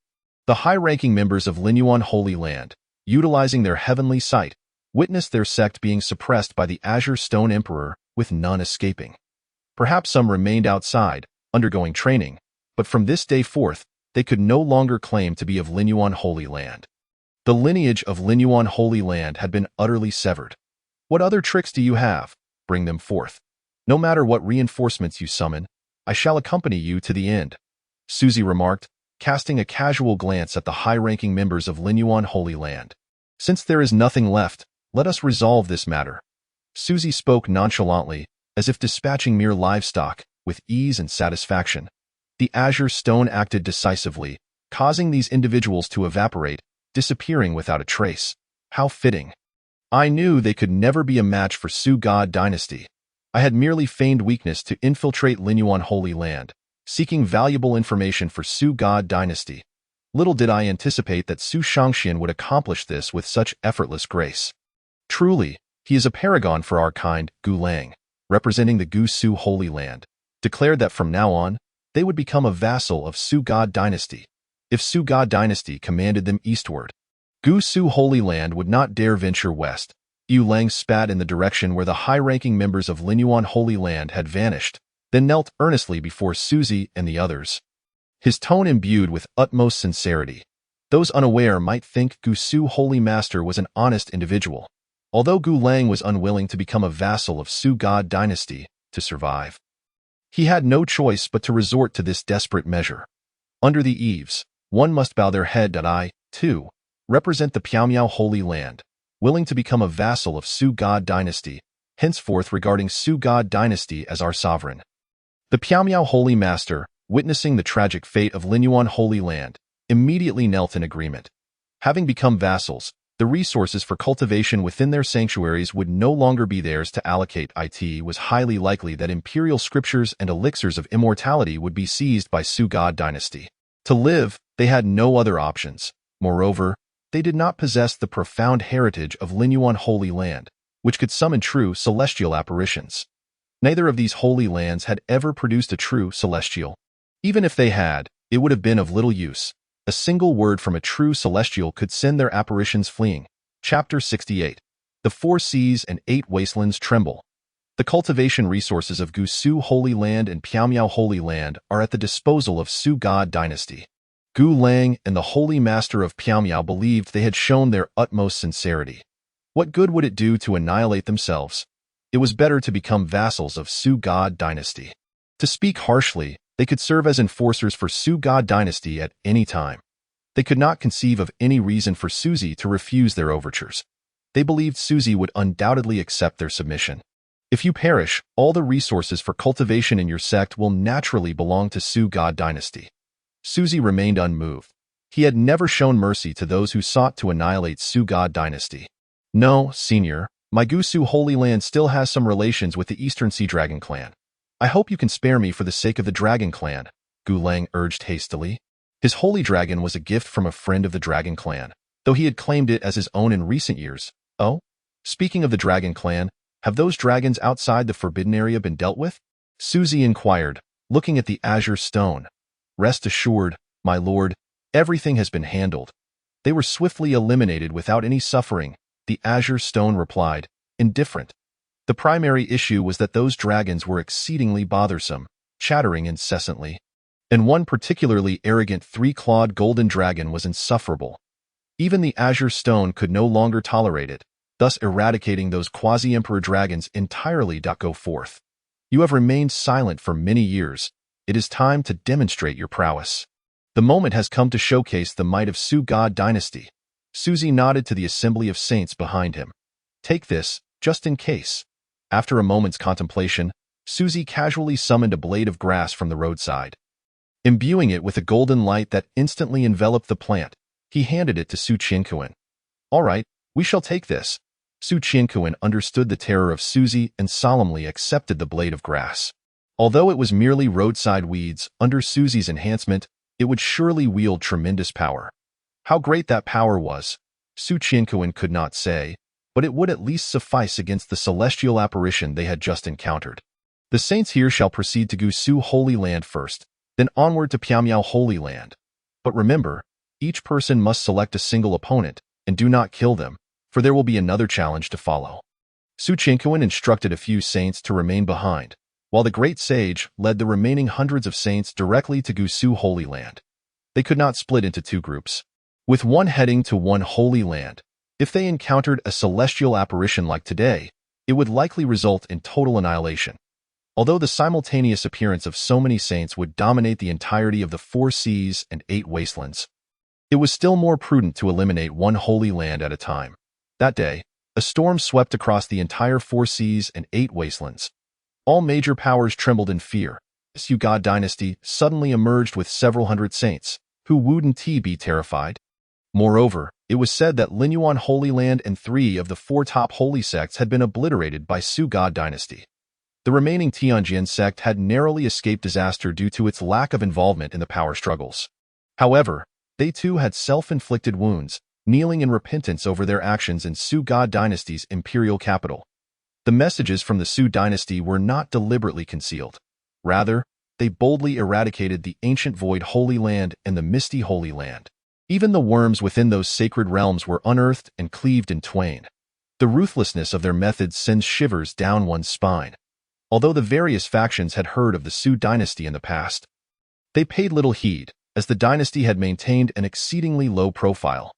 The high-ranking members of Linyuan Holy Land, utilizing their heavenly sight, witnessed their sect being suppressed by the Azure Stone Emperor, with none escaping. Perhaps some remained outside, undergoing training, but from this day forth, they could no longer claim to be of Linyuan Holy Land. The lineage of Linyuan Holy Land had been utterly severed. What other tricks do you have? Bring them forth. No matter what reinforcements you summon, I shall accompany you to the end, Suzy remarked, casting a casual glance at the high-ranking members of Linyuan Holy Land. Since there is nothing left, let us resolve this matter. Suzy spoke nonchalantly, as if dispatching mere livestock, with ease and satisfaction. The Azure Stone acted decisively, causing these individuals to evaporate, disappearing without a trace. How fitting. I knew they could never be a match for Su God Dynasty. I had merely feigned weakness to infiltrate Linyuan Holy Land, seeking valuable information for Su God Dynasty. Little did I anticipate that Su Shangxian would accomplish this with such effortless grace. Truly, he is a paragon for our kind. Gu Lang, representing the Gu Su Holy Land, declared that from now on, they would become a vassal of Su God Dynasty. If Su God Dynasty commanded them eastward, Gu Su Holy Land would not dare venture west. Yu Lang spat in the direction where the high-ranking members of Linyuan Holy Land had vanished, then knelt earnestly before Suzy and the others. His tone imbued with utmost sincerity. Those unaware might think Gu Su Holy Master was an honest individual, although Gu Lang was unwilling to become a vassal of Su God Dynasty to survive. He had no choice but to resort to this desperate measure. Under the eaves, one must bow their head that I, too, represent the Piaomiao Holy Land, willing to become a vassal of Su God Dynasty, henceforth regarding Su God Dynasty as our sovereign. The Piaomiao Holy Master, witnessing the tragic fate of Linyuan Holy Land, immediately knelt in agreement. Having become vassals, the resources for cultivation within their sanctuaries would no longer be theirs to allocate. It was highly likely that imperial scriptures and elixirs of immortality would be seized by Su God Dynasty. To live, they had no other options. Moreover, they did not possess the profound heritage of Linyuan Holy Land, which could summon true celestial apparitions. Neither of these holy lands had ever produced a true celestial. Even if they had, it would have been of little use. A single word from a true celestial could send their apparitions fleeing. Chapter 68. The Four Seas and Eight Wastelands Tremble. The cultivation resources of Gusu Holy Land and Piaomiao Holy Land are at the disposal of Su God Dynasty. Gu Lang and the Holy Master of Piaomiao believed they had shown their utmost sincerity. What good would it do to annihilate themselves? It was better to become vassals of Su God Dynasty. To speak harshly, they could serve as enforcers for Su God Dynasty at any time. They could not conceive of any reason for Suzy to refuse their overtures. They believed Suzy would undoubtedly accept their submission. If you perish, all the resources for cultivation in your sect will naturally belong to Su God Dynasty. Suzy remained unmoved. He had never shown mercy to those who sought to annihilate Su God Dynasty. No, Senior, my Gusu Holy Land still has some relations with the Eastern Sea Dragon Clan. I hope you can spare me for the sake of the Dragon Clan, Gu Lang urged hastily. His holy dragon was a gift from a friend of the Dragon Clan, though he had claimed it as his own in recent years. Oh? Speaking of the Dragon Clan, have those dragons outside the Forbidden Area been dealt with? Suzy inquired, looking at the Azure Stone. Rest assured, my lord, everything has been handled. They were swiftly eliminated without any suffering, the Azure Stone replied, indifferent. The primary issue was that those dragons were exceedingly bothersome, chattering incessantly. And one particularly arrogant three-clawed golden dragon was insufferable. Even the Azure Stone could no longer tolerate it, thus eradicating those quasi-emperor dragons entirely. Go forth. You have remained silent for many years. It is time to demonstrate your prowess. The moment has come to showcase the might of Su God Dynasty. Suzy nodded to the assembly of saints behind him. Take this, just in case. After a moment's contemplation, Suzy casually summoned a blade of grass from the roadside. Imbuing it with a golden light that instantly enveloped the plant, he handed it to Su Qianquan. All right, we shall take this. Su Qianquan understood the terror of Suzy and solemnly accepted the blade of grass. Although it was merely roadside weeds, under Suzy's enhancement, it would surely wield tremendous power. How great that power was, Su Qianquan could not say, but it would at least suffice against the celestial apparition they had just encountered. The saints here shall proceed to Gusu Holy Land first, then onward to Piaomiao Holy Land. But remember, each person must select a single opponent, and do not kill them, for there will be another challenge to follow. Su Qianquan instructed a few saints to remain behind, while the great sage led the remaining hundreds of saints directly to Gusu Holy Land. They could not split into two groups, with one heading to one holy land. If they encountered a celestial apparition like today, it would likely result in total annihilation. Although the simultaneous appearance of so many saints would dominate the entirety of the 4 seas and 8 wastelands, it was still more prudent to eliminate one holy land at a time. That day, a storm swept across the entire 4 seas and 8 wastelands. All major powers trembled in fear. The Su God Dynasty suddenly emerged with several hundred saints, who wouldn't be terrified. Moreover, it was said that Linyuan Holy Land and 3 of the 4 top holy sects had been obliterated by Su God Dynasty. The remaining Tianjin sect had narrowly escaped disaster due to its lack of involvement in the power struggles. However, they too had self-inflicted wounds, kneeling in repentance over their actions in Su God Dynasty's imperial capital. The messages from the Su Dynasty were not deliberately concealed. Rather, they boldly eradicated the ancient Void Holy Land and the Misty Holy Land. Even the worms within those sacred realms were unearthed and cleaved in twain. The ruthlessness of their methods sends shivers down one's spine. Although the various factions had heard of the Su Dynasty in the past, they paid little heed, as the dynasty had maintained an exceedingly low profile.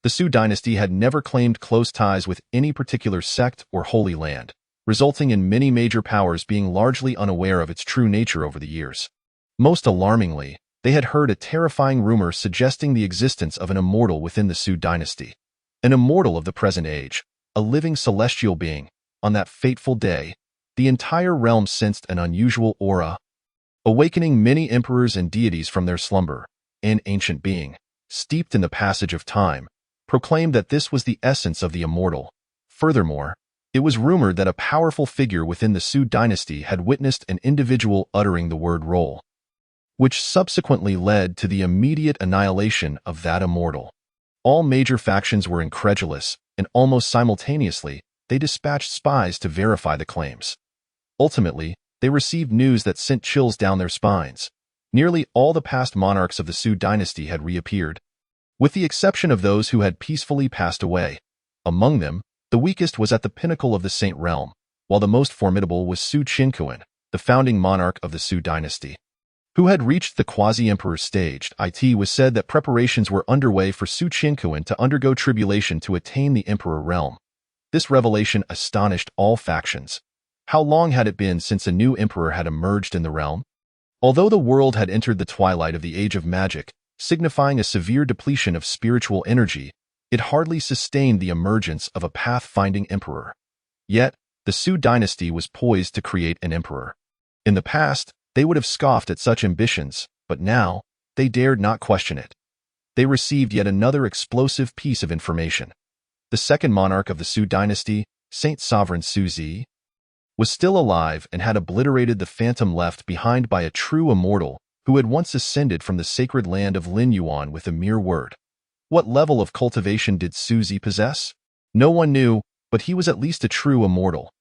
The Su Dynasty had never claimed close ties with any particular sect or holy land. resulting in many major powers being largely unaware of its true nature over the years. Most alarmingly, they had heard a terrifying rumor suggesting the existence of an immortal within the Su dynasty. An immortal of the present age, a living celestial being. On that fateful day, the entire realm sensed an unusual aura, awakening many emperors and deities from their slumber. An ancient being, steeped in the passage of time, proclaimed that this was the essence of the immortal. Furthermore, it was rumored that a powerful figure within the Su dynasty had witnessed an individual uttering the word roll, which subsequently led to the immediate annihilation of that immortal. All major factions were incredulous, and almost simultaneously, they dispatched spies to verify the claims. Ultimately, they received news that sent chills down their spines. Nearly all the past monarchs of the Su dynasty had reappeared, with the exception of those who had peacefully passed away. Among them, the weakest was at the pinnacle of the Saint Realm, while the most formidable was Su Qinquan, the founding monarch of the Su dynasty, who had reached the quasi-emperor stage. It was said that preparations were underway for Su Qinquan to undergo tribulation to attain the emperor realm. This revelation astonished all factions. How long had it been since a new emperor had emerged in the realm? Although the world had entered the twilight of the age of magic, signifying a severe depletion of spiritual energy, it hardly sustained the emergence of a path-finding emperor. Yet, the Su dynasty was poised to create an emperor. In the past, they would have scoffed at such ambitions, but now, they dared not question it. They received yet another explosive piece of information. The second monarch of the Su dynasty, Saint Sovereign Su Zi, was still alive and had obliterated the phantom left behind by a true immortal who had once ascended from the sacred land of Lin Yuan with a mere word. What level of cultivation did Su Zi possess? No one knew, but he was at least a true immortal.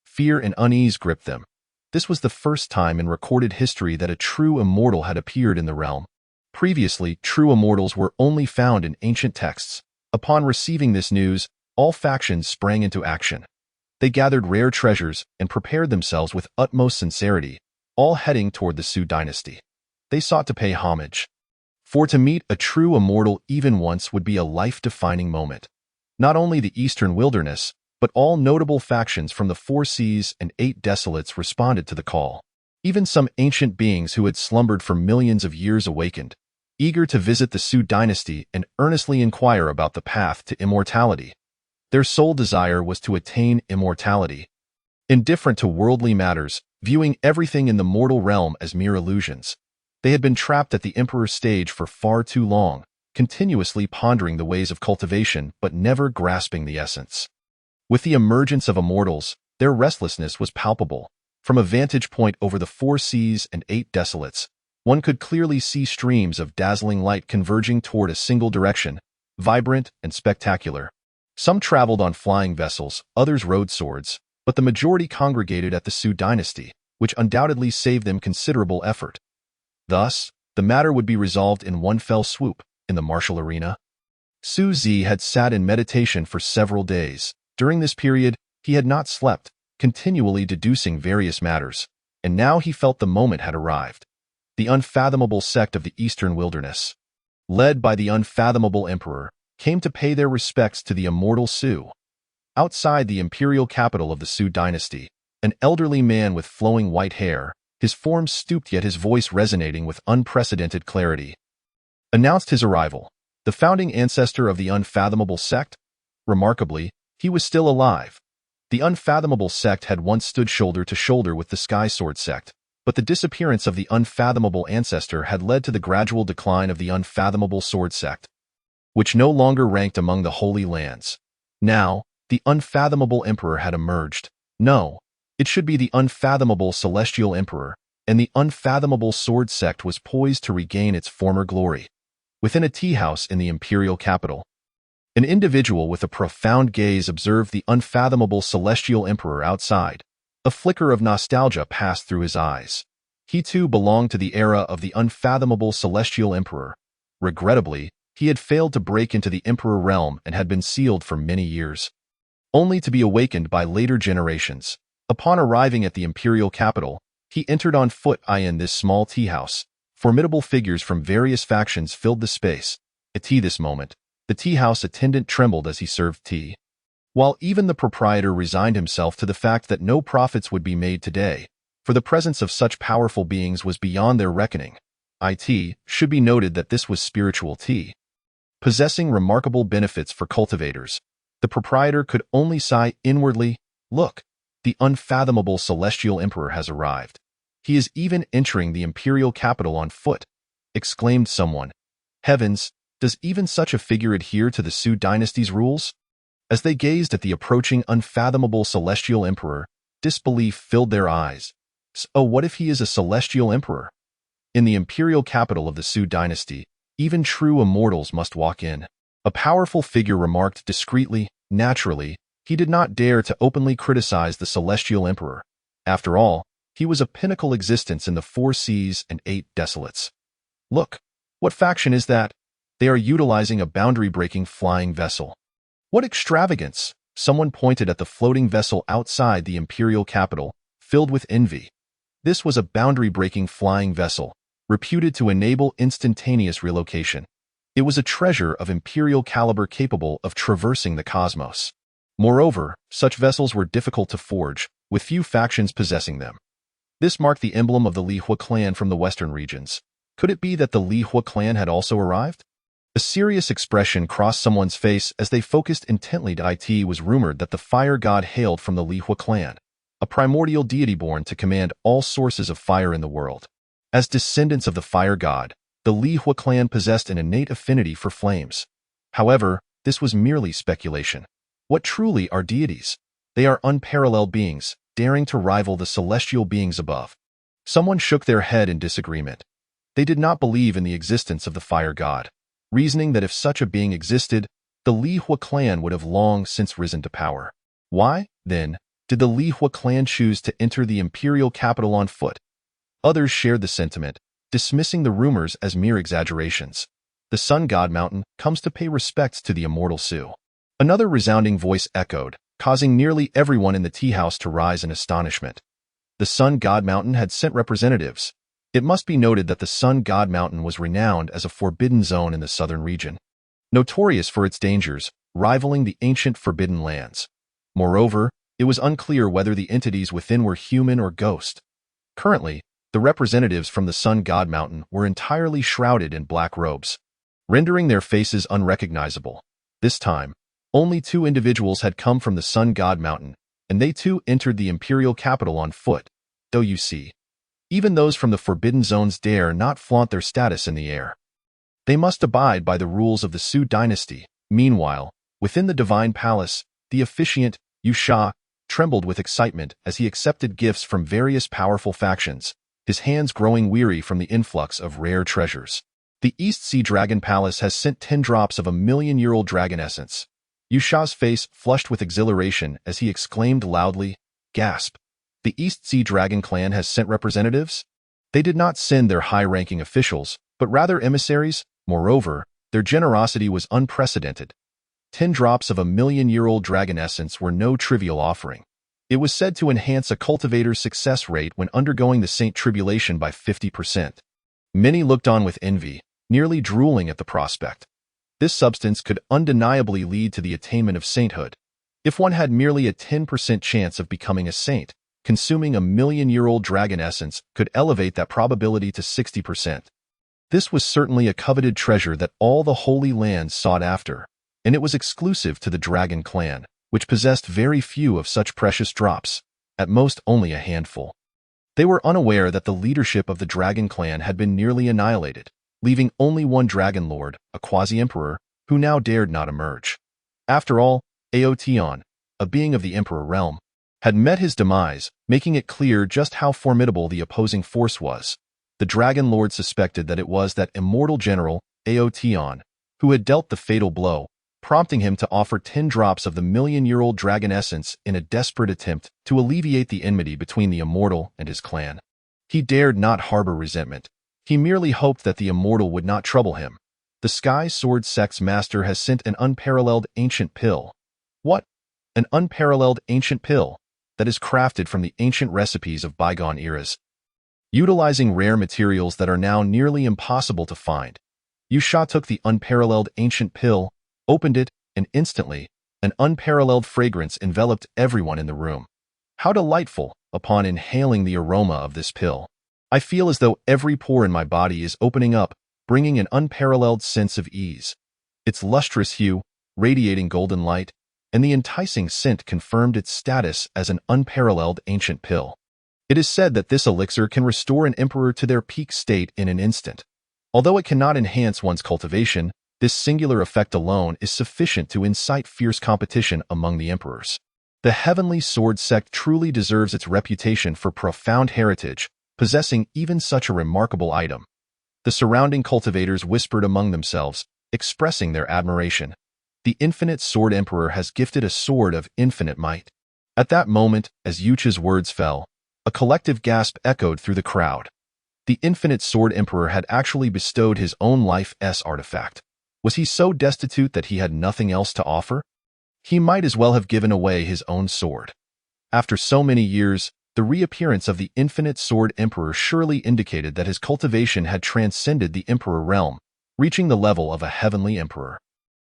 Fear and unease gripped them. This was the first time in recorded history that a true immortal had appeared in the realm. Previously, true immortals were only found in ancient texts. Upon receiving this news, all factions sprang into action. They gathered rare treasures and prepared themselves with utmost sincerity, all heading toward the Su dynasty. They sought to pay homage. For to meet a true immortal even once would be a life-defining moment. Not only the Eastern Wilderness, but all notable factions from the 4 seas and 8 desolates responded to the call. Even some ancient beings who had slumbered for millions of years awakened, eager to visit the Su dynasty and earnestly inquire about the path to immortality. Their sole desire was to attain immortality. Indifferent to worldly matters, viewing everything in the mortal realm as mere illusions, they had been trapped at the emperor's stage for far too long, continuously pondering the ways of cultivation but never grasping the essence. With the emergence of immortals, their restlessness was palpable. From a vantage point over the 4 seas and 8 desolates, one could clearly see streams of dazzling light converging toward a single direction, vibrant and spectacular. Some traveled on flying vessels, others rode swords, but the majority congregated at the Su dynasty, which undoubtedly saved them considerable effort. Thus, the matter would be resolved in one fell swoop, in the martial arena. Su Zi had sat in meditation for several days. During this period, he had not slept, continually deducing various matters, and now he felt the moment had arrived. The unfathomable sect of the Eastern Wilderness, led by the unfathomable emperor, came to pay their respects to the immortal Su. Outside the imperial capital of the Su dynasty, an elderly man with flowing white hair, his form stooped yet his voice resonating with unprecedented clarity, announced his arrival. The founding ancestor of the unfathomable sect? Remarkably, he was still alive. The unfathomable sect had once stood shoulder to shoulder with the Sky Sword sect, but the disappearance of the unfathomable ancestor had led to the gradual decline of the unfathomable sword sect, which no longer ranked among the Holy Lands. Now, the unfathomable emperor had emerged. No, it should be the unfathomable celestial emperor, and the unfathomable sword sect was poised to regain its former glory. Within a tea house in the imperial capital, an individual with a profound gaze observed the unfathomable celestial emperor outside. A flicker of nostalgia passed through his eyes. He too belonged to the era of the unfathomable celestial emperor. Regrettably, he had failed to break into the emperor realm and had been sealed for many years, only to be awakened by later generations. Upon arriving at the imperial capital, he entered on foot in this small tea house. Formidable figures from various factions filled the space. At this moment, the tea house attendant trembled as he served tea. While even the proprietor resigned himself to the fact that no profits would be made today, for the presence of such powerful beings was beyond their reckoning. It should be noted that this was spiritual tea, possessing remarkable benefits for cultivators. The proprietor could only sigh inwardly, "Look, the unfathomable celestial emperor has arrived. He is even entering the imperial capital on foot," exclaimed someone. Heavens, does even such a figure adhere to the Sui dynasty's rules? As they gazed at the approaching unfathomable celestial emperor, disbelief filled their eyes. So what if he is a celestial emperor? In the imperial capital of the Sui dynasty, even true immortals must walk in. A powerful figure remarked discreetly, naturally, he did not dare to openly criticize the celestial emperor. After all, he was a pinnacle existence in the 4 seas and 8 desolates. Look, what faction is that? They are utilizing a boundary-breaking flying vessel. What extravagance! Someone pointed at the floating vessel outside the imperial capital, filled with envy. This was a boundary-breaking flying vessel, reputed to enable instantaneous relocation. It was a treasure of imperial caliber capable of traversing the cosmos. Moreover, such vessels were difficult to forge, with few factions possessing them. This marked the emblem of the Li Hua clan from the western regions. Could it be that the Li Hua clan had also arrived? A serious expression crossed someone's face as they focused intently. It was rumored that the fire god hailed from the Li Hua clan, a primordial deity born to command all sources of fire in the world. As descendants of the fire god, the Li Hua clan possessed an innate affinity for flames. However, this was merely speculation. What truly are deities? They are unparalleled beings, daring to rival the celestial beings above. Someone shook their head in disagreement. They did not believe in the existence of the fire god, reasoning that if such a being existed, the Li Hua clan would have long since risen to power. Why, then, did the Li Hua clan choose to enter the imperial capital on foot? Others shared the sentiment, dismissing the rumors as mere exaggerations. The sun god mountain comes to pay respects to the immortal Sui. Another resounding voice echoed, causing nearly everyone in the tea house to rise in astonishment. The sun god mountain had sent representatives. It must be noted that the sun god mountain was renowned as a forbidden zone in the southern region, notorious for its dangers, rivaling the ancient forbidden lands. Moreover, it was unclear whether the entities within were human or ghost. Currently, the representatives from the sun god mountain were entirely shrouded in black robes, rendering their faces unrecognizable. This time, only 2 individuals had come from the sun god mountain, and they too entered the imperial capital on foot, though you see, even those from the forbidden zones dare not flaunt their status in the air. They must abide by the rules of the Sui dynasty. Meanwhile, within the divine palace, the officiant, Yu Sha, trembled with excitement as he accepted gifts from various powerful factions, his hands growing weary from the influx of rare treasures. The East Sea Dragon Palace has sent 10 drops of a million-year-old dragon essence. Yu Sha's face flushed with exhilaration as he exclaimed loudly, "Gasp! The East Sea Dragon clan has sent representatives?" They did not send their high-ranking officials, but rather emissaries. Moreover, their generosity was unprecedented. 10 drops of a million-year-old dragon essence were no trivial offering. It was said to enhance a cultivator's success rate when undergoing the Saint Tribulation by 50%. Many looked on with envy, nearly drooling at the prospect. This substance could undeniably lead to the attainment of sainthood. If one had merely a 10% chance of becoming a saint, consuming a million-year-old dragon essence could elevate that probability to 60%. This was certainly a coveted treasure that all the Holy Lands sought after, and it was exclusive to the Dragon Clan, which possessed very few of such precious drops, at most only a handful. They were unaware that the leadership of the Dragon Clan had been nearly annihilated, leaving only one Dragon Lord, a quasi-emperor, who now dared not emerge. After all, Aotion, a being of the Emperor realm, had met his demise, making it clear just how formidable the opposing force was. The Dragon Lord suspected that it was that immortal general, Aotion, who had dealt the fatal blow, prompting him to offer 10 drops of the million-year-old dragon essence in a desperate attempt to alleviate the enmity between the immortal and his clan. He dared not harbor resentment. He merely hoped that the immortal would not trouble him. The Sky Sword Sect's master has sent an unparalleled ancient pill. What? An unparalleled ancient pill that is crafted from the ancient recipes of bygone eras, utilizing rare materials that are now nearly impossible to find. Yu Sha took the unparalleled ancient pill, opened it, and instantly, An unparalleled fragrance enveloped everyone in the room. How delightful, upon inhaling the aroma of this pill. I feel as though every pore in my body is opening up, bringing an unparalleled sense of ease. Its lustrous hue, radiating golden light, and the enticing scent confirmed its status as an unparalleled ancient pill. It is said that this elixir can restore an emperor to their peak state in an instant. Although it cannot enhance one's cultivation, this singular effect alone is sufficient to incite fierce competition among the emperors. The Heavenly Sword sect truly deserves its reputation for profound heritage, possessing even such a remarkable item. The surrounding cultivators whispered among themselves, expressing their admiration. The Infinite Sword Emperor has gifted a sword of infinite might. At that moment, as Yucha's words fell, a collective gasp echoed through the crowd. The Infinite Sword Emperor had actually bestowed his own life's artifact. Was he so destitute that he had nothing else to offer? He might as well have given away his own sword. After so many years, the reappearance of the Infinite Sword Emperor surely indicated that his cultivation had transcended the Emperor realm, reaching the level of a heavenly emperor.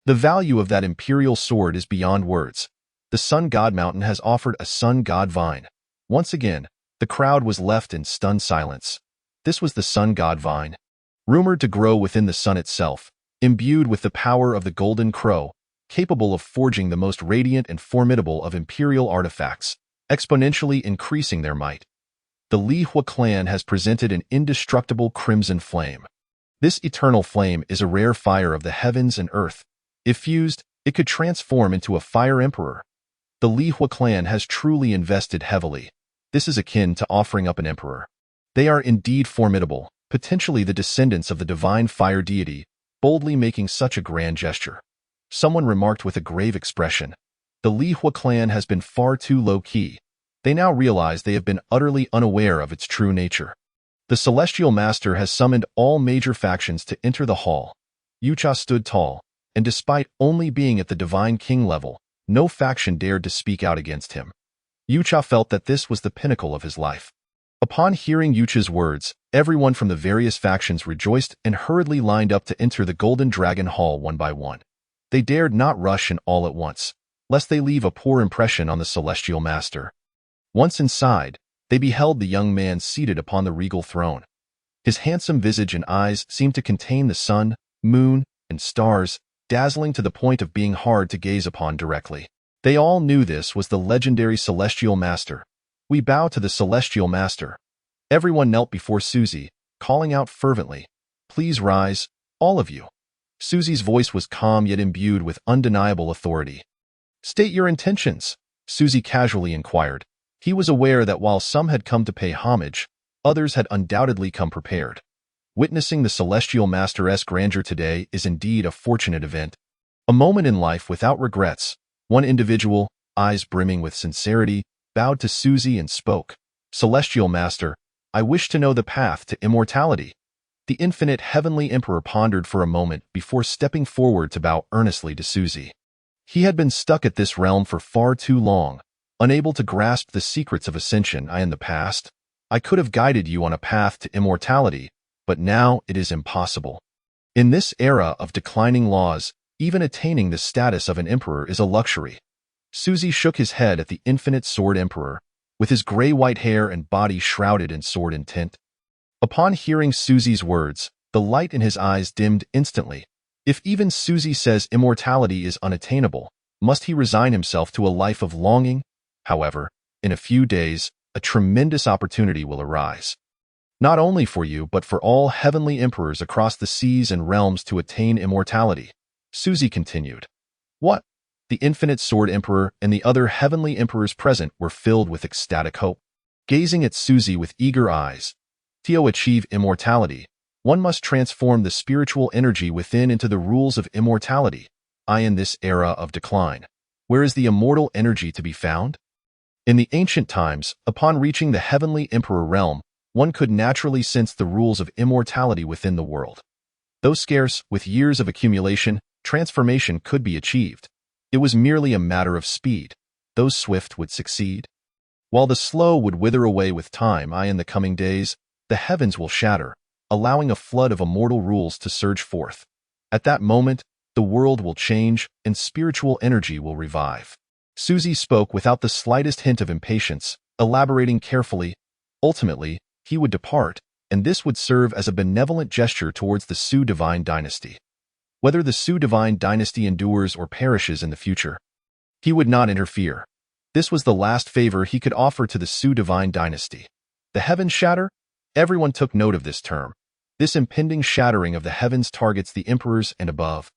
The value of that imperial sword is beyond words. The Sun God Mountain has offered a Sun God Vine. Once again, the crowd was left in stunned silence. This was the Sun God Vine, rumored to grow within the sun itself, imbued with the power of the Golden Crow, capable of forging the most radiant and formidable of imperial artifacts, exponentially increasing their might. The Li Hua clan has presented an indestructible crimson flame. This eternal flame is a rare fire of the heavens and earth. If fused, it could transform into a fire emperor. The Li Hua clan has truly invested heavily. This is akin to offering up an emperor. They are indeed formidable, potentially the descendants of the divine fire deity, boldly making such a grand gesture. Someone remarked with a grave expression. The Li Hua clan has been far too low-key. They now realize they have been utterly unaware of its true nature. The Celestial Master has summoned all major factions to enter the hall. Yucha stood tall, and despite only being at the Divine King level, no faction dared to speak out against him. Yucha felt that this was the pinnacle of his life. Upon hearing Yucha's words, everyone from the various factions rejoiced and hurriedly lined up to enter the Golden Dragon Hall one by one. They dared not rush in all at once, lest they leave a poor impression on the Celestial Master. Once inside, they beheld the young man seated upon the regal throne. His handsome visage and eyes seemed to contain the sun, moon, and stars, dazzling to the point of being hard to gaze upon directly. They all knew this was the legendary Celestial Master. We bow to the Celestial Master. Everyone knelt before Suzy, calling out fervently, "Please rise, all of you." Suzy's voice was calm yet imbued with undeniable authority. "State your intentions," Suzy casually inquired. He was aware that while some had come to pay homage, others had undoubtedly come prepared. Witnessing the Celestial Master's grandeur today is indeed a fortunate event. A moment in life without regrets. One individual, eyes brimming with sincerity, bowed to Suzy and spoke. "Celestial Master, I wish to know the path to immortality." The infinite heavenly emperor pondered for a moment before stepping forward to bow earnestly to Suzy. He had been stuck at this realm for far too long, unable to grasp the secrets of ascension. In the past, I could have guided you on a path to immortality, but now it is impossible. In this era of declining laws, even attaining the status of an emperor is a luxury. Suzy shook his head at the Infinite Sword Emperor, with his gray-white hair and body shrouded in sword tint. Upon hearing Suzy's words, the light in his eyes dimmed instantly. If even Suzy says immortality is unattainable, must he resign himself to a life of longing? However, in a few days, a tremendous opportunity will arise. Not only for you, but for all heavenly emperors across the seas and realms to attain immortality. Suzy continued. What? The Infinite Sword Emperor and the other heavenly emperors present were filled with ecstatic hope. Gazing at Suzy with eager eyes, to achieve immortality, one must transform the spiritual energy within into the rules of immortality. In this era of decline, where is the immortal energy to be found? In the ancient times, upon reaching the heavenly emperor realm, one could naturally sense the rules of immortality within the world. Though scarce, with years of accumulation, transformation could be achieved. It was merely a matter of speed. Those swift would succeed, while the slow would wither away with time. In the coming days, the heavens will shatter, allowing a flood of immortal rules to surge forth. At that moment, the world will change and spiritual energy will revive. Suzy spoke without the slightest hint of impatience, elaborating carefully. Ultimately, he would depart, and this would serve as a benevolent gesture towards the Su divine dynasty. Whether the Su divine dynasty endures or perishes in the future, he would not interfere. This was the last favor he could offer to the Su divine dynasty. The heavens shatter? Everyone took note of this term. This impending shattering of the heavens targets the emperors and above.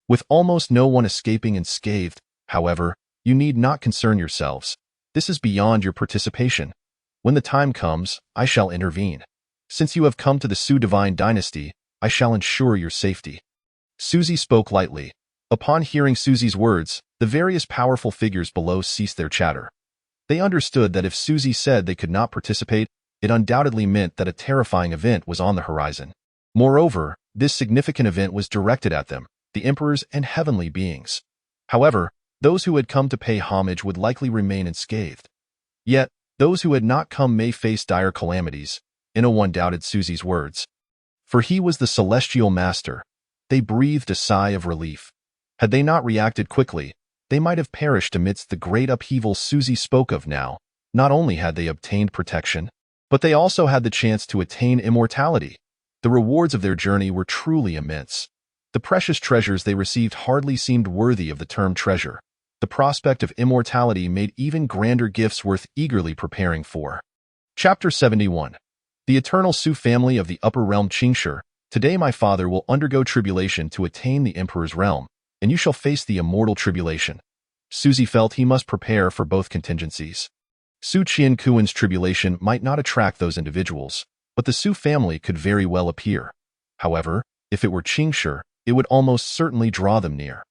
With almost no one escaping unscathed, however, you need not concern yourselves. This is beyond your participation. When the time comes, I shall intervene. Since you have come to the Su divine dynasty, I shall ensure your safety. Suzy spoke lightly. Upon hearing Suzy's words, the various powerful figures below ceased their chatter. They understood that if Suzy said they could not participate, it undoubtedly meant that a terrifying event was on the horizon. Moreover, this significant event was directed at them, the emperors and heavenly beings. However, those who had come to pay homage would likely remain unscathed. Yet, those who had not come may face dire calamities, no one doubted Suzy's words. For he was the celestial master. They breathed a sigh of relief. Had they not reacted quickly, they might have perished amidst the great upheaval Suzy spoke of now. Not only had they obtained protection, but they also had the chance to attain immortality. The rewards of their journey were truly immense. The precious treasures they received hardly seemed worthy of the term treasure. The prospect of immortality made even grander gifts worth eagerly preparing for. Chapter 71. The Eternal Su Family of the Upper Realm Qingshi. Today my father will undergo tribulation to attain the Emperor's realm, and you shall face the immortal tribulation. Suzy felt he must prepare for both contingencies. Su Qiankuan's tribulation might not attract those individuals, but the Su family could very well appear. However, if it were Qingshi, it would almost certainly draw them near.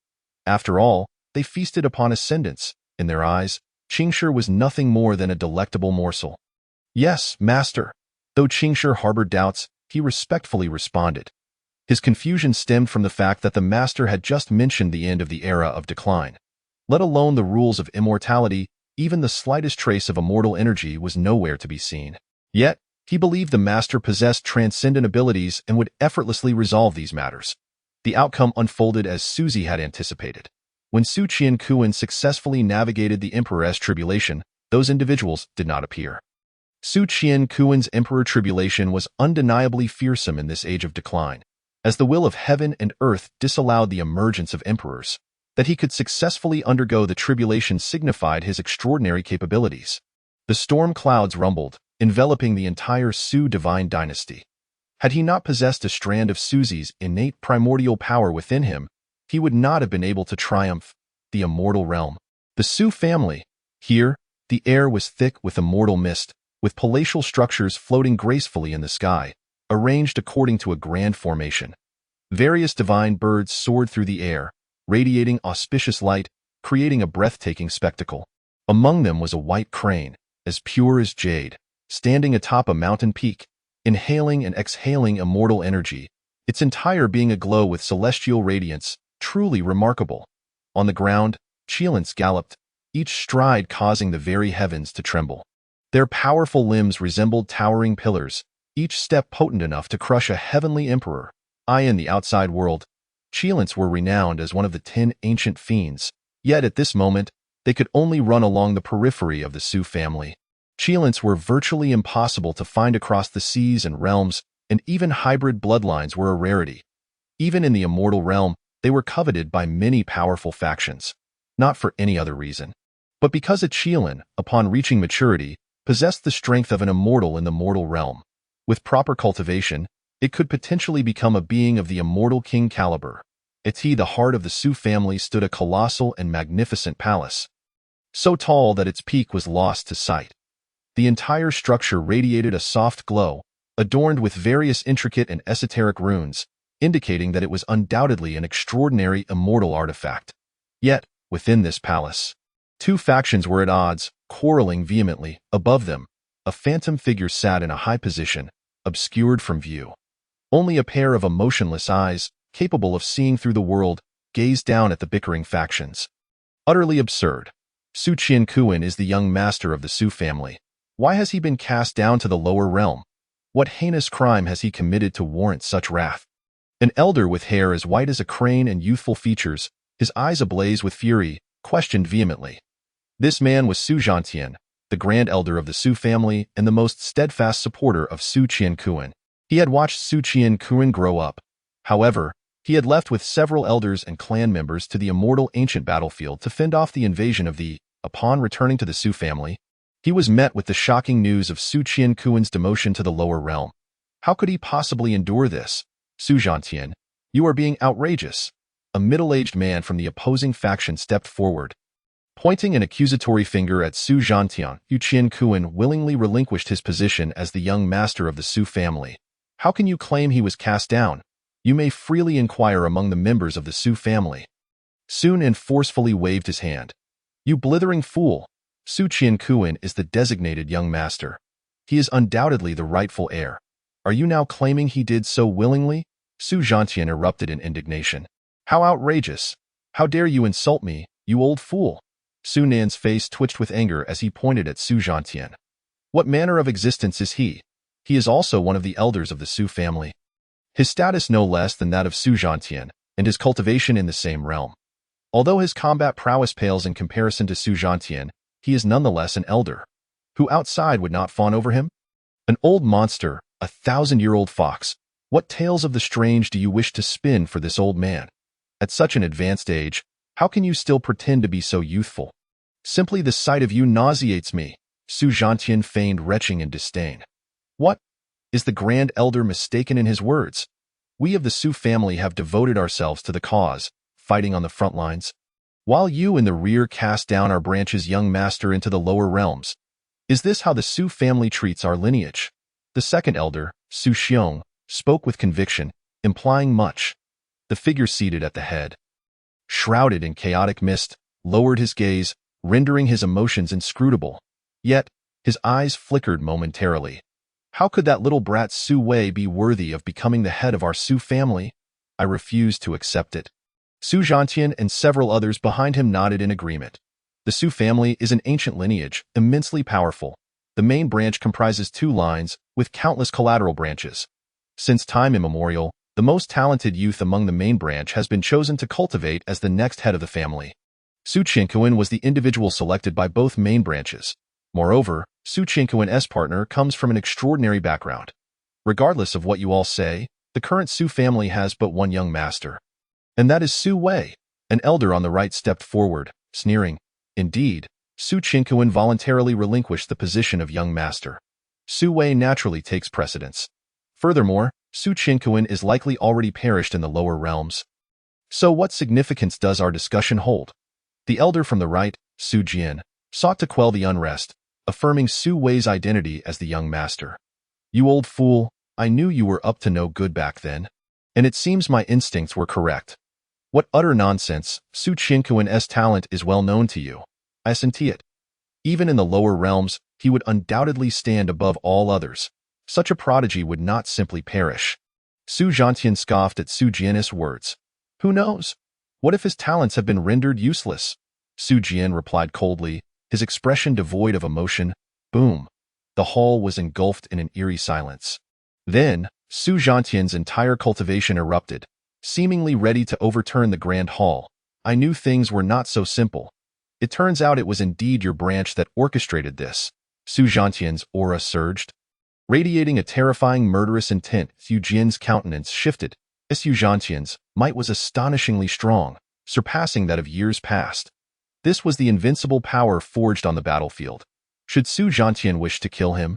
After all, they feasted upon ascendance. In their eyes, Qingshi was nothing more than a delectable morsel. Yes, master. Though Qingshi harbored doubts, he respectfully responded. His confusion stemmed from the fact that the master had just mentioned the end of the era of decline. Let alone the rules of immortality, even the slightest trace of immortal energy was nowhere to be seen. Yet, he believed the master possessed transcendent abilities and would effortlessly resolve these matters. The outcome unfolded as Suzy had anticipated. When Su Qiankuan successfully navigated the Emperor's tribulation, those individuals did not appear. Su Qiankuan's Emperor tribulation was undeniably fearsome in this age of decline, as the will of heaven and earth disallowed the emergence of emperors. That he could successfully undergo the tribulation signified his extraordinary capabilities. The storm clouds rumbled, enveloping the entire Su divine dynasty. Had he not possessed a strand of Suzy's innate primordial power within him, he would not have been able to triumph the immortal realm. The Su family. Here, the air was thick with immortal mist, with palatial structures floating gracefully in the sky, arranged according to a grand formation. Various divine birds soared through the air, radiating auspicious light, creating a breathtaking spectacle. Among them was a white crane, as pure as jade, standing atop a mountain peak, inhaling and exhaling immortal energy, its entire being aglow with celestial radiance, truly remarkable. On the ground, Qilins galloped, each stride causing the very heavens to tremble. Their powerful limbs resembled towering pillars, each step potent enough to crush a heavenly emperor. In the outside world, Qilins were renowned as one of the 10 ancient fiends, yet at this moment, they could only run along the periphery of the Su family. Qilins were virtually impossible to find across the seas and realms, and even hybrid bloodlines were a rarity. Even in the immortal realm, they were coveted by many powerful factions, not for any other reason, but because a Qilin, upon reaching maturity, possessed the strength of an immortal in the mortal realm. With proper cultivation, it could potentially become a being of the immortal king caliber. At the heart of the Su family stood a colossal and magnificent palace, so tall that its peak was lost to sight. The entire structure radiated a soft glow, adorned with various intricate and esoteric runes, indicating that it was undoubtedly an extraordinary immortal artifact. Yet, within this palace, two factions were at odds, quarreling vehemently. Above them, a phantom figure sat in a high position, obscured from view. Only a pair of emotionless eyes, capable of seeing through the world, gazed down at the bickering factions. Utterly absurd. Su Qiankuan is the young master of the Su family. Why has he been cast down to the lower realm? What heinous crime has he committed to warrant such wrath? An elder with hair as white as a crane and youthful features, his eyes ablaze with fury, questioned vehemently. This man was Su Zhantian, the grand elder of the Su family and the most steadfast supporter of Su Qiankuan. He had watched Su Qiankuan grow up. However, he had left with several elders and clan members to the immortal ancient battlefield to fend off the invasion of the. Upon returning to the Su family, he was met with the shocking news of Su Qiankuan's demotion to the lower realm. How could he possibly endure this? Su Zhantian, you are being outrageous. A middle-aged man from the opposing faction stepped forward. Pointing an accusatory finger at Su Zhantian, Su Qiankuan willingly relinquished his position as the young master of the Su family. How can you claim he was cast down? You may freely inquire among the members of the Su family. Sun En forcefully waved his hand. You blithering fool! Su Qiankuan is the designated young master. He is undoubtedly the rightful heir. Are you now claiming he did so willingly? Su Zhantian erupted in indignation. How outrageous! How dare you insult me, you old fool! Su Nan's face twitched with anger as he pointed at Su Zhantian. What manner of existence is he? He is also one of the elders of the Su family. His status no less than that of Su Zhantian, and his cultivation in the same realm. Although his combat prowess pales in comparison to Su Zhantian, he is nonetheless an elder. Who outside would not fawn over him? An old monster, a 1,000-year-old fox. What tales of the strange do you wish to spin for this old man? At such an advanced age, how can you still pretend to be so youthful? Simply the sight of you nauseates me. Su Zhantian feigned retching in disdain. What? Is the grand elder mistaken in his words? We of the Su family have devoted ourselves to the cause, fighting on the front lines, while you in the rear cast down our branch's young master into the lower realms. Is this how the Su family treats our lineage? The second elder, Su Xiong, spoke with conviction, implying much. The figure seated at the head, shrouded in chaotic mist, lowered his gaze, rendering his emotions inscrutable. Yet, his eyes flickered momentarily. How could that little brat Su Wei be worthy of becoming the head of our Su family? I refuse to accept it. Su Zhantian and several others behind him nodded in agreement. The Su family is an ancient lineage, immensely powerful. The main branch comprises 2 lines, with countless collateral branches. Since time immemorial, the most talented youth among the main branch has been chosen to cultivate as the next head of the family. Su Qiankuan was the individual selected by both main branches. Moreover, Su Qiankuan's partner comes from an extraordinary background. Regardless of what you all say, the current Su family has but one young master. And that is Su Wei. An elder on the right stepped forward, sneering. Indeed, Su Qiankuan voluntarily relinquished the position of young master. Su Wei naturally takes precedence. Furthermore, Su Qiankuan is likely already perished in the lower realms. So what significance does our discussion hold? The elder from the right, Su Jian, sought to quell the unrest, affirming Su Wei's identity as the young master. You old fool, I knew you were up to no good back then. And it seems my instincts were correct. What utter nonsense! Su Qiankuan's talent is well known to you. I assent it. Even in the lower realms, he would undoubtedly stand above all others. Such a prodigy would not simply perish. Su Zhantian scoffed at Su Jian's words. Who knows? What if his talents have been rendered useless? Su Jian replied coldly, his expression devoid of emotion. Boom. The hall was engulfed in an eerie silence. Then, Su Zhantian's entire cultivation erupted, seemingly ready to overturn the grand hall. I knew things were not so simple. It turns out it was indeed your branch that orchestrated this. Su Zhantian's aura surged. Radiating a terrifying murderous intent, Su Jian's countenance shifted. Su Zhantian's might was astonishingly strong, surpassing that of years past. This was the invincible power forged on the battlefield. Should Su Zhantian wish to kill him,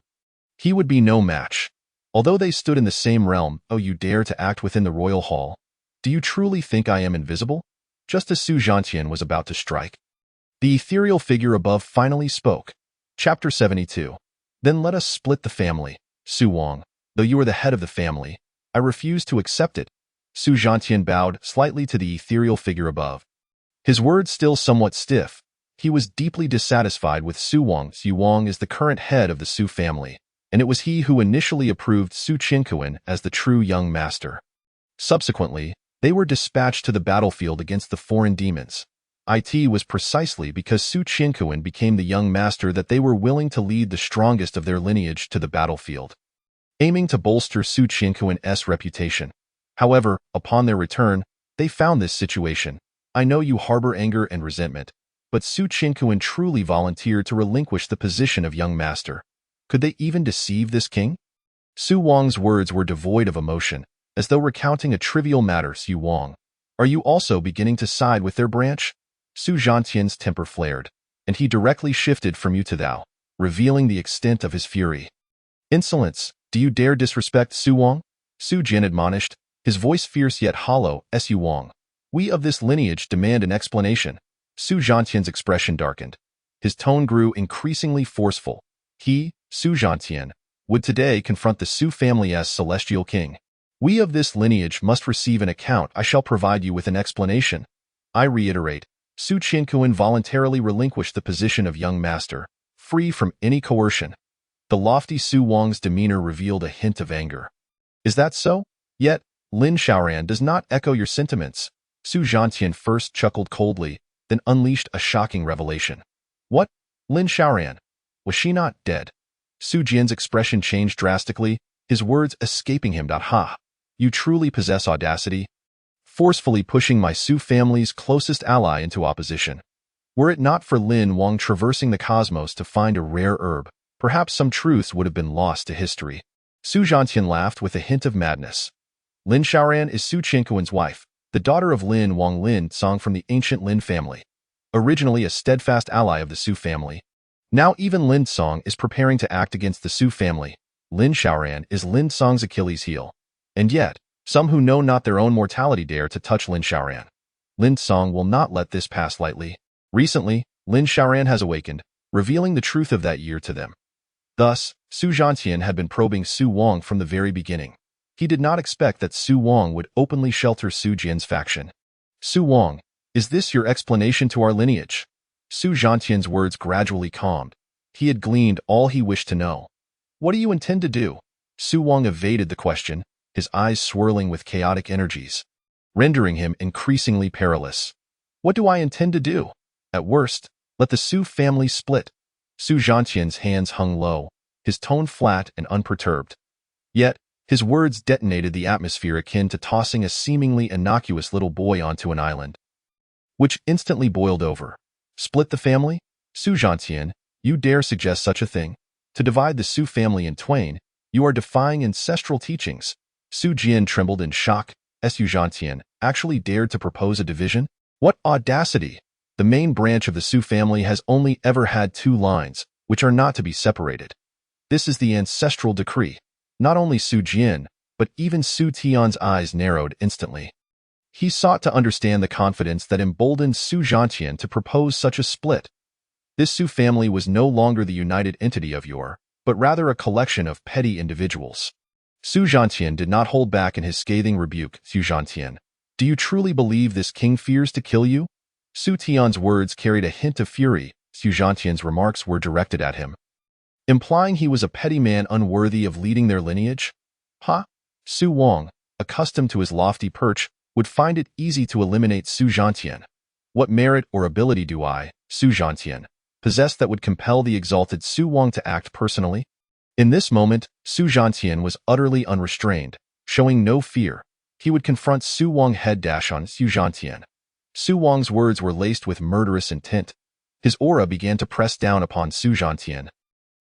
he would be no match. Although they stood in the same realm, oh, you dare to act within the royal hall? Do you truly think I am invisible? Just as Su Zhantian was about to strike, the ethereal figure above finally spoke. Chapter 72. Then let us split the family. Su Wang, though you are the head of the family, I refuse to accept it. Su Zhantian bowed slightly to the ethereal figure above. His words still somewhat stiff. He was deeply dissatisfied with Su Wang. Su Wang is the current head of the Su family, and it was he who initially approved Su Qiankuan as the true young master. Subsequently, they were dispatched to the battlefield against the foreign demons. It was precisely because Su Qiankuan became the young master that they were willing to lead the strongest of their lineage to the battlefield, aiming to bolster Su Qiankuan's reputation. However, upon their return, they found this situation. I know you harbor anger and resentment, but Su Qinkuan truly volunteered to relinquish the position of young master. Could they even deceive this king? Su Wang's words were devoid of emotion, as though recounting a trivial matter. Su Wang, are you also beginning to side with their branch? Su Zhantian's temper flared, and he directly shifted from you to thou, revealing the extent of his fury. Insolence, do you dare disrespect Su Wang? Su Jin admonished, his voice fierce yet hollow. Su Wang, we of this lineage demand an explanation. Su Zhantian's expression darkened. His tone grew increasingly forceful. He, Su Zhantian, would today confront the Su family as celestial king. We of this lineage must receive an account. I shall provide you with an explanation. I reiterate, Su Qinkuan voluntarily relinquished the position of young master, free from any coercion. The lofty Su Wang's demeanor revealed a hint of anger. Is that so? Yet, Lin Xiaoran does not echo your sentiments. Su Zhantian first chuckled coldly, then unleashed a shocking revelation. What? Lin Xiaoran? Was she not dead? Su Jin's expression changed drastically, his words escaping him. Ha! You truly possess audacity, forcefully pushing my Su family's closest ally into opposition. Were it not for Lin Wang traversing the cosmos to find a rare herb, perhaps some truths would have been lost to history. Su Zhantian laughed with a hint of madness. Lin Xiaoran is Su Qinkuan's wife, the daughter of Lin Wang Lin Song from the ancient Lin family. Originally a steadfast ally of the Su family, now even Lin Song is preparing to act against the Su family. Lin Xiaoran is Lin Song's Achilles heel. And yet, some who know not their own mortality dare to touch Lin Xiaoran. Lin Song will not let this pass lightly. Recently, Lin Xiaoran has awakened, revealing the truth of that year to them. Thus, Su Zhantian had been probing Su Wang from the very beginning. He did not expect that Su Wang would openly shelter Su Jin's faction. Su Wang, is this your explanation to our lineage? Su Zhantian's words gradually calmed. He had gleaned all he wished to know. What do you intend to do? Su Wang evaded the question, his eyes swirling with chaotic energies, rendering him increasingly perilous. What do I intend to do? At worst, let the Su family split. Su Zhantian's hands hung low, his tone flat and unperturbed. Yet, his words detonated the atmosphere akin to tossing a seemingly innocuous little boy onto an island, which instantly boiled over. Split the family? Su Zhantian, you dare suggest such a thing? To divide the Su family in twain, you are defying ancestral teachings. Su Jin trembled in shock. Su Zhantian actually dared to propose a division? What audacity! The main branch of the Su family has only ever had two lines, which are not to be separated. This is the ancestral decree. Not only Su Jin, but even Su Tian's eyes narrowed instantly. He sought to understand the confidence that emboldened Su Zhantian to propose such a split. This Su family was no longer the united entity of yore, but rather a collection of petty individuals. Su Zhantian did not hold back in his scathing rebuke. Su Zhantian, do you truly believe this king fears to kill you? Su Tian's words carried a hint of fury. Su Zhantian's remarks were directed at him, implying he was a petty man unworthy of leading their lineage. Su Wang, accustomed to his lofty perch, would find it easy to eliminate Su Zhantian. What merit or ability do I, Su Zhantian, possess that would compel the exalted Su Wang to act personally? In this moment, Su Zhantian was utterly unrestrained, showing no fear. He would confront Su Wang head-on Su Zhantian. Su Wang's words were laced with murderous intent. His aura began to press down upon Su Zhantian.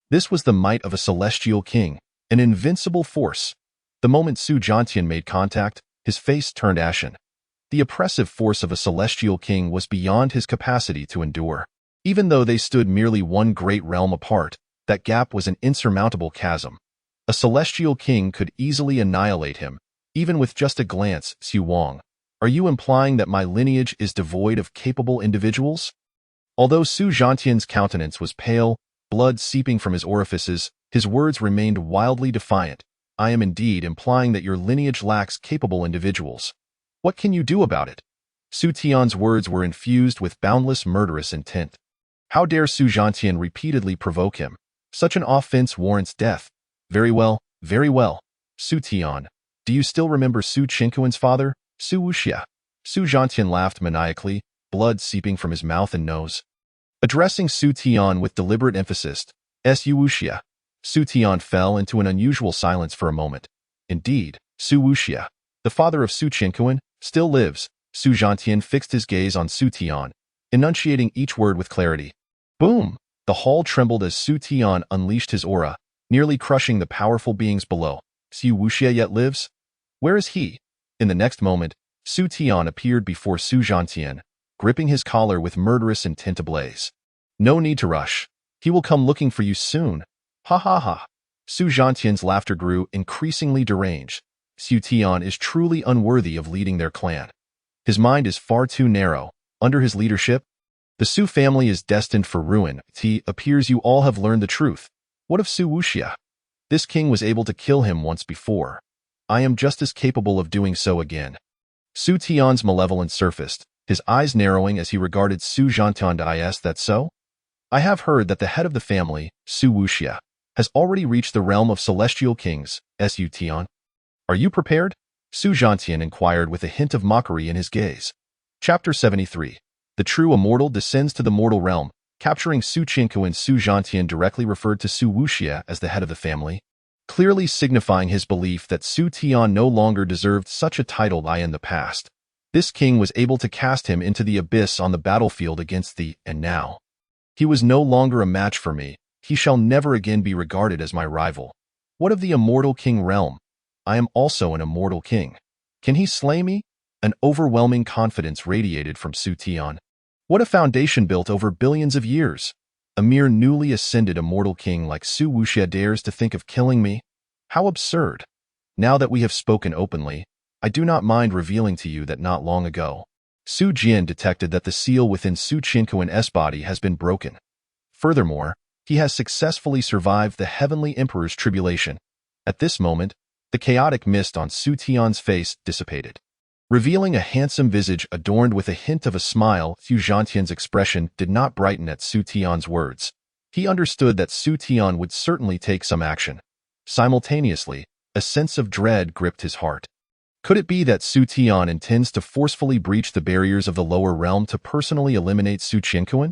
This was the might of a celestial king, an invincible force. The moment Su Zhantian made contact, his face turned ashen. The oppressive force of a celestial king was beyond his capacity to endure. Even though they stood merely one great realm apart, that gap was an insurmountable chasm. A celestial king could easily annihilate him, even with just a glance. Su Wang, are you implying that my lineage is devoid of capable individuals? Although Su Zhantian's countenance was pale, blood seeping from his orifices, his words remained wildly defiant. I am indeed implying that your lineage lacks capable individuals. What can you do about it? Su Tian's words were infused with boundless murderous intent. How dare Su Zhantian repeatedly provoke him? Such an offense warrants death. Very well, very well. Su Tian, do you still remember Su Qinkuan's father, Su Wuxia? Su Zhantian laughed maniacally, blood seeping from his mouth and nose. Addressing Su Tian with deliberate emphasis, Su Wuxia. Su Tian fell into an unusual silence for a moment. Indeed, Su Wuxia. The father of Su Qianquan still lives. Su Zhantian fixed his gaze on Su Tian, enunciating each word with clarity. Boom! The hall trembled as Su Tian unleashed his aura, nearly crushing the powerful beings below. Su Wuxia yet lives? Where is he? In the next moment, Su Tian appeared before Su Zhantian, gripping his collar with murderous intent ablaze. No need to rush. He will come looking for you soon. Ha ha ha. Su Zhantian's laughter grew increasingly deranged. Su Tian is truly unworthy of leading their clan. His mind is far too narrow. Under his leadership, the Su family is destined for ruin. It appears you all have learned the truth. What of Su Wuxia? This king was able to kill him once before. I am just as capable of doing so again. Su Tian's malevolence surfaced, his eyes narrowing as he regarded Su Zhantian. Is that so? I have heard that the head of the family, Su Wuxia, has already reached the realm of celestial kings. Su Tian. Are you prepared? Su Zhantian inquired with a hint of mockery in his gaze. Chapter 73. The true immortal descends to the mortal realm. Capturing Su Qianquan, Su Zhantian directly referred to Su Wuxia as the head of the family, clearly signifying his belief that Su Tian no longer deserved such a title. In the past, this king was able to cast him into the abyss on the battlefield against thee, and now he was no longer a match for me. He shall never again be regarded as my rival. What of the immortal king realm? I am also an immortal king. Can he slay me? An overwhelming confidence radiated from Su Tian. What a foundation built over billions of years. A mere newly ascended immortal king like Su Wuxia dares to think of killing me? How absurd. Now that we have spoken openly, I do not mind revealing to you that not long ago, Su Jian detected that the seal within Su Qianquan's body has been broken. Furthermore, he has successfully survived the Heavenly Emperor's tribulation. At this moment, the chaotic mist on Su Tian's face dissipated, revealing a handsome visage adorned with a hint of a smile. Su Zhantian's expression did not brighten at Su Tian's words. He understood that Su Tian would certainly take some action. Simultaneously, a sense of dread gripped his heart. Could it be that Su Tian intends to forcefully breach the barriers of the lower realm to personally eliminate Su Qianquan?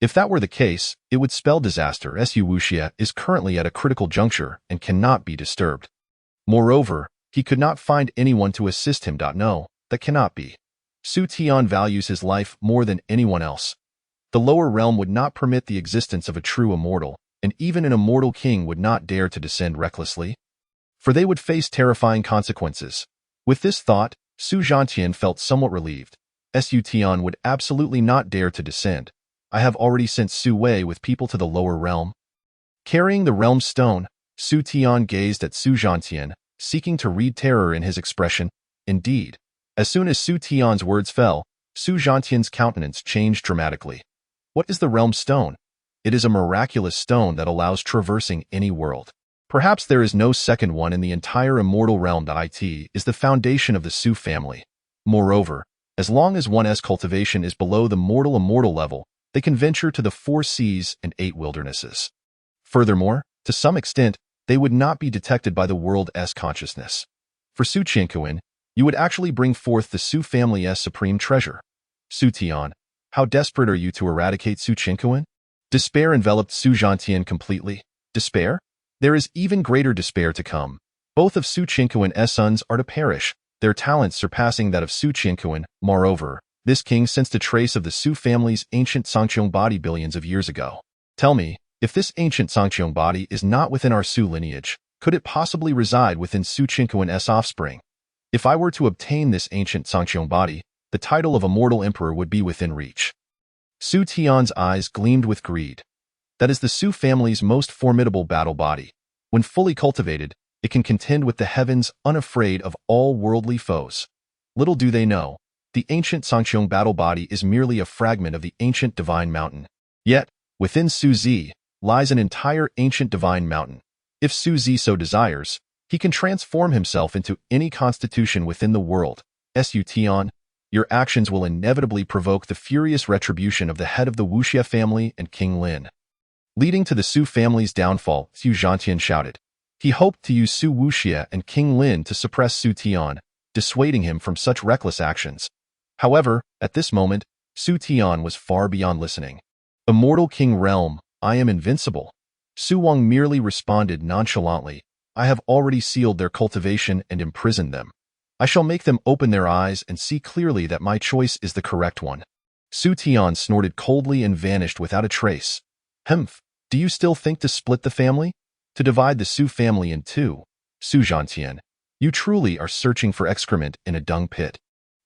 If that were the case, it would spell disaster. Su Wuxia is currently at a critical juncture and cannot be disturbed. Moreover, he could not find anyone to assist him. No, that cannot be. Su Tian values his life more than anyone else. The lower realm would not permit the existence of a true immortal, and even an immortal king would not dare to descend recklessly, for they would face terrifying consequences. With this thought, Su Zhantian felt somewhat relieved. Su Tian would absolutely not dare to descend. I have already sent Su Wei with people to the lower realm. Carrying the realm stone, Su Tian gazed at Su Zhantian, seeking to read terror in his expression. Indeed, as soon as Su Tian's words fell, Su Zhantian's countenance changed dramatically. What is the realm stone? It is a miraculous stone that allows traversing any world. Perhaps there is no second one in the entire immortal realm. It is the foundation of the Su family. Moreover, as long as one's cultivation is below the mortal immortal level, they can venture to the 4 seas and 8 wildernesses. Furthermore, to some extent, they would not be detected by the world's consciousness. For Su Qianquan, you would actually bring forth the Su family's supreme treasure. Su Tian, how desperate are you to eradicate Su Qianquan? Despair enveloped Su Zhantian completely. Despair? There is even greater despair to come. Both of Su Qianquan's sons are to perish, their talents surpassing that of Su Qianquan. Moreover, this king sensed a trace of the Su family's ancient Sangqiong body billions of years ago. Tell me, if this ancient Sangqiong body is not within our Su lineage, could it possibly reside within Su Qianquan's offspring? If I were to obtain this ancient Sangqiong body, the title of immortal emperor would be within reach. Su Tian's eyes gleamed with greed. That is the Su family's most formidable battle body. When fully cultivated, it can contend with the heavens unafraid of all worldly foes. Little do they know, the ancient Sangqiong battle body is merely a fragment of the ancient divine mountain. Yet, within Su Zi lies an entire ancient divine mountain. If Su Zi so desires, he can transform himself into any constitution within the world. Su Tian, your actions will inevitably provoke the furious retribution of the head of the Wuxia family and King Lin, leading to the Su family's downfall. Su Zhantian shouted. He hoped to use Su Wuxia and King Lin to suppress Su Tian, dissuading him from such reckless actions. However, at this moment, Su Tian was far beyond listening. Immortal King Realm, I am invincible. Su Wang merely responded nonchalantly. I have already sealed their cultivation and imprisoned them. I shall make them open their eyes and see clearly that my choice is the correct one." Su Tian snorted coldly and vanished without a trace. "Humph, do you still think to split the family? To divide the Su family in two? Su Zhantian, you truly are searching for excrement in a dung pit."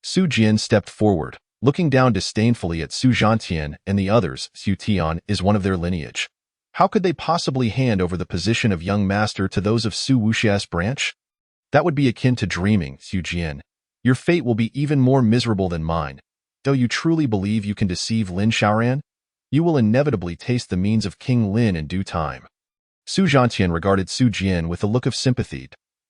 Su Jian stepped forward, looking down disdainfully at Su Zhantian and the others. Su Tian is one of their lineage. How could they possibly hand over the position of young master to those of Su Wuxia's branch? That would be akin to dreaming, Su Jian. Your fate will be even more miserable than mine. Though you truly believe you can deceive Lin Xiaoran, you will inevitably taste the means of King Lin in due time. Su Zhantian regarded Su Jian with a look of sympathy.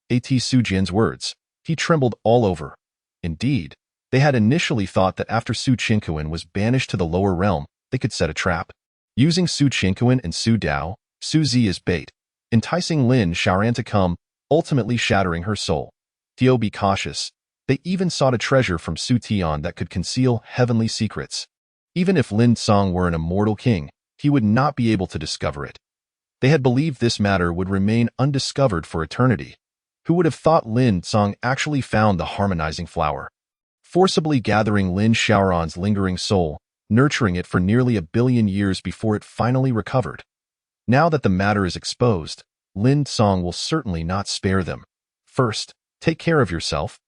At Su Jian's words, he trembled all over. Indeed, they had initially thought that after Su Qingquan was banished to the lower realm, they could set a trap. Using Su Qingquan and Su Dao, Su Zi as bait, enticing Lin Xiaoran to come, ultimately shattering her soul. Tio, be cautious. They even sought a treasure from Su Tian that could conceal heavenly secrets. Even if Lin Song were an immortal king, he would not be able to discover it. They had believed this matter would remain undiscovered for eternity. Who would have thought Lin Song actually found the harmonizing flower? Forcibly gathering Lin Xiaoran's lingering soul, nurturing it for nearly 1 billion years before it finally recovered. Now that the matter is exposed, Lin Song will certainly not spare them. First, take care of yourself.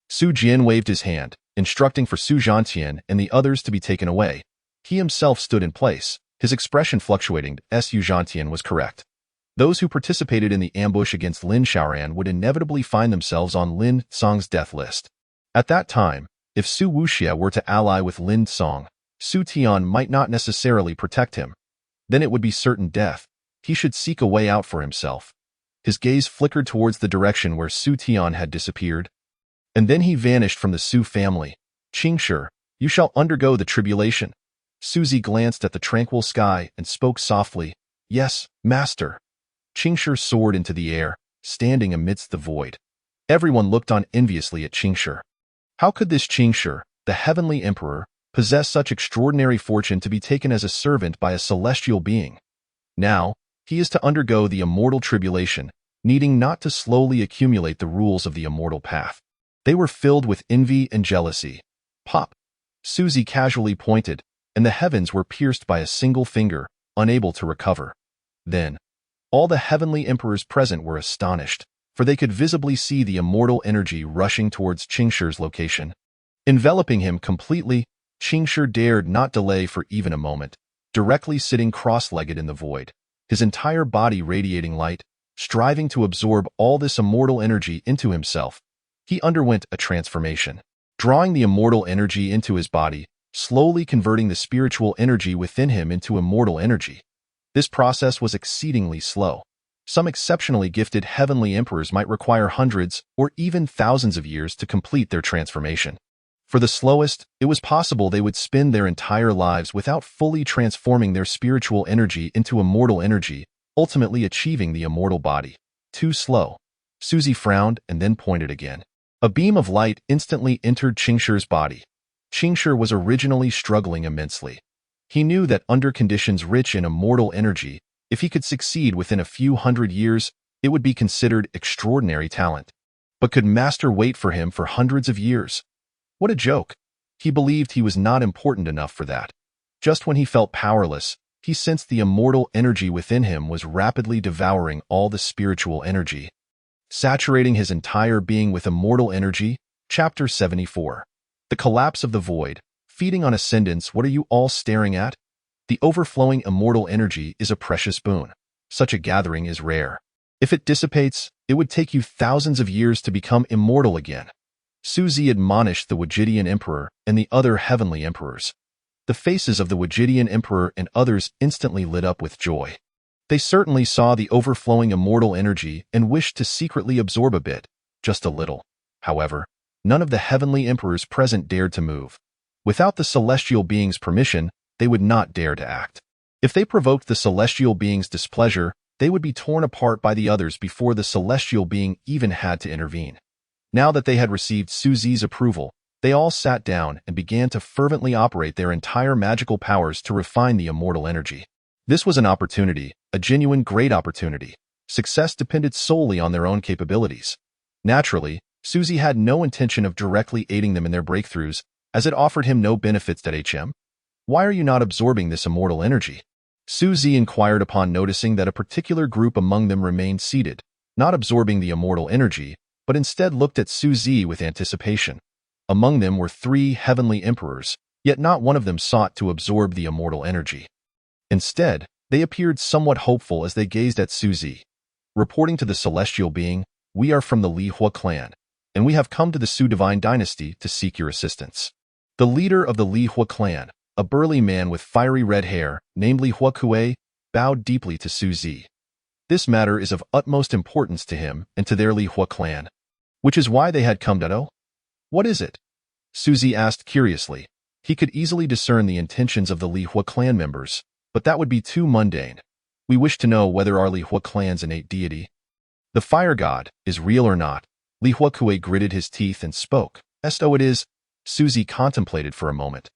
Su Jian waved his hand, instructing for Su Zhantian and the others to be taken away. He himself stood in place, his expression fluctuating. Su Zhantian was correct. Those who participated in the ambush against Lin Xiaoran would inevitably find themselves on Lin Song's death list. At that time, if Su Wuxia were to ally with Lin Song, Su Tian might not necessarily protect him. Then it would be certain death. He should seek a way out for himself. His gaze flickered towards the direction where Su Tian had disappeared. And then he vanished from the Su family. "Qingshi, you shall undergo the tribulation." Su Zi glanced at the tranquil sky and spoke softly. "Yes, master." Qingshi soared into the air, standing amidst the void. Everyone looked on enviously at Qingshi. How could this Qingshi, the heavenly emperor, possess such extraordinary fortune to be taken as a servant by a celestial being? Now, he is to undergo the immortal tribulation, needing not to slowly accumulate the rules of the immortal path. They were filled with envy and jealousy. Pop! Su Zi casually pointed, and the heavens were pierced by a single finger, unable to recover. Then, all the heavenly emperors present were astonished, for they could visibly see the immortal energy rushing towards Qingshi's location. Enveloping him completely, Qingshi dared not delay for even a moment, directly sitting cross-legged in the void, his entire body radiating light, striving to absorb all this immortal energy into himself. He underwent a transformation, drawing the immortal energy into his body, slowly converting the spiritual energy within him into immortal energy. This process was exceedingly slow. Some exceptionally gifted heavenly emperors might require hundreds or even thousands of years to complete their transformation. For the slowest, it was possible they would spend their entire lives without fully transforming their spiritual energy into immortal energy, ultimately achieving the immortal body. Too slow. Su Zi frowned and then pointed again. A beam of light instantly entered Qingshi's body. Qingshi was originally struggling immensely. He knew that under conditions rich in immortal energy, if he could succeed within a few hundred years, it would be considered extraordinary talent. But could Master wait for him for hundreds of years? What a joke. He believed he was not important enough for that. Just when he felt powerless, he sensed the immortal energy within him was rapidly devouring all the spiritual energy, saturating his entire being with immortal energy. Chapter 74. The collapse of the void. Feeding on ascendance. What are you all staring at? The overflowing immortal energy is a precious boon. Such a gathering is rare. If it dissipates, it would take you thousands of years to become immortal again. Su Zi admonished the Wujidian emperor and the other heavenly emperors. The faces of the Wujidian emperor and others instantly lit up with joy. They certainly saw the overflowing immortal energy and wished to secretly absorb a bit, just a little. However, none of the heavenly emperors present dared to move. Without the celestial being's permission, they would not dare to act. If they provoked the celestial being's displeasure, they would be torn apart by the others before the celestial being even had to intervene. Now that they had received Su Zi's approval, they all sat down and began to fervently operate their entire magical powers to refine the immortal energy. This was an opportunity, a genuine great opportunity. Success depended solely on their own capabilities. Naturally, Suzy had no intention of directly aiding them in their breakthroughs, as it offered him no benefits that HM. Why are you not absorbing this immortal energy? Suzy inquired upon noticing that a particular group among them remained seated, not absorbing the immortal energy, but instead looked at Suzy with anticipation. Among them were 3 heavenly emperors, yet not one of them sought to absorb the immortal energy. Instead, they appeared somewhat hopeful as they gazed at Suzy. Reporting to the celestial being, "We are from the Li Hua clan, and we have come to the Su divine dynasty to seek your assistance." The leader of the Li Hua clan, a burly man with fiery red hair, named Li Hua Kuei, bowed deeply to Suzy. This matter is of utmost importance to him and to their Li Hua clan, which is why they had come to. What is it? Suzy asked curiously. He could easily discern the intentions of the Li Hua clan members, but that would be too mundane. We wish to know whether our Li Hua clan's innate deity, the fire god, is real or not. Li Hua Kuei gritted his teeth and spoke. It is. Suzy contemplated for a moment.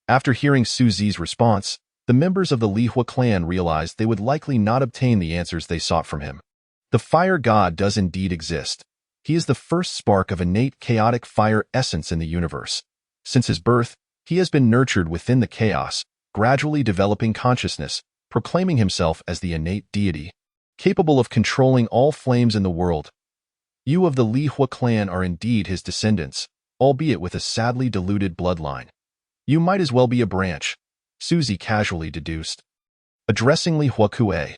After hearing Suzy's response, the members of the Li Hua clan realized they would likely not obtain the answers they sought from him. The fire god does indeed exist. He is the first spark of innate chaotic fire essence in the universe. Since his birth, he has been nurtured within the chaos, gradually developing consciousness, proclaiming himself as the innate deity, capable of controlling all flames in the world. You of the Li Hua clan are indeed his descendants, albeit with a sadly diluted bloodline. You might as well be a branch, Suzy casually deduced. Addressing Li Hua Kuei,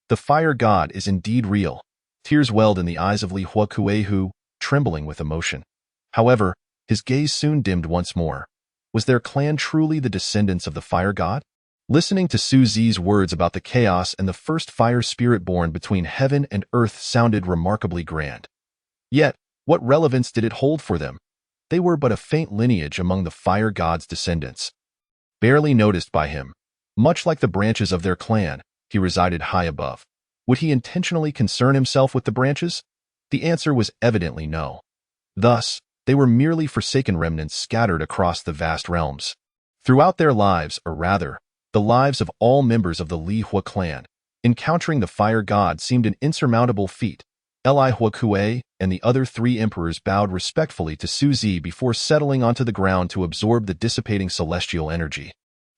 the fire god is indeed real. Tears welled in the eyes of Li Hua Kuei who, trembling with emotion. However, his gaze soon dimmed once more. Was their clan truly the descendants of the fire god? Listening to Suzy's words about the chaos and the first fire spirit born between heaven and earth sounded remarkably grand. Yet, what relevance did it hold for them? They were but a faint lineage among the fire god's descendants. Barely noticed by him, much like the branches of their clan, he resided high above. Would he intentionally concern himself with the branches? The answer was evidently no. Thus, they were merely forsaken remnants scattered across the vast realms. Throughout their lives, or rather, the lives of all members of the Li Hua clan, encountering the fire god seemed an insurmountable feat. Li Hua Kuei and the other 3 emperors bowed respectfully to Suzy before settling onto the ground to absorb the dissipating celestial energy.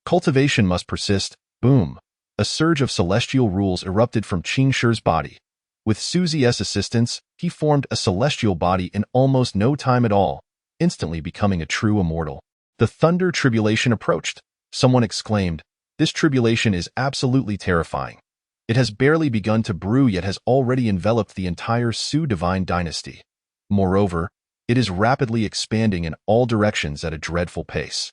Cultivation must persist. Boom! A surge of celestial rules erupted from Qing Shi's body. With Suzy's assistance, he formed a celestial body in almost no time at all, instantly becoming a true immortal. The thunder tribulation approached. Someone exclaimed, "This tribulation is absolutely terrifying. It has barely begun to brew yet has already enveloped the entire Su divine dynasty. Moreover, it is rapidly expanding in all directions at a dreadful pace."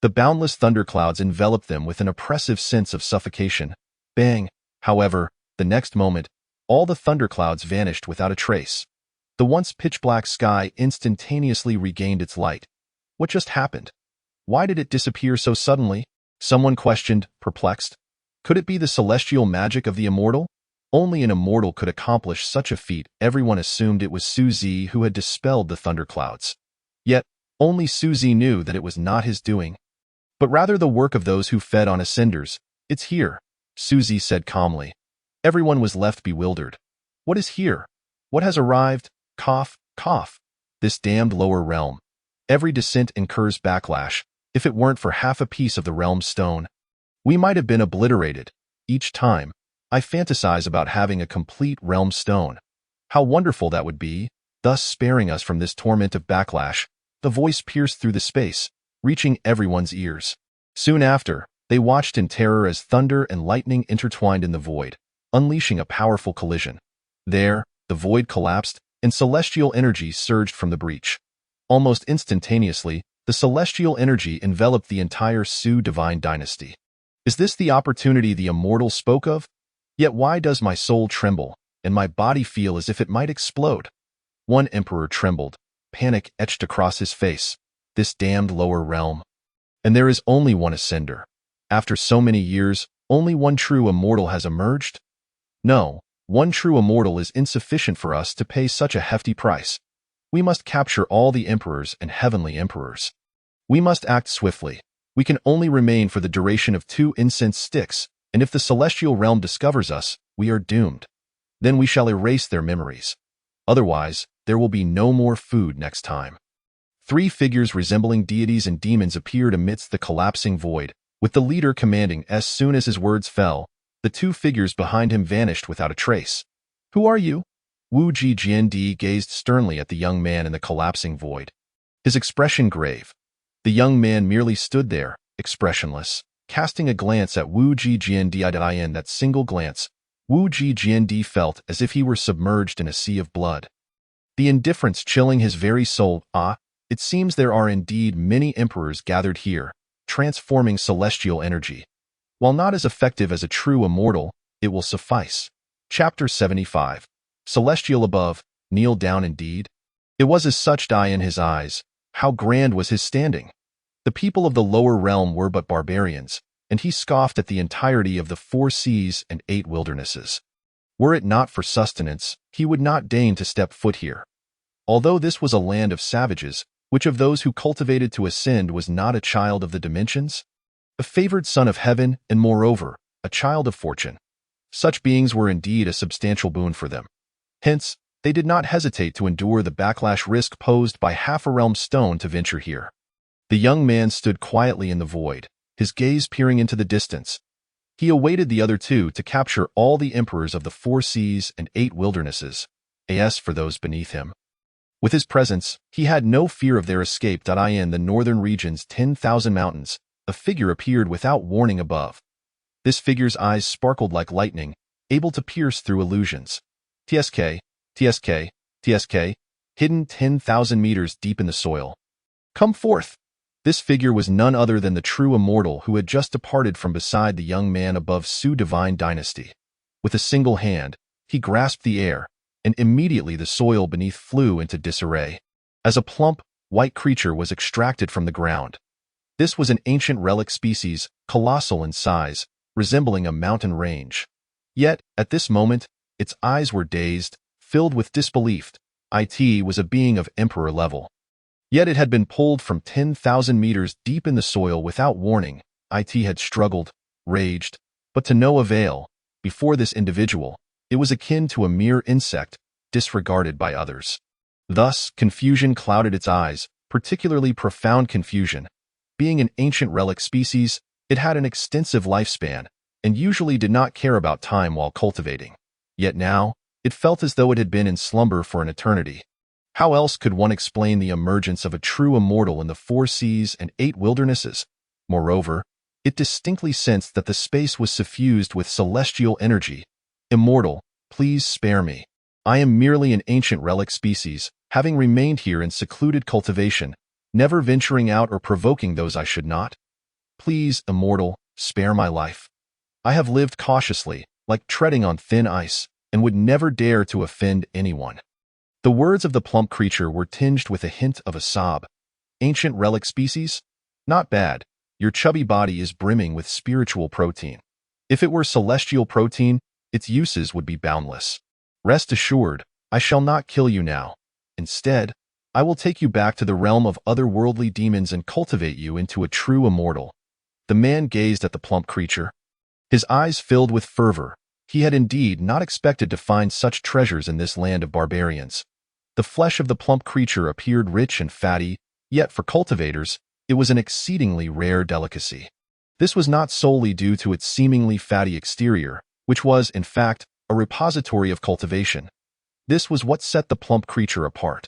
The boundless thunderclouds enveloped them with an oppressive sense of suffocation. Bang! However, the next moment, all the thunderclouds vanished without a trace. The once pitch-black sky instantaneously regained its light. What just happened? Why did it disappear so suddenly? Someone questioned, perplexed. Could it be the celestial magic of the immortal? Only an immortal could accomplish such a feat. Everyone assumed it was Suzy who had dispelled the thunderclouds. Yet, only Suzy knew that it was not his doing, but rather the work of those who fed on ascenders. "It's here," Suzy said calmly. Everyone was left bewildered. What is here? What has arrived? Cough, cough. This damned lower realm. Every descent incurs backlash. If it weren't for half a piece of the realm's stone, we might have been obliterated. Each time, I fantasize about having a complete realm stone. How wonderful that would be, thus sparing us from this torment of backlash. The voice pierced through the space, reaching everyone's ears. Soon after, they watched in terror as thunder and lightning intertwined in the void, unleashing a powerful collision. There, the void collapsed, and celestial energy surged from the breach. Almost instantaneously, the celestial energy enveloped the entire Su divine dynasty. Is this the opportunity the immortal spoke of? Yet why does my soul tremble, and my body feel as if it might explode? One emperor trembled, panic etched across his face. This damned lower realm. And there is only one ascender. After so many years, only one true immortal has emerged? No, one true immortal is insufficient for us to pay such a hefty price. We must capture all the emperors and heavenly emperors. We must act swiftly. We can only remain for the duration of 2 incense sticks, and if the celestial realm discovers us, we are doomed. Then we shall erase their memories. Otherwise, there will be no more food next time. Three figures resembling deities and demons appeared amidst the collapsing void, with the leader commanding. As soon as his words fell, the two figures behind him vanished without a trace. "Who are you?" Wu Jiandi gazed sternly at the young man in the collapsing void, his expression grave. The young man merely stood there, expressionless, casting a glance at Wu Jiandi. In that single glance, Wu Jiandi felt as if he were submerged in a sea of blood. The indifference chilling his very soul. It seems there are indeed many emperors gathered here, transforming celestial energy. While not as effective as a true immortal, it will suffice. Chapter 75. Celestial above, kneel down indeed? It was as such in his eyes. How grand was his standing! The people of the lower realm were but barbarians, and he scoffed at the entirety of the 4 seas and 8 wildernesses. Were it not for sustenance, he would not deign to step foot here. Although this was a land of savages, which of those who cultivated to ascend was not a child of the dimensions? A favored son of heaven, and moreover, a child of fortune. Such beings were indeed a substantial boon for them. Hence, they did not hesitate to endure the backlash risk posed by half a realm stone to venture here. The young man stood quietly in the void, his gaze peering into the distance. He awaited the other two to capture all the emperors of the 4 seas and 8 wildernesses, as for those beneath him. With his presence, he had no fear of their escape. In the northern region's 10,000 mountains, a figure appeared without warning above. This figure's eyes sparkled like lightning, able to pierce through illusions. TSK, TSK, TSK, hidden 10,000 meters deep in the soil. Come forth! This figure was none other than the true immortal who had just departed from beside the young man above Su Divine Dynasty. With a single hand, he grasped the air, and immediately the soil beneath flew into disarray, as a plump, white creature was extracted from the ground. This was an ancient relic species, colossal in size, resembling a mountain range. Yet, at this moment, its eyes were dazed, filled with disbelief. It was a being of emperor level. Yet it had been pulled from 10,000 meters deep in the soil without warning. It had struggled, raged, but to no avail. Before this individual, it was akin to a mere insect, disregarded by others. Thus, confusion clouded its eyes, particularly profound confusion. Being an ancient relic species, it had an extensive lifespan, and usually did not care about time while cultivating. Yet now, it felt as though it had been in slumber for an eternity. How else could one explain the emergence of a true immortal in the 4 seas and 8 wildernesses? Moreover, it distinctly sensed that the space was suffused with celestial energy. Immortal, please spare me. I am merely an ancient relic species, having remained here in secluded cultivation, never venturing out or provoking those I should not. Please, immortal, spare my life. I have lived cautiously, like treading on thin ice, and would never dare to offend anyone. The words of the plump creature were tinged with a hint of a sob. Ancient relic species? Not bad. Your chubby body is brimming with spiritual protein. If it were celestial protein, its uses would be boundless. Rest assured, I shall not kill you now. Instead, I will take you back to the realm of otherworldly demons and cultivate you into a true immortal. The man gazed at the plump creature. His eyes filled with fervor. He had indeed not expected to find such treasures in this land of barbarians. The flesh of the plump creature appeared rich and fatty, yet for cultivators, it was an exceedingly rare delicacy. This was not solely due to its seemingly fatty exterior, which was, in fact, a repository of cultivation. This was what set the plump creature apart.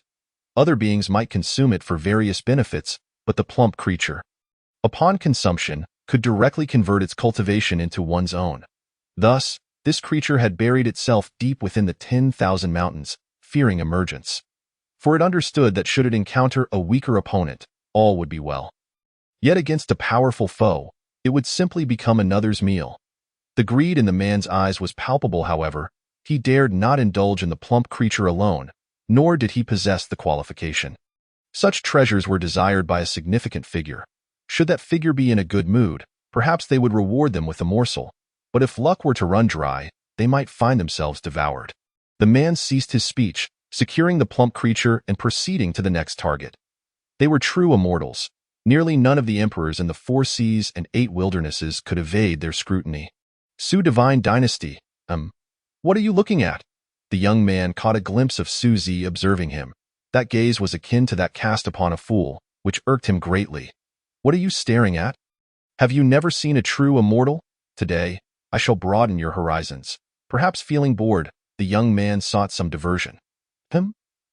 Other beings might consume it for various benefits, but the plump creature, upon consumption, could directly convert its cultivation into one's own. Thus, this creature had buried itself deep within the 10,000 mountains, fearing emergence. For it understood that should it encounter a weaker opponent, all would be well. Yet against a powerful foe, it would simply become another's meal. The greed in the man's eyes was palpable, however. He dared not indulge in the plump creature alone, nor did he possess the qualification. Such treasures were desired by a significant figure. Should that figure be in a good mood, perhaps they would reward them with a morsel, but if luck were to run dry, they might find themselves devoured. The man ceased his speech, securing the plump creature and proceeding to the next target. They were true immortals. Nearly none of the emperors in the 4 seas and 8 wildernesses could evade their scrutiny. Su Divine Dynasty, what are you looking at? The young man caught a glimpse of Su Zi observing him. That gaze was akin to that cast upon a fool, which irked him greatly. What are you staring at? Have you never seen a true immortal? Today, I shall broaden your horizons. Perhaps feeling bored, the young man sought some diversion.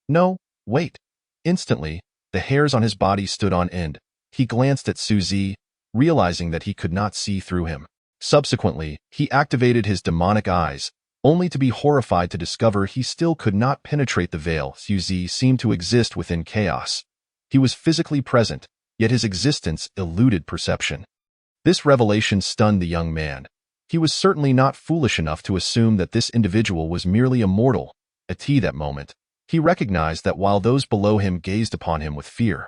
No, wait. Instantly, the hairs on his body stood on end. He glanced at Su Zi, realizing that he could not see through him. Subsequently, he activated his demonic eyes, only to be horrified to discover he still could not penetrate the veil. Su Zi seemed to exist within chaos. He was physically present, yet his existence eluded perception. This revelation stunned the young man. He was certainly not foolish enough to assume that this individual was merely a mortal. At that moment, he recognized that while those below him gazed upon him with fear,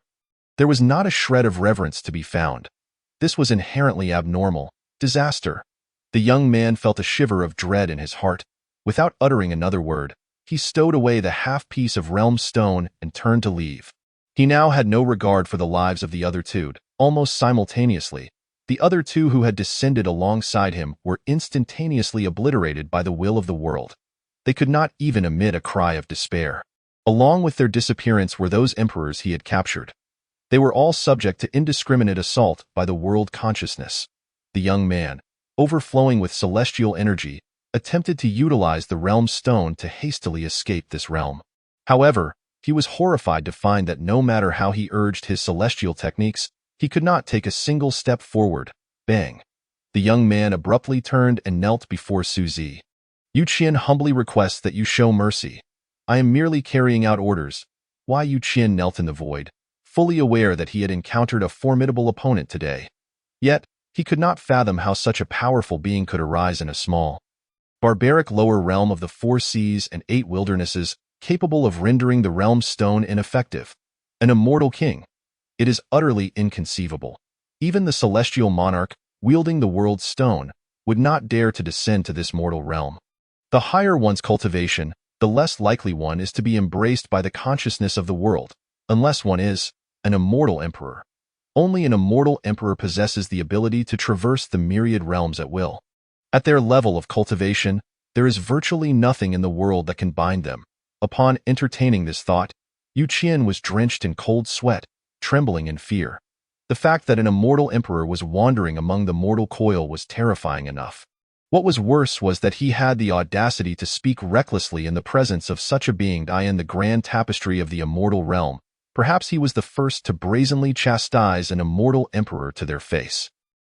there was not a shred of reverence to be found. This was inherently abnormal. Disaster. The young man felt a shiver of dread in his heart. Without uttering another word, he stowed away the half-piece of realm stone and turned to leave. He now had no regard for the lives of the other two. Almost simultaneously, the other two who had descended alongside him were instantaneously obliterated by the will of the world. They could not even emit a cry of despair. Along with their disappearance were those emperors he had captured. They were all subject to indiscriminate assault by the world consciousness. The young man, overflowing with celestial energy, attempted to utilize the realm stone to hastily escape this realm. However, he was horrified to find that no matter how he urged his celestial techniques, he could not take a single step forward. Bang! The young man abruptly turned and knelt before Su Zi. Yu Qian humbly requests that you show mercy. I am merely carrying out orders. Why? Yu Qian knelt in the void, fully aware that he had encountered a formidable opponent today. Yet, he could not fathom how such a powerful being could arise in a small, barbaric lower realm of the 4 seas and 8 wildernesses, capable of rendering the realm stone ineffective. An immortal king. It is utterly inconceivable. Even the celestial monarch, wielding the world's stone, would not dare to descend to this mortal realm. The higher one's cultivation, the less likely one is to be embraced by the consciousness of the world, unless one is an immortal emperor. Only an immortal emperor possesses the ability to traverse the myriad realms at will. At their level of cultivation, there is virtually nothing in the world that can bind them. Upon entertaining this thought, Yu Qian was drenched in cold sweat, trembling in fear. The fact that an immortal emperor was wandering among the mortal coil was terrifying enough. What was worse was that he had the audacity to speak recklessly in the presence of such a being. In the grand tapestry of the immortal realm, perhaps he was the first to brazenly chastise an immortal emperor to their face.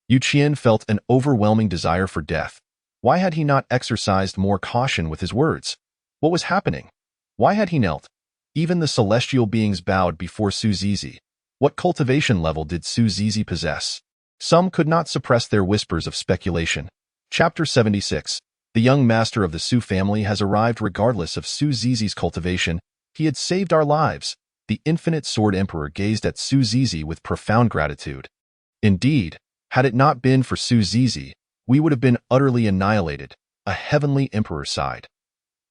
Yu Qian felt an overwhelming desire for death. Why had he not exercised more caution with his words? What was happening? Why had he knelt? Even the celestial beings bowed before Su Zi. What cultivation level did Su Zi possess? Some could not suppress their whispers of speculation. Chapter 76. The young master of the Su family has arrived regardless of Su Zi's cultivation. He had saved our lives. The infinite sword emperor gazed at Su Zi with profound gratitude. Indeed, had it not been for Su Zi, we would have been utterly annihilated. A heavenly emperor sighed.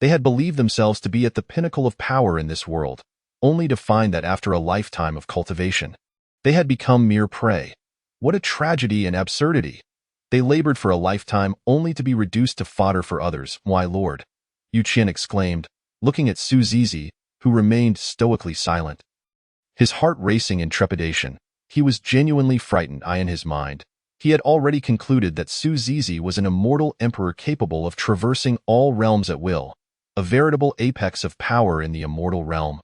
They had believed themselves to be at the pinnacle of power in this world, only to find that after a lifetime of cultivation, they had become mere prey. What a tragedy and absurdity! They labored for a lifetime only to be reduced to fodder for others. Why, Lord? Yu Qian exclaimed, looking at Su Zi, who remained stoically silent. His heart racing in trepidation, he was genuinely frightened. In his mind, he had already concluded that Su Zi was an immortal emperor capable of traversing all realms at will, a veritable apex of power in the immortal realm,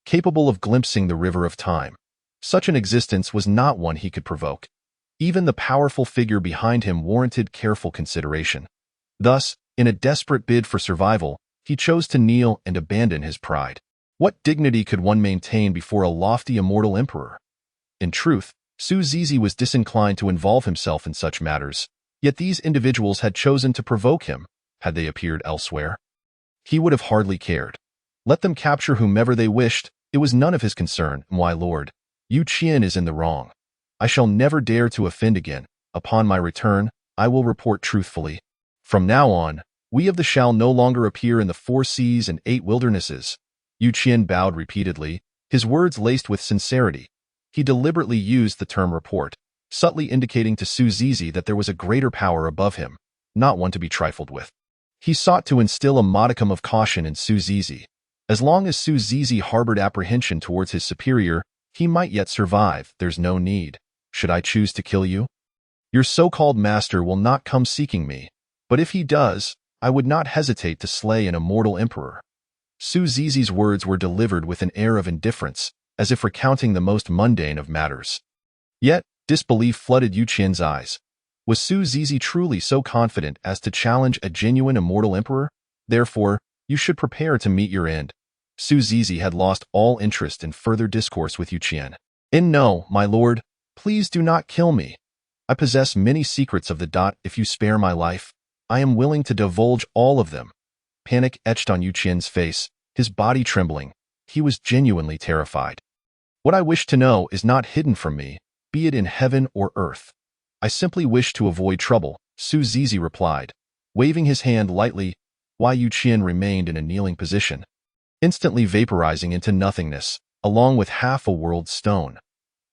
capable of glimpsing the river of time. Such an existence was not one he could provoke. Even the powerful figure behind him warranted careful consideration. Thus, in a desperate bid for survival, he chose to kneel and abandon his pride. What dignity could one maintain before a lofty immortal emperor? In truth, Su Zi was disinclined to involve himself in such matters, yet these individuals had chosen to provoke him. Had they appeared elsewhere, he would have hardly cared. Let them capture whomever they wished, it was none of his concern. Why, Lord? Yu Qian is in the wrong. I shall never dare to offend again. Upon my return, I will report truthfully. From now on, we of the shall no longer appear in the 4 seas and 8 wildernesses. Yu Qian bowed repeatedly, his words laced with sincerity. He deliberately used the term report, subtly indicating to Su Zi that there was a greater power above him, not one to be trifled with. He sought to instill a modicum of caution in Su Zizi. As long as Su Zizi harbored apprehension towards his superior, he might yet survive. There's no need. Should I choose to kill you? Your so-called master will not come seeking me, but if he does, I would not hesitate to slay an immortal emperor. Su Zizi's words were delivered with an air of indifference, as if recounting the most mundane of matters. Yet, disbelief flooded Yu Qian's eyes. Was Su Zizi truly so confident as to challenge a genuine immortal emperor? Therefore, you should prepare to meet your end. Su Zizi had lost all interest in further discourse with Yu Qian. No, my lord, please do not kill me. I possess many secrets of the dot. If you spare my life, I am willing to divulge all of them. Panic etched on Yu Qian's face, his body trembling. He was genuinely terrified. What I wish to know is not hidden from me, be it in heaven or earth. I simply wish to avoid trouble, Su Zizi replied, waving his hand lightly, while Yu Qian remained in a kneeling position, instantly vaporizing into nothingness, along with half a world stone.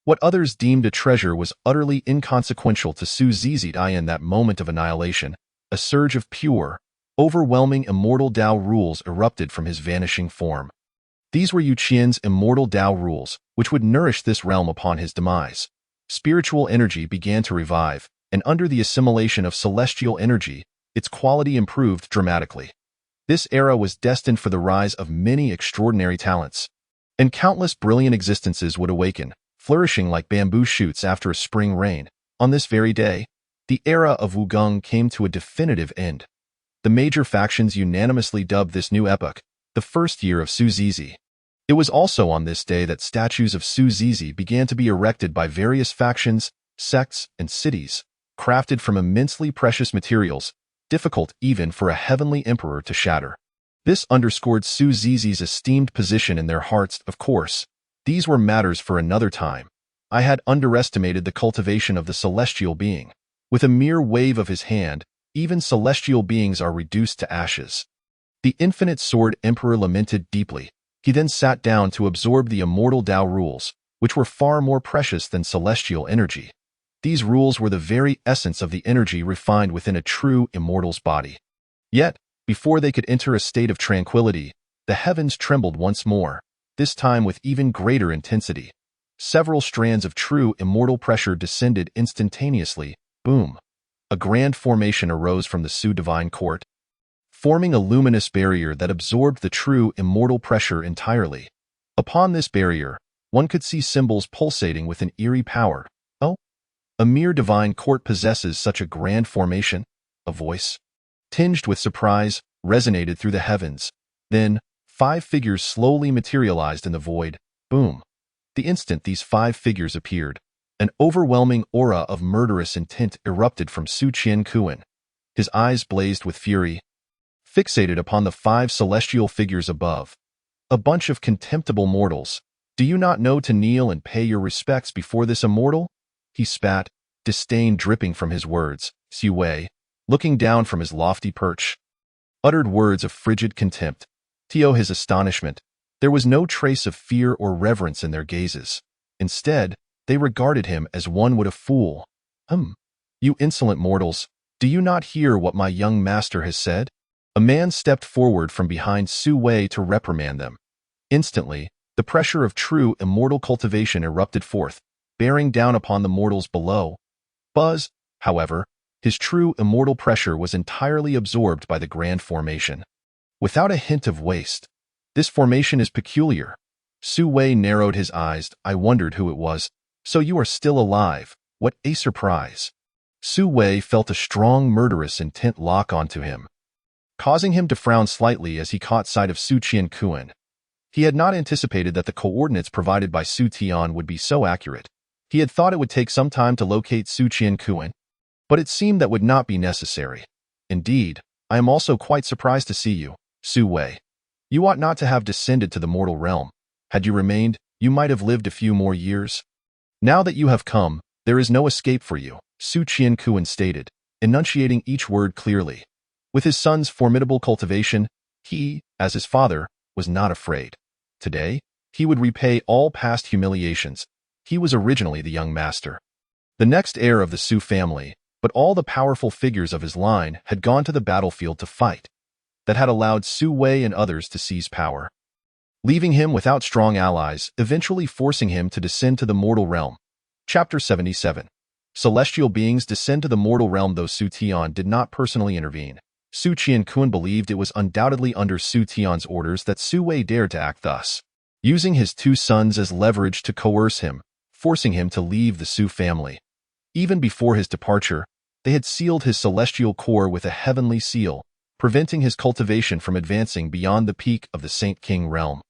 What others deemed a treasure was utterly inconsequential to Su Zizi. In that moment of annihilation, a surge of pure, overwhelming immortal Tao rules erupted from his vanishing form. These were Yu Qian's immortal Tao rules, which would nourish this realm upon his demise. Spiritual energy began to revive, and under the assimilation of celestial energy, its quality improved dramatically. This era was destined for the rise of many extraordinary talents, and countless brilliant existences would awaken, flourishing like bamboo shoots after a spring rain. On this very day, the era of Wugong came to a definitive end. The major factions unanimously dubbed this new epoch the first year of Su Zizi. It was also on this day that statues of Su Zizi began to be erected by various factions, sects, and cities, crafted from immensely precious materials, difficult even for a heavenly emperor to shatter. This underscored Su Zizi's esteemed position in their hearts. Of course, these were matters for another time. I had underestimated the cultivation of the celestial being. With a mere wave of his hand, even celestial beings are reduced to ashes. The infinite sword emperor lamented deeply. He then sat down to absorb the immortal Tao rules, which were far more precious than celestial energy. These rules were the very essence of the energy refined within a true immortal's body. Yet, before they could enter a state of tranquility, the heavens trembled once more, this time with even greater intensity. Several strands of true immortal pressure descended instantaneously. Boom! A grand formation arose from the Su Divine Court, forming a luminous barrier that absorbed the true immortal pressure entirely. Upon this barrier, one could see symbols pulsating with an eerie power. Oh, a mere divine court possesses such a grand formation? A voice, tinged with surprise, resonated through the heavens. Then, 5 figures slowly materialized in the void. Boom! The instant these 5 figures appeared, an overwhelming aura of murderous intent erupted from Su Qiankuan. His eyes blazed with fury, fixated upon the 5 celestial figures above. A bunch of contemptible mortals. Do you not know to kneel and pay your respects before this immortal? He spat, disdain dripping from his words. Xu Wei, looking down from his lofty perch, uttered words of frigid contempt. To his astonishment, there was no trace of fear or reverence in their gazes. Instead, they regarded him as one would a fool. You insolent mortals, do you not hear what my young master has said? A man stepped forward from behind Xu Wei to reprimand them. Instantly, the pressure of true immortal cultivation erupted forth, bearing down upon the mortals below. Buzz, however, his true immortal pressure was entirely absorbed by the grand formation. Without a hint of waste. This formation is peculiar. Xu Wei narrowed his eyes. I wondered who it was. So you are still alive. What a surprise. Xu Wei felt a strong murderous intent lock onto him, causing him to frown slightly as he caught sight of Su Qiankuan. He had not anticipated that the coordinates provided by Su Tian would be so accurate. He had thought it would take some time to locate Su Qiankuan, but it seemed that would not be necessary. Indeed, I am also quite surprised to see you, Xu Wei. You ought not to have descended to the mortal realm. Had you remained, you might have lived a few more years. Now that you have come, there is no escape for you, Su Qiankuan stated, enunciating each word clearly. With his son's formidable cultivation, he, as his father, was not afraid. Today, he would repay all past humiliations. He was originally the young master, the next heir of the Su family, but all the powerful figures of his line had gone to the battlefield to fight. that had allowed Su Wei and others to seize power, leaving him without strong allies, eventually forcing him to descend to the mortal realm. Chapter 77. Celestial beings descend to the mortal realm. Though Su Tian did not personally intervene, Su Qiankun believed it was undoubtedly under Su Tian's orders that Su Wei dared to act thus, using his two sons as leverage to coerce him, forcing him to leave the Su family. Even before his departure, they had sealed his celestial core with a heavenly seal, preventing his cultivation from advancing beyond the peak of the Saint King realm.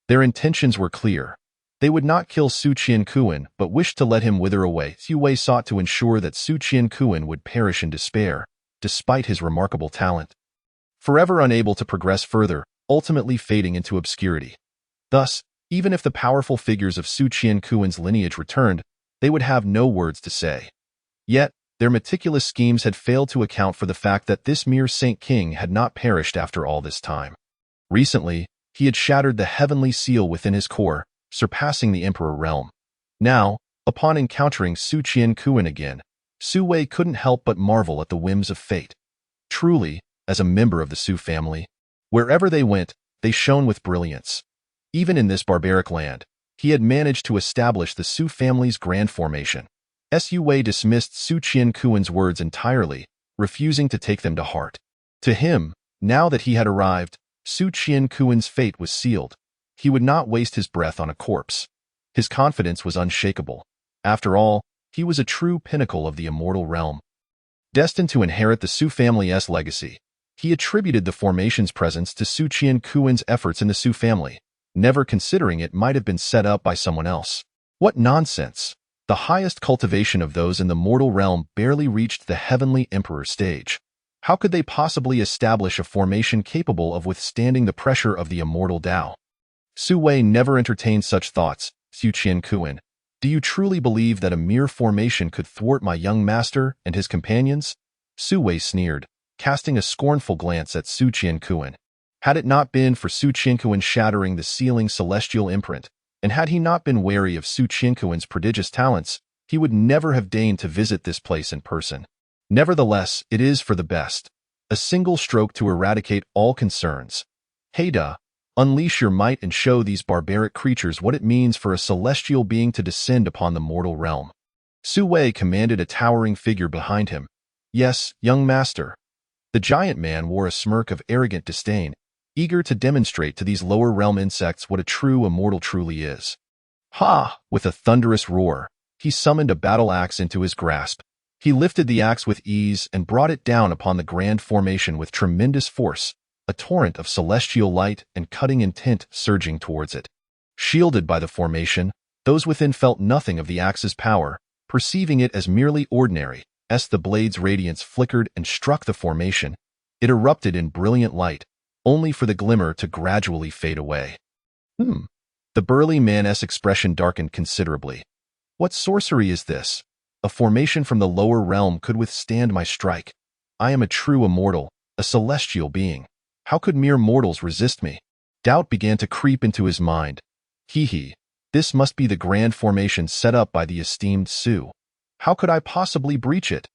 Their intentions were clear. They would not kill Su Qiankun, but wished to let him wither away. Su Wei sought to ensure that Su Qiankun would perish in despair, despite his remarkable talent, forever unable to progress further, ultimately fading into obscurity. Thus, even if the powerful figures of Su Qiankun's lineage returned, they would have no words to say. Yet, their meticulous schemes had failed to account for the fact that this mere Saint King had not perished after all this time. Recently, he had shattered the heavenly seal within his core, surpassing the Emperor realm. Now, upon encountering Su Qiankun again, Su Wei couldn't help but marvel at the whims of fate. Truly, as a member of the Su family, wherever they went, they shone with brilliance. Even in this barbaric land, he had managed to establish the Su family's grand formation. Su Wei dismissed Su Qiankun's words entirely, refusing to take them to heart. To him, now that he had arrived, Su Qiankun's fate was sealed. He would not waste his breath on a corpse. His confidence was unshakable. After all, he was a true pinnacle of the immortal realm, destined to inherit the Su family's legacy. He attributed the formation's presence to Su Qiankun's efforts in the Su family, never considering it might have been set up by someone else. What nonsense! The highest cultivation of those in the mortal realm barely reached the heavenly emperor stage. How could they possibly establish a formation capable of withstanding the pressure of the immortal Tao? Su Wei never entertained such thoughts. Su Qiankun, do you truly believe that a mere formation could thwart my young master and his companions? Su Wei sneered, casting a scornful glance at Su Qiankun. Had it not been for Su Qiankun shattering the sealing celestial imprint, and had he not been wary of Su Qiankun's prodigious talents, he would never have deigned to visit this place in person. Nevertheless, it is for the best. A single stroke to eradicate all concerns. Haida, unleash your might and show these barbaric creatures what it means for a celestial being to descend upon the mortal realm. Su Wei commanded a towering figure behind him. Yes, young master. The giant man wore a smirk of arrogant disdain, eager to demonstrate to these lower realm insects what a true immortal truly is. Ha! With a thunderous roar, he summoned a battle axe into his grasp. He lifted the axe with ease and brought it down upon the grand formation with tremendous force, a torrent of celestial light and cutting intent surging towards it. Shielded by the formation, those within felt nothing of the axe's power, perceiving it as merely ordinary. As the blade's radiance flickered and struck the formation, it erupted in brilliant light, only for the glimmer to gradually fade away. The burly man's expression darkened considerably. What sorcery is this? A formation from the lower realm could withstand my strike. I am a true immortal, a celestial being. How could mere mortals resist me? Doubt began to creep into his mind. This must be the grand formation set up by the esteemed Su. How could I possibly breach it?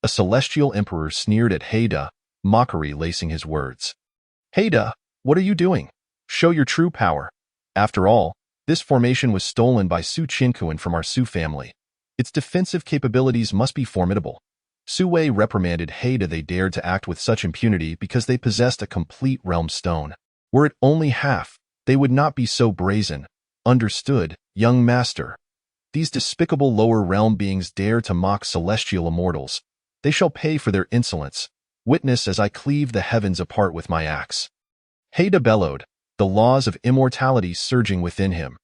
A celestial emperor sneered at Haida, mockery lacing his words. Haida, what are you doing? Show your true power. After all, this formation was stolen by Su Qiankun from our Su family. Its defensive capabilities must be formidable. Su Wei reprimanded Haida. They dared to act with such impunity because they possessed a complete realm stone. Were it only half, they would not be so brazen. Understood, young master. These despicable lower realm beings dare to mock celestial immortals. They shall pay for their insolence. Witness as I cleave the heavens apart with my axe. Haida bellowed, the laws of immortality surging within him.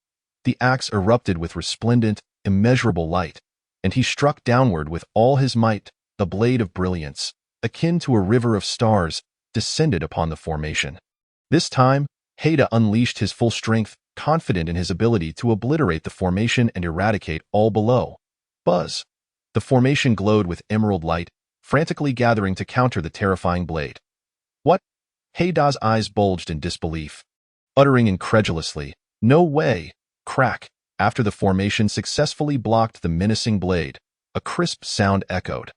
The axe erupted with resplendent, immeasurable light, and he struck downward with all his might. The blade of brilliance, akin to a river of stars, descended upon the formation. This time, Haida unleashed his full strength, confident in his ability to obliterate the formation and eradicate all below. Buzz! The formation glowed with emerald light, frantically gathering to counter the terrifying blade. What? Haida's eyes bulged in disbelief, uttering incredulously, "No way!" Crack! After the formation successfully blocked the menacing blade, a crisp sound echoed.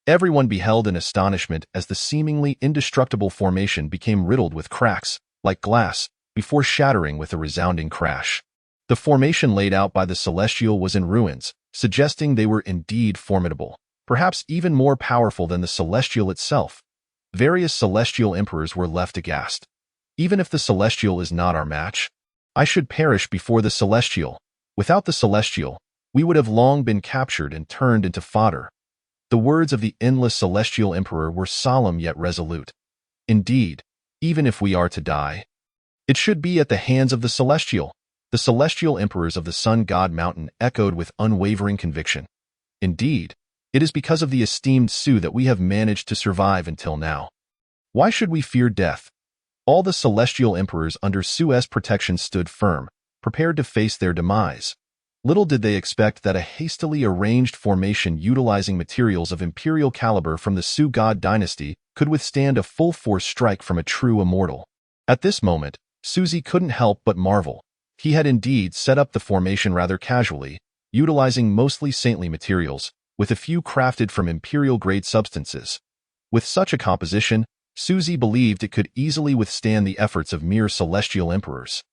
Everyone beheld in astonishment as the seemingly indestructible formation became riddled with cracks, like glass, before shattering with a resounding crash. The formation laid out by the Celestial was in ruins, suggesting they were indeed formidable, perhaps even more powerful than the Celestial itself. Various Celestial Emperors were left aghast. Even if the Celestial is not our match, I should perish before the Celestial. Without the Celestial, we would have long been captured and turned into fodder. The words of the endless Celestial Emperor were solemn yet resolute. Indeed, even if we are to die, it should be at the hands of the Celestial. The Celestial Emperors of the Sun God Mountain echoed with unwavering conviction. Indeed, it is because of the esteemed Su that we have managed to survive until now. Why should we fear death? All the Celestial Emperors under Su's protection stood firm, prepared to face their demise. Little did they expect that a hastily arranged formation utilizing materials of imperial caliber from the Su God dynasty could withstand a full-force strike from a true immortal. At this moment, Suzy couldn't help but marvel. He had indeed set up the formation rather casually, utilizing mostly saintly materials, with a few crafted from imperial-grade substances. With such a composition, Suzy believed it could easily withstand the efforts of mere celestial emperors.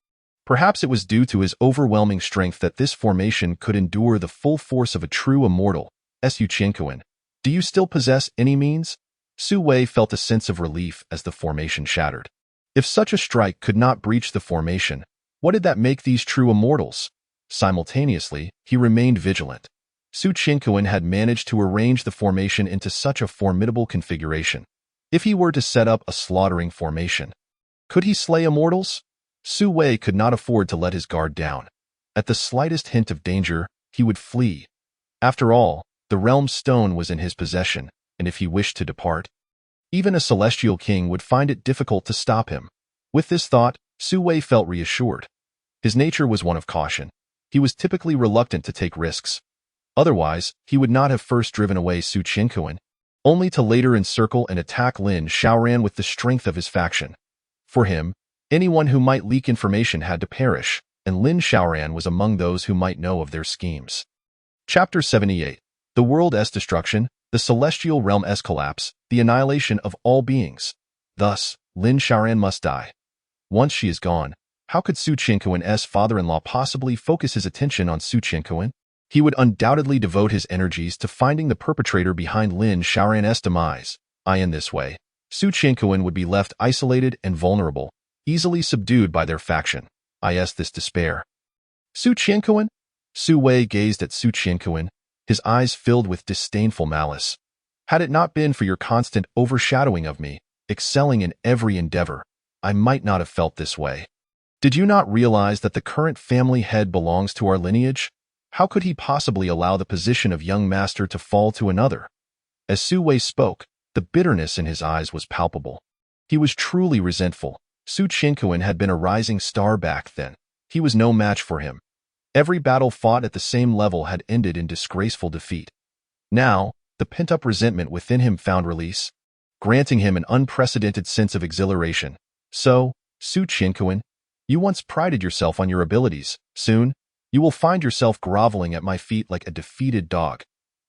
Perhaps it was due to his overwhelming strength that this formation could endure the full force of a true immortal. Su Qianquan, do you still possess any means? Su Wei felt a sense of relief as the formation shattered. If such a strike could not breach the formation, what did that make these true immortals? Simultaneously, he remained vigilant. Su Qianquan had managed to arrange the formation into such a formidable configuration. If he were to set up a slaughtering formation, could he slay immortals? Su Wei could not afford to let his guard down. At the slightest hint of danger, he would flee. After all, the realm stone was in his possession, and if he wished to depart, even a celestial king would find it difficult to stop him. With this thought, Su Wei felt reassured. His nature was one of caution. He was typically reluctant to take risks. Otherwise, he would not have first driven away Su Qianquan, only to later encircle and attack Lin Xiaoran with the strength of his faction. For him, anyone who might leak information had to perish, and Lin Xiaoran was among those who might know of their schemes. Chapter 78. The World's Destruction, the Celestial Realm's Collapse, the Annihilation of All Beings. Thus, Lin Xiaoran must die. Once she is gone, how could Su Qianquan's father-in-law possibly focus his attention on Su Qianquan? He would undoubtedly devote his energies to finding the perpetrator behind Lin Xiaoran's demise. In this way, Su Qianquan would be left isolated and vulnerable, easily subdued by their faction. This despair. Su Qianquan? Su Wei gazed at Su Qianquan, his eyes filled with disdainful malice. Had it not been for your constant overshadowing of me, excelling in every endeavor, I might not have felt this way. Did you not realize that the current family head belongs to our lineage? How could he possibly allow the position of young master to fall to another? As Su Wei spoke, the bitterness in his eyes was palpable. He was truly resentful. Su Qianquan had been a rising star back then. He was no match for him. Every battle fought at the same level had ended in disgraceful defeat. Now, the pent-up resentment within him found release, granting him an unprecedented sense of exhilaration. So, Su Qianquan, you once prided yourself on your abilities. Soon, you will find yourself groveling at my feet like a defeated dog.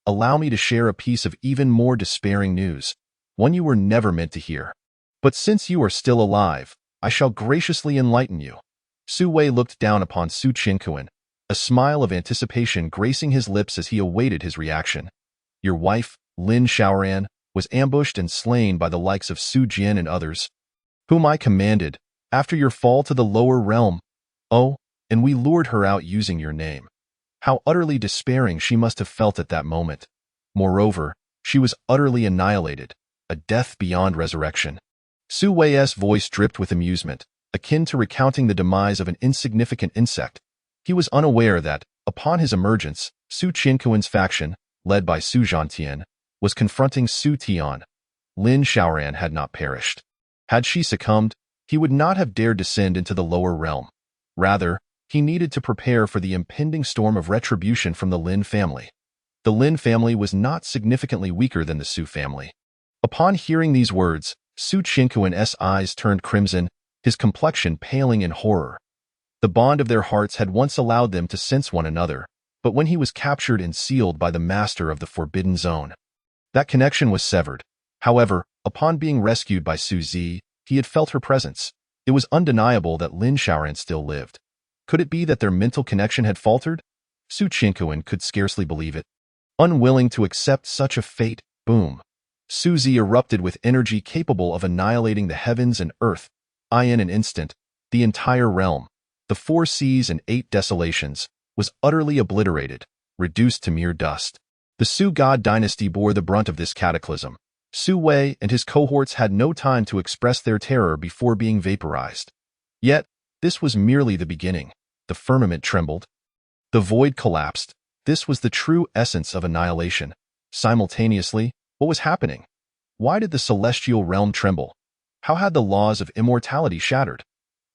Allow me to share a piece of even more despairing news, one you were never meant to hear. But since you are still alive, I shall graciously enlighten you. Su Wei looked down upon Su Qianquan, a smile of anticipation gracing his lips as he awaited his reaction. Your wife, Lin Xiaoran, was ambushed and slain by the likes of Su Jian and others, whom I commanded, after your fall to the lower realm. Oh, and we lured her out using your name. How utterly despairing she must have felt at that moment. Moreover, she was utterly annihilated, a death beyond resurrection. Su Wei's voice dripped with amusement, akin to recounting the demise of an insignificant insect. He was unaware that, upon his emergence, Su Qianquan's faction, led by Su Zhantian, was confronting Su Tian. Lin Xiaoran had not perished. Had she succumbed, he would not have dared descend into the lower realm. Rather, he needed to prepare for the impending storm of retribution from the Lin family. The Lin family was not significantly weaker than the Su family. Upon hearing these words, Su Qianquan's eyes turned crimson, his complexion paling in horror. The bond of their hearts had once allowed them to sense one another, but when he was captured and sealed by the master of the Forbidden Zone, That connection was severed. However, upon being rescued by Su Zi, he had felt her presence. It was undeniable that Lin Xiaoran still lived. Could it be that their mental connection had faltered? Su Qingquan could scarcely believe it. Unwilling to accept such a fate, boom. Su Zi erupted with energy capable of annihilating the heavens and earth. In an instant, the entire realm, the 4 seas and 8 desolations, was utterly obliterated, reduced to mere dust. The Su God dynasty bore the brunt of this cataclysm. Su Wei and his cohorts had no time to express their terror before being vaporized. Yet, this was merely the beginning. The firmament trembled. The void collapsed. This was the true essence of annihilation. Simultaneously, what was happening? Why did the celestial realm tremble? How had the laws of immortality shattered?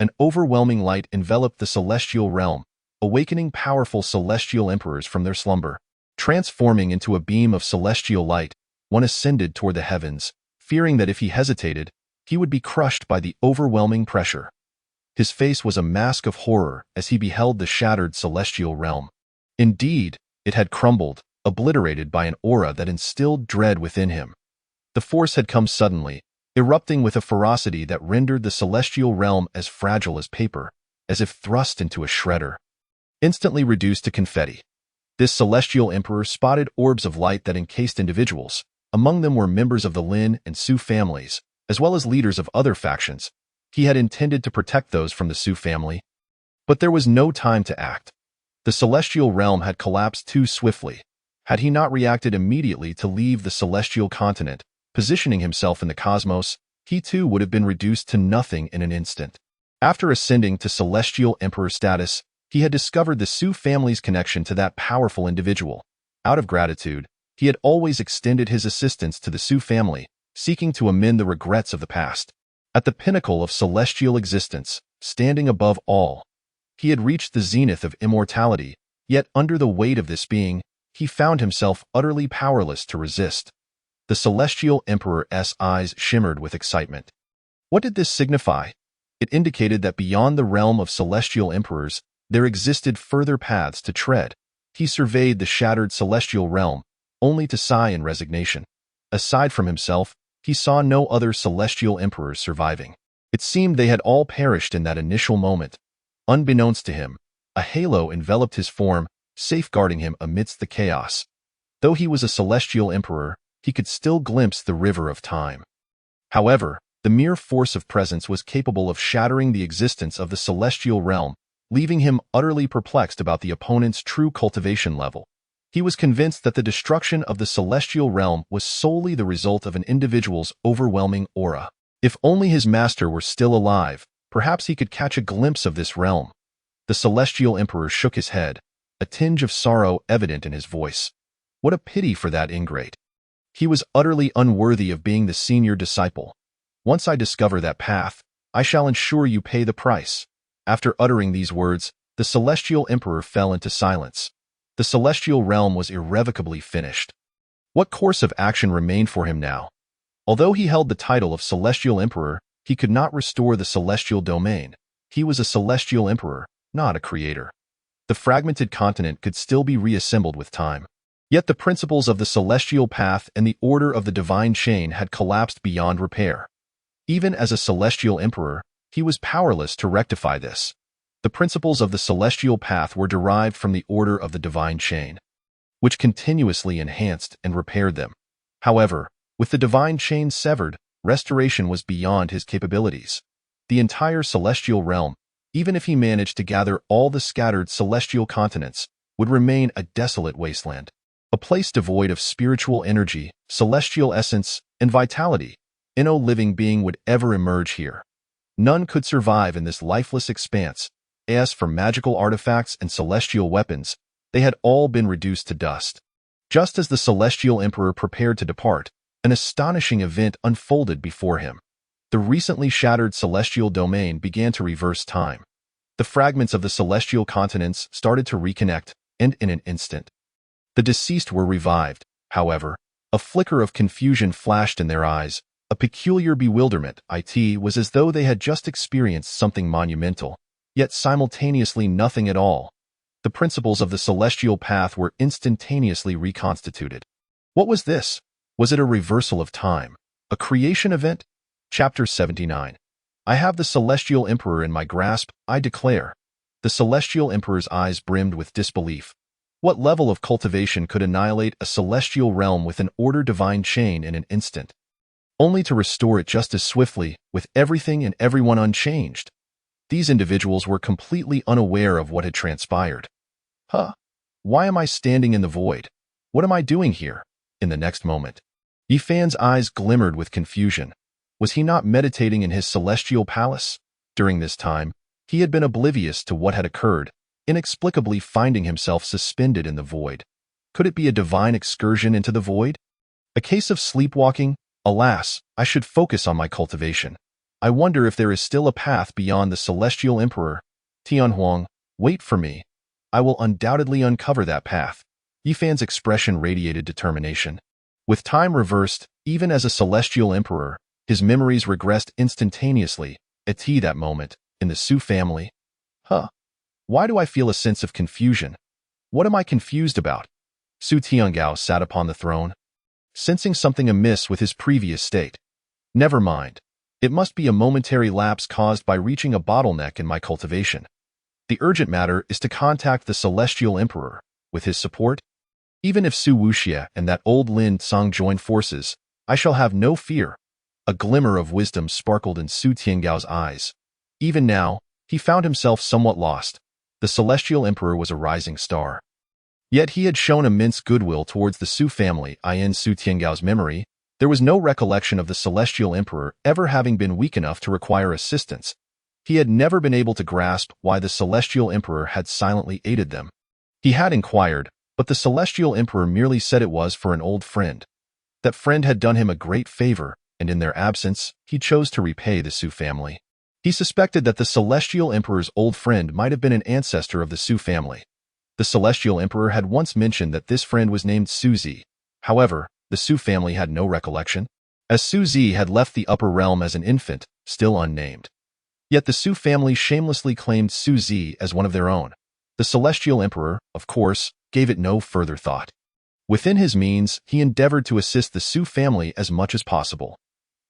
An overwhelming light enveloped the celestial realm, awakening powerful celestial emperors from their slumber. Transforming into a beam of celestial light, one ascended toward the heavens, fearing that if he hesitated, he would be crushed by the overwhelming pressure. His face was a mask of horror as he beheld the shattered celestial realm. Indeed, it had crumbled, obliterated by an aura that instilled dread within him. The force had come suddenly, erupting with a ferocity that rendered the celestial realm as fragile as paper, as if thrust into a shredder. Instantly reduced to confetti. This celestial emperor spotted orbs of light that encased individuals. Among them were members of the Lin and Su families, as well as leaders of other factions. He had intended to protect those from the Su family. But there was no time to act. The celestial realm had collapsed too swiftly. Had he not reacted immediately to leave the celestial continent, positioning himself in the cosmos, he too would have been reduced to nothing in an instant. After ascending to celestial emperor status, he had discovered the Su family's connection to that powerful individual. Out of gratitude, he had always extended his assistance to the Su family, seeking to amend the regrets of the past. At the pinnacle of celestial existence, standing above all, he had reached the zenith of immortality, yet under the weight of this being, he found himself utterly powerless to resist. The celestial emperor's eyes shimmered with excitement. What did this signify? It indicated that beyond the realm of celestial emperors, there existed further paths to tread. He surveyed the shattered celestial realm, only to sigh in resignation. Aside from himself, he saw no other celestial emperors surviving. It seemed they had all perished in that initial moment. Unbeknownst to him, a halo enveloped his form, safeguarding him amidst the chaos. Though he was a celestial emperor, he could still glimpse the river of time. However, the mere force of presence was capable of shattering the existence of the celestial realm, leaving him utterly perplexed about the opponent's true cultivation level. He was convinced that the destruction of the celestial realm was solely the result of an individual's overwhelming aura. If only his master were still alive, perhaps he could catch a glimpse of this realm. The celestial emperor shook his head, a tinge of sorrow evident in his voice. What a pity for that ingrate. He was utterly unworthy of being the senior disciple. Once I discover that path, I shall ensure you pay the price. After uttering these words, the celestial emperor fell into silence. The celestial realm was irrevocably finished. What course of action remained for him now? Although he held the title of celestial emperor, he could not restore the celestial domain. He was a celestial emperor, not a creator. The fragmented continent could still be reassembled with time. Yet the principles of the celestial path and the order of the divine chain had collapsed beyond repair. Even as a celestial emperor, he was powerless to rectify this. The principles of the celestial path were derived from the order of the divine chain, which continuously enhanced and repaired them. However, with the divine chain severed, restoration was beyond his capabilities. The entire celestial realm, even if he managed to gather all the scattered celestial continents, would remain a desolate wasteland, a place devoid of spiritual energy, celestial essence, and vitality. No living being would ever emerge here. None could survive in this lifeless expanse. As for magical artifacts and celestial weapons, they had all been reduced to dust. Just as the celestial emperor prepared to depart, an astonishing event unfolded before him. The recently shattered celestial domain began to reverse time. The fragments of the celestial continents started to reconnect, and in an instant, the deceased were revived. However, a flicker of confusion flashed in their eyes. A peculiar bewilderment. It was as though they had just experienced something monumental, yet simultaneously nothing at all. The principles of the celestial path were instantaneously reconstituted. What was this? Was it a reversal of time? A creation event? Chapter 79. I have the Celestial Emperor in my grasp, I declare. The Celestial Emperor's eyes brimmed with disbelief. What level of cultivation could annihilate a celestial realm with an order divine chain in an instant, only to restore it just as swiftly, with everything and everyone unchanged? These individuals were completely unaware of what had transpired. Huh? Why am I standing in the void? What am I doing here? In the next moment, Yi Fan's eyes glimmered with confusion. Was he not meditating in his celestial palace? During this time, he had been oblivious to what had occurred, inexplicably finding himself suspended in the void. Could it be a divine excursion into the void? A case of sleepwalking? Alas, I should focus on my cultivation. I wonder if there is still a path beyond the Celestial Emperor. Tianhuang, wait for me. I will undoubtedly uncover that path. Yi Fan's expression radiated determination. With time reversed, even as a Celestial Emperor, his memories regressed instantaneously. At that moment, in the Su family. Huh? Why do I feel a sense of confusion? What am I confused about? Su Tiangao sat upon the throne, sensing something amiss with his previous state. Never mind. It must be a momentary lapse caused by reaching a bottleneck in my cultivation. The urgent matter is to contact the Celestial Emperor. With his support, even if Su Wuxia and that old Lin Tsang join forces, I shall have no fear. A glimmer of wisdom sparkled in Su Tiangao's eyes. Even now, he found himself somewhat lost. The Celestial Emperor was a rising star. Yet he had shown immense goodwill towards the Su family. In Su Tiangao's memory, there was no recollection of the Celestial Emperor ever having been weak enough to require assistance. He had never been able to grasp why the Celestial Emperor had silently aided them. He had inquired, but the Celestial Emperor merely said it was for an old friend. That friend had done him a great favor, and in their absence, he chose to repay the Su family. He suspected that the Celestial Emperor's old friend might have been an ancestor of the Su family. The Celestial Emperor had once mentioned that this friend was named Su Zi. However, the Su family had no recollection, as Su Zi had left the upper realm as an infant, still unnamed. Yet the Su family shamelessly claimed Su Zi as one of their own. The Celestial Emperor, of course, gave it no further thought. Within his means, he endeavored to assist the Su family as much as possible.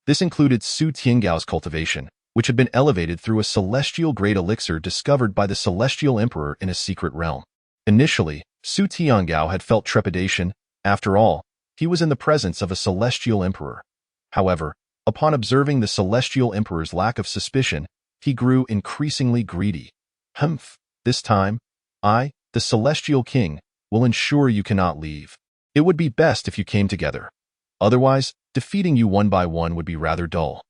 This included Su Tiangao's cultivation, which had been elevated through a celestial grade elixir discovered by the Celestial Emperor in a secret realm. Initially, Su Tiangao had felt trepidation. After all, he was in the presence of a Celestial Emperor. However, upon observing the Celestial Emperor's lack of suspicion, he grew increasingly greedy. Humph, this time, I, the Celestial King, will ensure you cannot leave. It would be best if you came together. Otherwise, defeating you one by one would be rather dull.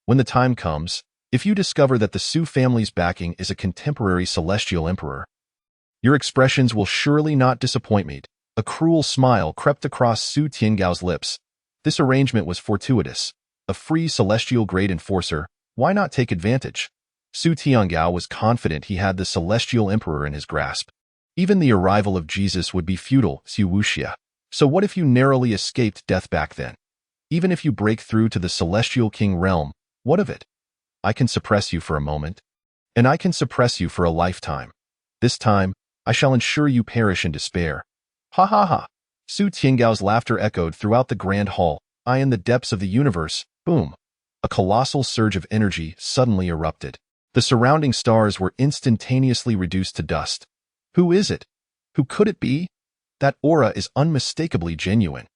When the time comes, if you discover that the Su family's backing is a contemporary Celestial Emperor, your expressions will surely not disappoint me. A cruel smile crept across Su Tiangao's lips. This arrangement was fortuitous. A free celestial grade enforcer, why not take advantage? Su Tiangao was confident he had the Celestial Emperor in his grasp. Even the arrival of Jesus would be futile, Su Wuxia. So what if you narrowly escaped death back then? Even if you break through to the Celestial King realm, what of it? I can suppress you for a moment, and I can suppress you for a lifetime. This time, I shall ensure you perish in despair. Ha ha ha! Su Tiangao's laughter echoed throughout the grand hall. In the depths of the universe, boom! A colossal surge of energy suddenly erupted. The surrounding stars were instantaneously reduced to dust. Who is it? Who could it be? That aura is unmistakably genuine.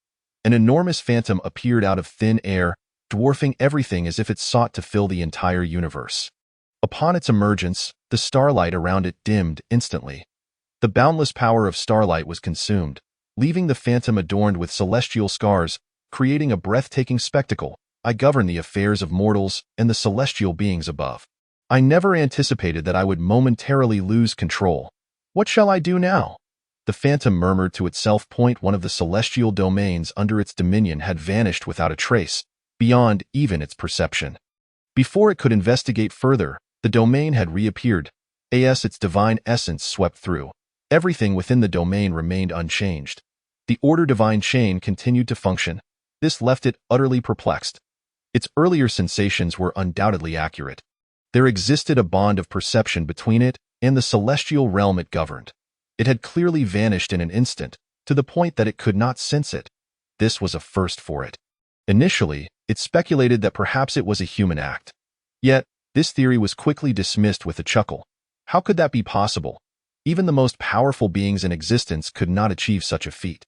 An enormous phantom appeared out of thin air, dwarfing everything as if it sought to fill the entire universe. Upon its emergence, the starlight around it dimmed instantly. The boundless power of starlight was consumed, leaving the phantom adorned with celestial scars, creating a breathtaking spectacle. I govern the affairs of mortals and the celestial beings above. I never anticipated that I would momentarily lose control. What shall I do now? The phantom murmured to itself. One of the celestial domains under its dominion had vanished without a trace, beyond even its perception. Before it could investigate further, the domain had reappeared. Its divine essence swept through. Everything within the domain remained unchanged. The order divine chain continued to function. This left it utterly perplexed. Its earlier sensations were undoubtedly accurate. There existed a bond of perception between it and the celestial realm it governed. It had clearly vanished in an instant, to the point that it could not sense it. This was a first for it. Initially, it speculated that perhaps it was a human act. Yet, this theory was quickly dismissed with a chuckle. How could that be possible? Even the most powerful beings in existence could not achieve such a feat.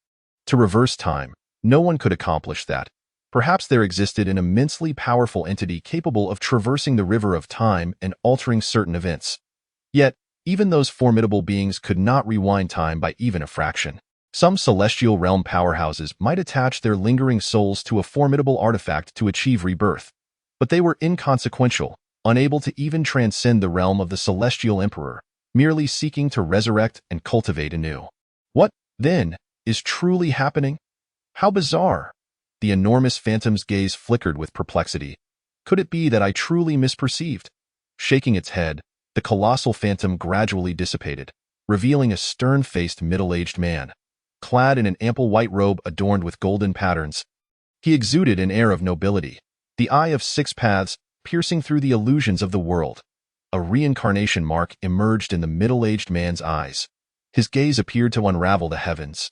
To reverse time, no one could accomplish that. Perhaps there existed an immensely powerful entity capable of traversing the river of time and altering certain events. Yet, even those formidable beings could not rewind time by even a fraction. Some celestial realm powerhouses might attach their lingering souls to a formidable artifact to achieve rebirth, but they were inconsequential, unable to even transcend the realm of the celestial emperor, merely seeking to resurrect and cultivate anew. What, then, is truly happening? How bizarre! The enormous phantom's gaze flickered with perplexity. Could it be that I truly misperceived? Shaking its head, the colossal phantom gradually dissipated, revealing a stern-faced middle-aged man, clad in an ample white robe adorned with golden patterns. He exuded an air of nobility, the eye of six paths piercing through the illusions of the world. A reincarnation mark emerged in the middle-aged man's eyes. His gaze appeared to unravel the heavens,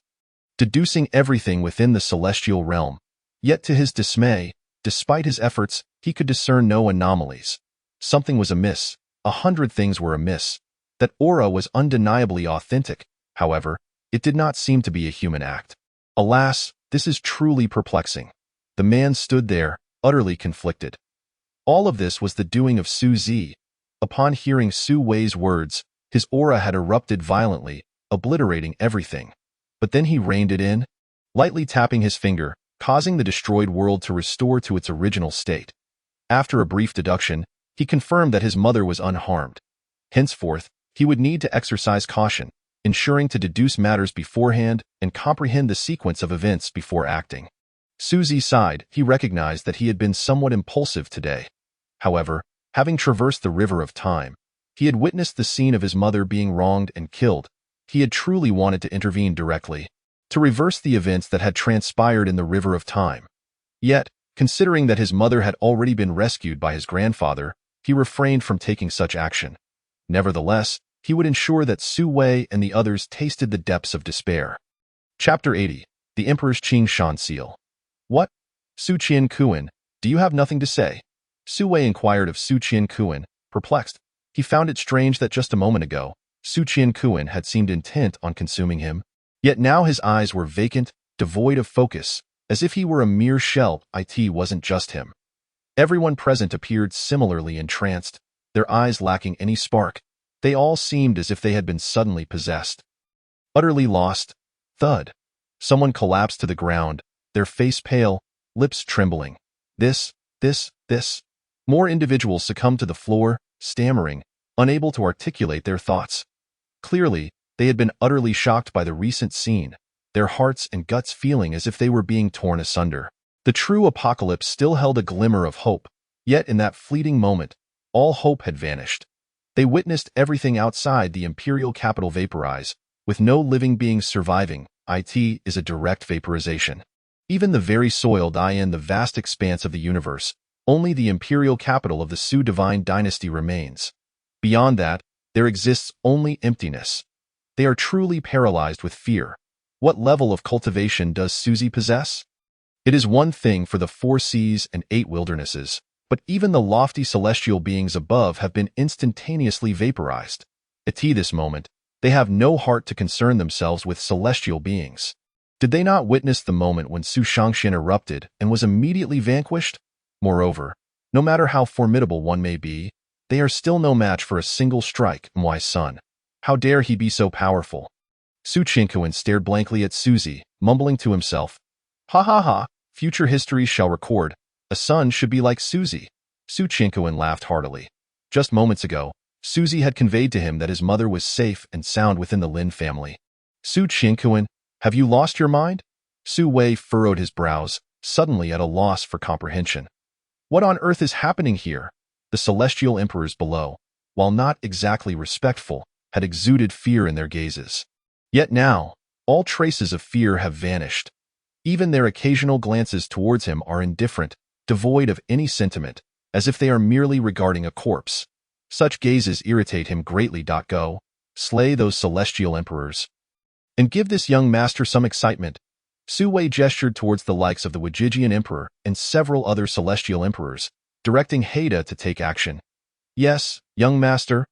deducing everything within the celestial realm. Yet to his dismay, despite his efforts, he could discern no anomalies. Something was amiss. 100 things were amiss. That aura was undeniably authentic. However, it did not seem to be a human act. Alas, this is truly perplexing. The man stood there, utterly conflicted. All of this was the doing of Su Zi. Upon hearing Su Wei's words, his aura had erupted violently, obliterating everything. But then he reined it in, lightly tapping his finger, causing the destroyed world to restore to its original state. After a brief deduction, he confirmed that his mother was unharmed. Henceforth, he would need to exercise caution, ensuring to deduce matters beforehand and comprehend the sequence of events before acting. Su Zi sighed. He recognized that he had been somewhat impulsive today. However, having traversed the river of time, he had witnessed the scene of his mother being wronged and killed. He had truly wanted to intervene directly, to reverse the events that had transpired in the river of time. Yet, considering that his mother had already been rescued by his grandfather, he refrained from taking such action. Nevertheless, he would ensure that Su Wei and the others tasted the depths of despair. Chapter 80. The Emperor's Qing Shan Seal. What? Su Qian Kuan, do you have nothing to say? Su Wei inquired of Su Qian Kuan, perplexed. He found it strange that just a moment ago, Su Qian Kuan had seemed intent on consuming him. Yet now his eyes were vacant, devoid of focus, as if he were a mere shell. It wasn't just him. Everyone present appeared similarly entranced, their eyes lacking any spark. They all seemed as if they had been suddenly possessed. Utterly lost. Thud. Someone collapsed to the ground, their face pale, lips trembling. This. More individuals succumbed to the floor, stammering, unable to articulate their thoughts. Clearly, they had been utterly shocked by the recent scene, their hearts and guts feeling as if they were being torn asunder. The true apocalypse still held a glimmer of hope, yet in that fleeting moment, all hope had vanished. They witnessed everything outside the imperial capital vaporize, with no living beings surviving. It is a direct vaporization. Even the very soil in the vast expanse of the universe, only the imperial capital of the Su divine dynasty remains. Beyond that, there exists only emptiness. They are truly paralyzed with fear. What level of cultivation does Su Zi possess? It is one thing for the 4 seas and 8 wildernesses, but even the lofty celestial beings above have been instantaneously vaporized. At this moment, they have no heart to concern themselves with celestial beings. Did they not witness the moment when Su Shangxian erupted and was immediately vanquished? Moreover, no matter how formidable one may be, they are still no match for a single strike. My son, how dare he be so powerful? Su Qiankuan stared blankly at Su Zi, mumbling to himself, "Ha ha ha, future history shall record. A son should be like Su Zi." Su Qiankuan laughed heartily. Just moments ago, Su Zi had conveyed to him that his mother was safe and sound within the Lin family. Su Qiankuan, have you lost your mind? Su Wei furrowed his brows, suddenly at a loss for comprehension. What on earth is happening here? The celestial emperors below, while not exactly respectful, had exuded fear in their gazes. Yet now, all traces of fear have vanished. Even their occasional glances towards him are indifferent, devoid of any sentiment, as if they are merely regarding a corpse. Such gazes irritate him greatly. Go, slay those celestial emperors, and give this young master some excitement. Su Wei gestured towards the likes of the Wajijian Emperor and several other celestial emperors, directing Haida to take action. Yes, young master.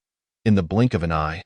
In the blink of an eye,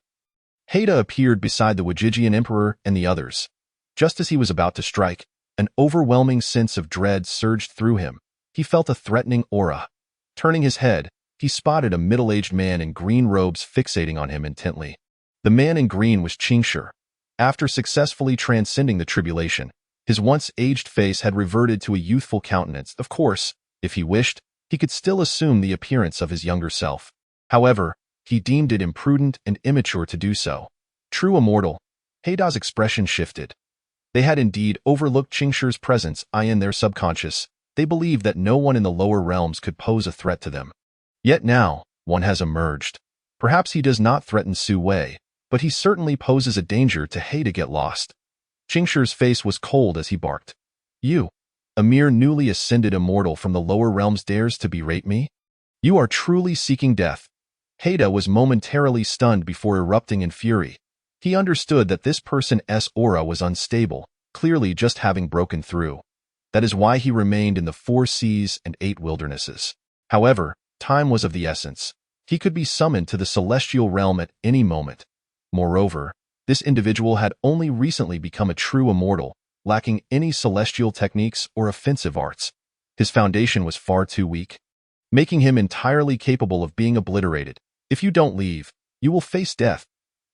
Haida appeared beside the Wajijian Emperor and the others. Just as he was about to strike, an overwhelming sense of dread surged through him. He felt a threatening aura. Turning his head, he spotted a middle-aged man in green robes fixating on him intently. The man in green was Qingshi. After successfully transcending the tribulation, his once aged face had reverted to a youthful countenance. Of course, if he wished, he could still assume the appearance of his younger self. However, he deemed it imprudent and immature to do so. True immortal, Haida's expression shifted. They had indeed overlooked Qingshi's presence in their subconscious. They believed that no one in the lower realms could pose a threat to them. Yet now, one has emerged. Perhaps he does not threaten Su Wei, but he certainly poses a danger to Haida get lost. Qingshi's face was cold as he barked. You, a mere newly ascended immortal from the lower realms, dares to berate me? You are truly seeking death. Haida was momentarily stunned before erupting in fury. He understood that this person's aura was unstable, clearly just having broken through. That is why he remained in the 4 seas and 8 wildernesses. However, time was of the essence. He could be summoned to the celestial realm at any moment. Moreover, this individual had only recently become a true immortal, lacking any celestial techniques or offensive arts. His foundation was far too weak, making him entirely capable of being obliterated. If you don't leave, you will face death.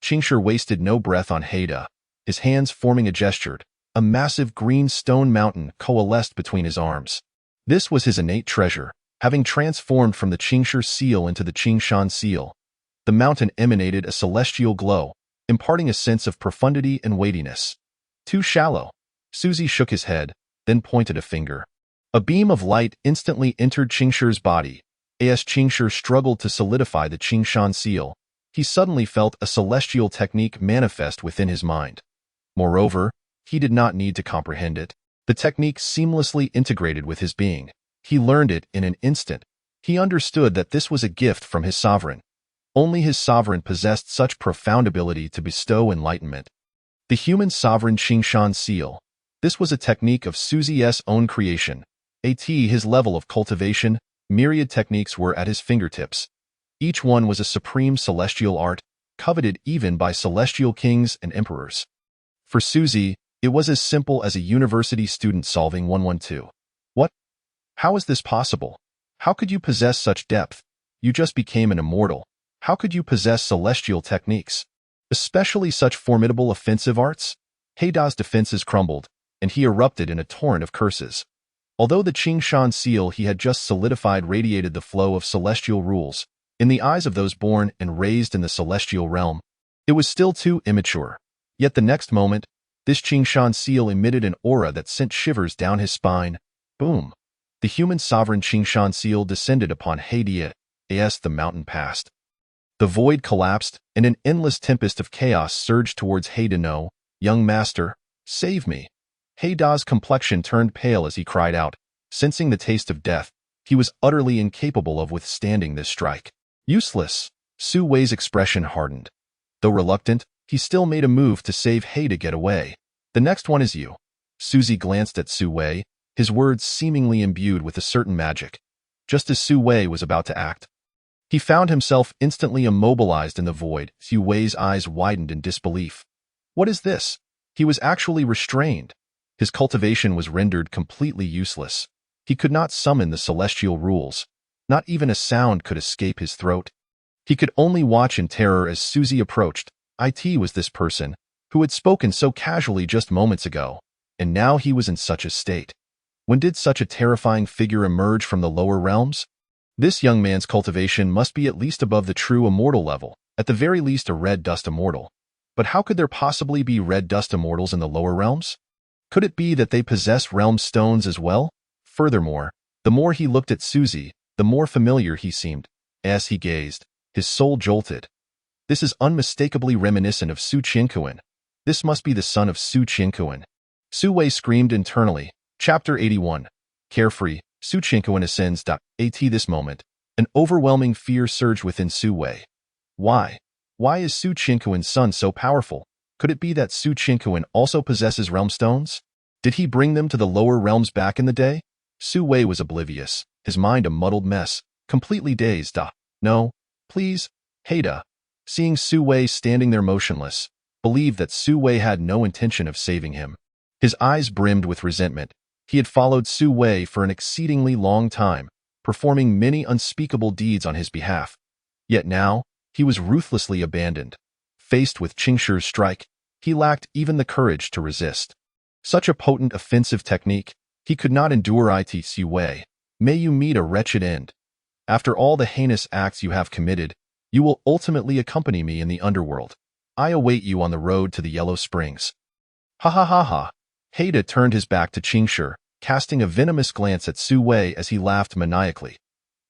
Qingshi wasted no breath on Haida, his hands forming a gesture. A massive green stone mountain coalesced between his arms. This was his innate treasure, having transformed from the Qingshi seal into the Qingshan seal. The mountain emanated a celestial glow, imparting a sense of profundity and weightiness. Too shallow. Suzy shook his head, then pointed a finger. A beam of light instantly entered Qingshi's body. As Qingshi struggled to solidify the Qingshan seal, he suddenly felt a celestial technique manifest within his mind. Moreover, he did not need to comprehend it. The technique seamlessly integrated with his being. He learned it in an instant. He understood that this was a gift from his sovereign. Only his sovereign possessed such profound ability to bestow enlightenment. The human sovereign Qingshan seal. This was a technique of Suzy's own creation. At his level of cultivation, myriad techniques were at his fingertips. Each one was a supreme celestial art, coveted even by celestial kings and emperors. For Suzy, it was as simple as a university student solving 112. What? How is this possible? How could you possess such depth? You just became an immortal. How could you possess celestial techniques? Especially such formidable offensive arts? Haida's defenses crumbled, and he erupted in a torrent of curses. Although the Qingshan seal he had just solidified radiated the flow of celestial rules, in the eyes of those born and raised in the celestial realm, it was still too immature. Yet the next moment, this Qingshan seal emitted an aura that sent shivers down his spine. Boom! The human sovereign Qingshan seal descended upon Haida as the mountain passed. The void collapsed, and an endless tempest of chaos surged towards Haida. No, young master, save me. Haida's complexion turned pale as he cried out. Sensing the taste of death, he was utterly incapable of withstanding this strike. Useless. Su Wei's expression hardened. Though reluctant, he still made a move to save Haida get away. The next one is you. Suzy glanced at Su Wei, his words seemingly imbued with a certain magic. Just as Su Wei was about to act, he found himself instantly immobilized in the void. Su Wei's eyes widened in disbelief. What is this? He was actually restrained. His cultivation was rendered completely useless. He could not summon the celestial rules. Not even a sound could escape his throat. He could only watch in terror as Suzy approached. It was this person, who had spoken so casually just moments ago, and now he was in such a state. When did such a terrifying figure emerge from the lower realms? This young man's cultivation must be at least above the true immortal level, at the very least a red dust immortal. But how could there possibly be red dust immortals in the lower realms? Could it be that they possess realm stones as well? Furthermore, the more he looked at Suzy, the more familiar he seemed. As he gazed, his soul jolted. This is unmistakably reminiscent of Su Qianquan. This must be the son of Su Qianquan. Su Wei screamed internally. Chapter 81. Carefree, Su Qianquan ascends. At this moment, an overwhelming fear surged within Su Wei. Why? Why is Su Qianquan's son so powerful? Could it be that Su Qianquan also possesses realm stones? Did he bring them to the lower realms back in the day? Su Wei was oblivious, his mind a muddled mess, completely dazed. No, please, Haida. Seeing Su Wei standing there motionless, believed that Su Wei had no intention of saving him. His eyes brimmed with resentment. He had followed Su Wei for an exceedingly long time, performing many unspeakable deeds on his behalf. Yet now, he was ruthlessly abandoned. Faced with Qingshi's strike, he lacked even the courage to resist. Such a potent offensive technique, he could not endure it. Su Wei, may you meet a wretched end. After all the heinous acts you have committed, you will ultimately accompany me in the underworld. I await you on the road to the Yellow Springs. Ha ha ha ha. Haida turned his back to Qingshi, casting a venomous glance at Su Wei as he laughed maniacally.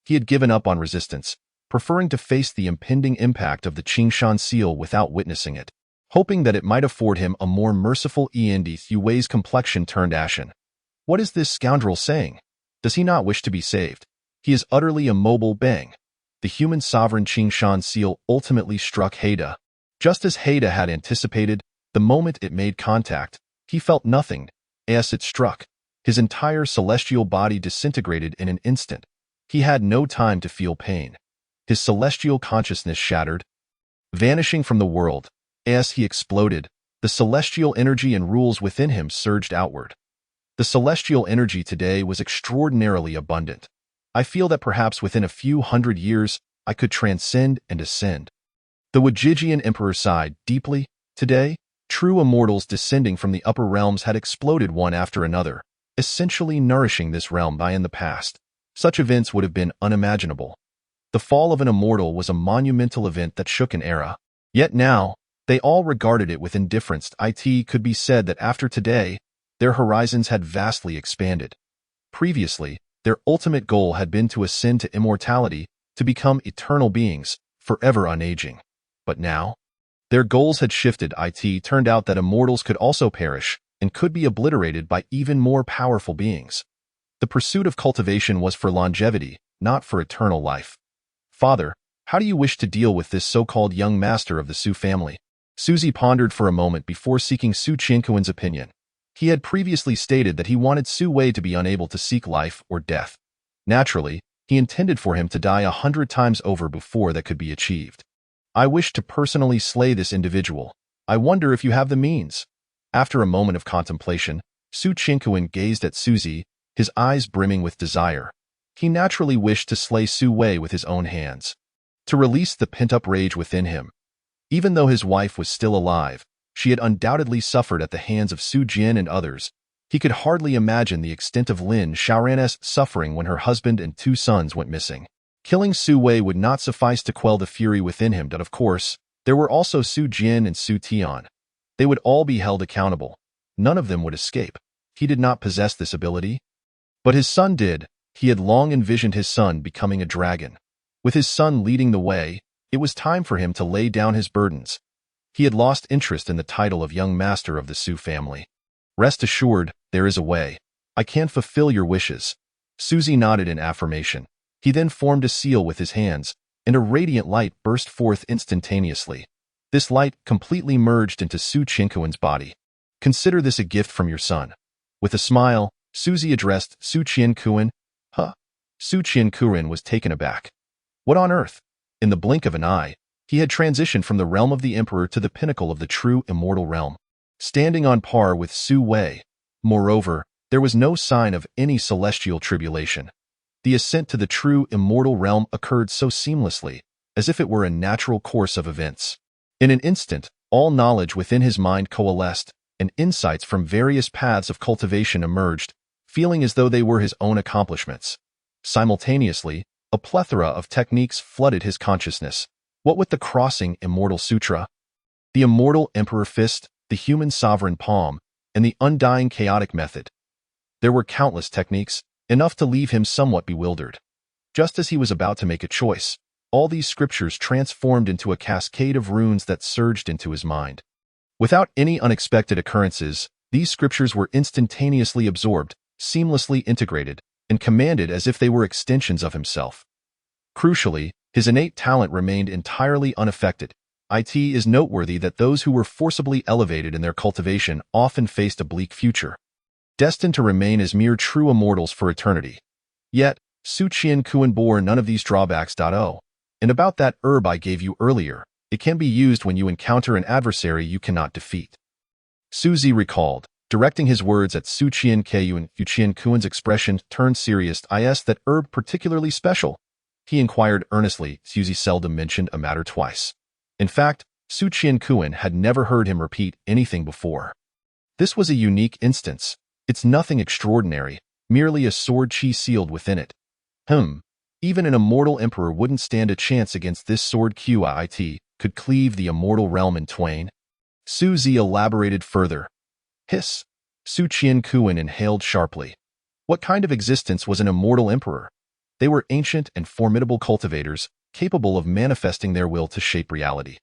He had given up on resistance, preferring to face the impending impact of the Qingshan seal without witnessing it, hoping that it might afford him a more merciful end. Su Wei's complexion turned ashen. What is this scoundrel saying? Does he not wish to be saved? He is utterly immobile. Bang! The human sovereign Qingshan seal ultimately struck Haida. Just as Haida had anticipated, the moment it made contact, he felt nothing. As it struck, his entire celestial body disintegrated in an instant. He had no time to feel pain. His celestial consciousness shattered, vanishing from the world. As he exploded, the celestial energy and rules within him surged outward. The celestial energy today was extraordinarily abundant. I feel that perhaps within a few hundred years, I could transcend and ascend. The Wajijian Emperor sighed deeply. Today, true immortals descending from the upper realms had exploded one after another, essentially nourishing this realm. In the past, such events would have been unimaginable. The fall of an immortal was a monumental event that shook an era. Yet now, they all regarded it with indifference. It could be said that after today, their horizons had vastly expanded. Previously, their ultimate goal had been to ascend to immortality, to become eternal beings, forever unaging. But now, their goals had shifted. It turned out that immortals could also perish and could be obliterated by even more powerful beings. The pursuit of cultivation was for longevity, not for eternal life. Father, how do you wish to deal with this so-called young master of the Su family? Suzy pondered for a moment before seeking Su Qianquan's opinion. He had previously stated that he wanted Su Wei to be unable to seek life or death. Naturally, he intended for him to die 100 times over before that could be achieved. I wish to personally slay this individual. I wonder if you have the means. After a moment of contemplation, Su Qianquan gazed at Suzy, his eyes brimming with desire. He naturally wished to slay Su Wei with his own hands, to release the pent-up rage within him. Even though his wife was still alive, she had undoubtedly suffered at the hands of Su Jin and others. He could hardly imagine the extent of Lin Xiaoran's suffering when her husband and 2 sons went missing. Killing Su Wei would not suffice to quell the fury within him. But of course, there were also Su Jin and Su Tian. They would all be held accountable. None of them would escape. He did not possess this ability, but his son did. He had long envisioned his son becoming a dragon. With his son leading the way, it was time for him to lay down his burdens. He had lost interest in the title of young master of the Su family. Rest assured, there is a way. I can fulfill your wishes. Suzy nodded in affirmation. He then formed a seal with his hands, and a radiant light burst forth instantaneously. This light completely merged into Su Qianquan's body. Consider this a gift from your son. With a smile, Suzy addressed Su Qianquan. Huh? Su Qianquan was taken aback. What on earth? In the blink of an eye, he had transitioned from the realm of the Emperor to the pinnacle of the true immortal realm, standing on par with Su Wei. Moreover, there was no sign of any celestial tribulation. The ascent to the true immortal realm occurred so seamlessly, as if it were a natural course of events. In an instant, all knowledge within his mind coalesced, and insights from various paths of cultivation emerged, feeling as though they were his own accomplishments. Simultaneously, a plethora of techniques flooded his consciousness. What with the crossing immortal sutra, the immortal emperor fist, the human sovereign palm, and the undying chaotic method. There were countless techniques, enough to leave him somewhat bewildered. Just as he was about to make a choice, all these scriptures transformed into a cascade of runes that surged into his mind. Without any unexpected occurrences, these scriptures were instantaneously absorbed, seamlessly integrated, and commanded as if they were extensions of himself. Crucially, his innate talent remained entirely unaffected. It is noteworthy that those who were forcibly elevated in their cultivation often faced a bleak future. destined to remain as mere true immortals for eternity. Yet, Su Qian bore none of these drawbacks. And about that herb I gave you earlier, it can be used when you encounter an adversary you cannot defeat. Su Zi recalled, directing his words at Su Qian Kuan's expression turned serious. Is that herb particularly special? He inquired earnestly. Su Zi seldom mentioned a matter twice. In fact, Su Qian had never heard him repeat anything before. This was a unique instance. It's nothing extraordinary, merely a sword qi sealed within it. Even an immortal emperor wouldn't stand a chance against this sword qit, could cleave the immortal realm in twain. Su Zi elaborated further. Hiss. Su Qian inhaled sharply. What kind of existence was an immortal emperor? They were ancient and formidable cultivators, capable of manifesting their will to shape reality.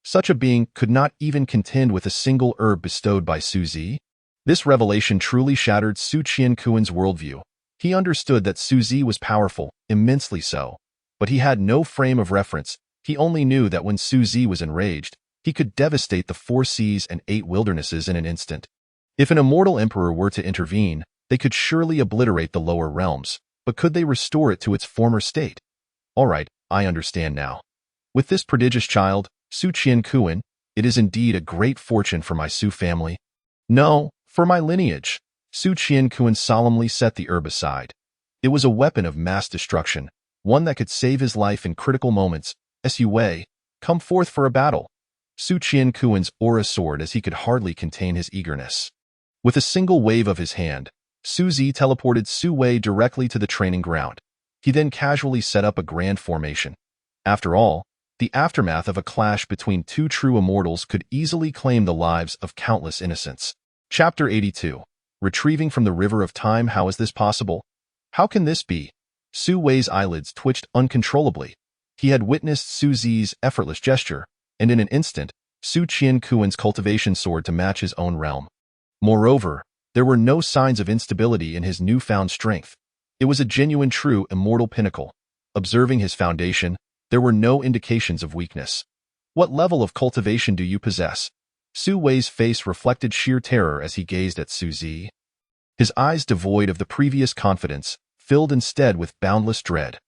Such a being could not even contend with a single herb bestowed by Su Zi. This revelation truly shattered Su Qian's worldview. He understood that Su Zi was powerful, immensely so. But he had no frame of reference. He only knew that when Su Zi was enraged, he could devastate the 4 seas and 8 wildernesses in an instant. If an immortal emperor were to intervene, they could surely obliterate the lower realms, but could they restore it to its former state? All right, I understand now. With this prodigious child, Su Qian, it is indeed a great fortune for my Su family. No, for my lineage. Su Qian solemnly set the herb aside. It was a weapon of mass destruction, one that could save his life in critical moments. Su Wei, come forth for a battle. Su Qian's aura soared as he could hardly contain his eagerness. With a single wave of his hand, Su Zi teleported Su Wei directly to the training ground. He then casually set up a grand formation. After all, the aftermath of a clash between 2 true immortals could easily claim the lives of countless innocents. Chapter 82. Retrieving from the River of Time. How is this possible? How can this be? Su Wei's eyelids twitched uncontrollably. He had witnessed Su Zi's effortless gesture, and in an instant, Su Qian's cultivation soared to match his own realm. Moreover, there were no signs of instability in his newfound strength. It was a genuine true immortal pinnacle. Observing his foundation, there were no indications of weakness. What level of cultivation do you possess? Su Wei's face reflected sheer terror as he gazed at Su Zi. His eyes, devoid of the previous confidence, filled instead with boundless dread.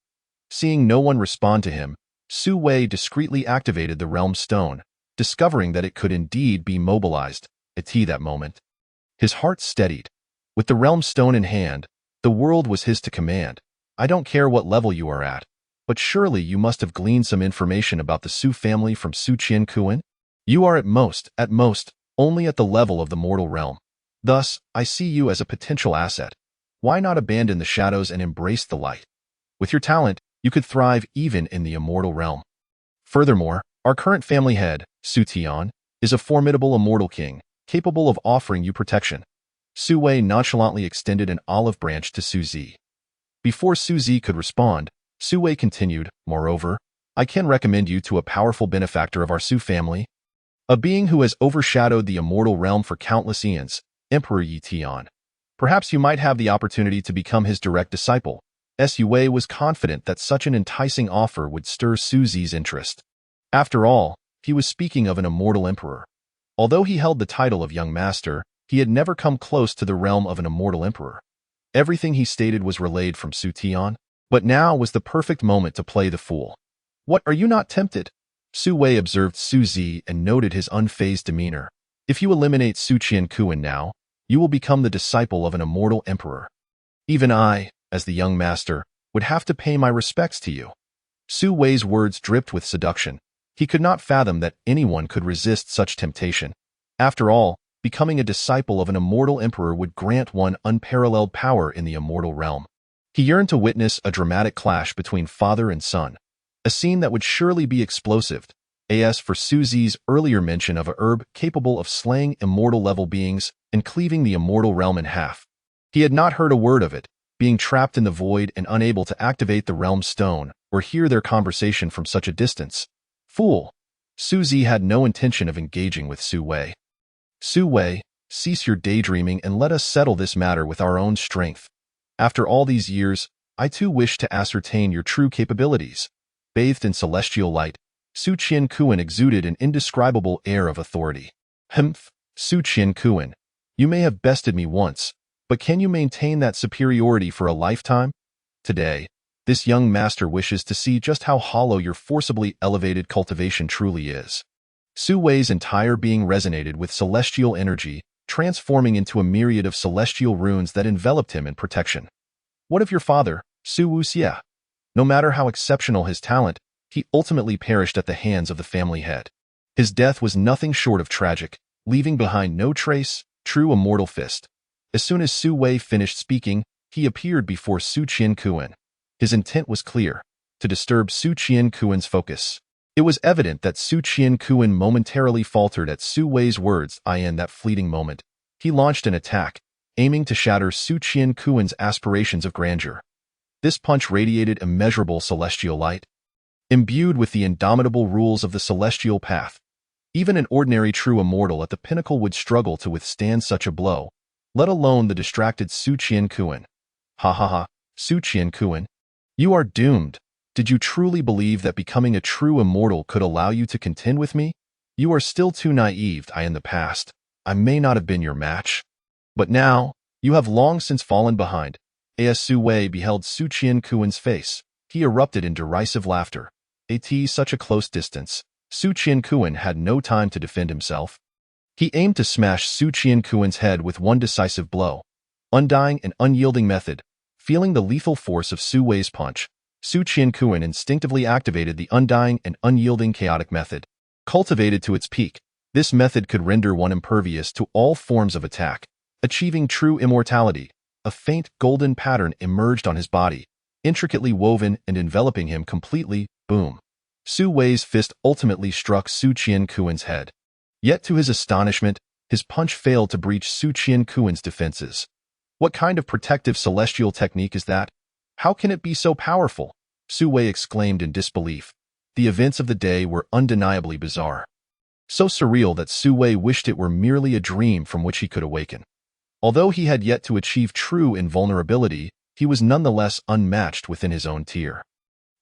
Seeing no one respond to him, Su Wei discreetly activated the realm stone, discovering that it could indeed be mobilized at that moment. His heart steadied. With the realm stone in hand, the world was his to command. I don't care what level you are at, but surely you must have gleaned some information about the Su family from Su Qian? You are at most, only at the level of the mortal realm. Thus, I see you as a potential asset. Why not abandon the shadows and embrace the light? With your talent, you could thrive even in the immortal realm. Furthermore, our current family head, Su Tian, is a formidable immortal king, capable of offering you protection. Su Wei nonchalantly extended an olive branch to Su Zi. Before Su Zi could respond, Su Wei continued, moreover, I can recommend you to a powerful benefactor of our Su family, a being who has overshadowed the immortal realm for countless eons, Emperor Yi Tian. Perhaps you might have the opportunity to become his direct disciple. Su Wei was confident that such an enticing offer would stir Su Zi's interest. After all, he was speaking of an immortal emperor. Although he held the title of young master, he had never come close to the realm of an immortal emperor. Everything he stated was relayed from Su Tian, but now was the perfect moment to play the fool. What, are you not tempted? Su Wei observed Su Zi and noted his unfazed demeanor. If you eliminate Su Qian now, you will become the disciple of an immortal emperor. Even I, as the young master, would have to pay my respects to you. Su Wei's words dripped with seduction. He could not fathom that anyone could resist such temptation. After all, becoming a disciple of an immortal emperor would grant one unparalleled power in the immortal realm. He yearned to witness a dramatic clash between father and son, a scene that would surely be explosive, as for Su Zi's earlier mention of a herb capable of slaying immortal-level beings and cleaving the immortal realm in half. He had not heard a word of it, being trapped in the void and unable to activate the realm stone or hear their conversation from such a distance. Fool! Su Zi had no intention of engaging with Su Wei. Su Wei, cease your daydreaming and let us settle this matter with our own strength. After all these years, I too wish to ascertain your true capabilities. Bathed in celestial light, Su Qian exuded an indescribable air of authority. Su Qian, you may have bested me once, But can you maintain that superiority for a lifetime? Today, this young master wishes to see just how hollow your forcibly elevated cultivation truly is. Su Wei's entire being resonated with celestial energy, transforming into a myriad of celestial runes that enveloped him in protection. What of your father, Su Wuxia? No matter how exceptional his talent, he ultimately perished at the hands of the family head. His death was nothing short of tragic, leaving behind no trace, true immortal fist. As soon as Su Wei finished speaking, he appeared before Su Qiankuan. His intent was clear, to disturb Su Qiankuan's focus. It was evident that Su Qiankuan momentarily faltered at Su Wei's words. In that fleeting moment, he launched an attack, aiming to shatter Su Qiankuan's aspirations of grandeur. This punch radiated immeasurable celestial light. Imbued with the indomitable rules of the celestial path, even an ordinary true immortal at the pinnacle would struggle to withstand such a blow, let alone the distracted Su Qiankuan. Ha ha ha, Su Qiankuan. You are doomed. Did you truly believe that becoming a true immortal could allow you to contend with me? You are still too naive. In the past, I may not have been your match. But now, you have long since fallen behind. As Su Wei beheld Su Qiankuan's face, he erupted in derisive laughter. At such a close distance, Su Qiankuan had no time to defend himself. He aimed to smash Su Qiankuan's head with one decisive blow. Undying and unyielding method. Feeling the lethal force of Su Wei's punch, Su Qiankuan instinctively activated the undying and unyielding chaotic method. Cultivated to its peak, this method could render one impervious to all forms of attack, achieving true immortality. A faint golden pattern emerged on his body, intricately woven and enveloping him completely. Boom. Su Wei's fist ultimately struck Su Qiankuan's head. Yet to his astonishment, his punch failed to breach Su Qiankuan's defenses. What kind of protective celestial technique is that? How can it be so powerful? Su Wei exclaimed in disbelief. The events of the day were undeniably bizarre. So surreal that Su Wei wished it were merely a dream from which he could awaken. Although he had yet to achieve true invulnerability, he was nonetheless unmatched within his own tier.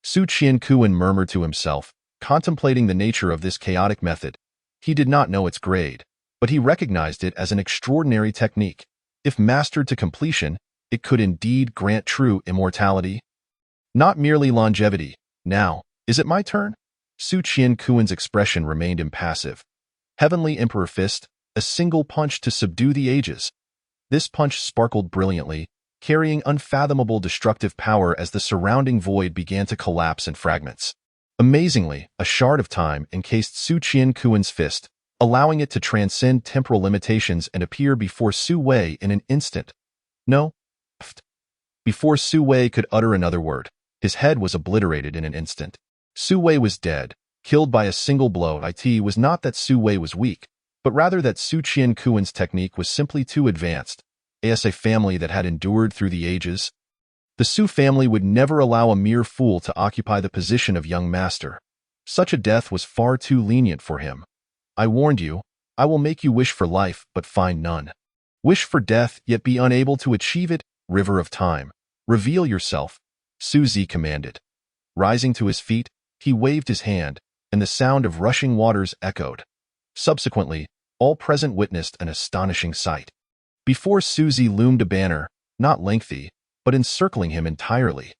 Su Qiankuan murmured to himself, contemplating the nature of this chaotic method. He did not know its grade, but he recognized it as an extraordinary technique. If mastered to completion, it could indeed grant true immortality. Not merely longevity. Now, is it my turn? Su Qiankuan's expression remained impassive. Heavenly Emperor Fist, a single punch to subdue the ages. This punch sparkled brilliantly, carrying unfathomable destructive power as the surrounding void began to collapse in fragments. Amazingly, a shard of time encased Su Qiankuan's fist, allowing it to transcend temporal limitations and appear before Su Wei in an instant. No. Before Su Wei could utter another word, his head was obliterated in an instant. Su Wei was dead, killed by a single blow. It was not that Su Wei was weak, but rather that Su Qiankuan's technique was simply too advanced. As a family that had endured through the ages, the Su family would never allow a mere fool to occupy the position of young master. Such a death was far too lenient for him. I warned you, I will make you wish for life, but find none. Wish for death, yet be unable to achieve it. River of time, reveal yourself, Su Zi commanded. Rising to his feet, he waved his hand, and the sound of rushing waters echoed. Subsequently, all present witnessed an astonishing sight. Before Su Zi loomed a banner, not lengthy, but encircling him entirely.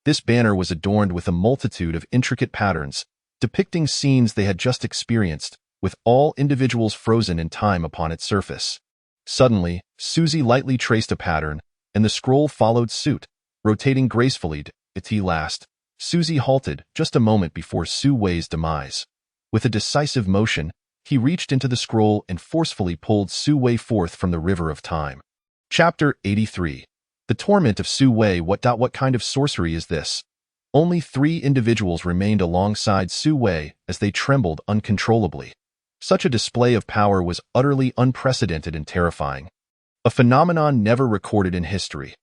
This banner was adorned with a multitude of intricate patterns, depicting scenes they had just experienced, with all individuals frozen in time upon its surface. Suddenly, Su Zi lightly traced a pattern, and the scroll followed suit, rotating gracefully. At last, Su Zi halted just a moment before Su Wei's demise. With a decisive motion, he reached into the scroll and forcefully pulled Su Wei forth from the river of time. Chapter 83. The Torment of Su Wei. What kind of sorcery is this? Only 3 individuals remained alongside Su Wei as they trembled uncontrollably. Such a display of power was utterly unprecedented and terrifying. A phenomenon never recorded in history.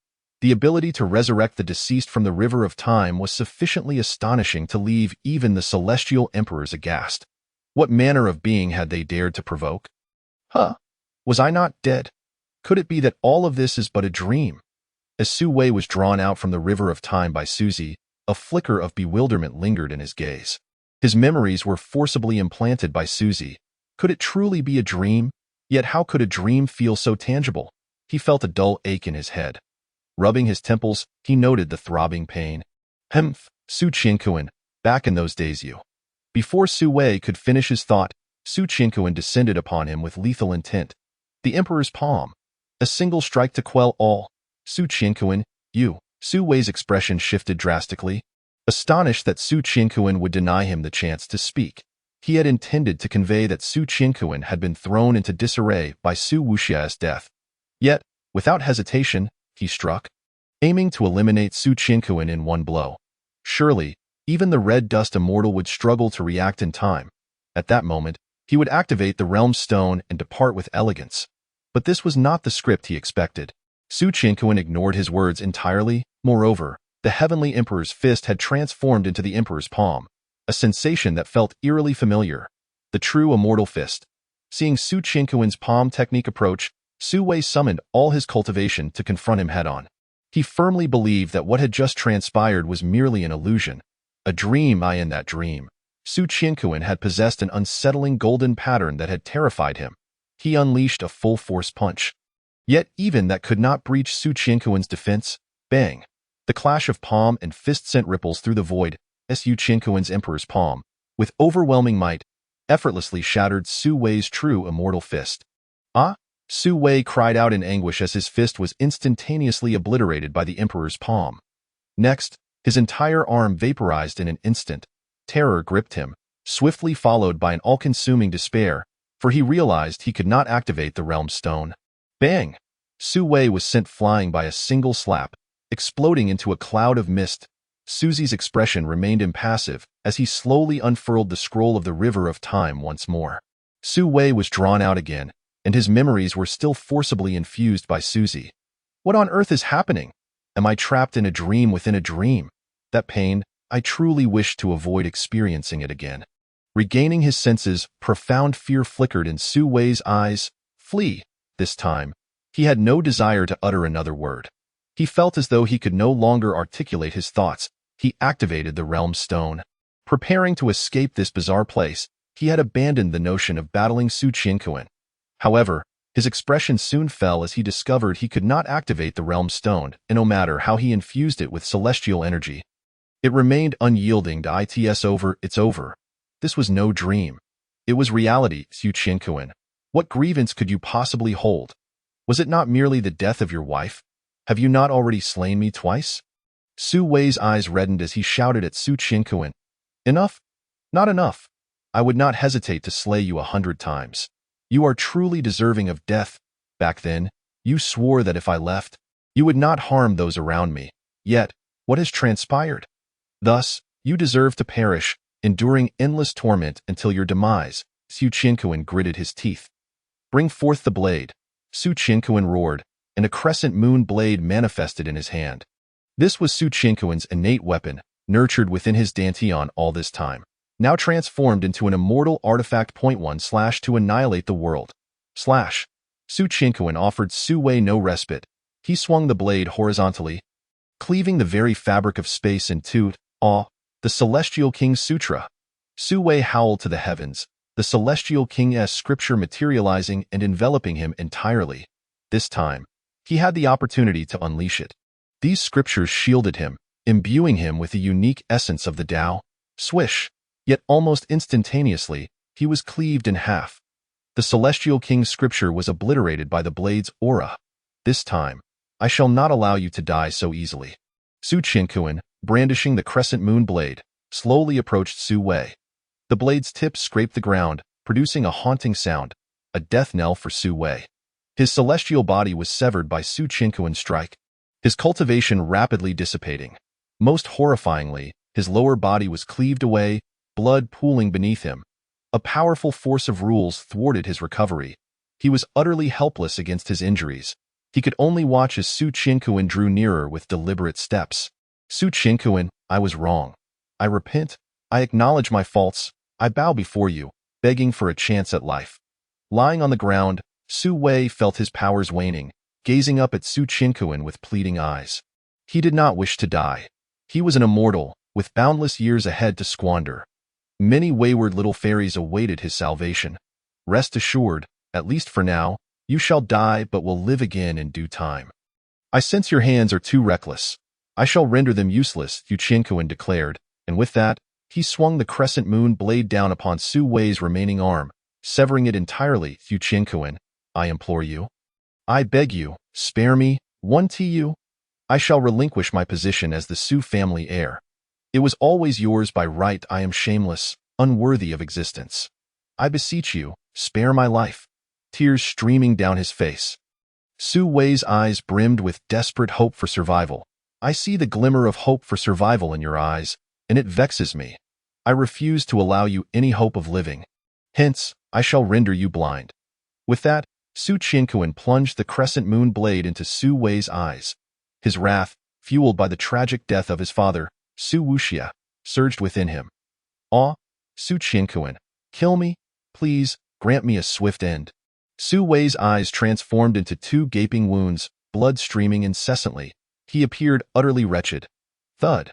The ability to resurrect the deceased from the river of time was sufficiently astonishing to leave even the celestial emperors aghast. What manner of being had they dared to provoke? Was I not dead? Could it be that all of this is but a dream? As Su Wei was drawn out from the river of time by Su Zi, a flicker of bewilderment lingered in his gaze. His memories were forcibly implanted by Su Zi. Could it truly be a dream? Yet how could a dream feel so tangible? he felt a dull ache in his head. Rubbing his temples, he noted the throbbing pain. Hemph, Su Qiankuan, back in those days you. Before Su Wei could finish his thought, Su Qiankuan descended upon him with lethal intent. The Emperor's palm. A single strike to quell all. Su Qiankuan, you. Su Wei's expression shifted drastically. Astonished that Su Qiankuan would deny him the chance to speak, he had intended to convey that Su Qiankuan had been thrown into disarray by Su Wuxia's death. Yet, without hesitation, he struck, aiming to eliminate Su Qiankuan in one blow. Surely, even the red dust immortal would struggle to react in time. At that moment, he would activate the realm stone and depart with elegance. But this was not the script he expected. Su Qiankuan ignored his words entirely. Moreover, the Heavenly Emperor's fist had transformed into the Emperor's palm, a sensation that felt eerily familiar. The true immortal fist. Seeing Su Qiankuan's palm technique approach, Su Wei summoned all his cultivation to confront him head-on. He firmly believed that what had just transpired was merely an illusion. A dream. In that dream, Su Qiankuan had possessed an unsettling golden pattern that had terrified him. He unleashed a full-force punch. Yet even that could not breach Su Qiankuan's defense. Bang! The clash of palm and fist sent ripples through the void. Su Qiankuan's Emperor's palm, with overwhelming might, effortlessly shattered Su Wei's true immortal fist. Ah! Su Wei cried out in anguish as his fist was instantaneously obliterated by the Emperor's palm. Next, his entire arm vaporized in an instant. Terror gripped him, swiftly followed by an all-consuming despair, for he realized he could not activate the realm stone. Bang! Su Wei was sent flying by a single slap, exploding into a cloud of mist. Suzi's expression remained impassive as he slowly unfurled the scroll of the River of Time once more. Su Wei was drawn out again, and his memories were still forcibly infused by Suzi. What on earth is happening? Am I trapped in a dream within a dream? That pain, I truly wished to avoid experiencing it again. Regaining his senses, profound fear flickered in Su Wei's eyes. Flee! This time, he had no desire to utter another word. He felt as though he could no longer articulate his thoughts. He activated the realm stone. Preparing to escape this bizarre place, he had abandoned the notion of battling Su Qiankuan. However, his expression soon fell as he discovered he could not activate the realm stone, and no matter how he infused it with celestial energy, it remained unyielding. It's over. This was no dream. It was reality. Su Qiankuan, what grievance could you possibly hold? Was it not merely the death of your wife? Have you not already slain me twice? Su Wei's eyes reddened as he shouted at Su Qiankuan. Enough? Not enough. I would not hesitate to slay you 100 times. You are truly deserving of death. Back then, you swore that if I left, you would not harm those around me. Yet, what has transpired? Thus, you deserve to perish, enduring endless torment until your demise. Su Qiankuan gritted his teeth. Bring forth the blade. Su Qiankuan roared, and a crescent moon blade manifested in his hand. This was Su Qiankuan's innate weapon, nurtured within his dantian all this time, now transformed into an immortal artifact. 1 / to annihilate the world. / Su Qiankuan offered Su Wei no respite. He swung the blade horizontally, cleaving the very fabric of space in two. The Celestial King's Sutra. Su Wei howled to the heavens, the Celestial King's scripture materializing and enveloping him entirely. This time, he had the opportunity to unleash it. These scriptures shielded him, imbuing him with the unique essence of the Tao. Swish! Yet almost instantaneously, he was cleaved in half. The Celestial King's scripture was obliterated by the blade's aura. This time, I shall not allow you to die so easily. Su Qiankuan, brandishing the crescent moon blade, slowly approached Su Wei. The blade's tip scraped the ground, producing a haunting sound, a death knell for Su Wei. His celestial body was severed by Su Qiankuan's strike, his cultivation rapidly dissipating. Most horrifyingly, his lower body was cleaved away, blood pooling beneath him. A powerful force of rules thwarted his recovery. He was utterly helpless against his injuries. He could only watch as Su Qiankuan drew nearer with deliberate steps. Su Qiankuan, I was wrong. I repent. I acknowledge my faults. I bow before you, begging for a chance at life. Lying on the ground, Su Wei felt his powers waning, gazing up at Su Qiankuan with pleading eyes. He did not wish to die. He was an immortal, with boundless years ahead to squander. Many wayward little fairies awaited his salvation. Rest assured, at least for now, You shall die but will live again in due time. I sense your hands are too reckless. I shall render them useless, Yu Qianquan declared, and with that, he swung the crescent moon blade down upon Su Wei's remaining arm, severing it entirely. Yu Qianquan, I implore you. I beg you, spare me, 1Tu. I shall relinquish my position as the Su family heir. It was always yours by right. I am shameless, unworthy of existence. I beseech you, spare my life. Tears streaming down his face. Su Wei's eyes brimmed with desperate hope for survival. I see the glimmer of hope for survival in your eyes, and it vexes me. I refuse to allow you any hope of living. Hence, I shall render you blind. With that, Su Qianquan plunged the crescent moon blade into Su Wei's eyes. His wrath, fueled by the tragic death of his father, Su Wuxia, surged within him. Ah, Su Qianquan, kill me, please, grant me a swift end. Su Wei's eyes transformed into two gaping wounds, blood streaming incessantly. He appeared utterly wretched. Thud.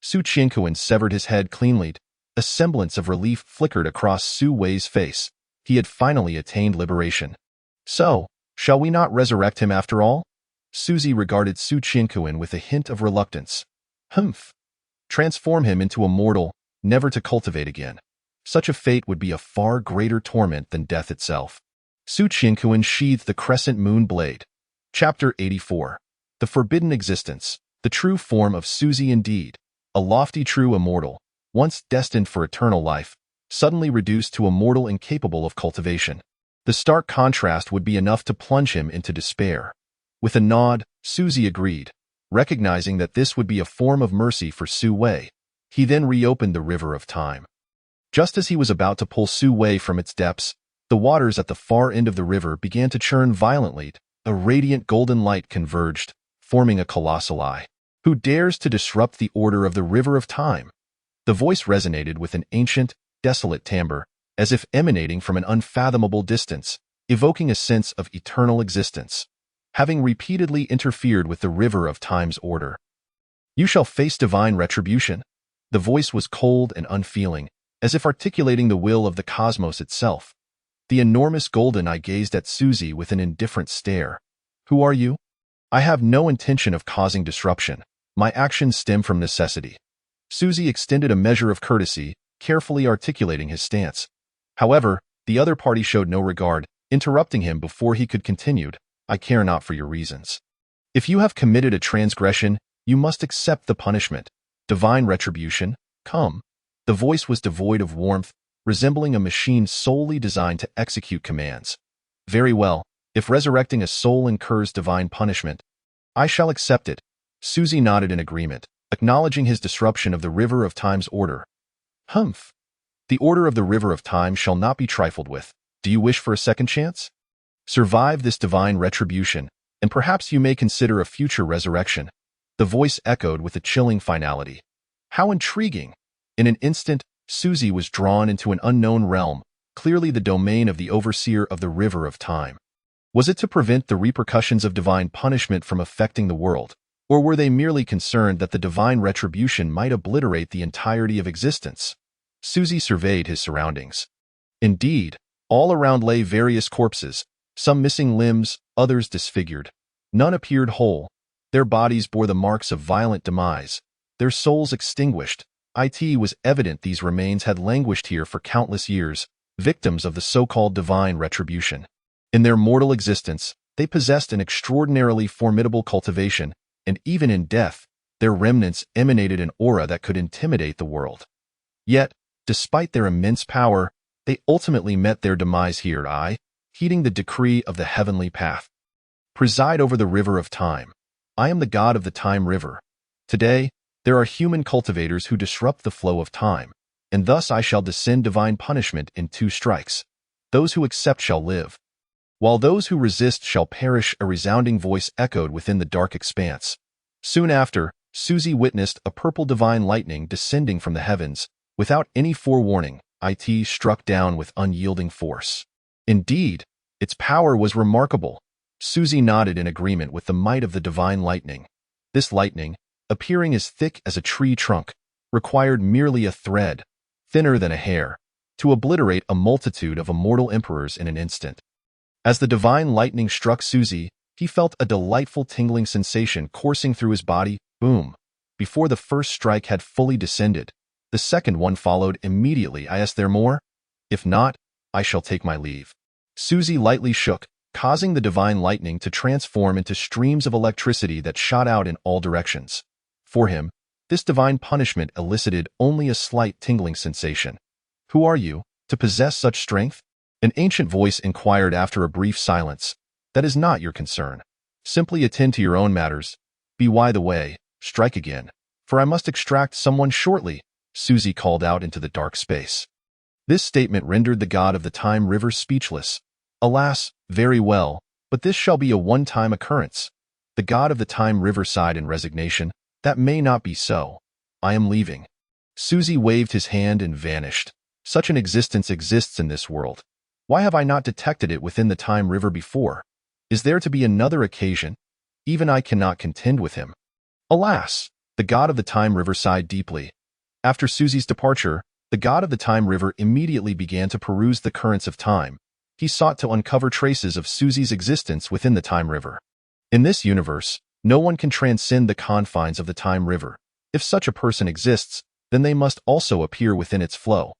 Su Qianquan severed his head cleanly. A semblance of relief flickered across Su Wei's face. He had finally attained liberation. So, shall we not resurrect him after all? Suzy regarded Su Qianquan with a hint of reluctance. Humph. Transform him into a mortal, never to cultivate again. Such a fate would be a far greater torment than death itself. Su Qianquan sheathed the crescent moon blade. Chapter 84. The Forbidden Existence, the true form of Suzy indeed, a lofty true immortal, once destined for eternal life, suddenly reduced to a mortal incapable of cultivation. The stark contrast would be enough to plunge him into despair. With a nod, Suzy agreed, recognizing that this would be a form of mercy for Su Wei. He then reopened the river of time. Just as he was about to pull Su Wei from its depths, the waters at the far end of the river began to churn violently. A radiant golden light converged, forming a colossal eye. Who dares to disrupt the order of the river of time? The voice resonated with an ancient, desolate timbre, as if emanating from an unfathomable distance, evoking a sense of eternal existence. Having repeatedly interfered with the river of time's order, you shall face divine retribution. The voice was cold and unfeeling, as if articulating the will of the cosmos itself. The enormous golden eye gazed at Suzy with an indifferent stare. Who are you? I have no intention of causing disruption. My actions stem from necessity. Suzy extended a measure of courtesy, carefully articulating his stance. However, the other party showed no regard, interrupting him before he could continue. I care not for your reasons. If you have committed a transgression, you must accept the punishment. Divine retribution, come. The voice was devoid of warmth, resembling a machine solely designed to execute commands. Very well, if resurrecting a soul incurs divine punishment, I shall accept it. Suzy nodded in agreement, acknowledging his disruption of the river of time's order. Humph. The order of the river of time shall not be trifled with. Do you wish for a second chance? Survive this divine retribution, and perhaps you may consider a future resurrection. The voice echoed with a chilling finality. How intriguing! In an instant, Suzy was drawn into an unknown realm, clearly the domain of the overseer of the river of time. Was it to prevent the repercussions of divine punishment from affecting the world, or were they merely concerned that the divine retribution might obliterate the entirety of existence? Suzy surveyed his surroundings. Indeed, all around lay various corpses, some missing limbs, others disfigured. None appeared whole. Their bodies bore the marks of violent demise, their souls extinguished. It was evident these remains had languished here for countless years, victims of the so-called divine retribution. In their mortal existence, they possessed an extraordinarily formidable cultivation, and even in death, their remnants emanated an aura that could intimidate the world. Yet, despite their immense power, they ultimately met their demise here. Heeding the decree of the heavenly path. Preside over the river of time. I am the god of the time river. Today, there are human cultivators who disrupt the flow of time, and thus I shall descend divine punishment in 2 strikes. Those who accept shall live, while those who resist shall perish. A resounding voice echoed within the dark expanse. Soon after, Suzy witnessed a purple divine lightning descending from the heavens. Without any forewarning, it struck down with unyielding force. Indeed, its power was remarkable. Suzy nodded in agreement with the might of the divine lightning. This lightning, appearing as thick as a tree trunk, required merely a thread, thinner than a hair, to obliterate a multitude of immortal emperors in an instant. As the divine lightning struck Suzy, he felt a delightful tingling sensation coursing through his body. Boom! Before the first strike had fully descended, the second one followed immediately. Is there more? If not, I shall take my leave. Suzy lightly shook, causing the divine lightning to transform into streams of electricity that shot out in all directions. For him, this divine punishment elicited only a slight tingling sensation. Who are you, to possess such strength? An ancient voice inquired after a brief silence. That is not your concern. Simply attend to your own matters. Be by the way, strike again, for I must extract someone shortly, Suzy called out into the dark space. This statement rendered the god of the time river speechless. Alas, very well, but this shall be a one-time occurrence. The god of the time river sighed in resignation. That may not be so. I am leaving. Suzy waved his hand and vanished. Such an existence exists in this world. Why have I not detected it within the time river before? Is there to be another occasion? Even I cannot contend with him. Alas! The god of the time river sighed deeply. After Suzy's departure, the god of the time river immediately began to peruse the currents of time. He sought to uncover traces of Suzy's existence within the time river. In this universe, no one can transcend the confines of the time river. If such a person exists, then they must also appear within its flow.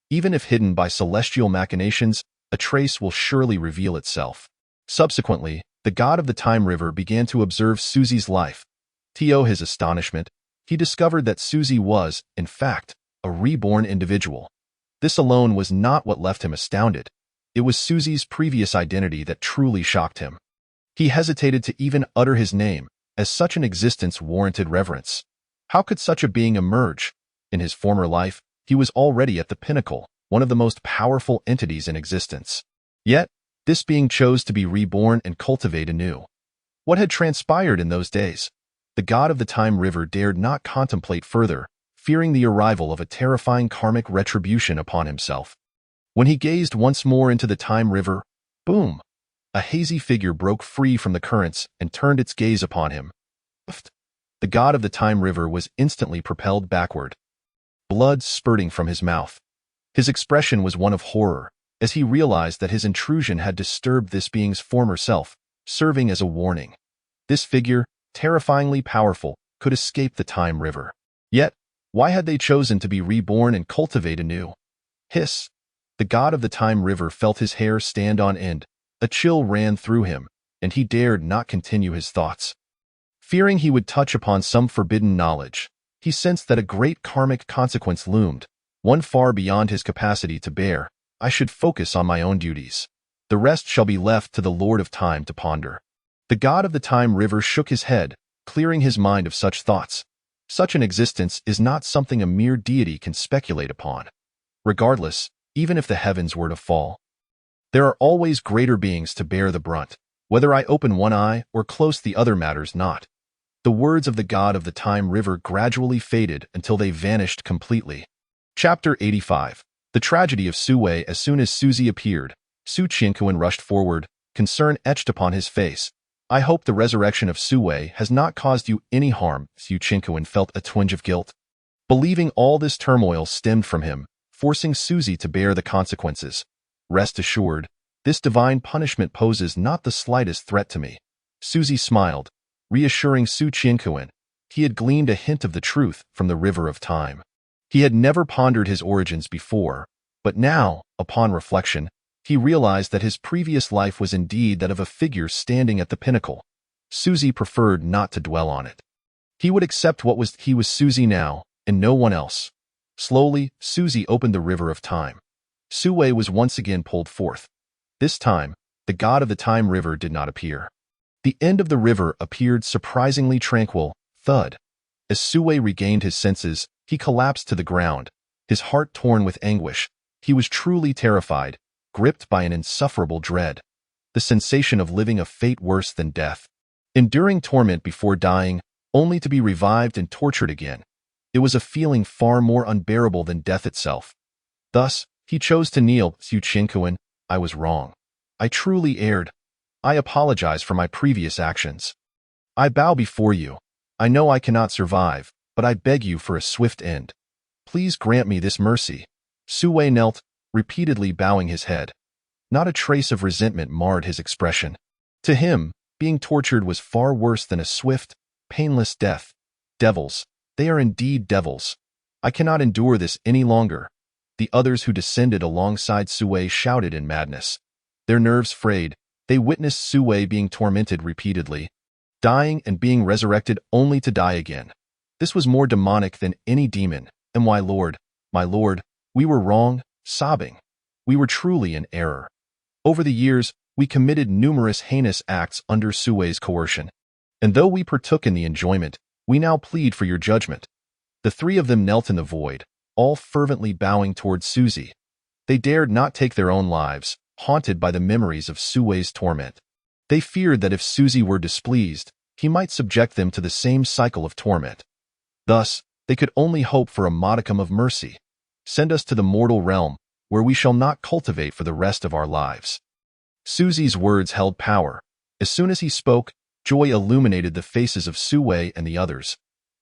Even if hidden by celestial machinations, a trace will surely reveal itself. Subsequently, the god of the time river began to observe Suzy's life. To his astonishment, he discovered that Suzy was, in fact, a reborn individual. This alone was not what left him astounded. It was Suzy's previous identity that truly shocked him. He hesitated to even utter his name, as such an existence warranted reverence. How could such a being emerge? In his former life, he was already at the pinnacle, one of the most powerful entities in existence. Yet, this being chose to be reborn and cultivate anew. What had transpired in those days? The god of the time river dared not contemplate further, fearing the arrival of a terrifying karmic retribution upon himself. When he gazed once more into the time river, boom! A hazy figure broke free from the currents and turned its gaze upon him. The god of the time river was instantly propelled backward, blood spurting from his mouth. His expression was one of horror, as he realized that his intrusion had disturbed this being's former self, serving as a warning. This figure, terrifyingly powerful, could escape the time river. Yet, why had they chosen to be reborn and cultivate anew? Hiss! The god of the time river felt his hair stand on end. A chill ran through him, and he dared not continue his thoughts. Fearing he would touch upon some forbidden knowledge, he sensed that a great karmic consequence loomed, one far beyond his capacity to bear. I should focus on my own duties. The rest shall be left to the Lord of Time to ponder. The god of the time river shook his head, clearing his mind of such thoughts. Such an existence is not something a mere deity can speculate upon. Regardless, even if the heavens were to fall, there are always greater beings to bear the brunt. Whether I open one eye or close the other matters not. The words of the god of the time river gradually faded until they vanished completely. Chapter 85. The Tragedy of Su Wei. As soon as Suzy appeared, Su Qianquan rushed forward, concern etched upon his face. I hope the resurrection of Su Wei has not caused you any harm. Su Qianquan felt a twinge of guilt, believing all this turmoil stemmed from him, forcing Suzy to bear the consequences. Rest assured, this divine punishment poses not the slightest threat to me. Suzy smiled, reassuring Su Qianquan. He had gleaned a hint of the truth from the river of time. He had never pondered his origins before, but now, upon reflection, he realized that his previous life was indeed that of a figure standing at the pinnacle. Suzy preferred not to dwell on it. He would accept he was Suzy now, and no one else. Slowly, Suzy opened the river of time. Su Wei was once again pulled forth. This time, the god of the time river did not appear. The end of the river appeared surprisingly tranquil. Thud. As Su Wei regained his senses, he collapsed to the ground, his heart torn with anguish. He was truly terrified, gripped by an insufferable dread. The sensation of living a fate worse than death. Enduring torment before dying, only to be revived and tortured again. It was a feeling far more unbearable than death itself. Thus, he chose to kneel. Su Qianquan, I was wrong. I truly erred. I apologize for my previous actions. I bow before you. I know I cannot survive, but I beg you for a swift end. Please grant me this mercy. Su Wei knelt, repeatedly bowing his head. Not a trace of resentment marred his expression. To him, being tortured was far worse than a swift, painless death. Devils. They are indeed devils. I cannot endure this any longer. The others who descended alongside Sue shouted in madness. Their nerves frayed. They witnessed Sue being tormented repeatedly, dying and being resurrected only to die again. This was more demonic than any demon, and my lord, we were wrong, sobbing. We were truly in error. Over the years, we committed numerous heinous acts under Sue's coercion. And though we partook in the enjoyment, we now plead for your judgment. The three of them knelt in the void, all fervently bowing towards Suzy. They dared not take their own lives, haunted by the memories of Sue's torment. They feared that if Suzy were displeased, he might subject them to the same cycle of torment. Thus, they could only hope for a modicum of mercy. Send us to the mortal realm, where we shall not cultivate for the rest of our lives. Suzy's words held power. As soon as he spoke, joy illuminated the faces of Sue and the others.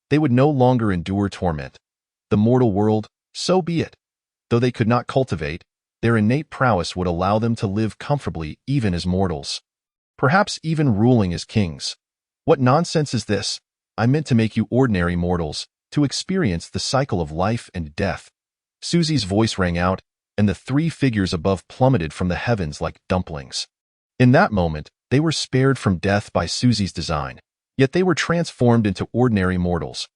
They would no longer endure torment. The mortal world, so be it. Though they could not cultivate, their innate prowess would allow them to live comfortably even as mortals. Perhaps even ruling as kings. What nonsense is this? I meant to make you ordinary mortals, to experience the cycle of life and death. Suzy's voice rang out, and the three figures above plummeted from the heavens like dumplings. In that moment, they were spared from death by Suzy's design, yet they were transformed into ordinary mortals.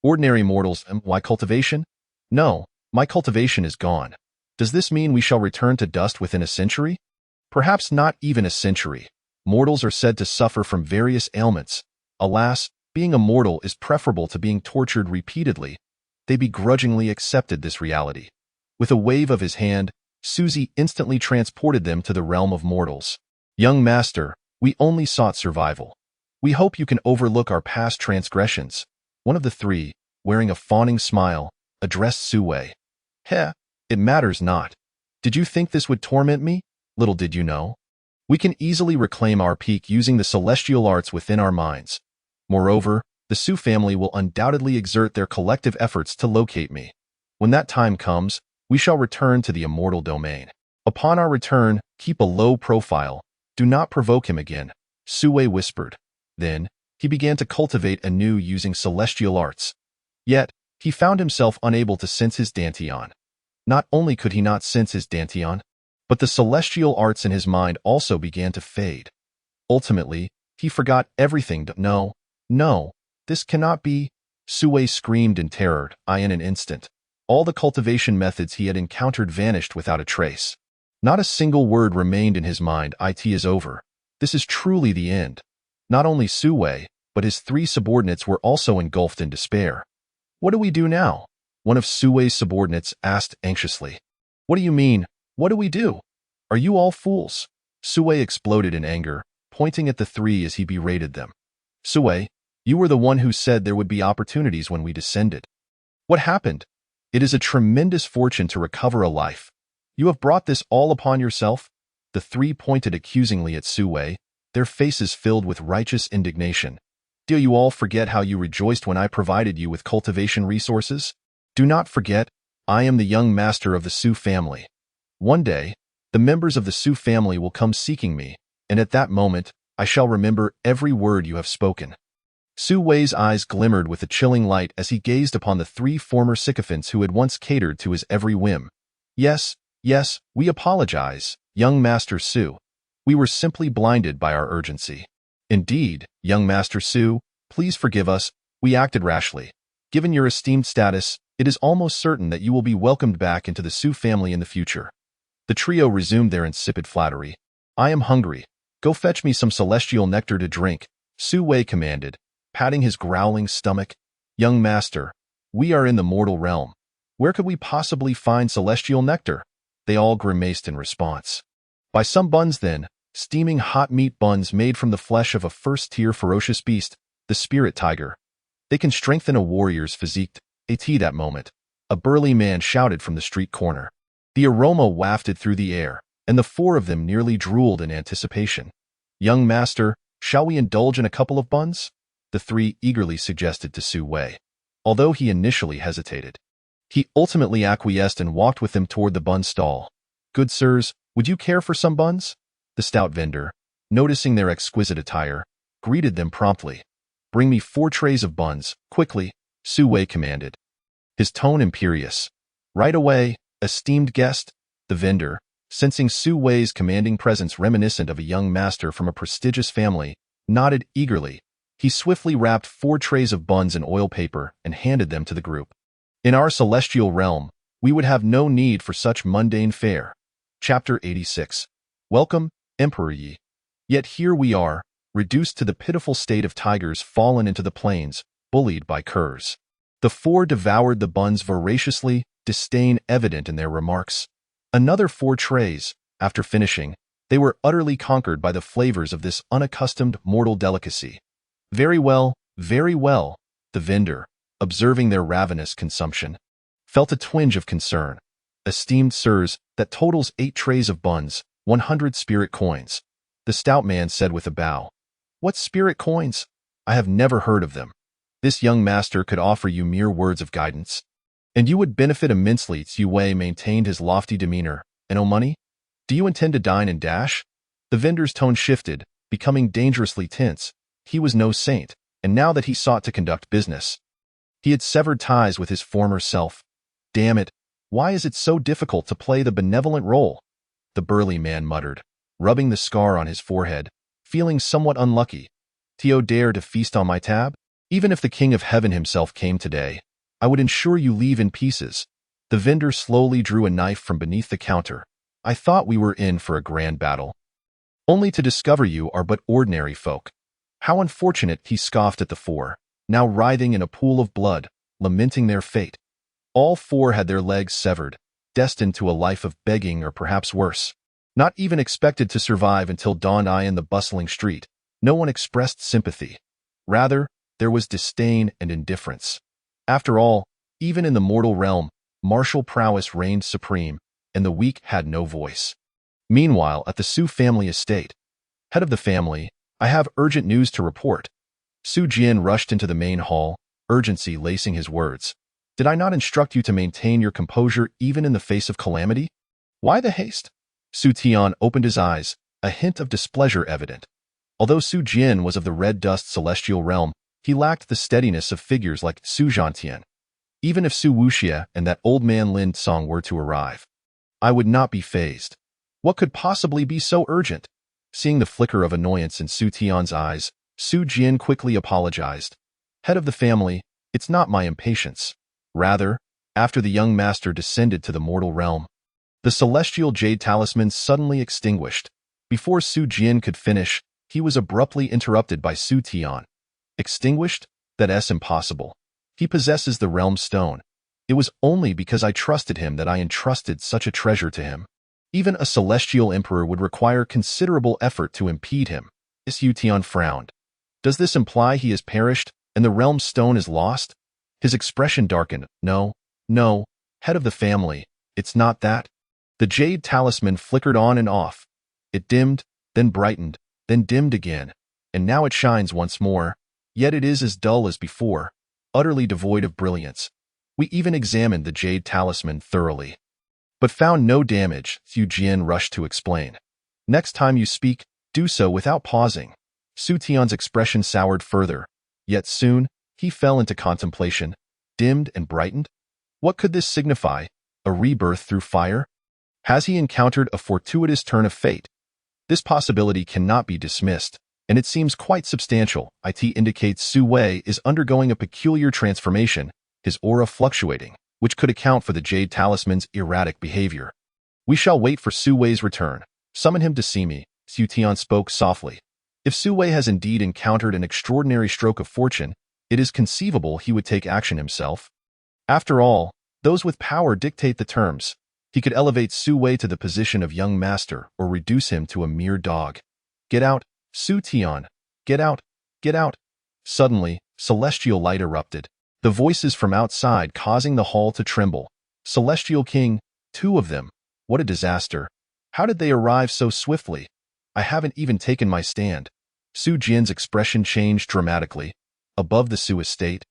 Ordinary mortals, and why cultivation? No, my cultivation is gone. Does this mean we shall return to dust within a century? Perhaps not even a century. Mortals are said to suffer from various ailments. Alas, being a mortal is preferable to being tortured repeatedly. They begrudgingly accepted this reality. With a wave of his hand, Suzy instantly transported them to the realm of mortals. Young master, we only sought survival. We hope you can overlook our past transgressions. One of the three, wearing a fawning smile, addressed Sue. Heh, it matters not. Did you think this would torment me? Little did you know. We can easily reclaim our peak using the celestial arts within our minds. Moreover, the Sue family will undoubtedly exert their collective efforts to locate me. When that time comes, we shall return to the immortal domain. Upon our return, keep a low profile. Do not provoke him again, Sue whispered. Then, he began to cultivate anew using celestial arts. Yet, he found himself unable to sense his Dantian. Not only could he not sense his Dantian, but the celestial arts in his mind also began to fade. Ultimately, he forgot everything. No, this cannot be. Sue screamed in terror. In an instant, all the cultivation methods he had encountered vanished without a trace. Not a single word remained in his mind. It is over. This is truly the end. Not only Sue, but his three subordinates were also engulfed in despair. What do we do now? One of Sue's subordinates asked anxiously. What do you mean? What do we do? Are you all fools? Sue exploded in anger, pointing at the three as he berated them. Sue, you were the one who said there would be opportunities when we descended. What happened? It is a tremendous fortune to recover a life. You have brought this all upon yourself? The three pointed accusingly at Sue, their faces filled with righteous indignation. Do you all forget how you rejoiced when I provided you with cultivation resources? Do not forget, I am the young master of the Sue family. One day, the members of the Sue family will come seeking me, and at that moment, I shall remember every word you have spoken. Sue's eyes glimmered with a chilling light as he gazed upon the three former sycophants who had once catered to his every whim. Yes, we apologize, young Master Sue. We were simply blinded by our urgency. Indeed, young Master Sue, please forgive us, we acted rashly. Given your esteemed status, it is almost certain that you will be welcomed back into the Sue family in the future. The trio resumed their insipid flattery. I am hungry. Go fetch me some celestial nectar to drink, Sue commanded, patting his growling stomach. Young master, we are in the mortal realm. Where could we possibly find celestial nectar? They all grimaced in response. Buy some buns then, steaming hot meat buns made from the flesh of a first-tier ferocious beast, the spirit tiger. They can strengthen a warrior's physique. At that moment, a burly man shouted from the street corner. The aroma wafted through the air, and the four of them nearly drooled in anticipation. Young master, shall we indulge in a couple of buns? The three eagerly suggested to Sue. Although he initially hesitated, he ultimately acquiesced and walked with them toward the bun stall. Good sirs, Would you care for some buns? The stout vendor, noticing their exquisite attire, greeted them promptly. Bring me 4 trays of buns, quickly, Su Wei commanded, his tone imperious. Right away, esteemed guest, the vendor, sensing Su Wei's commanding presence reminiscent of a young master from a prestigious family, nodded eagerly. He swiftly wrapped 4 trays of buns in oil paper and handed them to the group. In our celestial realm, we would have no need for such mundane fare. Chapter 86. Welcome, Emperor Yi. Yet here we are, reduced to the pitiful state of tigers fallen into the plains, bullied by curs. The 4 devoured the buns voraciously, disdain evident in their remarks. Another 4 trays, after finishing, they were utterly conquered by the flavors of this unaccustomed mortal delicacy. Very well, the vendor, observing their ravenous consumption, felt a twinge of concern. Esteemed sirs, that totals 8 trays of buns, 100 spirit coins. The stout man said with a bow. What spirit coins? I have never heard of them. This young master could offer you mere words of guidance, and you would benefit immensely. Su Wei maintained his lofty demeanor. And money? Do you intend to dine and dash? The vendor's tone shifted, becoming dangerously tense. He was no saint, and now that he sought to conduct business, he had severed ties with his former self. Damn it, why is it so difficult to play the benevolent role? The burly man muttered, rubbing the scar on his forehead, feeling somewhat unlucky. Tio dare to feast on my tab? Even if the King of Heaven himself came today, I would ensure you leave in pieces. The vendor slowly drew a knife from beneath the counter. I thought we were in for a grand battle, only to discover you are but ordinary folk. How unfortunate, he scoffed at the 4, now writhing in a pool of blood, lamenting their fate. All 4 had their legs severed, destined to a life of begging or perhaps worse. Not even expected to survive until dawn. In the bustling street, no one expressed sympathy. Rather, there was disdain and indifference. After all, even in the mortal realm, martial prowess reigned supreme, and the weak had no voice. Meanwhile, at the Su family estate, head of the family, I have urgent news to report. Su Jian rushed into the main hall, urgency lacing his words. Did I not instruct you to maintain your composure even in the face of calamity? Why the haste? Su Tian opened his eyes, a hint of displeasure evident. Although Su Jian was of the red dust celestial realm, he lacked the steadiness of figures like Su Zhantian. Even if Su Wuxia and that old man Lin Song were to arrive, I would not be fazed. What could possibly be so urgent? Seeing the flicker of annoyance in Su Tian's eyes, Su Jian quickly apologized. Head of the family, it's not my impatience. Rather, after the young master descended to the mortal realm, the celestial jade talisman suddenly extinguished. Before Su Jian could finish, he was abruptly interrupted by Su Tian. Extinguished? That's impossible. He possesses the realm stone. It was only because I trusted him that I entrusted such a treasure to him. Even a celestial emperor would require considerable effort to impede him. Su Tian frowned. Does this imply he has perished, and the realm stone is lost? His expression darkened. No, head of the family, it's not that. The jade talisman flickered on and off. It dimmed, then brightened, then dimmed again, and now it shines once more, yet it is as dull as before, utterly devoid of brilliance. We even examined the jade talisman thoroughly, but found no damage. Su Jian rushed to explain. Next time you speak, do so without pausing. Su Tian's expression soured further, yet soon, he fell into contemplation. Dimmed and brightened? What could this signify? A rebirth through fire? Has he encountered a fortuitous turn of fate? This possibility cannot be dismissed, and it seems quite substantial. It indicates Su Wei is undergoing a peculiar transformation, his aura fluctuating, which could account for the jade talisman's erratic behavior. We shall wait for Su Wei's return. Summon him to see me, Su Tian spoke softly. If Su Wei has indeed encountered an extraordinary stroke of fortune, it is conceivable he would take action himself. After all, those with power dictate the terms. He could elevate Su Wei to the position of young master or reduce him to a mere dog. Get out, Su Tian. Get out, get out. Suddenly, celestial light erupted, the voices from outside causing the hall to tremble. Celestial King, 2 of them. What a disaster. How did they arrive so swiftly? I haven't even taken my stand. Su Jian's expression changed dramatically. Above the Su estate,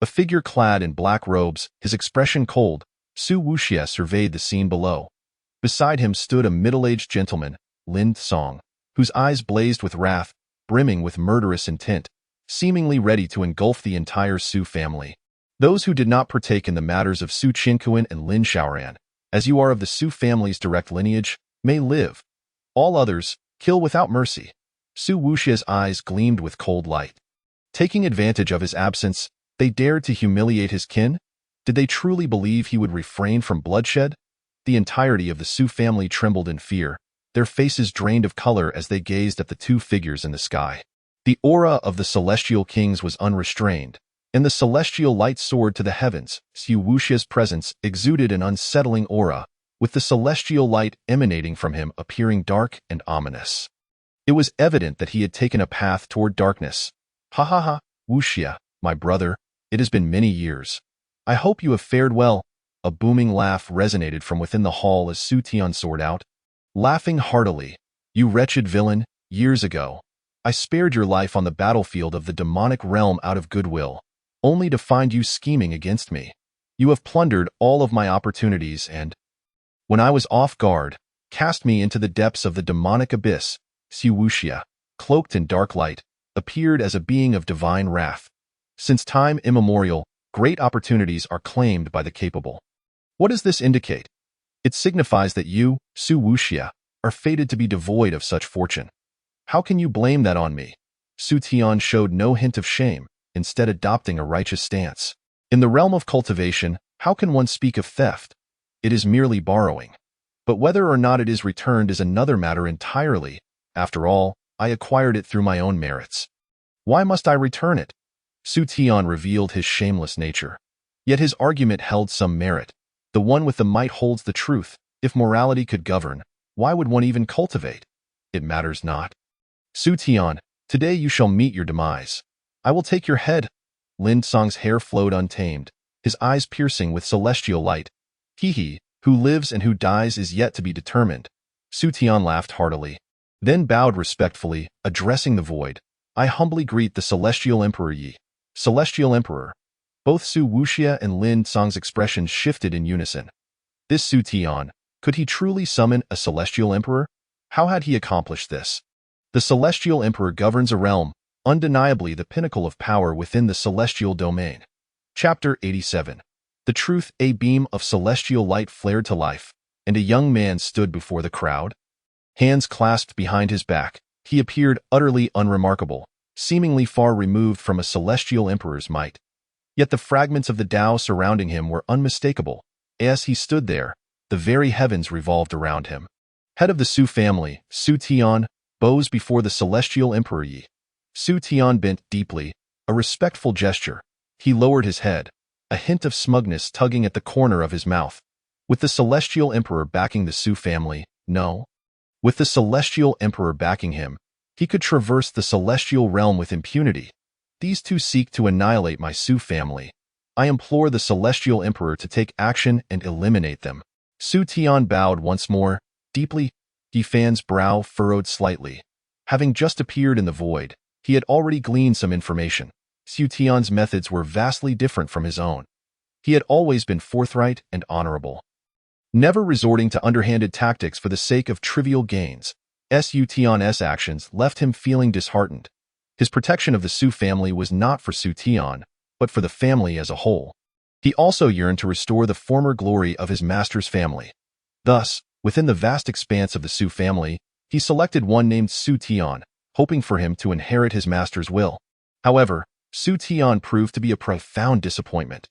a figure clad in black robes, his expression cold, Su Wuxia surveyed the scene below. Beside him stood a middle-aged gentleman, Lin Song, whose eyes blazed with wrath, brimming with murderous intent, seemingly ready to engulf the entire Su family. Those who did not partake in the matters of Su Qinquan and Lin Xiaoran, as you are of the Su family's direct lineage, may live. All others, kill without mercy. Su Wuxia's eyes gleamed with cold light. Taking advantage of his absence, they dared to humiliate his kin? Did they truly believe he would refrain from bloodshed? The entirety of the Su family trembled in fear, their faces drained of color as they gazed at the two figures in the sky. The aura of the celestial kings was unrestrained, and the celestial light soared to the heavens. Su Wuxia's presence exuded an unsettling aura, with the celestial light emanating from him appearing dark and ominous. It was evident that he had taken a path toward darkness. Ha ha ha, Wuxia, my brother, it has been many years. I hope you have fared well. A booming laugh resonated from within the hall as Su Tian soared out, laughing heartily. You wretched villain, years ago, I spared your life on the battlefield of the demonic realm out of goodwill, only to find you scheming against me. You have plundered all of my opportunities and, when I was off guard, cast me into the depths of the demonic abyss. Su Wuxia, cloaked in dark light, appeared as a being of divine wrath. Since time immemorial, great opportunities are claimed by the capable. What does this indicate? It signifies that you, Su Wuxia, are fated to be devoid of such fortune. How can you blame that on me? Su Tian showed no hint of shame, instead adopting a righteous stance. In the realm of cultivation, how can one speak of theft? It is merely borrowing. But whether or not it is returned is another matter entirely. After all, I acquired it through my own merits. Why must I return it? Su Tian revealed his shameless nature. Yet his argument held some merit. The one with the might holds the truth. If morality could govern, why would one even cultivate? It matters not. Su Tian, today you shall meet your demise. I will take your head. Lin Song's hair flowed untamed, his eyes piercing with celestial light. He who lives and who dies is yet to be determined. Su Tian laughed heartily, then bowed respectfully, addressing the void. I humbly greet the Celestial Emperor Yi. Celestial Emperor. Both Su Wuxia and Lin Song's expressions shifted in unison. This Su Tian, could he truly summon a Celestial Emperor? How had he accomplished this? The Celestial Emperor governs a realm, undeniably the pinnacle of power within the celestial domain. Chapter 87. The truth. A beam of celestial light flared to life, and a young man stood before the crowd. Hands clasped behind his back, he appeared utterly unremarkable, seemingly far removed from a celestial emperor's might. Yet the fragments of the Tao surrounding him were unmistakable. As he stood there, the very heavens revolved around him. Head of the Su family, Su Tian, bows before the celestial emperor Yi. Su Tian bent deeply, a respectful gesture. He lowered his head, a hint of smugness tugging at the corner of his mouth. With the celestial emperor backing the Su family, no. With the celestial emperor backing him, he could traverse the celestial realm with impunity. These two seek to annihilate my Su family. I implore the celestial emperor to take action and eliminate them. Su Tian bowed once more, deeply. Yi Fan's brow furrowed slightly. Having just appeared in the void, he had already gleaned some information. Su Tian's methods were vastly different from his own. He had always been forthright and honorable, never resorting to underhanded tactics for the sake of trivial gains. Su Tian's actions left him feeling disheartened. His protection of the Su family was not for Su Tian, but for the family as a whole. He also yearned to restore the former glory of his master's family. Thus, within the vast expanse of the Su family, he selected one named Su Tian, hoping for him to inherit his master's will. However, Su Tian proved to be a profound disappointment.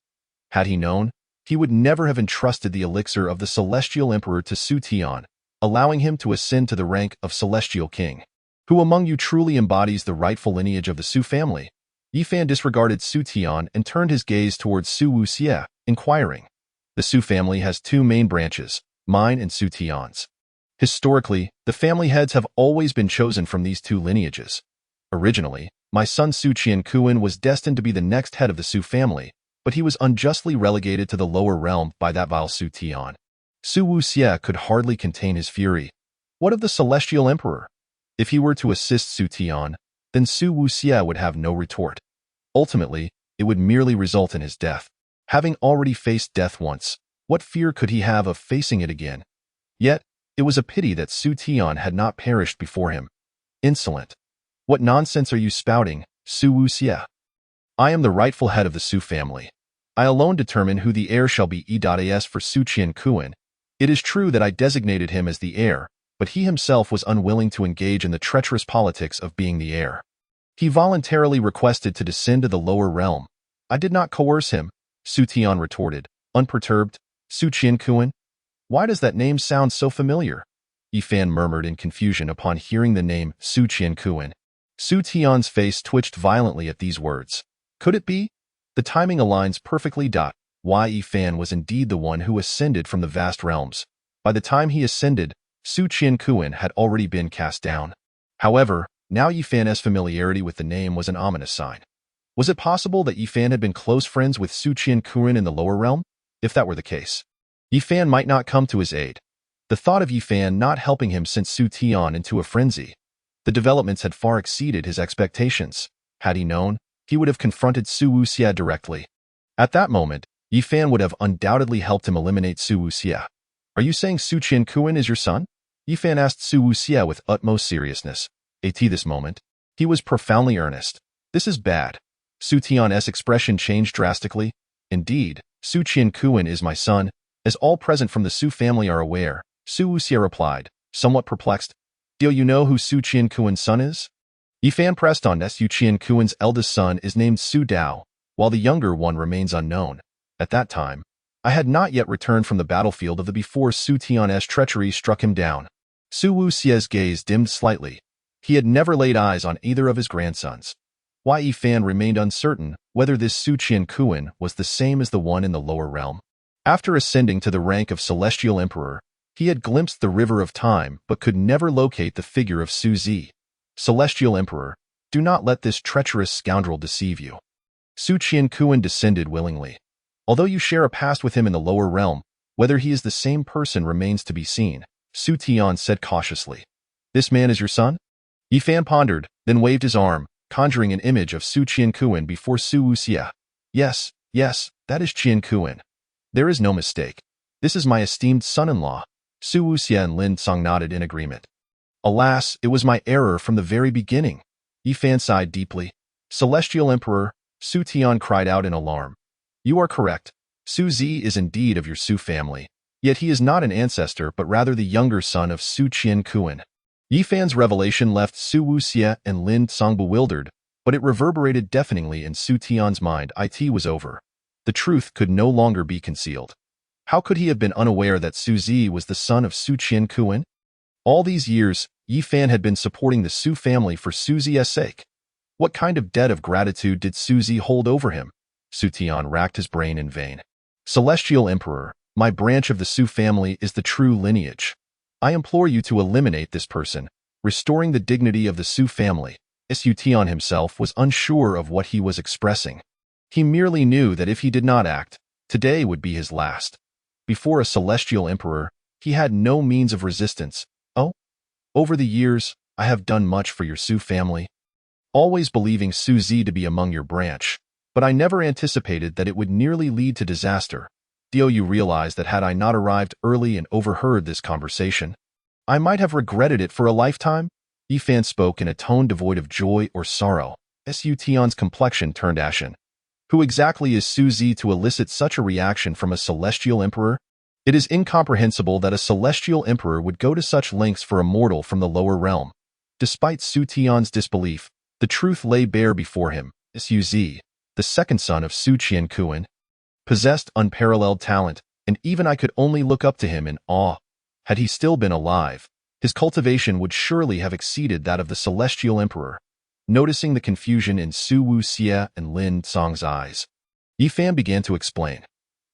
Had he known, he would never have entrusted the elixir of the Celestial Emperor to Su Tian, allowing him to ascend to the rank of Celestial King. Who among you truly embodies the rightful lineage of the Su family? Yi Fan disregarded Su Tian and turned his gaze towards Su Wuxia, inquiring. The Su family has two main branches, mine and Su Tian's. Historically, the family heads have always been chosen from these two lineages. Originally, my son Su Qianquan was destined to be the next head of the Su family, but he was unjustly relegated to the lower realm by that vile Su Tian. Su Wuxia could hardly contain his fury. What of the Celestial Emperor? If he were to assist Su Tian, then Su Wuxia would have no retort. Ultimately, it would merely result in his death. Having already faced death once, what fear could he have of facing it again? Yet, it was a pity that Su Tian had not perished before him. Insolent. What nonsense are you spouting, Su Wuxia? I am the rightful head of the Su family. I alone determine who the heir shall be. As for Su Qiankuan, it is true that I designated him as the heir, but he himself was unwilling to engage in the treacherous politics of being the heir. He voluntarily requested to descend to the lower realm. I did not coerce him, Su Tian retorted, unperturbed. Su Qiankuan? Why does that name sound so familiar? Yifan murmured in confusion upon hearing the name Su Qiankuan. Su Tian's face twitched violently at these words. Could it be? The timing aligns perfectly. Why Yifan was indeed the one who ascended from the vast realms. By the time he ascended, Su Qiankuan had already been cast down. However, now Yifan's familiarity with the name was an ominous sign. Was it possible that Yifan had been close friends with Su Qiankuan in the lower realm? If that were the case, Yifan might not come to his aid. The thought of Yifan not helping him sent Su Tian into a frenzy. The developments had far exceeded his expectations. Had he known, he would have confronted Su Wuxia directly. At that moment, Yifan would have undoubtedly helped him eliminate Su Wuxia. Are you saying Su Qiankuan is your son? Yifan asked Su Wuxia with utmost seriousness. At this moment, he was profoundly earnest. This is bad. Su Tian's expression changed drastically. Indeed, Su Qiankuan is my son, as all present from the Su family are aware, Su Wuxia replied, somewhat perplexed. Do you know who Su Qiankuan's son is? Yifan pressed on. Su Qiankuan's eldest son is named Su Dao, while the younger one remains unknown. At that time, I had not yet returned from the battlefield of the before Su Tian's treachery struck him down. Su Wuxia's gaze dimmed slightly. He had never laid eyes on either of his grandsons. Why Yifan remained uncertain whether this Su Qiankuan was the same as the one in the lower realm. After ascending to the rank of Celestial Emperor, he had glimpsed the river of time but could never locate the figure of Su Zi. Celestial Emperor, do not let this treacherous scoundrel deceive you. Su Qiankuan descended willingly. Although you share a past with him in the lower realm, whether he is the same person remains to be seen, Su Tian said cautiously. This man is your son? Yifan pondered, then waved his arm, conjuring an image of Su Qiankuan before Su Wuxia. Yes, that is Qiankuan. There is no mistake. This is my esteemed son-in-law. Su Wuxia and Lin Song nodded in agreement. Alas, it was my error from the very beginning. Yifan sighed deeply. Celestial Emperor, Su Tian cried out in alarm. You are correct. Su Zi is indeed of your Su family. Yet he is not an ancestor but rather the younger son of Su Qiankuan. Yifan's revelation left Su Wuxia and Lin Song bewildered, but it reverberated deafeningly in Su Tian's mind. It was over. The truth could no longer be concealed. How could he have been unaware that Su Zi was the son of Su Qiankuan? All these years, Yifan had been supporting the Su family for Su Zi's sake. What kind of debt of gratitude did Su Zi hold over him? Su Tian racked his brain in vain. Celestial Emperor, my branch of the Su family is the true lineage. I implore you to eliminate this person, restoring the dignity of the Su family. Su Tian himself was unsure of what he was expressing. He merely knew that if he did not act, today would be his last. Before a celestial emperor, he had no means of resistance. Oh? Over the years, I have done much for your Su family, always believing Su Zi to be among your branch, but I never anticipated that it would nearly lead to disaster. Do you realize that had I not arrived early and overheard this conversation, I might have regretted it for a lifetime? Yifan spoke in a tone devoid of joy or sorrow. Su Tian's complexion turned ashen. Who exactly is Su Zi to elicit such a reaction from a celestial emperor? It is incomprehensible that a celestial emperor would go to such lengths for a mortal from the lower realm. Despite Su Tian's disbelief, the truth lay bare before him. Su Zi, the second son of Su Qiankuan, possessed unparalleled talent, and even I could only look up to him in awe. Had he still been alive, his cultivation would surely have exceeded that of the celestial emperor. Noticing the confusion in Su Wuxia and Lin Song's eyes, Yifan began to explain.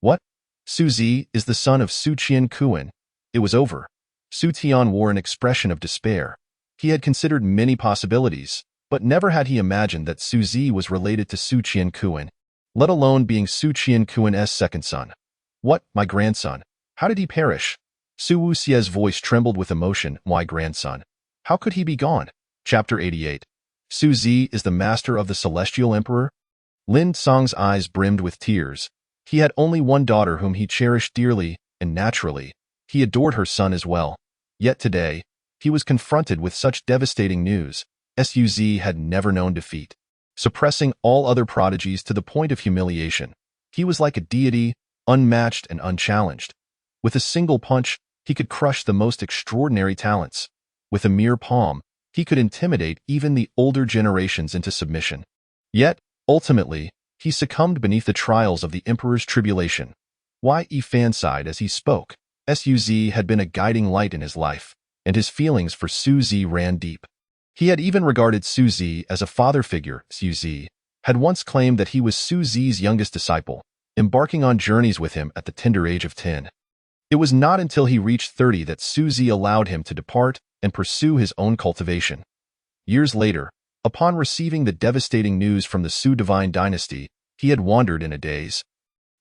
What? Su Zi is the son of Su Qiankuan. It was over. Su Tian wore an expression of despair. He had considered many possibilities, but never had he imagined that Su Zi was related to Su Qiankuan, let alone being Su Qiankuan's second son. What, my grandson? How did he perish? Su Wuxia's voice trembled with emotion. My grandson. How could he be gone? Chapter 88. Su Zi is the master of the celestial emperor? Lin Song's eyes brimmed with tears. He had only one daughter whom he cherished dearly, and naturally, He adored her son as well. Yet today, he was confronted with such devastating news. Suz had never known defeat, suppressing all other prodigies to the point of humiliation. He was like a deity, unmatched and unchallenged. With a single punch, he could crush the most extraordinary talents. With a mere palm, he could intimidate even the older generations into submission. Yet, ultimately, he succumbed beneath the trials of the emperor's tribulation. Yi Fan sighed as he spoke. Suz had been a guiding light in his life, and his feelings for Su Zi ran deep. He had even regarded Su Zi as a father figure. Su Zi had once claimed that he was Su Zi's youngest disciple, embarking on journeys with him at the tender age of 10. It was not until he reached 30 that Su Zi allowed him to depart and pursue his own cultivation. Years later, upon receiving the devastating news from the Su divine dynasty, he had wandered in a daze.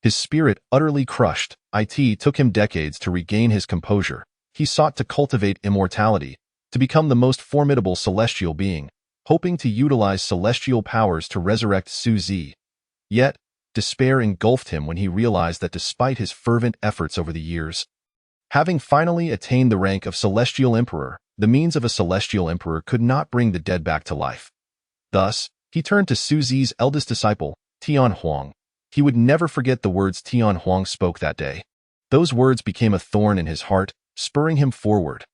His spirit utterly crushed. It took him decades to regain his composure. He sought to cultivate immortality, to become the most formidable celestial being, hoping to utilize celestial powers to resurrect Su Zi. Yet, despair engulfed him when he realized that despite his fervent efforts over the years, having finally attained the rank of Celestial Emperor, the means of a Celestial Emperor could not bring the dead back to life. Thus, he turned to Su Zi's eldest disciple, Tian Huang. He would never forget the words Tian Huang spoke that day. Those words became a thorn in his heart, spurring him forward.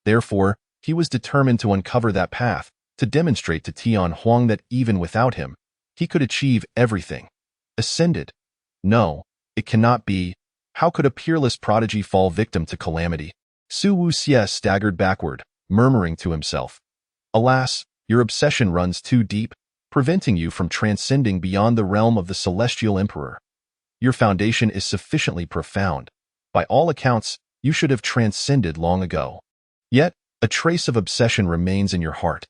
Therefore, he was determined to uncover that path, to demonstrate to Tian Huang that even without him, he could achieve everything. Ascended? No, it cannot be. How could a peerless prodigy fall victim to calamity? Su Wuxie staggered backward, murmuring to himself, "Alas, your obsession runs too deep, preventing you from transcending beyond the realm of the Celestial Emperor. Your foundation is sufficiently profound. By all accounts, you should have transcended long ago. Yet, a trace of obsession remains in your heart."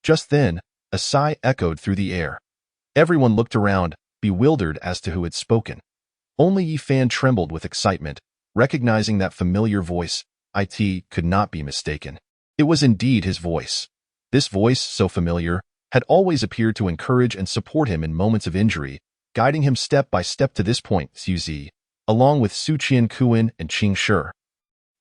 Just then, a sigh echoed through the air. Everyone looked around, bewildered as to who had spoken. Only Yi Fan trembled with excitement, recognizing that familiar voice. It could not be mistaken. It was indeed his voice. This voice, so familiar, had always appeared to encourage and support him in moments of injury, guiding him step by step to this point. Su Zi, along with Su Qiankuan and Qing Shi,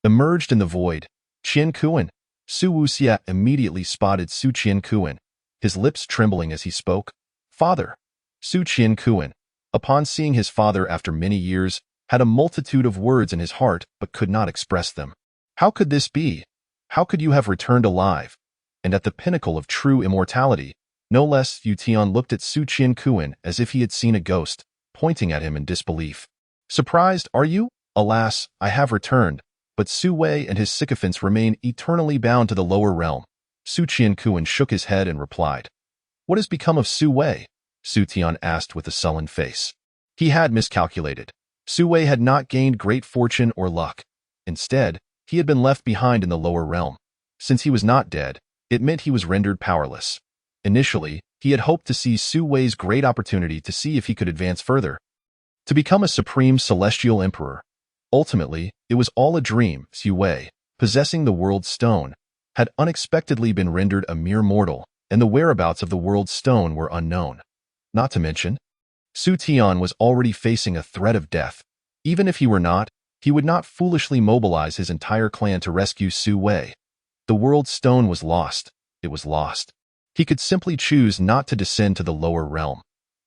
emerged in the void. Qiankuan. Su Wuxie immediately spotted Su Qiankuan, his lips trembling as he spoke. "Father." Su Qiankuan, upon seeing his father after many years, had a multitude of words in his heart but could not express them. How could this be? How could you have returned alive? And at the pinnacle of true immortality, no less, Yu Tian looked at Su Qiankuan as if he had seen a ghost, pointing at him in disbelief. "Surprised, are you? Alas, I have returned, but Su Wei and his sycophants remain eternally bound to the lower realm." Su Qiankuan shook his head and replied. "What has become of Su Wei?" Su Tian asked with a sullen face. He had miscalculated. Su Wei had not gained great fortune or luck. Instead, he had been left behind in the lower realm. Since he was not dead, it meant he was rendered powerless. Initially, he had hoped to seize Su Wei's great opportunity to see if he could advance further, to become a supreme celestial emperor. Ultimately, it was all a dream. Su Wei, possessing the World's Stone, had unexpectedly been rendered a mere mortal, and the whereabouts of the World's Stone were unknown. Not to mention, Su Tian was already facing a threat of death. Even if he were not, he would not foolishly mobilize his entire clan to rescue Su Wei. The World's Stone was lost. It was lost. He could simply choose not to descend to the lower realm.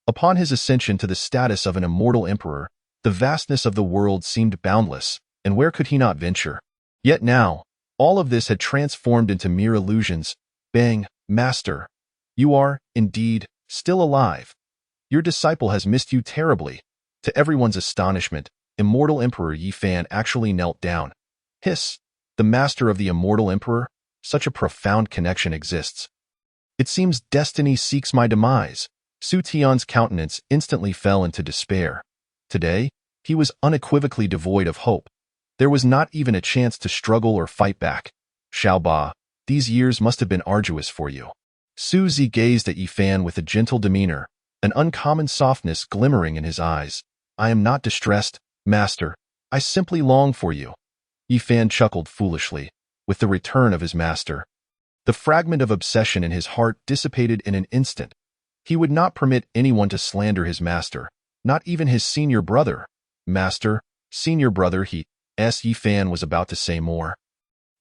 Upon his ascension to the status of an immortal emperor, the vastness of the world seemed boundless, and where could he not venture? Yet now, all of this had transformed into mere illusions. "Bang, Master. You are, indeed, still alive. Your disciple has missed you terribly." To everyone's astonishment, Immortal Emperor Yi Fan actually knelt down. "Hiss, the master of the Immortal Emperor? Such a profound connection exists. It seems destiny seeks my demise." Su Tian's countenance instantly fell into despair. Today, he was unequivocally devoid of hope. There was not even a chance to struggle or fight back. "Xiao Ba, these years must have been arduous for you." Su Zi gazed at Yi Fan with a gentle demeanor, an uncommon softness glimmering in his eyes. "I am not distressed, Master. I simply long for you." Yi Fan chuckled foolishly. With the return of his master, the fragment of obsession in his heart dissipated in an instant. He would not permit anyone to slander his master, not even his senior brother. "Master, senior brother," he Yi Fan was about to say more.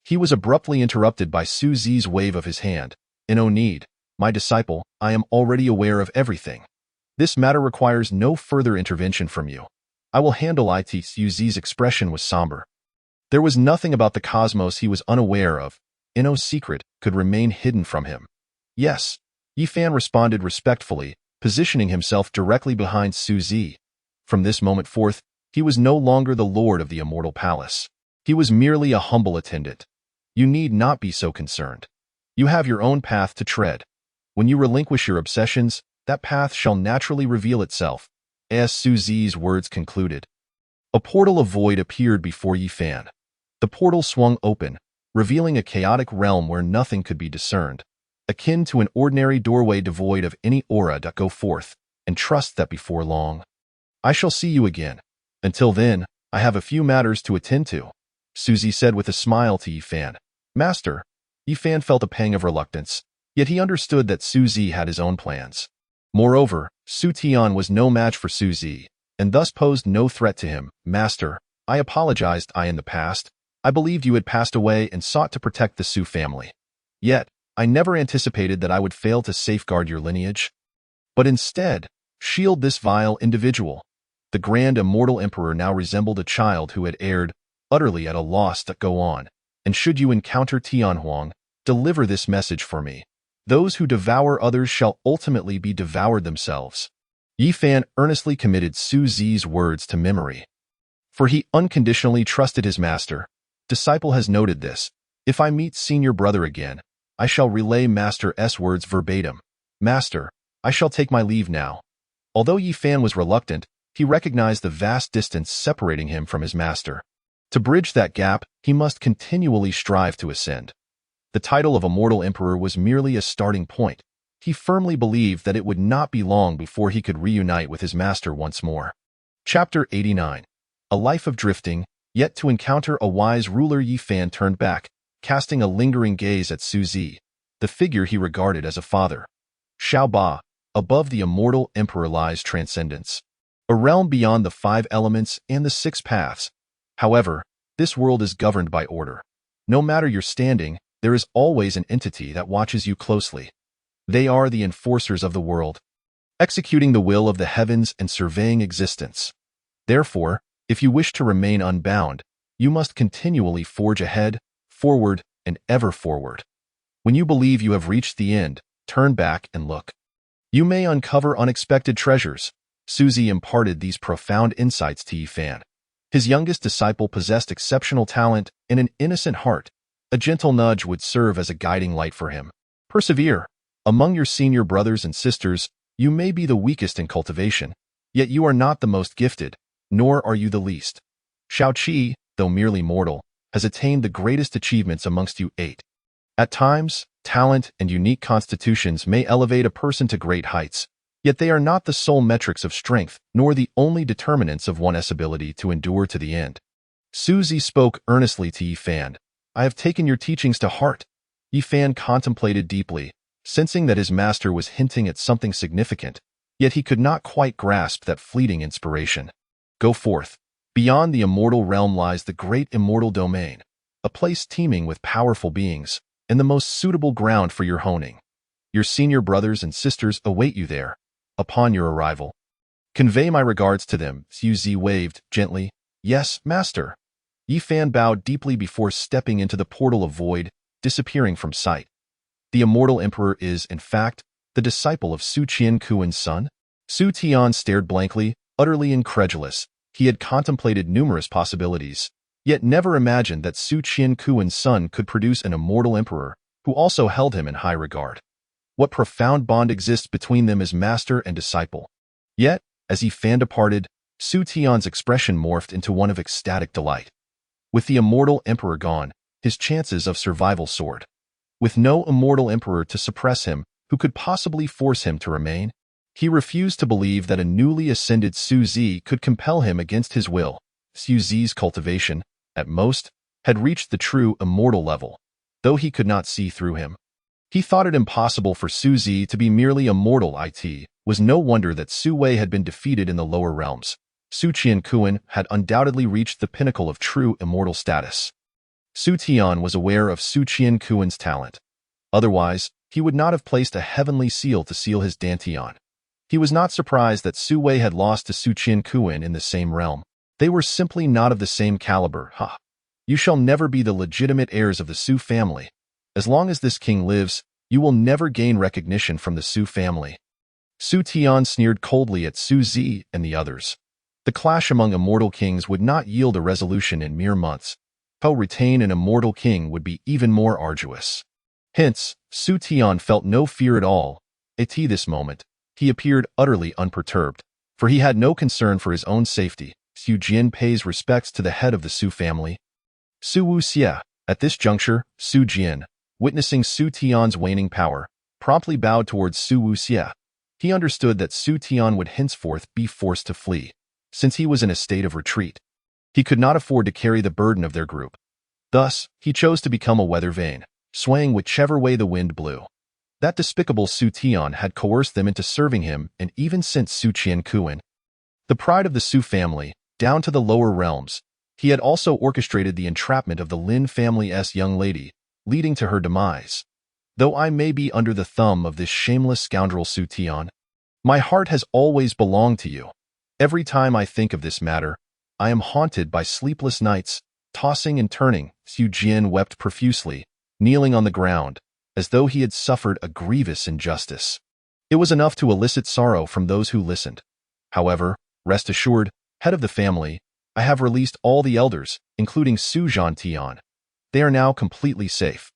He was abruptly interrupted by Su Zi's wave of his hand. No need, my disciple, I am already aware of everything. This matter requires no further intervention from you. I will handle it. Su Zi's expression was somber. There was nothing about the cosmos he was unaware of. No secret could remain hidden from him. Yes, Yi Fan responded respectfully, positioning himself directly behind Su Zi. From this moment forth, he was no longer the lord of the immortal palace. He was merely a humble attendant. You need not be so concerned. You have your own path to tread. When you relinquish your obsessions, that path shall naturally reveal itself. As Su Zi's words concluded, a portal of void appeared before Yi Fan. The portal swung open, revealing a chaotic realm where nothing could be discerned, akin to an ordinary doorway devoid of any aura. Go forth, and trust that before long, I shall see you again. Until then, I have a few matters to attend to, Su Zi said with a smile to Yi Fan. Master, Yi Fan felt a pang of reluctance, yet he understood that Su Zi had his own plans. Moreover, Su Tian was no match for Su Zi, and thus posed no threat to him. Master, I apologized. In the past, I believed you had passed away and sought to protect the Su family. Yet, I never anticipated that I would fail to safeguard your lineage, but instead, shield this vile individual. The grand immortal emperor now resembled a child who had erred, utterly at a loss to go on. And should you encounter Tianhuang, deliver this message for me. Those who devour others shall ultimately be devoured themselves. Yi Fan earnestly committed Su Zi's words to memory, for he unconditionally trusted his master. Disciple has noted this. If I meet senior brother again, I shall relay Master's words verbatim. Master, I shall take my leave now. Although Yi Fan was reluctant, he recognized the vast distance separating him from his master. To bridge that gap, he must continually strive to ascend. The title of Immortal Emperor was merely a starting point. He firmly believed that it would not be long before he could reunite with his master once more. Chapter 89. A life of drifting, yet to encounter a wise ruler. Yi Fan turned back, casting a lingering gaze at Su Zi, the figure he regarded as a father. Xiao Ba, above the Immortal Emperor lies transcendence, a realm beyond the 5 elements and the 6 paths. However, this world is governed by order. No matter your standing, there is always an entity that watches you closely. They are the enforcers of the world, executing the will of the heavens and surveying existence. Therefore, if you wish to remain unbound, you must continually forge ahead, forward, and ever forward. When you believe you have reached the end, turn back and look. You may uncover unexpected treasures. Su Zi imparted these profound insights to Yi Fan. His youngest disciple possessed exceptional talent and an innocent heart. A gentle nudge would serve as a guiding light for him. Persevere. Among your senior brothers and sisters, you may be the weakest in cultivation, yet you are not the most gifted, nor are you the least. Shao Qi, though merely mortal, has attained the greatest achievements amongst you 8. At times, talent and unique constitutions may elevate a person to great heights, yet they are not the sole metrics of strength, nor the only determinants of one's ability to endure to the end. Su Zi spoke earnestly to Yi Fan. I have taken your teachings to heart. Yi Fan contemplated deeply, sensing that his master was hinting at something significant, yet he could not quite grasp that fleeting inspiration. Go forth. Beyond the immortal realm lies the great immortal domain, a place teeming with powerful beings, and the most suitable ground for your honing. Your senior brothers and sisters await you there. Upon your arrival, convey my regards to them. Su Zi waved gently. Yes, master. Yi Fan bowed deeply before stepping into the portal of void, disappearing from sight. The immortal emperor is, in fact, the disciple of Su Qiankuan's son? Su Tian stared blankly, utterly incredulous. He had contemplated numerous possibilities, yet never imagined that Su Qiankuan's son could produce an immortal emperor who also held him in high regard. What profound bond exists between them as master and disciple? Yet, as Yi Fan departed, Su Tian's expression morphed into one of ecstatic delight. With the immortal emperor gone, his chances of survival soared. With no immortal emperor to suppress him, who could possibly force him to remain? He refused to believe that a newly ascended Su Zi could compel him against his will. Su Zi's cultivation, at most, had reached the true immortal level, though he could not see through him. He thought it impossible for Su Zi to be merely immortal. It was no wonder that Su Wei had been defeated in the lower realms. Su Qiankuan had undoubtedly reached the pinnacle of true immortal status. Su Tian was aware of Su Qiankuan's talent. Otherwise, he would not have placed a heavenly seal to seal his dantian. He was not surprised that Su Wei had lost to Su Qiankuan in the same realm. They were simply not of the same caliber. You shall never be the legitimate heirs of the Su family. As long as this king lives, you will never gain recognition from the Su family. Su Tian sneered coldly at Su Zi and the others. The clash among immortal kings would not yield a resolution in mere months. To retain an immortal king would be even more arduous. Hence, Su Tian felt no fear at all. At this moment, he appeared utterly unperturbed, for he had no concern for his own safety. Su Jian pays respects to the head of the Su family. Su Wuxia. At this juncture, Su Jian, witnessing Su Tian's waning power, promptly bowed towards Su Wuxia. He understood that Su Tian would henceforth be forced to flee, since he was in a state of retreat. He could not afford to carry the burden of their group. Thus, he chose to become a weather vane, swaying whichever way the wind blew. That despicable Su Tian had coerced them into serving him, and even since Su Qiankuan, the pride of the Su family, down to the lower realms, he had also orchestrated the entrapment of the Lin family's young lady, leading to her demise. Though I may be under the thumb of this shameless scoundrel Su Tian, my heart has always belonged to you. Every time I think of this matter, I am haunted by sleepless nights, tossing and turning. Su Jian wept profusely, kneeling on the ground, as though he had suffered a grievous injustice. It was enough to elicit sorrow from those who listened. However, rest assured, head of the family, I have released all the elders, including Su Zhantian. They are now completely safe.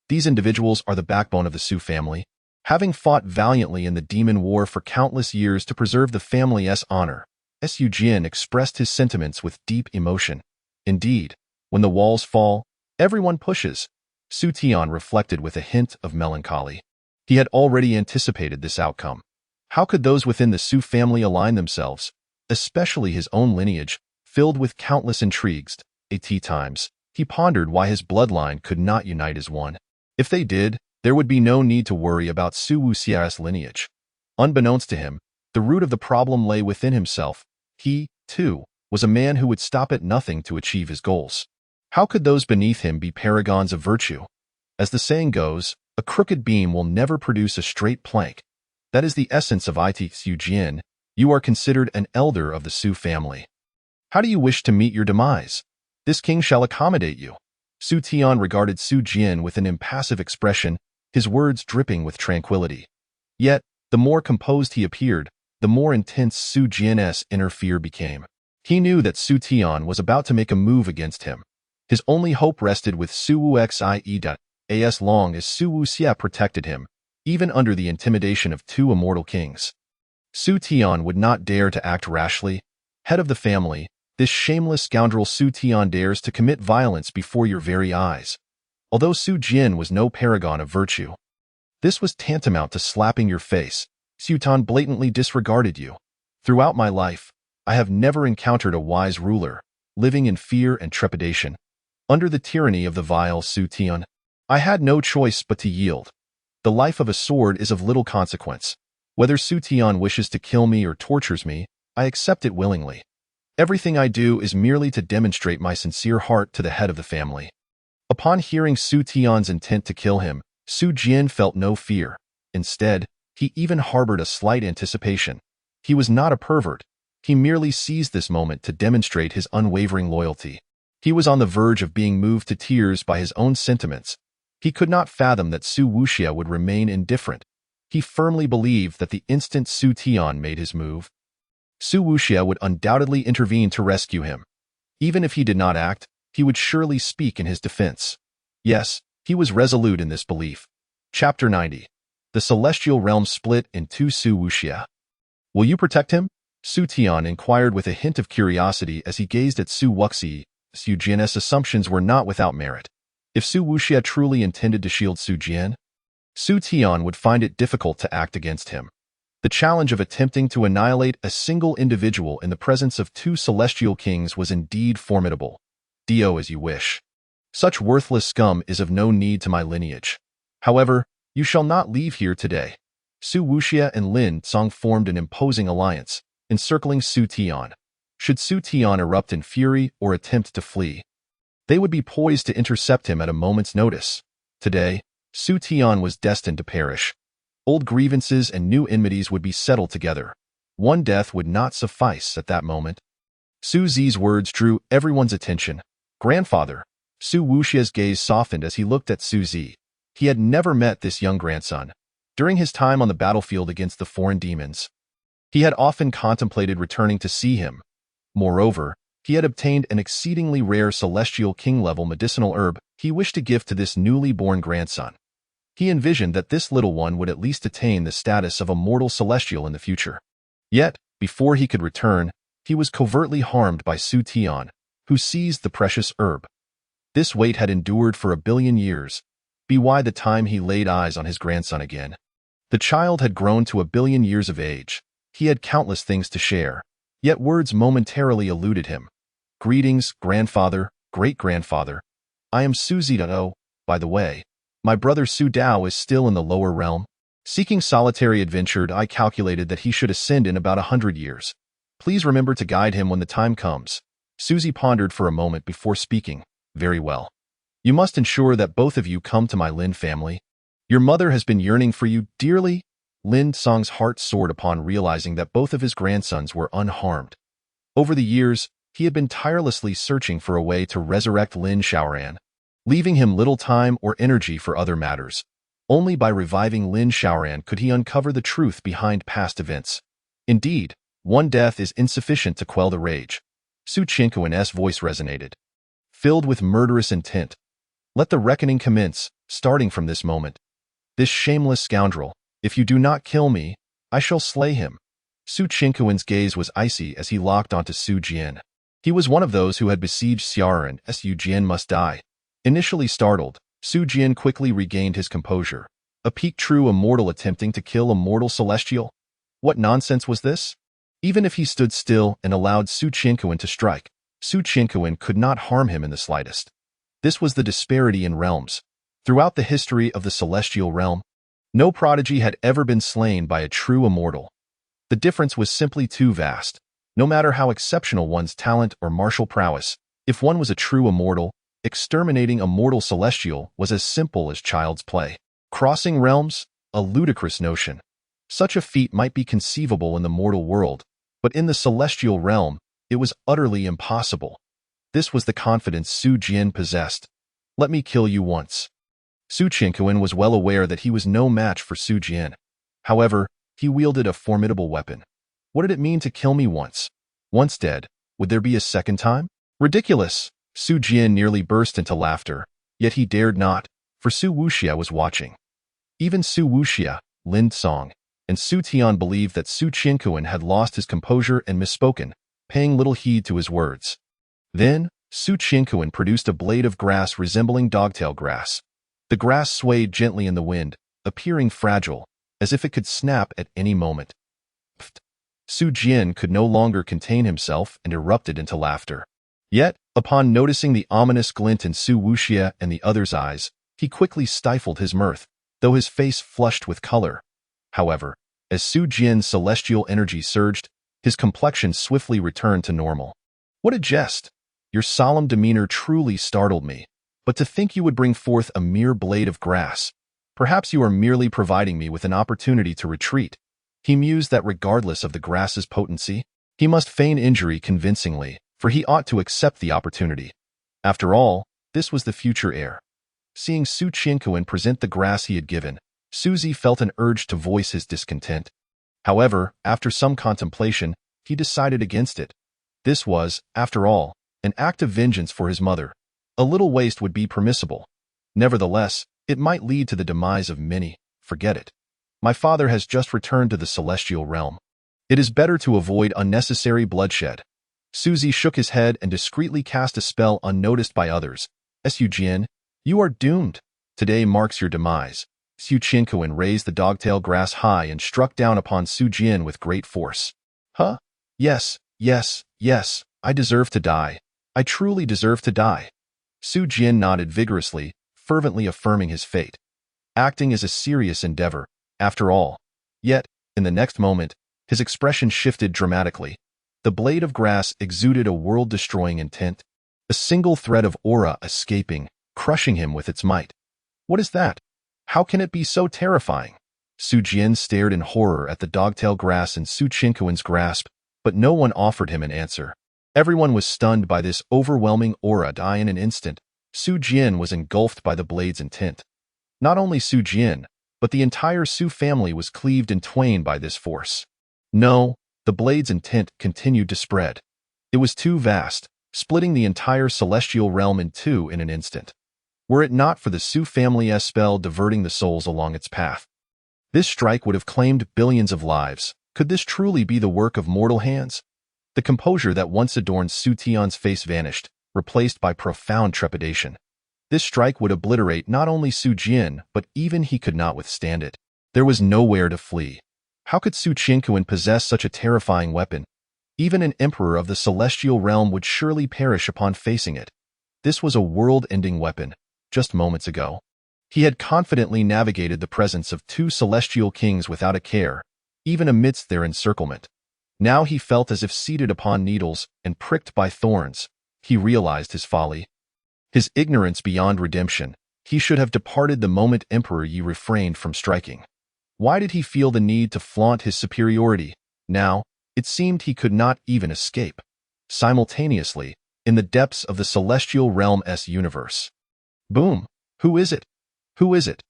These individuals are the backbone of the Su family, having fought valiantly in the demon war for countless years to preserve the family's honor. Su Jian expressed his sentiments with deep emotion. Indeed, when the walls fall, everyone pushes. Su Tian reflected with a hint of melancholy. He had already anticipated this outcome. How could those within the Su family align themselves, especially his own lineage, filled with countless intrigues? At times, he pondered why his bloodline could not unite as one. If they did, there would be no need to worry about Su Wuxia's lineage. Unbeknownst to him, the root of the problem lay within himself. He, too, was a man who would stop at nothing to achieve his goals. How could those beneath him be paragons of virtue? As the saying goes, a crooked beam will never produce a straight plank. That is the essence of it. Su Jian, you are considered an elder of the Su family. How do you wish to meet your demise? This king shall accommodate you. Su Tian regarded Su Jian with an impassive expression, his words dripping with tranquility. Yet, the more composed he appeared, the more intense Su Jian's inner fear became. He knew that Su Tian was about to make a move against him. His only hope rested with Su Wuxie. As long as Su Wuxia protected him, even under the intimidation of two immortal kings. Su Tian would not dare to act rashly. Head of the family, this shameless scoundrel Su Tian dares to commit violence before your very eyes. Although Su Jian was no paragon of virtue, this was tantamount to slapping your face. Su Tian blatantly disregarded you. Throughout my life, I have never encountered a wise ruler, living in fear and trepidation. Under the tyranny of the vile Su Tian, I had no choice but to yield. The life of a sword is of little consequence. Whether Su Tian wishes to kill me or tortures me, I accept it willingly. Everything I do is merely to demonstrate my sincere heart to the head of the family. Upon hearing Su Tian's intent to kill him, Su Jian felt no fear. Instead, he even harbored a slight anticipation. He was not a pervert. He merely seized this moment to demonstrate his unwavering loyalty. He was on the verge of being moved to tears by his own sentiments. He could not fathom that Su Wuxia would remain indifferent. He firmly believed that the instant Su Tian made his move, Su Wuxia would undoubtedly intervene to rescue him. Even if he did not act, he would surely speak in his defense. Yes, he was resolute in this belief. Chapter 90. The Celestial Realm Split in Two. Su Wuxia. Will you protect him? Su Tian inquired with a hint of curiosity as he gazed at Su Wuxi. Su Jian's assumptions were not without merit. If Su Wuxia truly intended to shield Su Jian, Su Tian would find it difficult to act against him. The challenge of attempting to annihilate a single individual in the presence of two celestial kings was indeed formidable. Do as you wish. Such worthless scum is of no need to my lineage. However, you shall not leave here today. Su Wuxia and Lin Song formed an imposing alliance, encircling Su Tian. Should Su Tian erupt in fury or attempt to flee, they would be poised to intercept him at a moment's notice. Today, Su Tian was destined to perish. Old grievances and new enmities would be settled together. One death would not suffice at that moment. Su Zi's words drew everyone's attention. Grandfather. Su Wuxia's gaze softened as he looked at Su Zi. He had never met this young grandson. During his time on the battlefield against the foreign demons, he had often contemplated returning to see him. Moreover, he had obtained an exceedingly rare celestial king-level medicinal herb he wished to give to this newly born grandson. He envisioned that this little one would at least attain the status of a mortal celestial in the future. Yet, before he could return, he was covertly harmed by Su Tian, who seized the precious herb. This wait had endured for 1 billion years, by the time he laid eyes on his grandson again. The child had grown to 1 billion years of age. He had countless things to share, yet words momentarily eluded him. Greetings, grandfather, great-grandfather. I am Su Zidao. By the way, my brother Su Dao is still in the lower realm. Seeking solitary adventure, I calculated that he should ascend in about 100 years. Please remember to guide him when the time comes. Suzy pondered for a moment before speaking. Very well. You must ensure that both of you come to my Lin family. Your mother has been yearning for you dearly. Lin Song's heart soared upon realizing that both of his grandsons were unharmed. Over the years, he had been tirelessly searching for a way to resurrect Lin Xiaoran, leaving him little time or energy for other matters. Only by reviving Lin Xiaoran could he uncover the truth behind past events. Indeed, one death is insufficient to quell the rage. Su Qinquan's voice resonated, filled with murderous intent. Let the reckoning commence, starting from this moment. This shameless scoundrel, if you do not kill me, I shall slay him. Su Qinquan's gaze was icy as he locked onto Su Jian. He was one of those who had besieged Xiaoran. Su Jian must die. Initially startled, Su Jian quickly regained his composure. A peak true immortal attempting to kill a mortal celestial? What nonsense was this? Even if he stood still and allowed Su Qinquan to strike, Su Qinquan could not harm him in the slightest. This was the disparity in realms. Throughout the history of the celestial realm, no prodigy had ever been slain by a true immortal. The difference was simply too vast. No matter how exceptional one's talent or martial prowess, if one was a true immortal, exterminating a mortal celestial was as simple as child's play. Crossing realms? A ludicrous notion. Such a feat might be conceivable in the mortal world, but in the celestial realm, it was utterly impossible. This was the confidence Su Jian possessed. Let me kill you once. Su Qinquan was well aware that he was no match for Su Jian. However, he wielded a formidable weapon. What did it mean to kill me once? Once dead, would there be a second time? Ridiculous! Su Jian nearly burst into laughter, yet he dared not, for Su Wuxia was watching. Even Su Wuxia, Lin Song, and Su Tian believed that Su Qinquan had lost his composure and misspoken, paying little heed to his words. Then, Su Qinquan produced a blade of grass resembling dogtail grass. The grass swayed gently in the wind, appearing fragile, as if it could snap at any moment. Pfft. Su Jian could no longer contain himself and erupted into laughter. Yet, upon noticing the ominous glint in Su Wuxia and the other's eyes, he quickly stifled his mirth, though his face flushed with color. However, as Su Jian's celestial energy surged, his complexion swiftly returned to normal. What a jest! Your solemn demeanor truly startled me. But to think you would bring forth a mere blade of grass. Perhaps you are merely providing me with an opportunity to retreat. He mused that regardless of the grass's potency, he must feign injury convincingly, for he ought to accept the opportunity. After all, this was the future heir. Seeing Su Qinquan present the grass he had given, Suzy felt an urge to voice his discontent. However, after some contemplation, he decided against it. This was, after all, an act of vengeance for his mother. A little waste would be permissible. Nevertheless, it might lead to the demise of many. Forget it. My father has just returned to the celestial realm. It is better to avoid unnecessary bloodshed. Suzy shook his head and discreetly cast a spell unnoticed by others. Su Jian, you are doomed. Today marks your demise. Su Qinquan raised the dogtail grass high and struck down upon Su Jian with great force. Huh? Yes, yes, yes, I deserve to die. I truly deserve to die. Su Jian nodded vigorously, fervently affirming his fate. Acting is a serious endeavor, after all. Yet, in the next moment, his expression shifted dramatically. The blade of grass exuded a world-destroying intent, a single thread of aura escaping, crushing him with its might. What is that? How can it be so terrifying? Su Jian stared in horror at the dogtail grass in Su Qingquan's grasp, but no one offered him an answer. Everyone was stunned by this overwhelming aura. In an instant, Su Jian was engulfed by the blade's intent. Not only Su Jian, but the entire Su family was cleaved in twain by this force. No, the blade's intent continued to spread. It was too vast, splitting the entire celestial realm in two in an instant. Were it not for the Su family's spell diverting the souls along its path, this strike would have claimed billions of lives. Could this truly be the work of mortal hands? The composure that once adorned Su Tian's face vanished, replaced by profound trepidation. This strike would obliterate not only Su Jian, but even he could not withstand it. There was nowhere to flee. How could Su Qingquan possess such a terrifying weapon? Even an emperor of the celestial realm would surely perish upon facing it. This was a world-ending weapon. Just moments ago, he had confidently navigated the presence of two celestial kings without a care, even amidst their encirclement. Now he felt as if seated upon needles and pricked by thorns. He realized his folly, his ignorance beyond redemption. He should have departed the moment Emperor Yi refrained from striking. Why did he feel the need to flaunt his superiority? Now, it seemed he could not even escape. Simultaneously, in the depths of the celestial realm's universe. Boom! Who is it? Who is it?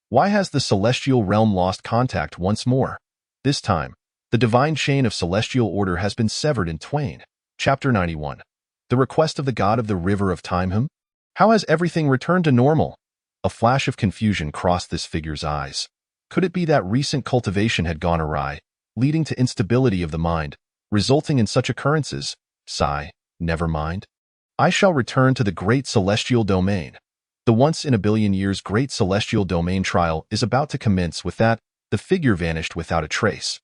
Why has the celestial realm lost contact once more? This time, the divine chain of celestial order has been severed in twain. Chapter 91. The request of the god of the river of time. How has everything returned to normal? A flash of confusion crossed this figure's eyes. Could it be that recent cultivation had gone awry, leading to instability of the mind, resulting in such occurrences? Sigh, never mind. I shall return to the great celestial domain. The once-in-a-billion-years great celestial domain trial is about to commence. With that, the figure vanished without a trace.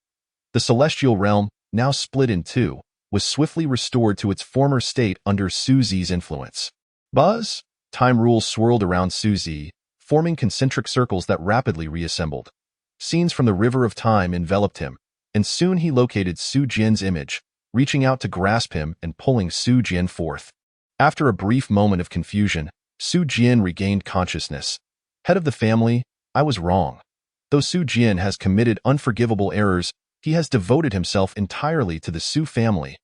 The celestial realm, now split in two, was swiftly restored to its former state under Su Zi's influence. Buzz! Time rules swirled around Su Zi, forming concentric circles that rapidly reassembled. Scenes from the river of time enveloped him, and soon he located Su Jian's image, reaching out to grasp him and pulling Su Jian forth. After a brief moment of confusion, Su Jian regained consciousness. Head of the family, I was wrong. Though Su Jian has committed unforgivable errors, he has devoted himself entirely to the Su family.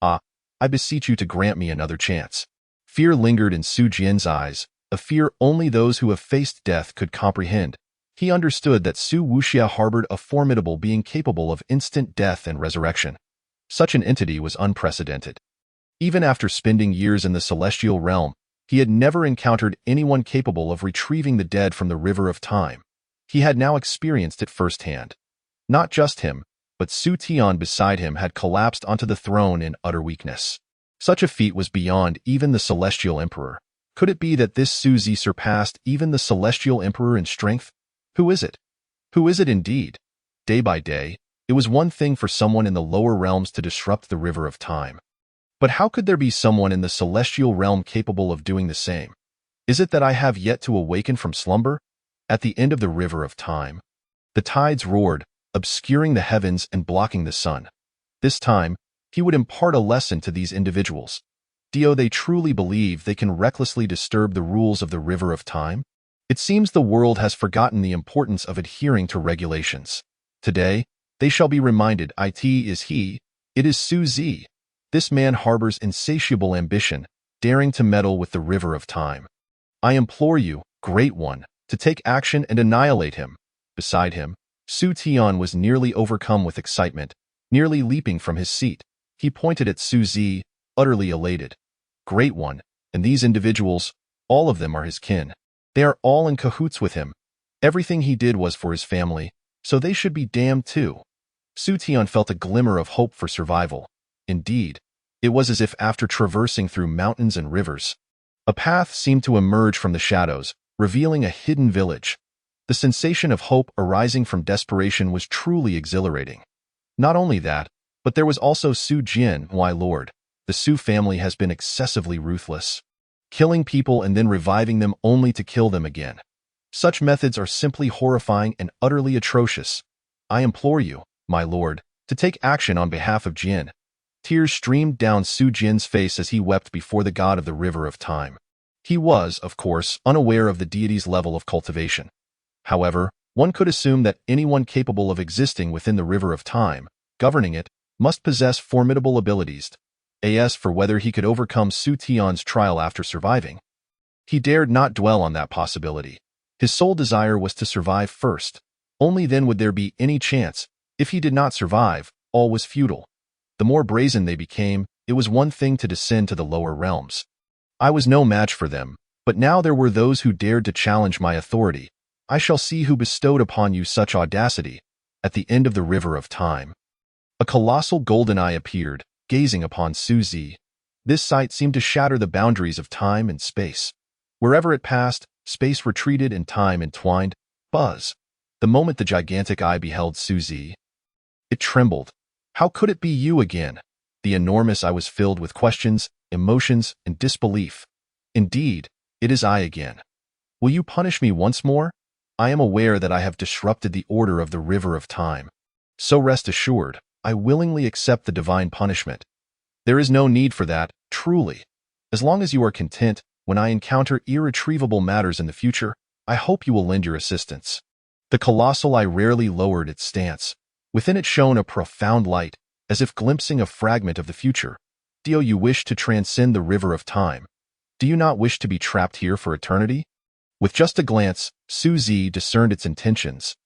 I beseech you to grant me another chance. Fear lingered in Su Jian's eyes, a fear only those who have faced death could comprehend. He understood that Su Wuxia harbored a formidable being capable of instant death and resurrection. Such an entity was unprecedented. Even after spending years in the celestial realm, he had never encountered anyone capable of retrieving the dead from the river of time. He had now experienced it firsthand. Not just him, but Su Tian beside him had collapsed onto the throne in utter weakness. Such a feat was beyond even the celestial emperor. Could it be that this Su Zi surpassed even the celestial emperor in strength? Who is it? Who is it indeed? Day by day, it was one thing for someone in the lower realms to disrupt the river of time. But how could there be someone in the celestial realm capable of doing the same? Is it that I have yet to awaken from slumber? At the end of the river of time, the tides roared, obscuring the heavens and blocking the sun. This time, he would impart a lesson to these individuals. Do they truly believe they can recklessly disturb the rules of the river of time? It seems the world has forgotten the importance of adhering to regulations. Today, they shall be reminded it is he, it is Su Zi. This man harbors insatiable ambition, daring to meddle with the river of time. I implore you, Great One, to take action and annihilate him. Beside him, Su Tian was nearly overcome with excitement, nearly leaping from his seat. He pointed at Su Zi, utterly elated. Great One, and these individuals, all of them are his kin. They are all in cahoots with him. Everything he did was for his family, so they should be damned too. Su Tian felt a glimmer of hope for survival. Indeed, it was as if after traversing through mountains and rivers, a path seemed to emerge from the shadows, revealing a hidden village. The sensation of hope arising from desperation was truly exhilarating. Not only that, but there was also Su Jian. Why, Lord, the Su family has been excessively ruthless, killing people and then reviving them only to kill them again. Such methods are simply horrifying and utterly atrocious. I implore you, my lord, to take action on behalf of Jian. Tears streamed down Su Jian's face as he wept before the god of the river of time. He was, of course, unaware of the deity's level of cultivation. However, one could assume that anyone capable of existing within the river of time, governing it, must possess formidable abilities. As for whether he could overcome Su Tian's trial after surviving, he dared not dwell on that possibility. His sole desire was to survive first. Only then would there be any chance. If he did not survive, all was futile. The more brazen they became, it was one thing to descend to the lower realms. I was no match for them, but now there were those who dared to challenge my authority. I shall see who bestowed upon you such audacity. At the end of the river of time, a colossal golden eye appeared, gazing upon Su Zi. This sight seemed to shatter the boundaries of time and space. Wherever it passed, space retreated and time entwined. Buzz. The moment the gigantic eye beheld Su Zi, it trembled. How could it be you again? The enormous eye was filled with questions, emotions, and disbelief. Indeed, it is I again. Will you punish me once more? I am aware that I have disrupted the order of the river of time. So rest assured, I willingly accept the divine punishment. There is no need for that, truly. As long as you are content, when I encounter irretrievable matters in the future, I hope you will lend your assistance. The colossal eye rarely lowered its stance. Within it shone a profound light, as if glimpsing a fragment of the future. Do you wish to transcend the river of time? Do you not wish to be trapped here for eternity? With just a glance, Su Zi discerned its intentions.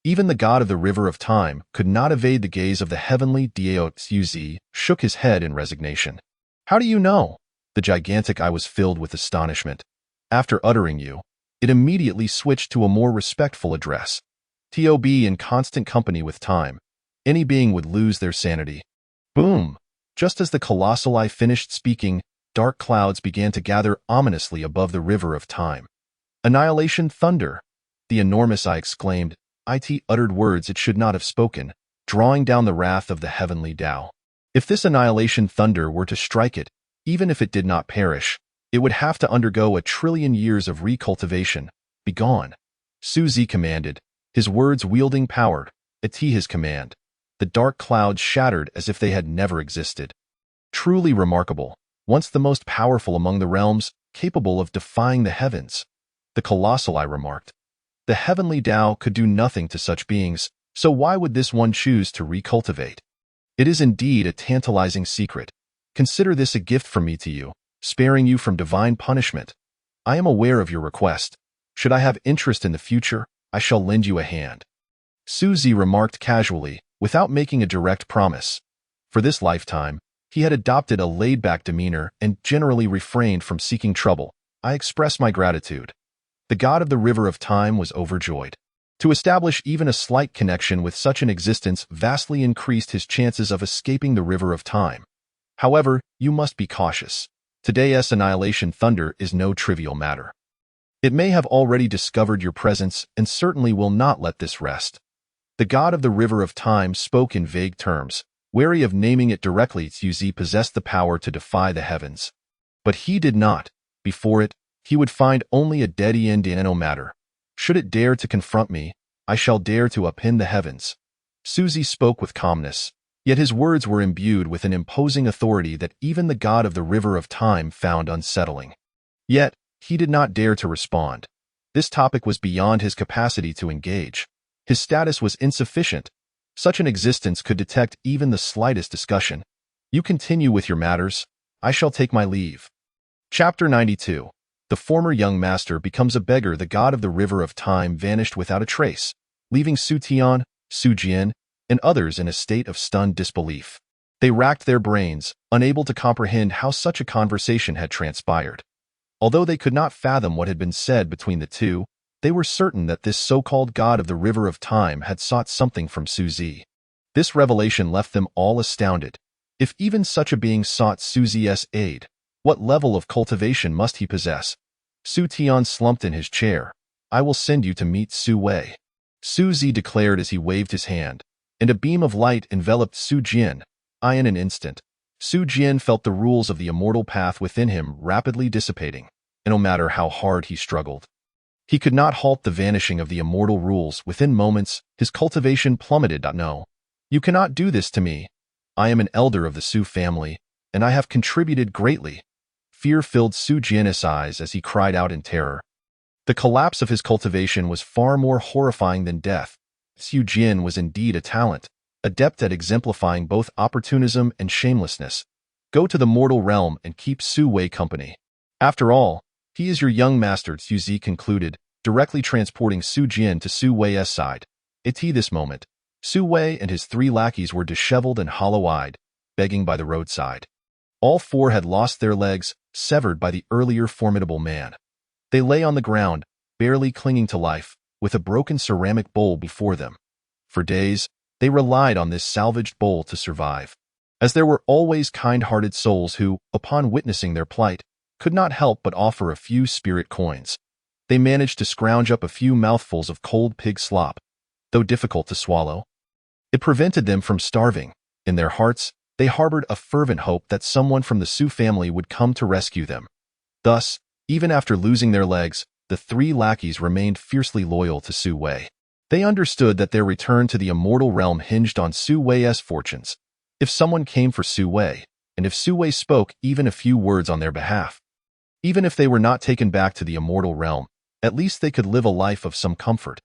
Even the god of the river of time could not evade the gaze of the heavenly Dio. Su Zi shook his head in resignation. How do you know? The gigantic eye was filled with astonishment. After uttering you, it immediately switched to a more respectful address. To be in constant company with time, any being would lose their sanity. Boom! Just as the colossal eye finished speaking, dark clouds began to gather ominously above the river of time. Annihilation thunder! The enormous eye exclaimed. It uttered words it should not have spoken, drawing down the wrath of the heavenly Tao. If this annihilation thunder were to strike it, even if it did not perish, it would have to undergo 1,000,000,000,000 years of recultivation. Begone! Su Zi commanded, his words wielding power. At his command, the dark clouds shattered as if they had never existed. Truly remarkable, once the most powerful among the realms, capable of defying the heavens. The colossal eye remarked. The heavenly Tao could do nothing to such beings, so why would this one choose to recultivate? It is indeed a tantalizing secret. Consider this a gift from me to you, sparing you from divine punishment. I am aware of your request. Should I have interest in the future, I shall lend you a hand. Su Zi remarked casually, without making a direct promise. For this lifetime, he had adopted a laid-back demeanor and generally refrained from seeking trouble. I express my gratitude. The god of the river of time was overjoyed. To establish even a slight connection with such an existence vastly increased his chances of escaping the river of time. However, you must be cautious. Today's annihilation thunder is no trivial matter. It may have already discovered your presence and certainly will not let this rest. The god of the river of time spoke in vague terms, wary of naming it directly. Su Zi possessed the power to defy the heavens. But he did not. Before it, he would find only a dead end in no matter. Should it dare to confront me, I shall dare to upend the heavens. Su Zi spoke with calmness, yet his words were imbued with an imposing authority that even the god of the river of time found unsettling. Yet, he did not dare to respond. This topic was beyond his capacity to engage. His status was insufficient. Such an existence could detect even the slightest discussion. You continue with your matters. I shall take my leave. Chapter 92. The former young master becomes a beggar. The god of the river of time vanished without a trace, leaving Su Tian, Su Jian, and others in a state of stunned disbelief. They racked their brains, unable to comprehend how such a conversation had transpired. Although they could not fathom what had been said between the two, they were certain that this so-called god of the river of time had sought something from Su Zi. This revelation left them all astounded. If even such a being sought Su Zi's aid, what level of cultivation must he possess? Su Tian slumped in his chair. I will send you to meet Su Wei. Su Zi declared as he waved his hand, and a beam of light enveloped Su Jian. In an instant, Su Jian felt the rules of the immortal path within him rapidly dissipating, and no matter how hard he struggled, he could not halt the vanishing of the immortal rules. Within moments, his cultivation plummeted. No, you cannot do this to me. I am an elder of the Su family, and I have contributed greatly. Fear filled Su Jian's eyes as he cried out in terror. The collapse of his cultivation was far more horrifying than death. Su Jian was indeed a talent, adept at exemplifying both opportunism and shamelessness. Go to the mortal realm and keep Su Wei company. After all, he is your young master, Su Zi concluded, directly transporting Su Jian to Su Wei's side. At this moment, Su Wei and his 3 lackeys were disheveled and hollow-eyed, begging by the roadside. All 4 had lost their legs, severed by the earlier formidable man. They lay on the ground, barely clinging to life, with a broken ceramic bowl before them. For days, they relied on this salvaged bowl to survive. As there were always kind-hearted souls who, upon witnessing their plight, could not help but offer a few spirit coins. They managed to scrounge up a few mouthfuls of cold pig slop, though difficult to swallow. It prevented them from starving. In their hearts, they harbored a fervent hope that someone from the Su family would come to rescue them. Thus, even after losing their legs, the 3 lackeys remained fiercely loyal to Su Wei. They understood that their return to the immortal realm hinged on Su Wei's fortunes. If someone came for Su Wei, and if Su Wei spoke even a few words on their behalf, even if they were not taken back to the immortal realm, at least they could live a life of some comfort.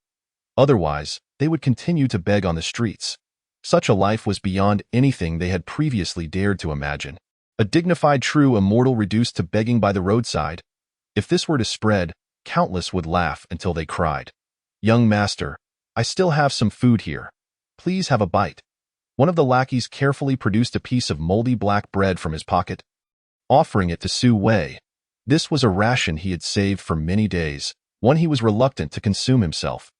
Otherwise, they would continue to beg on the streets. Such a life was beyond anything they had previously dared to imagine. A dignified true immortal reduced to begging by the roadside. If this were to spread, countless would laugh until they cried, "Young master, I still have some food here. Please have a bite." One of the lackeys carefully produced a piece of moldy black bread from his pocket, offering it to Su Wei. This was a ration he had saved for many days, one he was reluctant to consume himself.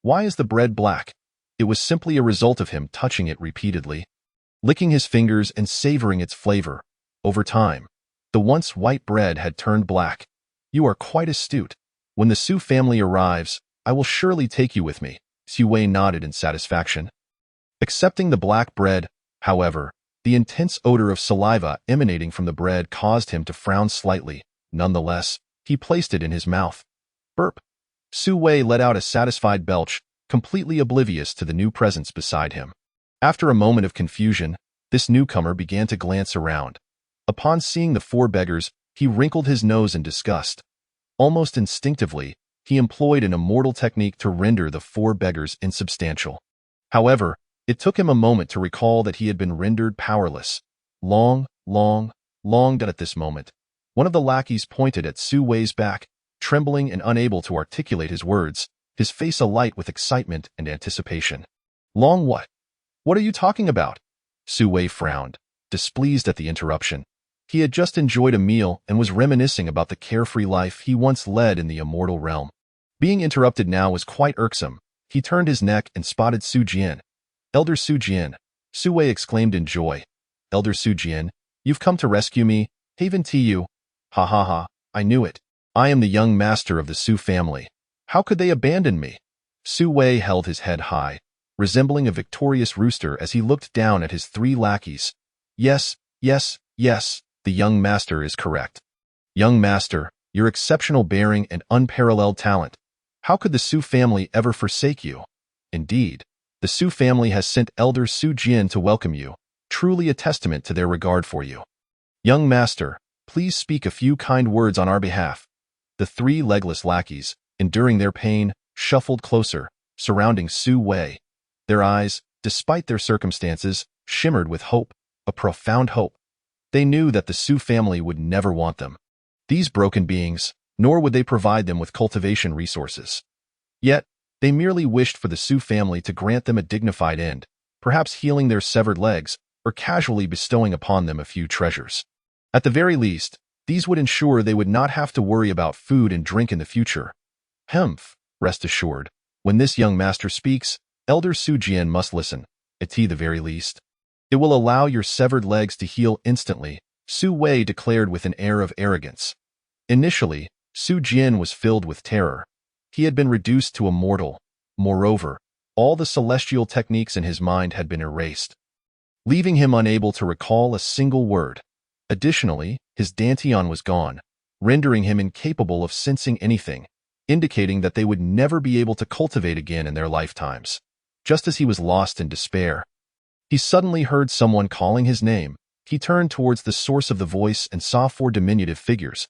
Why is the bread black? It was simply a result of him touching it repeatedly, licking his fingers and savoring its flavor. Over time, the once white bread had turned black. You are quite astute. When the Su family arrives, I will surely take you with me. Su Wei nodded in satisfaction. Accepting the black bread, however, the intense odor of saliva emanating from the bread caused him to frown slightly. Nonetheless, he placed it in his mouth. Burp. Su Wei let out a satisfied belch, completely oblivious to the new presence beside him. After a moment of confusion, this newcomer began to glance around. Upon seeing the 4 beggars, he wrinkled his nose in disgust. Almost instinctively, he employed an immortal technique to render the 4 beggars insubstantial. However, it took him a moment to recall that he had been rendered powerless. Long at this moment, one of the lackeys pointed at Su Wei's back, trembling and unable to articulate his words, his face alight with excitement and anticipation. Long what? What are you talking about? Su Wei frowned, displeased at the interruption. He had just enjoyed a meal and was reminiscing about the carefree life he once led in the immortal realm. Being interrupted now was quite irksome. He turned his neck and spotted Su Jian. Elder Su Jian, Su Wei exclaimed in joy. Elder Su Jian, you've come to rescue me, haven to you. Ha ha ha, I knew it. I am the young master of the Su family. How could they abandon me? Su Wei held his head high, resembling a victorious rooster as he looked down at his 3 lackeys. Yes, the young master is correct. Young master, your exceptional bearing and unparalleled talent. How could the Su family ever forsake you? Indeed, the Su family has sent Elder Su Jian to welcome you, truly a testament to their regard for you. Young master, please speak a few kind words on our behalf. The 3 legless lackeys, enduring their pain, shuffled closer, surrounding Su Wei. Their eyes, despite their circumstances, shimmered with hope, a profound hope. They knew that the Su family would never want them, these broken beings, nor would they provide them with cultivation resources. Yet, they merely wished for the Su family to grant them a dignified end, perhaps healing their severed legs, or casually bestowing upon them a few treasures. At the very least, these would ensure they would not have to worry about food and drink in the future. Rest assured, when this young master speaks, Elder Su Jian must listen, at the very least. It will allow your severed legs to heal instantly, Su Wei declared with an air of arrogance. Initially, Su Jian was filled with terror. He had been reduced to a mortal. Moreover, all the celestial techniques in his mind had been erased, leaving him unable to recall a single word. Additionally, his dantian was gone, rendering him incapable of sensing anything, indicating that they would never be able to cultivate again in their lifetimes. Just as he was lost in despair, He suddenly heard someone calling his name. He turned towards the source of the voice and saw four diminutive figures.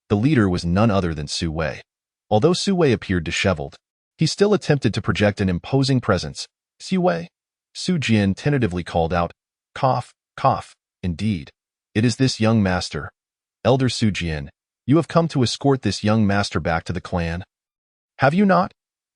The leader was none other than Su Wei. Although Su Wei appeared disheveled, he still attempted to project an imposing presence. Su Wei? Su Jian tentatively called out. Cough, cough. Indeed. It is this young master. Elder Su Jian, you have come to escort this young master back to the clan. Have you not?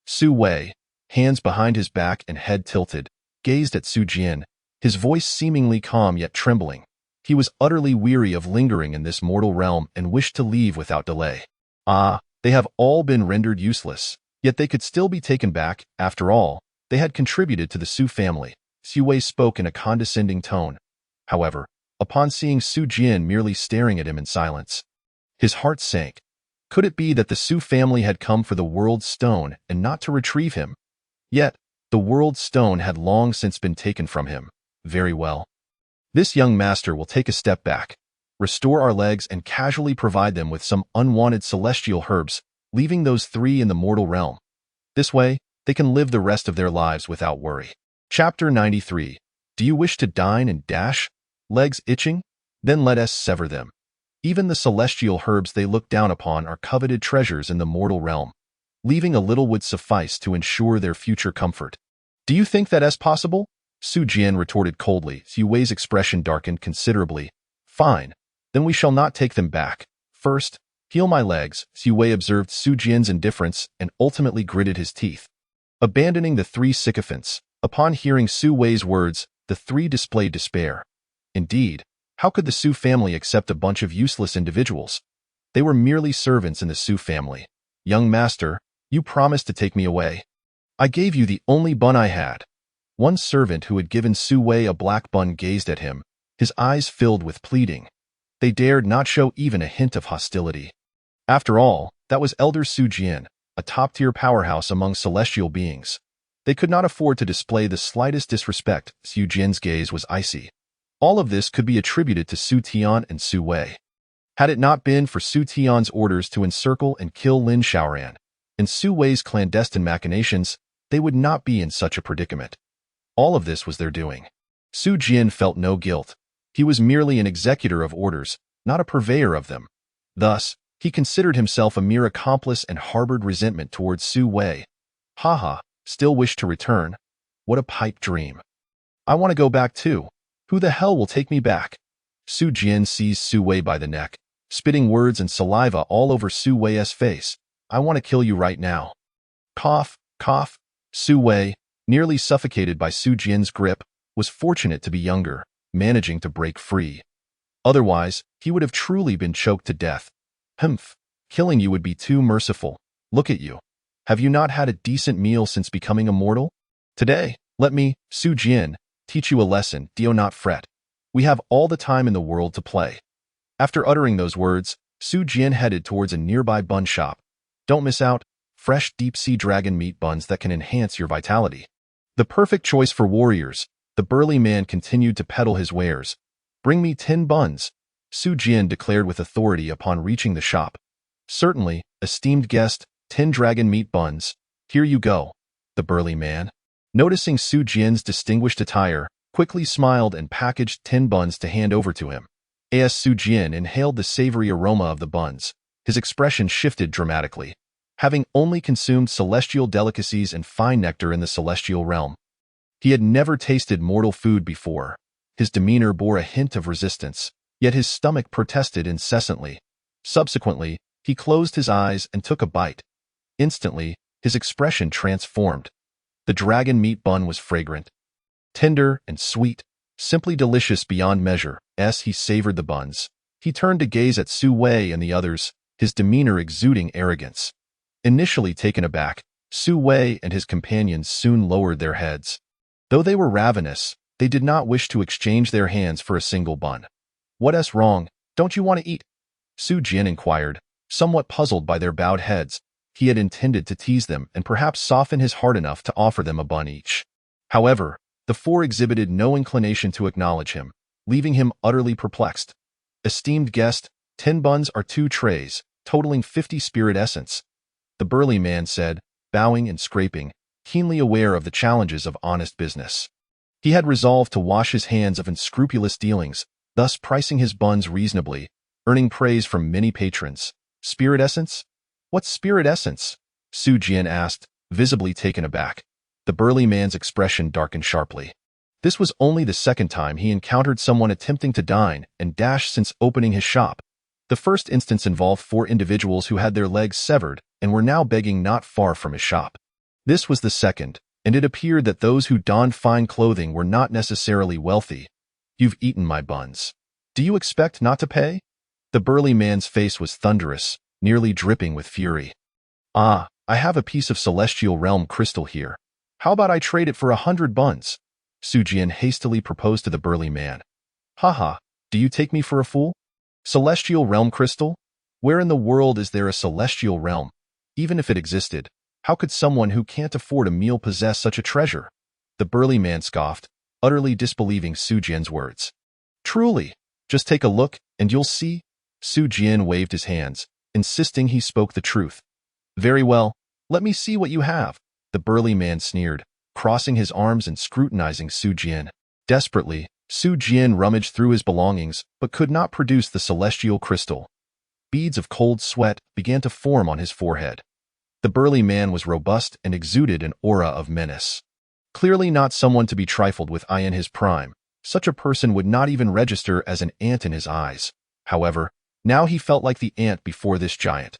Su Wei, hands behind his back and head tilted, gazed at Su Jian, his voice seemingly calm yet trembling. He was utterly weary of lingering in this mortal realm and wished to leave without delay. Ah, they have all been rendered useless, yet they could still be taken back. After all, they had contributed to the Su family. Su Wei spoke in a condescending tone. However, upon seeing Su Jian merely staring at him in silence, his heart sank. Could it be that the Su family had come for the World Stone and not to retrieve him? Yet, the World Stone had long since been taken from him. Very well. This young master will take a step back, restore our legs and casually provide them with some unwanted celestial herbs, leaving those three in the mortal realm. This way, they can live the rest of their lives without worry. Chapter 93. Do you wish to dine and dash? Legs itching? Then let us sever them. Even the celestial herbs they look down upon are coveted treasures in the mortal realm. Leaving a little would suffice to ensure their future comfort. Do you think that is possible? Su Jian retorted coldly. Su Wei's expression darkened considerably. Fine. Then we shall not take them back. First, heal my legs. Su Wei observed Su Jian's indifference and ultimately gritted his teeth. Abandoning the three sycophants, upon hearing Su Wei's words, the three displayed despair. Indeed, how could the Su family accept a bunch of useless individuals? They were merely servants in the Su family. Young master, you promised to take me away. I gave you the only bun I had. One servant who had given Su Wei a black bun gazed at him, his eyes filled with pleading. They dared not show even a hint of hostility. After all, that was Elder Su Jian, a top-tier powerhouse among celestial beings. They could not afford to display the slightest disrespect. Su Jian's gaze was icy. All of this could be attributed to Su Tian and Su Wei. Had it not been for Su Tian's orders to encircle and kill Lin Xiaoran, and Su Wei's clandestine machinations, they would not be in such a predicament. All of this was their doing. Su Jian felt no guilt. He was merely an executor of orders, not a purveyor of them. Thus, he considered himself a mere accomplice and harbored resentment towards Su Wei. Haha, still wish to return? What a pipe dream. I want to go back too. Who the hell will take me back? Su Jian seized Su Wei by the neck, spitting words and saliva all over Su Wei's face. I want to kill you right now. Cough, cough. Su Wei, nearly suffocated by Su Jian's grip, was fortunate to be younger, managing to break free. Otherwise, he would have truly been choked to death. Humph, killing you would be too merciful. Look at you. Have you not had a decent meal since becoming immortal? Today, let me, Su Jian, teach you a lesson. Do not fret. We have all the time in the world to play. After uttering those words, Su Jian headed towards a nearby bun shop. Don't miss out. Fresh deep-sea dragon meat buns that can enhance your vitality. The perfect choice for warriors. The burly man continued to peddle his wares. Bring me 10 buns, Su Jian declared with authority upon reaching the shop. Certainly, esteemed guest, 10 dragon meat buns. Here you go. The burly man, noticing Su Jian's distinguished attire, quickly smiled and packaged 10 buns to hand over to him. As Su Jian inhaled the savory aroma of the buns, his expression shifted dramatically. Having only consumed celestial delicacies and fine nectar in the celestial realm, he had never tasted mortal food before. His demeanor bore a hint of resistance, yet his stomach protested incessantly. Subsequently, he closed his eyes and took a bite. Instantly, his expression transformed. The dragon meat bun was fragrant, tender and sweet, simply delicious beyond measure. As he savored the buns, he turned to gaze at Su Wei and the others, his demeanor exuding arrogance. Initially taken aback, Su Wei and his companions soon lowered their heads. Though they were ravenous, they did not wish to exchange their hands for a single bun. What's wrong? Don't you want to eat? Su Jian inquired, somewhat puzzled by their bowed heads. He had intended to tease them and perhaps soften his heart enough to offer them a bun each. However, the four exhibited no inclination to acknowledge him, leaving him utterly perplexed. Esteemed guest, 10 buns are 2 trays, totaling 50 spirit essence, the burly man said, bowing and scraping, keenly aware of the challenges of honest business. He had resolved to wash his hands of unscrupulous dealings, thus pricing his buns reasonably, earning praise from many patrons. Spirit essence? What's spirit essence? Su Jian asked, visibly taken aback. The burly man's expression darkened sharply. This was only the second time he encountered someone attempting to dine and dash since opening his shop. The first instance involved 4 individuals who had their legs severed and were now begging not far from his shop. This was the second, and it appeared that those who donned fine clothing were not necessarily wealthy. You've eaten my buns. Do you expect not to pay? The burly man's face was thunderous, nearly dripping with fury. Ah, I have a piece of celestial realm crystal here. How about I trade it for 100 buns? Su Jian hastily proposed to the burly man. Haha, do you take me for a fool? Celestial realm crystal? Where in the world is there a celestial realm? Even if it existed, how could someone who can't afford a meal possess such a treasure? The burly man scoffed, utterly disbelieving Su Jian's words. Truly, just take a look, and you'll see. Su Jian waved his hands, insisting he spoke the truth. Very well, let me see what you have. The burly man sneered, crossing his arms and scrutinizing Su Jian. Desperately, Su Jian rummaged through his belongings, but could not produce the celestial crystal. Beads of cold sweat began to form on his forehead. The burly man was robust and exuded an aura of menace. Clearly not someone to be trifled with in his prime. Such a person would not even register as an ant in his eyes. However, now he felt like the ant before this giant.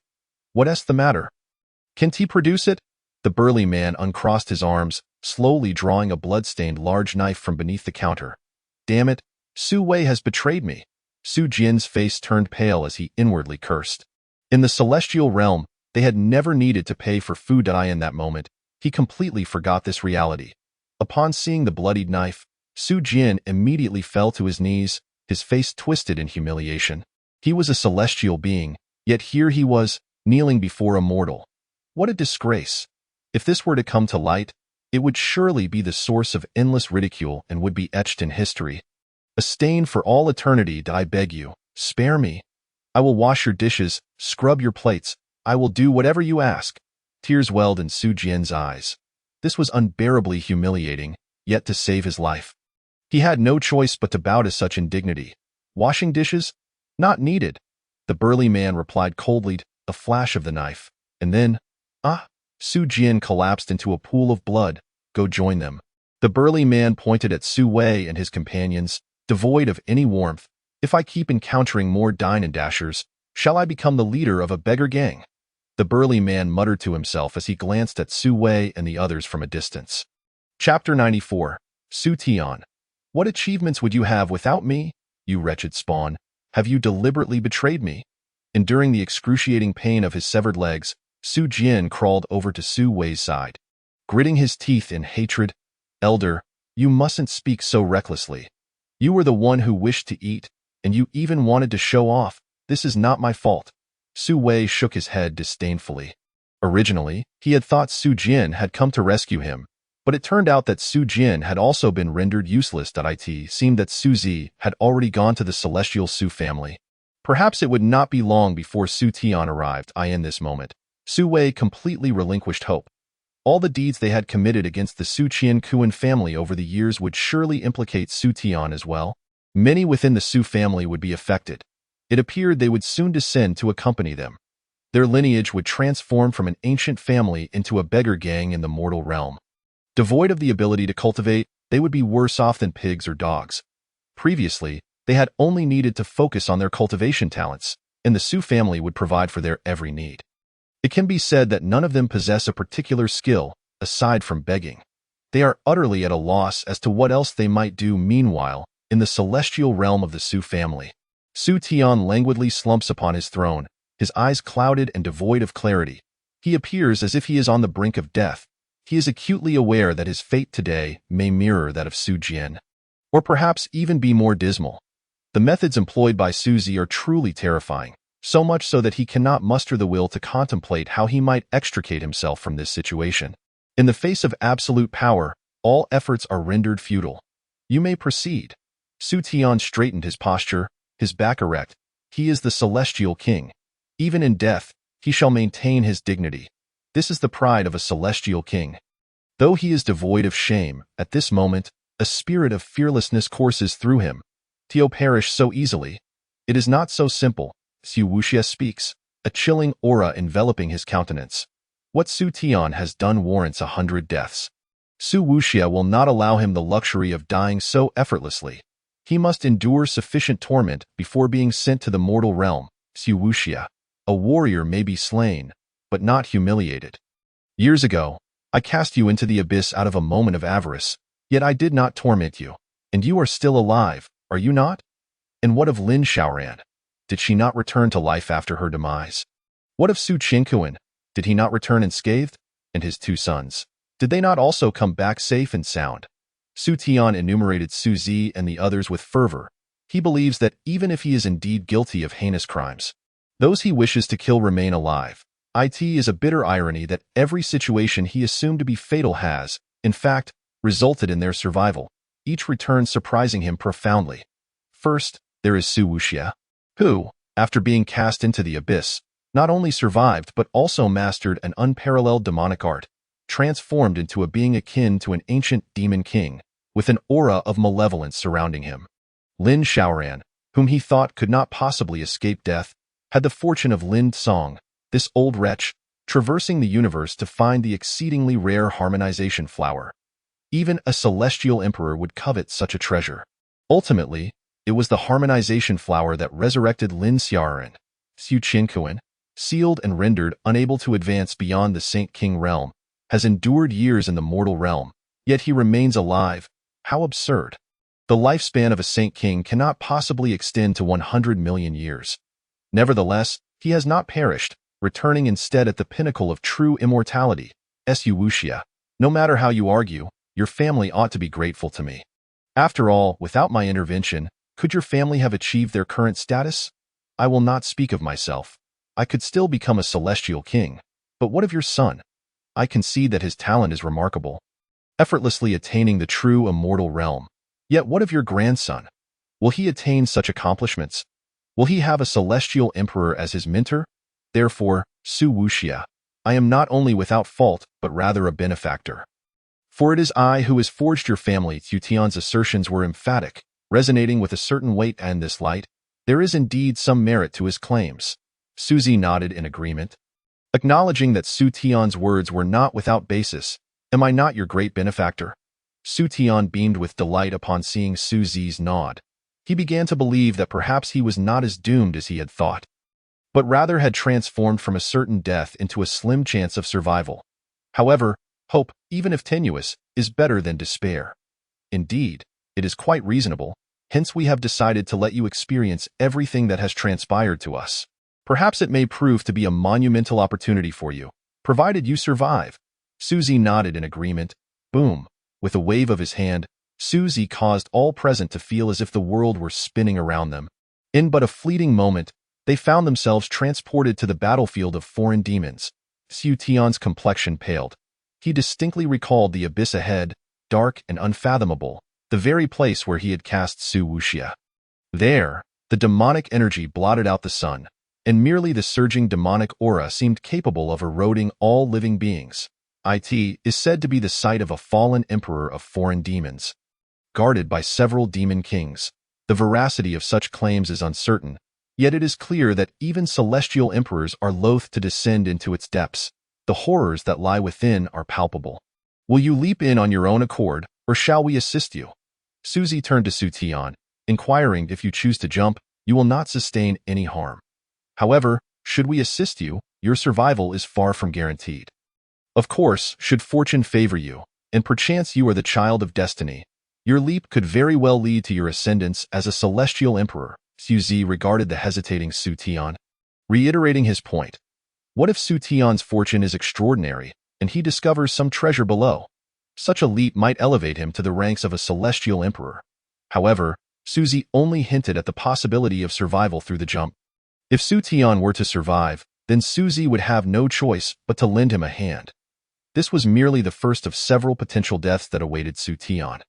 What's the matter? Can't he produce it? The burly man uncrossed his arms, slowly drawing a blood-stained large knife from beneath the counter. Damn it, Su Wei has betrayed me. Su Jian's face turned pale as he inwardly cursed. In the celestial realm, they had never needed to pay for food. In that moment, he completely forgot this reality. Upon seeing the bloodied knife, Su Jian immediately fell to his knees, his face twisted in humiliation. He was a celestial being, yet here he was, kneeling before a mortal. What a disgrace! If this were to come to light, it would surely be the source of endless ridicule and would be etched in history. A stain for all eternity. I beg you, spare me. I will wash your dishes, scrub your plates. I will do whatever you ask. Tears welled in Su Jian's eyes. This was unbearably humiliating, yet to save his life, he had no choice but to bow to such indignity. Washing dishes? Not needed. The burly man replied coldly, a flash of the knife, and then, Su Jian collapsed into a pool of blood. Go join them. The burly man pointed at Su Wei and his companions, devoid of any warmth. If I keep encountering more dine and dashers, shall I become the leader of a beggar gang? The burly man muttered to himself as he glanced at Su Wei and the others from a distance. Chapter 94. Su Tian. What achievements would you have without me? You wretched spawn. Have you deliberately betrayed me? Enduring the excruciating pain of his severed legs, Su Jian crawled over to Su Wei's side. Gritting his teeth in hatred, Elder, you mustn't speak so recklessly. You were the one who wished to eat, and you even wanted to show off. This is not my fault. Su Wei shook his head disdainfully. Originally, he had thought Su Jian had come to rescue him, but it turned out that Su Jian had also been rendered useless. It seemed that Su Zi had already gone to the celestial Su family. Perhaps it would not be long before Su Tian arrived. In this moment, Su Wei completely relinquished hope. All the deeds they had committed against the Su Qiankuan family over the years would surely implicate Su Tian as well. Many within the Su family would be affected. It appeared they would soon descend to accompany them. Their lineage would transform from an ancient family into a beggar gang in the mortal realm. Devoid of the ability to cultivate, they would be worse off than pigs or dogs. Previously, they had only needed to focus on their cultivation talents, and the Su family would provide for their every need. It can be said that none of them possess a particular skill, aside from begging. They are utterly at a loss as to what else they might do. Meanwhile, in the celestial realm of the Su family, Su Tian languidly slumps upon his throne, his eyes clouded and devoid of clarity. He appears as if he is on the brink of death. He is acutely aware that his fate today may mirror that of Su Jian, or perhaps even be more dismal. The methods employed by Su Zi are truly terrifying, so much so that he cannot muster the will to contemplate how he might extricate himself from this situation. In the face of absolute power, all efforts are rendered futile. You may proceed. Su Tian straightened his posture, his back erect. He is the celestial king. Even in death, he shall maintain his dignity. This is the pride of a celestial king. Though he is devoid of shame, at this moment, A spirit of fearlessness courses through him. Tio perished so easily. It is not so simple, Su Wuxia speaks, a chilling aura enveloping his countenance. What Su Tian has done warrants 100 deaths. Su Wuxia will not allow him the luxury of dying so effortlessly. He must endure sufficient torment before being sent to the mortal realm. Su Wuxia, a warrior may be slain, but not humiliated. Years ago, I cast you into the abyss out of a moment of avarice, yet I did not torment you. And you are still alive, are you not? And what of Lin Xiaoran? Did she not return to life after her demise? What of Su Qingquan? Did he not return unscathed? And his 2 sons? Did they not also come back safe and sound? Su Tian enumerated Su Zi and the others with fervor. He believes that even if he is indeed guilty of heinous crimes, those he wishes to kill remain alive. It is a bitter irony that every situation he assumed to be fatal has, in fact, resulted in their survival, each return surprising him profoundly. First, there is Su Wuxia, who, after being cast into the abyss, not only survived but also mastered an unparalleled demonic art, transformed into a being akin to an ancient demon king, with an aura of malevolence surrounding him. Lin Xiaoran, whom he thought could not possibly escape death, had the fortune of Lin Song, this old wretch, traversing the universe to find the exceedingly rare harmonization flower. Even a celestial emperor would covet such a treasure. Ultimately, it was the harmonization flower that resurrected Lin Xiaoran. Su Qingquan, sealed and rendered unable to advance beyond the Saint King realm, has endured years in the mortal realm, yet he remains alive. How absurd. The lifespan of a Saint King cannot possibly extend to 100 million years. Nevertheless, he has not perished, returning instead at the pinnacle of true immortality. Su Wuxia, no matter how you argue, your family ought to be grateful to me. After all, without my intervention, could your family have achieved their current status? I will not speak of myself. I could still become a celestial king. But what of your son? I concede that his talent is remarkable, effortlessly attaining the true immortal realm. Yet what of your grandson? Will he attain such accomplishments? Will he have a celestial emperor as his mentor? Therefore, Su Wuxia, I am not only without fault, but rather a benefactor. For it is I who has forged your family. Su Tian's assertions were emphatic, resonating with a certain weight, and this light, there is indeed some merit to his claims. Su Zi nodded in agreement, acknowledging that Su Tian's words were not without basis. Am I not your great benefactor? Su Tian beamed with delight upon seeing Su Zi's nod. He began to believe that perhaps he was not as doomed as he had thought, but rather had transformed from a certain death into a slim chance of survival. However, hope, even if tenuous, is better than despair. Indeed, it is quite reasonable, hence we have decided to let you experience everything that has transpired to us. Perhaps it may prove to be a monumental opportunity for you, provided you survive. Su Zi nodded in agreement. Boom. With a wave of his hand, Su Zi caused all present to feel as if the world were spinning around them. In but a fleeting moment, they found themselves transported to the battlefield of foreign demons. Su Tian's complexion paled. He distinctly recalled the abyss ahead, dark and unfathomable, the very place where he had cast Su Wuxia. There, the demonic energy blotted out the sun, and merely the surging demonic aura seemed capable of eroding all living beings. It is said to be the site of a fallen emperor of foreign demons, guarded by several demon kings. The veracity of such claims is uncertain, yet it is clear that even celestial emperors are loath to descend into its depths. The horrors that lie within are palpable. Will you leap in on your own accord, or shall we assist you? Su Zi turned to Su Tian, inquiring if you choose to jump, you will not sustain any harm. However, should we assist you, your survival is far from guaranteed. Of course, should fortune favor you, and perchance you are the child of destiny, your leap could very well lead to your ascendance as a celestial emperor. Su Zi regarded the hesitating Su Tian, reiterating his point. What if Su Tian's fortune is extraordinary, and he discovers some treasure below? Such a leap might elevate him to the ranks of a celestial emperor. However, Su Zi only hinted at the possibility of survival through the jump. If Su Tian were to survive, then Su Zi would have no choice but to lend him a hand. This was merely the first of several potential deaths that awaited Su Tian.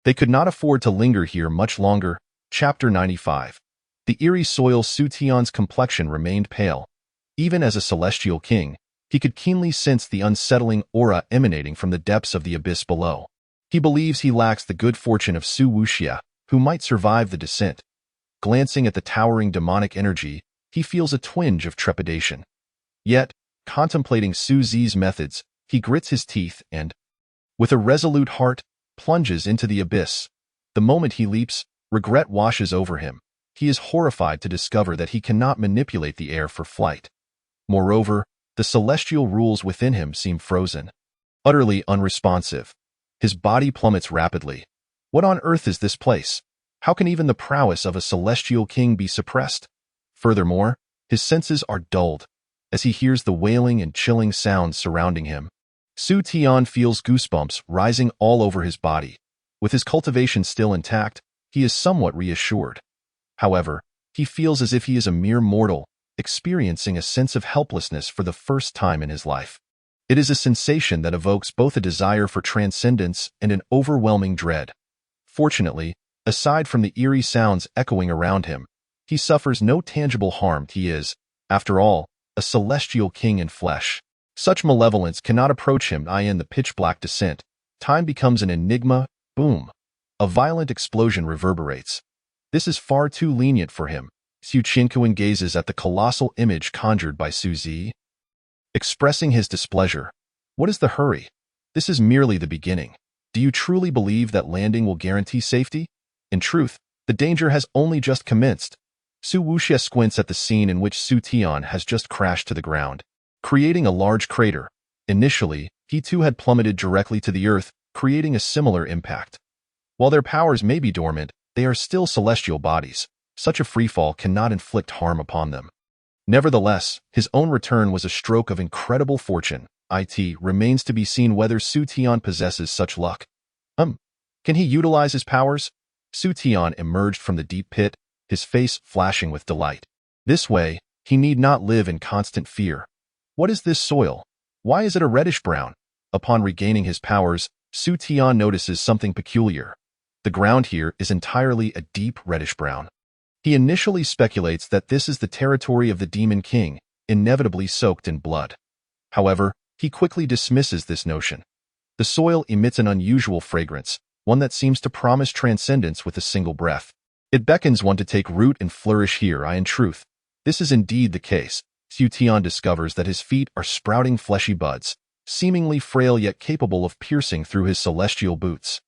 They could not afford to linger here much longer. Chapter 95. The eerie soil. Su Tian's complexion remained pale. Even as a celestial king, he could keenly sense the unsettling aura emanating from the depths of the abyss below. He believes he lacks the good fortune of Su Wuxia, who might survive the descent. Glancing at the towering demonic energy, he feels a twinge of trepidation. Yet, contemplating Su Zi's methods, he grits his teeth and, with a resolute heart, plunges into the abyss. The moment he leaps, regret washes over him. He is horrified to discover that he cannot manipulate the air for flight. Moreover, the celestial rules within him seem frozen, utterly unresponsive. His body plummets rapidly. What on earth is this place? How can even the prowess of a celestial king be suppressed? Furthermore, his senses are dulled as he hears the wailing and chilling sounds surrounding him. Su Tian feels goosebumps rising all over his body. With his cultivation still intact, he is somewhat reassured. However, he feels as if he is a mere mortal, experiencing a sense of helplessness for the first time in his life. It is a sensation that evokes both a desire for transcendence and an overwhelming dread. Fortunately, aside from the eerie sounds echoing around him, he suffers no tangible harm. He is, after all, a celestial king in flesh. Such malevolence cannot approach him. In the pitch-black descent, time becomes an enigma. Boom! A violent explosion reverberates. This is far too lenient for him. Su Qinkuan gazes at the colossal image conjured by Su Zi, expressing his displeasure. What is the hurry? This is merely the beginning. Do you truly believe that landing will guarantee safety? In truth, the danger has only just commenced. Su Wuxia squints at the scene in which Su Tian has just crashed to the ground, creating a large crater. Initially, he too had plummeted directly to the earth, creating a similar impact. While their powers may be dormant, they are still celestial bodies. Such a freefall cannot inflict harm upon them. Nevertheless, his own return was a stroke of incredible fortune. It remains to be seen whether Su Tian possesses such luck. Can he utilize his powers? Su Tian emerged from the deep pit, his face flashing with delight. This way, he need not live in constant fear. What is this soil? Why is it a reddish-brown? Upon regaining his powers, Su Tian notices something peculiar. The ground here is entirely a deep reddish-brown. He initially speculates that this is the territory of the Demon King, inevitably soaked in blood. However, he quickly dismisses this notion. The soil emits an unusual fragrance, one that seems to promise transcendence with a single breath. It beckons one to take root and flourish here. In truth, this is indeed the case. Su Tian discovers that his feet are sprouting fleshy buds, seemingly frail yet capable of piercing through his celestial boots.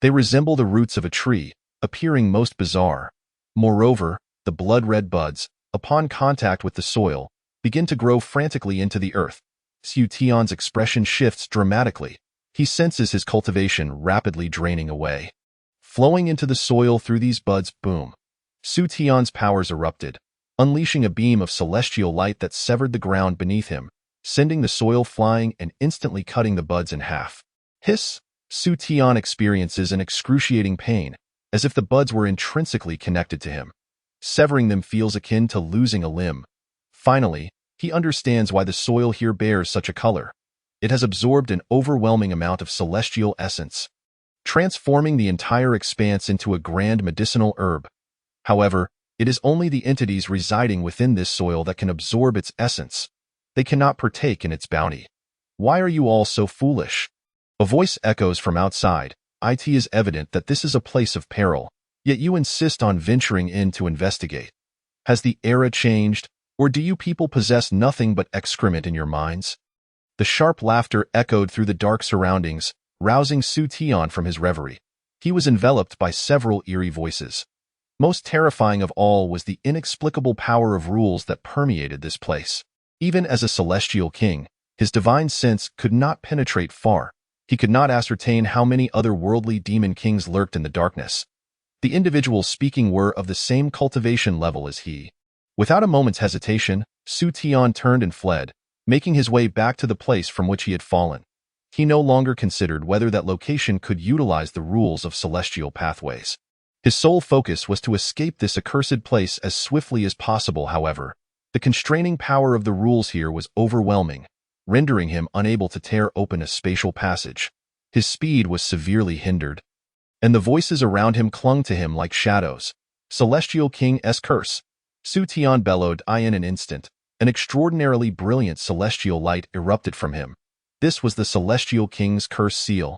They resemble the roots of a tree, appearing most bizarre. Moreover, the blood-red buds, upon contact with the soil, begin to grow frantically into the earth. Su Tian's expression shifts dramatically. He senses his cultivation rapidly draining away. Flowing into the soil through these buds, boom. Su Tian's powers erupted, unleashing a beam of celestial light that severed the ground beneath him, sending the soil flying and instantly cutting the buds in half. Hiss! Su Tian experiences an excruciating pain, as if the buds were intrinsically connected to him. Severing them feels akin to losing a limb. Finally, he understands why the soil here bears such a color. It has absorbed an overwhelming amount of celestial essence, transforming the entire expanse into a grand medicinal herb. However, it is only the entities residing within this soil that can absorb its essence. They cannot partake in its bounty. Why are you all so foolish? A voice echoes from outside. It is evident that this is a place of peril, yet you insist on venturing in to investigate. Has the era changed, or do you people possess nothing but excrement in your minds? The sharp laughter echoed through the dark surroundings, rousing Su Tian from his reverie. He was enveloped by several eerie voices. Most terrifying of all was the inexplicable power of rules that permeated this place. Even as a celestial king, his divine sense could not penetrate far. He could not ascertain how many otherworldly demon kings lurked in the darkness. The individuals speaking were of the same cultivation level as he. Without a moment's hesitation, Su Tian turned and fled, making his way back to the place from which he had fallen. He no longer considered whether that location could utilize the rules of celestial pathways. His sole focus was to escape this accursed place as swiftly as possible. However, the constraining power of the rules here was overwhelming, rendering him unable to tear open a spatial passage. His speed was severely hindered, and the voices around him clung to him like shadows. Celestial King's curse! Su Tian bellowed. In an instant, an extraordinarily brilliant celestial light erupted from him. This was the Celestial King's curse seal,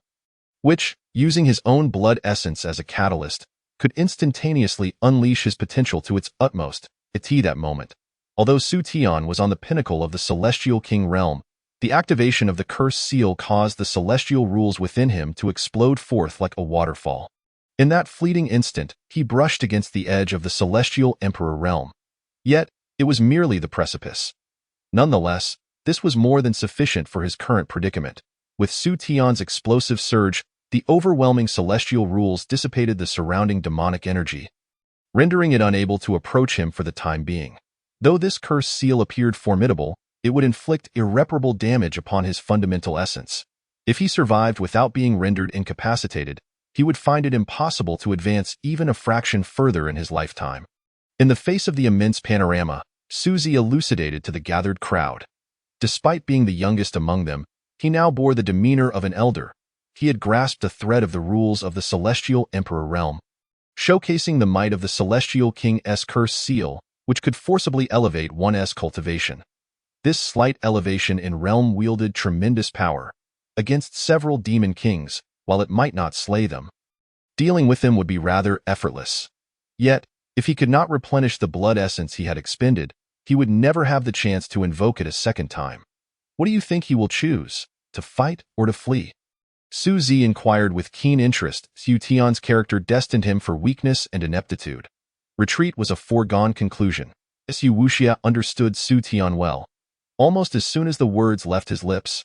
which, using his own blood essence as a catalyst, could instantaneously unleash his potential to its utmost at that moment. Although Su Tian was on the pinnacle of the Celestial King realm, the activation of the cursed seal caused the celestial rules within him to explode forth like a waterfall. In that fleeting instant, he brushed against the edge of the Celestial Emperor realm. Yet, it was merely the precipice. Nonetheless, this was more than sufficient for his current predicament. With Su Tian's explosive surge, the overwhelming celestial rules dissipated the surrounding demonic energy, rendering it unable to approach him for the time being. Though this cursed seal appeared formidable, it would inflict irreparable damage upon his fundamental essence. If he survived without being rendered incapacitated, he would find it impossible to advance even a fraction further in his lifetime. In the face of the immense panorama, Suzy elucidated to the gathered crowd. Despite being the youngest among them, he now bore the demeanor of an elder. He had grasped the thread of the rules of the Celestial Emperor realm, showcasing the might of the Celestial King's cursed seal, which could forcibly elevate one's cultivation. This slight elevation in realm wielded tremendous power against several demon kings, while it might not slay them. Dealing with them would be rather effortless. Yet, if he could not replenish the blood essence he had expended, he would never have the chance to invoke it a second time. What do you think he will choose, to fight or to flee? Su Zi inquired with keen interest. Su Tian's character destined him for weakness and ineptitude. Retreat was a foregone conclusion. Su Wuxia understood Su Tian well. Almost as soon as the words left his lips,